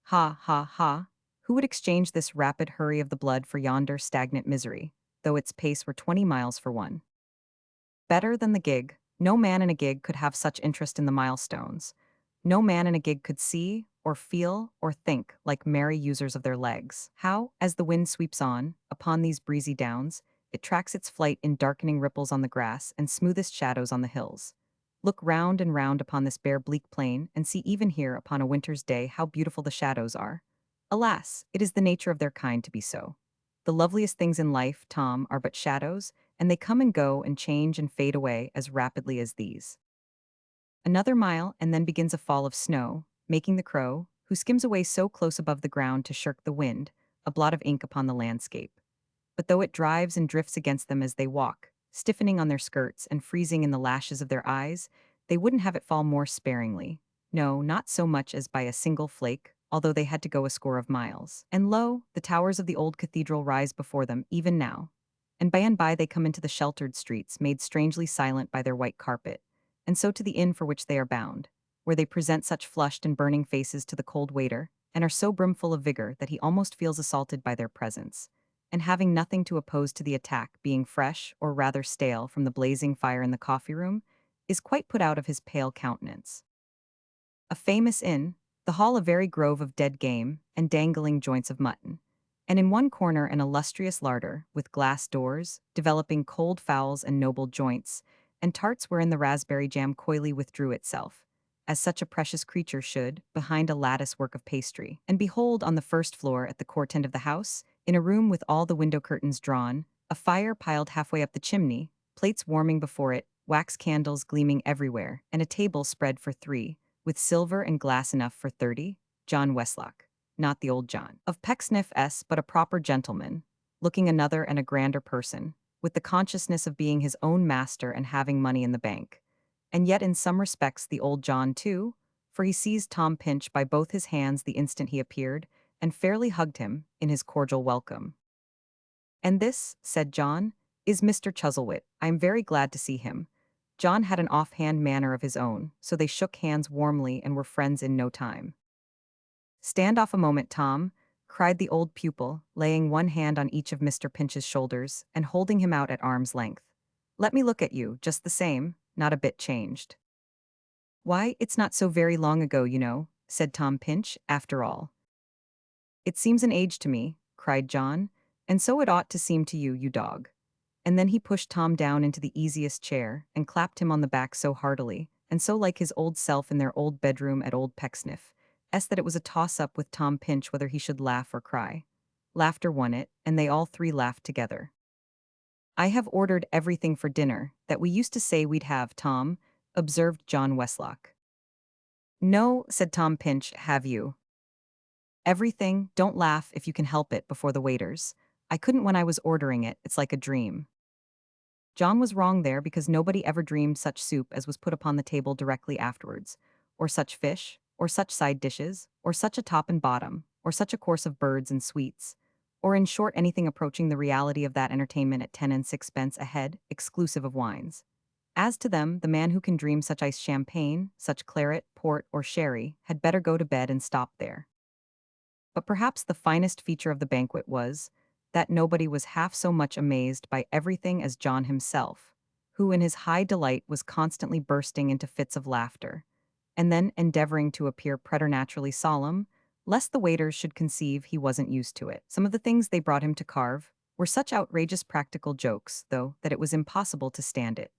Ha, ha, ha! Who would exchange this rapid hurry of the blood for yonder stagnant misery, though its pace were 20 miles for one? Better than the gig. No man in a gig could have such interest in the milestones. No man in a gig could see, or feel, or think like merry users of their legs. How, as the wind sweeps on, upon these breezy downs, it tracks its flight in darkening ripples on the grass and smoothest shadows on the hills. Look round and round upon this bare bleak plain, and see even here upon a winter's day how beautiful the shadows are. Alas, it is the nature of their kind to be so. The loveliest things in life, Tom, are but shadows, and they come and go and change and fade away as rapidly as these. Another mile, and then begins a fall of snow, making the crow, who skims away so close above the ground to shirk the wind, a blot of ink upon the landscape. But though it drives and drifts against them as they walk, stiffening on their skirts and freezing in the lashes of their eyes, they wouldn't have it fall more sparingly. No, not so much as by a single flake, although they had to go a score of miles. And lo, the towers of the old cathedral rise before them even now. And by they come into the sheltered streets, made strangely silent by their white carpet, and so to the inn for which they are bound, where they present such flushed and burning faces to the cold waiter, and are so brimful of vigor that he almost feels assaulted by their presence. And having nothing to oppose to the attack, being fresh, or rather stale, from the blazing fire in the coffee room, is quite put out of his pale countenance. A famous inn, the hall a very grove of dead game and dangling joints of mutton, and in one corner an illustrious larder, with glass doors, developing cold fowls and noble joints, and tarts wherein the raspberry jam coyly withdrew itself, as such a precious creature should, behind a lattice work of pastry. And behold, on the first floor at the court end of the house, in a room with all the window curtains drawn, a fire piled halfway up the chimney, plates warming before it, wax candles gleaming everywhere, and a table spread for three, with silver and glass enough for 30, John Westlock, not the old John of Pecksniff s, but a proper gentleman, looking another and a grander person, with the consciousness of being his own master and having money in the bank. And yet in some respects the old John too, for he seized Tom Pinch by both his hands the instant he appeared, and fairly hugged him in his cordial welcome. "And this," said John, "is Mr. Chuzzlewit. I am very glad to see him." John had an offhand manner of his own, so they shook hands warmly and were friends in no time. "Stand off a moment, Tom," cried the old pupil, laying one hand on each of Mr. Pinch's shoulders and holding him out at arm's length. "Let me look at you, just the same, not a bit changed." "Why, it's not so very long ago, you know," said Tom Pinch, "after all." "It seems an age to me," cried John, "and so it ought to seem to you, you dog." And then he pushed Tom down into the easiest chair and clapped him on the back so heartily, and so like his old self in their old bedroom at old Pecksniff, that it was a toss-up with Tom Pinch whether he should laugh or cry. Laughter won it, and they all three laughed together. "I have ordered everything for dinner that we used to say we'd have, Tom," observed John Westlock. "No," said Tom Pinch, "have you?" "Everything, don't laugh if you can help it before the waiters. I couldn't when I was ordering it, it's like a dream." John was wrong there because nobody ever dreamed such soup as was put upon the table directly afterwards, or such fish, or such side dishes, or such a top and bottom, or such a course of birds and sweets, or in short anything approaching the reality of that entertainment at 10 and 6 pence a head, exclusive of wines. As to them, the man who can dream such iced champagne, such claret, port, or sherry, had better go to bed and stop there. But perhaps the finest feature of the banquet was that nobody was half so much amazed by everything as John himself, who in his high delight was constantly bursting into fits of laughter, and then endeavoring to appear preternaturally solemn, lest the waiters should conceive he wasn't used to it. Some of the things they brought him to carve were such outrageous practical jokes, though, that it was impossible to stand it.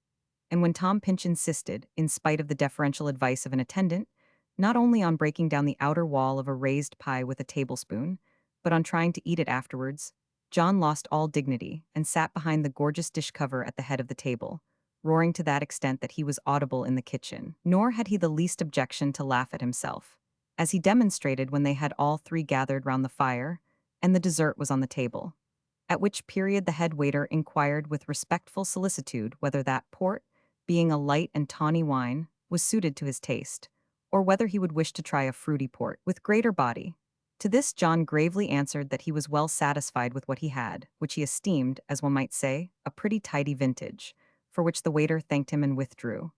And when Tom Pinch insisted, in spite of the deferential advice of an attendant, not only on breaking down the outer wall of a raised pie with a tablespoon, but on trying to eat it afterwards, John lost all dignity and sat behind the gorgeous dish cover at the head of the table, roaring to that extent that he was audible in the kitchen. Nor had he the least objection to laugh at himself, as he demonstrated when they had all three gathered round the fire, and the dessert was on the table. At which period the head waiter inquired with respectful solicitude whether that port, being a light and tawny wine, was suited to his taste, or whether he would wish to try a fruity port with greater body. To this John gravely answered that he was well satisfied with what he had, which he esteemed, as one might say, a pretty tidy vintage, for which the waiter thanked him and withdrew.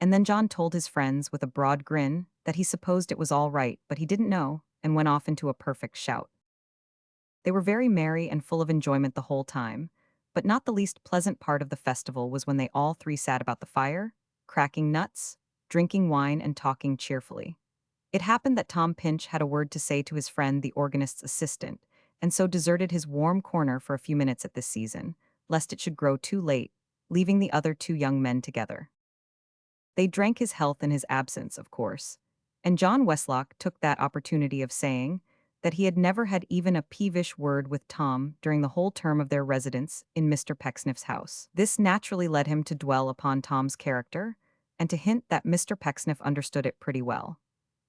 And then John told his friends with a broad grin that he supposed it was all right, but he didn't know, and went off into a perfect shout. They were very merry and full of enjoyment the whole time, but not the least pleasant part of the festival was when they all three sat about the fire, cracking nuts, drinking wine, and talking cheerfully. It happened that Tom Pinch had a word to say to his friend the organist's assistant, and so deserted his warm corner for a few minutes at this season, lest it should grow too late, leaving the other two young men together. They drank his health in his absence, of course, and John Westlock took that opportunity of saying that he had never had even a peevish word with Tom during the whole term of their residence in Mr. Pecksniff's house. This naturally led him to dwell upon Tom's character, and to hint that Mr. Pecksniff understood it pretty well.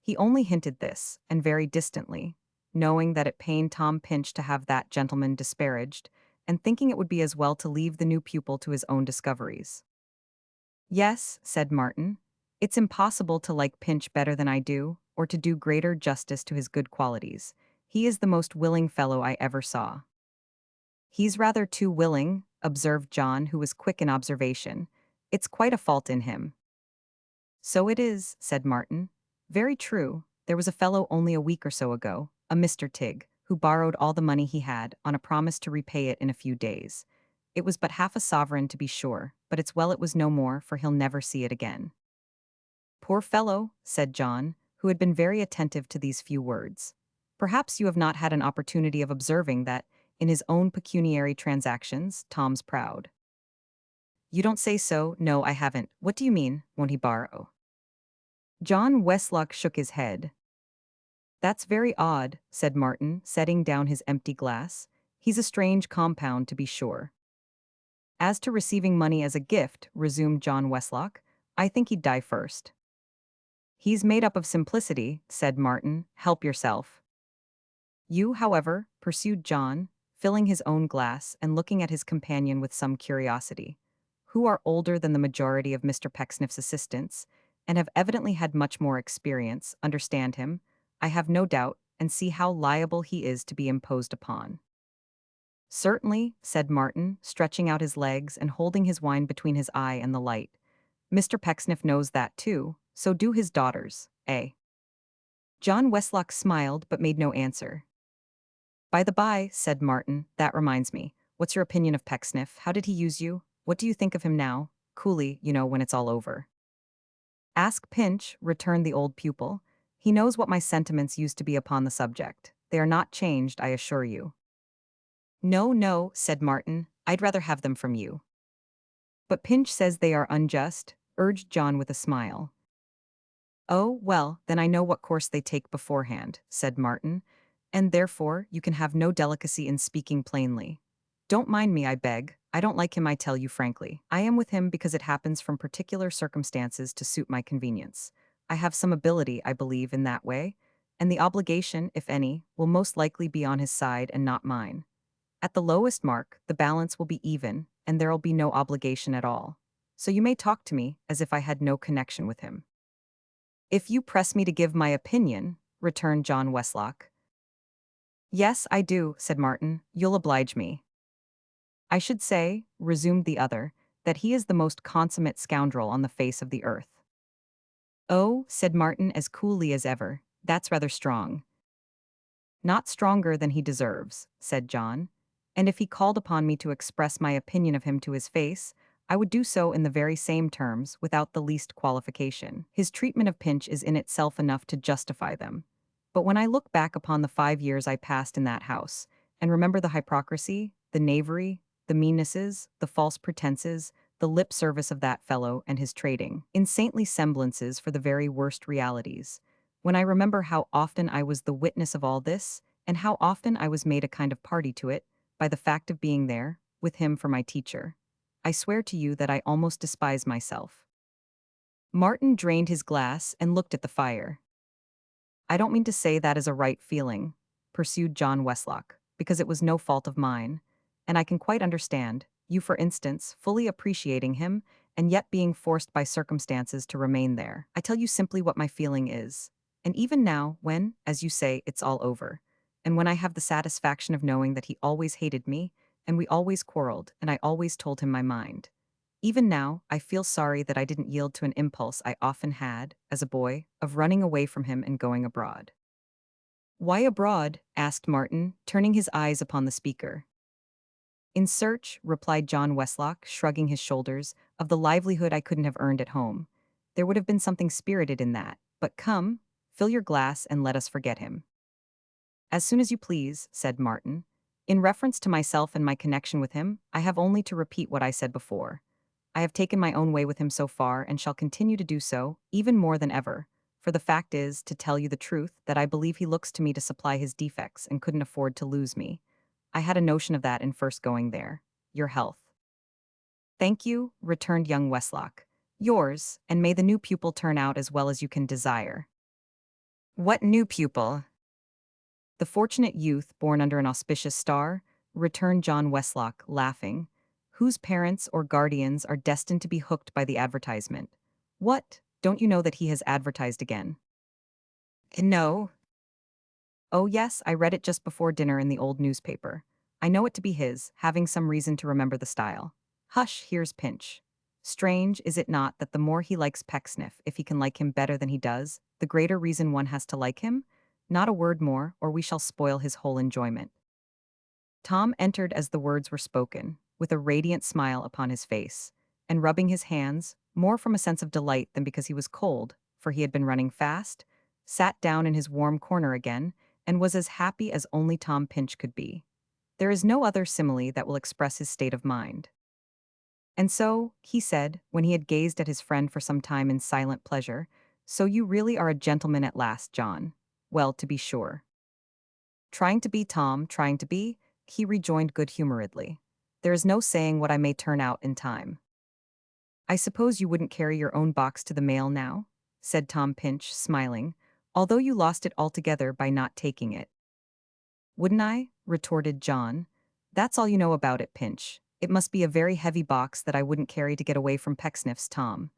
He only hinted this, and very distantly, knowing that it pained Tom Pinch to have that gentleman disparaged, and thinking it would be as well to leave the new pupil to his own discoveries. "Yes," said Martin, "it's impossible to like Pinch better than I do, or to do greater justice to his good qualities. He is the most willing fellow I ever saw." "He's rather too willing," observed John, who was quick in observation. "It's quite a fault in him." "So it is," said Martin. "Very true, There was a fellow only a week or so ago, a Mr. Tig, who borrowed all the money he had on a promise to repay it in a few days. It was but half a sovereign, to be sure, but it's well it was no more, for he'll never see it again. Poor fellow, said John, who had been very attentive to these few words. Perhaps you have not had an opportunity of observing that, in his own pecuniary transactions, Tom's proud. You don't say so. No, I haven't. What do you mean, won't he borrow? John Westlock shook his head. That's very odd, said Martin, setting down his empty glass. He's a strange compound, to be sure. As to receiving money as a gift, resumed John Westlock, I think he'd die first. He's made up of simplicity, said Martin. Help yourself. You, however, pursued John, filling his own glass and looking at his companion with some curiosity, who are older than the majority of Mr. Pecksniff's assistants, and have evidently had much more experience, understand him, I have no doubt, and see how liable he is to be imposed upon. Certainly, said Martin, stretching out his legs and holding his wine between his eye and the light. Mr. Pecksniff knows that too, so do his daughters, eh? John Westlock smiled but made no answer. By the by, said Martin, that reminds me. What's your opinion of Pecksniff? How did he use you? What do you think of him now? Coolly, when it's all over. Ask Pinch, returned the old pupil. He knows what my sentiments used to be upon the subject. They are not changed, I assure you. No, no, said Martin, I'd rather have them from you. But Pinch says they are unjust, urged John with a smile. Oh, well, then I know what course they take beforehand, said Martin, and therefore you can have no delicacy in speaking plainly. Don't mind me, I beg. I don't like him, I tell you frankly. I am with him because it happens from particular circumstances to suit my convenience. I have some ability, I believe, in that way, and the obligation, if any, will most likely be on his side and not mine. At the lowest mark, the balance will be even, and there'll be no obligation at all. So you may talk to me as if I had no connection with him. If you press me to give my opinion, returned John Westlock. Yes, I do, said Martin. You'll oblige me. I should say, resumed the other, that he is the most consummate scoundrel on the face of the earth. Oh, said Martin as coolly as ever, that's rather strong. Not stronger than he deserves, said John, and if he called upon me to express my opinion of him to his face, I would do so in the very same terms, without the least qualification. His treatment of Pinch is in itself enough to justify them. But when I look back upon the 5 years I passed in that house, and remember the hypocrisy, the knavery, the meannesses, the false pretenses, the lip service of that fellow and his trading, in saintly semblances for the very worst realities, when I remember how often I was the witness of all this, and how often I was made a kind of party to it, by the fact of being there, with him for my teacher, I swear to you that I almost despise myself. Martin drained his glass and looked at the fire. I don't mean to say that is a right feeling, pursued John Westlock, because it was no fault of mine, and I can quite understand, you for instance, fully appreciating him, and yet being forced by circumstances to remain there. I tell you simply what my feeling is. And even now, when, as you say, it's all over, and when I have the satisfaction of knowing that he always hated me, and we always quarreled, and I always told him my mind. Even now, I feel sorry that I didn't yield to an impulse I often had, as a boy, of running away from him and going abroad. Why abroad? Asked Martin, turning his eyes upon the speaker. In search, replied John Westlock, shrugging his shoulders, of the livelihood I couldn't have earned at home. There would have been something spirited in that, but come, fill your glass and let us forget him. As soon as you please, said Martin. In reference to myself and my connection with him, I have only to repeat what I said before. I have taken my own way with him so far and shall continue to do so, even more than ever, for the fact is, to tell you the truth, that I believe he looks to me to supply his defects and couldn't afford to lose me. I had a notion of that in first going there. Your health. Thank you, returned young Westlock. Yours, and may the new pupil turn out as well as you can desire. What new pupil? The fortunate youth born under an auspicious star, returned John Westlock, laughing, whose parents or guardians are destined to be hooked by the advertisement. What? Don't you know that he has advertised again? No. Oh yes, I read it just before dinner in the old newspaper. I know it to be his, having some reason to remember the style. Hush, here's Pinch. Strange, is it not, that the more he likes Pecksniff, if he can like him better than he does, the greater reason one has to like him? Not a word more, or we shall spoil his whole enjoyment. Tom entered as the words were spoken, with a radiant smile upon his face, and rubbing his hands, more from a sense of delight than because he was cold, for he had been running fast, sat down in his warm corner again, and was as happy as only Tom Pinch could be. There is no other simile that will express his state of mind. And so, he said, when he had gazed at his friend for some time in silent pleasure, so you really are a gentleman at last, John. Well, to be sure. Trying to be, Tom, trying to be, he rejoined good-humoredly. There is no saying what I may turn out in time. I suppose you wouldn't carry your own box to the mail now? Said Tom Pinch, smiling, although you lost it altogether by not taking it. Wouldn't I? Retorted John. That's all you know about it, Pinch. It must be a very heavy box that I wouldn't carry to get away from Pecksniff's Tom.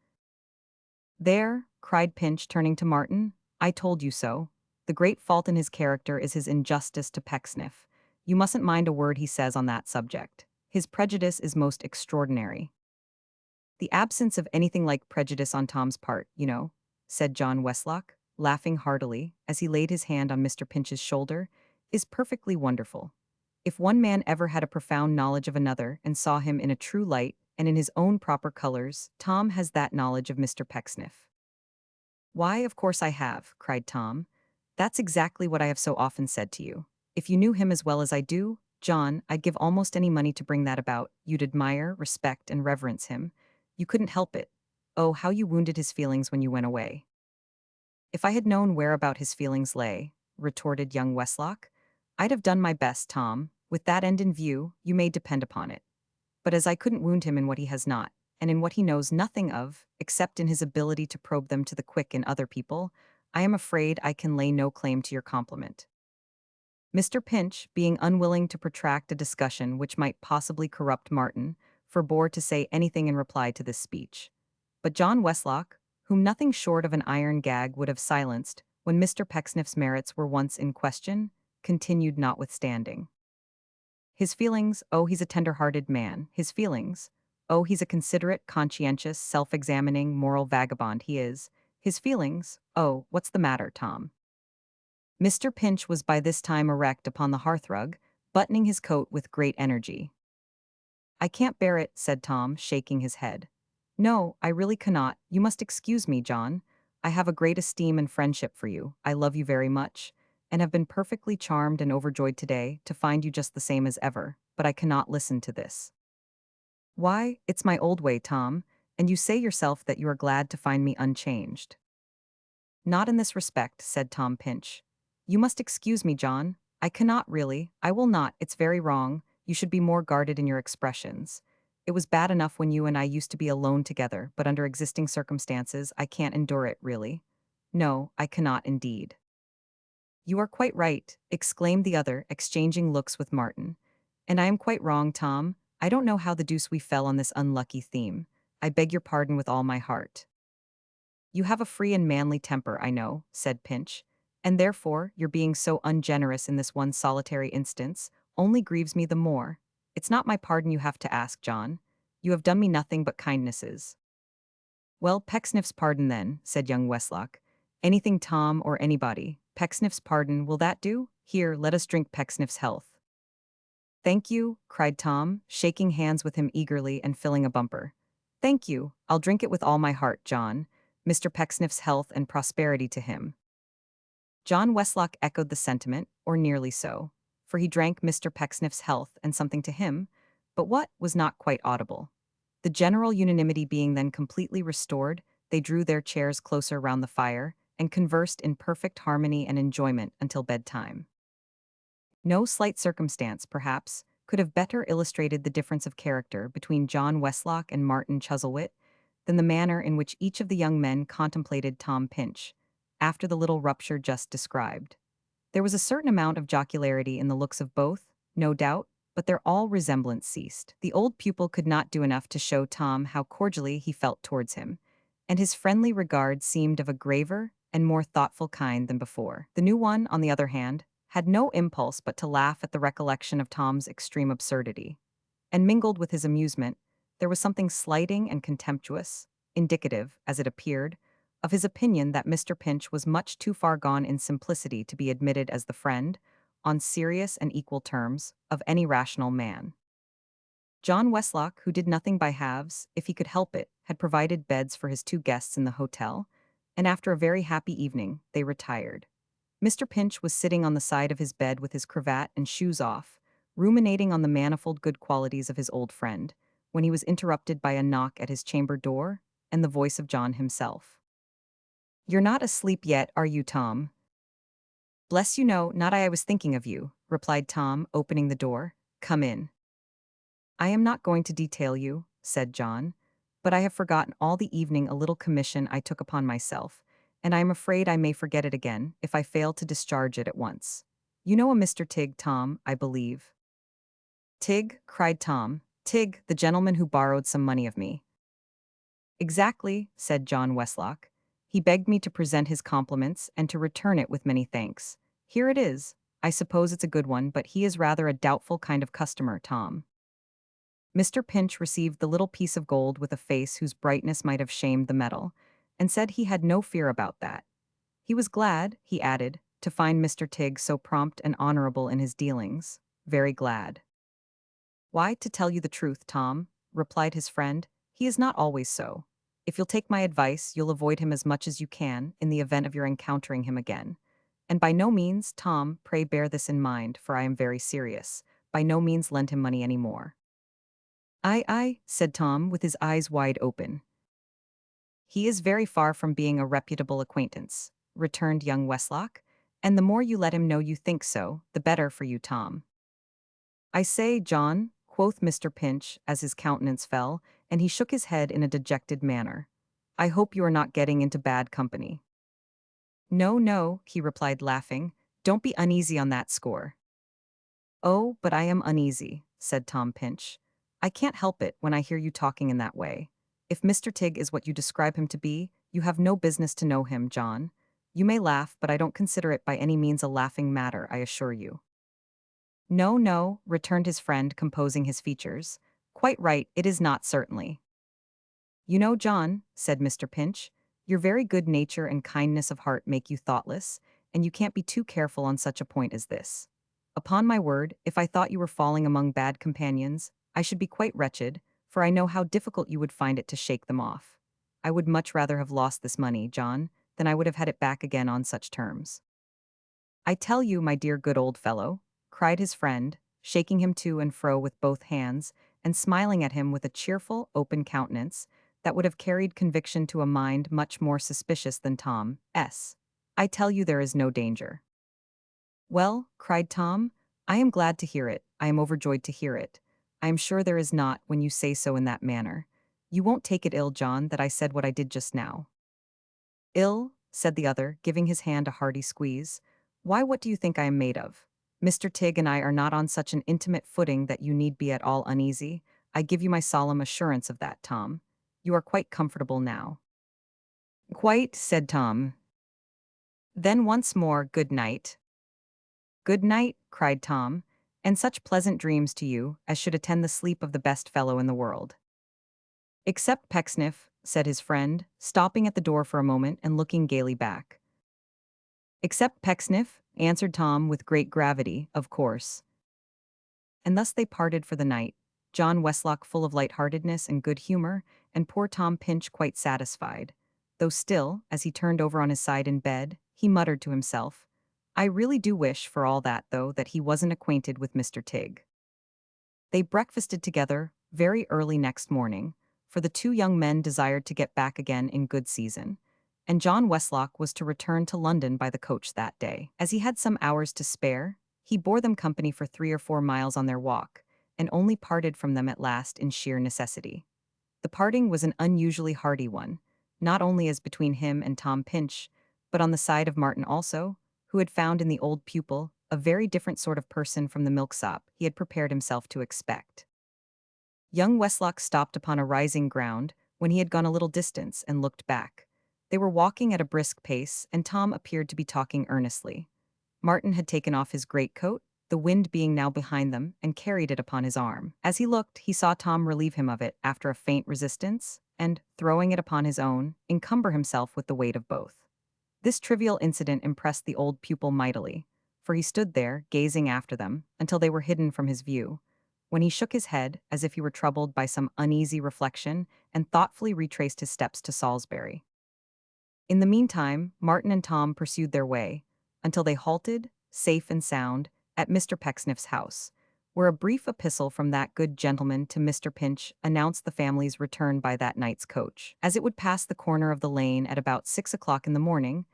There, cried Pinch, turning to Martin, I told you so. The great fault in his character is his injustice to Pecksniff. You mustn't mind a word he says on that subject. His prejudice is most extraordinary. The absence of anything like prejudice on Tom's part, you know, said John Westlock, laughing heartily, as he laid his hand on Mr. Pinch's shoulder, is perfectly wonderful. If one man ever had a profound knowledge of another and saw him in a true light and in his own proper colors, Tom has that knowledge of Mr. Pecksniff. Why, of course I have, cried Tom. That's exactly what I have so often said to you. If you knew him as well as I do, John, I'd give almost any money to bring that about. You'd admire, respect, and reverence him. You couldn't help it. Oh, how you wounded his feelings when you went away. If I had known whereabout his feelings lay, retorted young Westlock, I'd have done my best, Tom. With that end in view, you may depend upon it. But as I couldn't wound him in what he has not, and in what he knows nothing of, except in his ability to probe them to the quick in other people, I am afraid I can lay no claim to your compliment. Mr. Pinch, being unwilling to protract a discussion which might possibly corrupt Martin, forbore to say anything in reply to this speech. But John Westlock, whom nothing short of an iron gag would have silenced when Mr. Pecksniff's merits were once in question, continued notwithstanding. His feelings, oh, he's a tender-hearted man. His feelings, oh, he's a considerate, conscientious, self-examining, moral vagabond, he is. His feelings, oh, what's the matter, Tom? Mr. Pinch was by this time erect upon the hearthrug, buttoning his coat with great energy. I can't bear it, said Tom, shaking his head. No, I really cannot. You must excuse me, John. I have a great esteem and friendship for you. I love you very much, and have been perfectly charmed and overjoyed today to find you just the same as ever, but I cannot listen to this. Why, it's my old way, Tom, and you say yourself that you are glad to find me unchanged. Not in this respect, said Tom Pinch. You must excuse me, John. I cannot really. I will not. It's very wrong. You should be more guarded in your expressions. It was bad enough when you and I used to be alone together, but under existing circumstances, I can't endure it, really. No, I cannot indeed. You are quite right, exclaimed the other, exchanging looks with Martin. And I am quite wrong, Tom. I don't know how the deuce we fell on this unlucky theme. I beg your pardon with all my heart. You have a free and manly temper, I know, said Pinch, and therefore your being so ungenerous in this one solitary instance only grieves me the more. It's not my pardon you have to ask, John. You have done me nothing but kindnesses. Well, Pecksniff's pardon then, said young Westlock. Anything, Tom, or anybody. Pecksniff's pardon, will that do? Here, let us drink Pecksniff's health. Thank you, cried Tom, shaking hands with him eagerly and filling a bumper. Thank you, I'll drink it with all my heart, John. Mr. Pecksniff's health and prosperity to him. John Westlock echoed the sentiment, or nearly so, for he drank Mr. Pecksniff's health and something to him, but what was not quite audible. The general unanimity being then completely restored, they drew their chairs closer round the fire and conversed in perfect harmony and enjoyment until bedtime. No slight circumstance, perhaps, could have better illustrated the difference of character between John Westlock and Martin Chuzzlewit than the manner in which each of the young men contemplated Tom Pinch, after the little rupture just described. There was a certain amount of jocularity in the looks of both, no doubt, but their all resemblance ceased. The old pupil could not do enough to show Tom how cordially he felt towards him, and his friendly regard seemed of a graver and more thoughtful kind than before. The new one, on the other hand, had no impulse but to laugh at the recollection of Tom's extreme absurdity, and mingled with his amusement, There was something slighting and contemptuous, indicative, as it appeared, of his opinion that Mr. Pinch was much too far gone in simplicity to be admitted as the friend, on serious and equal terms, of any rational man. John Westlock, who did nothing by halves, if he could help it, had provided beds for his two guests in the hotel, and after a very happy evening, they retired. Mr. Pinch was sitting on the side of his bed with his cravat and shoes off, ruminating on the manifold good qualities of his old friend, when he was interrupted by a knock at his chamber door and the voice of John himself. "You're not asleep yet, are you, Tom?" "Bless you, no, not I was thinking of you," replied Tom, opening the door. "Come in." "I am not going to detail you," said John, "but I have forgotten all the evening a little commission I took upon myself, and I am afraid I may forget it again if I fail to discharge it at once. You know a Mr. Tigg, Tom, I believe." "Tigg?" cried Tom. "Tigg, the gentleman who borrowed some money of me." "Exactly," said John Westlock. "He begged me to present his compliments and to return it with many thanks. Here it is. I suppose it's a good one, but he is rather a doubtful kind of customer, Tom." Mr. Pinch received the little piece of gold with a face whose brightness might have shamed the metal, and said he had no fear about that. He was glad, he added, to find Mr. Tigg so prompt and honorable in his dealings. Very glad. "Why, to tell you the truth, Tom," replied his friend, "he is not always so. If you'll take my advice, you'll avoid him as much as you can in the event of your encountering him again. And by no means, Tom, pray bear this in mind, for I am very serious, by no means lend him money any more." "I," said Tom, with his eyes wide open. "He is very far from being a reputable acquaintance," returned young Westlock, "and the more you let him know you think so, the better for you, Tom." "I say, John," quoth Mr. Pinch, as his countenance fell, and he shook his head in a dejected manner, "I hope you are not getting into bad company." "No, no," he replied, laughing. "Don't be uneasy on that score." "Oh, but I am uneasy," said Tom Pinch. "I can't help it when I hear you talking in that way. If Mr. Tigg is what you describe him to be, you have no business to know him, John. You may laugh, but I don't consider it by any means a laughing matter, I assure you." "No, no," returned his friend, composing his features. "Quite right, it is not, certainly." "You know, John," said Mr. Pinch, "your very good nature and kindness of heart make you thoughtless, and you can't be too careful on such a point as this. Upon my word, if I thought you were falling among bad companions, I should be quite wretched, for I know how difficult you would find it to shake them off. I would much rather have lost this money, John, than I would have had it back again on such terms." "I tell you, my dear good old fellow," cried his friend, shaking him to and fro with both hands, and smiling at him with a cheerful, open countenance, that would have carried conviction to a mind much more suspicious than Tom's. "I tell you there is no danger." "Well," cried Tom, "I am glad to hear it, I am overjoyed to hear it. I am sure there is not, when you say so in that manner. You won't take it ill, John, that I said what I did just now?" "Ill?" said the other, giving his hand a hearty squeeze. "Why, what do you think I am made of? Mr. Tigg and I are not on such an intimate footing that you need be at all uneasy. I give you my solemn assurance of that, Tom. You are quite comfortable now." "Quite," said Tom. "Then once more, good night." "Good night," cried Tom, "and such pleasant dreams to you as should attend the sleep of the best fellow in the world." "Except Pecksniff," said his friend, stopping at the door for a moment and looking gaily back. "Except Pecksniff," answered Tom with great gravity, "of course." And thus they parted for the night, John Westlock full of light-heartedness and good humor, and poor Tom Pinch quite satisfied, though still, as he turned over on his side in bed, he muttered to himself, "I really do wish, for all that, though, that he wasn't acquainted with Mr. Tigg." They breakfasted together very early next morning, for the two young men desired to get back again in good season, and John Westlock was to return to London by the coach that day. As he had some hours to spare, he bore them company for 3 or 4 miles on their walk, and only parted from them at last in sheer necessity. The parting was an unusually hearty one, not only as between him and Tom Pinch, but on the side of Martin also, who had found in the old pupil a very different sort of person from the milksop he had prepared himself to expect. Young Westlock stopped upon a rising ground when he had gone a little distance and looked back. They were walking at a brisk pace, and Tom appeared to be talking earnestly. Martin had taken off his greatcoat, the wind being now behind them, and carried it upon his arm. As he looked, he saw Tom relieve him of it after a faint resistance, and, throwing it upon his own, encumber himself with the weight of both. This trivial incident impressed the old pupil mightily, for he stood there, gazing after them, until they were hidden from his view, when he shook his head, as if he were troubled by some uneasy reflection, and thoughtfully retraced his steps to Salisbury. In the meantime, Martin and Tom pursued their way, until they halted, safe and sound, at Mr. Pecksniff's house, where a brief epistle from that good gentleman to Mr. Pinch announced the family's return by that night's coach. As it would pass the corner of the lane at about 6 o'clock in the morning,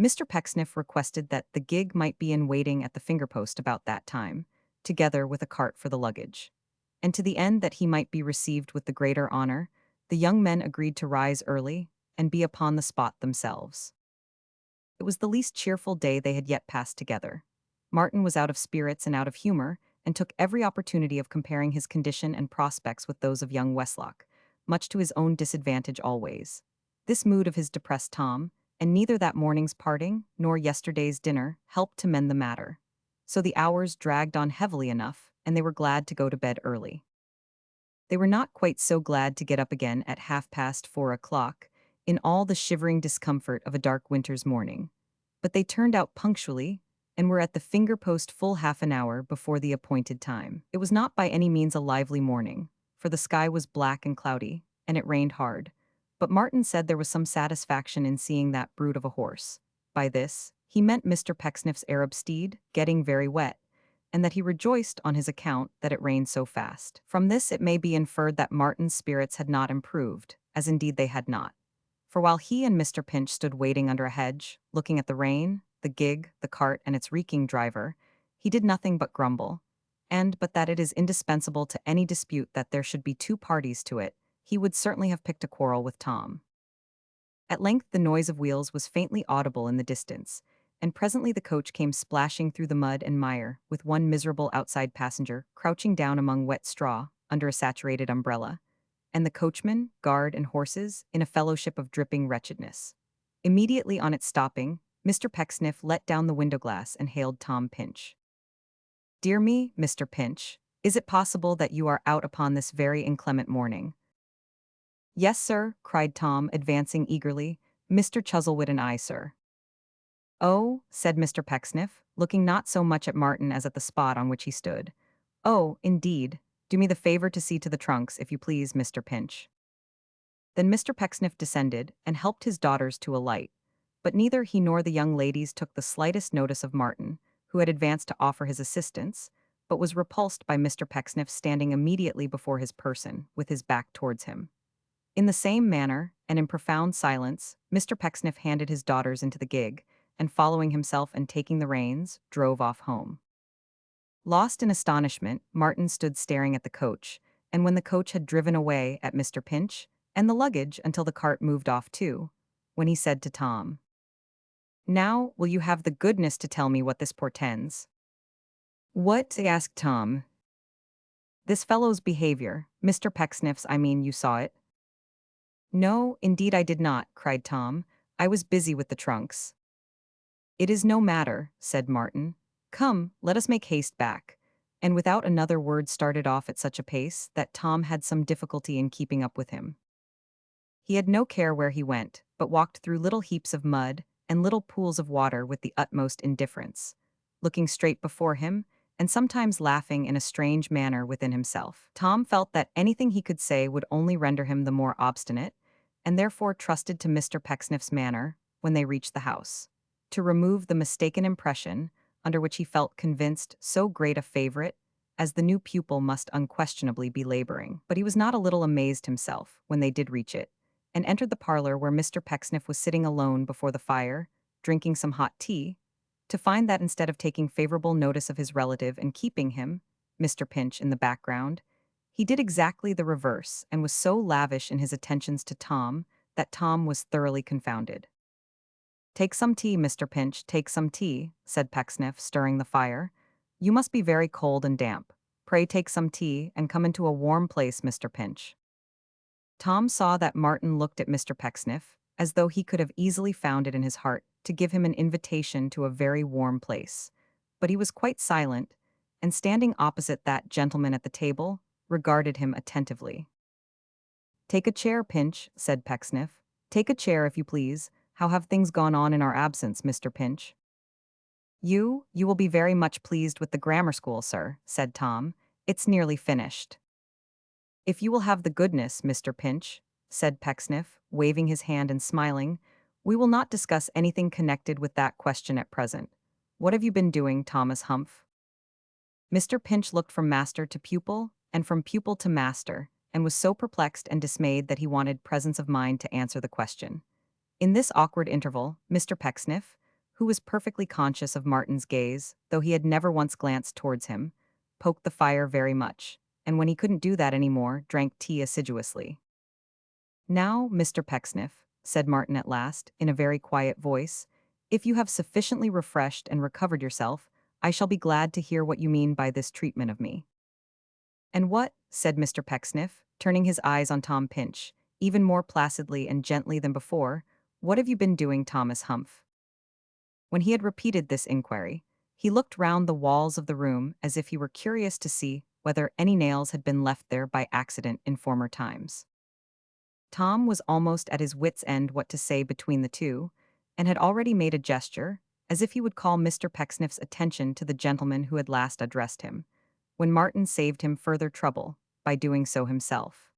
Mr. Pecksniff requested that the gig might be in waiting at the finger-post about that time, together with a cart for the luggage. And to the end that he might be received with the greater honor, the young men agreed to rise early and be upon the spot themselves. It was the least cheerful day they had yet passed together. Martin was out of spirits and out of humor, and took every opportunity of comparing his condition and prospects with those of young Westlock, much to his own disadvantage always. This mood of his depressed Tom, and neither that morning's parting nor yesterday's dinner helped to mend the matter. So the hours dragged on heavily enough, and they were glad to go to bed early. They were not quite so glad to get up again at 4:30, in all the shivering discomfort of a dark winter's morning. But they turned out punctually, and were at the finger-post full half an hour before the appointed time. It was not by any means a lively morning, for the sky was black and cloudy, and it rained hard. But Martin said there was some satisfaction in seeing that brute of a horse. By this, he meant Mr. Pecksniff's Arab steed, getting very wet, and that he rejoiced on his account that it rained so fast. From this it may be inferred that Martin's spirits had not improved, as indeed they had not. For while he and Mr. Pinch stood waiting under a hedge, looking at the rain, the gig, the cart, and its reeking driver, he did nothing but grumble, and but that it is indispensable to any dispute that there should be two parties to it, he would certainly have picked a quarrel with Tom. At length the noise of wheels was faintly audible in the distance, and presently the coach came splashing through the mud and mire, with one miserable outside passenger crouching down among wet straw, under a saturated umbrella, and the coachman, guard, and horses in a fellowship of dripping wretchedness. Immediately on its stopping, Mr. Pecksniff let down the window-glass and hailed Tom Pinch. "Dear me, Mr. Pinch, is it possible that you are out upon this very inclement morning?" "Yes, sir," cried Tom, advancing eagerly. "Mr. Chuzzlewit and I, sir." "Oh," said Mr. Pecksniff, looking not so much at Martin as at the spot on which he stood. "Oh, indeed. Do me the favor to see to the trunks, if you please, Mr. Pinch." Then Mr. Pecksniff descended and helped his daughters to alight, but neither he nor the young ladies took the slightest notice of Martin, who had advanced to offer his assistance, but was repulsed by Mr. Pecksniff standing immediately before his person, with his back towards him. In the same manner, and in profound silence, Mr. Pecksniff handed his daughters into the gig, and following himself and taking the reins, drove off home. Lost in astonishment, Martin stood staring at the coach, and when the coach had driven away at Mr. Pinch, and the luggage until the cart moved off too, when he said to Tom, "Now, will you have the goodness to tell me what this portends?" "What?" asked Tom. "This fellow's behavior, Mr. Pecksniff's, I mean. You saw it?" "No, indeed I did not," cried Tom. "I was busy with the trunks." "It is no matter," said Martin. "Come, let us make haste back," and without another word started off at such a pace that Tom had some difficulty in keeping up with him. He had no care where he went, but walked through little heaps of mud and little pools of water with the utmost indifference, looking straight before him, and sometimes laughing in a strange manner within himself. Tom felt that anything he could say would only render him the more obstinate, and therefore trusted to Mr. Pecksniff's manner, when they reached the house, to remove the mistaken impression, under which he felt convinced so great a favorite as the new pupil must unquestionably be laboring. But he was not a little amazed himself, when they did reach it, and entered the parlor where Mr. Pecksniff was sitting alone before the fire, drinking some hot tea, to find that instead of taking favorable notice of his relative and keeping him, Mr. Pinch, in the background, he did exactly the reverse and was so lavish in his attentions to Tom that Tom was thoroughly confounded. "Take some tea, Mr. Pinch, take some tea," said Pecksniff, stirring the fire. "You must be very cold and damp. Pray take some tea, and come into a warm place, Mr. Pinch." Tom saw that Martin looked at Mr. Pecksniff, as though he could have easily found it in his heart to give him an invitation to a very warm place. But he was quite silent, and standing opposite that gentleman at the table, regarded him attentively. "Take a chair, Pinch," said Pecksniff. "Take a chair, if you please. How have things gone on in our absence, Mr. Pinch?" You will be very much pleased with the grammar school, sir," said Tom. "It's nearly finished." "If you will have the goodness, Mr. Pinch," said Pecksniff, waving his hand and smiling, "we will not discuss anything connected with that question at present. What have you been doing, Thomas Humph?" Mr. Pinch looked from master to pupil, and from pupil to master, and was so perplexed and dismayed that he wanted presence of mind to answer the question. In this awkward interval, Mr. Pecksniff, who was perfectly conscious of Martin's gaze, though he had never once glanced towards him, poked the fire very much, and when he couldn't do that any more, drank tea assiduously. "Now, Mr. Pecksniff," said Martin at last, in a very quiet voice, "if you have sufficiently refreshed and recovered yourself, I shall be glad to hear what you mean by this treatment of me." "And what," said Mr. Pecksniff, turning his eyes on Tom Pinch, even more placidly and gently than before, "what have you been doing, Thomas Humph?" When he had repeated this inquiry, he looked round the walls of the room as if he were curious to see whether any nails had been left there by accident in former times. Tom was almost at his wits' end what to say between the two, and had already made a gesture, as if he would call Mr. Pecksniff's attention to the gentleman who had last addressed him, when Martin saved him further trouble by doing so himself.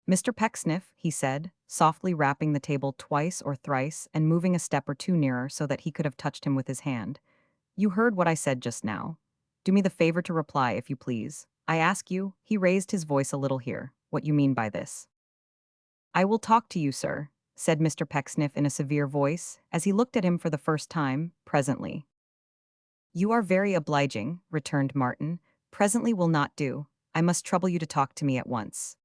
"Mr. Pecksniff," he said, softly rapping the table twice or thrice and moving a step or two nearer so that he could have touched him with his hand, "you heard what I said just now. Do me the favor to reply, if you please. I ask you," he raised his voice a little here, "what you mean by this." "I will talk to you, sir," said Mr. Pecksniff in a severe voice, as he looked at him for the first time, presently. "You are very obliging," returned Martin. "Presently will not do. I must trouble you to talk to me at once."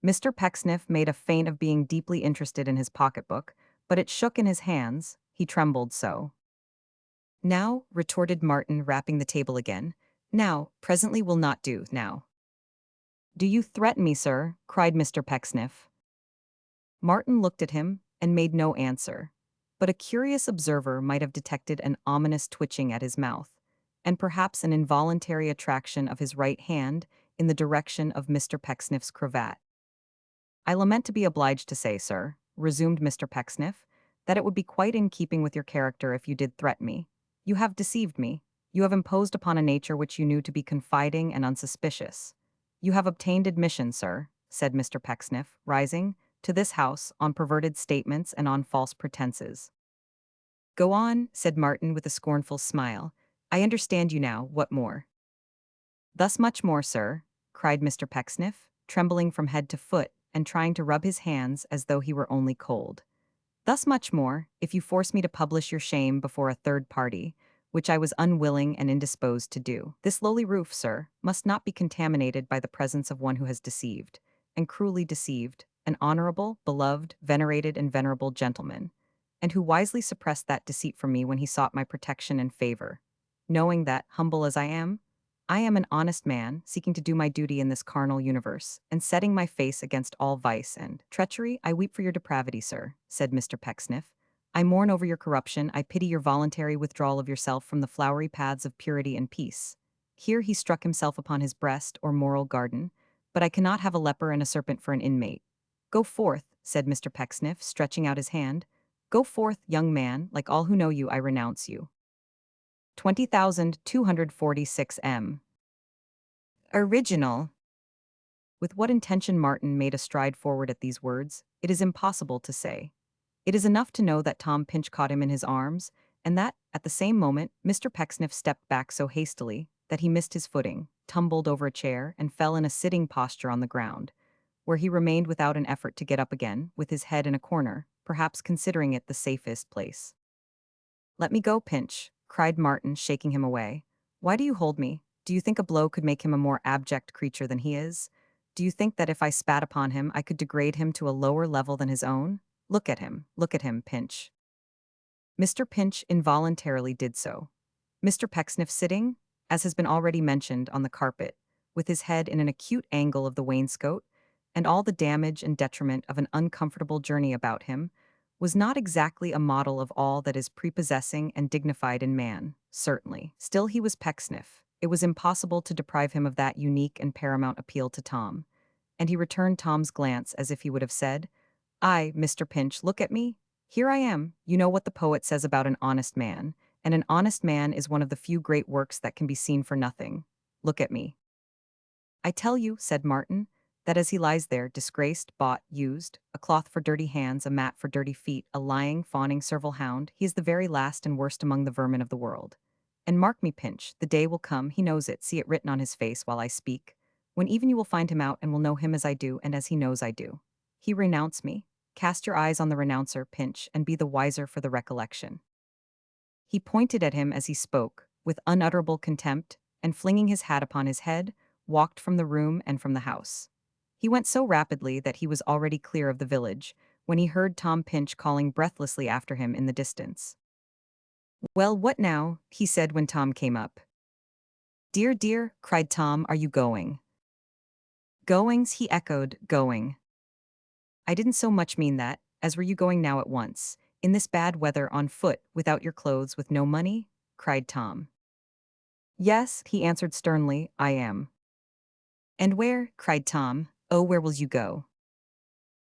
Mr. Pecksniff made a feint of being deeply interested in his pocketbook, but it shook in his hands, he trembled so. "Now," retorted Martin, rapping the table again, "now, presently will not do, now." "Do you threaten me, sir?" cried Mr. Pecksniff. Martin looked at him, and made no answer, but a curious observer might have detected an ominous twitching at his mouth, and perhaps an involuntary attraction of his right hand in the direction of Mr. Pecksniff's cravat. "I lament to be obliged to say, sir," resumed Mr. Pecksniff, "that it would be quite in keeping with your character if you did threaten me. You have deceived me. You have imposed upon a nature which you knew to be confiding and unsuspicious. You have obtained admission, sir," said Mr. Pecksniff, rising, "to this house on perverted statements and on false pretenses." "Go on," said Martin with a scornful smile. "I understand you now. What more?" "Thus much more, sir," cried Mr. Pecksniff, trembling from head to foot, and trying to rub his hands as though he were only cold. "Thus much more, if you force me to publish your shame before a third party, which I was unwilling and indisposed to do. This lowly roof, sir, must not be contaminated by the presence of one who has deceived, and cruelly deceived, an honorable, beloved, venerated, and venerable gentleman, and who wisely suppressed that deceit from me when he sought my protection and favor, knowing that, humble as I am an honest man, seeking to do my duty in this carnal universe, and setting my face against all vice and treachery. I weep for your depravity, sir," said Mr. Pecksniff. "I mourn over your corruption. I pity your voluntary withdrawal of yourself from the flowery paths of purity and peace." Here he struck himself upon his breast or moral garden. "But I cannot have a leper and a serpent for an inmate." "Go forth," said Mr. Pecksniff, stretching out his hand. "Go forth, young man. Like all who know you, I renounce you." 20,246 M. Original. With what intention Martin made a stride forward at these words, it is impossible to say. It is enough to know that Tom Pinch caught him in his arms, and that, at the same moment, Mr. Pecksniff stepped back so hastily that he missed his footing, tumbled over a chair, and fell in a sitting posture on the ground, where he remained without an effort to get up again, with his head in a corner, perhaps considering it the safest place. "Let me go, Pinch," cried Martin, shaking him away. "Why do you hold me? Do you think a blow could make him a more abject creature than he is? Do you think that if I spat upon him, I could degrade him to a lower level than his own? Look at him, Pinch." Mr. Pinch involuntarily did so. Mr. Pecksniff sitting, as has been already mentioned, on the carpet, with his head in an acute angle of the wainscot, and all the damage and detriment of an uncomfortable journey about him, was not exactly a model of all that is prepossessing and dignified in man, certainly. Still he was Pecksniff, It was impossible to deprive him of that unique and paramount appeal to Tom, and he returned Tom's glance as if he would have said, "Aye, Mr. Pinch, look at me. Here I am. You know what the poet says about an honest man, and an honest man is one of the few great works that can be seen for nothing. Look at me." "I tell you," said Martin, "that as he lies there, disgraced, bought, used, a cloth for dirty hands, a mat for dirty feet, a lying, fawning servile hound, he is the very last and worst among the vermin of the world. And mark me, Pinch, the day will come, he knows it, see it written on his face while I speak, when even you will find him out and will know him as I do and as he knows I do. He renounce me. Cast your eyes on the renouncer, Pinch, and be the wiser for the recollection." He pointed at him as he spoke, with unutterable contempt, and flinging his hat upon his head, walked from the room and from the house. He went so rapidly that he was already clear of the village, when he heard Tom Pinch calling breathlessly after him in the distance. "Well, what now?" he said when Tom came up. "Dear, dear," cried Tom, "are you going?" "Goings," he echoed, "going. I didn't so much mean that, as were you going now at once, in this bad weather, on foot, without your clothes, with no money?" cried Tom. "Yes," he answered sternly, "I am." "And where?" cried Tom. "Oh, where will you go?"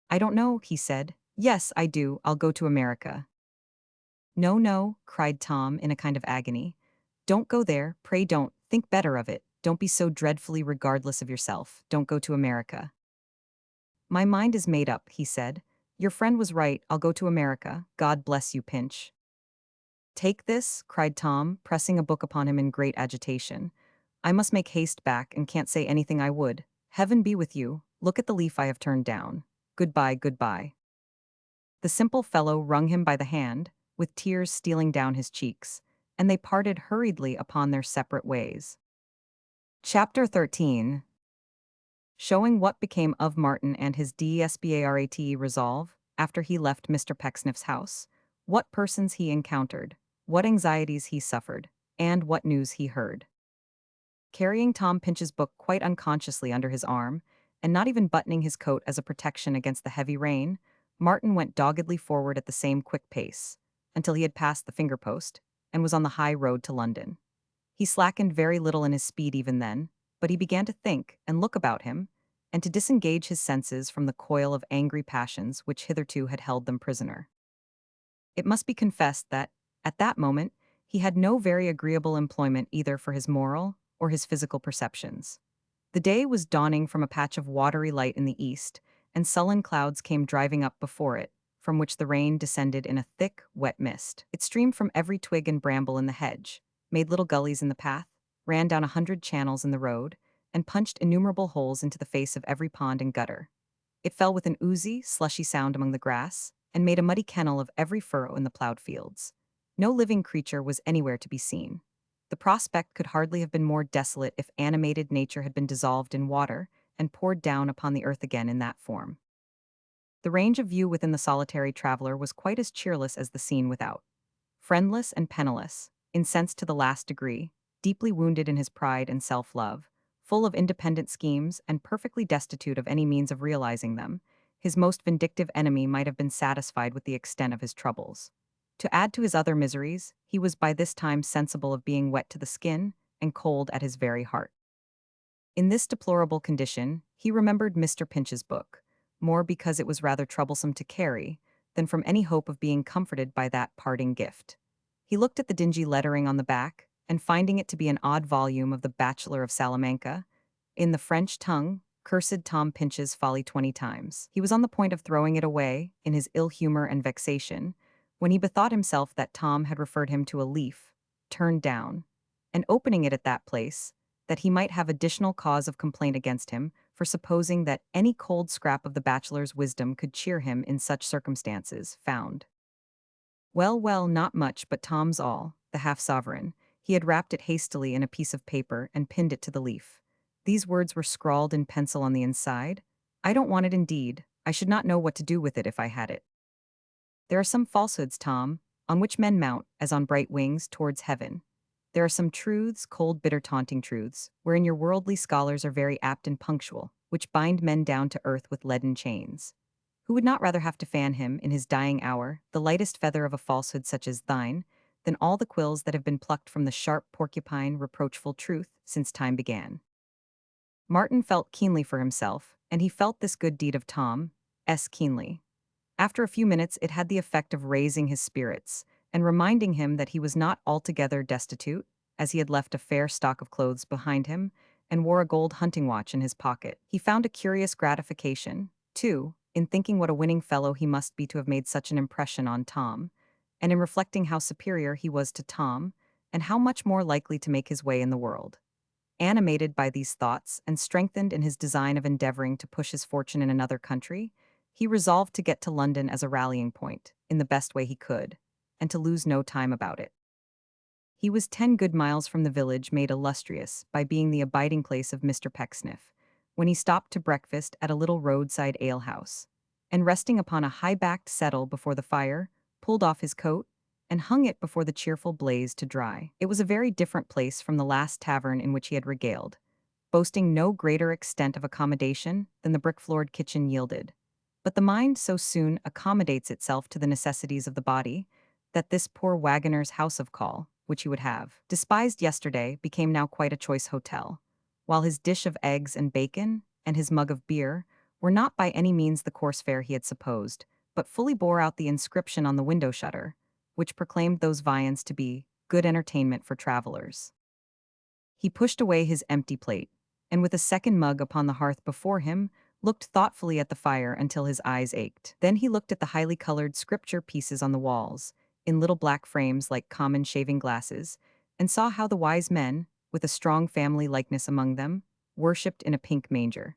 "I don't know," he said. "Yes, I do, I'll go to America." "No, no," cried Tom in a kind of agony. "Don't go there, pray don't, think better of it, don't be so dreadfully regardless of yourself, don't go to America." "My mind is made up," he said. "Your friend was right, I'll go to America, God bless you, Pinch." "Take this," cried Tom, pressing a book upon him in great agitation. "I must make haste back and can't say anything I would. Heaven be with you, look at the leaf I have turned down. Goodbye, goodbye." The simple fellow wrung him by the hand, with tears stealing down his cheeks, and they parted hurriedly upon their separate ways. Chapter 13. Showing what became of Martin and his desperate resolve after he left Mr. Pecksniff's house, what persons he encountered, what anxieties he suffered, and what news he heard. Carrying Tom Pinch's book quite unconsciously under his arm, and not even buttoning his coat as a protection against the heavy rain, Martin went doggedly forward at the same quick pace, until he had passed the finger-post, and was on the high road to London. He slackened very little in his speed even then, but he began to think and look about him, and to disengage his senses from the coil of angry passions which hitherto had held them prisoner. It must be confessed that, at that moment, he had no very agreeable employment either for his moral or his physical perceptions. The day was dawning from a patch of watery light in the east, and sullen clouds came driving up before it, from which the rain descended in a thick, wet mist. It streamed from every twig and bramble in the hedge, made little gullies in the path, ran down 100 channels in the road, and punched innumerable holes into the face of every pond and gutter. It fell with an oozy, slushy sound among the grass, and made a muddy kennel of every furrow in the plowed fields. No living creature was anywhere to be seen. The prospect could hardly have been more desolate if animated nature had been dissolved in water and poured down upon the earth again in that form. The range of view within the solitary traveler was quite as cheerless as the scene without. Friendless and penniless, incensed to the last degree, deeply wounded in his pride and self-love, full of independent schemes and perfectly destitute of any means of realizing them, his most vindictive enemy might have been satisfied with the extent of his troubles. To add to his other miseries, he was by this time sensible of being wet to the skin and cold at his very heart. In this deplorable condition, he remembered Mr. Pinch's book, more because it was rather troublesome to carry than from any hope of being comforted by that parting gift. He looked at the dingy lettering on the back, and finding it to be an odd volume of the Bachelor of Salamanca, in the French tongue, cursed Tom Pinch's folly 20 times. He was on the point of throwing it away, in his ill humor and vexation, when he bethought himself that Tom had referred him to a leaf, turned down, and opening it at that place, that he might have additional cause of complaint against him for supposing that any cold scrap of the bachelor's wisdom could cheer him in such circumstances, found. Well, well, not much, but Tom's all, the half-sovereign. He had wrapped it hastily in a piece of paper and pinned it to the leaf. These words were scrawled in pencil on the inside. "I don't want it indeed. I should not know what to do with it if I had it. There are some falsehoods, Tom, on which men mount, as on bright wings, towards heaven. There are some truths, cold, bitter, taunting truths, wherein your worldly scholars are very apt and punctual, which bind men down to earth with leaden chains. Who would not rather have to fan him, in his dying hour, the lightest feather of a falsehood such as thine, than all the quills that have been plucked from the sharp porcupine reproachful truth since time began. Martin felt keenly for himself, and he felt this good deed of Tom's keenly. After a few minutes, it had the effect of raising his spirits and reminding him that he was not altogether destitute, as he had left a fair stock of clothes behind him and wore a gold hunting watch in his pocket. He found a curious gratification, too, in thinking what a winning fellow he must be to have made such an impression on Tom, and in reflecting how superior he was to Tom, and how much more likely to make his way in the world. Animated by these thoughts and strengthened in his design of endeavoring to push his fortune in another country, he resolved to get to London as a rallying point, in the best way he could, and to lose no time about it. He was 10 good miles from the village made illustrious by being the abiding place of Mr. Pecksniff, when he stopped to breakfast at a little roadside alehouse, and resting upon a high-backed settle before the fire, pulled off his coat, and hung it before the cheerful blaze to dry. It was a very different place from the last tavern in which he had regaled, boasting no greater extent of accommodation than the brick-floored kitchen yielded. But the mind so soon accommodates itself to the necessities of the body, that this poor wagoner's house of call, which he would have despised yesterday, became now quite a choice hotel, while his dish of eggs and bacon and his mug of beer were not by any means the coarse fare he had supposed, but fully bore out the inscription on the window shutter, which proclaimed those viands to be good entertainment for travelers. He pushed away his empty plate, and with a second mug upon the hearth before him, looked thoughtfully at the fire until his eyes ached. Then he looked at the highly colored scripture pieces on the walls, in little black frames like common shaving glasses, and saw how the wise men, with a strong family likeness among them, worshipped in a pink manger,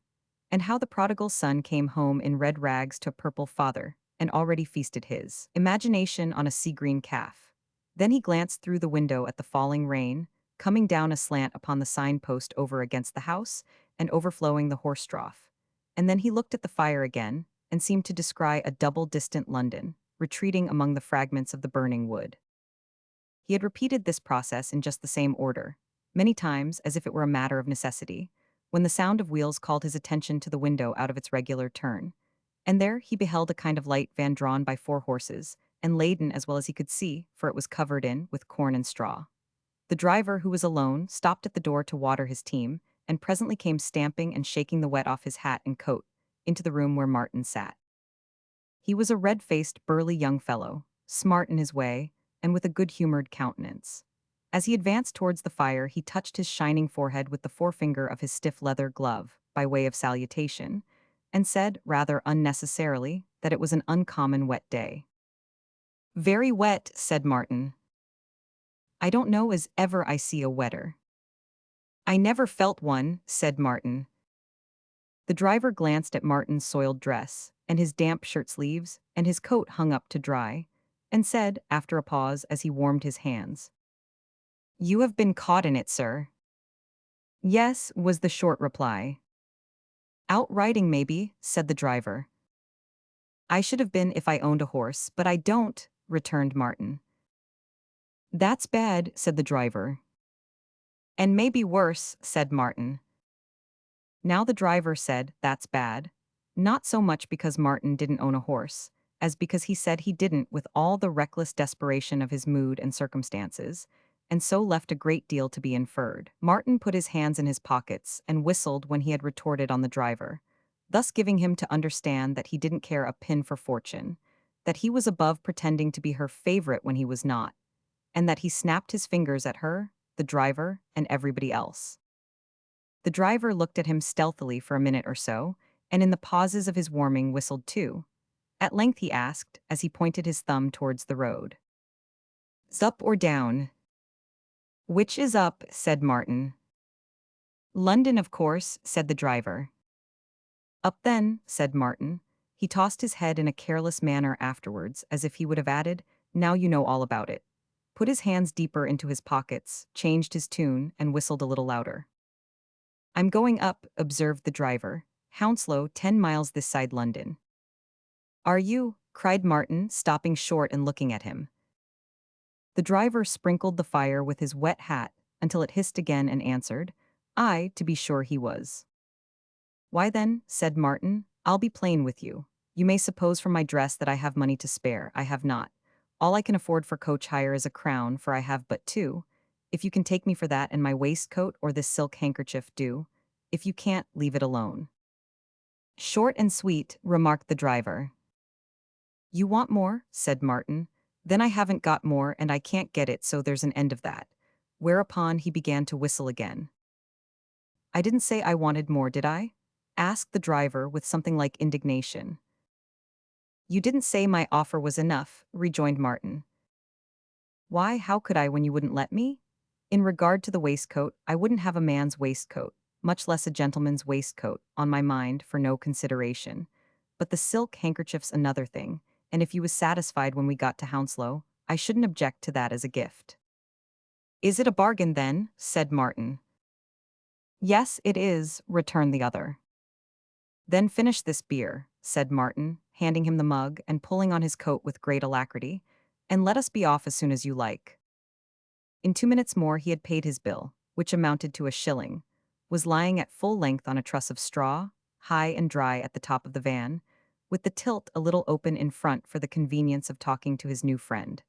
and how the prodigal son came home in red rags to a purple father, and already feasted his imagination on a sea-green calf. Then he glanced through the window at the falling rain, coming down aslant upon the signpost over against the house and overflowing the horse trough. And then he looked at the fire again, and seemed to descry a double distant London, retreating among the fragments of the burning wood. He had repeated this process in just the same order, many times as if it were a matter of necessity, when the sound of wheels called his attention to the window out of its regular turn. And there he beheld a kind of light van drawn by 4 horses, and laden as well as he could see, for it was covered in with corn and straw. The driver, who was alone, stopped at the door to water his team, and presently came stamping and shaking the wet off his hat and coat, into the room where Martin sat. He was a red-faced, burly young fellow, smart in his way, and with a good-humored countenance. As he advanced towards the fire, he touched his shining forehead with the forefinger of his stiff leather glove, by way of salutation, and said, rather unnecessarily, that it was an uncommon wet day. "Very wet," said Martin. "I don't know as ever I see a wetter." "I never felt one," said Martin. The driver glanced at Martin's soiled dress, and his damp shirt sleeves, and his coat hung up to dry, and said, after a pause as he warmed his hands, "You have been caught in it, sir." "Yes," was the short reply. "Out riding, maybe," said the driver. "I should have been if I owned a horse, but I don't," returned Martin. "That's bad," said the driver. "And maybe worse," said Martin. Now the driver said, "That's bad," not so much because Martin didn't own a horse, as because he said he didn't with all the reckless desperation of his mood and circumstances, and so left a great deal to be inferred. Martin put his hands in his pockets and whistled when he had retorted on the driver, thus giving him to understand that he didn't care a pin for fortune, that he was above pretending to be her favorite when he was not, and that he snapped his fingers at her, the driver, and everybody else. The driver looked at him stealthily for a minute or so, and in the pauses of his warming whistled too. At length he asked, as he pointed his thumb towards the road, "'S up or down?" "Which is up?" said Martin. "London, of course," said the driver. "Up then," said Martin. He tossed his head in a careless manner afterwards, as if he would have added, "Now you know all about it," put his hands deeper into his pockets, changed his tune, and whistled a little louder. "I'm going up," observed the driver. "Hounslow, 10 miles this side London." "Are you?" cried Martin, stopping short and looking at him. The driver sprinkled the fire with his wet hat until it hissed again and answered, "Aye, to be sure he was." "Why then," said Martin, "I'll be plain with you. You may suppose from my dress that I have money to spare. I have not. All I can afford for coach hire is a crown, for I have but two. If you can take me for that and my waistcoat or this silk handkerchief, do. If you can't, leave it alone." "Short and sweet," remarked the driver. "You want more?" said Martin. "Then I haven't got more and I can't get it, so there's an end of that." Whereupon he began to whistle again. "I didn't say I wanted more, did I?" asked the driver with something like indignation. "You didn't say my offer was enough," rejoined Martin. "Why, how could I when you wouldn't let me? In regard to the waistcoat, I wouldn't have a man's waistcoat, much less a gentleman's waistcoat, on my mind for no consideration. But the silk handkerchief's another thing, and if you was satisfied when we got to Hounslow, I shouldn't object to that as a gift." "Is it a bargain, then?" said Martin. "Yes, it is," returned the other. "Then finish this beer," said Martin, handing him the mug and pulling on his coat with great alacrity, "and let us be off as soon as you like." In 2 minutes more he had paid his bill, which amounted to a shilling, was lying at full length on a truss of straw, high and dry at the top of the van, with the tilt a little open in front for the convenience of talking to his new friend,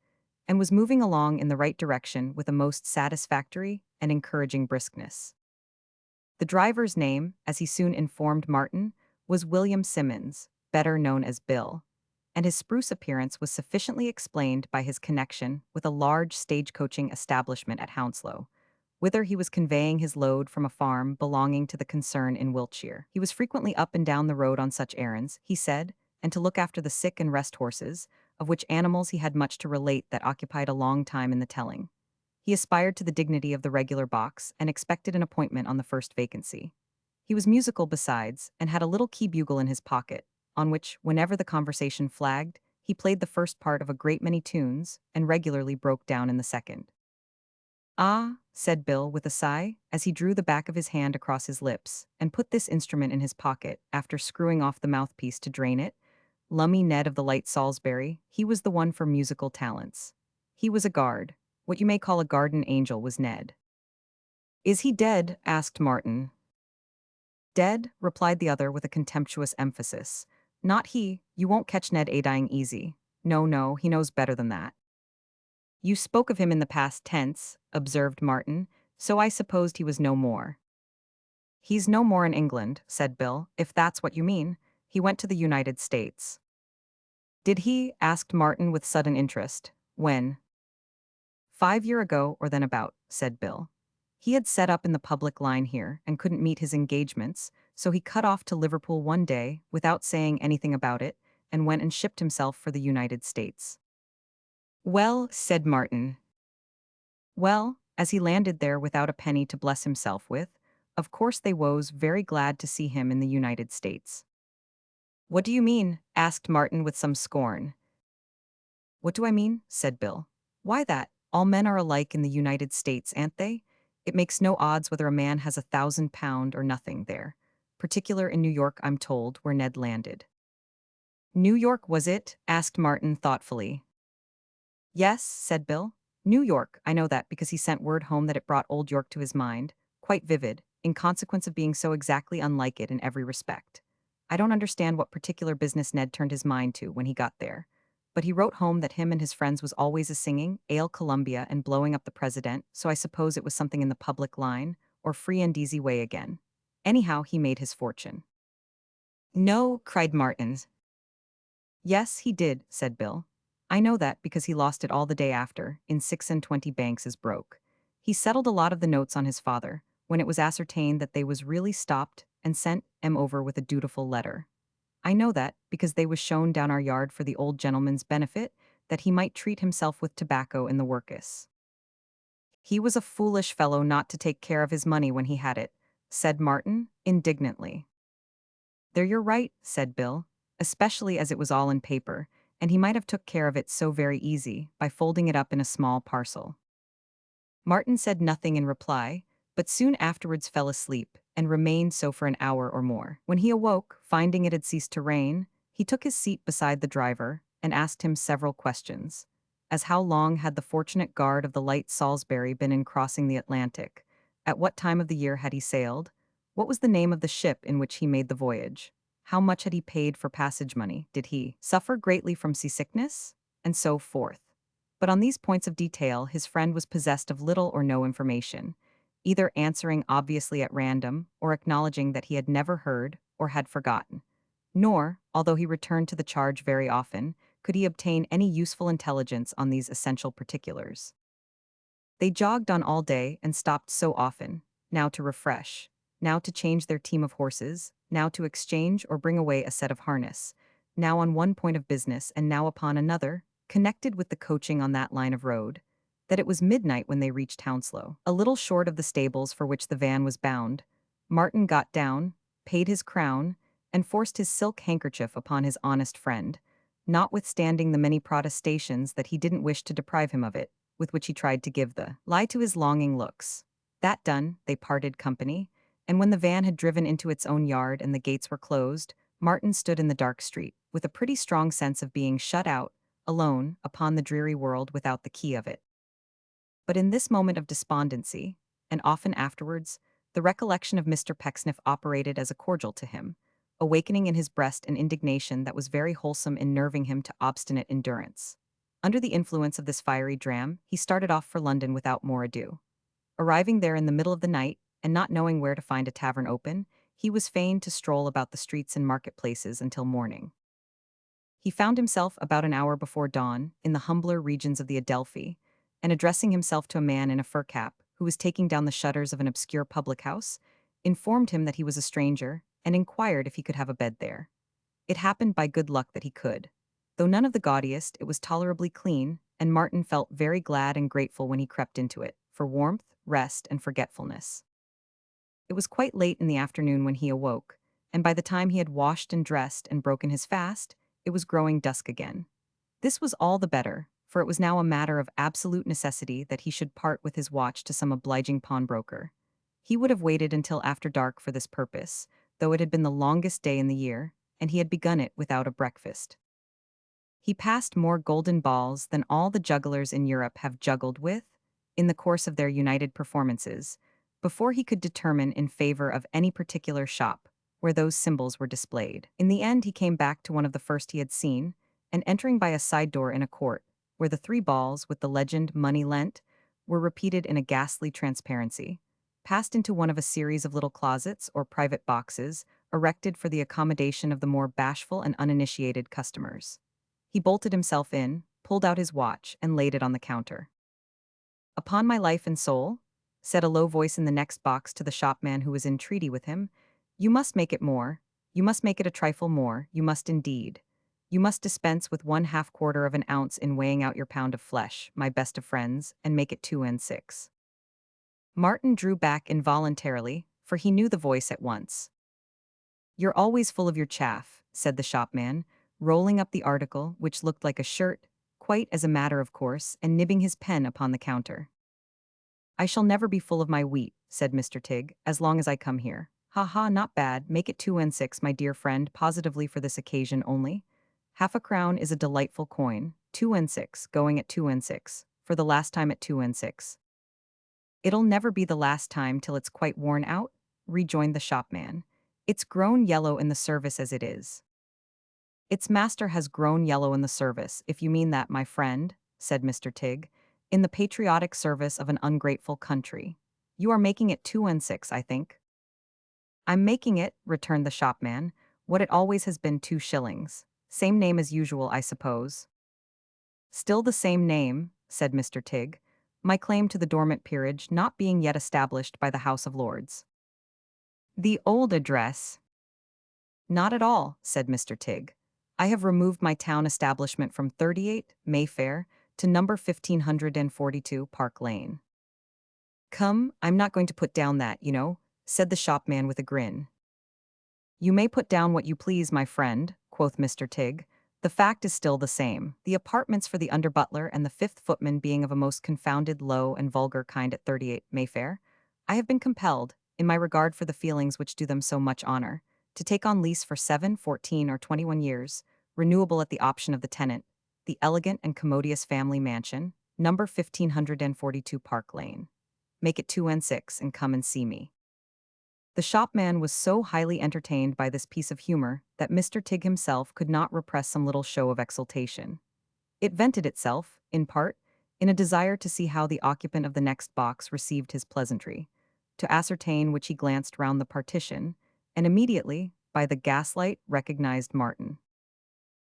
and was moving along in the right direction with a most satisfactory and encouraging briskness. The driver's name, as he soon informed Martin, was William Simmons, better known as Bill, and his spruce appearance was sufficiently explained by his connection with a large stagecoaching establishment at Hounslow, whither he was conveying his load from a farm belonging to the concern in Wiltshire. He was frequently up and down the road on such errands, he said, and to look after the sick and rest horses, of which animals he had much to relate that occupied a long time in the telling. He aspired to the dignity of the regular box and expected an appointment on the first vacancy. He was musical besides, and had a little key bugle in his pocket, on which, whenever the conversation flagged, he played the first part of a great many tunes, and regularly broke down in the second. "Ah," said Bill with a sigh, as he drew the back of his hand across his lips, and put this instrument in his pocket, after screwing off the mouthpiece to drain it, "Lummy Ned of the Light Salisbury, he was the one for musical talents. He was a guard. What you may call a garden angel was Ned." "Is he dead?" asked Martin. "Dead?" replied the other with a contemptuous emphasis. "Not he. You won't catch Ned a-dying easy. No, no, he knows better than that." "You spoke of him in the past tense," observed Martin, "so I supposed he was no more." "He's no more in England," said Bill, "if that's what you mean. He went to the United States." "Did he?" asked Martin with sudden interest. "When?" "5 year ago, or then about," said Bill. "He had set up in the public line here, and couldn't meet his engagements, so he cut off to Liverpool one day, without saying anything about it, and went and shipped himself for the United States." "Well," said Martin. "Well, as he landed there without a penny to bless himself with, of course they was very glad to see him in the United States." "What do you mean?" asked Martin with some scorn. "What do I mean?" said Bill. "Why that, all men are alike in the United States, ain't they? It makes no odds whether a man has £1,000 or nothing there. Particular in New York, I'm told, where Ned landed." "New York, was it?" asked Martin thoughtfully. "Yes," said Bill. "New York, I know that because he sent word home that it brought old York to his mind, quite vivid, in consequence of being so exactly unlike it in every respect. I don't understand what particular business Ned turned his mind to when he got there. But he wrote home that him and his friends was always a-singing, Ale Columbia and blowing up the president, so I suppose it was something in the public line, or free and easy way again. Anyhow, he made his fortune." "No," cried Martin. "Yes, he did," said Bill. "I know that because he lost it all the day after, in 6 and 20 banks is broke. He settled a lot of the notes on his father, when it was ascertained that they was really stopped, and sent 'em over with a dutiful letter. I know that, because they was shown down our yard for the old gentleman's benefit, that he might treat himself with tobacco in the workus. He was a foolish fellow not to take care of his money when he had it," said Martin, indignantly. "There you're right," said Bill, "especially as it was all in paper, and he might have took care of it so very easy, by folding it up in a small parcel." Martin said nothing in reply, but soon afterwards fell asleep, and remained so for an hour or more. When he awoke, finding it had ceased to rain, he took his seat beside the driver, and asked him several questions. As how long had the fortunate guard of the Light Salisbury been in crossing the Atlantic? At what time of the year had he sailed? What was the name of the ship in which he made the voyage? How much had he paid for passage money? Did he suffer greatly from seasickness? And so forth. But on these points of detail, his friend was possessed of little or no information, either answering obviously at random or acknowledging that he had never heard or had forgotten. Nor, although he returned to the charge very often, could he obtain any useful intelligence on these essential particulars. They jogged on all day and stopped so often, now to refresh, now to change their team of horses, now to exchange or bring away a set of harness, now on one point of business and now upon another, connected with the coaching on that line of road, that it was midnight when they reached Hounslow. A little short of the stables for which the van was bound, Martin got down, paid his crown, and forced his silk handkerchief upon his honest friend, notwithstanding the many protestations that he didn't wish to deprive him of it, with which he tried to give the lie to his longing looks. That done, they parted company, and when the van had driven into its own yard and the gates were closed, Martin stood in the dark street, with a pretty strong sense of being shut out, alone, upon the dreary world without the key of it. But in this moment of despondency, and often afterwards, the recollection of Mr. Pecksniff operated as a cordial to him, awakening in his breast an indignation that was very wholesome in nerving him to obstinate endurance. Under the influence of this fiery dram, he started off for London without more ado. Arriving there in the middle of the night, and not knowing where to find a tavern open, he was fain to stroll about the streets and marketplaces until morning. He found himself about an hour before dawn in the humbler regions of the Adelphi, and addressing himself to a man in a fur cap who was taking down the shutters of an obscure public house, informed him that he was a stranger and inquired if he could have a bed there. It happened by good luck that he could. Though none of the gaudiest, it was tolerably clean, and Martin felt very glad and grateful when he crept into it, for warmth, rest, and forgetfulness. It was quite late in the afternoon when he awoke, and by the time he had washed and dressed and broken his fast, it was growing dusk again. This was all the better, for it was now a matter of absolute necessity that he should part with his watch to some obliging pawnbroker. He would have waited until after dark for this purpose, though it had been the longest day in the year, and he had begun it without a breakfast. He passed more golden balls than all the jugglers in Europe have juggled with, in the course of their united performances, before he could determine in favor of any particular shop where those symbols were displayed. In the end, he came back to one of the first he had seen, and entering by a side door in a court, where the 3 balls with the legend "Money Lent" were repeated in a ghastly transparency, passed into one of a series of little closets or private boxes erected for the accommodation of the more bashful and uninitiated customers. He bolted himself in, pulled out his watch, and laid it on the counter. "Upon my life and soul," said a low voice in the next box to the shopman who was in treaty with him, "you must make it more, you must make it a trifle more, you must indeed. You must dispense with 1/2 of an ounce in weighing out your pound of flesh, my best of friends, and make it 2 and 6. Martin drew back involuntarily, for he knew the voice at once. "You're always full of your chaff," said the shopman, rolling up the article, which looked like a shirt, quite as a matter of course, and nibbing his pen upon the counter. "I shall never be full of my wheat," said Mr. Tigg, "as long as I come here. Ha ha, not bad, make it 2 and 6, my dear friend, positively for this occasion only. £0.50 is a delightful coin, 2 and 6, going at 2 and 6, for the last time at 2 and 6. "It'll never be the last time till it's quite worn out," rejoined the shopman. "It's grown yellow in the service as it is." "Its master has grown yellow in the service, if you mean that, my friend," said Mr. Tigg, "in the patriotic service of an ungrateful country. You are making it 2 and 6, I think." "I'm making it," returned the shopman, "what it always has been, 2 shillings. Same name as usual, I suppose." "Still the same name," said Mr. Tigg, "my claim to the dormant peerage not being yet established by the House of Lords." "The old address?" "Not at all," said Mr. Tigg. "I have removed my town establishment from 38, Mayfair, to number 1542 Park Lane." "Come, I'm not going to put down that, you know," said the shopman with a grin. "You may put down what you please, my friend," quoth Mr. Tigg. "The fact is still the same, the apartments for the under butler and the 5th footman being of a most confounded low and vulgar kind at 38 Mayfair, I have been compelled, in my regard for the feelings which do them so much honor, to take on lease for 7, 14, or 21 years, renewable at the option of the tenant, the elegant and commodious family mansion, number 1542 Park Lane. Make it 2 and 6, and come and see me." The shopman was so highly entertained by this piece of humor that Mr. Tigg himself could not repress some little show of exultation. It vented itself, in part, in a desire to see how the occupant of the next box received his pleasantry, to ascertain which he glanced round the partition, and immediately, by the gaslight, recognized Martin.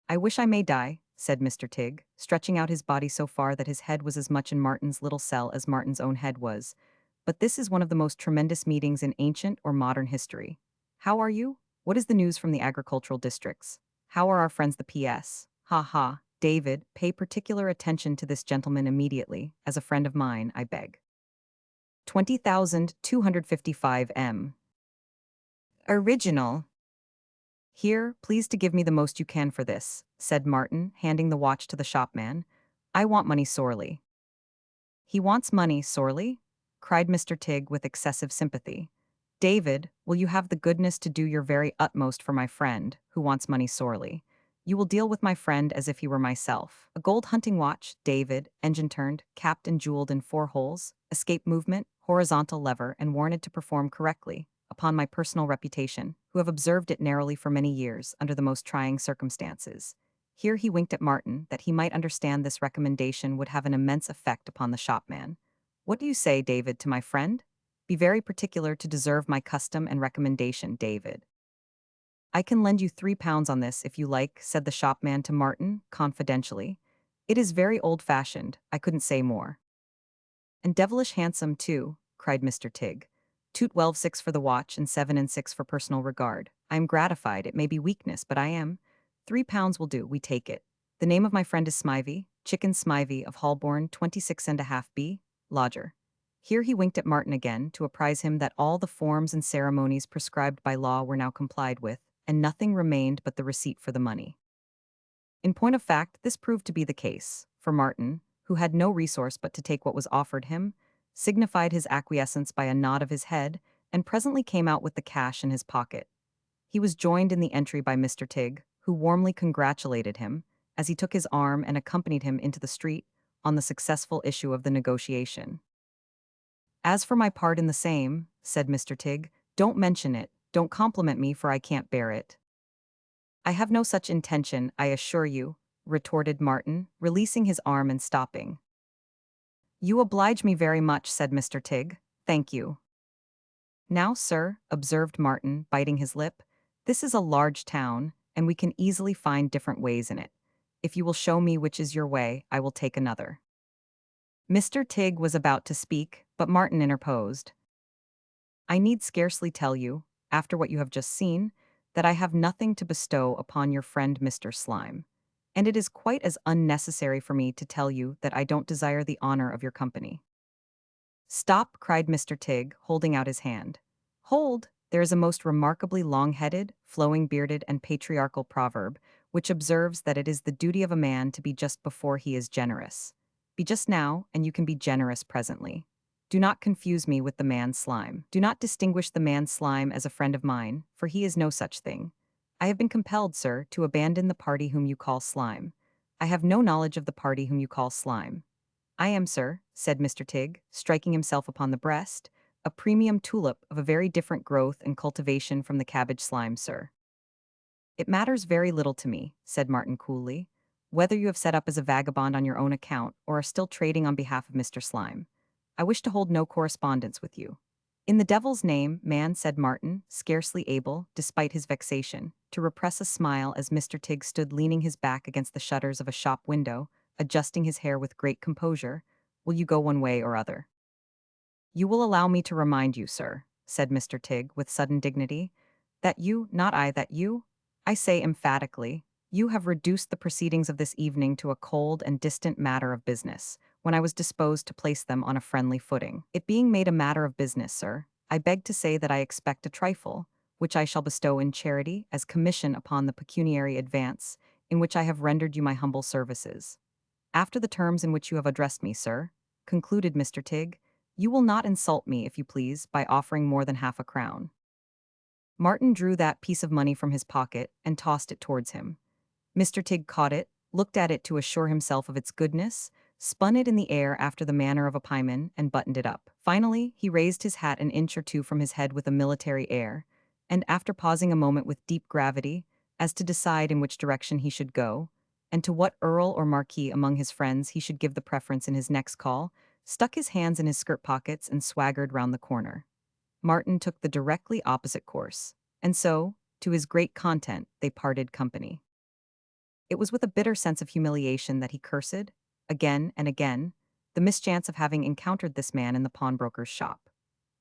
"I wish I may die," said Mr. Tigg, stretching out his body so far that his head was as much in Martin's little cell as Martin's own head was. "But this is one of the most tremendous meetings in ancient or modern history. How are you? What is the news from the agricultural districts? How are our friends the PS? Ha ha. David, pay particular attention to this gentleman immediately, as a friend of mine, I beg. 20,255 M. Original. Here, please to give me the most you can for this," said Martin, handing the watch to the shopman. "I want money sorely." "He wants money sorely?" cried Mr. Tigg with excessive sympathy. "David, will you have the goodness to do your very utmost for my friend, who wants money sorely? You will deal with my friend as if he were myself. A gold hunting watch, David, engine turned, capped and jeweled in 4 holes, escape movement, horizontal lever, and warranted to perform correctly, upon my personal reputation, who have observed it narrowly for many years, under the most trying circumstances." Here he winked at Martin, that he might understand this recommendation would have an immense effect upon the shopman. "What do you say, David, to my friend? Be very particular to deserve my custom and recommendation, David." "I can lend you £3 on this if you like," said the shopman to Martin, confidentially. "It is very old-fashioned, I couldn't say more." "And devilish handsome, too," cried Mr. Tigg. "Two 12 for the watch, and 7 and 6 for personal regard. I am gratified, it may be weakness, but I am. £3 will do, we take it. The name of my friend is Smivey, Chicken Smivey of Holborn, 26½ B, lodger." Here he winked at Martin again, to apprise him that all the forms and ceremonies prescribed by law were now complied with, and nothing remained but the receipt for the money. In point of fact, this proved to be the case, for Martin, who had no resource but to take what was offered him, signified his acquiescence by a nod of his head, and presently came out with the cash in his pocket. He was joined in the entry by Mr. Tigg, who warmly congratulated him, as he took his arm and accompanied him into the street, on the successful issue of the negotiation. "As for my part in the same," said Mr. Tigg, "don't mention it, don't compliment me, for I can't bear it." "I have no such intention, I assure you," retorted Martin, releasing his arm and stopping. "You oblige me very much," said Mr. Tigg. "Thank you." "Now, sir," observed Martin, biting his lip, "this is a large town, and we can easily find different ways in it. If you will show me which is your way, I will take another." Mr. Tigg was about to speak, but Martin interposed. "I need scarcely tell you, after what you have just seen, that I have nothing to bestow upon your friend Mr. Slime. And it is quite as unnecessary for me to tell you that I don't desire the honor of your company." "Stop," cried Mr. Tigg, holding out his hand. "Hold! There is a most remarkably long-headed, flowing-bearded, and patriarchal proverb, which observes that it is the duty of a man to be just before he is generous. Be just now, and you can be generous presently. Do not confuse me with the man Slime. Do not distinguish the man Slime as a friend of mine, for he is no such thing. I have been compelled, sir, to abandon the party whom you call Slime. I have no knowledge of the party whom you call Slime. I am, sir," said Mr. Tigg, striking himself upon the breast, "a premium tulip of a very different growth and cultivation from the cabbage slime, sir." "It matters very little to me," said Martin coolly, "whether you have set up as a vagabond on your own account or are still trading on behalf of Mr. Slime. I wish to hold no correspondence with you." "In the devil's name, man," said Martin, scarcely able, despite his vexation, to repress a smile as Mr. Tigg stood leaning his back against the shutters of a shop window, adjusting his hair with great composure, "will you go one way or other?" "You will allow me to remind you, sir," said Mr. Tigg with sudden dignity, "that you, not I, that you, I say emphatically, you have reduced the proceedings of this evening to a cold and distant matter of business, when I was disposed to place them on a friendly footing. It being made a matter of business, sir, I beg to say that I expect a trifle, which I shall bestow in charity as commission upon the pecuniary advance, in which I have rendered you my humble services. After the terms in which you have addressed me, sir," concluded Mr. Tigg, "you will not insult me, if you please, by offering more than half a crown." Martin drew that piece of money from his pocket and tossed it towards him. Mr. Tigg caught it, looked at it to assure himself of its goodness, spun it in the air after the manner of a pieman, and buttoned it up. Finally, he raised his hat an inch or two from his head with a military air, and after pausing a moment with deep gravity, as to decide in which direction he should go, and to what earl or marquis among his friends he should give the preference in his next call, stuck his hands in his skirt pockets and swaggered round the corner. Martin took the directly opposite course, and so, to his great content, they parted company. It was with a bitter sense of humiliation that he cursed, again and again, the mischance of having encountered this man in the pawnbroker's shop.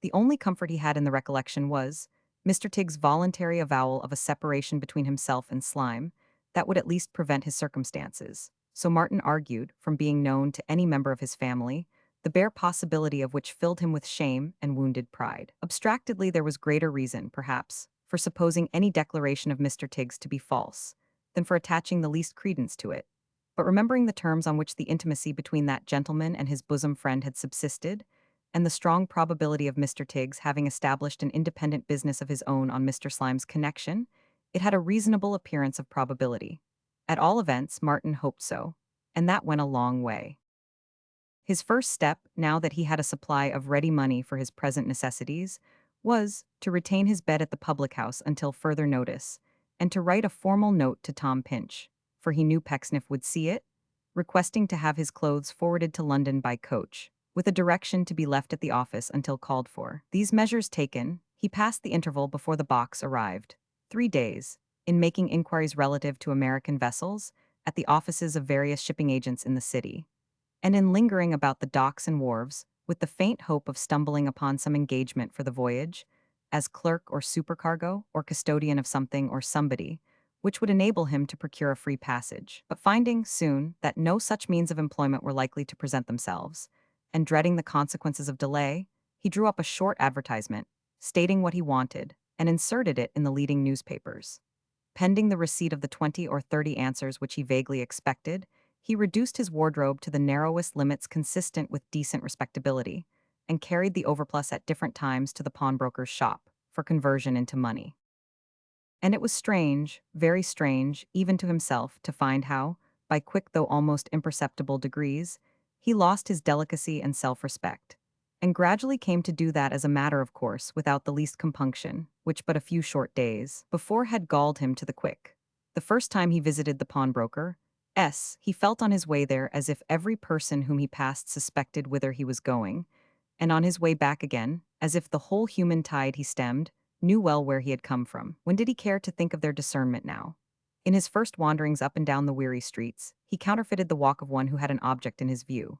The only comfort he had in the recollection was Mr. Tiggs's voluntary avowal of a separation between himself and Slime that would at least prevent his circumstances. So Martin argued, from being known to any member of his family, the bare possibility of which filled him with shame and wounded pride. Abstractedly, there was greater reason, perhaps, for supposing any declaration of Mr. Tiggs to be false than for attaching the least credence to it. But remembering the terms on which the intimacy between that gentleman and his bosom friend had subsisted, and the strong probability of Mr. Tiggs having established an independent business of his own on Mr. Slime's connection, it had a reasonable appearance of probability. At all events, Martin hoped so, and that went a long way. His first step, now that he had a supply of ready money for his present necessities, was to retain his bed at the public house until further notice, and to write a formal note to Tom Pinch, for he knew Pecksniff would see it, requesting to have his clothes forwarded to London by coach, with a direction to be left at the office until called for. These measures taken, he passed the interval before the box arrived, 3 days, in making inquiries relative to American vessels at the offices of various shipping agents in the city, and in lingering about the docks and wharves, with the faint hope of stumbling upon some engagement for the voyage, as clerk or supercargo, or custodian of something or somebody, which would enable him to procure a free passage. But finding, soon, that no such means of employment were likely to present themselves, and dreading the consequences of delay, he drew up a short advertisement, stating what he wanted, and inserted it in the leading newspapers. Pending the receipt of the 20 or 30 answers which he vaguely expected, he reduced his wardrobe to the narrowest limits consistent with decent respectability, and carried the overplus at different times to the pawnbroker's shop, for conversion into money. And it was strange, very strange, even to himself, to find how, by quick though almost imperceptible degrees, he lost his delicacy and self-respect, and gradually came to do that as a matter of course without the least compunction, which but a few short days before had galled him to the quick. The first time he visited the pawnbroker, he felt on his way there as if every person whom he passed suspected whither he was going, and on his way back again, as if the whole human tide he stemmed knew well where he had come from. When did he care to think of their discernment now? In his first wanderings up and down the weary streets, he counterfeited the walk of one who had an object in his view.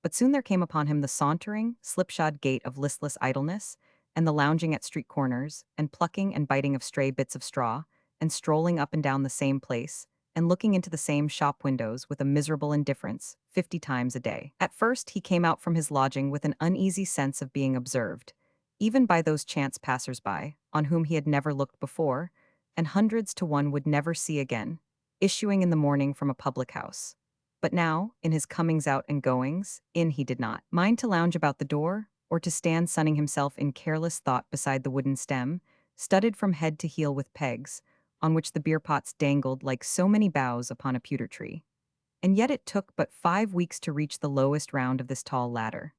But soon there came upon him the sauntering, slipshod gait of listless idleness, and the lounging at street corners, and plucking and biting of stray bits of straw, and strolling up and down the same place, and looking into the same shop windows with a miserable indifference, 50 times a day. At first he came out from his lodging with an uneasy sense of being observed, even by those chance passers-by, on whom he had never looked before, and hundreds to one would never see again, issuing in the morning from a public house. But now, in his comings out and goings, in he did not mind to lounge about the door, or to stand sunning himself in careless thought beside the wooden stem, studded from head to heel with pegs, on which the beer pots dangled like so many boughs upon a pewter tree. And yet it took but 5 weeks to reach the lowest round of this tall ladder.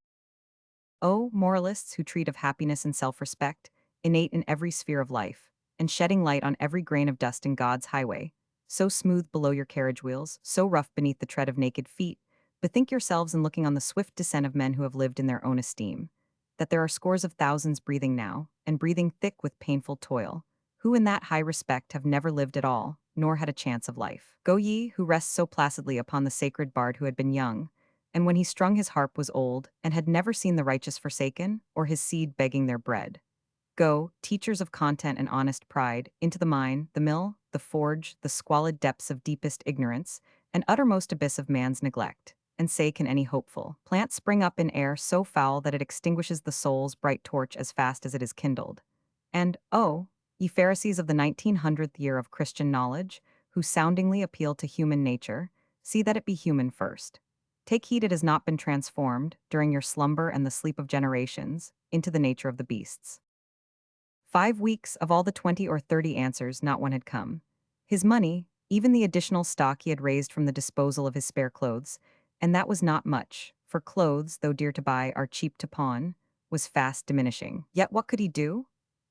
Oh, moralists who treat of happiness and self-respect, innate in every sphere of life, and shedding light on every grain of dust in God's highway, so smooth below your carriage wheels, so rough beneath the tread of naked feet, bethink yourselves in looking on the swift descent of men who have lived in their own esteem, that there are scores of thousands breathing now, and breathing thick with painful toil, who in that high respect have never lived at all, nor had a chance of life. Go ye, who rest so placidly upon the sacred bard who had been young, and when he strung his harp was old, and had never seen the righteous forsaken, or his seed begging their bread. Go, teachers of content and honest pride, into the mine, the mill, the forge, the squalid depths of deepest ignorance, and uttermost abyss of man's neglect, and say, can any hopeful plant spring up in air so foul that it extinguishes the soul's bright torch as fast as it is kindled? And, oh, ye Pharisees of the 1900th year of Christian knowledge, who soundingly appeal to human nature, see that it be human first. Take heed it has not been transformed, during your slumber and the sleep of generations, into the nature of the beasts. 5 weeks of all the 20 or 30 answers, not one had come. His money, even the additional stock he had raised from the disposal of his spare clothes, and that was not much, for clothes, though dear to buy, are cheap to pawn, was fast diminishing. Yet what could he do?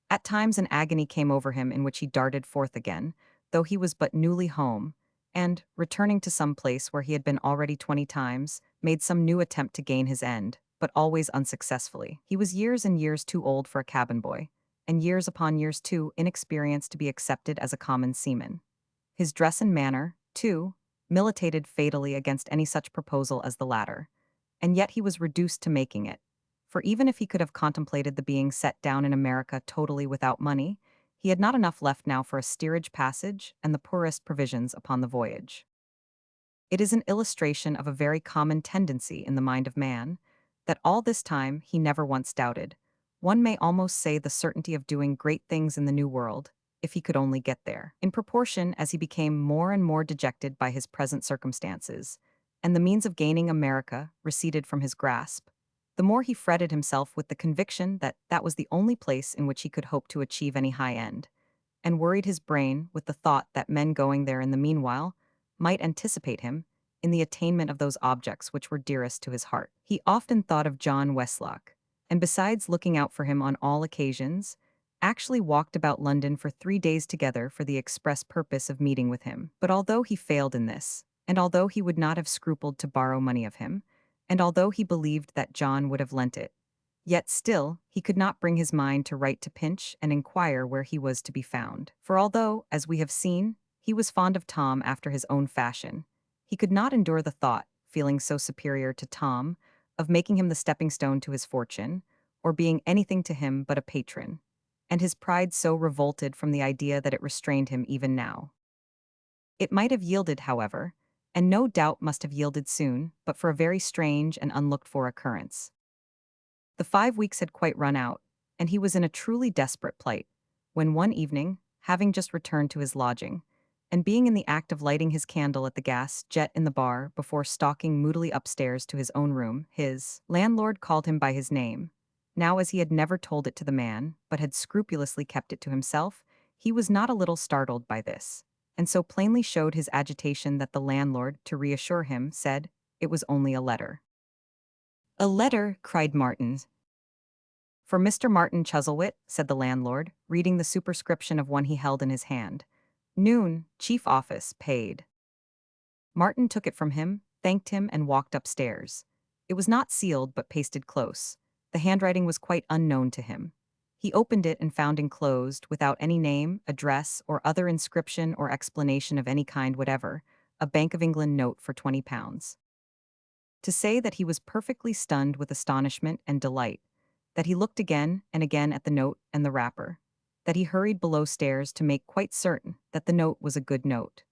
At times an agony came over him in which he darted forth again, though he was but newly home, and, returning to some place where he had been already 20 times, made some new attempt to gain his end, but always unsuccessfully. He was years and years too old for a cabin boy, and years upon years too inexperienced to be accepted as a common seaman. His dress and manner, too, militated fatally against any such proposal as the latter, and yet he was reduced to making it. For even if he could have contemplated the being set down in America totally without money, he had not enough left now for a steerage passage and the poorest provisions upon the voyage. It is an illustration of a very common tendency in the mind of man, that all this time he never once doubted. One may almost say the certainty of doing great things in the New World, if he could only get there. In proportion as he became more and more dejected by his present circumstances, and the means of gaining America receded from his grasp, the more he fretted himself with the conviction that that was the only place in which he could hope to achieve any high end, and worried his brain with the thought that men going there in the meanwhile might anticipate him in the attainment of those objects which were dearest to his heart. He often thought of John Westlock, and besides looking out for him on all occasions, actually walked about London for 3 days together for the express purpose of meeting with him. But although he failed in this, and although he would not have scrupled to borrow money of him, and although he believed that John would have lent it, yet still he could not bring his mind to write to Pinch and inquire where he was to be found. For although, as we have seen, he was fond of Tom after his own fashion, he could not endure the thought, feeling so superior to Tom, of making him the stepping stone to his fortune, or being anything to him but a patron, and his pride so revolted from the idea that it restrained him even now. It might have yielded, however, and no doubt must have yielded soon, but for a very strange and unlooked-for occurrence. The 5 weeks had quite run out, and he was in a truly desperate plight, when one evening, having just returned to his lodging, and being in the act of lighting his candle at the gas jet in the bar before stalking moodily upstairs to his own room, his landlord called him by his name. Now, as he had never told it to the man, but had scrupulously kept it to himself, he was not a little startled by this, and so plainly showed his agitation that the landlord, to reassure him, said, "It was only a letter." "A letter!" cried Martin. "For Mr. Martin Chuzzlewit," said the landlord, reading the superscription of one he held in his hand. "Noon, chief office, paid." Martin took it from him, thanked him, and walked upstairs. It was not sealed but pasted close. The handwriting was quite unknown to him. He opened it and found enclosed, without any name, address, or other inscription or explanation of any kind whatever, a Bank of England note for £20. To say that he was perfectly stunned with astonishment and delight, that he looked again and again at the note and the wrapper, that he hurried below stairs to make quite certain that the note was a good note,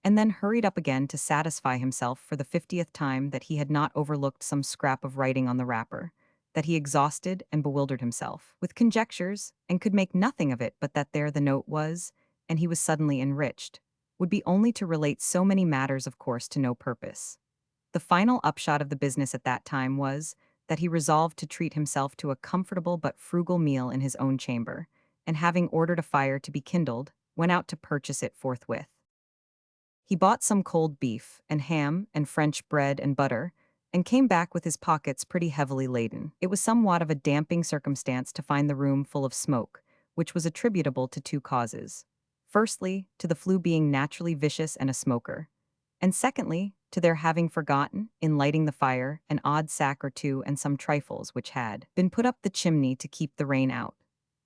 and then hurried up again to satisfy himself for the 50th time that he had not overlooked some scrap of writing on the wrapper, that he exhausted and bewildered himself with conjectures, and could make nothing of it but that there the note was, and he was suddenly enriched, would be only to relate so many matters of course to no purpose. The final upshot of the business at that time was that he resolved to treat himself to a comfortable but frugal meal in his own chamber, and having ordered a fire to be kindled, went out to purchase it forthwith. He bought some cold beef, and ham, and French bread and butter, and came back with his pockets pretty heavily laden. It was somewhat of a damping circumstance to find the room full of smoke, which was attributable to two causes. Firstly, to the flue being naturally vicious and a smoker, and secondly, to their having forgotten, in lighting the fire, an odd sack or two and some trifles which had been put up the chimney to keep the rain out.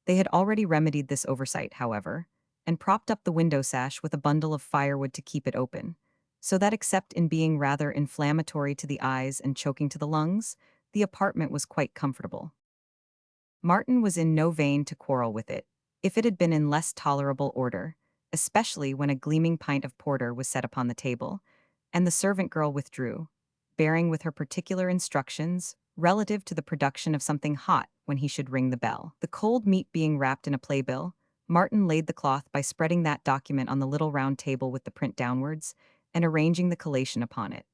They had already remedied this oversight, however, and propped up the window sash with a bundle of firewood to keep it open, so that except in being rather inflammatory to the eyes and choking to the lungs, the apartment was quite comfortable. Martin was in no vein to quarrel with it, if it had been in less tolerable order, especially when a gleaming pint of porter was set upon the table, and the servant girl withdrew, bearing with her particular instructions relative to the production of something hot when he should ring the bell. The cold meat being wrapped in a playbill, Martin laid the cloth by spreading that document on the little round table with the print downwards, and arranging the collation upon it.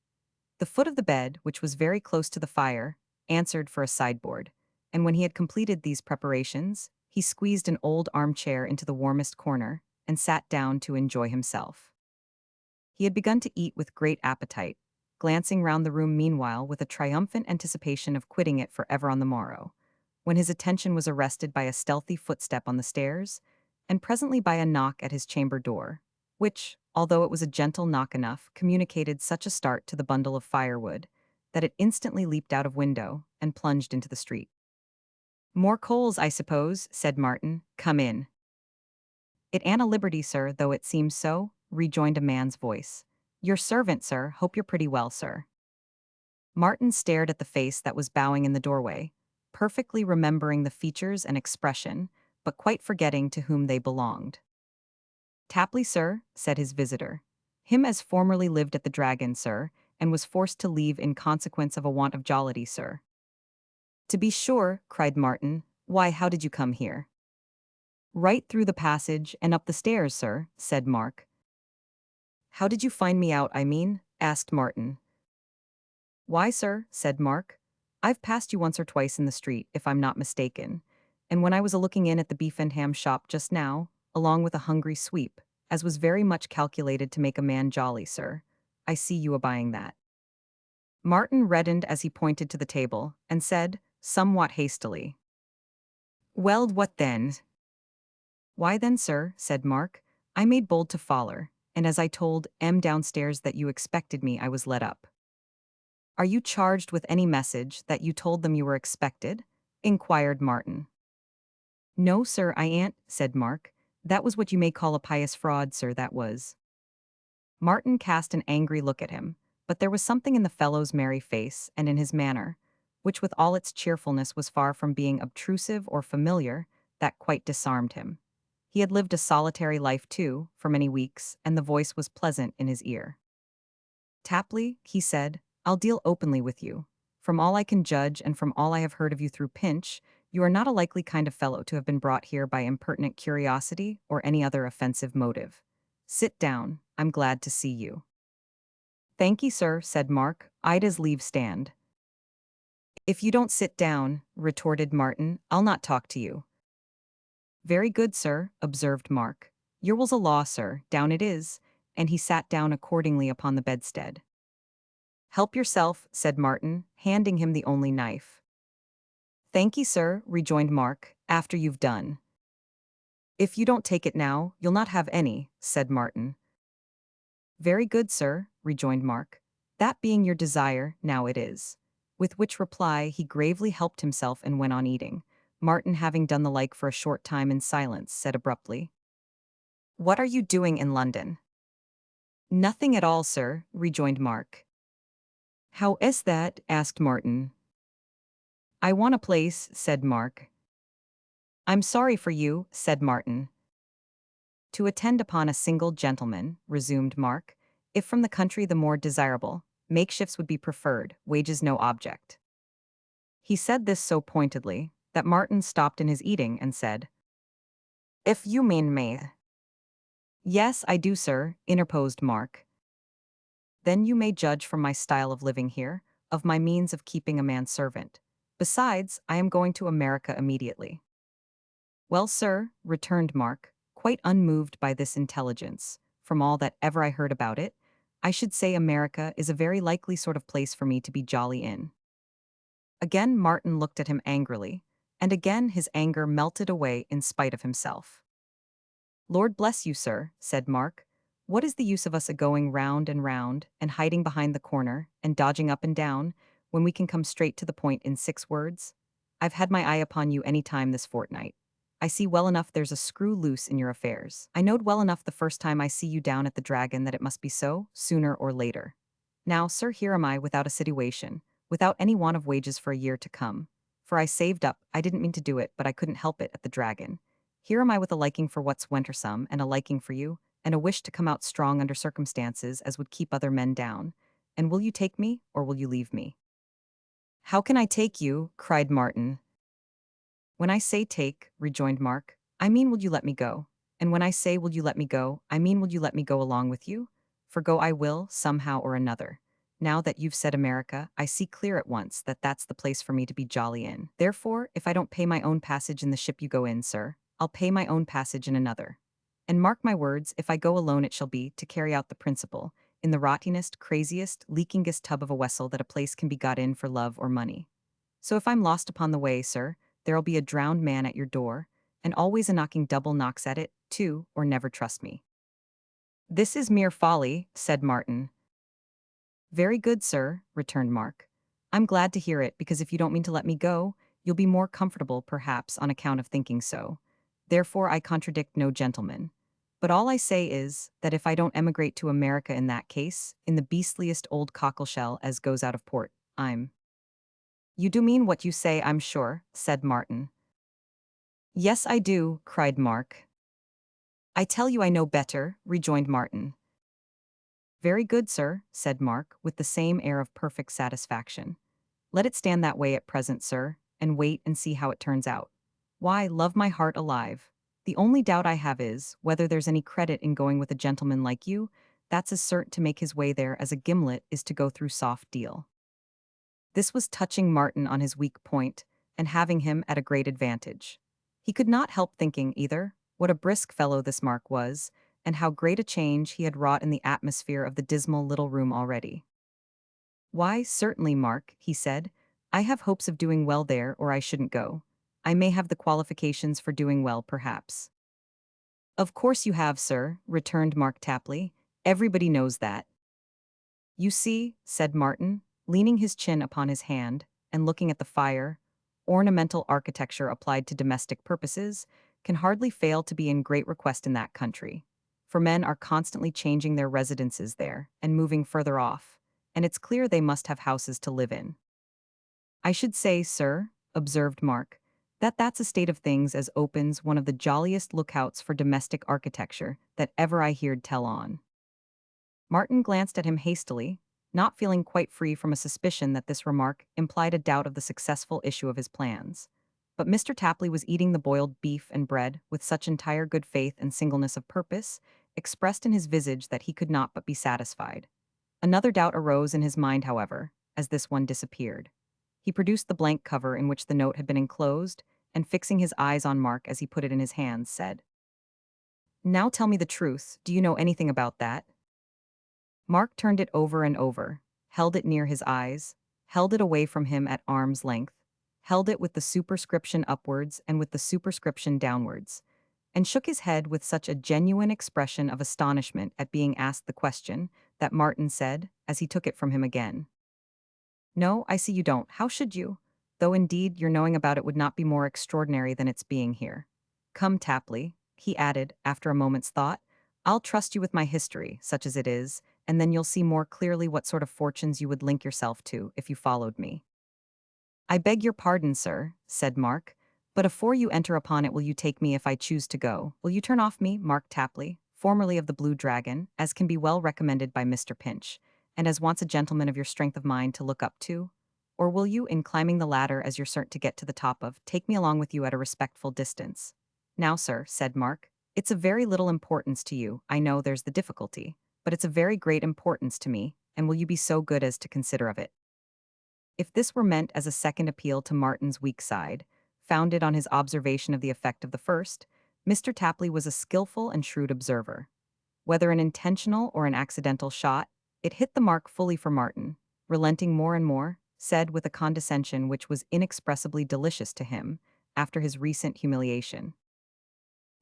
The foot of the bed, which was very close to the fire, answered for a sideboard, and when he had completed these preparations, he squeezed an old armchair into the warmest corner, and sat down to enjoy himself. He had begun to eat with great appetite, glancing round the room meanwhile with a triumphant anticipation of quitting it for ever on the morrow, when his attention was arrested by a stealthy footstep on the stairs, and presently by a knock at his chamber door, which, although it was a gentle knock enough, communicated such a start to the bundle of firewood that it instantly leaped out of window and plunged into the street. "More coals, I suppose," said Martin. "Come in." "It ain't a liberty, sir, though it seems so," rejoined a man's voice. "Your servant, sir. Hope you're pretty well, sir." Martin stared at the face that was bowing in the doorway, perfectly remembering the features and expression, but quite forgetting to whom they belonged. "Tapley, sir," said his visitor. "Him as formerly lived at the Dragon, sir, and was forced to leave in consequence of a want of jollity, sir." "To be sure," cried Martin. "Why, how did you come here?" "Right through the passage and up the stairs, sir," said Mark. "How did you find me out, I mean?" asked Martin. "Why, sir," said Mark, "I've passed you once or twice in the street, if I'm not mistaken, and when I was a-looking in at the beef and ham shop just now, along with a hungry sweep, as was very much calculated to make a man jolly, sir, I see you a-buying that." Martin reddened as he pointed to the table, and said, somewhat hastily, "Well, what then?" "Why then, sir," said Mark, "I made bold to foller, and as I told downstairs that you expected me, I was let up." "Are you charged with any message that you told them you were expected?" inquired Martin. "No, sir, I ain't," said Mark. "That was what you may call a pious fraud, sir, that was." Martin cast an angry look at him, but there was something in the fellow's merry face and in his manner, which with all its cheerfulness was far from being obtrusive or familiar, that quite disarmed him. He had lived a solitary life too, for many weeks, and the voice was pleasant in his ear. "Tapley," he said, "I'll deal openly with you. From all I can judge and from all I have heard of you through Pinch, you are not a likely kind of fellow to have been brought here by impertinent curiosity or any other offensive motive. Sit down, I'm glad to see you." "Thank ye, sir," said Mark, "I'd as leave stand." "If you don't sit down," retorted Martin, "I'll not talk to you." "Very good, sir," observed Mark. "Your will's a law, sir, down it is," and he sat down accordingly upon the bedstead. "Help yourself," said Martin, handing him the only knife. "Thank ye, sir," rejoined Mark, "after you've done." "If you don't take it now, you'll not have any," said Martin. "Very good, sir," rejoined Mark. "That being your desire, now it is." With which reply he gravely helped himself and went on eating. Martin, having done the like for a short time in silence, said abruptly, "What are you doing in London?" "Nothing at all, sir," rejoined Mark. "How is that?" asked Martin. "I want a place," said Mark. "I'm sorry for you," said Martin. "To attend upon a single gentleman," resumed Mark, "if from the country the more desirable, makeshifts would be preferred, wages no object." He said this so pointedly that Martin stopped in his eating and said, "If you mean me." "Yes, I do, sir," interposed Mark. "Then you may judge from my style of living here, of my means of keeping a man servant. Besides, I am going to America immediately." "Well, sir," returned Mark, quite unmoved by this intelligence, "from all that ever I heard about it, I should say America is a very likely sort of place for me to be jolly in." Again Martin looked at him angrily, and again his anger melted away in spite of himself. "Lord bless you, sir," said Mark, "what is the use of us a-going round and hiding behind the corner, and dodging up and down, when we can come straight to the point in 6 words? I've had my eye upon you any time this fortnight. I see well enough there's a screw loose in your affairs. I knowed well enough the first time I see you down at the Dragon that it must be so, sooner or later. Now, sir, here am I without a situation, without any want of wages for a year to come. For I saved up, I didn't mean to do it, but I couldn't help it at the Dragon. Here am I with a liking for what's wentersome, and a liking for you, and a wish to come out strong under circumstances as would keep other men down. And will you take me, or will you leave me?" "How can I take you?" cried Martin. "When I say take," rejoined Mark, "I mean will you let me go? And when I say will you let me go, I mean will you let me go along with you? For go I will, somehow or another. Now that you've said America, I see clear at once that that's the place for me to be jolly in. Therefore, if I don't pay my own passage in the ship you go in, sir, I'll pay my own passage in another. And mark my words, if I go alone it shall be, to carry out the principle, in the rottingest, craziest, leakingest tub of a vessel that a place can be got in for love or money. So if I'm lost upon the way, sir, there'll be a drowned man at your door, and always a knocking double knocks at it, too, or never trust me." This is mere folly, said Martin. Very good, sir, returned Mark. I'm glad to hear it, because if you don't mean to let me go, you'll be more comfortable, perhaps, on account of thinking so. Therefore I contradict no gentleman. But all I say is, that if I don't emigrate to America in that case, in the beastliest old cockleshell as goes out of port, I'm— You do mean what you say, I'm sure, said Martin. Yes, I do, cried Mark. I tell you I know better, rejoined Martin. Very good, sir, said Mark, with the same air of perfect satisfaction. Let it stand that way at present, sir, and wait and see how it turns out. Why, love my heart alive, the only doubt I have is, whether there's any credit in going with a gentleman like you, that's as certain to make his way there as a gimlet is to go through soft deal. This was touching Martin on his weak point, and having him at a great advantage. He could not help thinking, either, what a brisk fellow this Mark was, and how great a change he had wrought in the atmosphere of the dismal little room already. Why, certainly, Mark, he said, I have hopes of doing well there, or I shouldn't go. I may have the qualifications for doing well, perhaps. Of course you have, sir, returned Mark Tapley. Everybody knows that. You see, said Martin, leaning his chin upon his hand and looking at the fire, ornamental architecture applied to domestic purposes can hardly fail to be in great request in that country, for men are constantly changing their residences there and moving further off, and it's clear they must have houses to live in. I should say, sir, observed Mark, that that's a state of things as opens one of the jolliest lookouts for domestic architecture that ever I heard tell on. Martin glanced at him hastily, not feeling quite free from a suspicion that this remark implied a doubt of the successful issue of his plans. But Mr. Tapley was eating the boiled beef and bread with such entire good faith and singleness of purpose, expressed in his visage, that he could not but be satisfied. Another doubt arose in his mind, however, as this one disappeared. He produced the blank cover in which the note had been enclosed, and fixing his eyes on Mark as he put it in his hands, said, Now tell me the truth, do you know anything about that? Mark turned it over and over, held it near his eyes, held it away from him at arm's length, held it with the superscription upwards and with the superscription downwards, and shook his head with such a genuine expression of astonishment at being asked the question, that Martin said, as he took it from him again, No, I see you don't. How should you? Though indeed your knowing about it would not be more extraordinary than its being here. Come, Tapley, he added, after a moment's thought, I'll trust you with my history, such as it is, and then you'll see more clearly what sort of fortunes you would link yourself to if you followed me. I beg your pardon, sir, said Mark, but afore you enter upon it, will you take me if I choose to go? Will you turn off me, Mark Tapley, formerly of the Blue Dragon, as can be well recommended by Mr. Pinch, and as wants a gentleman of your strength of mind to look up to? Or will you, in climbing the ladder as you're certain to get to the top of, take me along with you at a respectful distance? Now, sir, said Mark, it's of very little importance to you, I know there's the difficulty, but it's of very great importance to me, and will you be so good as to consider of it? If this were meant as a second appeal to Martin's weak side, founded on his observation of the effect of the first, Mr. Tapley was a skillful and shrewd observer. Whether an intentional or an accidental shot, it hit the mark fully for Martin, relenting more and more, said with a condescension which was inexpressibly delicious to him after his recent humiliation.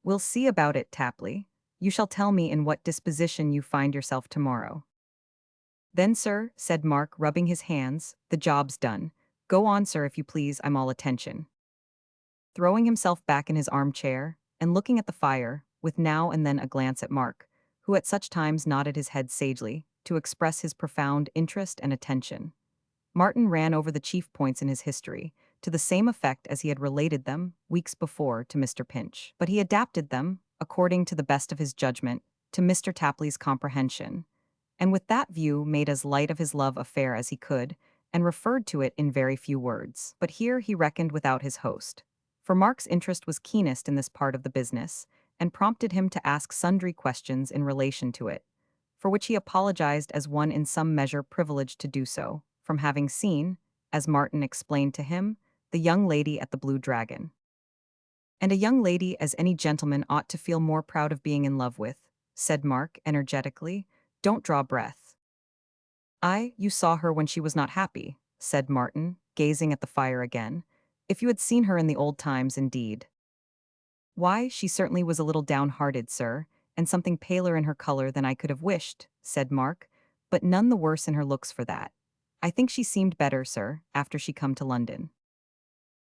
We'll see about it, Tapley. You shall tell me in what disposition you find yourself tomorrow. Then, sir, said Mark, rubbing his hands, the job's done. Go on, sir, if you please, I'm all attention. Throwing himself back in his armchair, and looking at the fire, with now and then a glance at Mark, who at such times nodded his head sagely, to express his profound interest and attention, Martin ran over the chief points in his history, to the same effect as he had related them, weeks before, to Mr. Pinch. But he adapted them, according to the best of his judgment, to Mr. Tapley's comprehension, and with that view made as light of his love affair as he could, and referred to it in very few words. But here he reckoned without his host, for Mark's interest was keenest in this part of the business, and prompted him to ask sundry questions in relation to it, for which he apologized as one in some measure privileged to do so, from having seen, as Martin explained to him, the young lady at the Blue Dragon. And a young lady as any gentleman ought to feel more proud of being in love with, said Mark energetically. Don't draw breath. You saw her when she was not happy, said Martin, gazing at the fire again. If you had seen her in the old times, indeed. Why, she certainly was a little downhearted, sir, and something paler in her color than I could have wished," said Mark, "but none the worse in her looks for that. I think she seemed better, sir, after she come to London."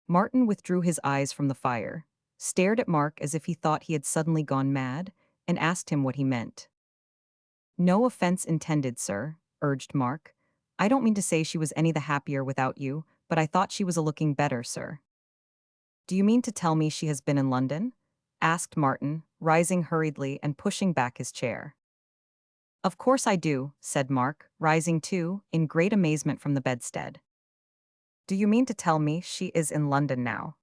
Martin withdrew his eyes from the fire, stared at Mark as if he thought he had suddenly gone mad, and asked him what he meant. "No offense intended, sir," urged Mark. "I don't mean to say she was any the happier without you, but I thought she was a looking better, sir." "Do you mean to tell me she has been in London?" asked Martin, rising hurriedly and pushing back his chair. "Of course I do," said Mark, rising too, in great amazement from the bedstead. "Do you mean to tell me she is in London now?"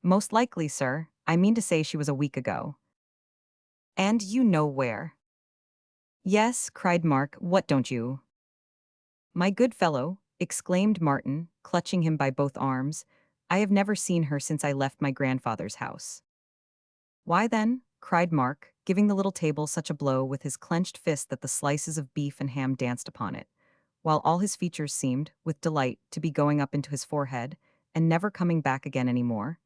"Most likely, sir. I mean to say she was a week ago." "And you know where?" "Yes," cried Mark, "what don't you?" "My good fellow," exclaimed Martin, clutching him by both arms, "I have never seen her since I left my grandfather's house." "Why then?" cried Mark, giving the little table such a blow with his clenched fist that the slices of beef and ham danced upon it, while all his features seemed, with delight, to be going up into his forehead, and never coming back again any more.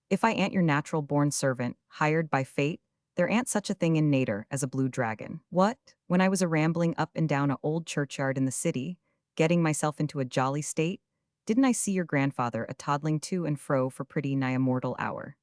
"If I ain't your natural-born servant, hired by fate, there ain't such a thing in nater as a blue dragon. What, when I was a rambling up and down a old churchyard in the city, getting myself into a jolly state, didn't I see your grandfather a toddling to and fro for pretty nigh a mortal hour?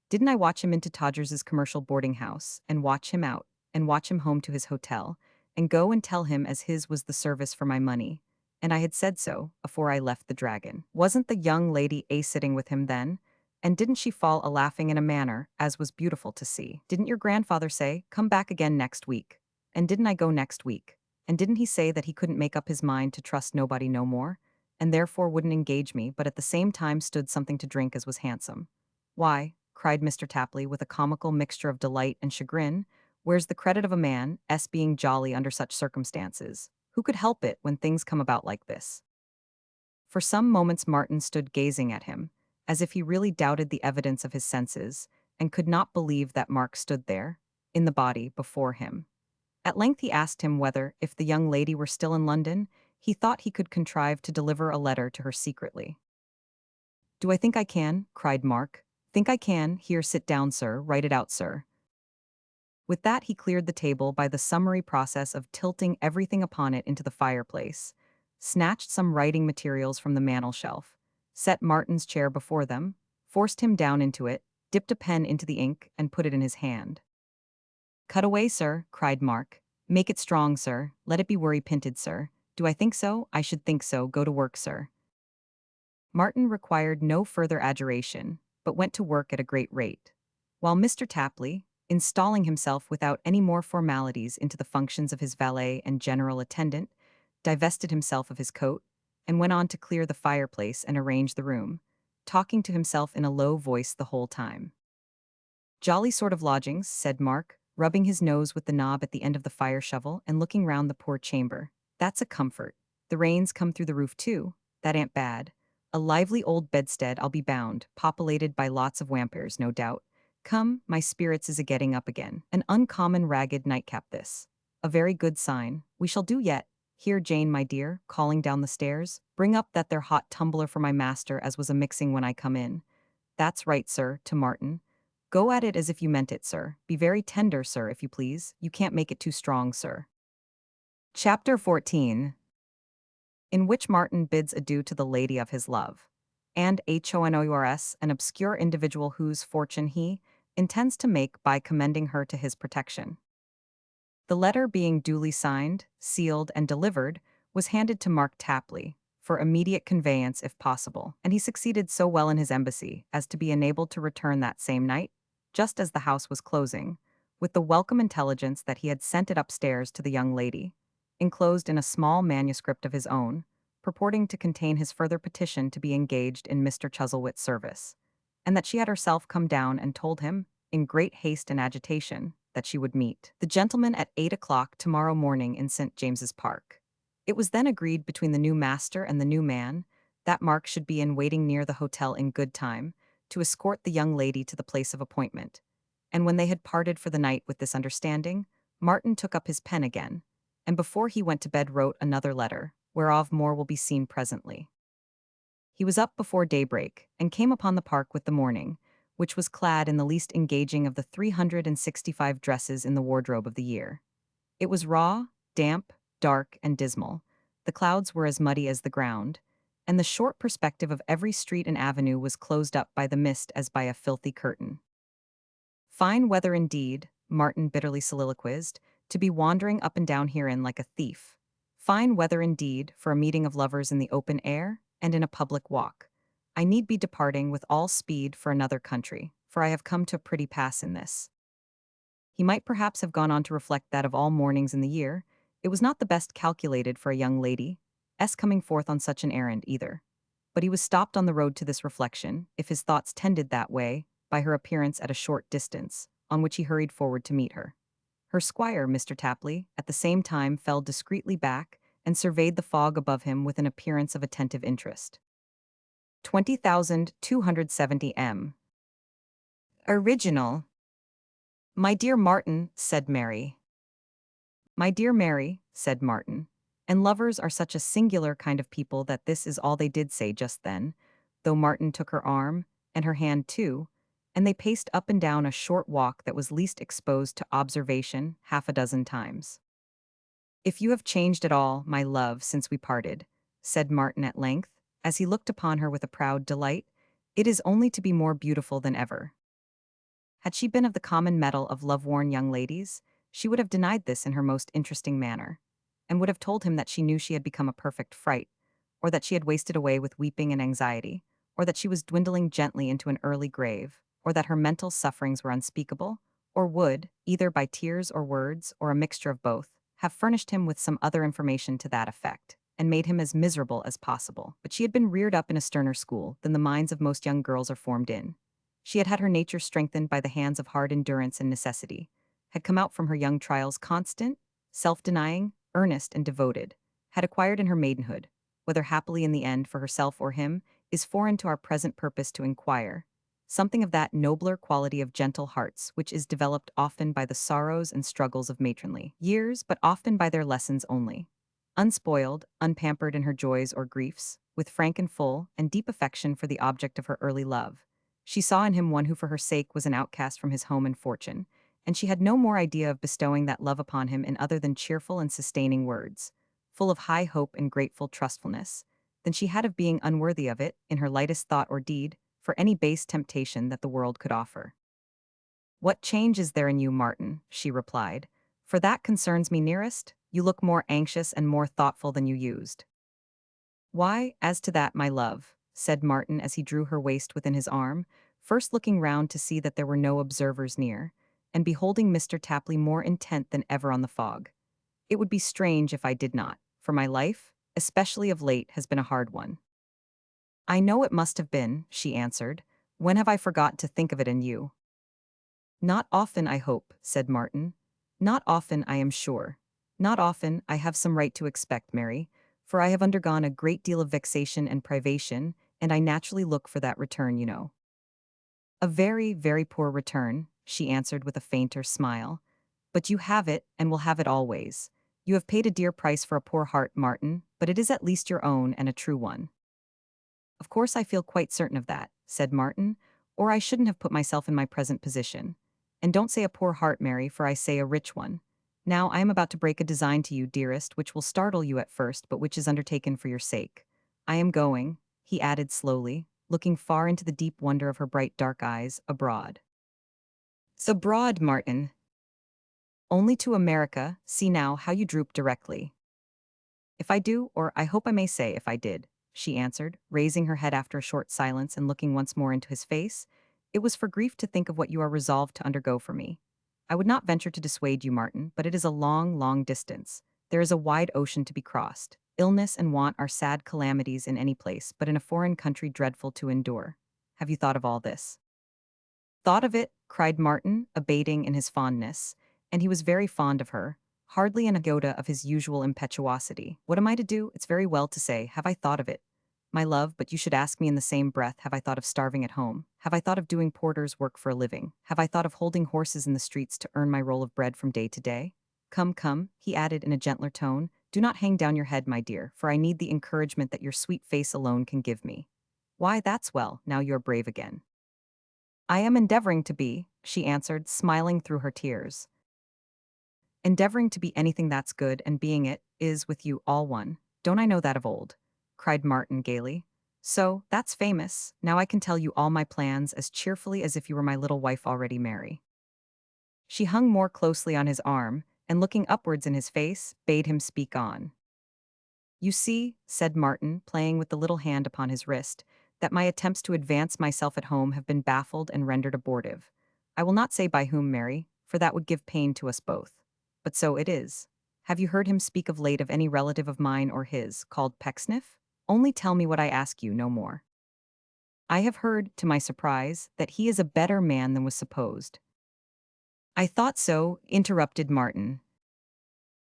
Didn't I watch him into Todgers's commercial boarding house, and watch him out, and watch him home to his hotel, and go and tell him as his was the service for my money, and I had said so, afore I left the dragon? Wasn't the young lady sitting with him then? And didn't she fall a-laughing in a manner, as was beautiful to see? Didn't your grandfather say, 'Come back again next week'? And didn't I go next week? And didn't he say that he couldn't make up his mind to trust nobody no more, and therefore wouldn't engage me, but at the same time stood something to drink as was handsome? Why," cried Mr. Tapley with a comical mixture of delight and chagrin, "where's the credit of a man being jolly under such circumstances? Who could help it when things come about like this?" For some moments Martin stood gazing at him, as if he really doubted the evidence of his senses, and could not believe that Mark stood there, in the body, before him. At length he asked him whether, if the young lady were still in London, he thought he could contrive to deliver a letter to her secretly. "Do I think I can?" cried Mark. "Think I can? Here, sit down, sir, write it out, sir." With that he cleared the table by the summary process of tilting everything upon it into the fireplace, snatched some writing materials from the mantel-shelf, set Martin's chair before them, forced him down into it, dipped a pen into the ink, and put it in his hand. "Cut away, sir," cried Mark. "Make it strong, sir. Let it be worry-pinted, sir. Do I think so? I should think so. Go to work, sir." Martin required no further adjuration, but went to work at a great rate, while Mr. Tapley, installing himself without any more formalities into the functions of his valet and general attendant, divested himself of his coat, and went on to clear the fireplace and arrange the room, talking to himself in a low voice the whole time. "Jolly sort of lodgings," said Mark, rubbing his nose with the knob at the end of the fire shovel and looking round the poor chamber. "That's a comfort. The rains come through the roof too. That ain't bad. A lively old bedstead, I'll be bound, populated by lots of wampers, no doubt. Come, my spirits is a-getting up again. An uncommon ragged nightcap this. A very good sign. We shall do yet. Here, Jane, my dear," calling down the stairs, "bring up that there hot tumbler for my master as was a-mixing when I come in. That's right, sir," to Martin. "Go at it as if you meant it, sir. Be very tender, sir, if you please. You can't make it too strong, sir." Chapter 14, in which Martin bids adieu to the lady of his love, and HONOURS, an obscure individual whose fortune he intends to make by commending her to his protection. The letter being duly signed, sealed, and delivered, was handed to Mark Tapley, for immediate conveyance if possible, and he succeeded so well in his embassy as to be enabled to return that same night, just as the house was closing, with the welcome intelligence that he had sent it upstairs to the young lady, enclosed in a small manuscript of his own, purporting to contain his further petition to be engaged in Mr. Chuzzlewit's service, and that she had herself come down and told him, in great haste and agitation, that she would meet the gentleman at 8 o'clock tomorrow morning in St. James's Park. It was then agreed between the new master and the new man that Mark should be in waiting near the hotel in good time to escort the young lady to the place of appointment, and when they had parted for the night with this understanding, Martin took up his pen again, and before he went to bed wrote another letter, whereof more will be seen presently. He was up before daybreak, and came upon the park with the morning, which was clad in the least engaging of the 365 dresses in the wardrobe of the year. It was raw, damp, dark, and dismal. The clouds were as muddy as the ground, and the short perspective of every street and avenue was closed up by the mist as by a filthy curtain. Fine weather indeed, Martin bitterly soliloquized, to be wandering up and down herein like a thief. Fine weather indeed for a meeting of lovers in the open air and in a public walk. I need be departing with all speed for another country, for I have come to a pretty pass in this. He might perhaps have gone on to reflect that of all mornings in the year, it was not the best calculated for a young lady, coming forth on such an errand either. But he was stopped on the road to this reflection, if his thoughts tended that way, by her appearance at a short distance, on which he hurried forward to meet her. Her squire, Mr. Tapley, at the same time fell discreetly back and surveyed the fog above him with an appearance of attentive interest. 20,270 M. Original. My dear Martin, said Mary. My dear Mary, said Martin. And lovers are such a singular kind of people that this is all they did say just then, though Martin took her arm, and her hand too, and they paced up and down a short walk that was least exposed to observation half a dozen times. If you have changed at all, my love, since we parted, said Martin at length, as he looked upon her with a proud delight, it is only to be more beautiful than ever. Had she been of the common metal of love-worn young ladies, she would have denied this in her most interesting manner, and would have told him that she knew she had become a perfect fright, or that she had wasted away with weeping and anxiety, or that she was dwindling gently into an early grave, or that her mental sufferings were unspeakable, or would, either by tears or words, or a mixture of both, have furnished him with some other information to that effect, and made him as miserable as possible. But she had been reared up in a sterner school than the minds of most young girls are formed in. She had had her nature strengthened by the hands of hard endurance and necessity, had come out from her young trials constant, self-denying, earnest, and devoted, had acquired in her maidenhood, whether happily in the end for herself or him, is foreign to our present purpose to inquire, something of that nobler quality of gentle hearts which is developed often by the sorrows and struggles of matronly years, but often by their lessons only. Unspoiled, unpampered in her joys or griefs, with frank and full and deep affection for the object of her early love, she saw in him one who for her sake was an outcast from his home and fortune, and she had no more idea of bestowing that love upon him in other than cheerful and sustaining words, full of high hope and grateful trustfulness, than she had of being unworthy of it, in her lightest thought or deed, for any base temptation that the world could offer. What change is there in you, Martin? She replied. For that concerns me nearest, you look more anxious and more thoughtful than you used. Why, as to that, my love, said Martin as he drew her waist within his arm, first looking round to see that there were no observers near, and beholding Mr. Tapley more intent than ever on the fog. It would be strange if I did not, for my life, especially of late, has been a hard one. I know it must have been, she answered. When have I forgot to think of it in you? Not often, I hope, said Martin. Not often, I am sure. Not often, I have some right to expect, Mary, for I have undergone a great deal of vexation and privation, and I naturally look for that return, you know. A very, very poor return, she answered with a fainter smile. But you have it, and will have it always. You have paid a dear price for a poor heart, Martin, but it is at least your own and a true one. Of course I feel quite certain of that, said Martin, or I shouldn't have put myself in my present position. And don't say a poor heart, Mary, for I say a rich one. Now I am about to break a design to you, dearest, which will startle you at first, but which is undertaken for your sake. I am going, he added slowly, looking far into the deep wonder of her bright dark eyes, abroad. Abroad, Martin. Only to America, see now how you droop directly. If I do, or I hope I may say if I did, she answered, raising her head after a short silence and looking once more into his face, it was for grief to think of what you are resolved to undergo for me. I would not venture to dissuade you, Martin, but it is a long, long distance. There is a wide ocean to be crossed. Illness and want are sad calamities in any place, but in a foreign country dreadful to endure. Have you thought of all this? Thought of it, cried Martin, abating in his fondness, and he was very fond of her, hardly an iota of his usual impetuosity. What am I to do? It's very well to say, have I thought of it? My love, but you should ask me in the same breath, have I thought of starving at home? Have I thought of doing porter's work for a living? Have I thought of holding horses in the streets to earn my roll of bread from day to day? Come, come, he added in a gentler tone, do not hang down your head, my dear, for I need the encouragement that your sweet face alone can give me. Why, that's well, now you are brave again. I am endeavoring to be, she answered, smiling through her tears. Endeavoring to be anything that's good and being it is, with you, all one. Don't I know that of old? Cried Martin gaily. So, that's famous. Now I can tell you all my plans as cheerfully as if you were my little wife already Mary. She hung more closely on his arm, and looking upwards in his face, bade him speak on. You see, said Martin, playing with the little hand upon his wrist, that my attempts to advance myself at home have been baffled and rendered abortive. I will not say by whom, Mary, for that would give pain to us both. But so it is. Have you heard him speak of late of any relative of mine or his, called Pecksniff? Only tell me what I ask you, no more. I have heard, to my surprise, that he is a better man than was supposed. I thought so, interrupted Martin,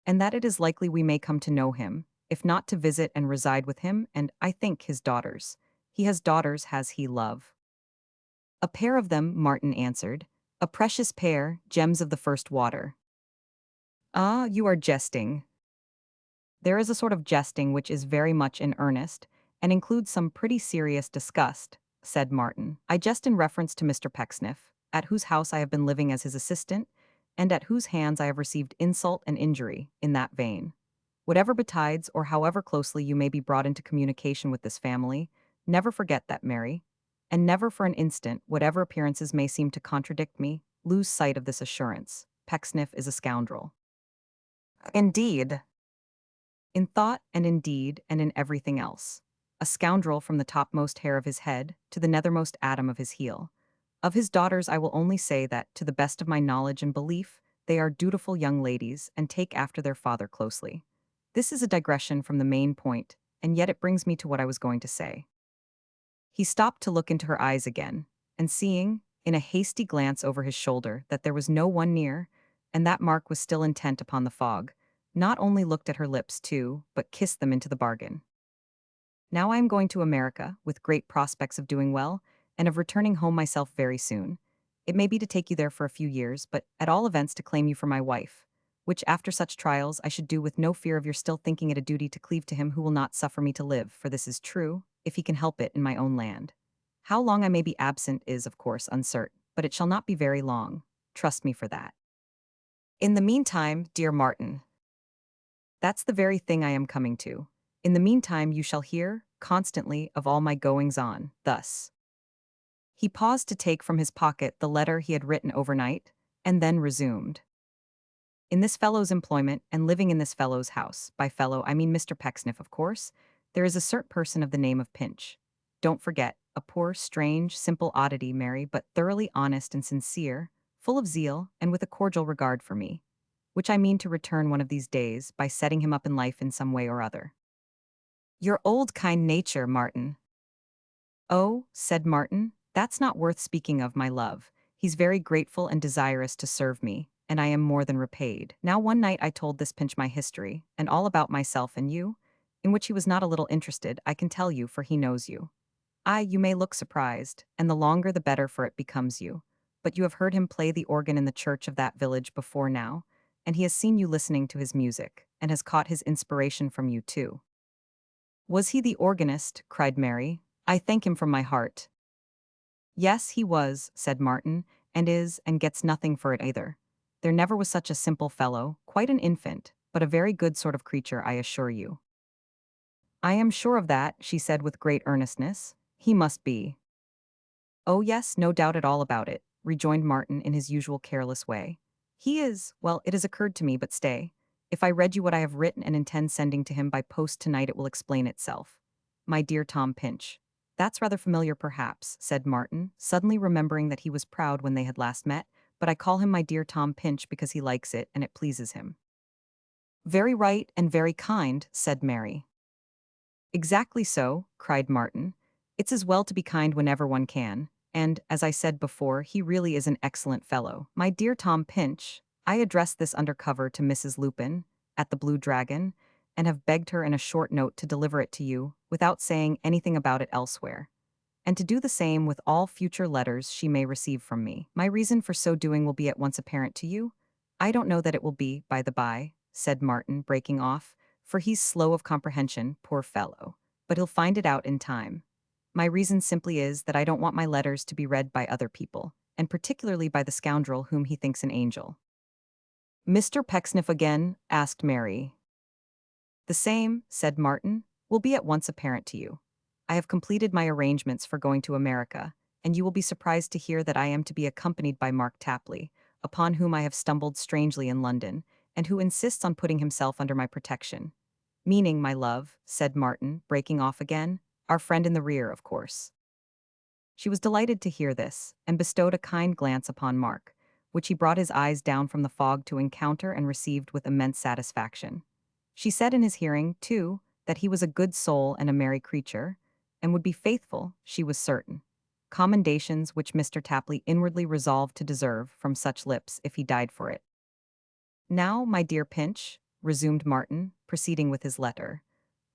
and that it is likely we may come to know him, if not to visit and reside with him, and, I think, his daughters. He has daughters, has he, love? A pair of them, Martin answered. A precious pair, gems of the first water. Ah, you are jesting. There is a sort of jesting which is very much in earnest, and includes some pretty serious disgust, said Martin. I jest in reference to Mr. Pecksniff, at whose house I have been living as his assistant, and at whose hands I have received insult and injury, in that vein. Whatever betides, or however closely you may be brought into communication with this family, never forget that, Mary, and never for an instant, whatever appearances may seem to contradict me, lose sight of this assurance. Pecksniff is a scoundrel. Indeed. In thought and in deed and in everything else. A scoundrel from the topmost hair of his head to the nethermost atom of his heel. Of his daughters I will only say that, to the best of my knowledge and belief, they are dutiful young ladies and take after their father closely. This is a digression from the main point, and yet it brings me to what I was going to say. He stopped to look into her eyes again, and seeing, in a hasty glance over his shoulder, that there was no one near, and that Mark was still intent upon the fog, not only looked at her lips too, but kissed them into the bargain. Now I am going to America, with great prospects of doing well, and of returning home myself very soon. It may be to take you there for a few years, but at all events to claim you for my wife, which after such trials I should do with no fear of your still thinking it a duty to cleave to him who will not suffer me to live, for this is true, if he can help it, in my own land. How long I may be absent is, of course, uncertain, but it shall not be very long. Trust me for that. In the meantime, dear Martin, that's the very thing I am coming to. In the meantime you shall hear, constantly, of all my goings-on, thus. He paused to take from his pocket the letter he had written overnight, and then resumed. In this fellow's employment, and living in this fellow's house, by fellow I mean Mr. Pecksniff, of course, there is a certain person of the name of Pinch. Don't forget, a poor, strange, simple oddity, Mary, but thoroughly honest and sincere, full of zeal, and with a cordial regard for me, which I mean to return one of these days by setting him up in life in some way or other. Your old kind nature, Martin. Oh, said Martin, that's not worth speaking of, my love. He's very grateful and desirous to serve me, and I am more than repaid. Now one night I told this Pinch my history, and all about myself and you, in which he was not a little interested, I can tell you, for he knows you. You may look surprised, and the longer the better, for it becomes you. But you have heard him play the organ in the church of that village before now, and he has seen you listening to his music, and has caught his inspiration from you too. Was he the organist? Cried Mary. I thank him from my heart. Yes, he was, said Martin, and is, and gets nothing for it either. There never was such a simple fellow, quite an infant, but a very good sort of creature, I assure you. I am sure of that, she said with great earnestness. He must be. Oh yes, no doubt at all about it, rejoined Martin in his usual careless way. He is, well, it has occurred to me, but stay. If I read you what I have written and intend sending to him by post tonight, it will explain itself. My dear Tom Pinch. That's rather familiar perhaps, said Martin, suddenly remembering that he was proud when they had last met, but I call him my dear Tom Pinch because he likes it and it pleases him. Very right and very kind, said Mary. Exactly so, cried Martin. It's as well to be kind whenever one can, and, as I said before, he really is an excellent fellow. My dear Tom Pinch, I addressed this under cover to Mrs. Lupin, at the Blue Dragon, and have begged her in a short note to deliver it to you, without saying anything about it elsewhere, and to do the same with all future letters she may receive from me. My reason for so doing will be at once apparent to you. I don't know that it will be, by the by, said Martin, breaking off, for he's slow of comprehension, poor fellow, but he'll find it out in time. My reason simply is that I don't want my letters to be read by other people, and particularly by the scoundrel whom he thinks an angel." "Mr. Pecksniff again?" asked Mary. "The same," said Martin, "will be at once apparent to you. I have completed my arrangements for going to America, and you will be surprised to hear that I am to be accompanied by Mark Tapley, upon whom I have stumbled strangely in London, and who insists on putting himself under my protection. Meaning, my love," said Martin, breaking off again, "our friend in the rear, of course." She was delighted to hear this, and bestowed a kind glance upon Mark, which he brought his eyes down from the fog to encounter and received with immense satisfaction. She said in his hearing, too, that he was a good soul and a merry creature, and would be faithful, she was certain. Commendations which Mr. Tapley inwardly resolved to deserve from such lips if he died for it. "Now, my dear Pinch," resumed Martin, proceeding with his letter,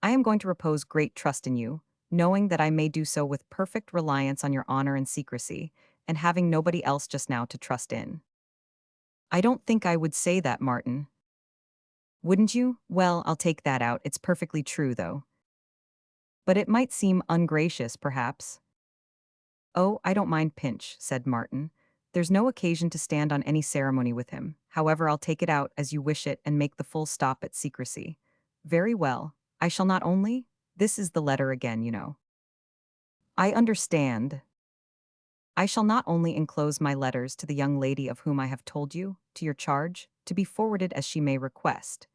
"I am going to repose great trust in you, knowing that I may do so with perfect reliance on your honor and secrecy, and having nobody else just now to trust in." "I don't think I would say that, Martin." "Wouldn't you? Well, I'll take that out. It's perfectly true, though. But it might seem ungracious, perhaps." "Oh, I don't mind Pinch," said Martin. "There's no occasion to stand on any ceremony with him. However, I'll take it out as you wish it and make the full stop at secrecy." "Very well. I shall not only—" This is the letter again, you know. "I understand. I shall not only enclose my letters to the young lady of whom I have told you, to your charge, to be forwarded as she may request,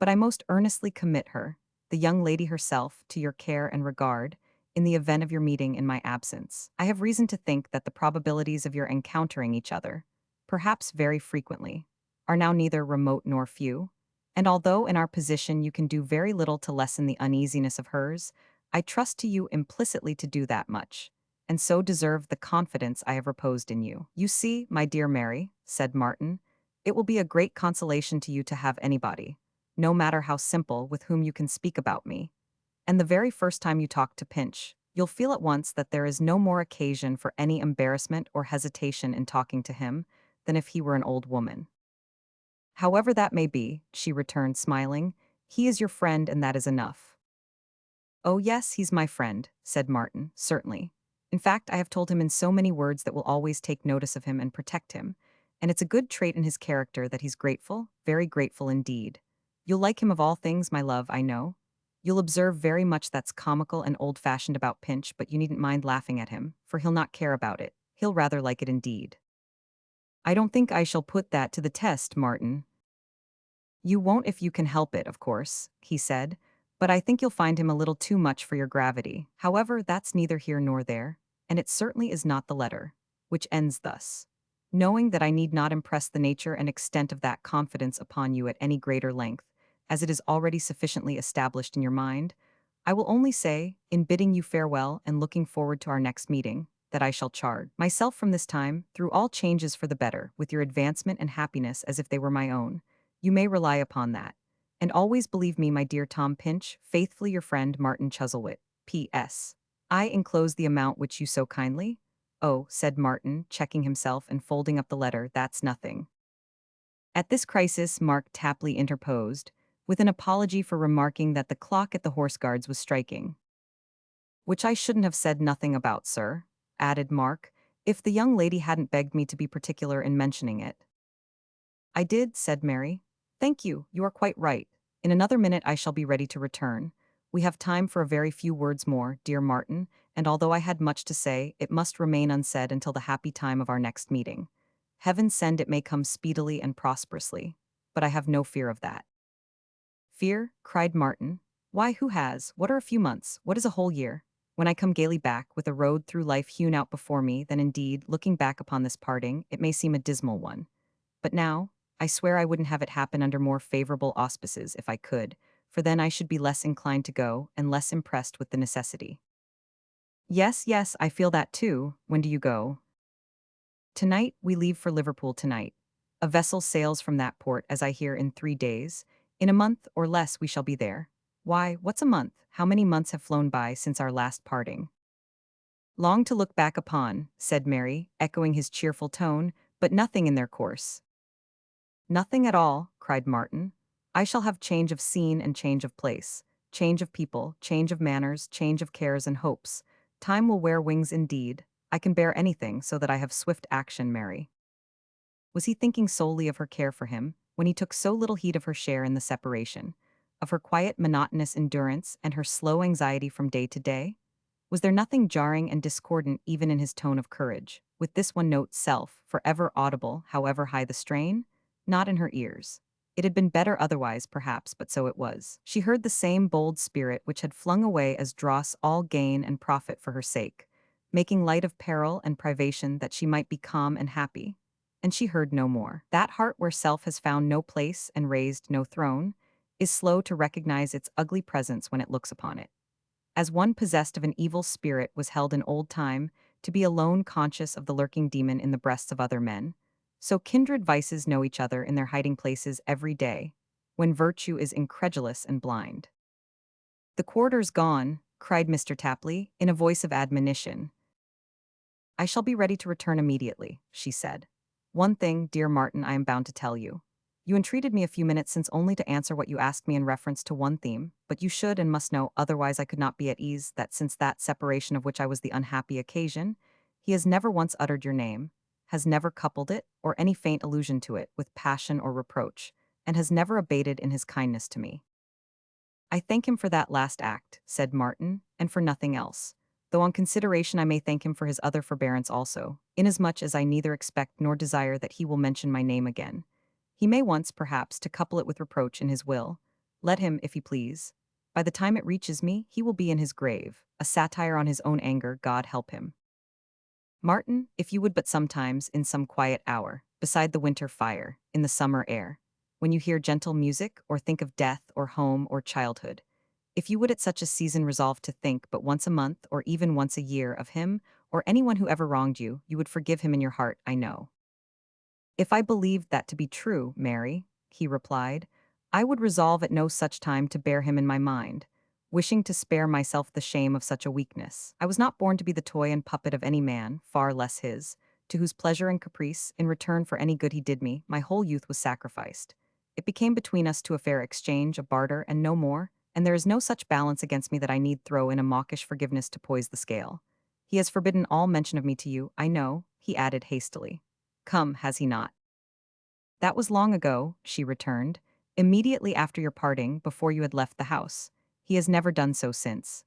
but I most earnestly commit her, the young lady herself, to your care and regard, in the event of your meeting in my absence. I have reason to think that the probabilities of your encountering each other, perhaps very frequently, are now neither remote nor few, and although in our position you can do very little to lessen the uneasiness of hers, I trust to you implicitly to do that much, and so deserve the confidence I have reposed in you. You see, my dear Mary," said Martin, "it will be a great consolation to you to have anybody, no matter how simple, with whom you can speak about me. And the very first time you talk to Pinch, you'll feel at once that there is no more occasion for any embarrassment or hesitation in talking to him than if he were an old woman. However that may be," she returned, smiling, "he is your friend, and that is enough." "Oh yes, he's my friend," said Martin, "certainly. In fact, I have told him in so many words that will always take notice of him and protect him, and it's a good trait in his character that he's grateful, very grateful indeed. You'll like him of all things, my love, I know. You'll observe very much that's comical and old-fashioned about Pinch, but you needn't mind laughing at him, for he'll not care about it. He'll rather like it indeed." "I don't think I shall put that to the test, Martin." "You won't if you can help it, of course," he said, "but I think you'll find him a little too much for your gravity. However, that's neither here nor there, and it certainly is not the letter, which ends thus. Knowing that I need not impress the nature and extent of that confidence upon you at any greater length, as it is already sufficiently established in your mind, I will only say, in bidding you farewell and looking forward to our next meeting, that I shall charge myself from this time, through all changes for the better, with your advancement and happiness as if they were my own. You may rely upon that. And always believe me, my dear Tom Pinch, faithfully your friend, Martin Chuzzlewit. P.S. I enclose the amount which you so kindly—" "Oh," said Martin, checking himself and folding up the letter, "that's nothing." At this crisis, Mark Tapley interposed, with an apology for remarking that the clock at the Horse Guards was striking. "Which I shouldn't have said nothing about, sir," added Mark, "if the young lady hadn't begged me to be particular in mentioning it." "I did," said Mary. "Thank you, you are quite right. In another minute I shall be ready to return. We have time for a very few words more, dear Martin, and although I had much to say, it must remain unsaid until the happy time of our next meeting. Heaven send it may come speedily and prosperously, but I have no fear of that." "Fear?" cried Martin. "Why, who has? What are a few months? What is a whole year? When I come gaily back, with a road through life hewn out before me, then indeed, looking back upon this parting, it may seem a dismal one. But now, I swear I wouldn't have it happen under more favorable auspices if I could, for then I should be less inclined to go and less impressed with the necessity." "Yes, yes, I feel that too. When do you go?" "Tonight, we leave for Liverpool tonight. A vessel sails from that port, as I hear, in 3 days. In a month or less we shall be there. Why, what's a month? How many months have flown by since our last parting?" "Long to look back upon," said Mary, echoing his cheerful tone, "but nothing in their course." "Nothing at all," cried Martin. "I shall have change of scene and change of place, change of people, change of manners, change of cares and hopes. Time will wear wings indeed. I can bear anything so that I have swift action, Mary. Was he thinking solely of her care for him, when he took so little heed of her share in the separation, of her quiet, monotonous endurance and her slow anxiety from day to day? Was there nothing jarring and discordant even in his tone of courage, with this one note self, forever audible, however high the strain? Not in her ears. It had been better otherwise, perhaps, but so it was. She heard the same bold spirit which had flung away as dross all gain and profit for her sake, making light of peril and privation that she might be calm and happy. And she heard no more. That heart where self has found no place and raised no throne is slow to recognize its ugly presence when it looks upon it. As one possessed of an evil spirit was held in old time to be alone conscious of the lurking demon in the breasts of other men, so kindred vices know each other in their hiding places every day, when virtue is incredulous and blind. "The quarter's gone," cried Mr. Tapley, in a voice of admonition. "I shall be ready to return immediately," she said. "One thing, dear Martin, I am bound to tell you. You entreated me a few minutes since only to answer what you asked me in reference to one theme, but you should and must know, otherwise I could not be at ease, that since that separation of which I was the unhappy occasion, he has never once uttered your name, has never coupled it, or any faint allusion to it, with passion or reproach, and has never abated in his kindness to me." "I thank him for that last act," said Martin, "and for nothing else. Though on consideration I may thank him for his other forbearance also, inasmuch as I neither expect nor desire that he will mention my name again. He may once, perhaps, to couple it with reproach in his will. Let him, if he please. By the time it reaches me, he will be in his grave, a satire on his own anger, God help him. Martin, if you would but sometimes, in some quiet hour, beside the winter fire, in the summer air, when you hear gentle music, or think of death, or home, or childhood, if you would at such a season resolve to think but once a month, or even once a year, of him, or anyone who ever wronged you, you would forgive him in your heart, I know." "If I believed that to be true, Mary," he replied, "I would resolve at no such time to bear him in my mind, wishing to spare myself the shame of such a weakness. I was not born to be the toy and puppet of any man, far less his, to whose pleasure and caprice, in return for any good he did me, my whole youth was sacrificed. It became between us to a fair exchange, a barter, and no more, and there is no such balance against me that I need throw in a mawkish forgiveness to poise the scale. He has forbidden all mention of me to you, I know," he added hastily. "Come, has he not?" "That was long ago," she returned, "immediately after your parting, before you had left the house. He has never done so since."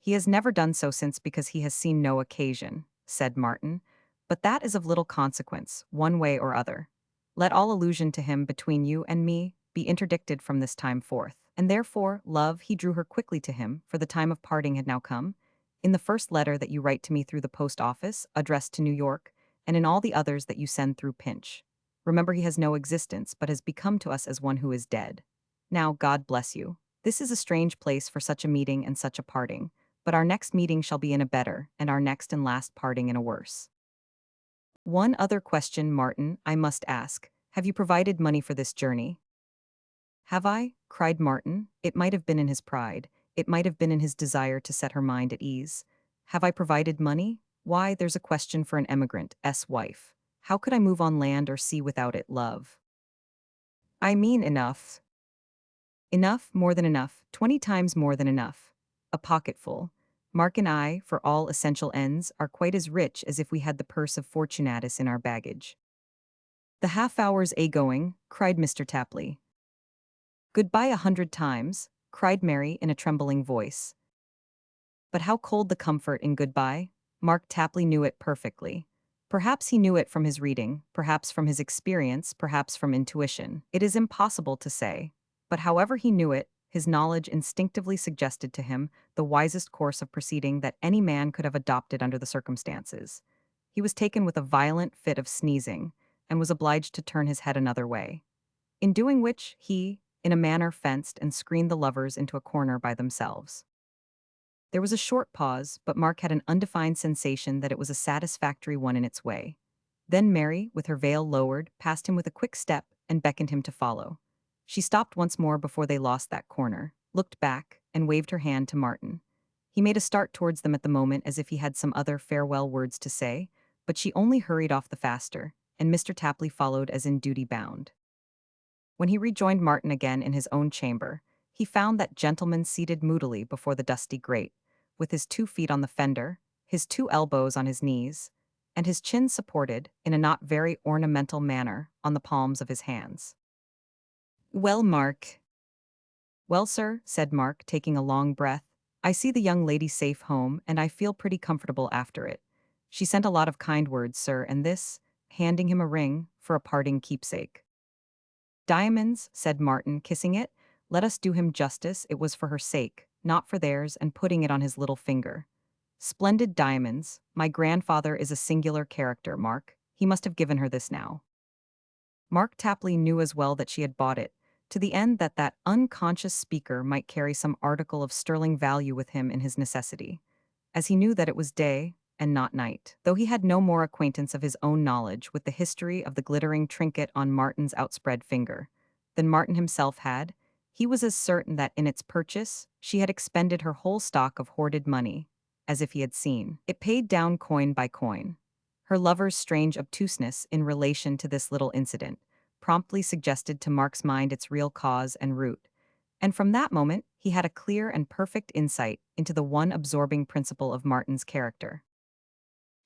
"He has never done so since because he has seen no occasion," said Martin. "But that is of little consequence, one way or other. Let all allusion to him between you and me be interdicted from this time forth." And therefore, love, he drew her quickly to him, for the time of parting had now come. "In the first letter that you write to me through the post office, addressed to New York, and in all the others that you send through Pinch. Remember he has no existence, but has become to us as one who is dead. Now, God bless you. This is a strange place for such a meeting and such a parting, but our next meeting shall be in a better, and our next and last parting in a worse. One other question, Martin, I must ask. Have you provided money for this journey?" "Have I?" cried Martin. It might have been in his pride. It might have been in his desire to set her mind at ease. "Have I provided money? Why, there's a question for an emigrant's wife. How could I move on land or sea without it, love? I mean enough. Enough, more than enough, 20 times more than enough. A pocketful. Mark and I, for all essential ends, are quite as rich as if we had the purse of Fortunatus in our baggage." "The half-hour's a-going," cried Mr. Tapley. "Goodbye 100 times," cried Mary in a trembling voice. But how cold the comfort in goodbye! Mark Tapley knew it perfectly. Perhaps he knew it from his reading, perhaps from his experience, perhaps from intuition. It is impossible to say. But however he knew it, his knowledge instinctively suggested to him the wisest course of proceeding that any man could have adopted under the circumstances. He was taken with a violent fit of sneezing, and was obliged to turn his head another way. In doing which, he, in a manner, fenced and screened the lovers into a corner by themselves. There was a short pause, but Mark had an undefined sensation that it was a satisfactory one in its way. Then Mary, with her veil lowered, passed him with a quick step and beckoned him to follow. She stopped once more before they lost that corner, looked back, and waved her hand to Martin. He made a start towards them at the moment as if he had some other farewell words to say, but she only hurried off the faster, and Mr. Tapley followed as in duty bound. When he rejoined Martin again in his own chamber, he found that gentleman seated moodily before the dusty grate, with his 2 feet on the fender, his 2 elbows on his knees, and his chin supported, in a not very ornamental manner, on the palms of his hands. "Well, Mark." "Well, sir," said Mark, taking a long breath, "I see the young lady safe home, and I feel pretty comfortable after it. She sent a lot of kind words, sir, and this," handing him a ring, "for a parting keepsake." "Diamonds," said Martin, kissing it. "Let us do him justice, it was for her sake, not for theirs," and putting it on his little finger. "Splendid diamonds. My grandfather is a singular character, Mark. He must have given her this now." Mark Tapley knew as well that she had bought it, to the end that that unconscious speaker might carry some article of sterling value with him in his necessity, as he knew that it was day and not night, though he had no more acquaintance of his own knowledge with the history of the glittering trinket on Martin's outspread finger than Martin himself had. He was as certain that in its purchase she had expended her whole stock of hoarded money, as if he had seen it paid down coin by coin. Her lover's strange obtuseness in relation to this little incident promptly suggested to Mark's mind its real cause and root, and from that moment he had a clear and perfect insight into the one absorbing principle of Martin's character.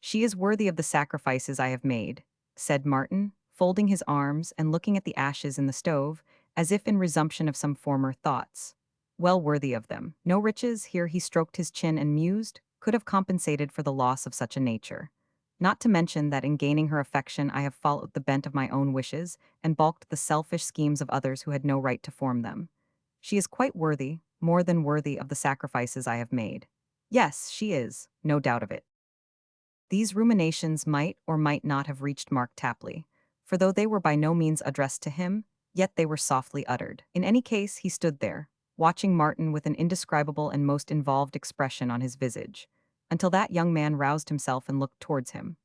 "She is worthy of the sacrifices I have made," said Martin, folding his arms and looking at the ashes in the stove, as if in resumption of some former thoughts. "Well worthy of them. No riches," here he stroked his chin and mused, "could have compensated for the loss of such a nature. Not to mention that in gaining her affection I have followed the bent of my own wishes, and balked the selfish schemes of others who had no right to form them. She is quite worthy, more than worthy of the sacrifices I have made. Yes, she is, no doubt of it." These ruminations might or might not have reached Mark Tapley, for though they were by no means addressed to him, yet they were softly uttered. In any case, he stood there, watching Martin with an indescribable and most involved expression on his visage, until that young man roused himself and looked towards him.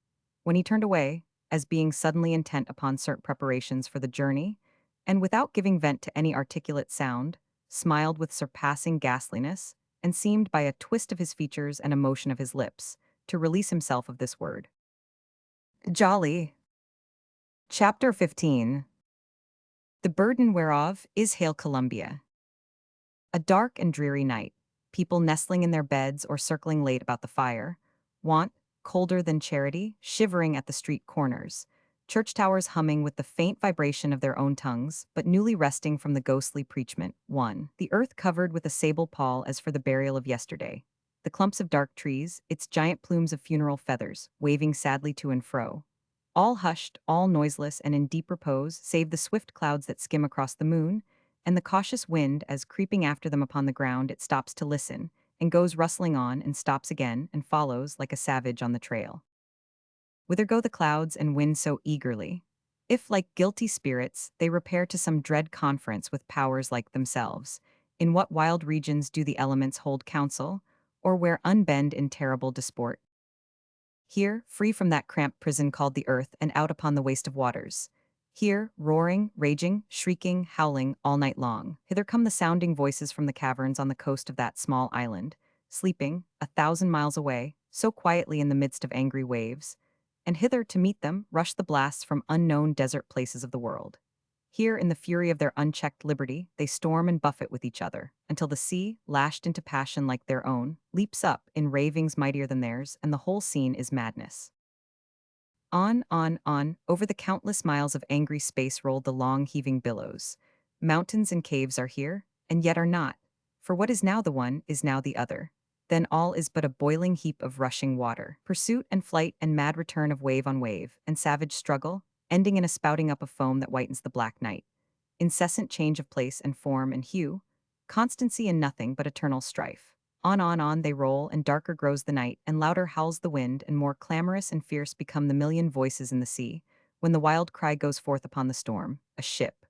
When he turned away, as being suddenly intent upon certain preparations for the journey, and without giving vent to any articulate sound, smiled with surpassing ghastliness, and seemed by a twist of his features and a motion of his lips to release himself of this word. Jolly. Chapter 15. The burden whereof is Hail Columbia. A dark and dreary night, people nestling in their beds or circling late about the fire, want, colder than charity, shivering at the street corners, church towers humming with the faint vibration of their own tongues, but newly resting from the ghostly preachment. 1. The earth covered with a sable pall as for the burial of yesterday. The clumps of dark trees, its giant plumes of funeral feathers, waving sadly to and fro. All hushed, all noiseless and in deep repose, save the swift clouds that skim across the moon, and the cautious wind as, creeping after them upon the ground, it stops to listen, and goes rustling on and stops again and follows like a savage on the trail. Whither go the clouds and wind so eagerly? If, like guilty spirits, they repair to some dread conference with powers like themselves, in what wild regions do the elements hold counsel, or where unbend in terrible disport? Here, free from that cramped prison called the earth and out upon the waste of waters. Here, roaring, raging, shrieking, howling, all night long. Hither come the sounding voices from the caverns on the coast of that small island, sleeping, 1,000 miles away, so quietly in the midst of angry waves. And hither to meet them rush the blasts from unknown desert places of the world. Here, in the fury of their unchecked liberty, they storm and buffet with each other, until the sea, lashed into passion like their own, leaps up in ravings mightier than theirs, and the whole scene is madness. On, over the countless miles of angry space rolled the long heaving billows. Mountains and caves are here, and yet are not, for what is now the one is now the other. Then all is but a boiling heap of rushing water, pursuit and flight and mad return of wave on wave, and savage struggle, ending in a spouting up of foam that whitens the black night. Incessant change of place and form and hue, constancy in nothing but eternal strife. On they roll, and darker grows the night, and louder howls the wind, and more clamorous and fierce become the million voices in the sea, when the wild cry goes forth upon the storm, a ship.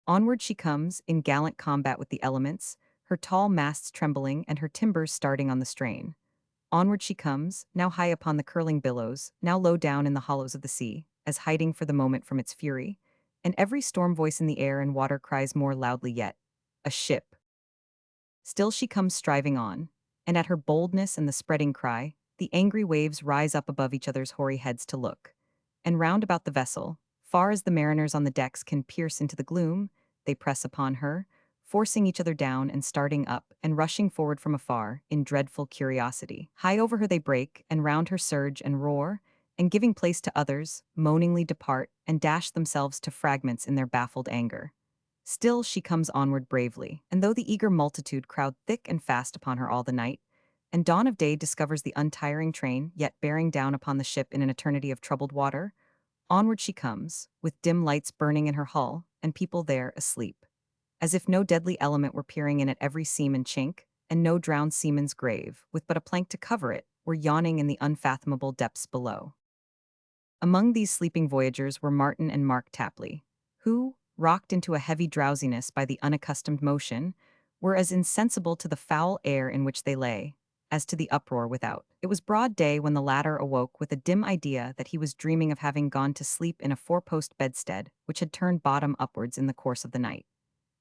Onward she comes, in gallant combat with the elements, her tall masts trembling and her timbers starting on the strain. Onward she comes, now high upon the curling billows, now low down in the hollows of the sea, as hiding for the moment from its fury, and every storm voice in the air and water cries more loudly yet, a ship. Still she comes striving on, and at her boldness and the spreading cry, the angry waves rise up above each other's hoary heads to look. And round about the vessel, far as the mariners on the decks can pierce into the gloom, they press upon her, forcing each other down and starting up and rushing forward from afar in dreadful curiosity. High over her they break, and round her surge and roar, and giving place to others, moaningly depart and dash themselves to fragments in their baffled anger. Still she comes onward bravely, and though the eager multitude crowd thick and fast upon her all the night, and dawn of day discovers the untiring train yet bearing down upon the ship in an eternity of troubled water, onward she comes, with dim lights burning in her hull, and people there asleep, as if no deadly element were peering in at every seam and chink, and no drowned seaman's grave, with but a plank to cover it, were yawning in the unfathomable depths below. Among these sleeping voyagers were Martin and Mark Tapley, who, rocked into a heavy drowsiness by the unaccustomed motion, were as insensible to the foul air in which they lay as to the uproar without. It was broad day when the latter awoke with a dim idea that he was dreaming of having gone to sleep in a four-post bedstead which had turned bottom upwards in the course of the night.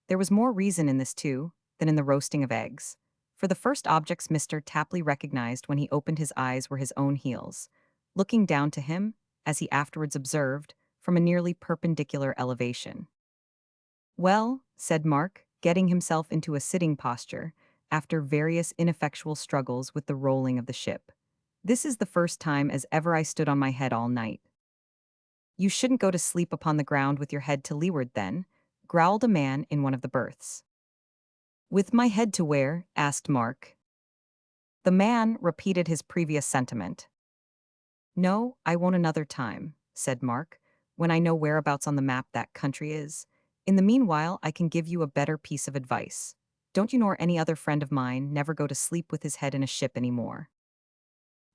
There was more reason in this, too, than in the roasting of eggs, for the first objects Mr. Tapley recognized when he opened his eyes were his own heels, looking down to him, as he afterwards observed, from a nearly perpendicular elevation. "Well," said Mark, getting himself into a sitting posture, after various ineffectual struggles with the rolling of the ship, "this is the first time as ever I stood on my head all night." "You shouldn't go to sleep upon the ground with your head to leeward, then," growled a man in one of the berths. "With my head to where?" asked Mark. The man repeated his previous sentiment. "No, I won't another time," said Mark, "when I know whereabouts on the map that country is. In the meanwhile, I can give you a better piece of advice. Don't you nor any other friend of mine never go to sleep with his head in a ship any more."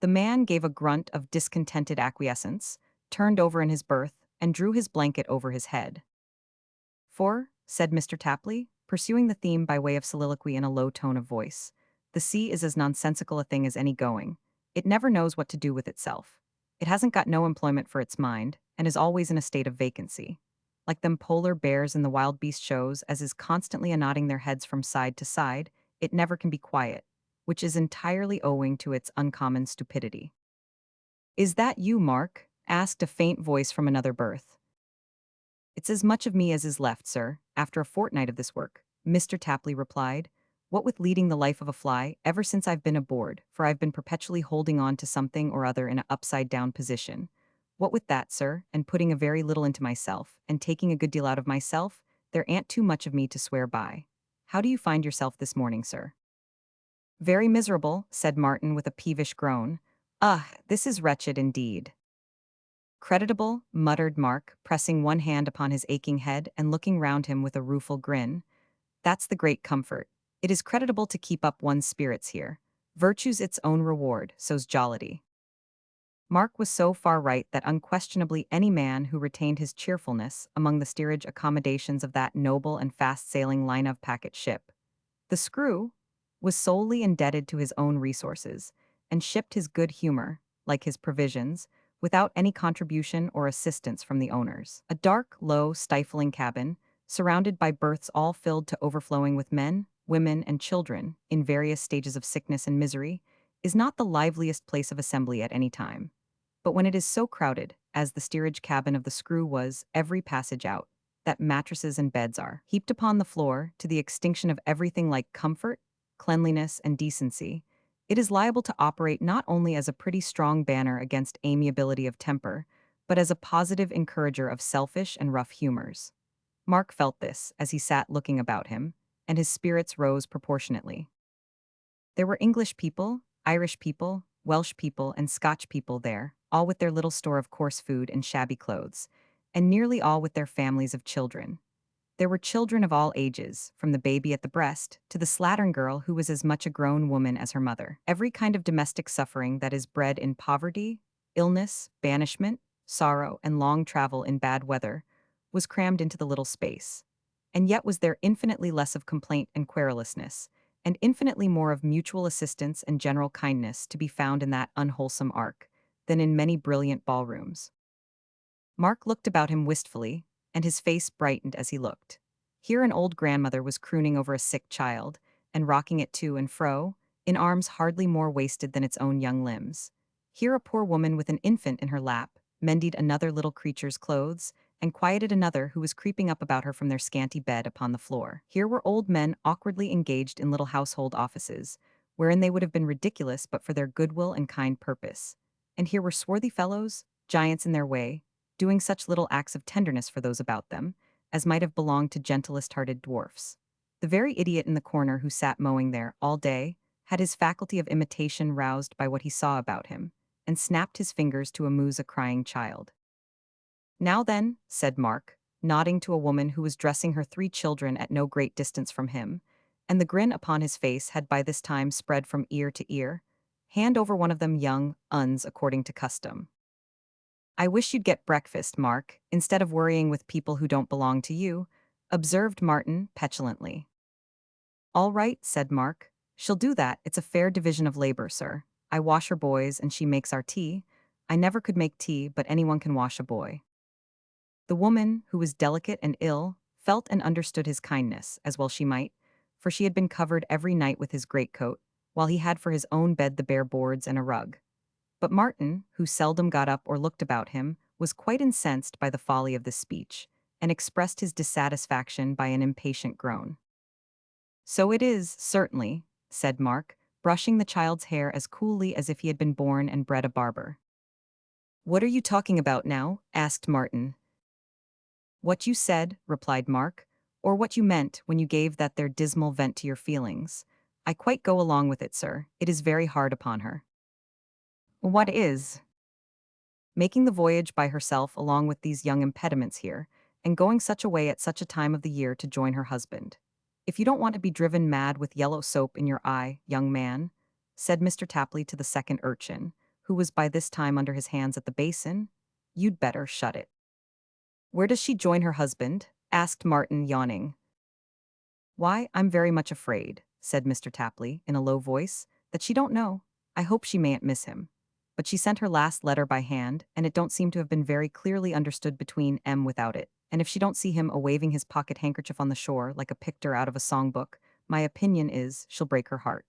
The man gave a grunt of discontented acquiescence, turned over in his berth, and drew his blanket over his head. "For," said Mr. Tapley, pursuing the theme by way of soliloquy in a low tone of voice, "the sea is as nonsensical a thing as any going. It never knows what to do with itself. It hasn't got no employment for its mind, and is always in a state of vacancy. Like them polar bears in the wild beast shows, as is constantly a-nodding their heads from side to side, it never can be quiet, which is entirely owing to its uncommon stupidity." "Is that you, Mark?" asked a faint voice from another berth. "It's as much of me as is left, sir, after a fortnight of this work," Mr. Tapley replied. "What with leading the life of a fly, ever since I've been aboard, for I've been perpetually holding on to something or other in a upside-down position. What with that, sir, and putting a very little into myself, and taking a good deal out of myself, there ain't too much of me to swear by. How do you find yourself this morning, sir?" "Very miserable," said Martin with a peevish groan. "Ugh, this is wretched indeed." "Creditable," muttered Mark, pressing one hand upon his aching head and looking round him with a rueful grin. "That's the great comfort. It is creditable to keep up one's spirits here. Virtue's its own reward, so's jollity." Mark was so far right that unquestionably any man who retained his cheerfulness among the steerage accommodations of that noble and fast-sailing line of packet ship, the Screw, was solely indebted to his own resources, and shipped his good humor, like his provisions, without any contribution or assistance from the owners. A dark, low, stifling cabin, surrounded by berths all filled to overflowing with men, women, and children, in various stages of sickness and misery, is not the liveliest place of assembly at any time. But when it is so crowded, as the steerage cabin of the Screw was every passage out, that mattresses and beds are heaped upon the floor to the extinction of everything like comfort, cleanliness, and decency, it is liable to operate not only as a pretty strong banner against amiability of temper, but as a positive encourager of selfish and rough humors. Mark felt this as he sat looking about him, and his spirits rose proportionately. There were English people, Irish people, Welsh people, and Scotch people there, all with their little store of coarse food and shabby clothes, and nearly all with their families of children. There were children of all ages, from the baby at the breast to the slattern girl who was as much a grown woman as her mother. Every kind of domestic suffering that is bred in poverty, illness, banishment, sorrow, and long travel in bad weather was crammed into the little space. And yet was there infinitely less of complaint and querulousness, and infinitely more of mutual assistance and general kindness to be found in that unwholesome ark than in many brilliant ballrooms. Mark looked about him wistfully, and his face brightened as he looked. Here an old grandmother was crooning over a sick child, and rocking it to and fro, in arms hardly more wasted than its own young limbs. Here a poor woman with an infant in her lap mended another little creature's clothes, and quieted another who was creeping up about her from their scanty bed upon the floor. Here were old men awkwardly engaged in little household offices, wherein they would have been ridiculous but for their goodwill and kind purpose. And here were swarthy fellows, giants in their way, doing such little acts of tenderness for those about them, as might have belonged to gentlest-hearted dwarfs. The very idiot in the corner who sat mowing there all day had his faculty of imitation roused by what he saw about him, and snapped his fingers to amuse a crying child. "Now then," said Mark, nodding to a woman who was dressing her 3 children at no great distance from him, and the grin upon his face had by this time spread from ear to ear, "hand over one of them young uns according to custom." "I wish you'd get breakfast, Mark, instead of worrying with people who don't belong to you," observed Martin petulantly. "All right," said Mark. "She'll do that. It's a fair division of labor, sir. I wash her boys and she makes our tea. I never could make tea, but anyone can wash a boy." The woman, who was delicate and ill, felt and understood his kindness, as well she might, for she had been covered every night with his greatcoat, while he had for his own bed the bare boards and a rug. But Martin, who seldom got up or looked about him, was quite incensed by the folly of this speech, and expressed his dissatisfaction by an impatient groan. "So it is, certainly," said Mark, brushing the child's hair as coolly as if he had been born and bred a barber. "What are you talking about now?" asked Martin. "What you said," replied Mark, "or what you meant when you gave that there dismal vent to your feelings. I quite go along with it, sir. It is very hard upon her." "What is?" "Making the voyage by herself along with these young impediments here, and going such a way at such a time of the year to join her husband. If you don't want to be driven mad with yellow soap in your eye, young man," said Mr. Tapley to the second urchin, who was by this time under his hands at the basin, "you'd better shut it." "Where does she join her husband?" asked Martin, yawning. "Why, I'm very much afraid," said Mr. Tapley, in a low voice, "that she don't know. I hope she mayn't miss him. But she sent her last letter by hand, and it don't seem to have been very clearly understood between 'em without it, and if she don't see him a-waving his pocket handkerchief on the shore like a picter out of a song-book, my opinion is she'll break her heart."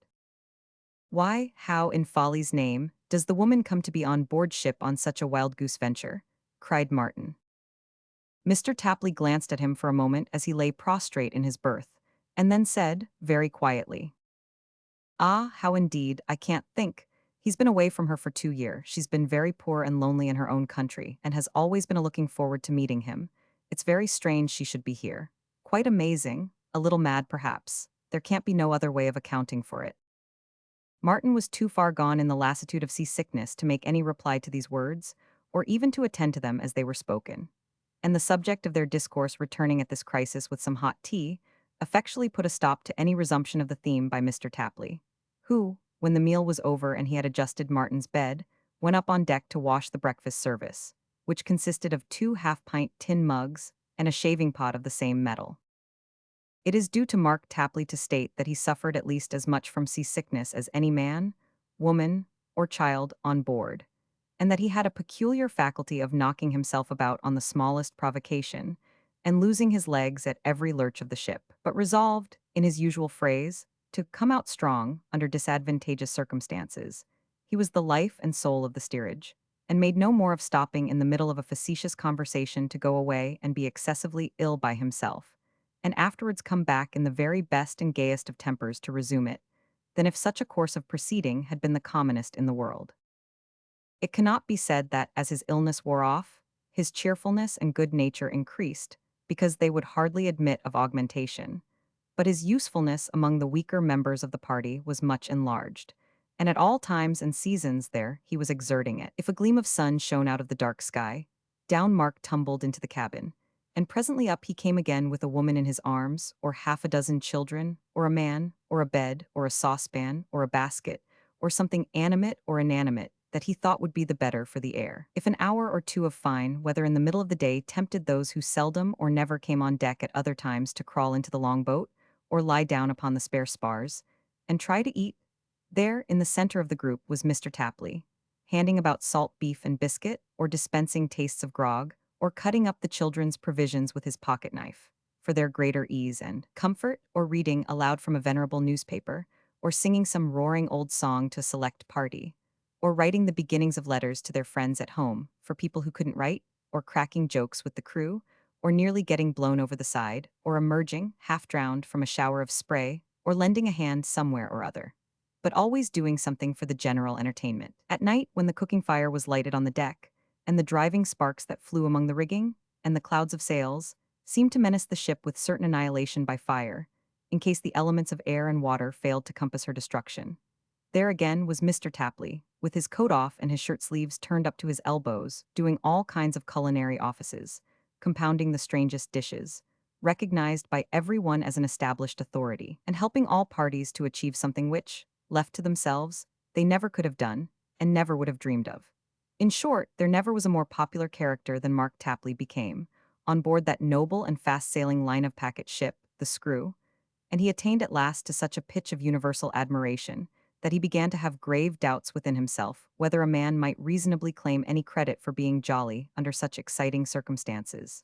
"Why, how, in folly's name, does the woman come to be on board ship on such a wild-goose venture?" cried Martin. Mr. Tapley glanced at him for a moment as he lay prostrate in his berth, and then said, very quietly, "Ah, how indeed, I can't think. He's been away from her for 2 years. She's been very poor and lonely in her own country, and has always been looking forward to meeting him. It's very strange she should be here. Quite amazing, a little mad perhaps. There can't be no other way of accounting for it." Martin was too far gone in the lassitude of seasickness to make any reply to these words, or even to attend to them as they were spoken. And the subject of their discourse returning at this crisis with some hot tea, effectually put a stop to any resumption of the theme by Mr. Tapley, who, when the meal was over and he had adjusted Martin's bed, went up on deck to wash the breakfast service, which consisted of 2 half-pint tin mugs and a shaving pot of the same metal. It is due to Mark Tapley to state that he suffered at least as much from seasickness as any man, woman, or child on board, and that he had a peculiar faculty of knocking himself about on the smallest provocation, and losing his legs at every lurch of the ship, but resolved, in his usual phrase, to come out strong under disadvantageous circumstances. He was the life and soul of the steerage, and made no more of stopping in the middle of a facetious conversation to go away and be excessively ill by himself, and afterwards come back in the very best and gayest of tempers to resume it, than if such a course of proceeding had been the commonest in the world. It cannot be said that, as his illness wore off, his cheerfulness and good nature increased, because they would hardly admit of augmentation, but his usefulness among the weaker members of the party was much enlarged, and at all times and seasons there he was exerting it. If a gleam of sun shone out of the dark sky, down Mark tumbled into the cabin, and presently up he came again with a woman in his arms, or half a dozen children, or a man, or a bed, or a saucepan, or a basket, or something animate or inanimate, that he thought would be the better for the air. If an hour or two of fine weather in the middle of the day tempted those who seldom or never came on deck at other times to crawl into the longboat, or lie down upon the spare spars, and try to eat, there, in the center of the group, was Mr. Tapley, handing about salt beef and biscuit, or dispensing tastes of grog, or cutting up the children's provisions with his pocket-knife, for their greater ease and comfort, or reading aloud from a venerable newspaper, or singing some roaring old song to a select party, or writing the beginnings of letters to their friends at home, for people who couldn't write, or cracking jokes with the crew, or nearly getting blown over the side, or emerging, half-drowned, from a shower of spray, or lending a hand somewhere or other. But always doing something for the general entertainment. At night, when the cooking fire was lighted on the deck, and the driving sparks that flew among the rigging, and the clouds of sails, seemed to menace the ship with certain annihilation by fire, in case the elements of air and water failed to compass her destruction. There again was Mr. Tapley, with his coat off and his shirt sleeves turned up to his elbows, doing all kinds of culinary offices, compounding the strangest dishes, recognized by everyone as an established authority, and helping all parties to achieve something which, left to themselves, they never could have done, and never would have dreamed of. In short, there never was a more popular character than Mark Tapley became, on board that noble and fast-sailing line-of-packet ship, the Screw, and he attained at last to such a pitch of universal admiration that he began to have grave doubts within himself whether a man might reasonably claim any credit for being jolly under such exciting circumstances.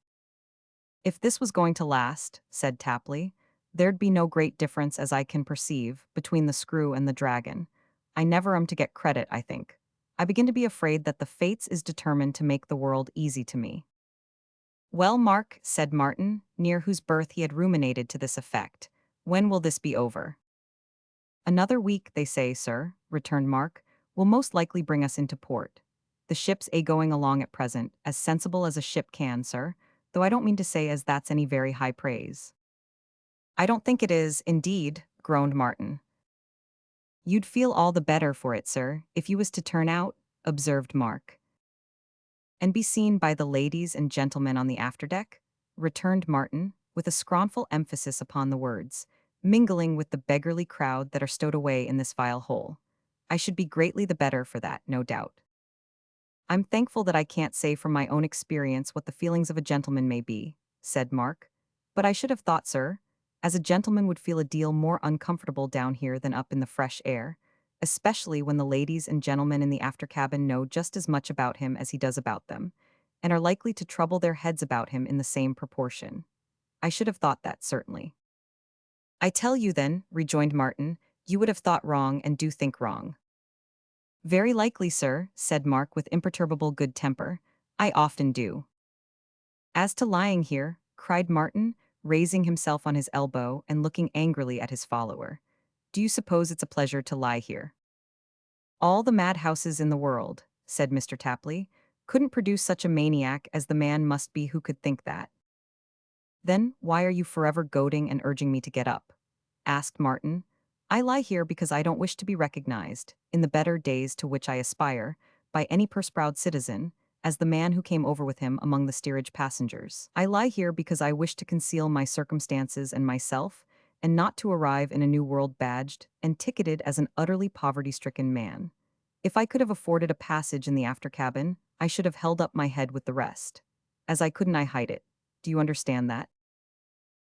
If this was going to last, said Tapley, there'd be no great difference as I can perceive between the Screw and the Dragon. I never am to get credit, I think. I begin to be afraid that the fates is determined to make the world easy to me. Well, Mark, said Martin, near whose berth he had ruminated to this effect, when will this be over? Another week, they say, sir, returned Mark, will most likely bring us into port. The ship's going along at present, as sensible as a ship can, sir, though I don't mean to say as that's any very high praise. I don't think it is, indeed, groaned Martin. You'd feel all the better for it, sir, if you was to turn out, observed Mark. And be seen by the ladies and gentlemen on the afterdeck, returned Martin, with a scornful emphasis upon the words, mingling with the beggarly crowd that are stowed away in this vile hole. I should be greatly the better for that, no doubt. I'm thankful that I can't say from my own experience what the feelings of a gentleman may be, said Mark. But I should have thought, sir, as a gentleman would feel a deal more uncomfortable down here than up in the fresh air, especially when the ladies and gentlemen in the after cabin know just as much about him as he does about them, and are likely to trouble their heads about him in the same proportion. I should have thought that, certainly. I tell you then, rejoined Martin, you would have thought wrong and do think wrong. Very likely, sir, said Mark with imperturbable good temper. I often do. As to lying here, cried Martin, raising himself on his elbow and looking angrily at his follower. Do you suppose it's a pleasure to lie here? All the madhouses in the world, said Mr. Tapley, couldn't produce such a maniac as the man must be who could think that. Then why are you forever goading and urging me to get up? Asked Martin. I lie here because I don't wish to be recognized, in the better days to which I aspire, by any purse-proud citizen, as the man who came over with him among the steerage passengers. I lie here because I wish to conceal my circumstances and myself, and not to arrive in a new world badged and ticketed as an utterly poverty-stricken man. If I could have afforded a passage in the after cabin, I should have held up my head with the rest. As I couldn't, I hide it. Do you understand that?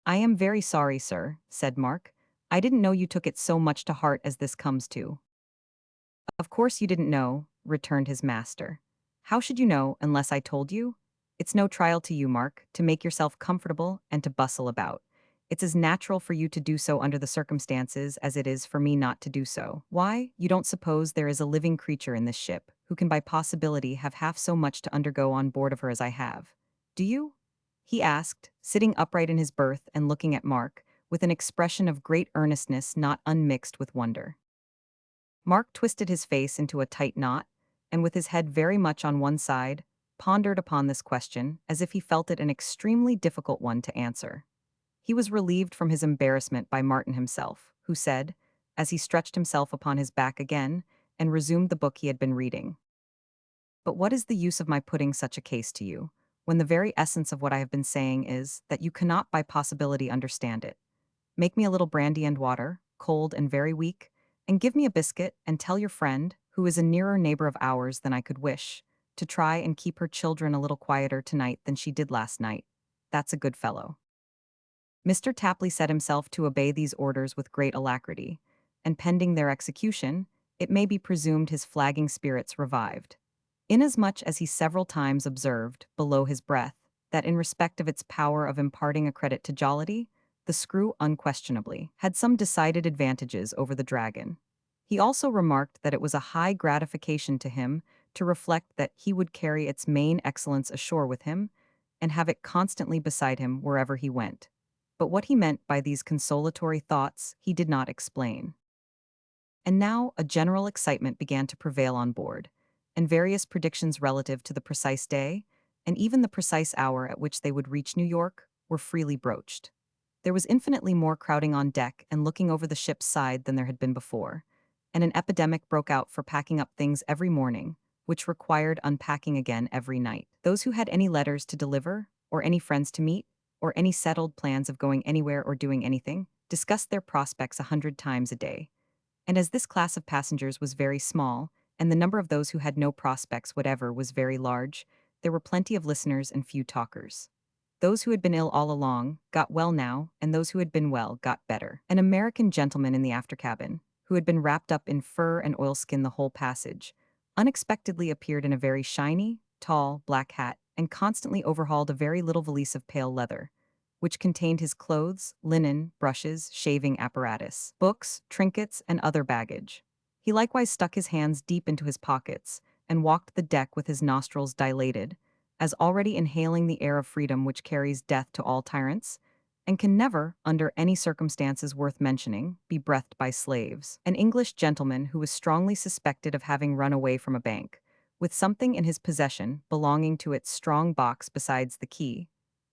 I am very sorry, sir, said Mark. I didn't know you took it so much to heart as this comes to. Of course you didn't know, returned his master. How should you know unless I told you? It's no trial to you, Mark, to make yourself comfortable and to bustle about. It's as natural for you to do so under the circumstances as it is for me not to do so. Why, you don't suppose there is a living creature in this ship who can by possibility have half so much to undergo on board of her as I have. Do you? He asked, sitting upright in his berth and looking at Mark, with an expression of great earnestness not unmixed with wonder. Mark twisted his face into a tight knot, and with his head very much on one side, pondered upon this question as if he felt it an extremely difficult one to answer. He was relieved from his embarrassment by Martin himself, who said, as he stretched himself upon his back again and resumed the book he had been reading, "But what is the use of my putting such a case to you, when the very essence of what I have been saying is that you cannot by possibility understand it? Make me a little brandy and water, cold and very weak, and give me a biscuit, and tell your friend, who is a nearer neighbor of ours than I could wish, to try and keep her children a little quieter tonight than she did last night. That's a good fellow." Mr. Tapley set himself to obey these orders with great alacrity, and pending their execution, it may be presumed his flagging spirits revived. Inasmuch as he several times observed, below his breath, that in respect of its power of imparting a credit to jollity, the Screw unquestionably had some decided advantages over the Dragon. He also remarked that it was a high gratification to him to reflect that he would carry its main excellence ashore with him and have it constantly beside him wherever he went. But what he meant by these consolatory thoughts he did not explain. And now a general excitement began to prevail on board, and various predictions relative to the precise day, and even the precise hour at which they would reach New York, were freely broached. There was infinitely more crowding on deck and looking over the ship's side than there had been before, and an epidemic broke out for packing up things every morning, which required unpacking again every night. Those who had any letters to deliver, or any friends to meet, or any settled plans of going anywhere or doing anything, discussed their prospects 100 times a day. And as this class of passengers was very small, and the number of those who had no prospects whatever was very large, there were plenty of listeners and few talkers. Those who had been ill all along got well now, and those who had been well got better. An American gentleman in the after cabin, who had been wrapped up in fur and oilskin the whole passage, unexpectedly appeared in a very shiny, tall, black hat, and constantly overhauled a very little valise of pale leather, which contained his clothes, linen, brushes, shaving apparatus, books, trinkets, and other baggage. He likewise stuck his hands deep into his pockets and walked the deck with his nostrils dilated, as already inhaling the air of freedom which carries death to all tyrants, and can never, under any circumstances worth mentioning, be breathed by slaves. An English gentleman who was strongly suspected of having run away from a bank, with something in his possession belonging to its strong box besides the key,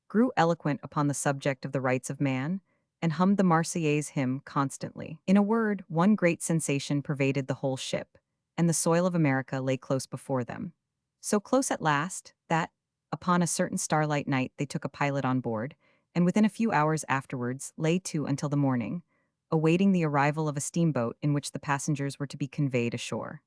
grew eloquent upon the subject of the rights of man, and hummed the Marseillaise hymn constantly. In a word, one great sensation pervaded the whole ship, and the soil of America lay close before them. So close at last, that, upon a certain starlight night they took a pilot on board, and within a few hours afterwards lay to until the morning, awaiting the arrival of a steamboat in which the passengers were to be conveyed ashore.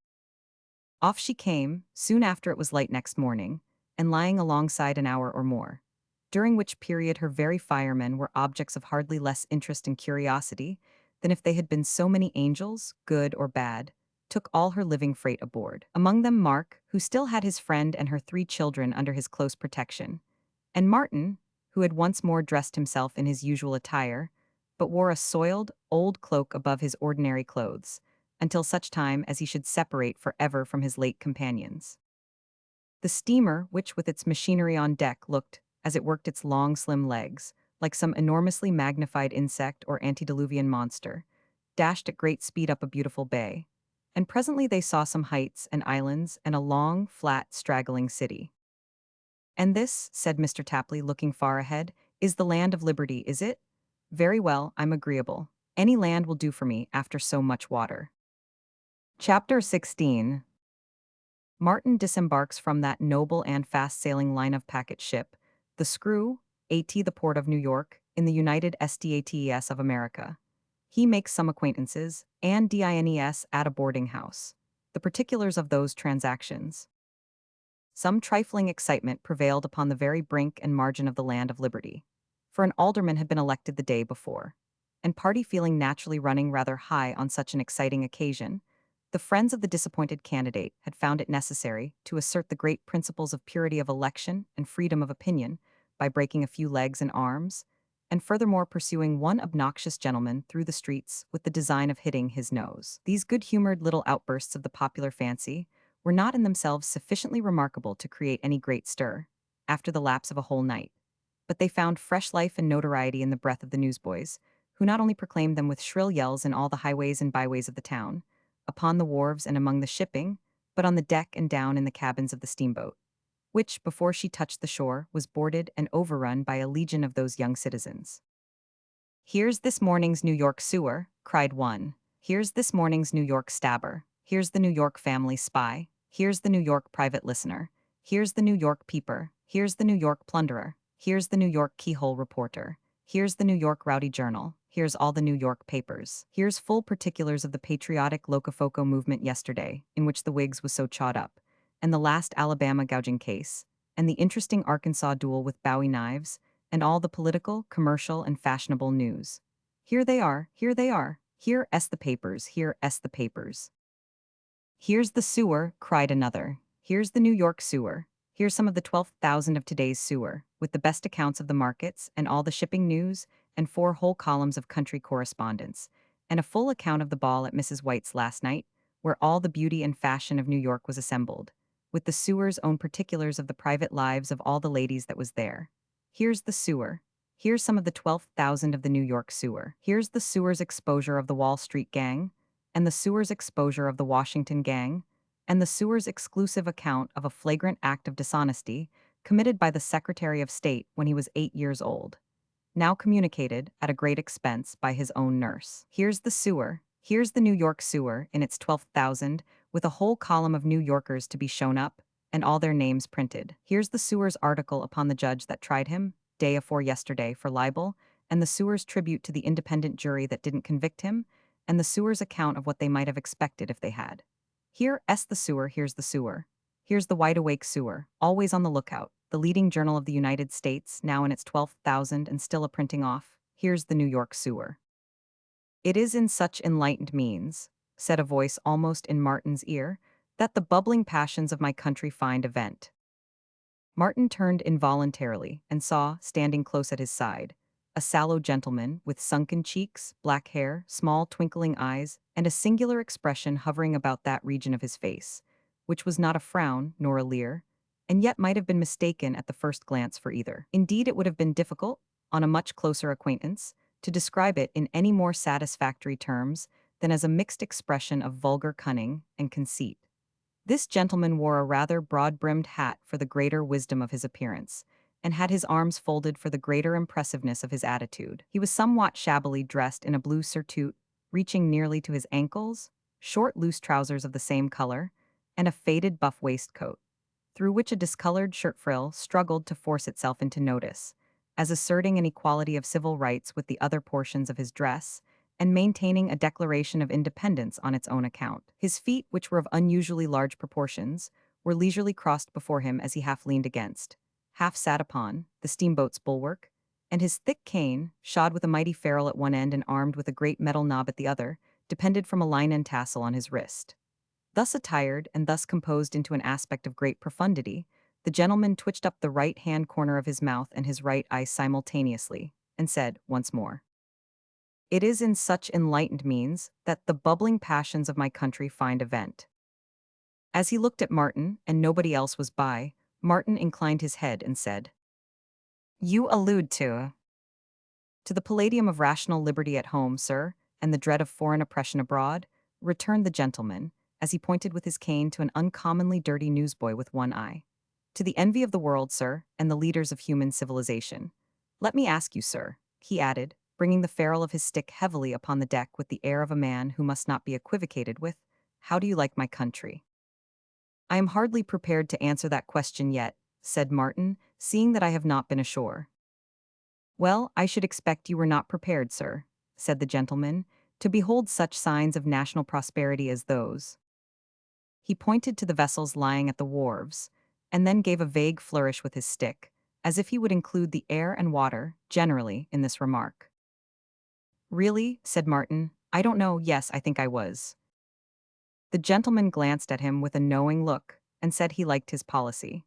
Off she came, soon after it was light next morning, and lying alongside an hour or more, during which period her very firemen were objects of hardly less interest and curiosity than if they had been so many angels, good or bad, took all her living freight aboard. Among them Mark, who still had his friend and her 3 children under his close protection, and Martin, who had once more dressed himself in his usual attire, but wore a soiled, old cloak above his ordinary clothes, until such time as he should separate forever from his late companions. The steamer, which with its machinery on deck looked, as it worked its long slim legs, like some enormously magnified insect or antediluvian monster, dashed at great speed up a beautiful bay, and presently they saw some heights and islands and a long, flat, straggling city. "And this," said Mr. Tapley, looking far ahead, "is the land of liberty, is it? Very well, I'm agreeable. Any land will do for me after so much water." Chapter 16. Martin disembarks from that noble and fast-sailing line of packet ship, the Screw, A.T. the port of New York, in the United States of America. He makes some acquaintances, and dines at a boarding house. The particulars of those transactions. Some trifling excitement prevailed upon the very brink and margin of the land of liberty, for an alderman had been elected the day before, and party feeling naturally running rather high on such an exciting occasion, the friends of the disappointed candidate had found it necessary to assert the great principles of purity of election and freedom of opinion by breaking a few legs and arms, and furthermore pursuing one obnoxious gentleman through the streets with the design of hitting his nose. These good-humored little outbursts of the popular fancy were not in themselves sufficiently remarkable to create any great stir, after the lapse of a whole night, but they found fresh life and notoriety in the breath of the newsboys, who not only proclaimed them with shrill yells in all the highways and byways of the town, upon the wharves and among the shipping, but on the deck and down in the cabins of the steamboat, which, before she touched the shore, was boarded and overrun by a legion of those young citizens. "Here's this morning's New York sewer," cried one. "Here's this morning's New York stabber. Here's the New York family spy. Here's the New York private listener. Here's the New York peeper. Here's the New York plunderer. Here's the New York keyhole reporter. Here's the New York Rowdy Journal. Here's all the New York papers. Here's full particulars of the patriotic Locofoco movement yesterday, in which the Whigs was so chawed up, and the last Alabama gouging case, and the interesting Arkansas duel with Bowie knives, and all the political, commercial, and fashionable news. Here they are, here they are. Here the papers, here the papers." "Here's the sewer," cried another. "Here's the New York sewer. Here's some of the 12,000 of today's sewer, with the best accounts of the markets, and all the shipping news, and 4 whole columns of country correspondence, and a full account of the ball at Mrs. White's last night, where all the beauty and fashion of New York was assembled, with the sewer's own particulars of the private lives of all the ladies that was there. Here's the sewer. Here's some of the 12,000 of the New York sewer. Here's the sewer's exposure of the Wall Street gang, and the sewer's exposure of the Washington gang, and the sewer's exclusive account of a flagrant act of dishonesty committed by the Secretary of State when he was 8 years old, now communicated at a great expense by his own nurse. Here's the sewer. Here's the New York sewer in its 12,000, with a whole column of New Yorkers to be shown up, and all their names printed. Here's the sewer's article upon the judge that tried him, day afore yesterday, for libel, and the sewer's tribute to the independent jury that didn't convict him, and the sewer's account of what they might have expected if they had. Here's the sewer, here's the sewer. Here's the Wide Awake Sewer, always on the lookout, the leading journal of the United States, now in its 12,000 and still a printing off. Here's the New York Sewer. It is in such enlightened means, said a voice almost in Martin's ear, that the bubbling passions of my country find a vent. Martin turned involuntarily and saw, standing close at his side, a sallow gentleman with sunken cheeks, black hair, small twinkling eyes, and a singular expression hovering about that region of his face, which was not a frown nor a leer, and yet might have been mistaken at the first glance for either. Indeed, it would have been difficult, on a much closer acquaintance, to describe it in any more satisfactory terms than as a mixed expression of vulgar cunning and conceit. This gentleman wore a rather broad-brimmed hat for the greater wisdom of his appearance, and had his arms folded for the greater impressiveness of his attitude. He was somewhat shabbily dressed in a blue surtout, reaching nearly to his ankles, short loose trousers of the same color, and a faded buff waistcoat, through which a discolored shirt frill struggled to force itself into notice, as asserting an equality of civil rights with the other portions of his dress, and maintaining a declaration of independence on its own account. His feet, which were of unusually large proportions, were leisurely crossed before him as he half leaned against, half sat upon, the steamboat's bulwark, and his thick cane, shod with a mighty ferrule at one end and armed with a great metal knob at the other, depended from a linen tassel on his wrist. Thus attired and thus composed into an aspect of great profundity, the gentleman twitched up the right-hand corner of his mouth and his right eye simultaneously, and said once more, "It is in such enlightened means that the bubbling passions of my country find a vent." As he looked at Martin, and nobody else was by, Martin inclined his head and said, "You allude to the palladium of rational liberty at home, sir, and the dread of foreign oppression abroad," returned the gentleman, as he pointed with his cane to an uncommonly dirty newsboy with one eye. "To the envy of the world, sir, and the leaders of human civilization. Let me ask you, sir," he added, bringing the ferrule of his stick heavily upon the deck with the air of a man who must not be equivocated with, "how do you like my country?" "I am hardly prepared to answer that question yet," said Martin, "seeing that I have not been ashore." "Well, I should expect you were not prepared, sir," said the gentleman, "to behold such signs of national prosperity as those." He pointed to the vessels lying at the wharves, and then gave a vague flourish with his stick, as if he would include the air and water, generally, in this remark. "Really," said Martin, "I don't know. Yes, I think I was." The gentleman glanced at him with a knowing look, and said he liked his policy.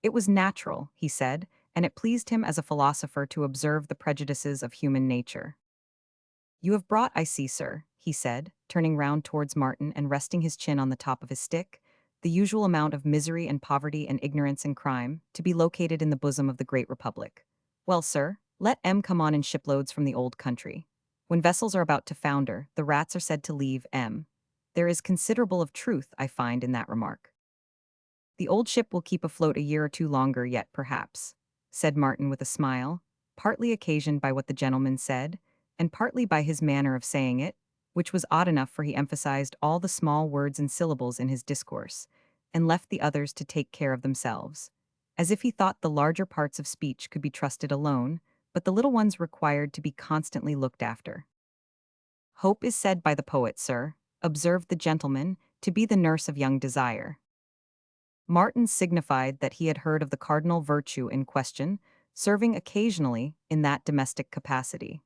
It was natural, he said, and it pleased him as a philosopher to observe the prejudices of human nature. "You have brought, I see, sir," he said, turning round towards Martin and resting his chin on the top of his stick, "the usual amount of misery and poverty and ignorance and crime, to be located in the bosom of the great republic. Well, sir, let M come on in shiploads from the old country. When vessels are about to founder, the rats are said to leave M. There is considerable of truth, I find, in that remark. The old ship will keep afloat a year or two longer yet, perhaps," said Martin with a smile, partly occasioned by what the gentleman said, and partly by his manner of saying it, which was odd enough, for he emphasized all the small words and syllables in his discourse, and left the others to take care of themselves, as if he thought the larger parts of speech could be trusted alone, but the little ones required to be constantly looked after. "Hope is said by the poet, sir," observed the gentleman, "to be the nurse of young desire." Martin signified that he had heard of the cardinal virtue in question, serving occasionally in that domestic capacity.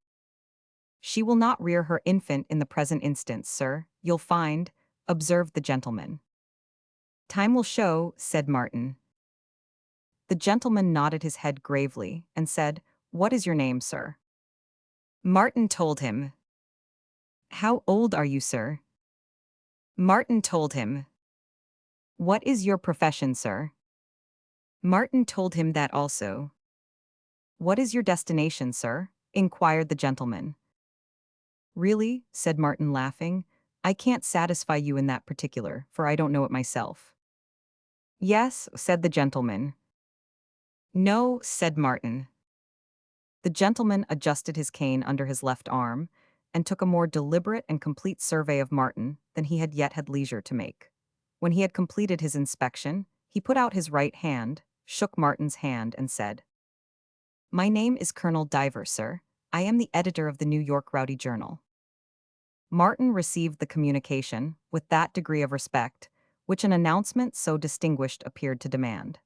"She will not rear her infant in the present instance, sir, you'll find," observed the gentleman. "Time will show," said Martin. The gentleman nodded his head gravely, and said, "What is your name, sir?" Martin told him. "How old are you, sir?" Martin told him. What is your profession, sir? Martin told him that also. What is your destination, sir? Inquired the gentleman. Really, said Martin laughing, I can't satisfy you in that particular, for I don't know it myself. Yes, said the gentleman. No, said Martin. The gentleman adjusted his cane under his left arm and took a more deliberate and complete survey of Martin than he had yet had leisure to make. When he had completed his inspection, he put out his right hand, shook Martin's hand, and said, My name is Colonel Diver, sir. I am the editor of the New York Rowdy Journal. Martin received the communication with that degree of respect which an announcement so distinguished appeared to demand.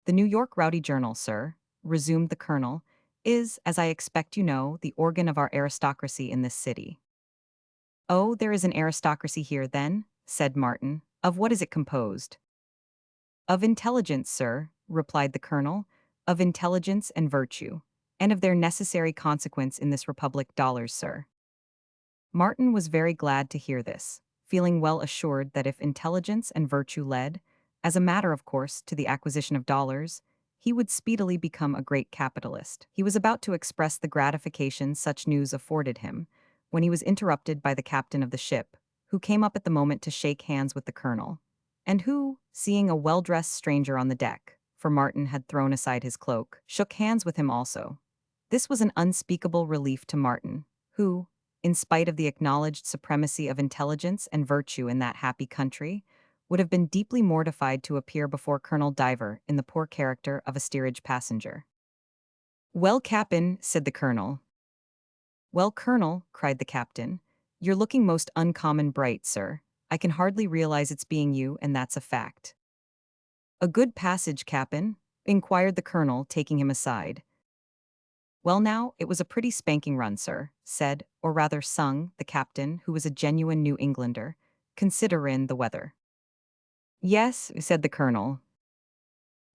The New York Rowdy Journal, sir, resumed the colonel, is, as I expect you know, the organ of our aristocracy in this city. Oh, there is an aristocracy here, then? Said Martin. Of what is it composed? Of intelligence, sir, replied the colonel, of intelligence and virtue, and of their necessary consequence in this republic, dollars, sir. Martin was very glad to hear this, feeling well assured that if intelligence and virtue led, as a matter of course, to the acquisition of dollars, he would speedily become a great capitalist. He was about to express the gratification such news afforded him, when he was interrupted by the captain of the ship, who came up at the moment to shake hands with the colonel, and who, seeing a well-dressed stranger on the deck, for Martin had thrown aside his cloak, shook hands with him also. This was an unspeakable relief to Martin, who, in spite of the acknowledged supremacy of intelligence and virtue in that happy country, would have been deeply mortified to appear before Colonel Diver in the poor character of a steerage passenger. Well, Captain, said the colonel. Well, Colonel, cried the captain, you're looking most uncommon bright, sir. I can hardly realize it's being you, and that's a fact. A good passage, Captain? Inquired the colonel, taking him aside. Well now, it was a pretty spanking run, sir, said, or rather sung, the captain, who was a genuine New Englander, considerin' the weather. Yes, said the colonel.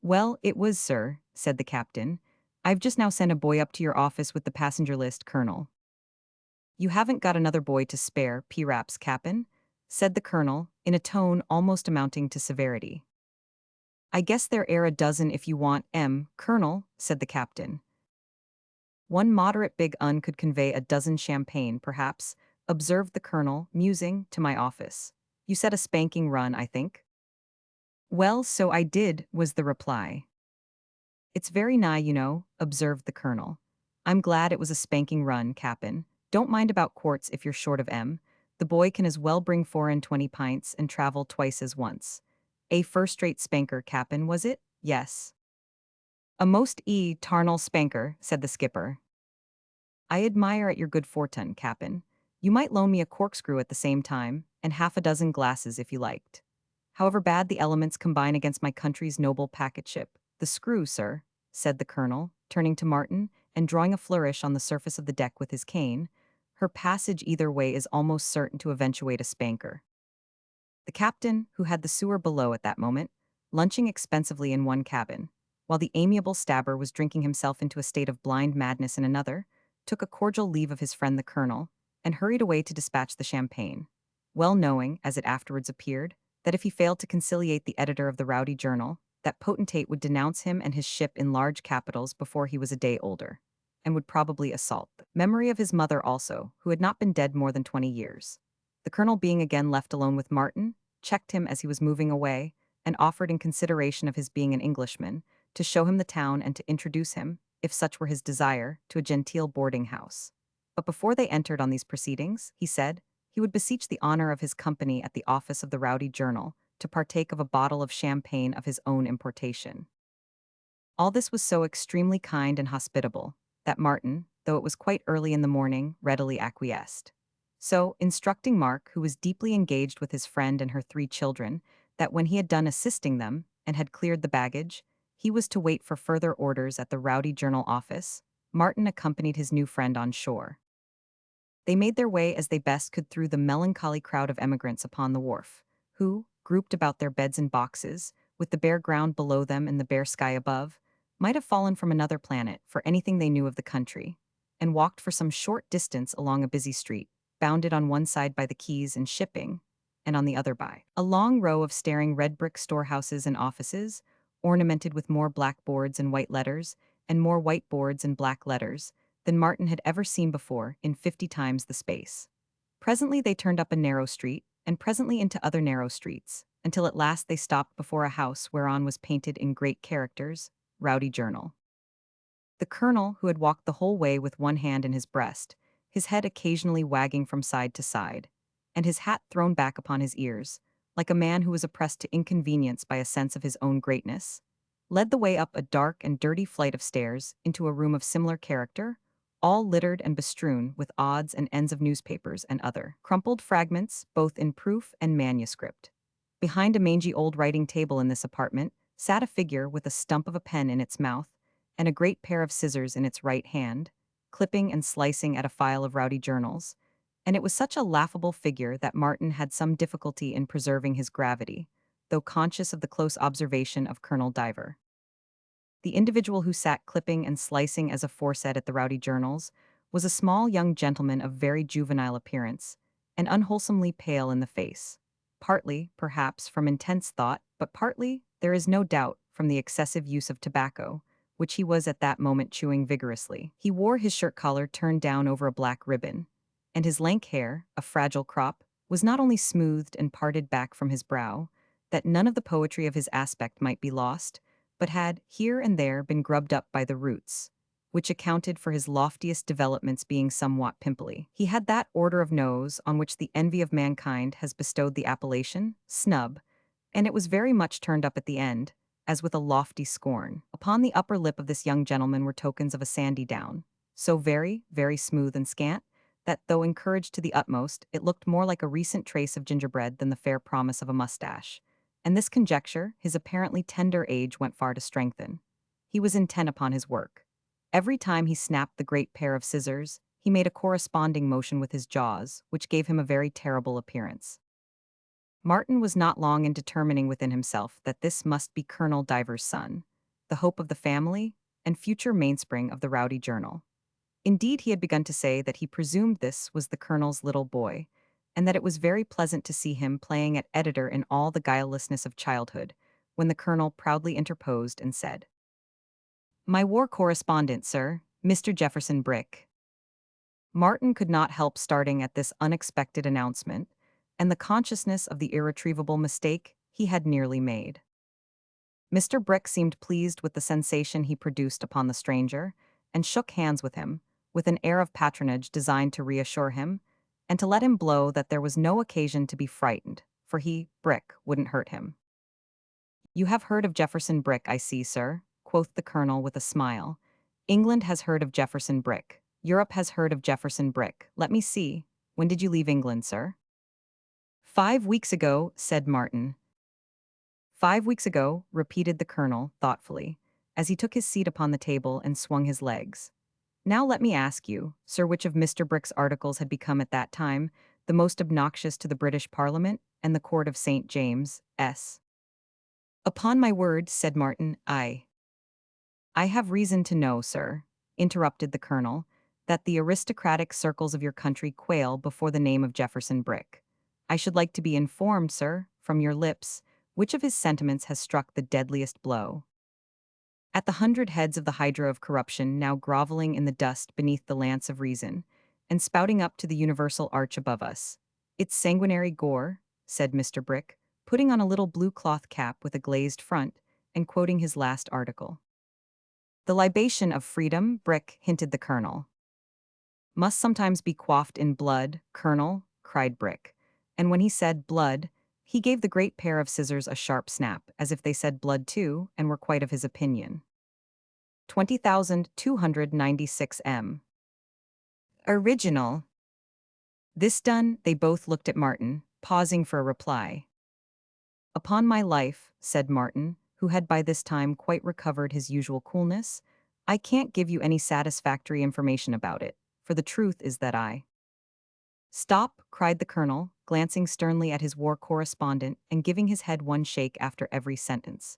Well, it was, sir, said the captain. I've just now sent a boy up to your office with the passenger list, colonel. You haven't got another boy to spare, P-raps, cap'n? Said the colonel, in a tone almost amounting to severity. I guess there air a dozen if you want, colonel, said the captain. One moderate big un could convey a dozen champagne, perhaps, observed the colonel, musing, to my office. You said a spanking run, I think? Well, so I did, was the reply. It's very nigh, you know, observed the colonel. I'm glad it was a spanking run, cap'n. Don't mind about quarts if you're short of The boy can as well bring 4 and 20 pints and travel twice as once. A first-rate spanker, cap'n, was it? Yes. A most tarnal spanker, said the skipper. I admire at your good fortune, cap'n. You might loan me a corkscrew at the same time, and half a dozen glasses if you liked. However bad the elements combine against my country's noble packet ship, the screw, sir, said the colonel, turning to Martin, and drawing a flourish on the surface of the deck with his cane, her passage either way is almost certain to eventuate a spanker. The captain, who had the sewer below at that moment, lunching expensively in one cabin, while the amiable stabber was drinking himself into a state of blind madness in another, took a cordial leave of his friend the colonel, and hurried away to dispatch the champagne, well knowing, as it afterwards appeared, that if he failed to conciliate the editor of the Rowdy Journal, that potentate would denounce him and his ship in large capitals before he was a day older, and would probably assault the memory of his mother also, who had not been dead more than 20 years. The colonel, being again left alone with Martin, checked him as he was moving away, and offered, in consideration of his being an Englishman, to show him the town and to introduce him, if such were his desire, to a genteel boarding house. But before they entered on these proceedings, he said, he would beseech the honor of his company at the office of the Rowdy Journal to partake of a bottle of champagne of his own importation. All this was so extremely kind and hospitable that Martin, though it was quite early in the morning, readily acquiesced. So, instructing Mark, who was deeply engaged with his friend and her 3 children, that when he had done assisting them and had cleared the baggage, he was to wait for further orders at the Rowdy Journal office, Martin accompanied his new friend on shore. They made their way as they best could through the melancholy crowd of emigrants upon the wharf, who, grouped about their beds and boxes, with the bare ground below them and the bare sky above, might have fallen from another planet for anything they knew of the country, and walked for some short distance along a busy street, bounded on one side by the quays and shipping, and on the other by a long row of staring red brick storehouses and offices, ornamented with more blackboards and white letters, and more whiteboards and black letters, than Martin had ever seen before in 50 times the space. Presently they turned up a narrow street, and presently into other narrow streets, until at last they stopped before a house whereon was painted in great characters, Rowdy Journal. The colonel, who had walked the whole way with one hand in his breast, his head occasionally wagging from side to side, and his hat thrown back upon his ears, like a man who was oppressed to inconvenience by a sense of his own greatness, led the way up a dark and dirty flight of stairs into a room of similar character, all littered and bestrewn with odds and ends of newspapers and other crumpled fragments, both in proof and manuscript. Behind a mangy old writing table in this apartment sat a figure with a stump of a pen in its mouth and a great pair of scissors in its right hand, clipping and slicing at a file of Rowdy journals, and it was such a laughable figure that Martin had some difficulty in preserving his gravity, though conscious of the close observation of Colonel Diver. The individual who sat clipping and slicing as aforesaid at the Rowdy journals was a small young gentleman of very juvenile appearance, and unwholesomely pale in the face, partly, perhaps, from intense thought, but partly, there is no doubt, from the excessive use of tobacco, which he was at that moment chewing vigorously. He wore his shirt collar turned down over a black ribbon, and his lank hair, a fragile crop, was not only smoothed and parted back from his brow, that none of the poetry of his aspect might be lost, but had, here and there, been grubbed up by the roots, which accounted for his loftiest developments being somewhat pimply. He had that order of nose on which the envy of mankind has bestowed the appellation, snub, and it was very much turned up at the end, as with a lofty scorn. Upon the upper lip of this young gentleman were tokens of a sandy down, so very, very smooth and scant, that though encouraged to the utmost, it looked more like a recent trace of gingerbread than the fair promise of a mustache. And this conjecture, his apparently tender age went far to strengthen. He was intent upon his work. Every time he snapped the great pair of scissors, he made a corresponding motion with his jaws, which gave him a very terrible appearance. Martin was not long in determining within himself that this must be Colonel Diver's son, the hope of the family, and future mainspring of the Rowdy Journal. Indeed, he had begun to say that he presumed this was the colonel's little boy, and that it was very pleasant to see him playing at editor in all the guilelessness of childhood, when the colonel proudly interposed and said, "My war correspondent, sir, Mr. Jefferson Brick." Martin could not help starting at this unexpected announcement, and the consciousness of the irretrievable mistake he had nearly made. Mr. Brick seemed pleased with the sensation he produced upon the stranger, and shook hands with him, with an air of patronage designed to reassure him, and to let him blow that there was no occasion to be frightened, for he, Brick, wouldn't hurt him. "You have heard of Jefferson Brick, I see, sir," quoth the colonel with a smile. "England has heard of Jefferson Brick. Europe has heard of Jefferson Brick. Let me see. When did you leave England, sir?" "5 weeks ago," said Martin. "5 weeks ago," repeated the colonel, thoughtfully, as he took his seat upon the table and swung his legs. "Now let me ask you, sir, which of Mr. Brick's articles had become at that time the most obnoxious to the British Parliament and the Court of St. James, S. "Upon my word," said Martin, I have reason to know, sir," interrupted the colonel, "that the aristocratic circles of your country quail before the name of Jefferson Brick. I should like to be informed, sir, from your lips, which of his sentiments has struck the deadliest blow. At the 100 heads of the hydra of corruption now groveling in the dust beneath the lance of reason, and spouting up to the universal arch above us. Its sanguinary gore," said Mr. Brick, putting on a little blue cloth cap with a glazed front, and quoting his last article. "The libation of freedom," Brick hinted the colonel. "Must sometimes be quaffed in blood, colonel," cried Brick, and when he said blood, he gave the great pair of scissors a sharp snap, as if they said blood too, and were quite of his opinion. 20,296 m. Original. This done, they both looked at Martin, pausing for a reply. "Upon my life," said Martin, who had by this time quite recovered his usual coolness, "I can't give you any satisfactory information about it, for the truth is that I—" "Stop," cried the colonel, glancing sternly at his war correspondent and giving his head one shake after every sentence.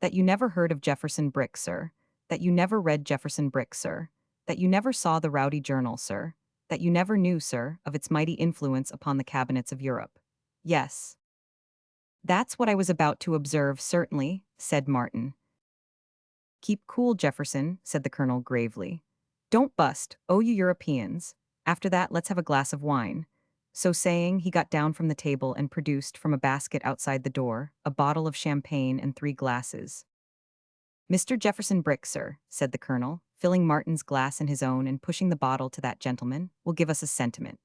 "That you never heard of Jefferson Brick, sir. That you never read Jefferson Brick, sir. That you never saw the Rowdy Journal, sir. That you never knew, sir, of its mighty influence upon the cabinets of Europe. Yes. That's what I was about to observe, certainly, said Martin. Keep cool, Jefferson, said the colonel gravely. Don't bust, oh you Europeans. After that, let's have a glass of wine. So saying, he got down from the table and produced from a basket outside the door a bottle of champagne and 3 glasses. Mr. Jefferson Brick, sir, said the colonel, filling Martin's glass in his own and pushing the bottle to that gentleman, will give us a sentiment.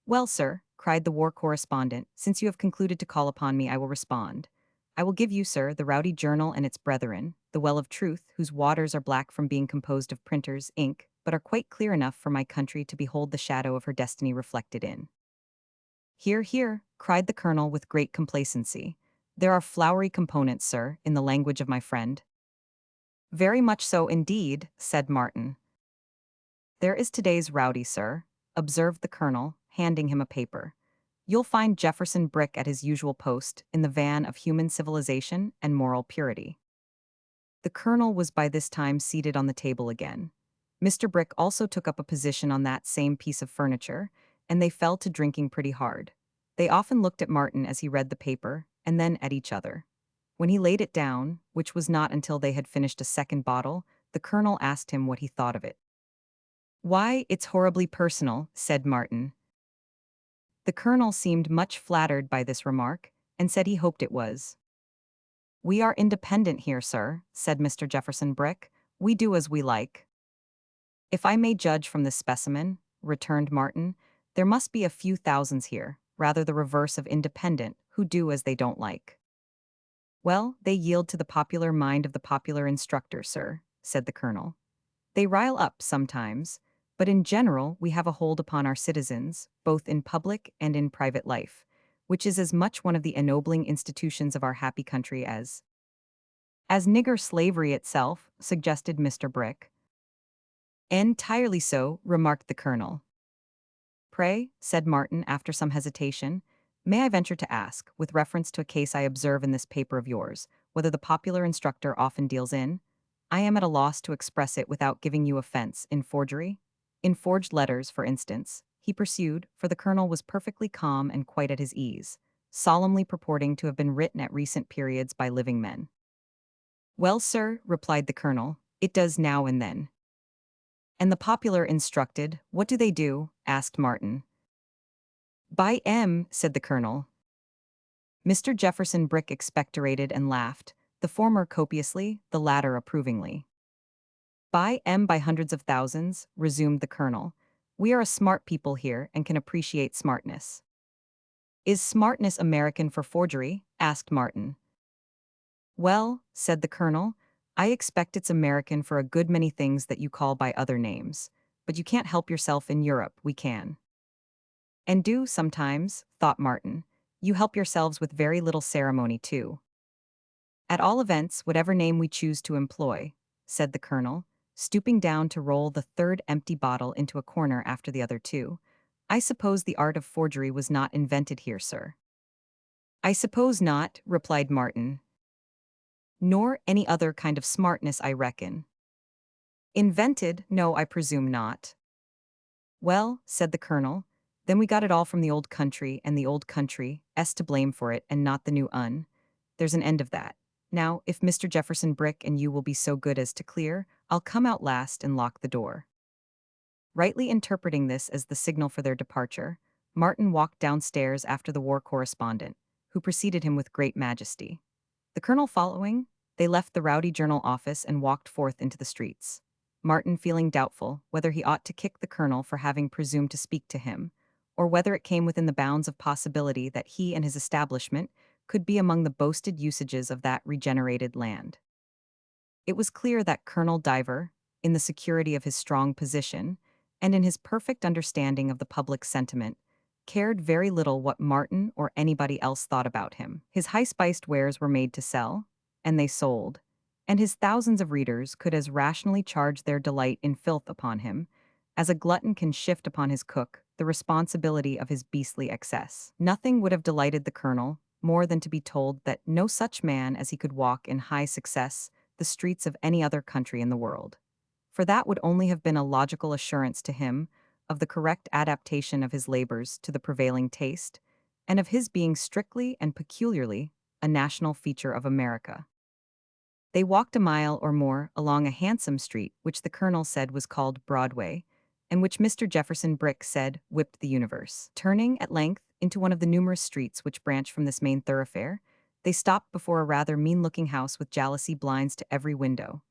Well, sir, cried the war correspondent, since you have concluded to call upon me, I will respond. I will give you, sir, the Rowdy Journal and its brethren, the Well of Truth, whose waters are black from being composed of printers' ink, but are quite clear enough for my country to behold the shadow of her destiny reflected in. Hear, hear, cried the colonel with great complacency. There are flowery components, sir, in the language of my friend. Very much so indeed, said Martin. There is today's Rowdy, sir, observed the colonel, handing him a paper. You'll find Jefferson Brick at his usual post, in the van of human civilization and moral purity. The colonel was by this time seated on the table again. Mr. Brick also took up a position on that same piece of furniture, and they fell to drinking pretty hard. They often looked at Martin as he read the paper, and then at each other. When he laid it down, which was not until they had finished a second bottle, the colonel asked him what he thought of it. Why, it's horribly personal, said Martin. The colonel seemed much flattered by this remark, and said he hoped it was. We are independent here, sir, said Mr. Jefferson Brick. We do as we like. If I may judge from this specimen, returned Martin, there must be a few thousands here, rather the reverse of independent, who do as they don't like. Well, they yield to the popular mind of the popular instructor, sir, said the colonel. They rile up sometimes, but in general we have a hold upon our citizens, both in public and in private life, which is as much one of the ennobling institutions of our happy country as nigger slavery itself, suggested Mr. Brick. Entirely so, remarked the colonel. Pray, said Martin after some hesitation, may I venture to ask, with reference to a case I observe in this paper of yours, whether the popular instructor often deals in? I am at a loss to express it without giving you offense, in forgery? In forged letters, for instance, he pursued, for the colonel was perfectly calm and quite at his ease, solemnly purporting to have been written at recent periods by living men. Well, sir, replied the colonel, it does now and then. And the popular instructed, what do they do? Asked Martin. By M, said the colonel. Mr. Jefferson Brick expectorated and laughed, the former copiously, the latter approvingly. By M by hundreds of thousands, resumed the colonel. We are a smart people here and can appreciate smartness. Is smartness American for forgery? Asked Martin. Well, said the colonel, I expect it's American for a good many things that you call by other names, but you can't help yourself in Europe, we can. And do, sometimes, thought Martin. You help yourselves with very little ceremony, too. At all events, whatever name we choose to employ, said the colonel, stooping down to roll the third empty bottle into a corner after the other two, I suppose the art of forgery was not invented here, sir. I suppose not, replied Martin. Nor any other kind of smartness, I reckon. Invented? No, I presume not. Well, said the colonel, then we got it all from the old country, and the old country is to blame for it, and not the new un. There's an end of that. Now, if Mr. Jefferson Brick and you will be so good as to clear, I'll come out last and lock the door. Rightly interpreting this as the signal for their departure, Martin walked downstairs after the war correspondent, who preceded him with great majesty. The colonel following, they left the Rowdy Journal office and walked forth into the streets. Martin feeling doubtful whether he ought to kick the colonel for having presumed to speak to him, or whether it came within the bounds of possibility that he and his establishment could be among the boasted usages of that regenerated land. It was clear that Colonel Diver, in the security of his strong position, and in his perfect understanding of the public sentiment, cared very little what Martin or anybody else thought about him. His high-spiced wares were made to sell, and they sold, and his thousands of readers could as rationally charge their delight in filth upon him, as a glutton can shift upon his cook the responsibility of his beastly excess. Nothing would have delighted the colonel more than to be told that no such man as he could walk in high success the streets of any other country in the world. For that would only have been a logical assurance to him of the correct adaptation of his labors to the prevailing taste, and of his being strictly and peculiarly a national feature of America. They walked a mile or more along a handsome street which the colonel said was called Broadway, and which Mr. Jefferson Brick said whipped the universe. Turning, at length, into one of the numerous streets which branch from this main thoroughfare, they stopped before a rather mean-looking house with jalousie blinds to every window.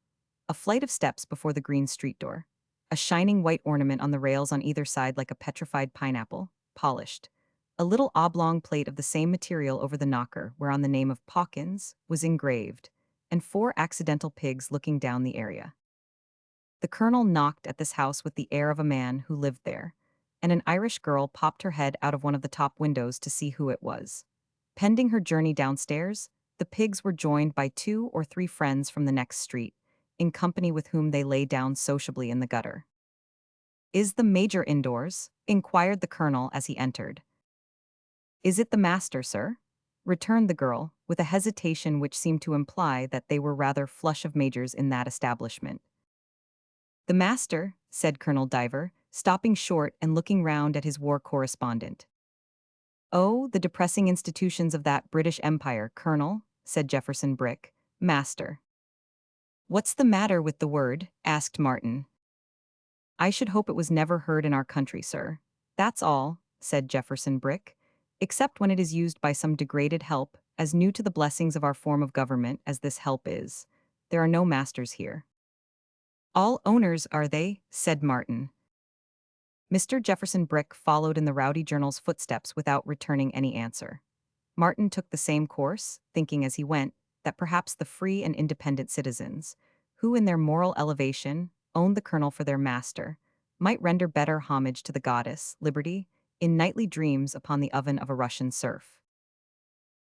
A flight of steps before the green street door. A shining white ornament on the rails on either side like a petrified pineapple, polished. A little oblong plate of the same material over the knocker, whereon the name of Pawkins was engraved, and 4 accidental pigs looking down the area. The colonel knocked at this house with the air of a man who lived there, and an Irish girl popped her head out of one of the top windows to see who it was. Pending her journey downstairs, the pigs were joined by 2 or 3 friends from the next street, in company with whom they lay down sociably in the gutter. "Is the major indoors?" inquired the colonel as he entered. "Is it the master, sir?" returned the girl, with a hesitation which seemed to imply that they were rather flush of majors in that establishment. "The master," said Colonel Diver, stopping short and looking round at his war correspondent. "Oh, the depressing institutions of that British Empire, Colonel," said Jefferson Brick. "Master." "What's the matter with the word?" asked Martin. "I should hope it was never heard in our country, sir. That's all," said Jefferson Brick, "except when it is used by some degraded help, as new to the blessings of our form of government as this help is. There are no masters here." "All owners, are they?" said Martin. Mr. Jefferson Brick followed in the rowdy journal's footsteps without returning any answer. Martin took the same course, thinking as he went that perhaps the free and independent citizens, who in their moral elevation owned the colonel for their master, might render better homage to the goddess, Liberty, in nightly dreams upon the oven of a Russian serf.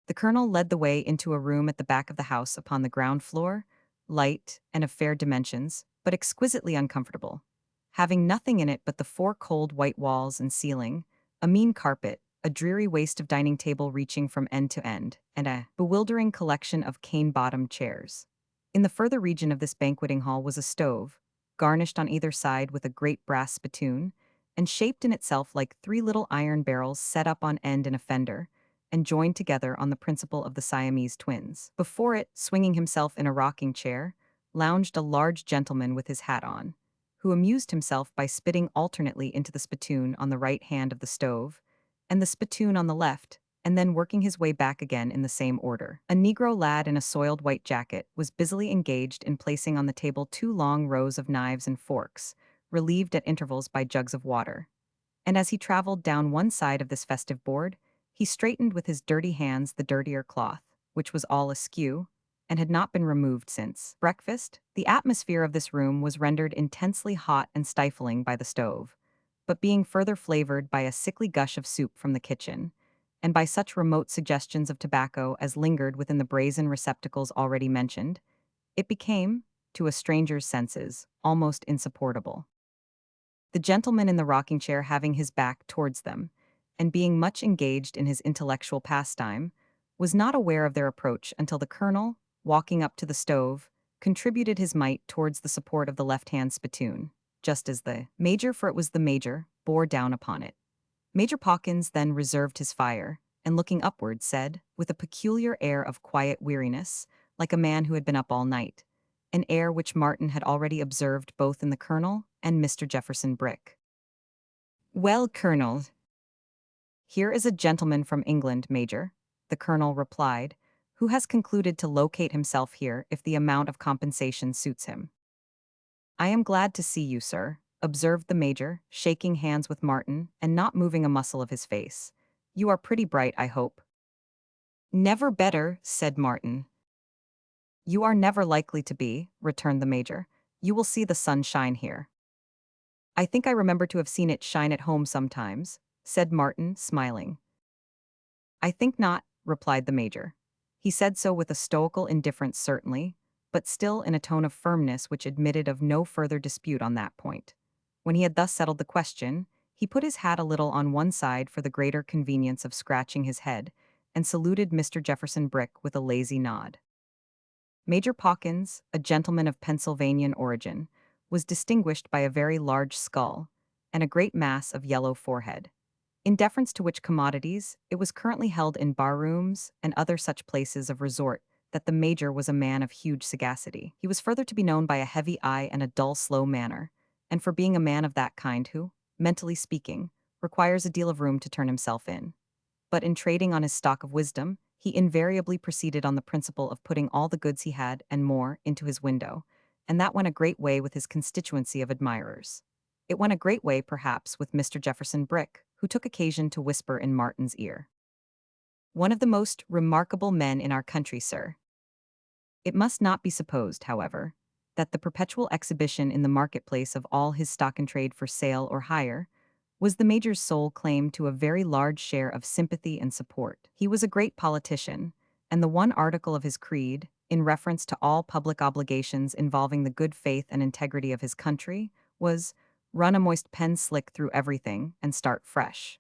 The colonel led the way into a room at the back of the house upon the ground floor, light and of fair dimensions, but exquisitely uncomfortable, having nothing in it but the 4 cold white walls and ceiling, a mean carpet, a dreary waste of dining table reaching from end to end, and a bewildering collection of cane-bottomed chairs. In the further region of this banqueting hall was a stove, garnished on either side with a great brass spittoon, and shaped in itself like 3 little iron barrels set up on end in a fender, and joined together on the principle of the Siamese twins. Before it, swinging himself in a rocking chair, lounged a large gentleman with his hat on, who amused himself by spitting alternately into the spittoon on the right hand of the stove, and the spittoon on the left, and then working his way back again in the same order. A Negro lad in a soiled white jacket was busily engaged in placing on the table 2 long rows of knives and forks, relieved at intervals by jugs of water. And as he traveled down one side of this festive board, he straightened with his dirty hands the dirtier cloth, which was all askew, and had not been removed since breakfast. The atmosphere of this room was rendered intensely hot and stifling by the stove, but being further flavored by a sickly gush of soup from the kitchen, and by such remote suggestions of tobacco as lingered within the brazen receptacles already mentioned, it became, to a stranger's senses, almost insupportable. The gentleman in the rocking chair having his back towards them, and being much engaged in his intellectual pastime, was not aware of their approach until the colonel, walking up to the stove, contributed his mite towards the support of the left-hand spittoon, just as the major, for it was the major, bore down upon it. Major Pawkins then reserved his fire, and looking upward said, with a peculiar air of quiet weariness, like a man who had been up all night, an air which Martin had already observed both in the colonel and Mr. Jefferson Brick. "Well, Colonel, here is a gentleman from England, Major," the colonel replied, "who has concluded to locate himself here if the amount of compensation suits him." "I am glad to see you, sir," observed the major, shaking hands with Martin and not moving a muscle of his face. "You are pretty bright, I hope." "Never better," said Martin. "You are never likely to be," returned the major. "You will see the sun shine here." "I think I remember to have seen it shine at home sometimes," said Martin, smiling. "I think not," replied the major. He said so with a stoical indifference certainly, but still in a tone of firmness which admitted of no further dispute on that point. When he had thus settled the question, he put his hat a little on one side for the greater convenience of scratching his head, and saluted Mr. Jefferson Brick with a lazy nod. Major Pawkins, a gentleman of Pennsylvanian origin, was distinguished by a very large skull, and a great mass of yellow forehead. in deference to which commodities it was currently held in barrooms and other such places of resort that the major was a man of huge sagacity. He was further to be known by a heavy eye and a dull, slow manner, and for being a man of that kind who, mentally speaking, requires a deal of room to turn himself in. But in trading on his stock of wisdom, he invariably proceeded on the principle of putting all the goods he had and more into his window, and that went a great way with his constituency of admirers. It went a great way, perhaps, with Mr. Jefferson Brick, who took occasion to whisper in Martin's ear. "One of the most remarkable men in our country, sir." It must not be supposed, however, that the perpetual exhibition in the marketplace of all his stock in trade for sale or hire was the major's sole claim to a very large share of sympathy and support. He was a great politician, and the one article of his creed, in reference to all public obligations involving the good faith and integrity of his country, was run a moist pen slick through everything and start fresh.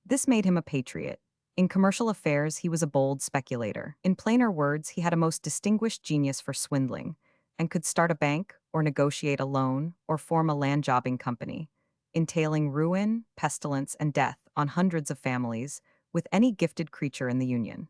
This made him a patriot. In commercial affairs, he was a bold speculator. In plainer words, he had a most distinguished genius for swindling, and could start a bank, or negotiate a loan, or form a land jobbing company, entailing ruin, pestilence, and death on hundreds of families, with any gifted creature in the Union.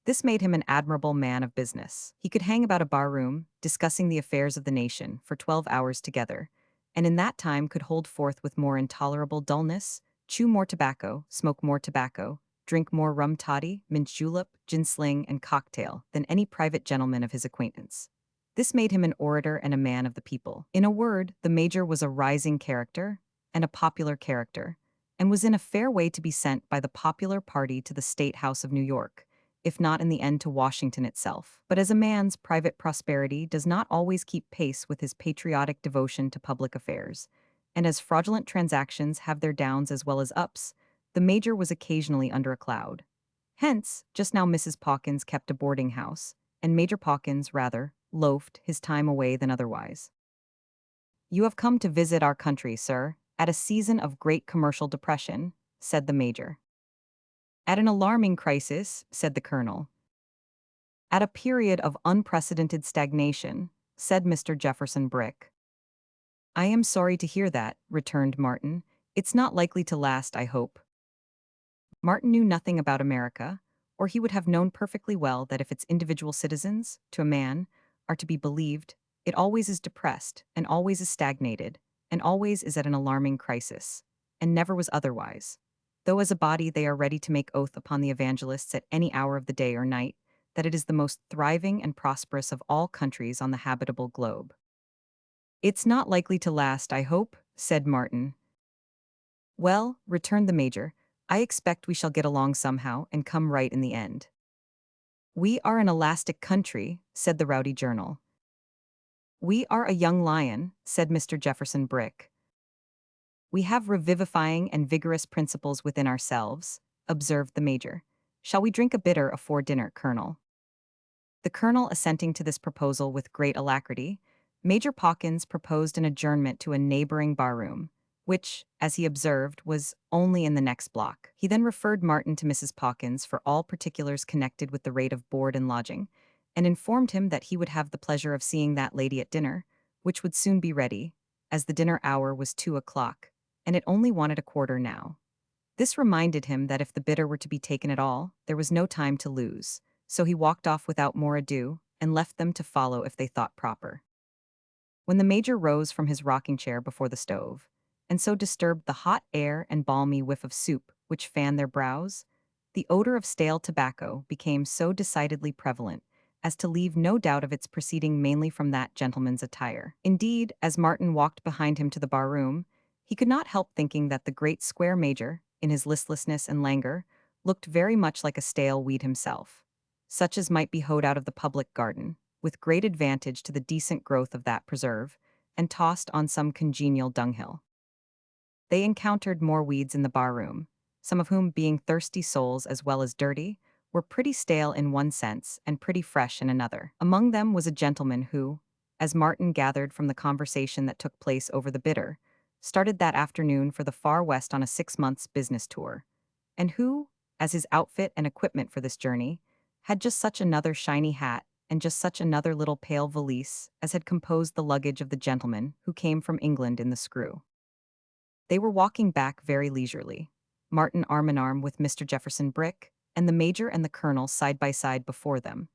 This made him an admirable man of business. He could hang about a bar-room, discussing the affairs of the nation, for 12 hours together, and in that time could hold forth with more intolerable dullness, chew more tobacco, smoke more tobacco, drink more rum toddy, mint julep, gin sling, and cocktail than any private gentleman of his acquaintance. This made him an orator and a man of the people. In a word, the major was a rising character, and a popular character, and was in a fair way to be sent by the popular party to the State House of New York, if not in the end to Washington itself. But as a man's private prosperity does not always keep pace with his patriotic devotion to public affairs, and as fraudulent transactions have their downs as well as ups, the major was occasionally under a cloud. Hence, just now Mrs. Pawkins kept a boarding house, and Major Pawkins, rather, loafed his time away than otherwise. "You have come to visit our country, sir, at a season of great commercial depression," said the major. "At an alarming crisis," said the colonel. "At a period of unprecedented stagnation," said Mr. Jefferson Brick. "I am sorry to hear that," returned Martin. "It's not likely to last, I hope." Martin knew nothing about America, or he would have known perfectly well that if its individual citizens, to a man, are to be believed, it always is depressed, and always is stagnated, and always is at an alarming crisis, and never was otherwise, though as a body they are ready to make oath upon the evangelists at any hour of the day or night, that it is the most thriving and prosperous of all countries on the habitable globe. "It's not likely to last, I hope," said Martin. "Well," returned the major, "I expect we shall get along somehow and come right in the end." "We are an elastic country," said the rowdy journal. "We are a young lion," said Mr. Jefferson Brick. "We have revivifying and vigorous principles within ourselves," observed the major. "Shall we drink a bitter afore dinner, Colonel?" The colonel assenting to this proposal with great alacrity, Major Pawkins proposed an adjournment to a neighboring barroom, which, as he observed, was only in the next block. He then referred Martin to Mrs. Pawkins for all particulars connected with the rate of board and lodging, and informed him that he would have the pleasure of seeing that lady at dinner, which would soon be ready, as the dinner hour was 2 o'clock, and it only wanted a quarter now. This reminded him that if the bitter were to be taken at all, there was no time to lose, so he walked off without more ado, and left them to follow if they thought proper. When the major rose from his rocking chair before the stove, and so disturbed the hot air and balmy whiff of soup which fanned their brows, the odor of stale tobacco became so decidedly prevalent as to leave no doubt of its proceeding mainly from that gentleman's attire. Indeed, as Martin walked behind him to the bar-room, he could not help thinking that the great square major, in his listlessness and languor, looked very much like a stale weed himself, such as might be hoed out of the public garden, with great advantage to the decent growth of that preserve, and tossed on some congenial dunghill. They encountered more weeds in the bar-room, some of whom, being thirsty souls as well as dirty, were pretty stale in one sense and pretty fresh in another. Among them was a gentleman who, as Martin gathered from the conversation that took place over the bitter, started that afternoon for the far west on a 6 months' business tour, and who, as his outfit and equipment for this journey, had just such another shiny hat and just such another little pale valise as had composed the luggage of the gentleman who came from England in the screw. They were walking back very leisurely. Martin arm in arm with Mr. Jefferson Brick, and the Major and the Colonel side by side before them.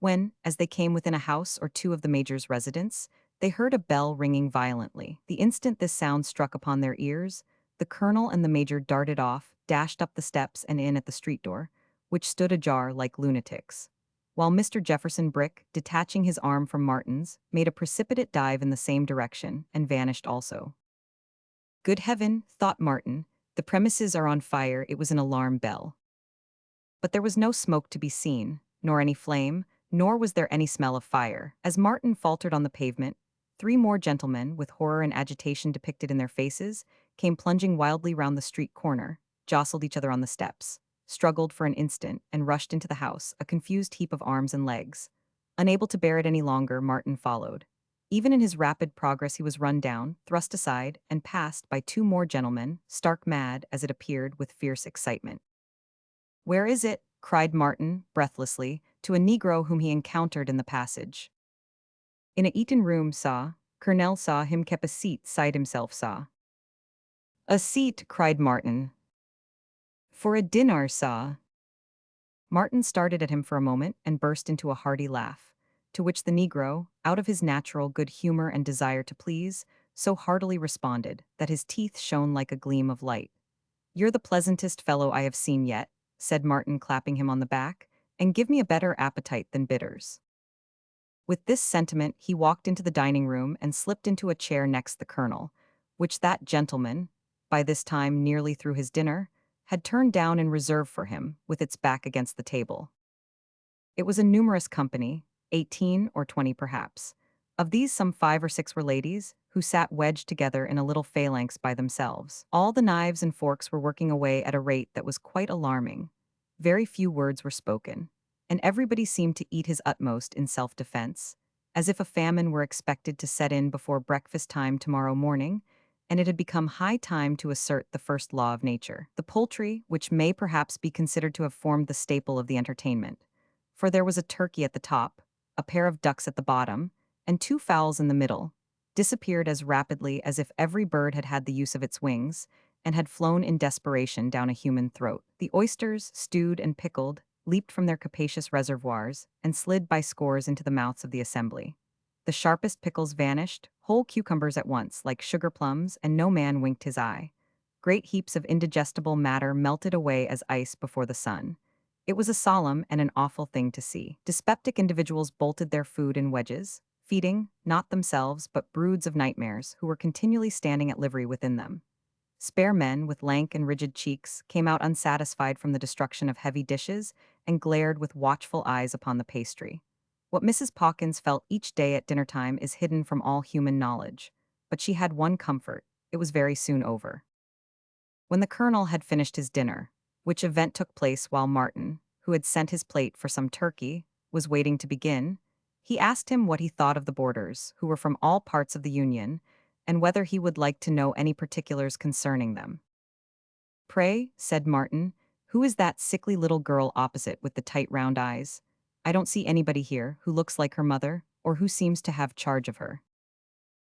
When, as they came within a house or two of the Major's residence, they heard a bell ringing violently. The instant this sound struck upon their ears, the Colonel and the Major darted off, dashed up the steps and in at the street door, which stood ajar like lunatics. While Mr. Jefferson Brick, detaching his arm from Martin's, made a precipitate dive in the same direction and vanished also. Good heaven, thought Martin, the premises are on fire. It was an alarm bell. But there was no smoke to be seen, nor any flame, nor was there any smell of fire. As Martin faltered on the pavement, 3 more gentlemen, with horror and agitation depicted in their faces, came plunging wildly round the street corner, jostled each other on the steps, struggled for an instant, and rushed into the house, a confused heap of arms and legs. Unable to bear it any longer, Martin followed. Even in his rapid progress he was run down, thrust aside, and passed by 2 more gentlemen, stark mad, as it appeared, with fierce excitement. "Where is it?" cried Martin, breathlessly, to a negro whom he encountered in the passage. "In a eaten room, saw. Colonel saw him kept a seat side himself, saw." "A seat," cried Martin. "For a dinar, saw." Martin started at him for a moment and burst into a hearty laugh, to which the negro, out of his natural good humor and desire to please, so heartily responded that his teeth shone like a gleam of light. "You're the pleasantest fellow I have seen yet," said Martin, clapping him on the back, "and give me a better appetite than bitters." With this sentiment he walked into the dining room and slipped into a chair next the Colonel, which that gentleman, by this time nearly through his dinner, had turned down in reserve for him, with its back against the table. It was a numerous company, 18 or 20 perhaps. Of these some 5 or 6 were ladies, who sat wedged together in a little phalanx by themselves. All the knives and forks were working away at a rate that was quite alarming. Very few words were spoken, and everybody seemed to eat his utmost in self-defense, as if a famine were expected to set in before breakfast time tomorrow morning, and it had become high time to assert the first law of nature. The poultry, which may perhaps be considered to have formed the staple of the entertainment, for there was a turkey at the top, a pair of ducks at the bottom, and 2 fowls in the middle, disappeared as rapidly as if every bird had had the use of its wings, and had flown in desperation down a human throat. The oysters, stewed and pickled, leaped from their capacious reservoirs, and slid by scores into the mouths of the assembly. The sharpest pickles vanished, whole cucumbers at once, like sugar plums, and no man winked his eye. Great heaps of indigestible matter melted away as ice before the sun. It was a solemn and an awful thing to see. Dyspeptic individuals bolted their food in wedges, feeding, not themselves, but broods of nightmares, who were continually standing at livery within them. Spare men, with lank and rigid cheeks, came out unsatisfied from the destruction of heavy dishes, and glared with watchful eyes upon the pastry. What Mrs. Pawkins felt each day at dinner-time is hidden from all human knowledge, but she had one comfort: it was very soon over. When the Colonel had finished his dinner, which event took place while Martin, who had sent his plate for some turkey, was waiting to begin, he asked him what he thought of the boarders, who were from all parts of the Union, and whether he would like to know any particulars concerning them. "Pray," said Martin, "who is that sickly little girl opposite with the tight round eyes? I don't see anybody here who looks like her mother, or who seems to have charge of her."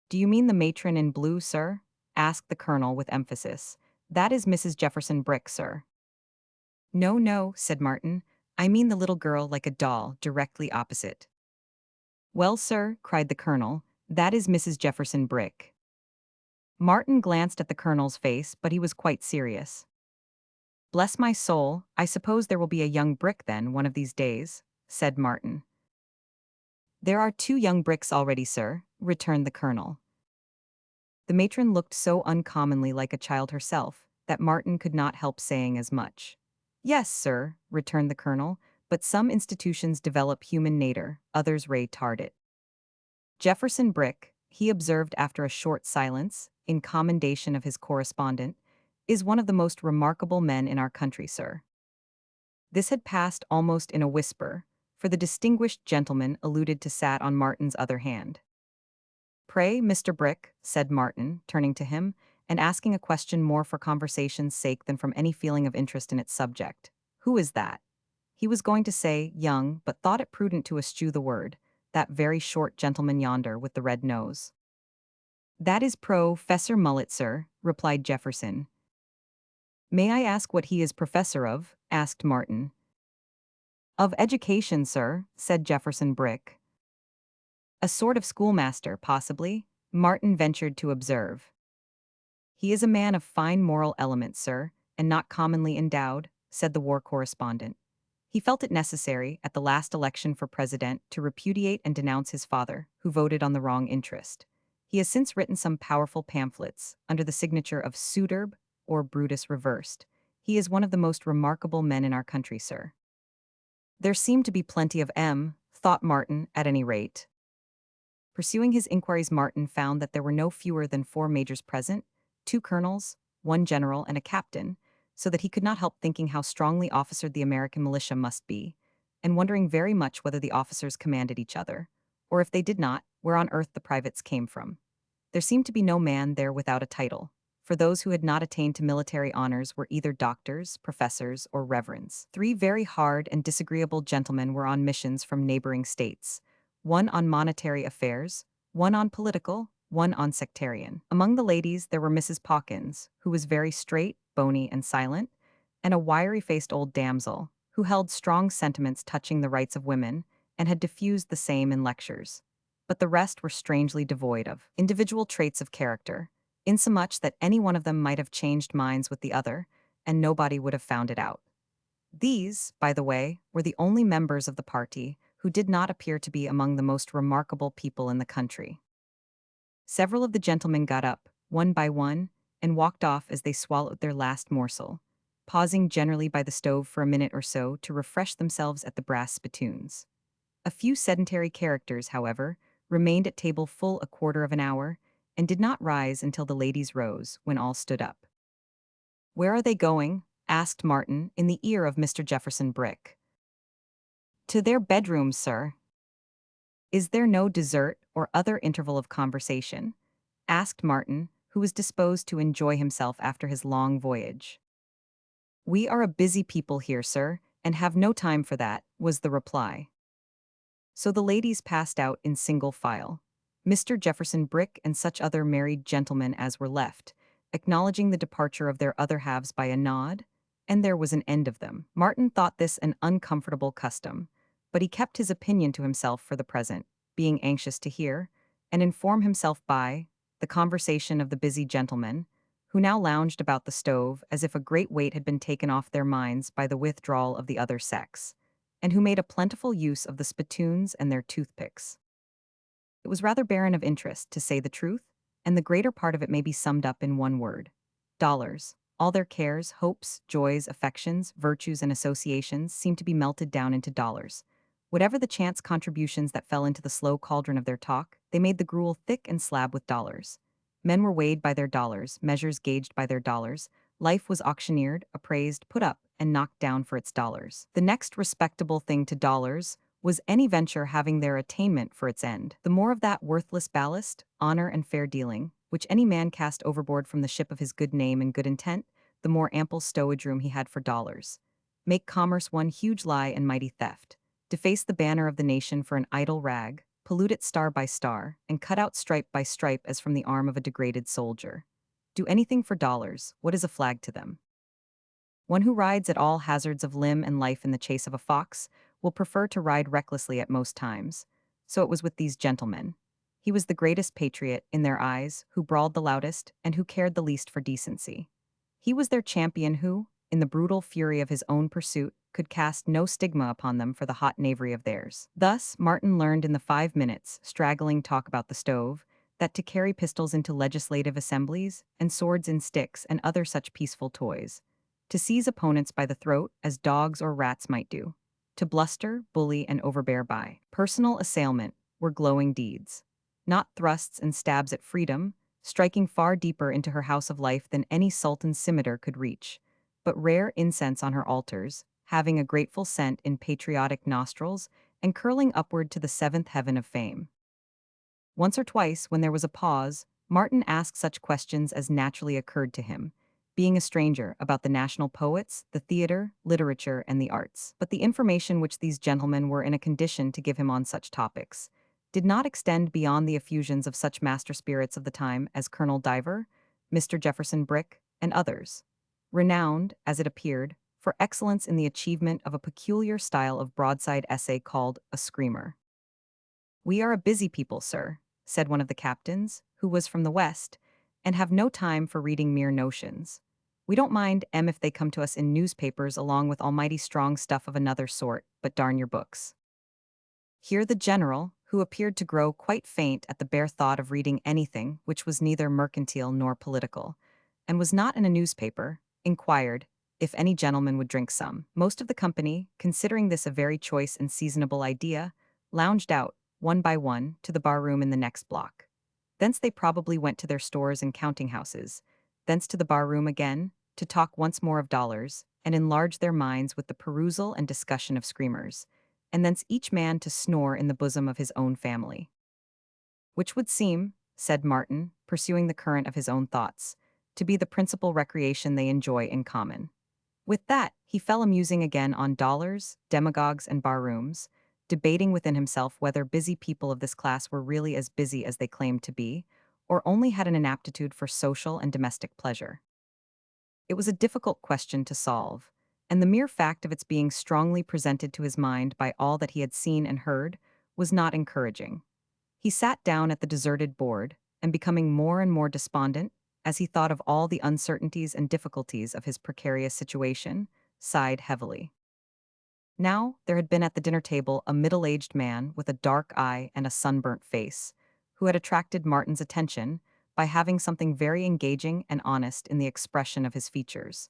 "Do you mean the matron in blue, sir?" asked the Colonel with emphasis. "That is Mrs. Jefferson Brick, sir." "No, no," said Martin. "I mean the little girl like a doll, directly opposite." "Well, sir," cried the Colonel, "that is Mrs. Jefferson Brick." Martin glanced at the Colonel's face, but he was quite serious. "Bless my soul, I suppose there will be a young Brick then, one of these days," said Martin. "There are 2 young Bricks already, sir," returned the Colonel. The matron looked so uncommonly like a child herself that Martin could not help saying as much. "Yes, sir," returned the Colonel, "but some institutions develop human nature, others retard it. Jefferson Brick," he observed after a short silence, in commendation of his correspondent, "is one of the most remarkable men in our country, sir." This had passed almost in a whisper, for the distinguished gentleman alluded to sat on Martin's other hand. "Pray, Mr. Brick," said Martin, turning to him, and asking a question more for conversation's sake than from any feeling of interest in its subject, "who is that?" He was going to say young, but thought it prudent to eschew the word, "that very short gentleman yonder with the red nose." "That is Professor Mullet, sir," replied Jefferson. "May I ask what he is professor of?" asked Martin. "Of education, sir," said Jefferson Brick. "A sort of schoolmaster, possibly," Martin ventured to observe. "He is a man of fine moral elements, sir, and not commonly endowed," said the war correspondent. He felt it necessary, at the last election for president, to repudiate and denounce his father, who voted on the wrong interest. He has since written some powerful pamphlets, under the signature of Suitorbe, or Brutus Reversed. He is one of the most remarkable men in our country, sir. There seemed to be plenty of thought Martin, at any rate. Pursuing his inquiries, Martin found that there were no fewer than 4 majors present, 2 colonels, 1 general, and a captain, so that he could not help thinking how strongly officered the American militia must be, and wondering very much whether the officers commanded each other, or if they did not, where on earth the privates came from. There seemed to be no man there without a title, for those who had not attained to military honors were either doctors, professors, or reverends. 3 very hard and disagreeable gentlemen were on missions from neighboring states, one on monetary affairs, one on political, one on sectarian. Among the ladies there were Mrs. Pawkins, who was very straight, bony, and silent, and a wiry-faced old damsel, who held strong sentiments touching the rights of women, and had diffused the same in lectures. But the rest were strangely devoid of individual traits of character, insomuch that any one of them might have changed minds with the other, and nobody would have found it out. These, by the way, were the only members of the party who did not appear to be among the most remarkable people in the country. Several of the gentlemen got up, one by one, and walked off as they swallowed their last morsel, pausing generally by the stove for a minute or so to refresh themselves at the brass spittoons. A few sedentary characters, however, remained at table full a quarter of an hour, and did not rise until the ladies rose, when all stood up. "Where are they going?" asked Martin, in the ear of Mr. Jefferson Brick. "To their bedrooms, sir." "Is there no dessert or other interval of conversation?" asked Martin, who was disposed to enjoy himself after his long voyage. "We are a busy people here, sir, and have no time for that," was the reply. So the ladies passed out in single file, Mr. Jefferson Brick and such other married gentlemen as were left, acknowledging the departure of their other halves by a nod, and there was an end of them. Martin thought this an uncomfortable custom, but he kept his opinion to himself for the present, being anxious to hear, and inform himself by, the conversation of the busy gentlemen, who now lounged about the stove as if a great weight had been taken off their minds by the withdrawal of the other sex, and who made a plentiful use of the spittoons and their toothpicks. It was rather barren of interest, to say the truth, and the greater part of it may be summed up in one word: dollars. All their cares, hopes, joys, affections, virtues, and associations seemed to be melted down into dollars. Whatever the chance contributions that fell into the slow cauldron of their talk, they made the gruel thick and slab with dollars. Men were weighed by their dollars, measures gauged by their dollars, life was auctioneered, appraised, put up, and knocked down for its dollars. The next respectable thing to dollars was any venture having their attainment for its end. The more of that worthless ballast, honor and fair dealing, which any man cast overboard from the ship of his good name and good intent, the more ample stowage room he had for dollars. Make commerce one huge lie and mighty theft. Deface the banner of the nation for an idle rag, pollute it star by star, and cut out stripe by stripe as from the arm of a degraded soldier. Do anything for dollars, what is a flag to them? One who rides at all hazards of limb and life in the chase of a fox will prefer to ride recklessly at most times. So it was with these gentlemen. He was the greatest patriot, in their eyes, who brawled the loudest, and who cared the least for decency. He was their champion who, in the brutal fury of his own pursuit, could cast no stigma upon them for the hot knavery of theirs. Thus, Martin learned in the 5 minutes, straggling talk about the stove, that to carry pistols into legislative assemblies, and swords in sticks and other such peaceful toys, to seize opponents by the throat as dogs or rats might do, to bluster, bully, and overbear by personal assailment, were glowing deeds. Not thrusts and stabs at freedom, striking far deeper into her house of life than any sultan's scimitar could reach, but rare incense on her altars, having a grateful scent in patriotic nostrils, and curling upward to the 7th heaven of fame. Once or twice, when there was a pause, Martin asked such questions as naturally occurred to him, being a stranger, about the national poets, the theater, literature, and the arts. But the information which these gentlemen were in a condition to give him on such topics did not extend beyond the effusions of such master spirits of the time as Colonel Diver, Mr. Jefferson Brick, and others. renowned, as it appeared, for excellence in the achievement of a peculiar style of broadside essay called a screamer. "We are a busy people, sir," said one of the captains, who was from the West, "and have no time for reading mere notions. We don't mind if they come to us in newspapers along with almighty strong stuff of another sort, but darn your books." Here the general, who appeared to grow quite faint at the bare thought of reading anything which was neither mercantile nor political, and was not in a newspaper, inquired if any gentleman would drink some. Most of the company, considering this a very choice and seasonable idea, lounged out, one by one, to the bar-room in the next block. Thence they probably went to their stores and counting-houses, thence to the bar-room again, to talk once more of dollars, and enlarge their minds with the perusal and discussion of screamers, and thence each man to snore in the bosom of his own family. "Which would seem," said Martin, pursuing the current of his own thoughts, "to be the principal recreation they enjoy in common." With that, he fell musing again on dollars, demagogues, and bar-rooms, debating within himself whether busy people of this class were really as busy as they claimed to be, or only had an inaptitude for social and domestic pleasure. It was a difficult question to solve, and the mere fact of its being strongly presented to his mind by all that he had seen and heard was not encouraging. He sat down at the deserted board, and becoming more and more despondent, as he thought of all the uncertainties and difficulties of his precarious situation, sighed heavily. Now there had been at the dinner table a middle-aged man with a dark eye and a sunburnt face, who had attracted Martin's attention by having something very engaging and honest in the expression of his features,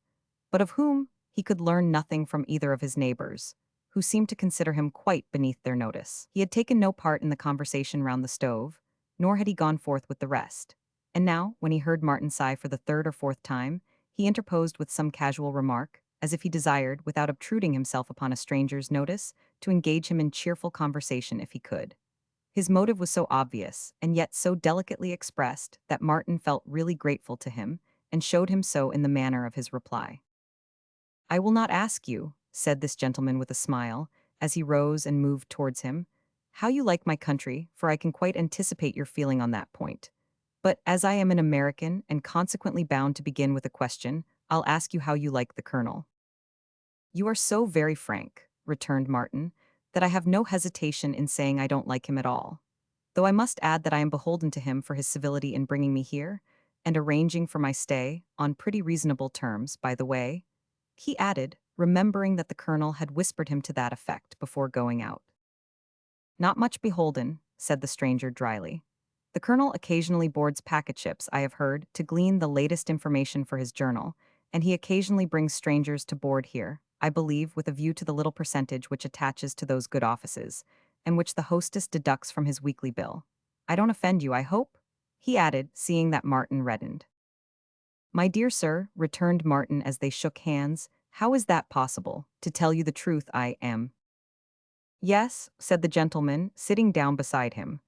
but of whom he could learn nothing from either of his neighbors, who seemed to consider him quite beneath their notice. He had taken no part in the conversation round the stove, nor had he gone forth with the rest. And now, when he heard Martin sigh for the third or fourth time, he interposed with some casual remark, as if he desired, without obtruding himself upon a stranger's notice, to engage him in cheerful conversation if he could. His motive was so obvious, and yet so delicately expressed, that Martin felt really grateful to him, and showed him so in the manner of his reply. "I will not ask you," said this gentleman with a smile, as he rose and moved towards him, "how you like my country, for I can quite anticipate your feeling on that point. But as I am an American, and consequently bound to begin with a question, I'll ask you how you like the Colonel." "You are so very frank," returned Martin, "that I have no hesitation in saying I don't like him at all. Though I must add that I am beholden to him for his civility in bringing me here, and arranging for my stay, on pretty reasonable terms, by the way," he added, remembering that the Colonel had whispered him to that effect before going out. "Not much beholden," said the stranger dryly. "The Colonel occasionally boards packet ships, I have heard, to glean the latest information for his journal, and he occasionally brings strangers to board here, I believe, with a view to the little percentage which attaches to those good offices, and which the hostess deducts from his weekly bill. I don't offend you, I hope?" he added, seeing that Martin reddened. "My dear sir," returned Martin as they shook hands, "how is that possible? To tell you the truth, I am." "Yes," said the gentleman, sitting down beside him.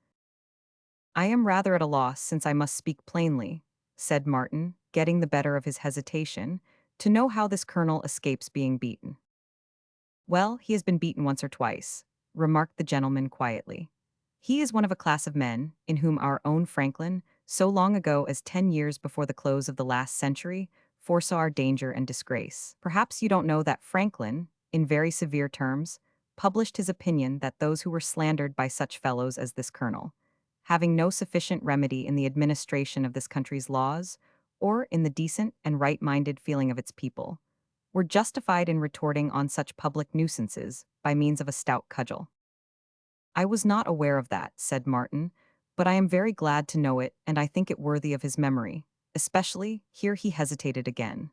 "I am rather at a loss, since I must speak plainly," said Martin, getting the better of his hesitation, "to know how this Colonel escapes being beaten." "Well, he has been beaten once or twice," remarked the gentleman quietly. "He is one of a class of men, in whom our own Franklin, so long ago as 10 years before the close of the last century, foresaw our danger and disgrace. Perhaps you don't know that Franklin, in very severe terms, published his opinion that those who were slandered by such fellows as this Colonel, having no sufficient remedy in the administration of this country's laws, or in the decent and right-minded feeling of its people, were justified in retorting on such public nuisances by means of a stout cudgel." "I was not aware of that," said Martin, "but I am very glad to know it, and I think it worthy of his memory, especially," here he hesitated again.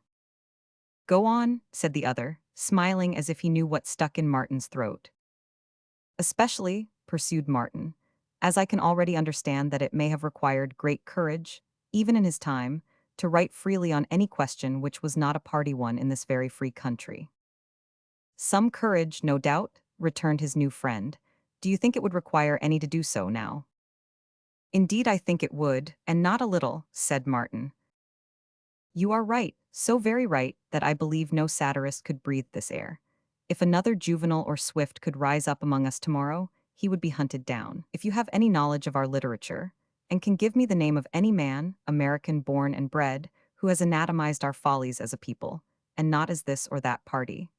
"Go on," said the other, smiling as if he knew what stuck in Martin's throat. "Especially," pursued Martin, "as I can already understand that it may have required great courage, even in his time, to write freely on any question which was not a party one in this very free country." "Some courage, no doubt," returned his new friend. "Do you think it would require any to do so now?" "Indeed I think it would, and not a little," said Martin. "You are right, so very right, that I believe no satirist could breathe this air. If another Juvenal or Swift could rise up among us tomorrow, he would be hunted down. If you have any knowledge of our literature, and can give me the name of any man, American born and bred, who has anatomized our follies as a people, and not as this or that party,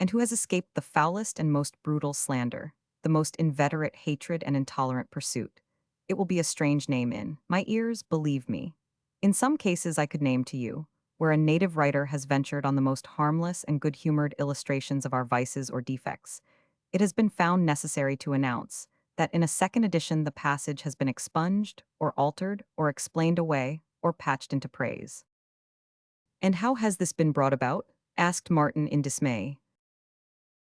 and who has escaped the foulest and most brutal slander, the most inveterate hatred and intolerant pursuit. It will be a strange name in my ears, believe me. In some cases I could name to you, where a native writer has ventured on the most harmless and good-humored illustrations of our vices or defects, it has been found necessary to announce that in a second edition the passage has been expunged, or altered, or explained away, or patched into praise. And how has this been brought about? Asked Martin in dismay.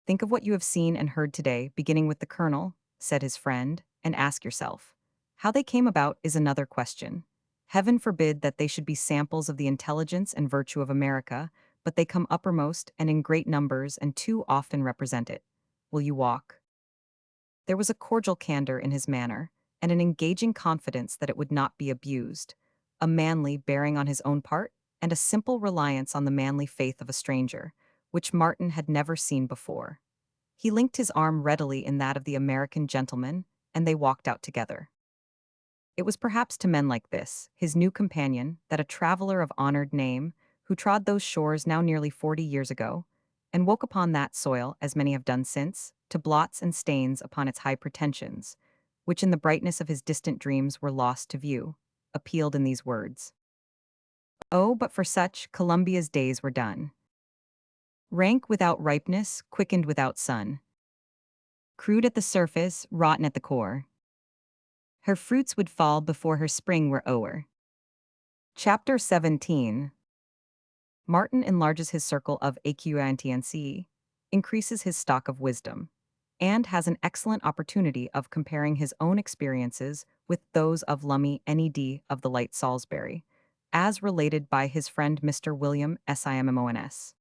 Think of what you have seen and heard today, beginning with the Colonel, said his friend, and ask yourself. How they came about is another question. Heaven forbid that they should be samples of the intelligence and virtue of America, but they come uppermost and in great numbers and too often represent it. Will you walk? There was a cordial candor in his manner, and an engaging confidence that it would not be abused, a manly bearing on his own part, and a simple reliance on the manly faith of a stranger, which Martin had never seen before. He linked his arm readily in that of the American gentleman, and they walked out together. It was perhaps to men like this, his new companion, that a traveler of honored name, who trod those shores now nearly 40 years ago, and woke upon that soil, as many have done since, to blots and stains upon its high pretensions, which in the brightness of his distant dreams were lost to view, appealed in these words. Oh, but for such, Columbia's days were done. Rank without ripeness, quickened without sun. Crude at the surface, rotten at the core. Her fruits would fall before her spring were o'er. Chapter 17. Martin enlarges his circle of acquaintances, increases his stock of wisdom, and has an excellent opportunity of comparing his own experiences with those of Lummy Ned of the Light Salisbury, as related by his friend Mr. William Simmons.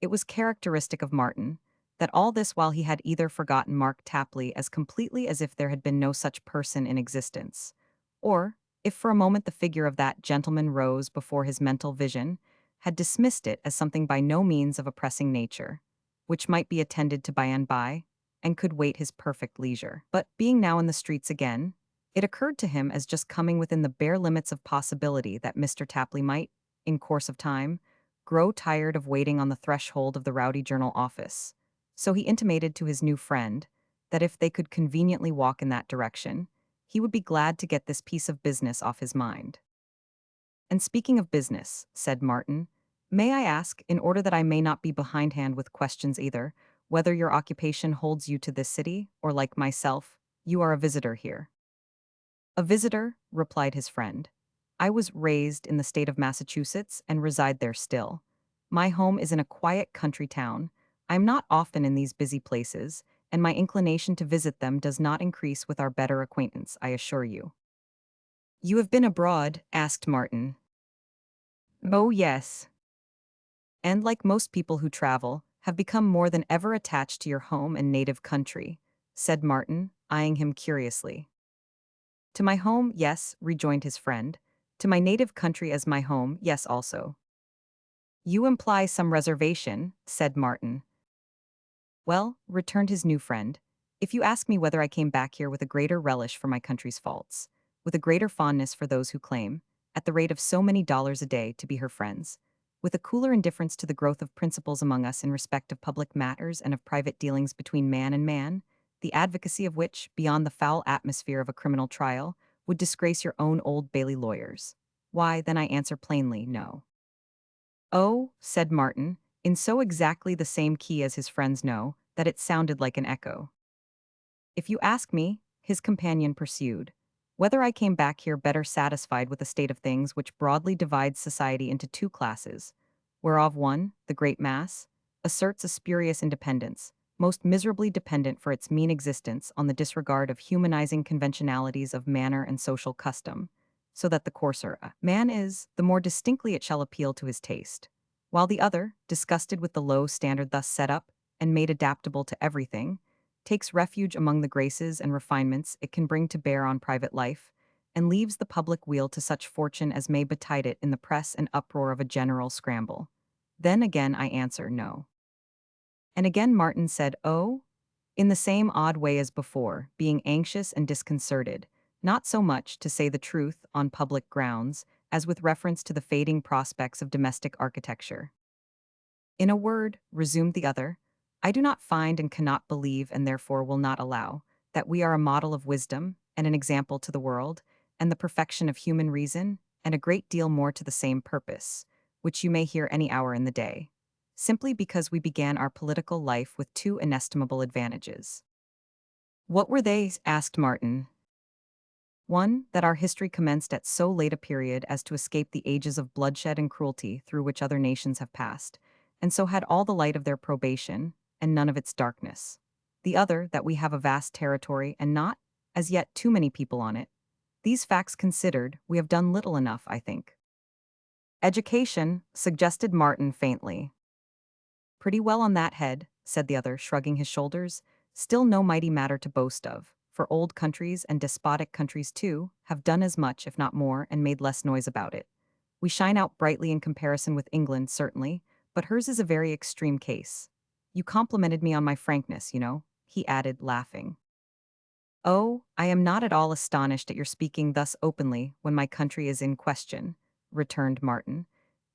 It was characteristic of Martin that all this while he had either forgotten Mark Tapley as completely as if there had been no such person in existence, or, if for a moment the figure of that gentleman rose before his mental vision, had dismissed it as something by no means of a pressing nature, which might be attended to by and by, and could wait his perfect leisure. But, being now in the streets again, it occurred to him as just coming within the bare limits of possibility that Mr. Tapley might, in course of time, grow tired of waiting on the threshold of the Rowdy Journal office. So he intimated to his new friend that if they could conveniently walk in that direction, he would be glad to get this piece of business off his mind. And speaking of business, said Martin, may I ask, in order that I may not be behindhand with questions either, whether your occupation holds you to this city, or like myself, you are a visitor here? A visitor, replied his friend. I was raised in the state of Massachusetts and reside there still. My home is in a quiet country town. I am not often in these busy places, and my inclination to visit them does not increase with our better acquaintance, I assure you. You have been abroad? Asked Martin. Oh, yes. And like most people who travel, have become more than ever attached to your home and native country, said Martin, eyeing him curiously. To my home, yes, rejoined his friend. To my native country as my home, yes also. You imply some reservation, said Martin. Well, returned his new friend, if you ask me whether I came back here with a greater relish for my country's faults, with a greater fondness for those who claim, at the rate of so many dollars a day, to be her friends, with a cooler indifference to the growth of principles among us in respect of public matters and of private dealings between man and man, the advocacy of which, beyond the foul atmosphere of a criminal trial, would disgrace your own Old Bailey lawyers, why, then I answer plainly, no. Oh, said Martin, in so exactly the same key as his friends know, that it sounded like an echo. If you ask me, his companion pursued, whether I came back here better satisfied with a state of things which broadly divides society into two classes, whereof one, the great mass, asserts a spurious independence, most miserably dependent for its mean existence on the disregard of humanizing conventionalities of manner and social custom, so that the coarser a man is, the more distinctly it shall appeal to his taste, while the other, disgusted with the low standard thus set up, and made adaptable to everything, takes refuge among the graces and refinements it can bring to bear on private life, and leaves the public weal to such fortune as may betide it in the press and uproar of a general scramble. Then again I answer no. And again Martin said, oh? In the same odd way as before, being anxious and disconcerted, not so much, to say the truth, on public grounds, as with reference to the fading prospects of domestic architecture. In a word, resumed the other, I do not find and cannot believe and therefore will not allow that we are a model of wisdom and an example to the world, and the perfection of human reason, and a great deal more to the same purpose, which you may hear any hour in the day, simply because we began our political life with two inestimable advantages. What were they? Asked Martin. One, that our history commenced at so late a period as to escape the ages of bloodshed and cruelty through which other nations have passed, and so had all the light of their probation, and none of its darkness. The other, that we have a vast territory and not, as yet, too many people on it. These facts considered, we have done little enough, I think. Education, suggested Martin faintly. Pretty well on that head, said the other, shrugging his shoulders. Still no mighty matter to boast of, for old countries and despotic countries too have done as much, if not more, and made less noise about it. We shine out brightly in comparison with England, certainly, but hers is a very extreme case. You complimented me on my frankness, you know, he added, laughing. Oh, I am not at all astonished at your speaking thus openly when my country is in question, returned Martin.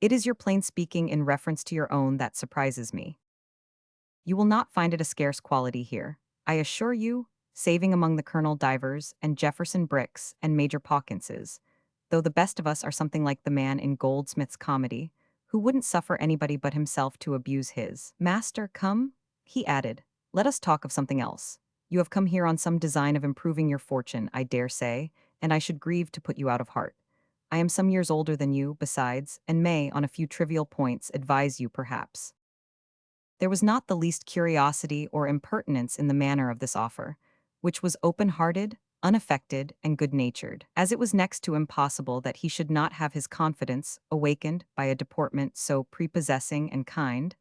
It is your plain speaking in reference to your own that surprises me. You will not find it a scarce quality here, I assure you, saving among the Colonel Divers and Jefferson Bricks and Major Pawkinses, though the best of us are something like the man in Goldsmith's comedy, who wouldn't suffer anybody but himself to abuse his master. Come, he added, let us talk of something else. You have come here on some design of improving your fortune, I dare say, and I should grieve to put you out of heart. I am some years older than you, besides, and may, on a few trivial points, advise you perhaps. There was not the least curiosity or impertinence in the manner of this offer, which was open-hearted, unaffected, and good-natured, as it was next to impossible that he should not have his confidence awakened by a deportment so prepossessing and kind.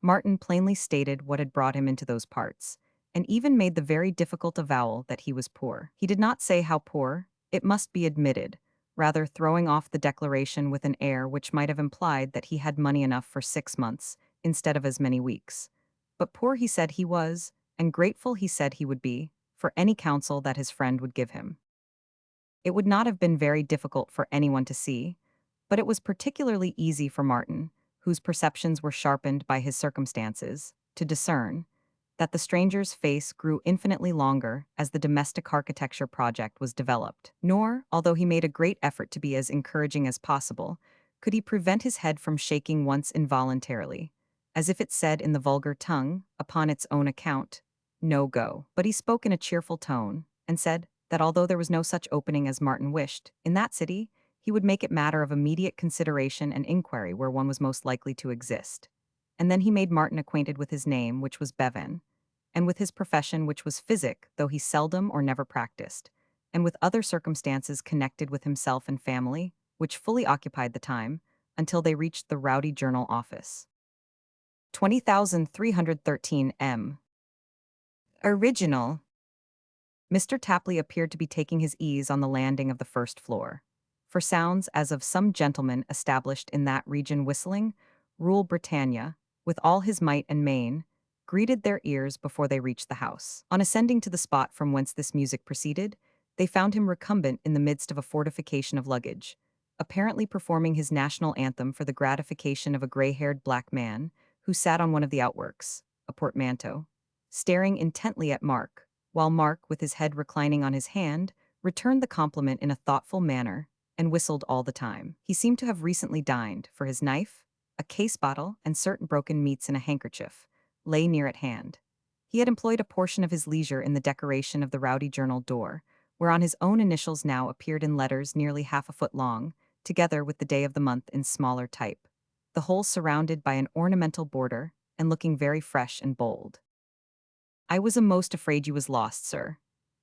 Martin plainly stated what had brought him into those parts, and even made the very difficult avowal that he was poor. He did not say how poor, it must be admitted, rather throwing off the declaration with an air which might have implied that he had money enough for 6 months, instead of as many weeks. But poor he said he was, and grateful he said he would be, for any counsel that his friend would give him. It would not have been very difficult for anyone to see, but it was particularly easy for Martin, whose perceptions were sharpened by his circumstances, to discern that the stranger's face grew infinitely longer as the domestic architecture project was developed. Nor, although he made a great effort to be as encouraging as possible, could he prevent his head from shaking once involuntarily, as if it said in the vulgar tongue, upon its own account, no go. But he spoke in a cheerful tone, and said that although there was no such opening as Martin wished, in that city, he would make it matter of immediate consideration and inquiry where one was most likely to exist. And then he made Martin acquainted with his name, which was Bevan, and with his profession, which was physic, though he seldom or never practiced, and with other circumstances connected with himself and family, which fully occupied the time, until they reached the Rowdy Journal office. 20,313 M. Original. Mr. Tapley appeared to be taking his ease on the landing of the first floor, for sounds as of some gentleman established in that region whistling Rule Britannia, with all his might and main, greeted their ears before they reached the house. On ascending to the spot from whence this music proceeded, they found him recumbent in the midst of a fortification of luggage, apparently performing his national anthem for the gratification of a gray-haired black man who sat on one of the outworks, a portmanteau, staring intently at Mark, while Mark, with his head reclining on his hand, returned the compliment in a thoughtful manner and whistled all the time. He seemed to have recently dined, for his knife, a case bottle, and certain broken meats in a handkerchief lay near at hand. He had employed a portion of his leisure in the decoration of the Rowdy Journal door, whereon his own initials now appeared in letters nearly half a foot long, together with the day of the month in smaller type, the whole surrounded by an ornamental border and looking very fresh and bold. I was a'most afraid you was lost, sir,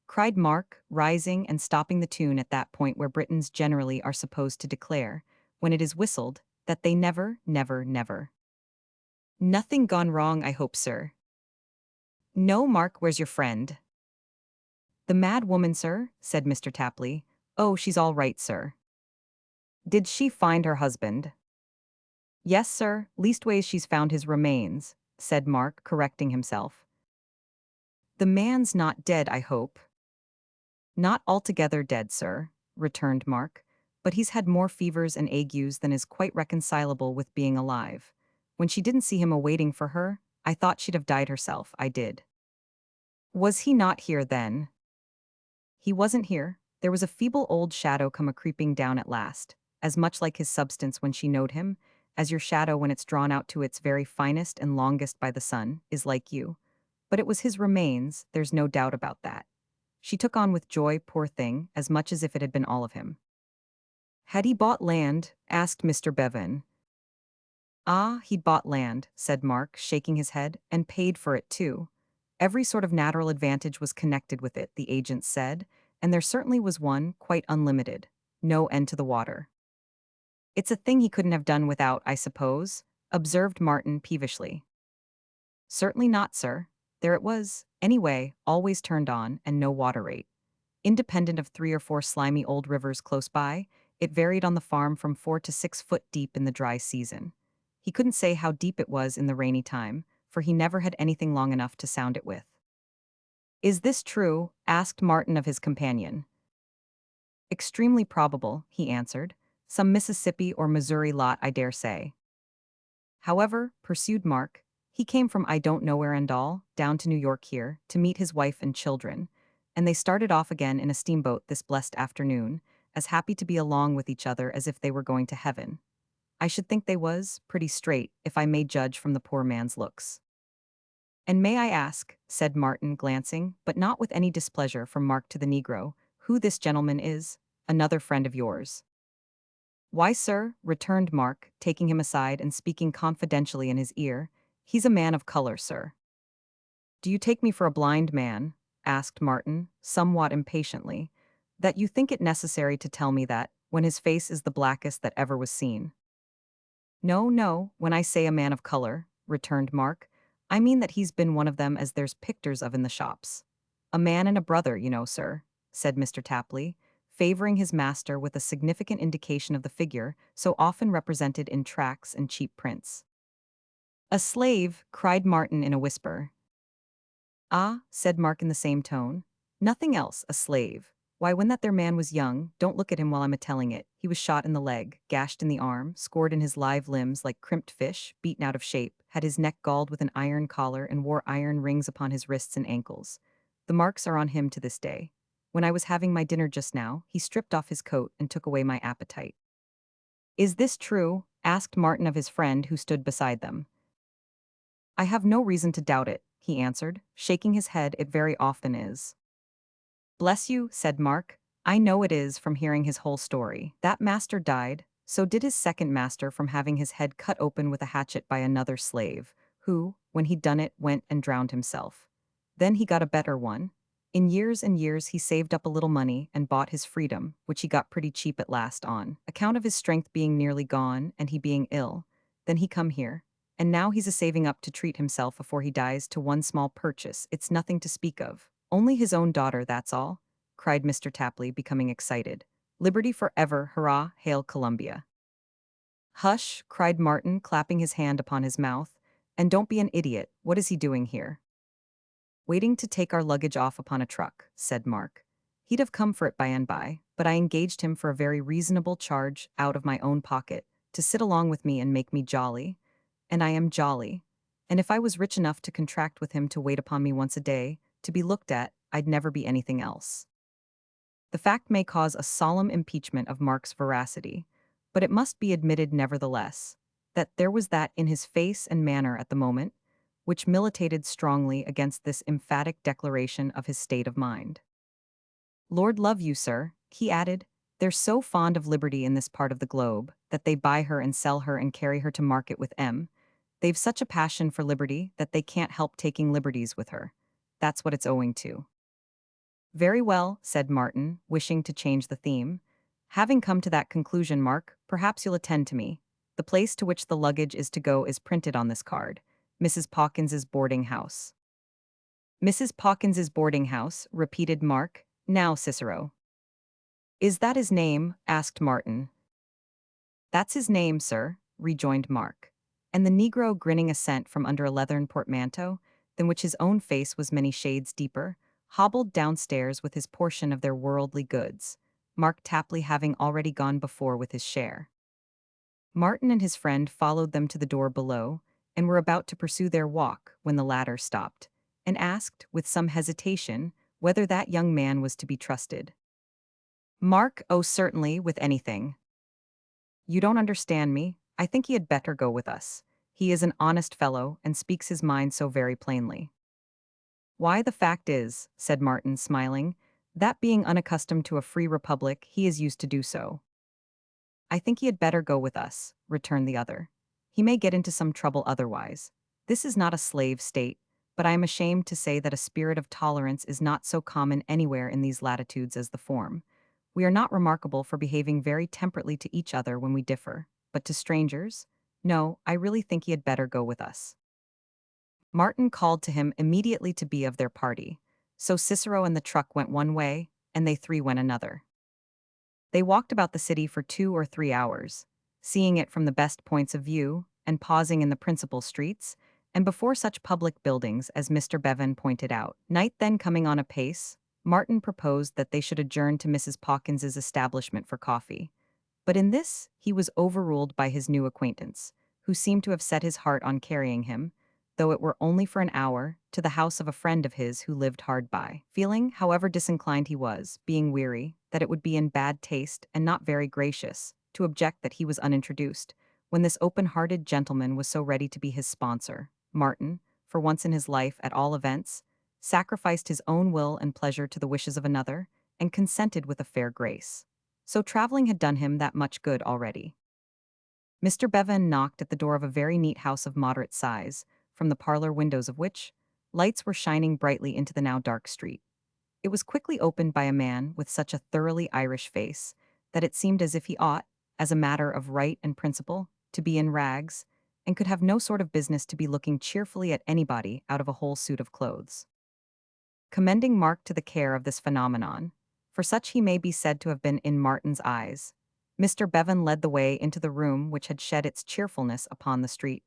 cried Mark, rising and stopping the tune at that point where Britons generally are supposed to declare, when it is whistled, that they never, never, never. Nothing gone wrong, I hope, sir. No, Mark, where's your friend? The mad woman, sir, said Mr. Tapley. Oh, she's all right, sir. Did she find her husband? Yes, sir, leastways she's found his remains, said Mark, correcting himself. The man's not dead, I hope. Not altogether dead, sir, returned Mark, but he's had more fevers and agues than is quite reconcilable with being alive, When she didn't see him awaiting for her, I thought she'd have died herself, I did. Was he not here then? He wasn't here. There was a feeble old shadow come a-creeping down at last, as much like his substance when she knowed him, as your shadow when it's drawn out to its very finest and longest by the sun, is like you. But it was his remains, there's no doubt about that. She took on with joy, poor thing, as much as if it had been all of him. Had he bought land? Asked Mr. Bevan. Ah, he'd bought land, said Mark, shaking his head, and paid for it too. Every sort of natural advantage was connected with it, the agent said, and there certainly was one, quite unlimited. No end to the water. It's a thing he couldn't have done without, I suppose, observed Martin peevishly. Certainly not, sir. There it was, anyway, always turned on, and no water rate. Independent of 3 or 4 slimy old rivers close by, it varied on the farm from 4 to 6 foot deep in the dry season. He couldn't say how deep it was in the rainy time, for he never had anything long enough to sound it with. Is this true? Asked Martin of his companion. Extremely probable, he answered. Some Mississippi or Missouri lot, I dare say. However, pursued Mark, he came from I don't know where and all, down to New York here, to meet his wife and children, and they started off again in a steamboat this blessed afternoon, as happy to be along with each other as if they were going to heaven. I should think they was, pretty straight, if I may judge from the poor man's looks. And may I ask, said Martin, glancing, but not with any displeasure from Mark to the Negro, who this gentleman is, another friend of yours? Why, sir, returned Mark, taking him aside and speaking confidentially in his ear, he's a man of color, sir. Do you take me for a blind man? Asked Martin, somewhat impatiently, that you think it necessary to tell me that, when his face is the blackest that ever was seen? No, no, when I say a man of color, returned Mark, I mean that he's been one of them as there's pictures of in the shops. A man and a brother, you know, sir, said Mr. Tapley, favoring his master with a significant indication of the figure so often represented in tracts and cheap prints. A slave, cried Martin in a whisper. Ah, said Mark in the same tone. Nothing else, a slave. Why, when that there man was young, don't look at him while I'm a-telling it, he was shot in the leg, gashed in the arm, scored in his live limbs like crimped fish, beaten out of shape, had his neck galled with an iron collar and wore iron rings upon his wrists and ankles. The marks are on him to this day. When I was having my dinner just now, he stripped off his coat and took away my appetite. Is this true? Asked Martin of his friend who stood beside them. I have no reason to doubt it, he answered, shaking his head. It very often is. Bless you, said Mark. I know it is from hearing his whole story. That master died, so did his second master from having his head cut open with a hatchet by another slave, who, when he'd done it, went and drowned himself. Then he got a better one. In years and years he saved up a little money and bought his freedom, which he got pretty cheap at last on account of his strength being nearly gone and he being ill. Then he come here. And now he's a-saving up to treat himself afore he dies to one small purchase. It's nothing to speak of. Only his own daughter, that's all, cried Mr. Tapley, becoming excited. Liberty forever, hurrah, hail Columbia. Hush, cried Martin, clapping his hand upon his mouth, and don't be an idiot. What is he doing here? Waiting to take our luggage off upon a truck, said Mark. He'd have come for it by and by, but I engaged him for a very reasonable charge out of my own pocket, to sit along with me and make me jolly. And I am jolly. And if I was rich enough to contract with him to wait upon me once a day, to be looked at, I'd never be anything else. The fact may cause a solemn impeachment of Mark's veracity, but it must be admitted nevertheless, that there was that in his face and manner at the moment, which militated strongly against this emphatic declaration of his state of mind. Lord love you, sir, he added, they're so fond of liberty in this part of the globe, that they buy her and sell her and carry her to market with M. They've such a passion for liberty that they can't help taking liberties with her. That's what it's owing to. Very well, said Martin, wishing to change the theme. Having come to that conclusion, Mark, perhaps you'll attend to me. The place to which the luggage is to go is printed on this card. Mrs. Pawkins's boarding house. Mrs. Pawkins's boarding house, repeated Mark. Now, Cicero. Is that his name? Asked Martin. That's his name, sir, rejoined Mark. And the Negro, grinning assent from under a leathern portmanteau, than which his own face was many shades deeper, hobbled downstairs with his portion of their worldly goods, Mark Tapley having already gone before with his share. Martin and his friend followed them to the door below, and were about to pursue their walk when the latter stopped, and asked, with some hesitation, whether that young man was to be trusted. Mark, oh certainly, with anything. You don't understand me. I think he had better go with us. He is an honest fellow and speaks his mind so very plainly. Why, the fact is, said Martin, smiling, that being unaccustomed to a free republic, he is used to do so. I think he had better go with us, returned the other. He may get into some trouble otherwise. This is not a slave state, but I am ashamed to say that a spirit of tolerance is not so common anywhere in these latitudes as the form. We are not remarkable for behaving very temperately to each other when we differ, but to strangers? No, I really think he had better go with us. Martin called to him immediately to be of their party, so Cicero and the truck went one way, and they three went another. They walked about the city for 2 or 3 hours, seeing it from the best points of view, and pausing in the principal streets, and before such public buildings as Mr. Bevan pointed out. Night then coming on apace, Martin proposed that they should adjourn to Mrs. Pawkins's establishment for coffee. But in this he was overruled by his new acquaintance, who seemed to have set his heart on carrying him, though it were only for an hour, to the house of a friend of his who lived hard by. Feeling, however disinclined he was, being weary, that it would be in bad taste and not very gracious to object that he was unintroduced, when this open-hearted gentleman was so ready to be his sponsor, Martin, for once in his life at all events, sacrificed his own will and pleasure to the wishes of another, and consented with a fair grace. So traveling had done him that much good already. Mr. Bevan knocked at the door of a very neat house of moderate size, from the parlor windows of which lights were shining brightly into the now dark street. It was quickly opened by a man with such a thoroughly Irish face that it seemed as if he ought, as a matter of right and principle, to be in rags, and could have no sort of business to be looking cheerfully at anybody out of a whole suit of clothes. Commending Mark to the care of this phenomenon, for such he may be said to have been in Martin's eyes, Mr. Bevan led the way into the room which had shed its cheerfulness upon the street,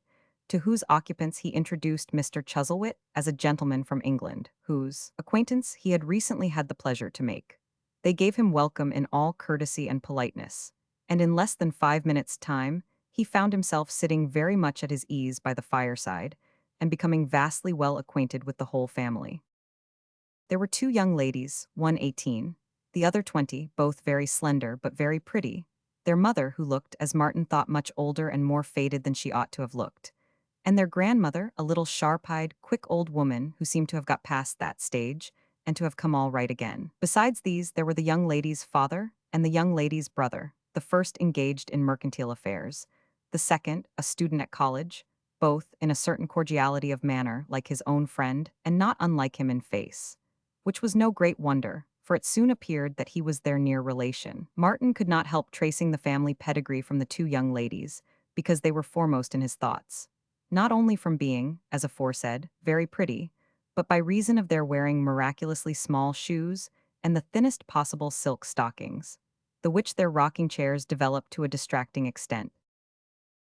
to whose occupants he introduced Mr. Chuzzlewit as a gentleman from England, whose acquaintance he had recently had the pleasure to make. They gave him welcome in all courtesy and politeness, and in less than 5 minutes' time he found himself sitting very much at his ease by the fireside, and becoming vastly well acquainted with the whole family. There were two young ladies, one 18, the other 20, both very slender but very pretty, their mother, who looked, as Martin thought, much older and more faded than she ought to have looked, and their grandmother, a little sharp-eyed, quick old woman who seemed to have got past that stage and to have come all right again. Besides these, there were the young lady's father and the young lady's brother, the first engaged in mercantile affairs, the second a student at college, both in a certain cordiality of manner like his own friend and not unlike him in face, which was no great wonder, for it soon appeared that he was their near relation. Martin could not help tracing the family pedigree from the two young ladies, because they were foremost in his thoughts, not only from being, as aforesaid, very pretty, but by reason of their wearing miraculously small shoes and the thinnest possible silk stockings, the which their rocking chairs developed to a distracting extent.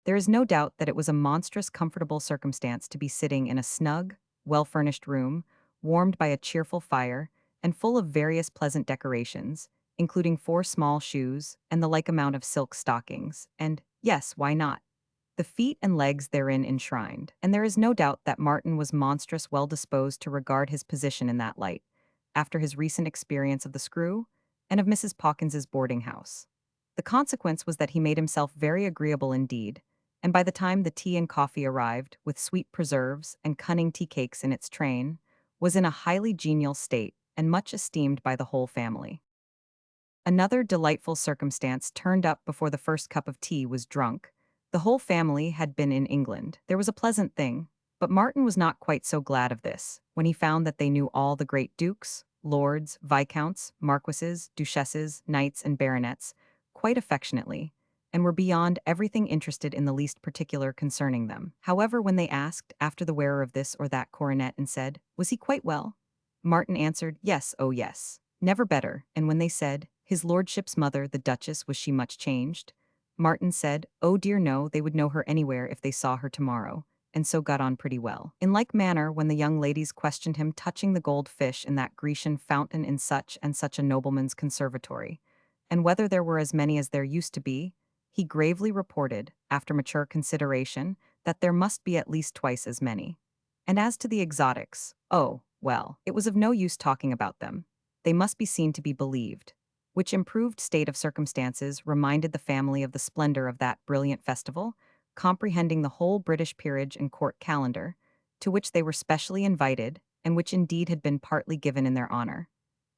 There is no doubt that it was a monstrous comfortable circumstance to be sitting in a snug, well-furnished room, warmed by a cheerful fire, and full of various pleasant decorations, including 4 small shoes and the like amount of silk stockings, and, yes, why not, the feet and legs therein enshrined. And there is no doubt that Martin was monstrous well disposed to regard his position in that light, after his recent experience of the screw and of Mrs. Pawkins's boarding house. The consequence was that he made himself very agreeable indeed, and by the time the tea and coffee arrived, with sweet preserves and cunning tea cakes in its train, was in a highly genial state and much esteemed by the whole family. Another delightful circumstance turned up before the first cup of tea was drunk. The whole family had been in England. There was a pleasant thing, but Martin was not quite so glad of this, when he found that they knew all the great dukes, lords, viscounts, marquises, duchesses, knights, and baronets, quite affectionately, and were beyond everything interested in the least particular concerning them. However, when they asked after the wearer of this or that coronet and said, "Was he quite well?" Martin answered, "Yes, oh yes, never better," and when they said, "His lordship's mother, the duchess, was she much changed?" Martin said, "Oh dear no, they would know her anywhere if they saw her tomorrow," and so got on pretty well. In like manner, when the young ladies questioned him touching the gold fish in that Grecian fountain in such and such a nobleman's conservatory, and whether there were as many as there used to be, he gravely reported, after mature consideration, that there must be at least twice as many. And as to the exotics, oh, well, it was of no use talking about them. They must be seen to be believed, which improved state of circumstances reminded the family of the splendor of that brilliant festival, comprehending the whole British peerage and court calendar, to which they were specially invited, and which indeed had been partly given in their honor,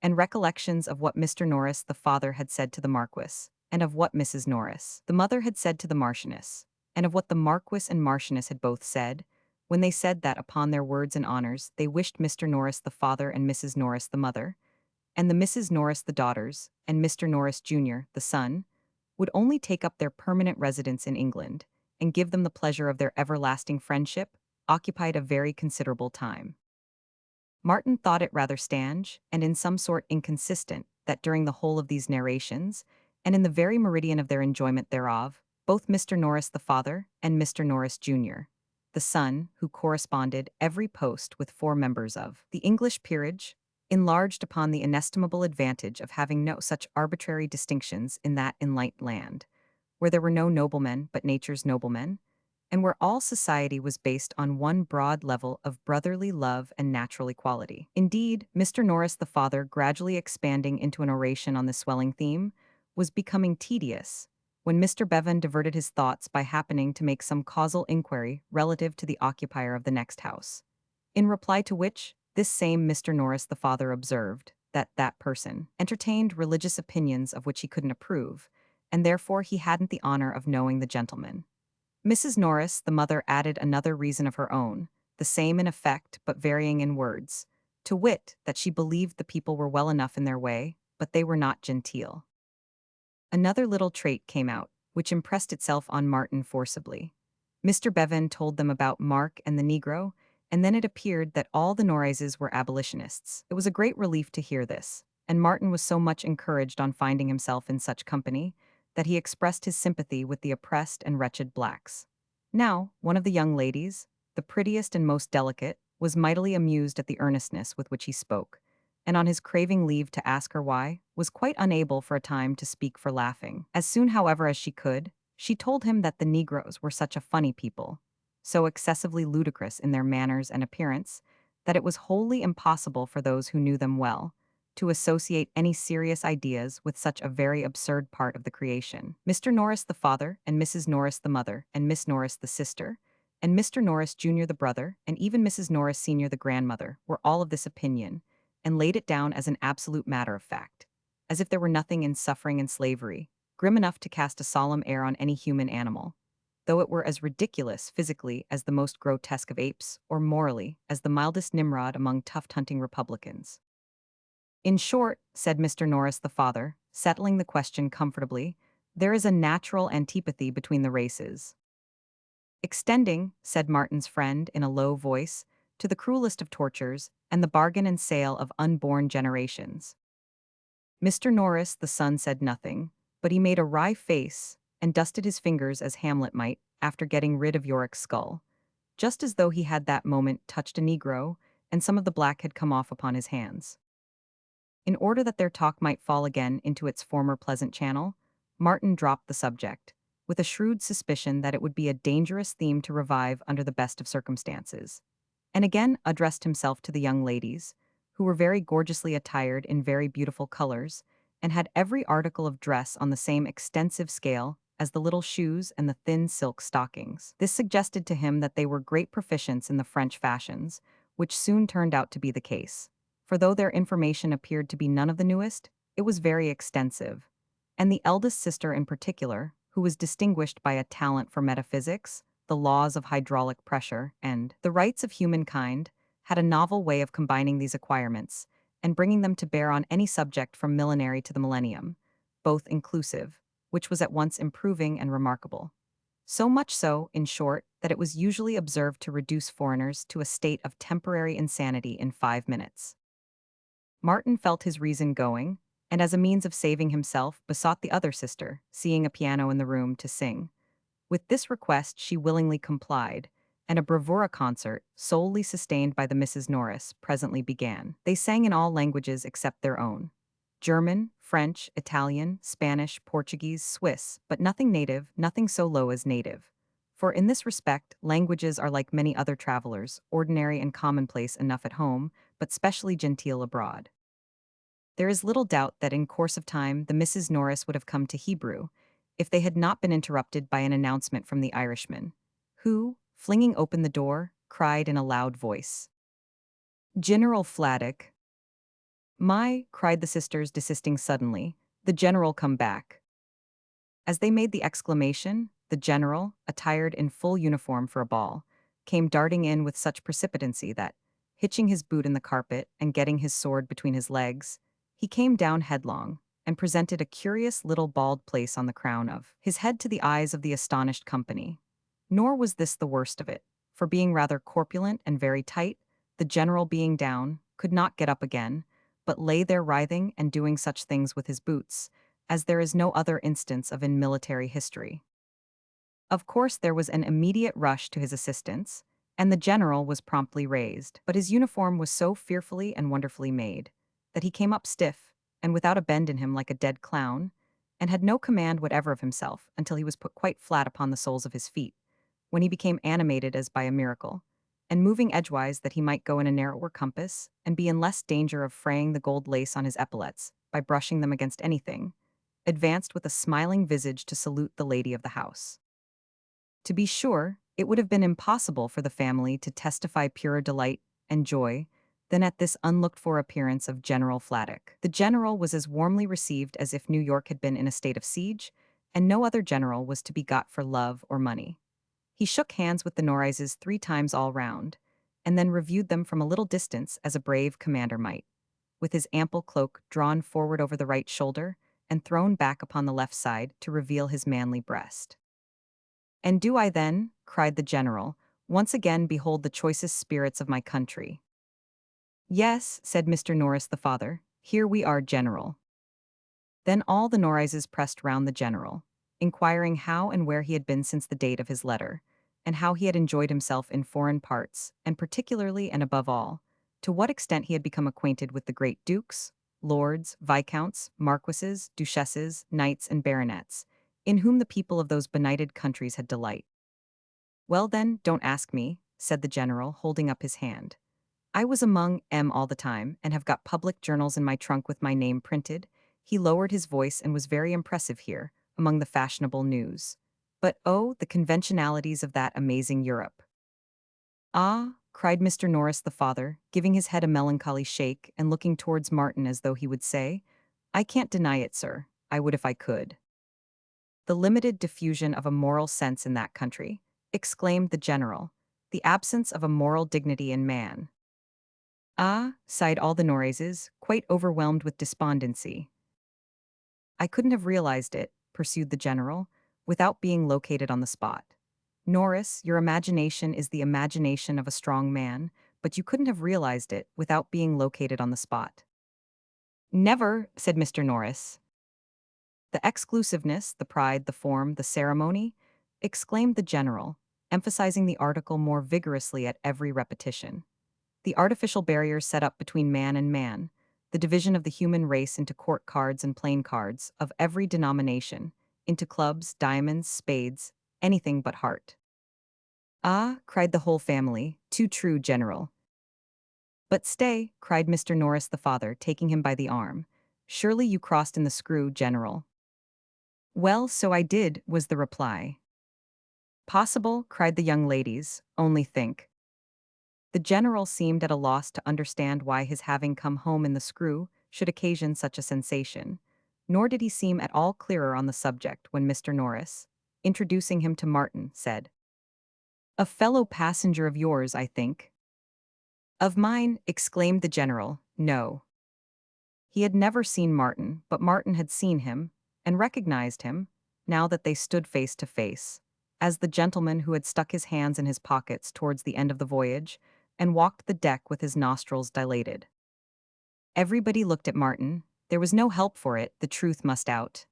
and recollections of what Mr. Norris the father had said to the Marquis, and of what Mrs. Norris the mother had said to the Marchioness, and of what the Marquis and Marchioness had both said, when they said that upon their words and honors they wished Mr. Norris the father and Mrs. Norris the mother, and the Mrs. Norris the daughters, and Mr. Norris Jr., the son, would only take up their permanent residence in England, and give them the pleasure of their everlasting friendship, occupied a very considerable time. Martin thought it rather stange, and in some sort inconsistent, that during the whole of these narrations, and in the very meridian of their enjoyment thereof, both Mr. Norris the father and Mr. Norris Jr., the son, who corresponded every post with 4 members of the English peerage, enlarged upon the inestimable advantage of having no such arbitrary distinctions in that enlightened land, where there were no noblemen but nature's noblemen, and where all society was based on one broad level of brotherly love and natural equality. Indeed, Mr. Norris the father, gradually expanding into an oration on the swelling theme, was becoming tedious, when Mr. Bevan diverted his thoughts by happening to make some causal inquiry relative to the occupier of the next house. In reply to which, this same Mr. Norris the father observed that that person entertained religious opinions of which he couldn't approve, and therefore he hadn't the honor of knowing the gentleman. Mrs. Norris, the mother, added another reason of her own, the same in effect but varying in words, to wit, that she believed the people were well enough in their way, but they were not genteel. Another little trait came out, which impressed itself on Martin forcibly. Mr. Bevan told them about Mark and the Negro, and then it appeared that all the Norrises were abolitionists. It was a great relief to hear this, and Martin was so much encouraged on finding himself in such company, that he expressed his sympathy with the oppressed and wretched blacks. Now, one of the young ladies, the prettiest and most delicate, was mightily amused at the earnestness with which he spoke, and on his craving leave to ask her why, was quite unable for a time to speak for laughing. As soon, however, as she could, she told him that the Negroes were such a funny people, so excessively ludicrous in their manners and appearance, that it was wholly impossible for those who knew them well to associate any serious ideas with such a very absurd part of the creation. Mr. Norris the father, and Mrs. Norris the mother, and Miss Norris the sister, and Mr. Norris Jr. the brother, and even Mrs. Norris Senior the grandmother, were all of this opinion, and laid it down as an absolute matter of fact, as if there were nothing in suffering and slavery, grim enough to cast a solemn air on any human animal, though it were as ridiculous physically as the most grotesque of apes, or morally as the mildest Nimrod among tuft-hunting republicans. In short, said Mr. Norris the father, settling the question comfortably, there is a natural antipathy between the races. Extending, said Martin's friend in a low voice, to the cruelest of tortures, and the bargain and sale of unborn generations. Mr. Norris the son said nothing, but he made a wry face, and dusted his fingers as Hamlet might, after getting rid of Yorick's skull, just as though he had that moment touched a Negro, and some of the black had come off upon his hands. In order that their talk might fall again into its former pleasant channel, Martin dropped the subject, with a shrewd suspicion that it would be a dangerous theme to revive under the best of circumstances, and again addressed himself to the young ladies, who were very gorgeously attired in very beautiful colors, and had every article of dress on the same extensive scale as the little shoes and the thin silk stockings. This suggested to him that they were great proficients in the French fashions, which soon turned out to be the case. For though their information appeared to be none of the newest, it was very extensive, and the eldest sister in particular, who was distinguished by a talent for metaphysics, the laws of hydraulic pressure, and the rights of humankind, had a novel way of combining these acquirements, and bringing them to bear on any subject from millinery to the millennium, both inclusive, which was at once improving and remarkable. So much so, in short, that it was usually observed to reduce foreigners to a state of temporary insanity in 5 minutes. Martin felt his reason going, and as a means of saving himself, besought the other sister, seeing a piano in the room, to sing. With this request she willingly complied, and a bravura concert, solely sustained by the Mrs. Norris, presently began. They sang in all languages except their own: German, French, Italian, Spanish, Portuguese, Swiss, but nothing native, nothing so low as native. For in this respect, languages are like many other travelers, ordinary and commonplace enough at home, but specially genteel abroad. There is little doubt that in course of time the Mrs. Norris would have come to Hebrew, if they had not been interrupted by an announcement from the Irishman, who, flinging open the door, cried in a loud voice, "General Fladdock." "My," cried the sisters, desisting suddenly, "the general come back." As they made the exclamation, the general, attired in full uniform for a ball, came darting in with such precipitancy that, hitching his boot in the carpet and getting his sword between his legs, he came down headlong and presented a curious little bald place on the crown of his head to the eyes of the astonished company. Nor was this the worst of it, for being rather corpulent and very tight, the general being down, could not get up again, but lay there writhing and doing such things with his boots, as there is no other instance of in military history. Of course there was an immediate rush to his assistance, and the general was promptly raised, but his uniform was so fearfully and wonderfully made, that he came up stiff, and without a bend in him like a dead clown, and had no command whatever of himself until he was put quite flat upon the soles of his feet, when he became animated as by a miracle, and moving edgewise that he might go in a narrower compass, and be in less danger of fraying the gold lace on his epaulets by brushing them against anything, advanced with a smiling visage to salute the lady of the house. To be sure, it would have been impossible for the family to testify purer delight and joy than at this unlooked-for appearance of General Fladdock. The general was as warmly received as if New York had been in a state of siege, and no other general was to be got for love or money. He shook hands with the Norrises 3 times all round, and then reviewed them from a little distance as a brave commander might, with his ample cloak drawn forward over the right shoulder and thrown back upon the left side to reveal his manly breast. "And do I then," cried the general, "once again behold the choicest spirits of my country?" "Yes," said Mr. Norris the father, "here we are, general." Then all the Norrises pressed round the general, inquiring how and where he had been since the date of his letter, and how he had enjoyed himself in foreign parts, and particularly and above all, to what extent he had become acquainted with the great dukes, lords, viscounts, marquises, duchesses, knights, and baronets, in whom the people of those benighted countries had delight. "Well then, don't ask me," said the general, holding up his hand. "I was among 'em all the time, and have got public journals in my trunk with my name printed." He lowered his voice and was very impressive here, among the fashionable news. But oh, the conventionalities of that amazing Europe! "Ah," cried Mr. Norris the father, giving his head a melancholy shake and looking towards Martin as though he would say, "I can't deny it, sir, I would if I could." "The limited diffusion of a moral sense in that country," exclaimed the general, "the absence of a moral dignity in man." "Ah," sighed all the Norrises, quite overwhelmed with despondency. "I couldn't have realized it," pursued the general, "without being located on the spot. Norris, your imagination is the imagination of a strong man, but you couldn't have realized it without being located on the spot." "Never," said Mr. Norris. "The exclusiveness, the pride, the form, the ceremony," exclaimed the general, emphasizing the article more vigorously at every repetition. "The artificial barriers set up between man and man, the division of the human race into court cards and plain cards, of every denomination, into clubs, diamonds, spades, anything but heart." "Ah," cried the whole family, "too true, general." "But stay," cried Mr. Norris the father, taking him by the arm. "Surely you crossed in the screw, general." "Well, so I did," was the reply. "Possible," cried the young ladies, "only think." The general seemed at a loss to understand why his having come home in the screw should occasion such a sensation, nor did he seem at all clearer on the subject when Mr. Norris, introducing him to Martin, said, "A fellow passenger of yours, I think." "Of mine," exclaimed the general, "no." He had never seen Martin, but Martin had seen him, and recognized him, now that they stood face to face, as the gentleman who had stuck his hands in his pockets towards the end of the voyage, and walked the deck with his nostrils dilated. Everybody looked at Martin. There was no help for it, the truth must out.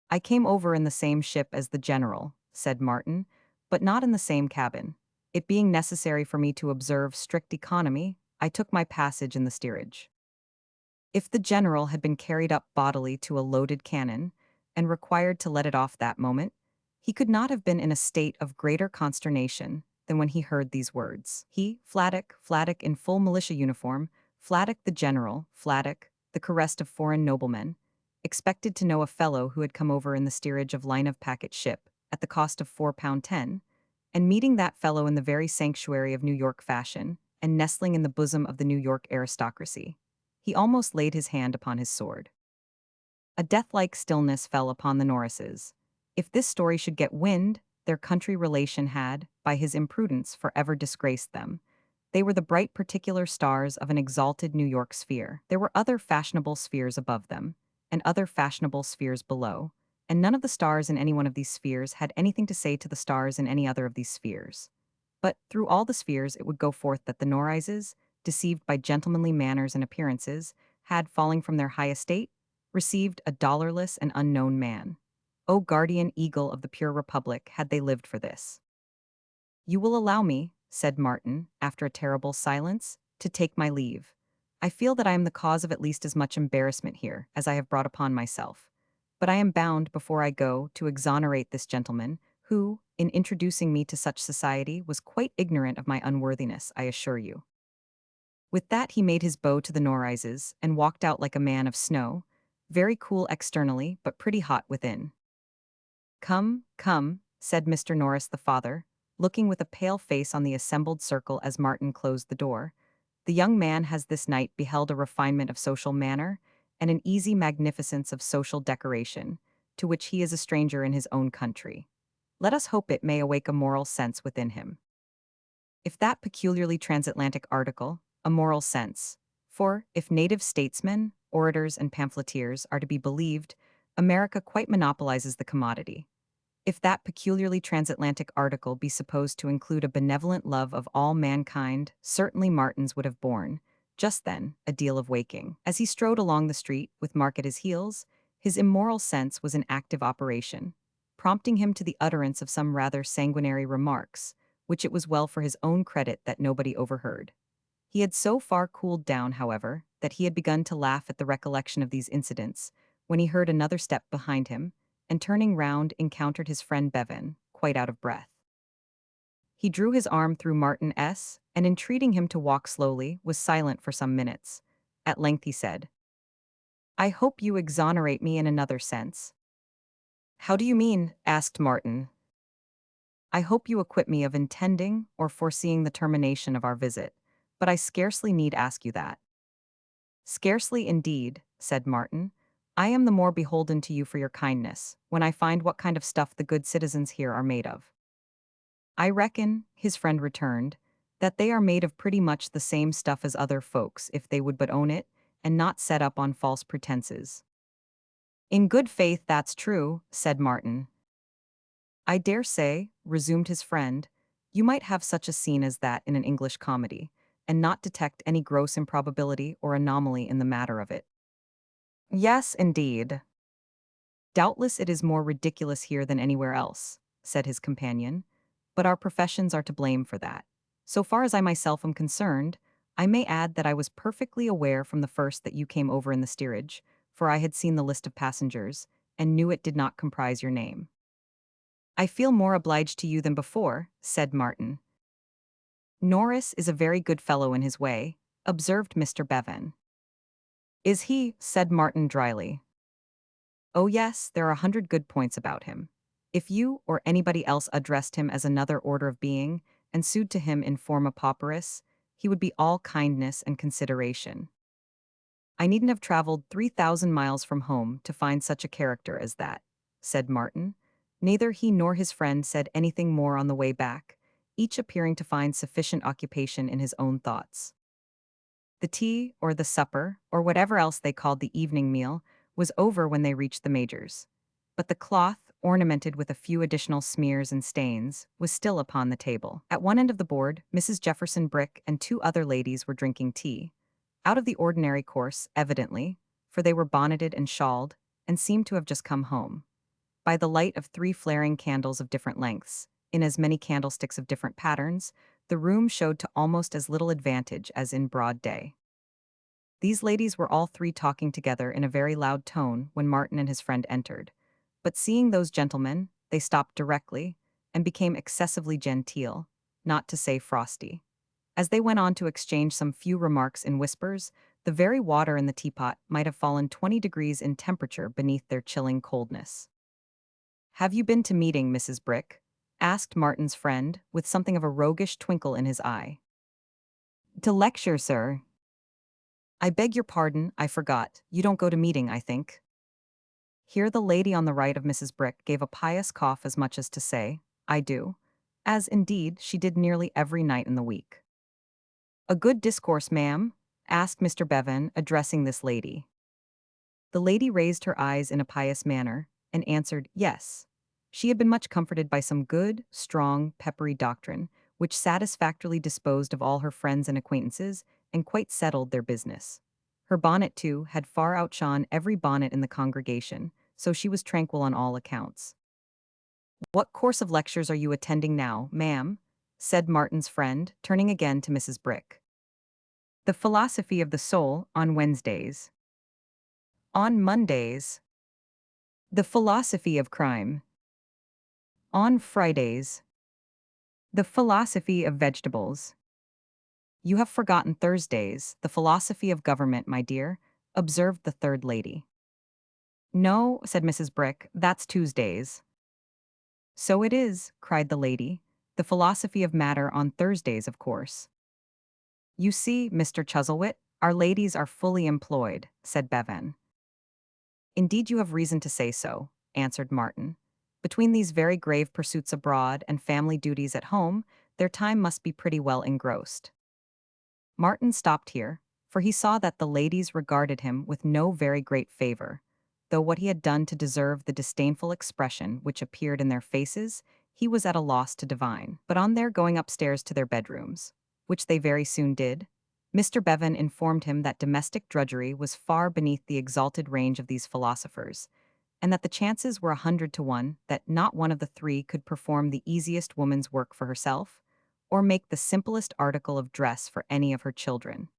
"I came over in the same ship as the general," said Martin, "but not in the same cabin. It being necessary for me to observe strict economy, I took my passage in the steerage." If the general had been carried up bodily to a loaded cannon, and required to let it off that moment, He could not have been in a state of greater consternation than when he heard these words. He, Fladdock in full militia uniform, Fladdock the general, Fladdock, the caressed of foreign noblemen, expected to know a fellow who had come over in the steerage of line of packet ship, at the cost of £4.10, and meeting that fellow in the very sanctuary of New York fashion, and nestling in the bosom of the New York aristocracy. He almost laid his hand upon his sword. A death-like stillness fell upon the Norrises. If this story should get wind, their country relation had, by his imprudence, forever disgraced them. They were the bright particular stars of an exalted New York sphere. There were other fashionable spheres above them, and other fashionable spheres below, and none of the stars in any one of these spheres had anything to say to the stars in any other of these spheres. But through all the spheres it would go forth that the Norrises, deceived by gentlemanly manners and appearances, had, falling from their high estate, received a dollarless and unknown man. O guardian eagle of the pure republic, had they lived for this. "You will allow me," said Martin, after a terrible silence, "to take my leave. I feel that I am the cause of at least as much embarrassment here as I have brought upon myself. But I am bound, before I go, to exonerate this gentleman, who, in introducing me to such society, was quite ignorant of my unworthiness, I assure you." With that he made his bow to the Norrises, and walked out like a man of snow, very cool externally, but pretty hot within. "Come, come," said Mr. Norris the father, looking with a pale face on the assembled circle as Martin closed the door. "The young man has this night beheld a refinement of social manner, and an easy magnificence of social decoration, to which he is a stranger in his own country. Let us hope it may awake a moral sense within him. If that peculiarly transatlantic article, a moral sense, for, if native statesmen, orators, and pamphleteers are to be believed, America quite monopolizes the commodity. If that peculiarly transatlantic article be supposed to include a benevolent love of all mankind, certainly Martin's would have borne, just then, a deal of waking. As he strode along the street, with Mark at his heels, his immoral sense was in active operation, prompting him to the utterance of some rather sanguinary remarks, which it was well for his own credit that nobody overheard. He had so far cooled down, however, that he had begun to laugh at the recollection of these incidents, when he heard another step behind him, and turning round encountered his friend Bevan, quite out of breath. He drew his arm through Martin's, and entreating him to walk slowly, was silent for some minutes. At length he said, "I hope you exonerate me in another sense." "How do you mean?" asked Martin. "I hope you acquit me of intending or foreseeing the termination of our visit, but I scarcely need ask you that." "Scarcely indeed," said Martin. "I am the more beholden to you for your kindness, when I find what kind of stuff the good citizens here are made of." "I reckon," his friend returned, "that they are made of pretty much the same stuff as other folks if they would but own it, and not set up on false pretenses." "In good faith, that's true," said Martin. "I dare say," resumed his friend, "you might have such a scene as that in an English comedy, and not detect any gross improbability or anomaly in the matter of it." "Yes, indeed." "Doubtless it is more ridiculous here than anywhere else," said his companion, "but our professions are to blame for that. So far as I myself am concerned, I may add that I was perfectly aware from the first that you came over in the steerage, for I had seen the list of passengers, and knew it did not comprise your name." "I feel more obliged to you than before," said Martin. "Norris is a very good fellow in his way," observed Mr. Bevan. "Is he?" said Martin dryly. "Oh yes, there are 100 good points about him. If you or anybody else addressed him as another order of being, and sued to him in forma pauperis, he would be all kindness and consideration. I needn't have traveled 3,000 miles from home to find such a character as that," said Martin. Neither he nor his friend said anything more on the way back, each appearing to find sufficient occupation in his own thoughts. The tea, or the supper, or whatever else they called the evening meal, was over when they reached the Major's. But the cloth, ornamented with a few additional smears and stains, was still upon the table. At one end of the board, Mrs. Jefferson Brick and two other ladies were drinking tea. Out of the ordinary course, evidently, for they were bonneted and shawled, and seemed to have just come home. By the light of 3 flaring candles of different lengths, in as many candlesticks of different patterns, the room showed to almost as little advantage as in broad day. These ladies were all 3 talking together in a very loud tone when Martin and his friend entered. But seeing those gentlemen, they stopped directly and became excessively genteel, not to say frosty. As they went on to exchange some few remarks in whispers, the very water in the teapot might have fallen 20 degrees in temperature beneath their chilling coldness. "Have you been to meeting, Mrs. Brick?" asked Martin's friend, with something of a roguish twinkle in his eye. "To lecture, sir." "I beg your pardon, I forgot. You don't go to meeting, I think." Here the lady on the right of Mrs. Brick gave a pious cough as much as to say, "I do," as, indeed, she did nearly every night in the week. "A good discourse, ma'am?" asked Mr. Bevan, addressing this lady. The lady raised her eyes in a pious manner, and answered, yes. She had been much comforted by some good, strong, peppery doctrine, which satisfactorily disposed of all her friends and acquaintances, and quite settled their business. Her bonnet, too, had far outshone every bonnet in the congregation, so she was tranquil on all accounts. "What course of lectures are you attending now, ma'am?" said Martin's friend, turning again to Mrs. Brick. "The philosophy of the soul, on Wednesdays." "On Mondays." "The philosophy of crime." "On Fridays." "The philosophy of vegetables." "You have forgotten Thursdays, the philosophy of government, my dear," observed the third lady. "No," said Mrs. Brick, "that's Tuesdays." "So it is," cried the lady. "The philosophy of matter on Thursdays, of course." "You see, Mr. Chuzzlewit, our ladies are fully employed," said Bevan. "Indeed you have reason to say so," answered Martin. "Between these very grave pursuits abroad and family duties at home, their time must be pretty well engrossed." Martin stopped here, for he saw that the ladies regarded him with no very great favor, though what he had done to deserve the disdainful expression which appeared in their faces, he was at a loss to divine. But on their going upstairs to their bedrooms, which they very soon did, Mr. Bevan informed him that domestic drudgery was far beneath the exalted range of these philosophers, and that the chances were 100 to 1 that not one of the three could perform the easiest woman's work for herself, or make the simplest article of dress for any of her children.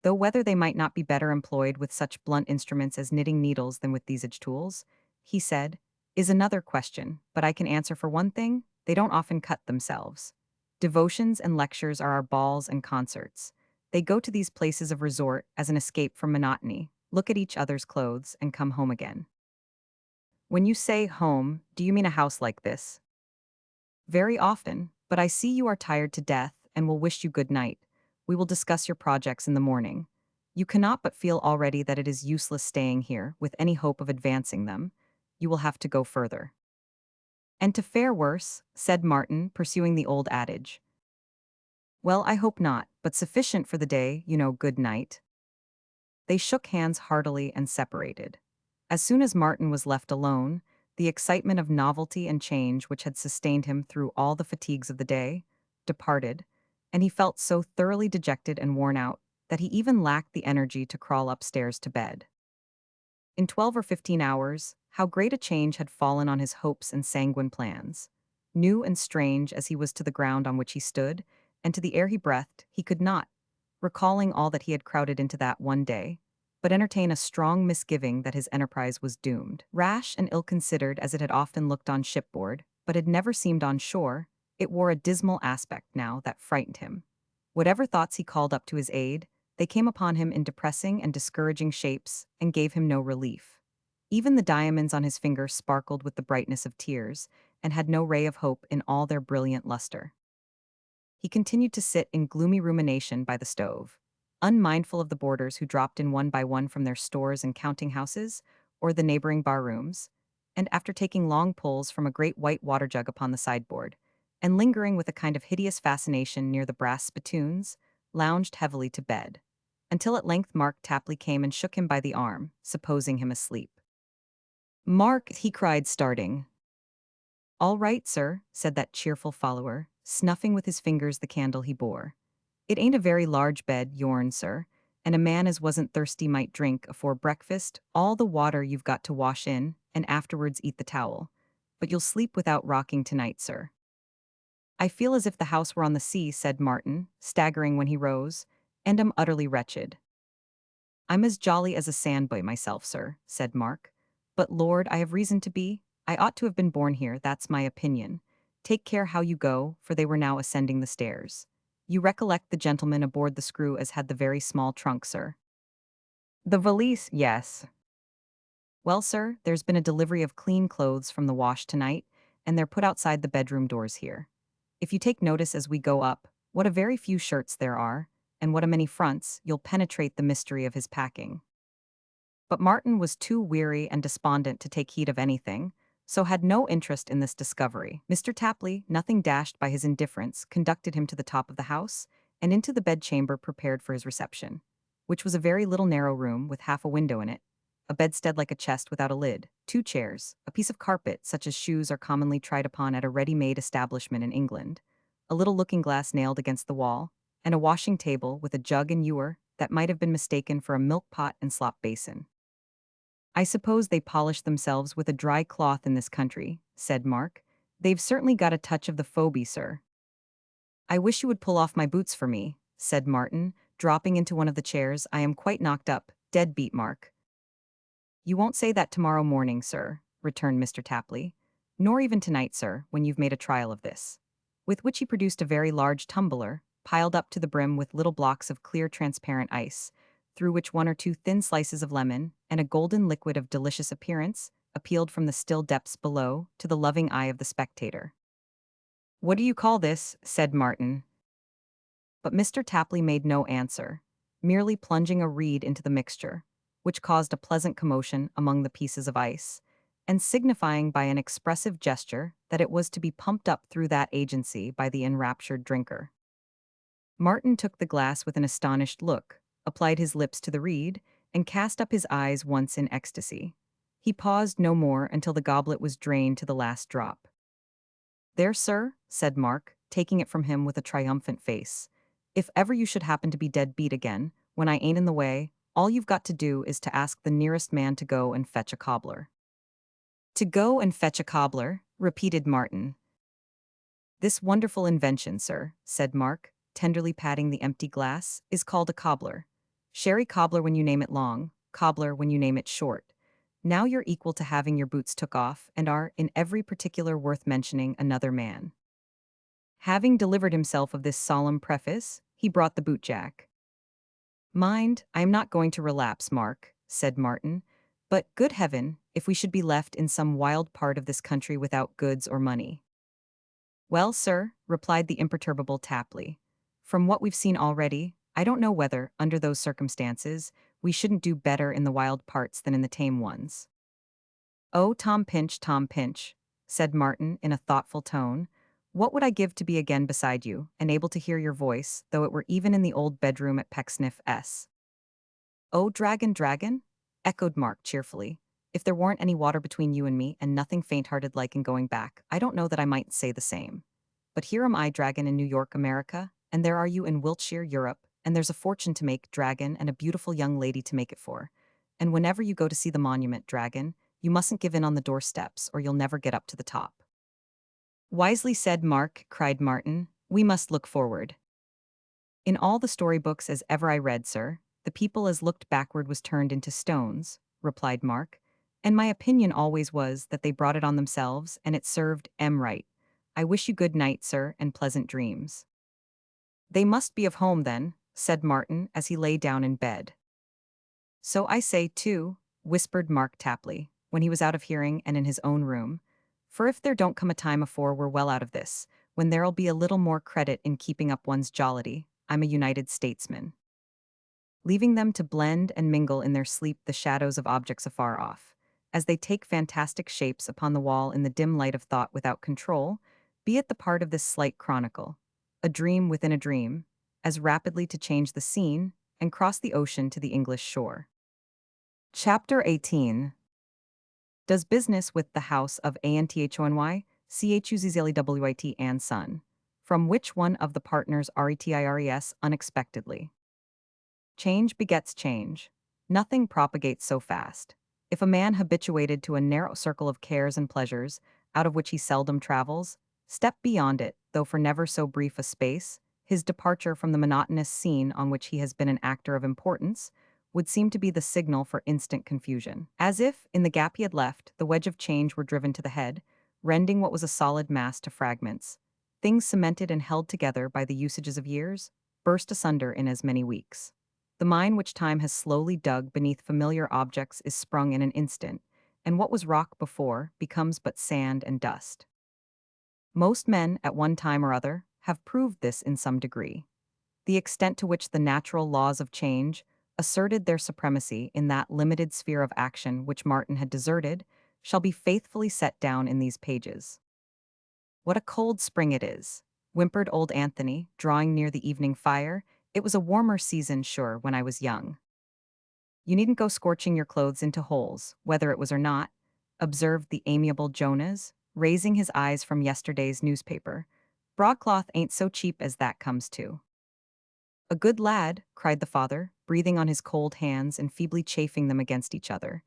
Though whether they might not be better employed with such blunt instruments as knitting needles than with these edged tools, he said, is another question, but I can answer for one thing, they don't often cut themselves. Devotions and lectures are our balls and concerts. They go to these places of resort as an escape from monotony, look at each other's clothes, and come home again. When you say home, do you mean a house like this? Very often, but I see you are tired to death and will wish you good night. We will discuss your projects in the morning. You cannot but feel already that it is useless staying here with any hope of advancing them. You will have to go further. And to fare worse, said Martin, pursuing the old adage. Well, I hope not, but sufficient for the day, good night. They shook hands heartily and separated. As soon as Martin was left alone, the excitement of novelty and change which had sustained him through all the fatigues of the day departed, and he felt so thoroughly dejected and worn out that he even lacked the energy to crawl upstairs to bed. In 12 or 15 hours, how great a change had fallen on his hopes and sanguine plans. New and strange as he was to the ground on which he stood, and to the air he breathed, he could not, recalling all that he had crowded into that one day, but entertain a strong misgiving that his enterprise was doomed. Rash and ill-considered as it had often looked on shipboard, but had never seemed on shore, it wore a dismal aspect now that frightened him. Whatever thoughts he called up to his aid, they came upon him in depressing and discouraging shapes and gave him no relief. Even the diamonds on his finger sparkled with the brightness of tears, and had no ray of hope in all their brilliant luster. He continued to sit in gloomy rumination by the stove, unmindful of the boarders who dropped in one by one from their stores and counting-houses, or the neighboring bar-rooms, and after taking long pulls from a great white water-jug upon the sideboard, and lingering with a kind of hideous fascination near the brass spittoons, lounged heavily to bed, until at length Mark Tapley came and shook him by the arm, supposing him asleep. "Mark," he cried, starting. "All right, sir," said that cheerful follower, snuffing with his fingers the candle he bore. "It ain't a very large bed, yourn, sir, and a man as wasn't thirsty might drink, afore breakfast, all the water you've got to wash in, and afterwards eat the towel. But you'll sleep without rocking tonight, sir." "I feel as if the house were on the sea," said Martin, staggering when he rose, "and am utterly wretched." "I'm as jolly as a sandboy myself, sir," said Mark. "But Lord, I have reason to be. I ought to have been born here, that's my opinion. Take care how you go, for they were now ascending the stairs. You recollect the gentleman aboard the screw as had the very small trunk, sir? The valise, yes. Well, sir, there's been a delivery of clean clothes from the wash tonight, and they're put outside the bedroom doors here. If you take notice as we go up, what a very few shirts there are, and what a many fronts, you'll penetrate the mystery of his packing. But Martin was too weary and despondent to take heed of anything, so had no interest in this discovery. Mr. Tapley, nothing dashed by his indifference, conducted him to the top of the house, and into the bedchamber prepared for his reception, which was a very little narrow room with half a window in it, a bedstead like a chest without a lid, 2 chairs, a piece of carpet such as shoes are commonly tried upon at a ready-made establishment in England, a little looking-glass nailed against the wall, and a washing table with a jug and ewer that might have been mistaken for a milk pot and slop basin. I suppose they polish themselves with a dry cloth in this country, said Mark. They've certainly got a touch of the phobie, sir. I wish you would pull off my boots for me, said Martin, dropping into one of the chairs. I am quite knocked up, dead beat, Mark. You won't say that tomorrow morning, sir, returned Mr. Tapley. Nor even tonight, sir, when you've made a trial of this. With which he produced a very large tumbler, piled up to the brim with little blocks of clear transparent ice, through which 1 or 2 thin slices of lemon, and a golden liquid of delicious appearance, appealed from the still depths below to the loving eye of the spectator. What do you call this? Said Martin. But Mr. Tapley made no answer, merely plunging a reed into the mixture, which caused a pleasant commotion among the pieces of ice, and signifying by an expressive gesture that it was to be pumped up through that agency by the enraptured drinker. Martin took the glass with an astonished look, applied his lips to the reed, and cast up his eyes once in ecstasy. He paused no more until the goblet was drained to the last drop. There, sir, said Mark, taking it from him with a triumphant face. If ever you should happen to be dead beat again, when I ain't in the way, all you've got to do is to ask the nearest man to go and fetch a cobbler. To go and fetch a cobbler, repeated Martin. This wonderful invention, sir, said Mark, tenderly patting the empty glass, is called a cobbler. Sherry cobbler when you name it long, cobbler when you name it short. Now you're equal to having your boots took off and are, in every particular worth mentioning, another man. Having delivered himself of this solemn preface, he brought the bootjack. Mind, I am not going to relapse, Mark, said Martin, but, good heaven, if we should be left in some wild part of this country without goods or money. Well, sir, replied the imperturbable Tapley, from what we've seen already, I don't know whether, under those circumstances, we shouldn't do better in the wild parts than in the tame ones. Oh, Tom Pinch, said Martin in a thoughtful tone, what would I give to be again beside you, and able to hear your voice, though it were even in the old bedroom at Pecksniff's? Oh, dragon, echoed Mark cheerfully. If there weren't any water between you and me, and nothing faint-hearted like in going back, I don't know that I might say the same. But here am I, dragon, in New York, America, and there are you in Wiltshire, Europe, and there's a fortune to make, dragon, and a beautiful young lady to make it for. And whenever you go to see the monument, dragon, you mustn't give in on the doorsteps, or you'll never get up to the top. Wisely said, Mark, cried Martin. We must look forward. In all the storybooks as ever I read, sir, the people as looked backward was turned into stones, replied Mark, and my opinion always was that they brought it on themselves, and it served 'em right. I wish you good night, sir, and pleasant dreams. They must be of home, then, said Martin as he lay down in bed. So I say, too, whispered Mark Tapley, when he was out of hearing and in his own room, for if there don't come a time afore we're well out of this, when there'll be a little more credit in keeping up one's jollity, I'm a United Statesman. Leaving them to blend and mingle in their sleep the shadows of objects afar off, as they take fantastic shapes upon the wall in the dim light of thought without control, be it the part of this slight chronicle, a dream within a dream, as rapidly to change the scene and cross the ocean to the English shore. Chapter 18 Does business with the house of Anthony Chuzzlewit and Son, from which one of the partners retires unexpectedly. Change begets change. Nothing propagates so fast. If a man habituated to a narrow circle of cares and pleasures, out of which he seldom travels, step beyond it, though for never so brief a space, his departure from the monotonous scene on which he has been an actor of importance would seem to be the signal for instant confusion. As if, in the gap he had left, the wedge of change were driven to the head, rending what was a solid mass to fragments. Things cemented and held together by the usages of years, burst asunder in as many weeks. The mine which time has slowly dug beneath familiar objects is sprung in an instant, and what was rock before becomes but sand and dust. Most men, at one time or other, have proved this in some degree. The extent to which the natural laws of change asserted their supremacy in that limited sphere of action which Martin had deserted shall be faithfully set down in these pages. "What a cold spring it is," whimpered old Anthony, drawing near the evening fire. "It was a warmer season, sure, when I was young." "You needn't go scorching your clothes into holes, whether it was or not," observed the amiable Jonas, raising his eyes from yesterday's newspaper. "Broadcloth ain't so cheap as that comes to." "A good lad," cried the father, breathing on his cold hands and feebly chafing them against each other.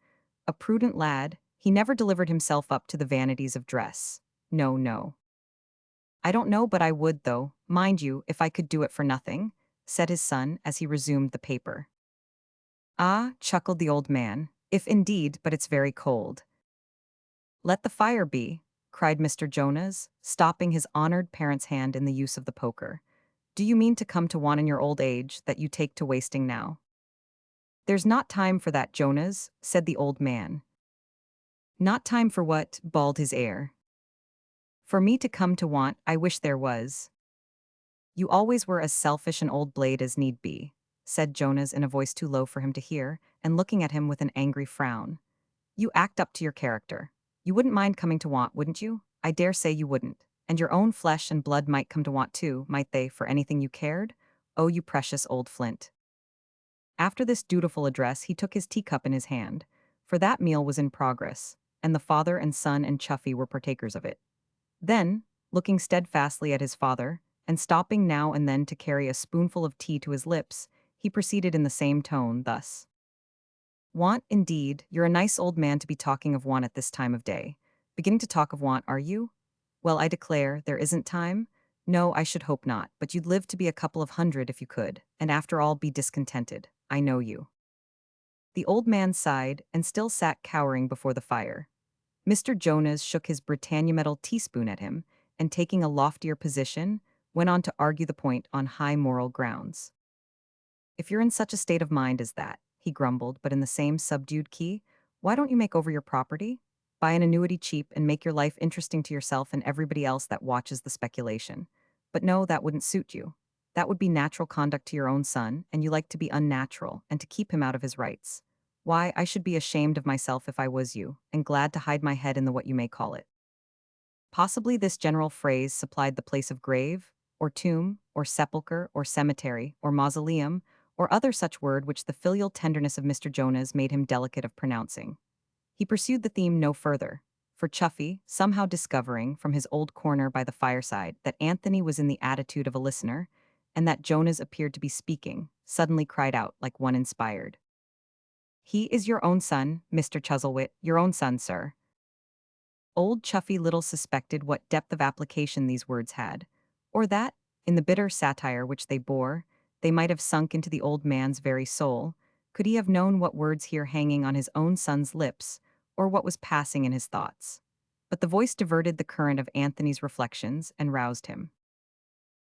"A prudent lad, he never delivered himself up to the vanities of dress. No, no." "I don't know but I would, though, mind you, if I could do it for nothing," said his son as he resumed the paper. "Ah," chuckled the old man, "if indeed, but it's very cold." "Let the fire be," cried Mr. Jonas, stopping his honored parent's hand in the use of the poker. "Do you mean to come to want in your old age that you take to wasting now?" "There's not time for that, Jonas," said the old man. "Not time for what?" bawled his heir. "For me to come to want, I wish there was." "You always were as selfish an old blade as need be," said Jonas in a voice too low for him to hear, and looking at him with an angry frown. "You act up to your character. You wouldn't mind coming to want, wouldn't you? I dare say you wouldn't. And your own flesh and blood might come to want too, might they, for anything you cared? Oh, you precious old flint." After this dutiful address, he took his teacup in his hand, for that meal was in progress, and the father and son and Chuffy were partakers of it. Then, looking steadfastly at his father, and stopping now and then to carry a spoonful of tea to his lips, he proceeded in the same tone, thus: "Want, indeed, you're a nice old man to be talking of want at this time of day. Beginning to talk of want, are you? Well, I declare, there isn't time? No, I should hope not, but you'd live to be a couple of hundred if you could, and after all be discontented. I know you." The old man sighed, and still sat cowering before the fire. Mr. Jonas shook his Britannia metal teaspoon at him, and taking a loftier position, went on to argue the point on high moral grounds. "If you're in such a state of mind as that," he grumbled, but in the same subdued key, "why don't you make over your property? Buy an annuity cheap and make your life interesting to yourself and everybody else that watches the speculation. But no, that wouldn't suit you. That would be natural conduct to your own son, and you like to be unnatural and to keep him out of his rights. Why, I should be ashamed of myself if I was you, and glad to hide my head in the what you may call it." Possibly this general phrase supplied the place of grave, or tomb, or sepulchre, or cemetery, or mausoleum, or other such word which the filial tenderness of Mr. Jonas made him delicate of pronouncing. He pursued the theme no further, for Chuffy, somehow discovering, from his old corner by the fireside, that Anthony was in the attitude of a listener, and that Jonas appeared to be speaking, suddenly cried out like one inspired. "He is your own son, Mr. Chuzzlewit, your own son, sir." Old Chuffy little suspected what depth of application these words had, or that, in the bitter satire which they bore, they might have sunk into the old man's very soul, could he have known what words here hanging on his own son's lips, or what was passing in his thoughts. But the voice diverted the current of Anthony's reflections and roused him.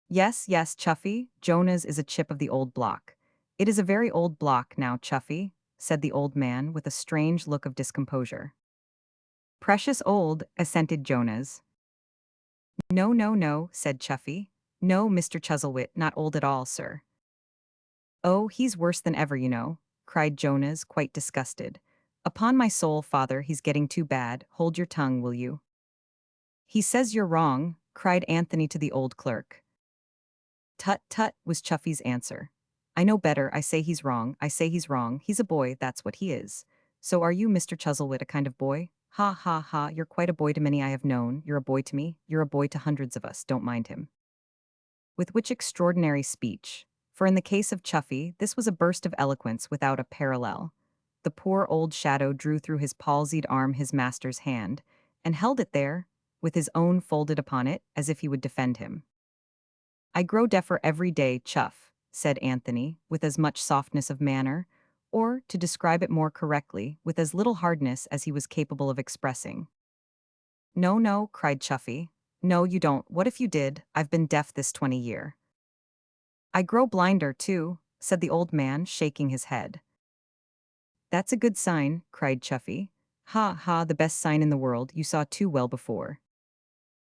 "Yes, yes, Chuffy, Jonas is a chip of the old block. It is a very old block now, Chuffy," said the old man with a strange look of discomposure. "Precious old," assented Jonas. "No, no, no," said Chuffy. "No, Mr. Chuzzlewit, not old at all, sir." "Oh, he's worse than ever, you know," cried Jonas, quite disgusted. "Upon my soul, father, he's getting too bad. Hold your tongue, will you?" "He says you're wrong," cried Anthony to the old clerk. "Tut, tut," was Chuffy's answer. "I know better. I say he's wrong. I say he's wrong. He's a boy, that's what he is. So are you, Mr. Chuzzlewit, a kind of boy? Ha, ha, ha, you're quite a boy to many I have known. You're a boy to me. You're a boy to hundreds of us. Don't mind him." With which extraordinary speech, for in the case of Chuffy, this was a burst of eloquence without a parallel, the poor old shadow drew through his palsied arm his master's hand, and held it there, with his own folded upon it, as if he would defend him. "I grow deafer every day, Chuff," said Anthony, with as much softness of manner, or, to describe it more correctly, with as little hardness as he was capable of expressing. "No, no," cried Chuffy. "No, you don't. What if you did? I've been deaf this 20 year." "I grow blinder, too," said the old man, shaking his head. "That's a good sign," cried Chuffy. "Ha, ha, the best sign in the world, you saw too well before."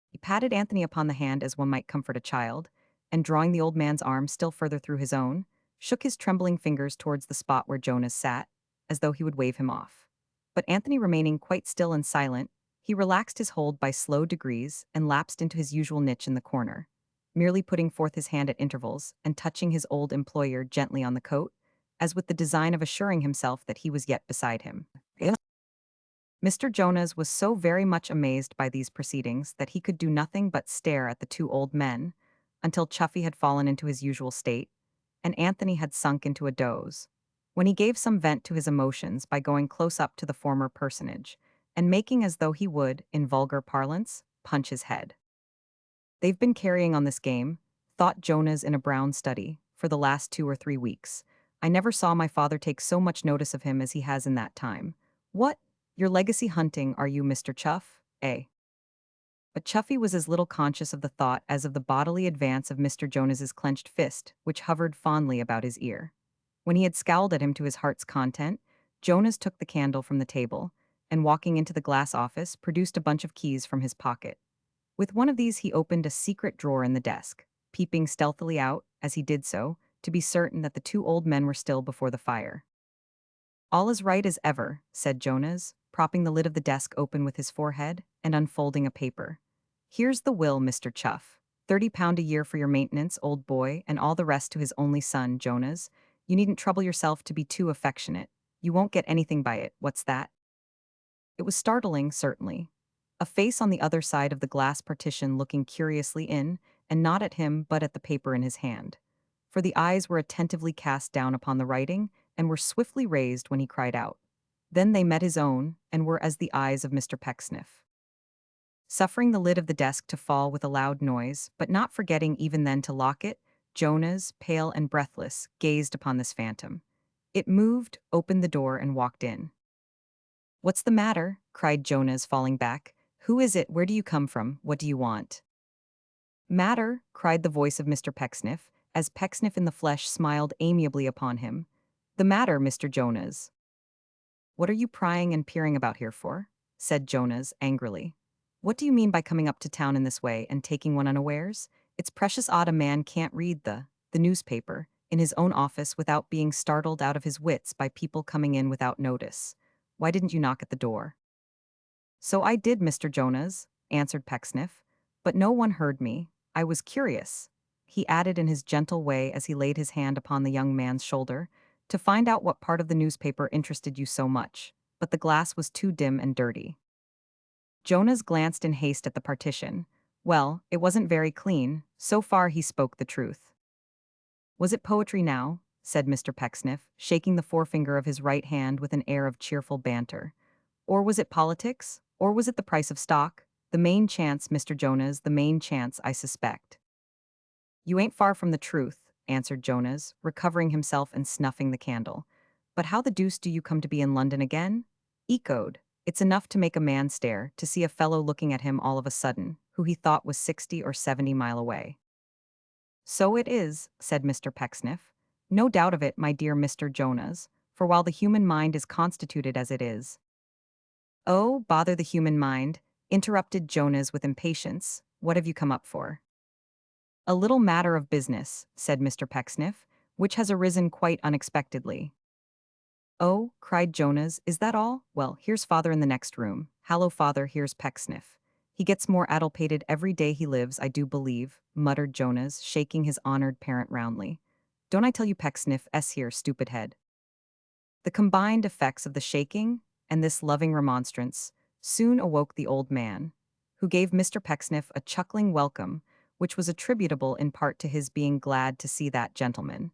He patted Anthony upon the hand as one might comfort a child, and drawing the old man's arm still further through his own, shook his trembling fingers towards the spot where Jonas sat, as though he would wave him off. But Anthony remaining quite still and silent, he relaxed his hold by slow degrees and lapsed into his usual niche in the corner, merely putting forth his hand at intervals and touching his old employer gently on the coat, as with the design of assuring himself that he was yet beside him. Mr. Jonas was so very much amazed by these proceedings that he could do nothing but stare at the two old men, until Chuffy had fallen into his usual state, and Anthony had sunk into a doze, when he gave some vent to his emotions by going close up to the former personage, and making as though he would, in vulgar parlance, punch his head. "They've been carrying on this game," thought Jonas in a brown study, "for the last 2 or 3 weeks. I never saw my father take so much notice of him as he has in that time. What? You're legacy hunting, are you, Mr. Chuff? Eh?" But Chuffy was as little conscious of the thought as of the bodily advance of Mr. Jonas's clenched fist, which hovered fondly about his ear. When he had scowled at him to his heart's content, Jonas took the candle from the table, and walking into the glass office, produced a bunch of keys from his pocket. With one of these he opened a secret drawer in the desk, peeping stealthily out, as he did so, to be certain that the two old men were still before the fire. "All is right as ever," said Jonas, propping the lid of the desk open with his forehead and unfolding a paper. "Here's the will, Mr. Chuff. £30 a year for your maintenance, old boy, and all the rest to his only son, Jonas. You needn't trouble yourself to be too affectionate. You won't get anything by it, what's that?" It was startling, certainly. A face on the other side of the glass partition looking curiously in, and not at him but at the paper in his hand. For the eyes were attentively cast down upon the writing, and were swiftly raised when he cried out. Then they met his own, and were as the eyes of Mr. Pecksniff. Suffering the lid of the desk to fall with a loud noise, but not forgetting even then to lock it, Jonas, pale and breathless, gazed upon this phantom. It moved, opened the door, and walked in. "What's the matter?" cried Jonas, falling back. "Who is it? Where do you come from? What do you want?" "Matter?" cried the voice of Mr. Pecksniff, as Pecksniff in the flesh smiled amiably upon him. "The matter, Mr. Jonas." "What are you prying and peering about here for?" said Jonas, angrily. "What do you mean by coming up to town in this way and taking one unawares? It's precious odd a man can't read the newspaper in his own office without being startled out of his wits by people coming in without notice. Why didn't you knock at the door?" "So I did, Mr. Jonas," answered Pecksniff, "but no one heard me. I was curious," he added in his gentle way as he laid his hand upon the young man's shoulder, "to find out what part of the newspaper interested you so much, but the glass was too dim and dirty." Jonas glanced in haste at the partition. Well, it wasn't very clean. So far he spoke the truth. "Was it poetry now?" said Mr. Pecksniff, shaking the forefinger of his right hand with an air of cheerful banter. "Or was it politics? Or was it the price of stock? The main chance, Mr. Jonas, the main chance, I suspect." "You ain't far from the truth," answered Jonas, recovering himself and snuffing the candle. "But how the deuce do you come to be in London again?" "Echoed. It's enough to make a man stare, to see a fellow looking at him all of a sudden, who he thought was 60 or 70 miles away." "So it is," said Mr. Pecksniff. "No doubt of it, my dear Mr. Jonas, for while the human mind is constituted as it is—" "Oh, bother the human mind," interrupted Jonas with impatience. "What have you come up for?" "A little matter of business," said Mr. Pecksniff, "which has arisen quite unexpectedly." "Oh," cried Jonas, "is that all? Well, here's father in the next room. Hallo, father, here's Pecksniff. He gets more addlepated every day he lives, I do believe," muttered Jonas, shaking his honored parent roundly. "Don't I tell you Pecksniff here, stupid head?" The combined effects of the shaking and this loving remonstrance soon awoke the old man, who gave Mr. Pecksniff a chuckling welcome, which was attributable in part to his being glad to see that gentleman,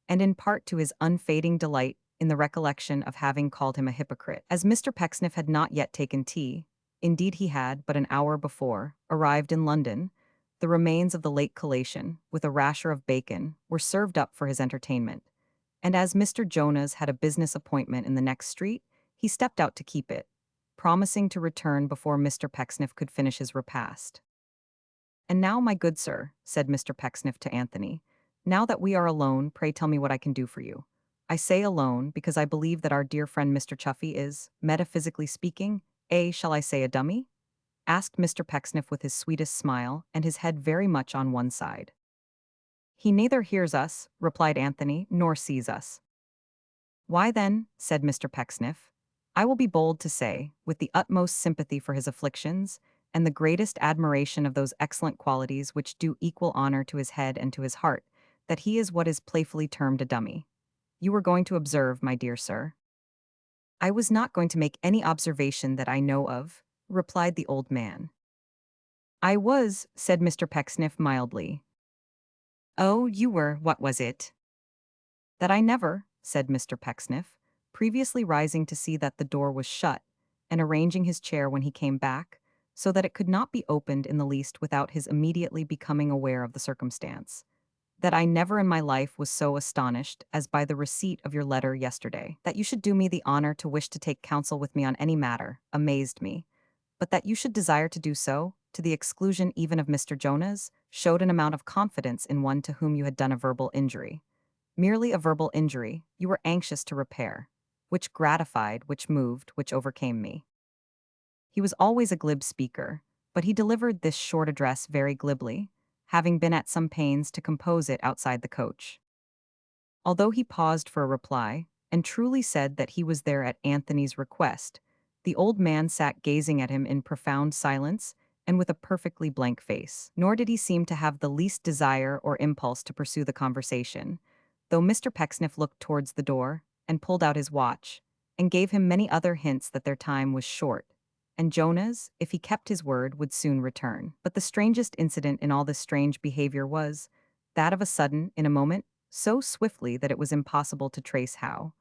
and in part to his unfading delight in the recollection of having called him a hypocrite. As Mr. Pecksniff had not yet taken tea, indeed he had, but an hour before, arrived in London, the remains of the late collation, with a rasher of bacon, were served up for his entertainment, And as Mr. Jonas had a business appointment in the next street, he stepped out to keep it, promising to return before Mr. Pecksniff could finish his repast. "And now, my good sir," said Mr. Pecksniff to Anthony, "now that we are alone, pray tell me what I can do for you. I say alone because I believe that our dear friend Mr. Chuffy is, metaphysically speaking, shall I say a dummy?" asked Mr. Pecksniff with his sweetest smile and his head very much on one side. "He neither hears us," replied Anthony, "nor sees us." "Why then," said Mr. Pecksniff, "I will be bold to say, with the utmost sympathy for his afflictions, and the greatest admiration of those excellent qualities which do equal honor to his head and to his heart, that he is what is playfully termed a dummy. You were going to observe, my dear sir." "I was not going to make any observation that I know of," replied the old man. "I was," said Mr. Pecksniff mildly. "Oh, you were, what was it?" "That I never," said Mr. Pecksniff, previously rising to see that the door was shut, and arranging his chair when he came back, so that it could not be opened in the least without his immediately becoming aware of the circumstance, "that I never in my life was so astonished as by the receipt of your letter yesterday. That you should do me the honor to wish to take counsel with me on any matter, amazed me, but that you should desire to do so, to the exclusion even of Mr. Jonas, showed an amount of confidence in one to whom you had done a verbal injury. Merely a verbal injury, you were anxious to repair, which gratified, which moved, which overcame me." He was always a glib speaker, but he delivered this short address very glibly, having been at some pains to compose it outside the coach. Although he paused for a reply, and truly said that he was there at Anthony's request, the old man sat gazing at him in profound silence and with a perfectly blank face. Nor did he seem to have the least desire or impulse to pursue the conversation, though Mr. Pecksniff looked towards the door, and pulled out his watch, and gave him many other hints that their time was short, and Jonas, if he kept his word, would soon return. But the strangest incident in all this strange behavior was that of a sudden, in a moment, so swiftly that it was impossible to trace how,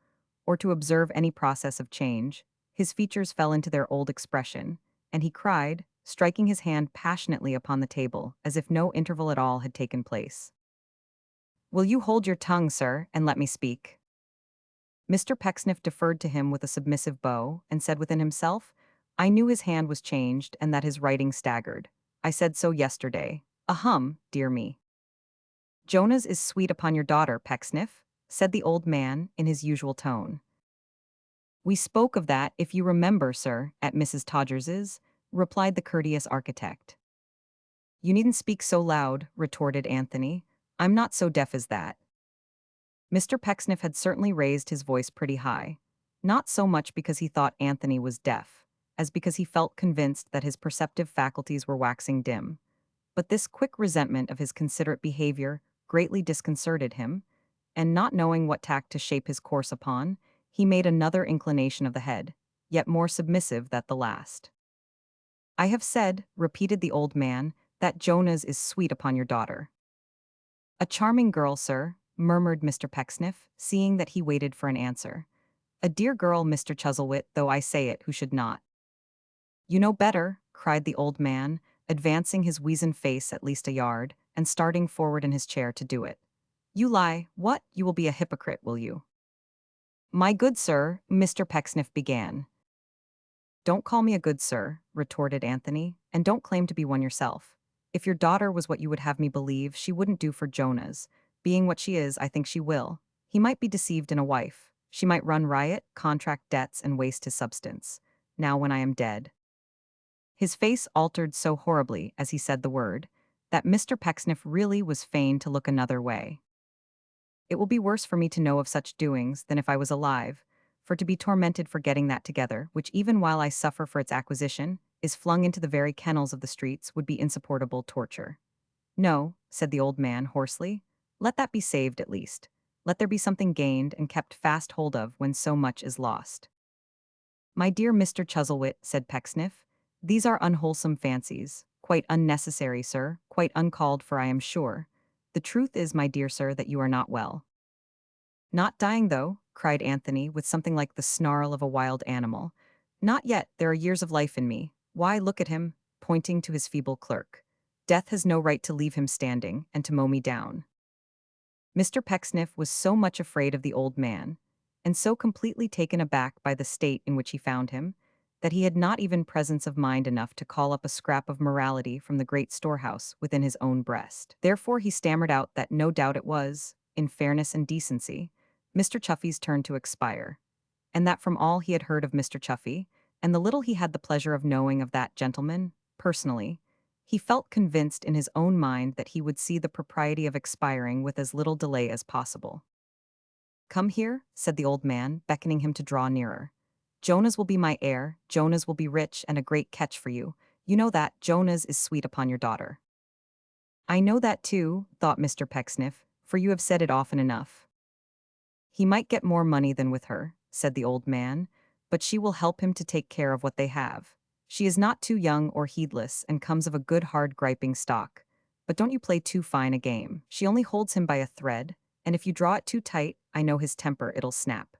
or to observe any process of change, his features fell into their old expression, and he cried, striking his hand passionately upon the table, as if no interval at all had taken place, "Will you hold your tongue, sir, and let me speak?" Mr. Pecksniff deferred to him with a submissive bow, and said within himself, "I knew his hand was changed, and that his writing staggered. I said so yesterday. Ahem, dear me." "Jonas is sweet upon your daughter, Pecksniff," said the old man, in his usual tone. "We spoke of that, if you remember, sir, at Mrs. Todgers's," replied the courteous architect. "You needn't speak so loud," retorted Anthony. "I'm not so deaf as that." Mr. Pecksniff had certainly raised his voice pretty high, not so much because he thought Anthony was deaf, as because he felt convinced that his perceptive faculties were waxing dim. But this quick resentment of his considerate behavior greatly disconcerted him, and not knowing what tack to shape his course upon, he made another inclination of the head, yet more submissive than the last. "I have said," repeated the old man, "that Jonas is sweet upon your daughter." "A charming girl, sir," murmured Mr. Pecksniff, seeing that he waited for an answer. "A dear girl, Mr. Chuzzlewit, though I say it who should not." "You know better," cried the old man, advancing his weazened face at least a yard, and starting forward in his chair to do it. "You lie. What? You will be a hypocrite, will you?" "My good sir," Mr. Pecksniff began. "Don't call me a good sir," retorted Anthony, "and don't claim to be one yourself. If your daughter was what you would have me believe, she wouldn't do for Jonas. Being what she is, I think she will. He might be deceived in a wife. She might run riot, contract debts, and waste his substance. Now when I am dead." His face altered so horribly as he said the word, that Mr. Pecksniff really was fain to look another way. "It will be worse for me to know of such doings than if I was alive, for to be tormented for getting that together, which even while I suffer for its acquisition, is flung into the very kennels of the streets, would be insupportable torture." "No," said the old man hoarsely, "let that be saved at least. Let there be something gained and kept fast hold of when so much is lost." "My dear Mr. Chuzzlewit," said Pecksniff, "these are unwholesome fancies, quite unnecessary, sir, quite uncalled for, I am sure. The truth is, my dear sir, that you are not well." "Not dying, though?" cried Anthony, with something like the snarl of a wild animal. "Not yet, there are years of life in me. Why, look at him," pointing to his feeble clerk. "Death has no right to leave him standing, and to mow me down." Mr. Pecksniff was so much afraid of the old man, and so completely taken aback by the state in which he found him, that he had not even presence of mind enough to call up a scrap of morality from the great storehouse within his own breast. Therefore he stammered out that no doubt it was, in fairness and decency, Mr. Chuffy's turn to expire, and that from all he had heard of Mr. Chuffy, and the little he had the pleasure of knowing of that gentleman, personally, he felt convinced in his own mind that he would see the propriety of expiring with as little delay as possible. "Come here," said the old man, beckoning him to draw nearer. "Jonas will be my heir, Jonas will be rich and a great catch for you. You know that, Jonas is sweet upon your daughter." "I know that too," thought Mr. Pecksniff, "for you have said it often enough." "He might get more money than with her," said the old man, "but she will help him to take care of what they have. She is not too young or heedless and comes of a good hard griping stock. But don't you play too fine a game. She only holds him by a thread, and if you draw it too tight, I know his temper, it'll snap.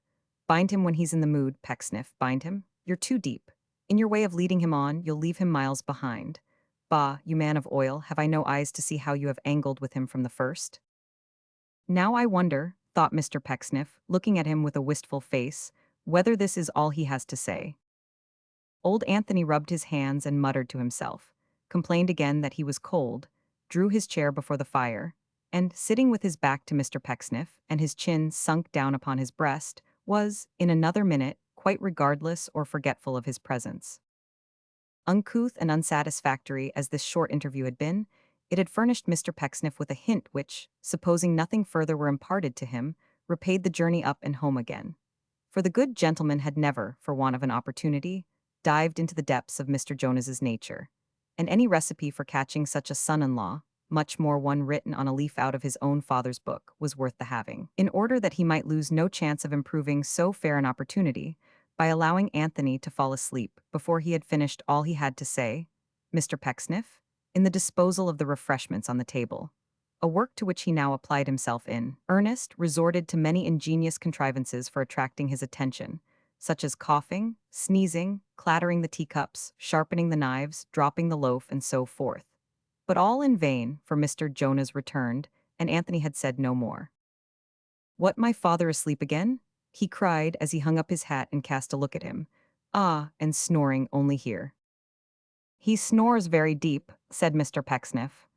Bind him when he's in the mood, Pecksniff, bind him. You're too deep. In your way of leading him on, you'll leave him miles behind. Bah, you man of oil, have I no eyes to see how you have angled with him from the first?" "Now I wonder," thought Mr. Pecksniff, looking at him with a wistful face, "whether this is all he has to say." Old Anthony rubbed his hands and muttered to himself, complained again that he was cold, drew his chair before the fire, and, sitting with his back to Mr. Pecksniff and his chin sunk down upon his breast, was, in another minute, quite regardless or forgetful of his presence. Uncouth and unsatisfactory as this short interview had been, it had furnished Mr. Pecksniff with a hint which, supposing nothing further were imparted to him, repaid the journey up and home again. For the good gentleman had never, for want of an opportunity, dived into the depths of Mr. Jonas's nature, and any recipe for catching such a son-in-law, much more one written on a leaf out of his own father's book, was worth the having. In order that he might lose no chance of improving so fair an opportunity, by allowing Anthony to fall asleep before he had finished all he had to say, Mr. Pecksniff, in the disposal of the refreshments on the table, a work to which he now applied himself in earnest, resorted to many ingenious contrivances for attracting his attention, such as coughing, sneezing, clattering the teacups, sharpening the knives, dropping the loaf, and so forth. But all in vain, for Mr. Jonas returned, and Anthony had said no more. "What, my father asleep again?" he cried as he hung up his hat and cast a look at him. "Ah, and snoring only here." "He snores very deep," said Mr. Pecksniff.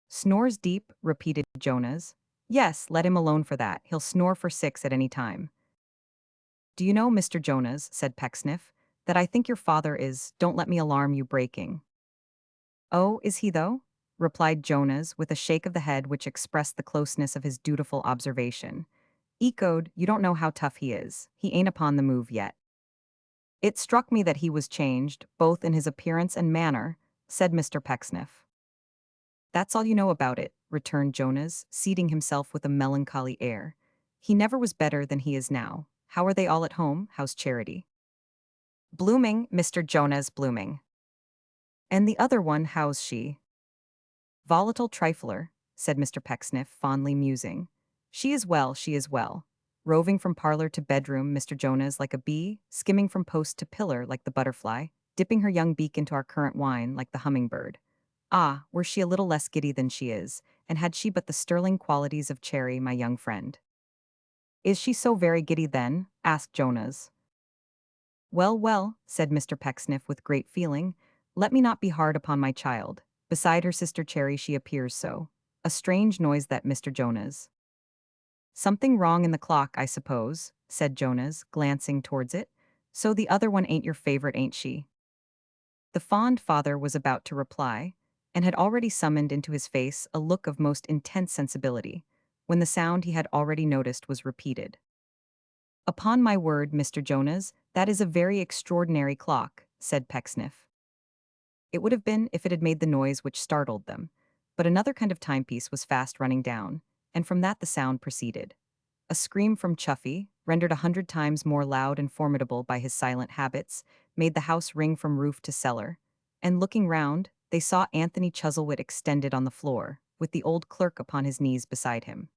"Snores deep," repeated Jonas. "Yes, let him alone for that. He'll snore for 6 at any time." "Do you know, Mr. Jonas," said Pecksniff, "that I think your father is, don't let me alarm you, breaking." "Oh, is he though?" replied Jonas with a shake of the head which expressed the closeness of his dutiful observation. "Ecode, you don't know how tough he is. He ain't upon the move yet." "It struck me that he was changed, both in his appearance and manner," said Mr. Pecksniff. "That's all you know about it," returned Jonas, seating himself with a melancholy air. "He never was better than he is now. How are they all at home? How's Charity?" "Blooming, Mr. Jonas, blooming." "And the other one, how's she?" "Volatile trifler," said Mr. Pecksniff, fondly musing. She is well. Roving from parlor to bedroom, Mr. Jonas, like a bee, skimming from post to pillar, like the butterfly, dipping her young beak into our currant wine, like the hummingbird. Ah, were she a little less giddy than she is, and had she but the sterling qualities of Cherry, my young friend." "Is she so very giddy then?" asked Jonas. "Well, well," said Mr. Pecksniff with great feeling, "let me not be hard upon my child. Beside her sister Cherry she appears so. A strange noise that, Mr. Jonas." "Something wrong in the clock, I suppose," said Jonas, glancing towards it. "So the other one ain't your favorite, ain't she?" The fond father was about to reply, and had already summoned into his face a look of most intense sensibility, when the sound he had already noticed was repeated. "Upon my word, Mr. Jonas, that is a very extraordinary clock," said Pecksniff. It would have been if it had made the noise which startled them, but another kind of timepiece was fast running down, and from that the sound proceeded. A scream from Chuffy, rendered 100 times more loud and formidable by his silent habits, made the house ring from roof to cellar, and looking round, they saw Anthony Chuzzlewit extended on the floor, with the old clerk upon his knees beside him.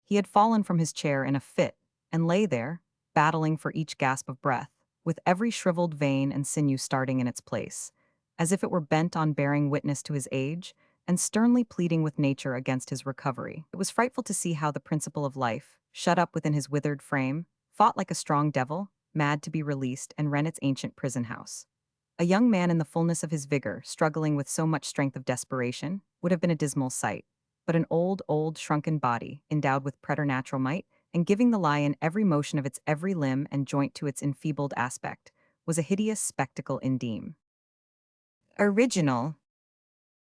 He had fallen from his chair in a fit, and lay there, battling for each gasp of breath, with every shriveled vein and sinew starting in its place, as if it were bent on bearing witness to his age, and sternly pleading with nature against his recovery. It was frightful to see how the principle of life, shut up within his withered frame, fought like a strong devil, mad to be released and rent its ancient prison house. A young man in the fullness of his vigor, struggling with so much strength of desperation, would have been a dismal sight. But an old, shrunken body, endowed with preternatural might, and giving the lie in every motion of its every limb and joint to its enfeebled aspect, was a hideous spectacle indeed. Original.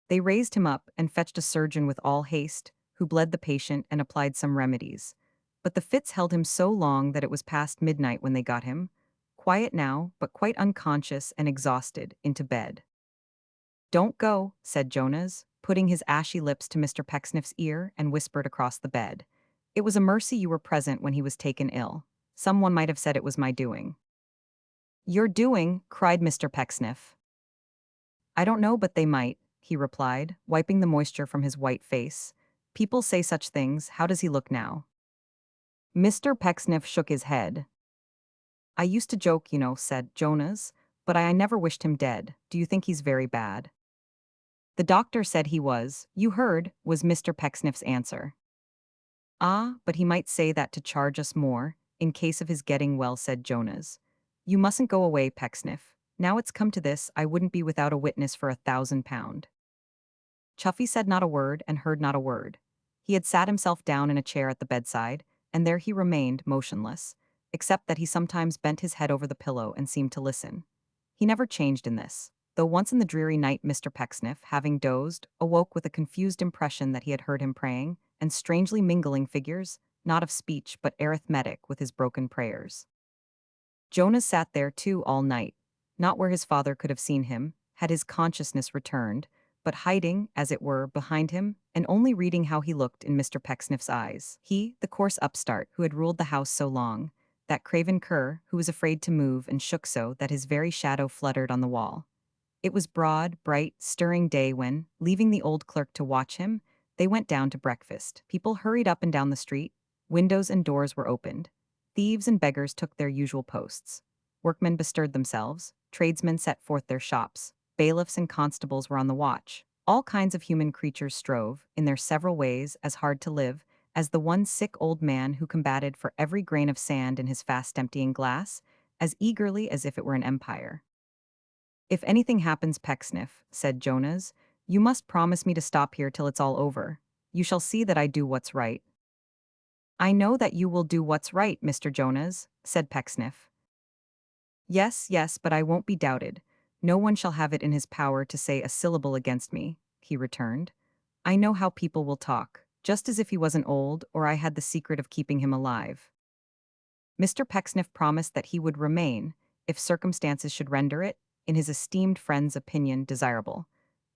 They raised him up and fetched a surgeon with all haste, who bled the patient and applied some remedies. But the fits held him so long that it was past midnight when they got him, quiet now, but quite unconscious and exhausted, into bed. "Don't go," said Jonas, putting his ashy lips to Mr. Pecksniff's ear and whispered across the bed. "It was a mercy you were present when he was taken ill. Someone might have said it was my doing." "Your doing?" cried Mr. Pecksniff. "I don't know, but they might," he replied, wiping the moisture from his white face. "People say such things. How does he look now?" Mr. Pecksniff shook his head. "I used to joke, said Jonas, "but I never wished him dead. Do you think he's very bad?" "The doctor said he was. You heard," was Mr. Pecksniff's answer. "Ah, but he might say that to charge us more, in case of his getting well," said Jonas. "You mustn't go away, Pecksniff. Now it's come to this, I wouldn't be without a witness for £1,000. Chuffy said not a word and heard not a word. He had sat himself down in a chair at the bedside, and there he remained, motionless, except that he sometimes bent his head over the pillow and seemed to listen. He never changed in this, though once in the dreary night Mr. Pecksniff, having dozed, awoke with a confused impression that he had heard him praying, and strangely mingling figures, not of speech but arithmetic, with his broken prayers. Jonas sat there too all night, not where his father could have seen him, had his consciousness returned, but hiding, as it were, behind him, and only reading how he looked in Mr. Pecksniff's eyes. He, the coarse upstart who had ruled the house so long, that craven cur who was afraid to move and shook so that his very shadow fluttered on the wall. It was broad, bright, stirring day when, leaving the old clerk to watch him, they went down to breakfast. People hurried up and down the street, windows and doors were opened. Thieves and beggars took their usual posts. Workmen bestirred themselves, tradesmen set forth their shops, bailiffs and constables were on the watch. All kinds of human creatures strove, in their several ways, as hard to live as the one sick old man who combated for every grain of sand in his fast-emptying glass, as eagerly as if it were an empire. "If anything happens, Pecksniff," said Jonas, "you must promise me to stop here till it's all over. You shall see that I do what's right." "I know that you will do what's right, Mr. Jonas," said Pecksniff. Yes, but I won't be doubted. No one shall have it in his power to say a syllable against me," he returned. "I know how people will talk, just as if he wasn't old or I had the secret of keeping him alive." Mr. Pecksniff promised that he would remain, if circumstances should render it, in his esteemed friend's opinion, desirable.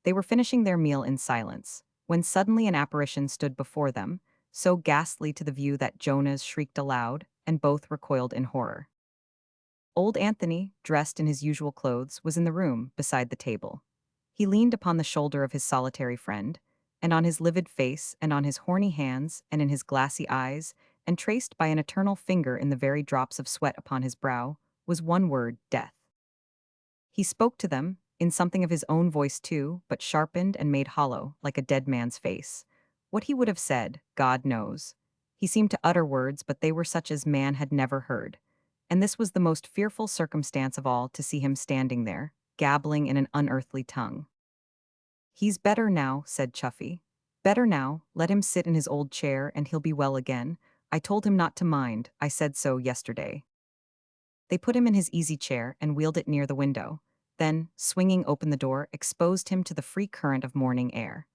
They were finishing their meal in silence, when suddenly an apparition stood before them, so ghastly to the view that Jonas shrieked aloud, and both recoiled in horror. Old Anthony, dressed in his usual clothes, was in the room, beside the table. He leaned upon the shoulder of his solitary friend, and on his livid face, and on his horny hands, and in his glassy eyes, and traced by an eternal finger in the very drops of sweat upon his brow, was one word: death. He spoke to them, in something of his own voice too, but sharpened and made hollow, like a dead man's face. What he would have said, God knows. He seemed to utter words, but they were such as man had never heard. And this was the most fearful circumstance of all, to see him standing there, gabbling in an unearthly tongue. "He's better now," said Chuffy. "Better now, let him sit in his old chair and he'll be well again. I told him not to mind, I said so yesterday." They put him in his easy chair and wheeled it near the window, then, swinging open the door, exposed him to the free current of morning air.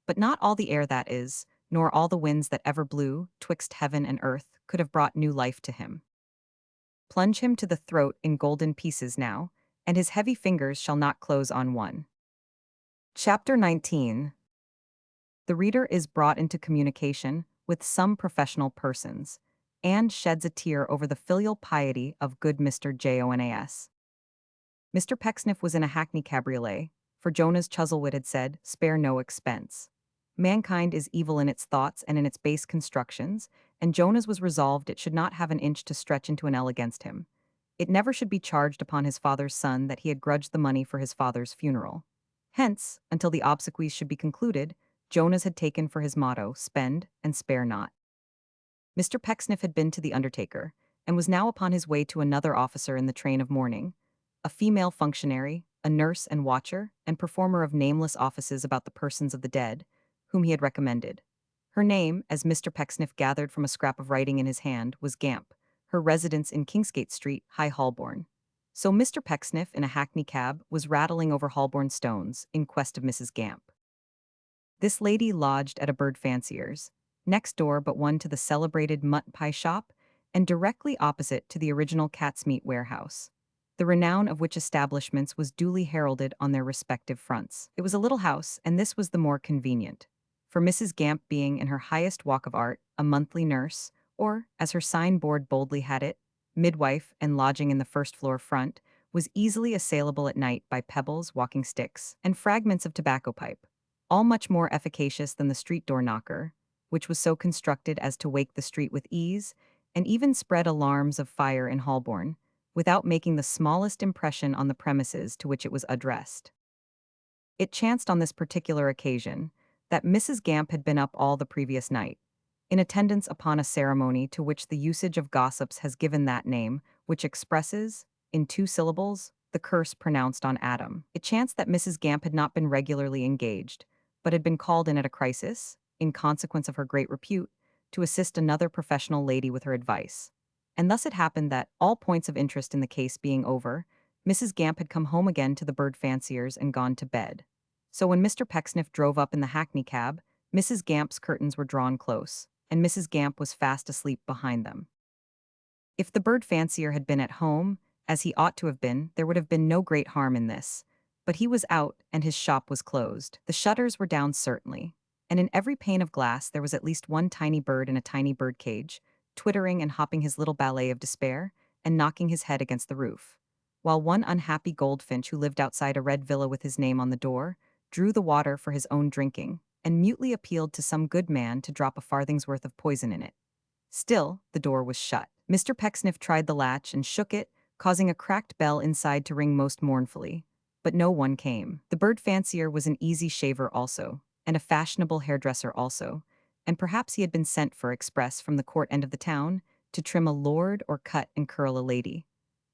But not all the air that is, nor all the winds that ever blew, twixt heaven and earth, could have brought new life to him. Plunge him to the throat in golden pieces now, and his heavy fingers shall not close on one. Chapter 19. The reader is brought into communication with some professional persons, and sheds a tear over the filial piety of good Mr. Jonas. Mr. Pecksniff was in a hackney cabriolet, for Jonas Chuzzlewit had said, "Spare no expense." Mankind is evil in its thoughts and in its base constructions, and Jonas was resolved it should not have an inch to stretch into an ell against him. It never should be charged upon his father's son that he had grudged the money for his father's funeral. Hence, until the obsequies should be concluded, Jonas had taken for his motto, spend and spare not. Mr. Pecksniff had been to the undertaker, and was now upon his way to another officer in the train of mourning, a female functionary, a nurse and watcher, and performer of nameless offices about the persons of the dead, whom he had recommended. Her name, as Mr. Pecksniff gathered from a scrap of writing in his hand, was Gamp, her residence in Kingsgate Street, High Holborn. So Mr. Pecksniff, in a hackney cab, was rattling over Holborn stones in quest of Mrs. Gamp. This lady lodged at a bird fancier's, next door but one to the celebrated mut pie shop, and directly opposite to the original cat's meat warehouse, the renown of which establishments was duly heralded on their respective fronts. It was a little house, and this was the more convenient, for Mrs. Gamp being in her highest walk of art, a monthly nurse, or, as her signboard boldly had it, midwife and lodging in the first floor front, was easily assailable at night by pebbles, walking sticks, and fragments of tobacco pipe, all much more efficacious than the street door knocker, which was so constructed as to wake the street with ease, and even spread alarms of fire in Holborn, without making the smallest impression on the premises to which it was addressed. It chanced on this particular occasion that Mrs. Gamp had been up all the previous night, in attendance upon a ceremony to which the usage of gossips has given that name, which expresses, in 2 syllables, the curse pronounced on Adam. It chanced that Mrs. Gamp had not been regularly engaged, but had been called in at a crisis, in consequence of her great repute, to assist another professional lady with her advice. And thus it happened that, all points of interest in the case being over, Mrs. Gamp had come home again to the bird fancier's and gone to bed. So when Mr. Pecksniff drove up in the hackney cab, Mrs. Gamp's curtains were drawn close, and Mrs. Gamp was fast asleep behind them. If the bird fancier had been at home, as he ought to have been, there would have been no great harm in this. But he was out, and his shop was closed. The shutters were down certainly, and in every pane of glass there was at least one tiny bird in a tiny bird cage, twittering and hopping his little ballet of despair, and knocking his head against the roof, while one unhappy goldfinch who lived outside a red villa with his name on the door, drew the water for his own drinking, and mutely appealed to some good man to drop a farthing's worth of poison in it. Still, the door was shut. Mr. Pecksniff tried the latch and shook it, causing a cracked bell inside to ring most mournfully. But no one came. The bird fancier was an easy shaver also, and a fashionable hairdresser also, and perhaps he had been sent for express from the court end of the town to trim a lord or cut and curl a lady.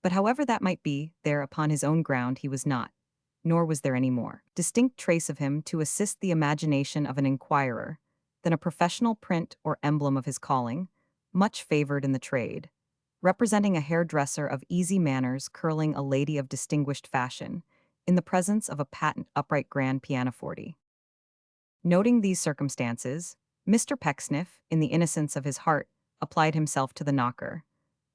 But however that might be, there upon his own ground he was not, nor was there any more distinct trace of him to assist the imagination of an inquirer than a professional print or emblem of his calling, much favored in the trade, representing a hairdresser of easy manners curling a lady of distinguished fashion, in the presence of a patent upright grand pianoforte. Noting these circumstances, Mr. Pecksniff, in the innocence of his heart, applied himself to the knocker.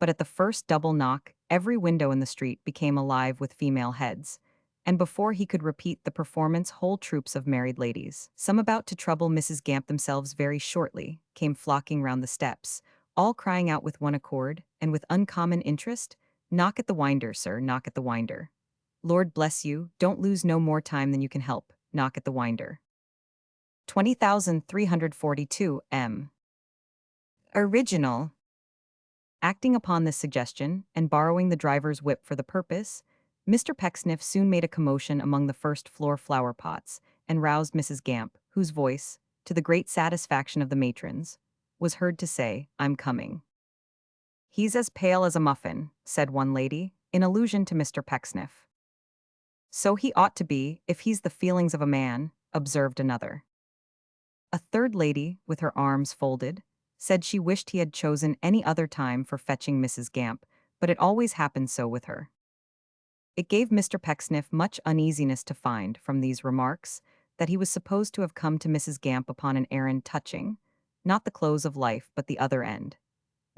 But at the first double knock, every window in the street became alive with female heads, and before he could repeat the performance whole troops of married ladies, some about to trouble Mrs. Gamp themselves very shortly, came flocking round the steps, all crying out with one accord, and with uncommon interest, "Knock at the winder, sir, knock at the winder. Lord bless you, don't lose no more time than you can help, knock at the winder." 20,342 M. Original. Acting upon this suggestion, and borrowing the driver's whip for the purpose, Mr. Pecksniff soon made a commotion among the first-floor flower pots, and roused Mrs. Gamp, whose voice, to the great satisfaction of the matrons, was heard to say, "I'm coming." "He's as pale as a muffin," said one lady, in allusion to Mr. Pecksniff. "So he ought to be, if he's the feelings of a man," observed another. A third lady, with her arms folded, said she wished he had chosen any other time for fetching Mrs. Gamp, but it always happened so with her. It gave Mr. Pecksniff much uneasiness to find, from these remarks, that he was supposed to have come to Mrs. Gamp upon an errand touching, not the close of life but the other end.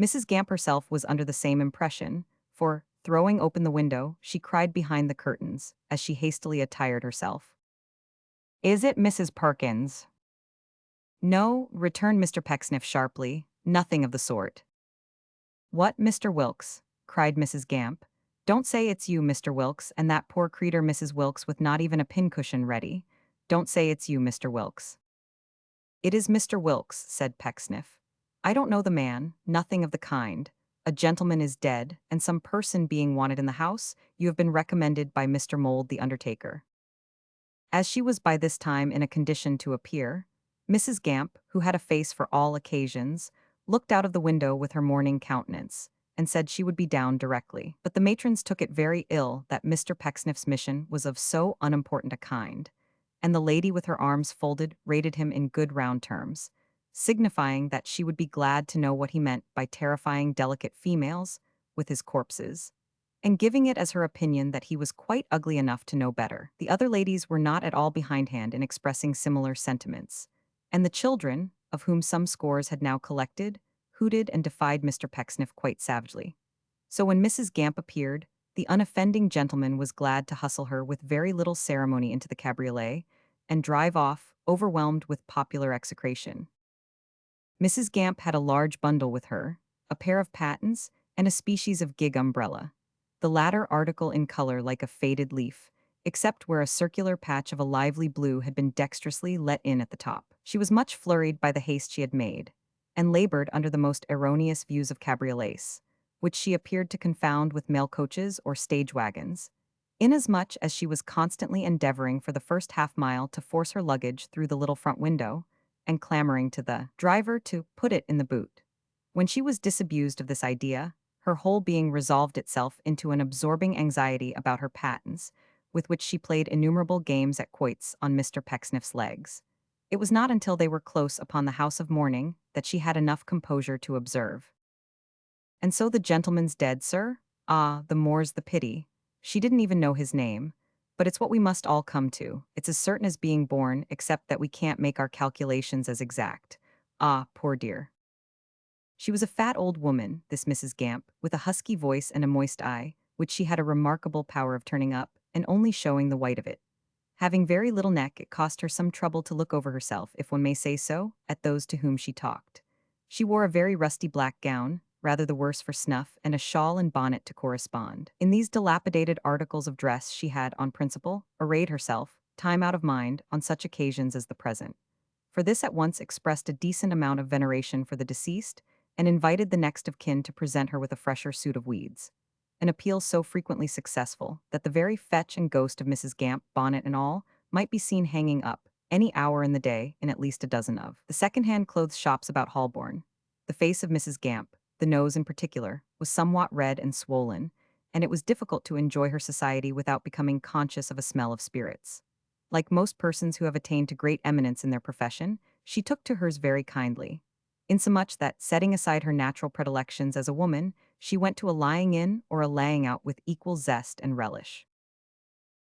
Mrs. Gamp herself was under the same impression, for, throwing open the window, she cried behind the curtains, as she hastily attired herself, "Is it Mrs. Perkins?" "No," returned Mr. Pecksniff sharply, "nothing of the sort." "What, Mr. Wilkes?" cried Mrs. Gamp. "Don't say it's you, Mr. Wilkes, and that poor creetur Mrs. Wilkes with not even a pincushion ready. Don't say it's you, Mr. Wilkes." "It is Mr. Wilkes," said Pecksniff. "I don't know the man, nothing of the kind. A gentleman is dead, and some person being wanted in the house, you have been recommended by Mr. Mould the undertaker." As she was by this time in a condition to appear, Mrs. Gamp, who had a face for all occasions, looked out of the window with her morning countenance, and said she would be down directly. But the matrons took it very ill that Mr. Pecksniff's mission was of so unimportant a kind, and the lady with her arms folded rated him in good round terms, signifying that she would be glad to know what he meant by terrifying delicate females with his corpses, and giving it as her opinion that he was quite ugly enough to know better. The other ladies were not at all behindhand in expressing similar sentiments, and the children, of whom some scores had now collected, hooted and defied Mr. Pecksniff quite savagely. So when Mrs. Gamp appeared, the unoffending gentleman was glad to hustle her with very little ceremony into the cabriolet and drive off, overwhelmed with popular execration. Mrs. Gamp had a large bundle with her, a pair of pattens, and a species of gig umbrella, the latter article in color like a faded leaf, except where a circular patch of a lively blue had been dexterously let in at the top. She was much flurried by the haste she had made, and labored under the most erroneous views of cabriolets, which she appeared to confound with mail coaches or stage wagons, inasmuch as she was constantly endeavoring for the first half-mile to force her luggage through the little front window, and clamoring to the driver to put it in the boot. When she was disabused of this idea, her whole being resolved itself into an absorbing anxiety about her pattens, with which she played innumerable games at quoits on Mr. Pecksniff's legs. It was not until they were close upon the house of mourning that she had enough composure to observe. "And so the gentleman's dead, sir? Ah, the more's the pity. She didn't even know his name. But it's what we must all come to. It's as certain as being born, except that we can't make our calculations as exact. Ah, poor dear." She was a fat old woman, this Mrs. Gamp, with a husky voice and a moist eye, which she had a remarkable power of turning up, and only showing the white of it. Having very little neck, it cost her some trouble to look over herself, if one may say so, at those to whom she talked. She wore a very rusty black gown, rather the worse for snuff, and a shawl and bonnet to correspond. In these dilapidated articles of dress she had, on principle, arrayed herself, time out of mind, on such occasions as the present. For this at once expressed a decent amount of veneration for the deceased, and invited the next of kin to present her with a fresher suit of weeds. An appeal so frequently successful that the very fetch and ghost of Mrs. Gamp, bonnet and all, might be seen hanging up, any hour in the day, in at least a dozen of the second-hand clothes shops about Holborn. The face of Mrs. Gamp, the nose in particular, was somewhat red and swollen, and it was difficult to enjoy her society without becoming conscious of a smell of spirits. Like most persons who have attained to great eminence in their profession, she took to hers very kindly, insomuch that, setting aside her natural predilections as a woman, she went to a lying-in or a laying-out with equal zest and relish.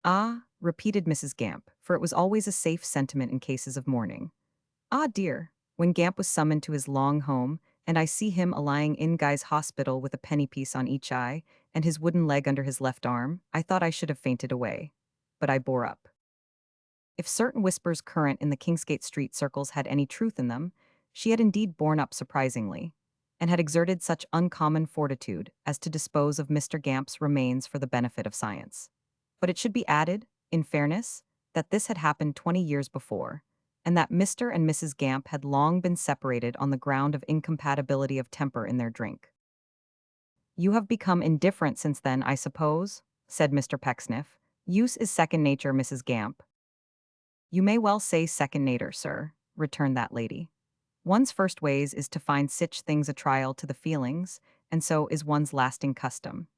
"Ah," repeated Mrs. Gamp, for it was always a safe sentiment in cases of mourning. "Ah, dear, when Gamp was summoned to his long home, and I see him a-lying in Guy's hospital with a penny piece on each eye, and his wooden leg under his left arm, I thought I should have fainted away. But I bore up." If certain whispers current in the Kingsgate Street circles had any truth in them, she had indeed borne up surprisingly, and had exerted such uncommon fortitude as to dispose of Mr. Gamp's remains for the benefit of science. But it should be added, in fairness, that this had happened 20 years before, and that Mr. and Mrs. Gamp had long been separated on the ground of incompatibility of temper in their drink. "You have become indifferent since then, I suppose?" said Mr. Pecksniff. "Use is second nature, Mrs. Gamp." "You may well say second nater, sir," returned that lady. "One's first ways is to find sich things a trial to the feelings, and so is one's lasting custom.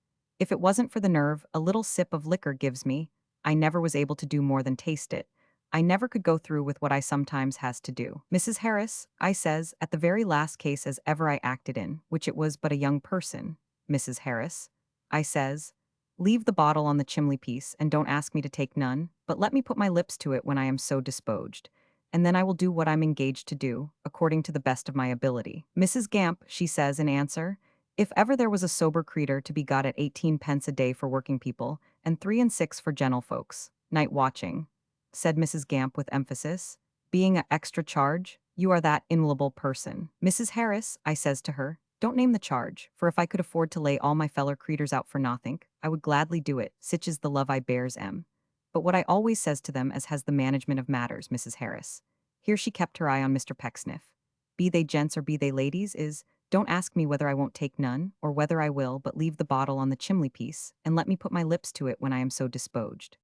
If it wasn't for the nerve a little sip of liquor gives me, I never was able to do more than taste it. I never could go through with what I sometimes has to do. Mrs. Harris, I says, at the very last case as ever I acted in, which it was but a young person, Mrs. Harris, I says, leave the bottle on the chimney piece and don't ask me to take none, but let me put my lips to it when I am so disposed, and then I will do what I'm engaged to do, according to the best of my ability. Mrs. Gamp, she says in answer, if ever there was a sober creetur to be got at 18 pence a day for working people, and 3 and 6 for gentlefolks, night watching, said Mrs. Gamp with emphasis, being a extra charge, you are that inwillable person. Mrs. Harris, I says to her, don't name the charge, for if I could afford to lay all my feller creeters out for nothink, I would gladly do it, sich is the love I bears 'em. But what I always says to them as has the management of matters, Mrs. Harris, here she kept her eye on Mr. Pecksniff, be they gents or be they ladies, is, don't ask me whether I won't take none, or whether I will but leave the bottle on the chimney piece, and let me put my lips to it when I am so disposed.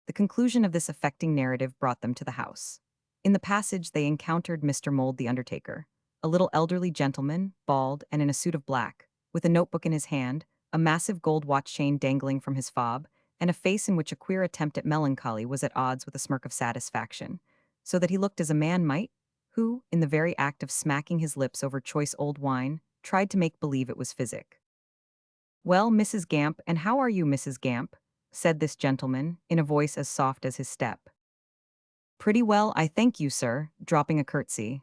The conclusion of this affecting narrative brought them to the house. In the passage, they encountered Mr. Mold the undertaker, a little elderly gentleman, bald and in a suit of black, with a notebook in his hand, a massive gold watch chain dangling from his fob, and a face in which a queer attempt at melancholy was at odds with a smirk of satisfaction, so that he looked as a man might, who, in the very act of smacking his lips over choice old wine, tried to make believe it was physic. "Well, Mrs. Gamp, and how are you, Mrs. Gamp?" said this gentleman, in a voice as soft as his step. "Pretty well, I thank you, sir," dropping a curtsy.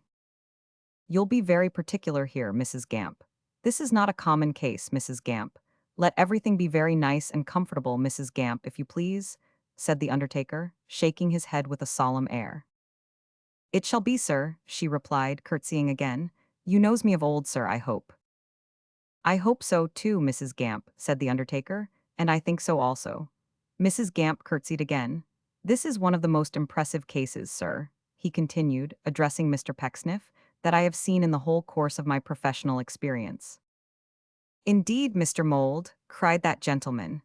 "You'll be very particular here, Mrs. Gamp. This is not a common case, Mrs. Gamp. Let everything be very nice and comfortable, Mrs. Gamp, if you please," said the undertaker, shaking his head with a solemn air. "It shall be, sir," she replied, curtsying again. "You knows me of old, sir, I hope." "I hope so, too, Mrs. Gamp," said the undertaker, "and I think so also." Mrs. Gamp curtsied again. "This is one of the most impressive cases, sir," he continued, addressing Mr. Pecksniff, "that I have seen in the whole course of my professional experience." "Indeed, Mr. Mold," cried that gentleman.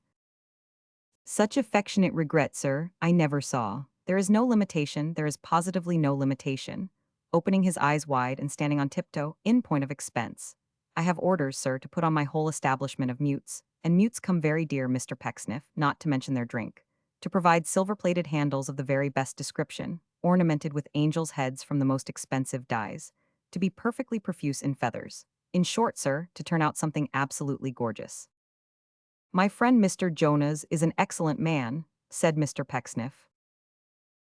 "Such affectionate regret, sir, I never saw. There is no limitation, there is positively no limitation." Opening his eyes wide and standing on tiptoe, in point of expense. "I have orders, sir, to put on my whole establishment of mutes, and mutes come very dear, Mr. Pecksniff, not to mention their drink. To provide silver-plated handles of the very best description, ornamented with angels' heads from the most expensive dyes. To be perfectly profuse in feathers. In short, sir, to turn out something absolutely gorgeous." "My friend Mr. Jonas is an excellent man," said Mr. Pecksniff.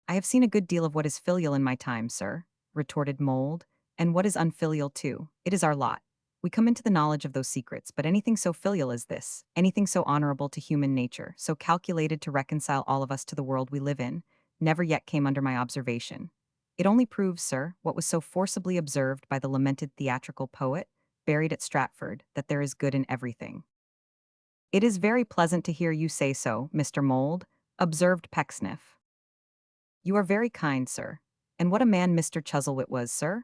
"I have seen a good deal of what is filial in my time, sir," retorted Mold, "and what is unfilial too. It is our lot. We come into the knowledge of those secrets, but anything so filial as this, anything so honorable to human nature, so calculated to reconcile all of us to the world we live in, never yet came under my observation. It only proves, sir, what was so forcibly observed by the lamented theatrical poet, buried at Stratford, that there is good in everything." "It is very pleasant to hear you say so, Mr. Mold," observed Pecksniff. "You are very kind, sir. And what a man Mr. Chuzzlewit was, sir?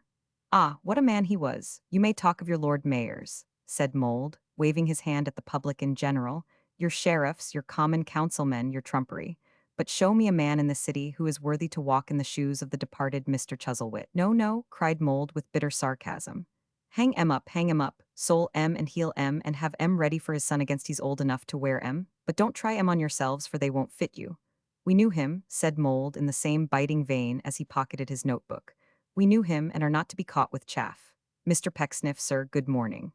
Ah, what a man he was. You may talk of your Lord Mayors," said Mold, waving his hand at the public in general, "your sheriffs, your common councilmen, your trumpery. But show me a man in the city who is worthy to walk in the shoes of the departed Mr. Chuzzlewit." "No, no," cried Mold with bitter sarcasm. Hang him up, sole M and heel M, and have M ready for his son against he's old enough to wear M, but don't try M on yourselves for they won't fit you." "We knew him," said Mold in the same biting vein as he pocketed his notebook. "We knew him and are not to be caught with chaff. Mr. Pecksniff, sir, good morning."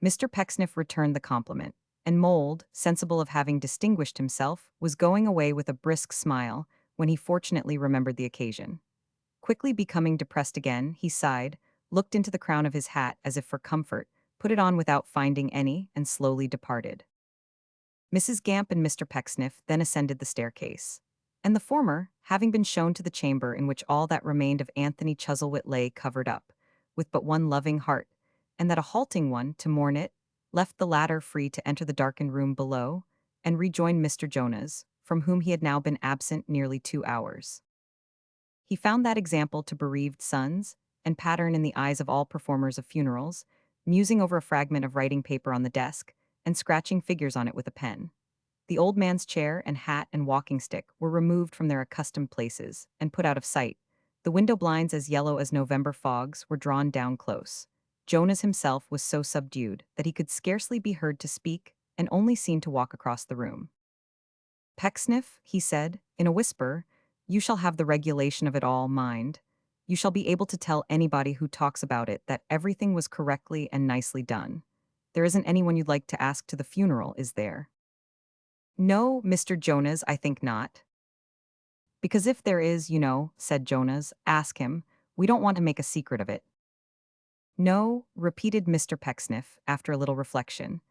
Mr. Pecksniff returned the compliment, and Mold, sensible of having distinguished himself, was going away with a brisk smile when he fortunately remembered the occasion. Quickly becoming depressed again, he sighed, looked into the crown of his hat as if for comfort, put it on without finding any, and slowly departed. Mrs. Gamp and Mr. Pecksniff then ascended the staircase, and the former, having been shown to the chamber in which all that remained of Anthony Chuzzlewit lay covered up, with but one loving heart, and that a halting one, to mourn it, left the latter free to enter the darkened room below, and rejoin Mr. Jonas, from whom he had now been absent nearly 2 hours. He found that example to bereaved sons, and pattern in the eyes of all performers of funerals, musing over a fragment of writing paper on the desk, and scratching figures on it with a pen. The old man's chair and hat and walking stick were removed from their accustomed places, and put out of sight. The window blinds, as yellow as November fogs, were drawn down close. Jonas himself was so subdued that he could scarcely be heard to speak, and only seemed to walk across the room. "Pecksniff," he said, in a whisper, "you shall have the regulation of it all, mind. You shall be able to tell anybody who talks about it that everything was correctly and nicely done. There isn't anyone you'd like to ask to the funeral, is there?" "No, Mr. Jonas, I think not." "Because if there is, you know," said Jonas, "ask him. We don't want to make a secret of it." "No," repeated Mr. Pecksniff, after a little reflection.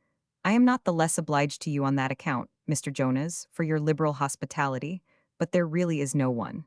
"I am not the less obliged to you on that account, Mr. Jonas, for your liberal hospitality, but there really is no one.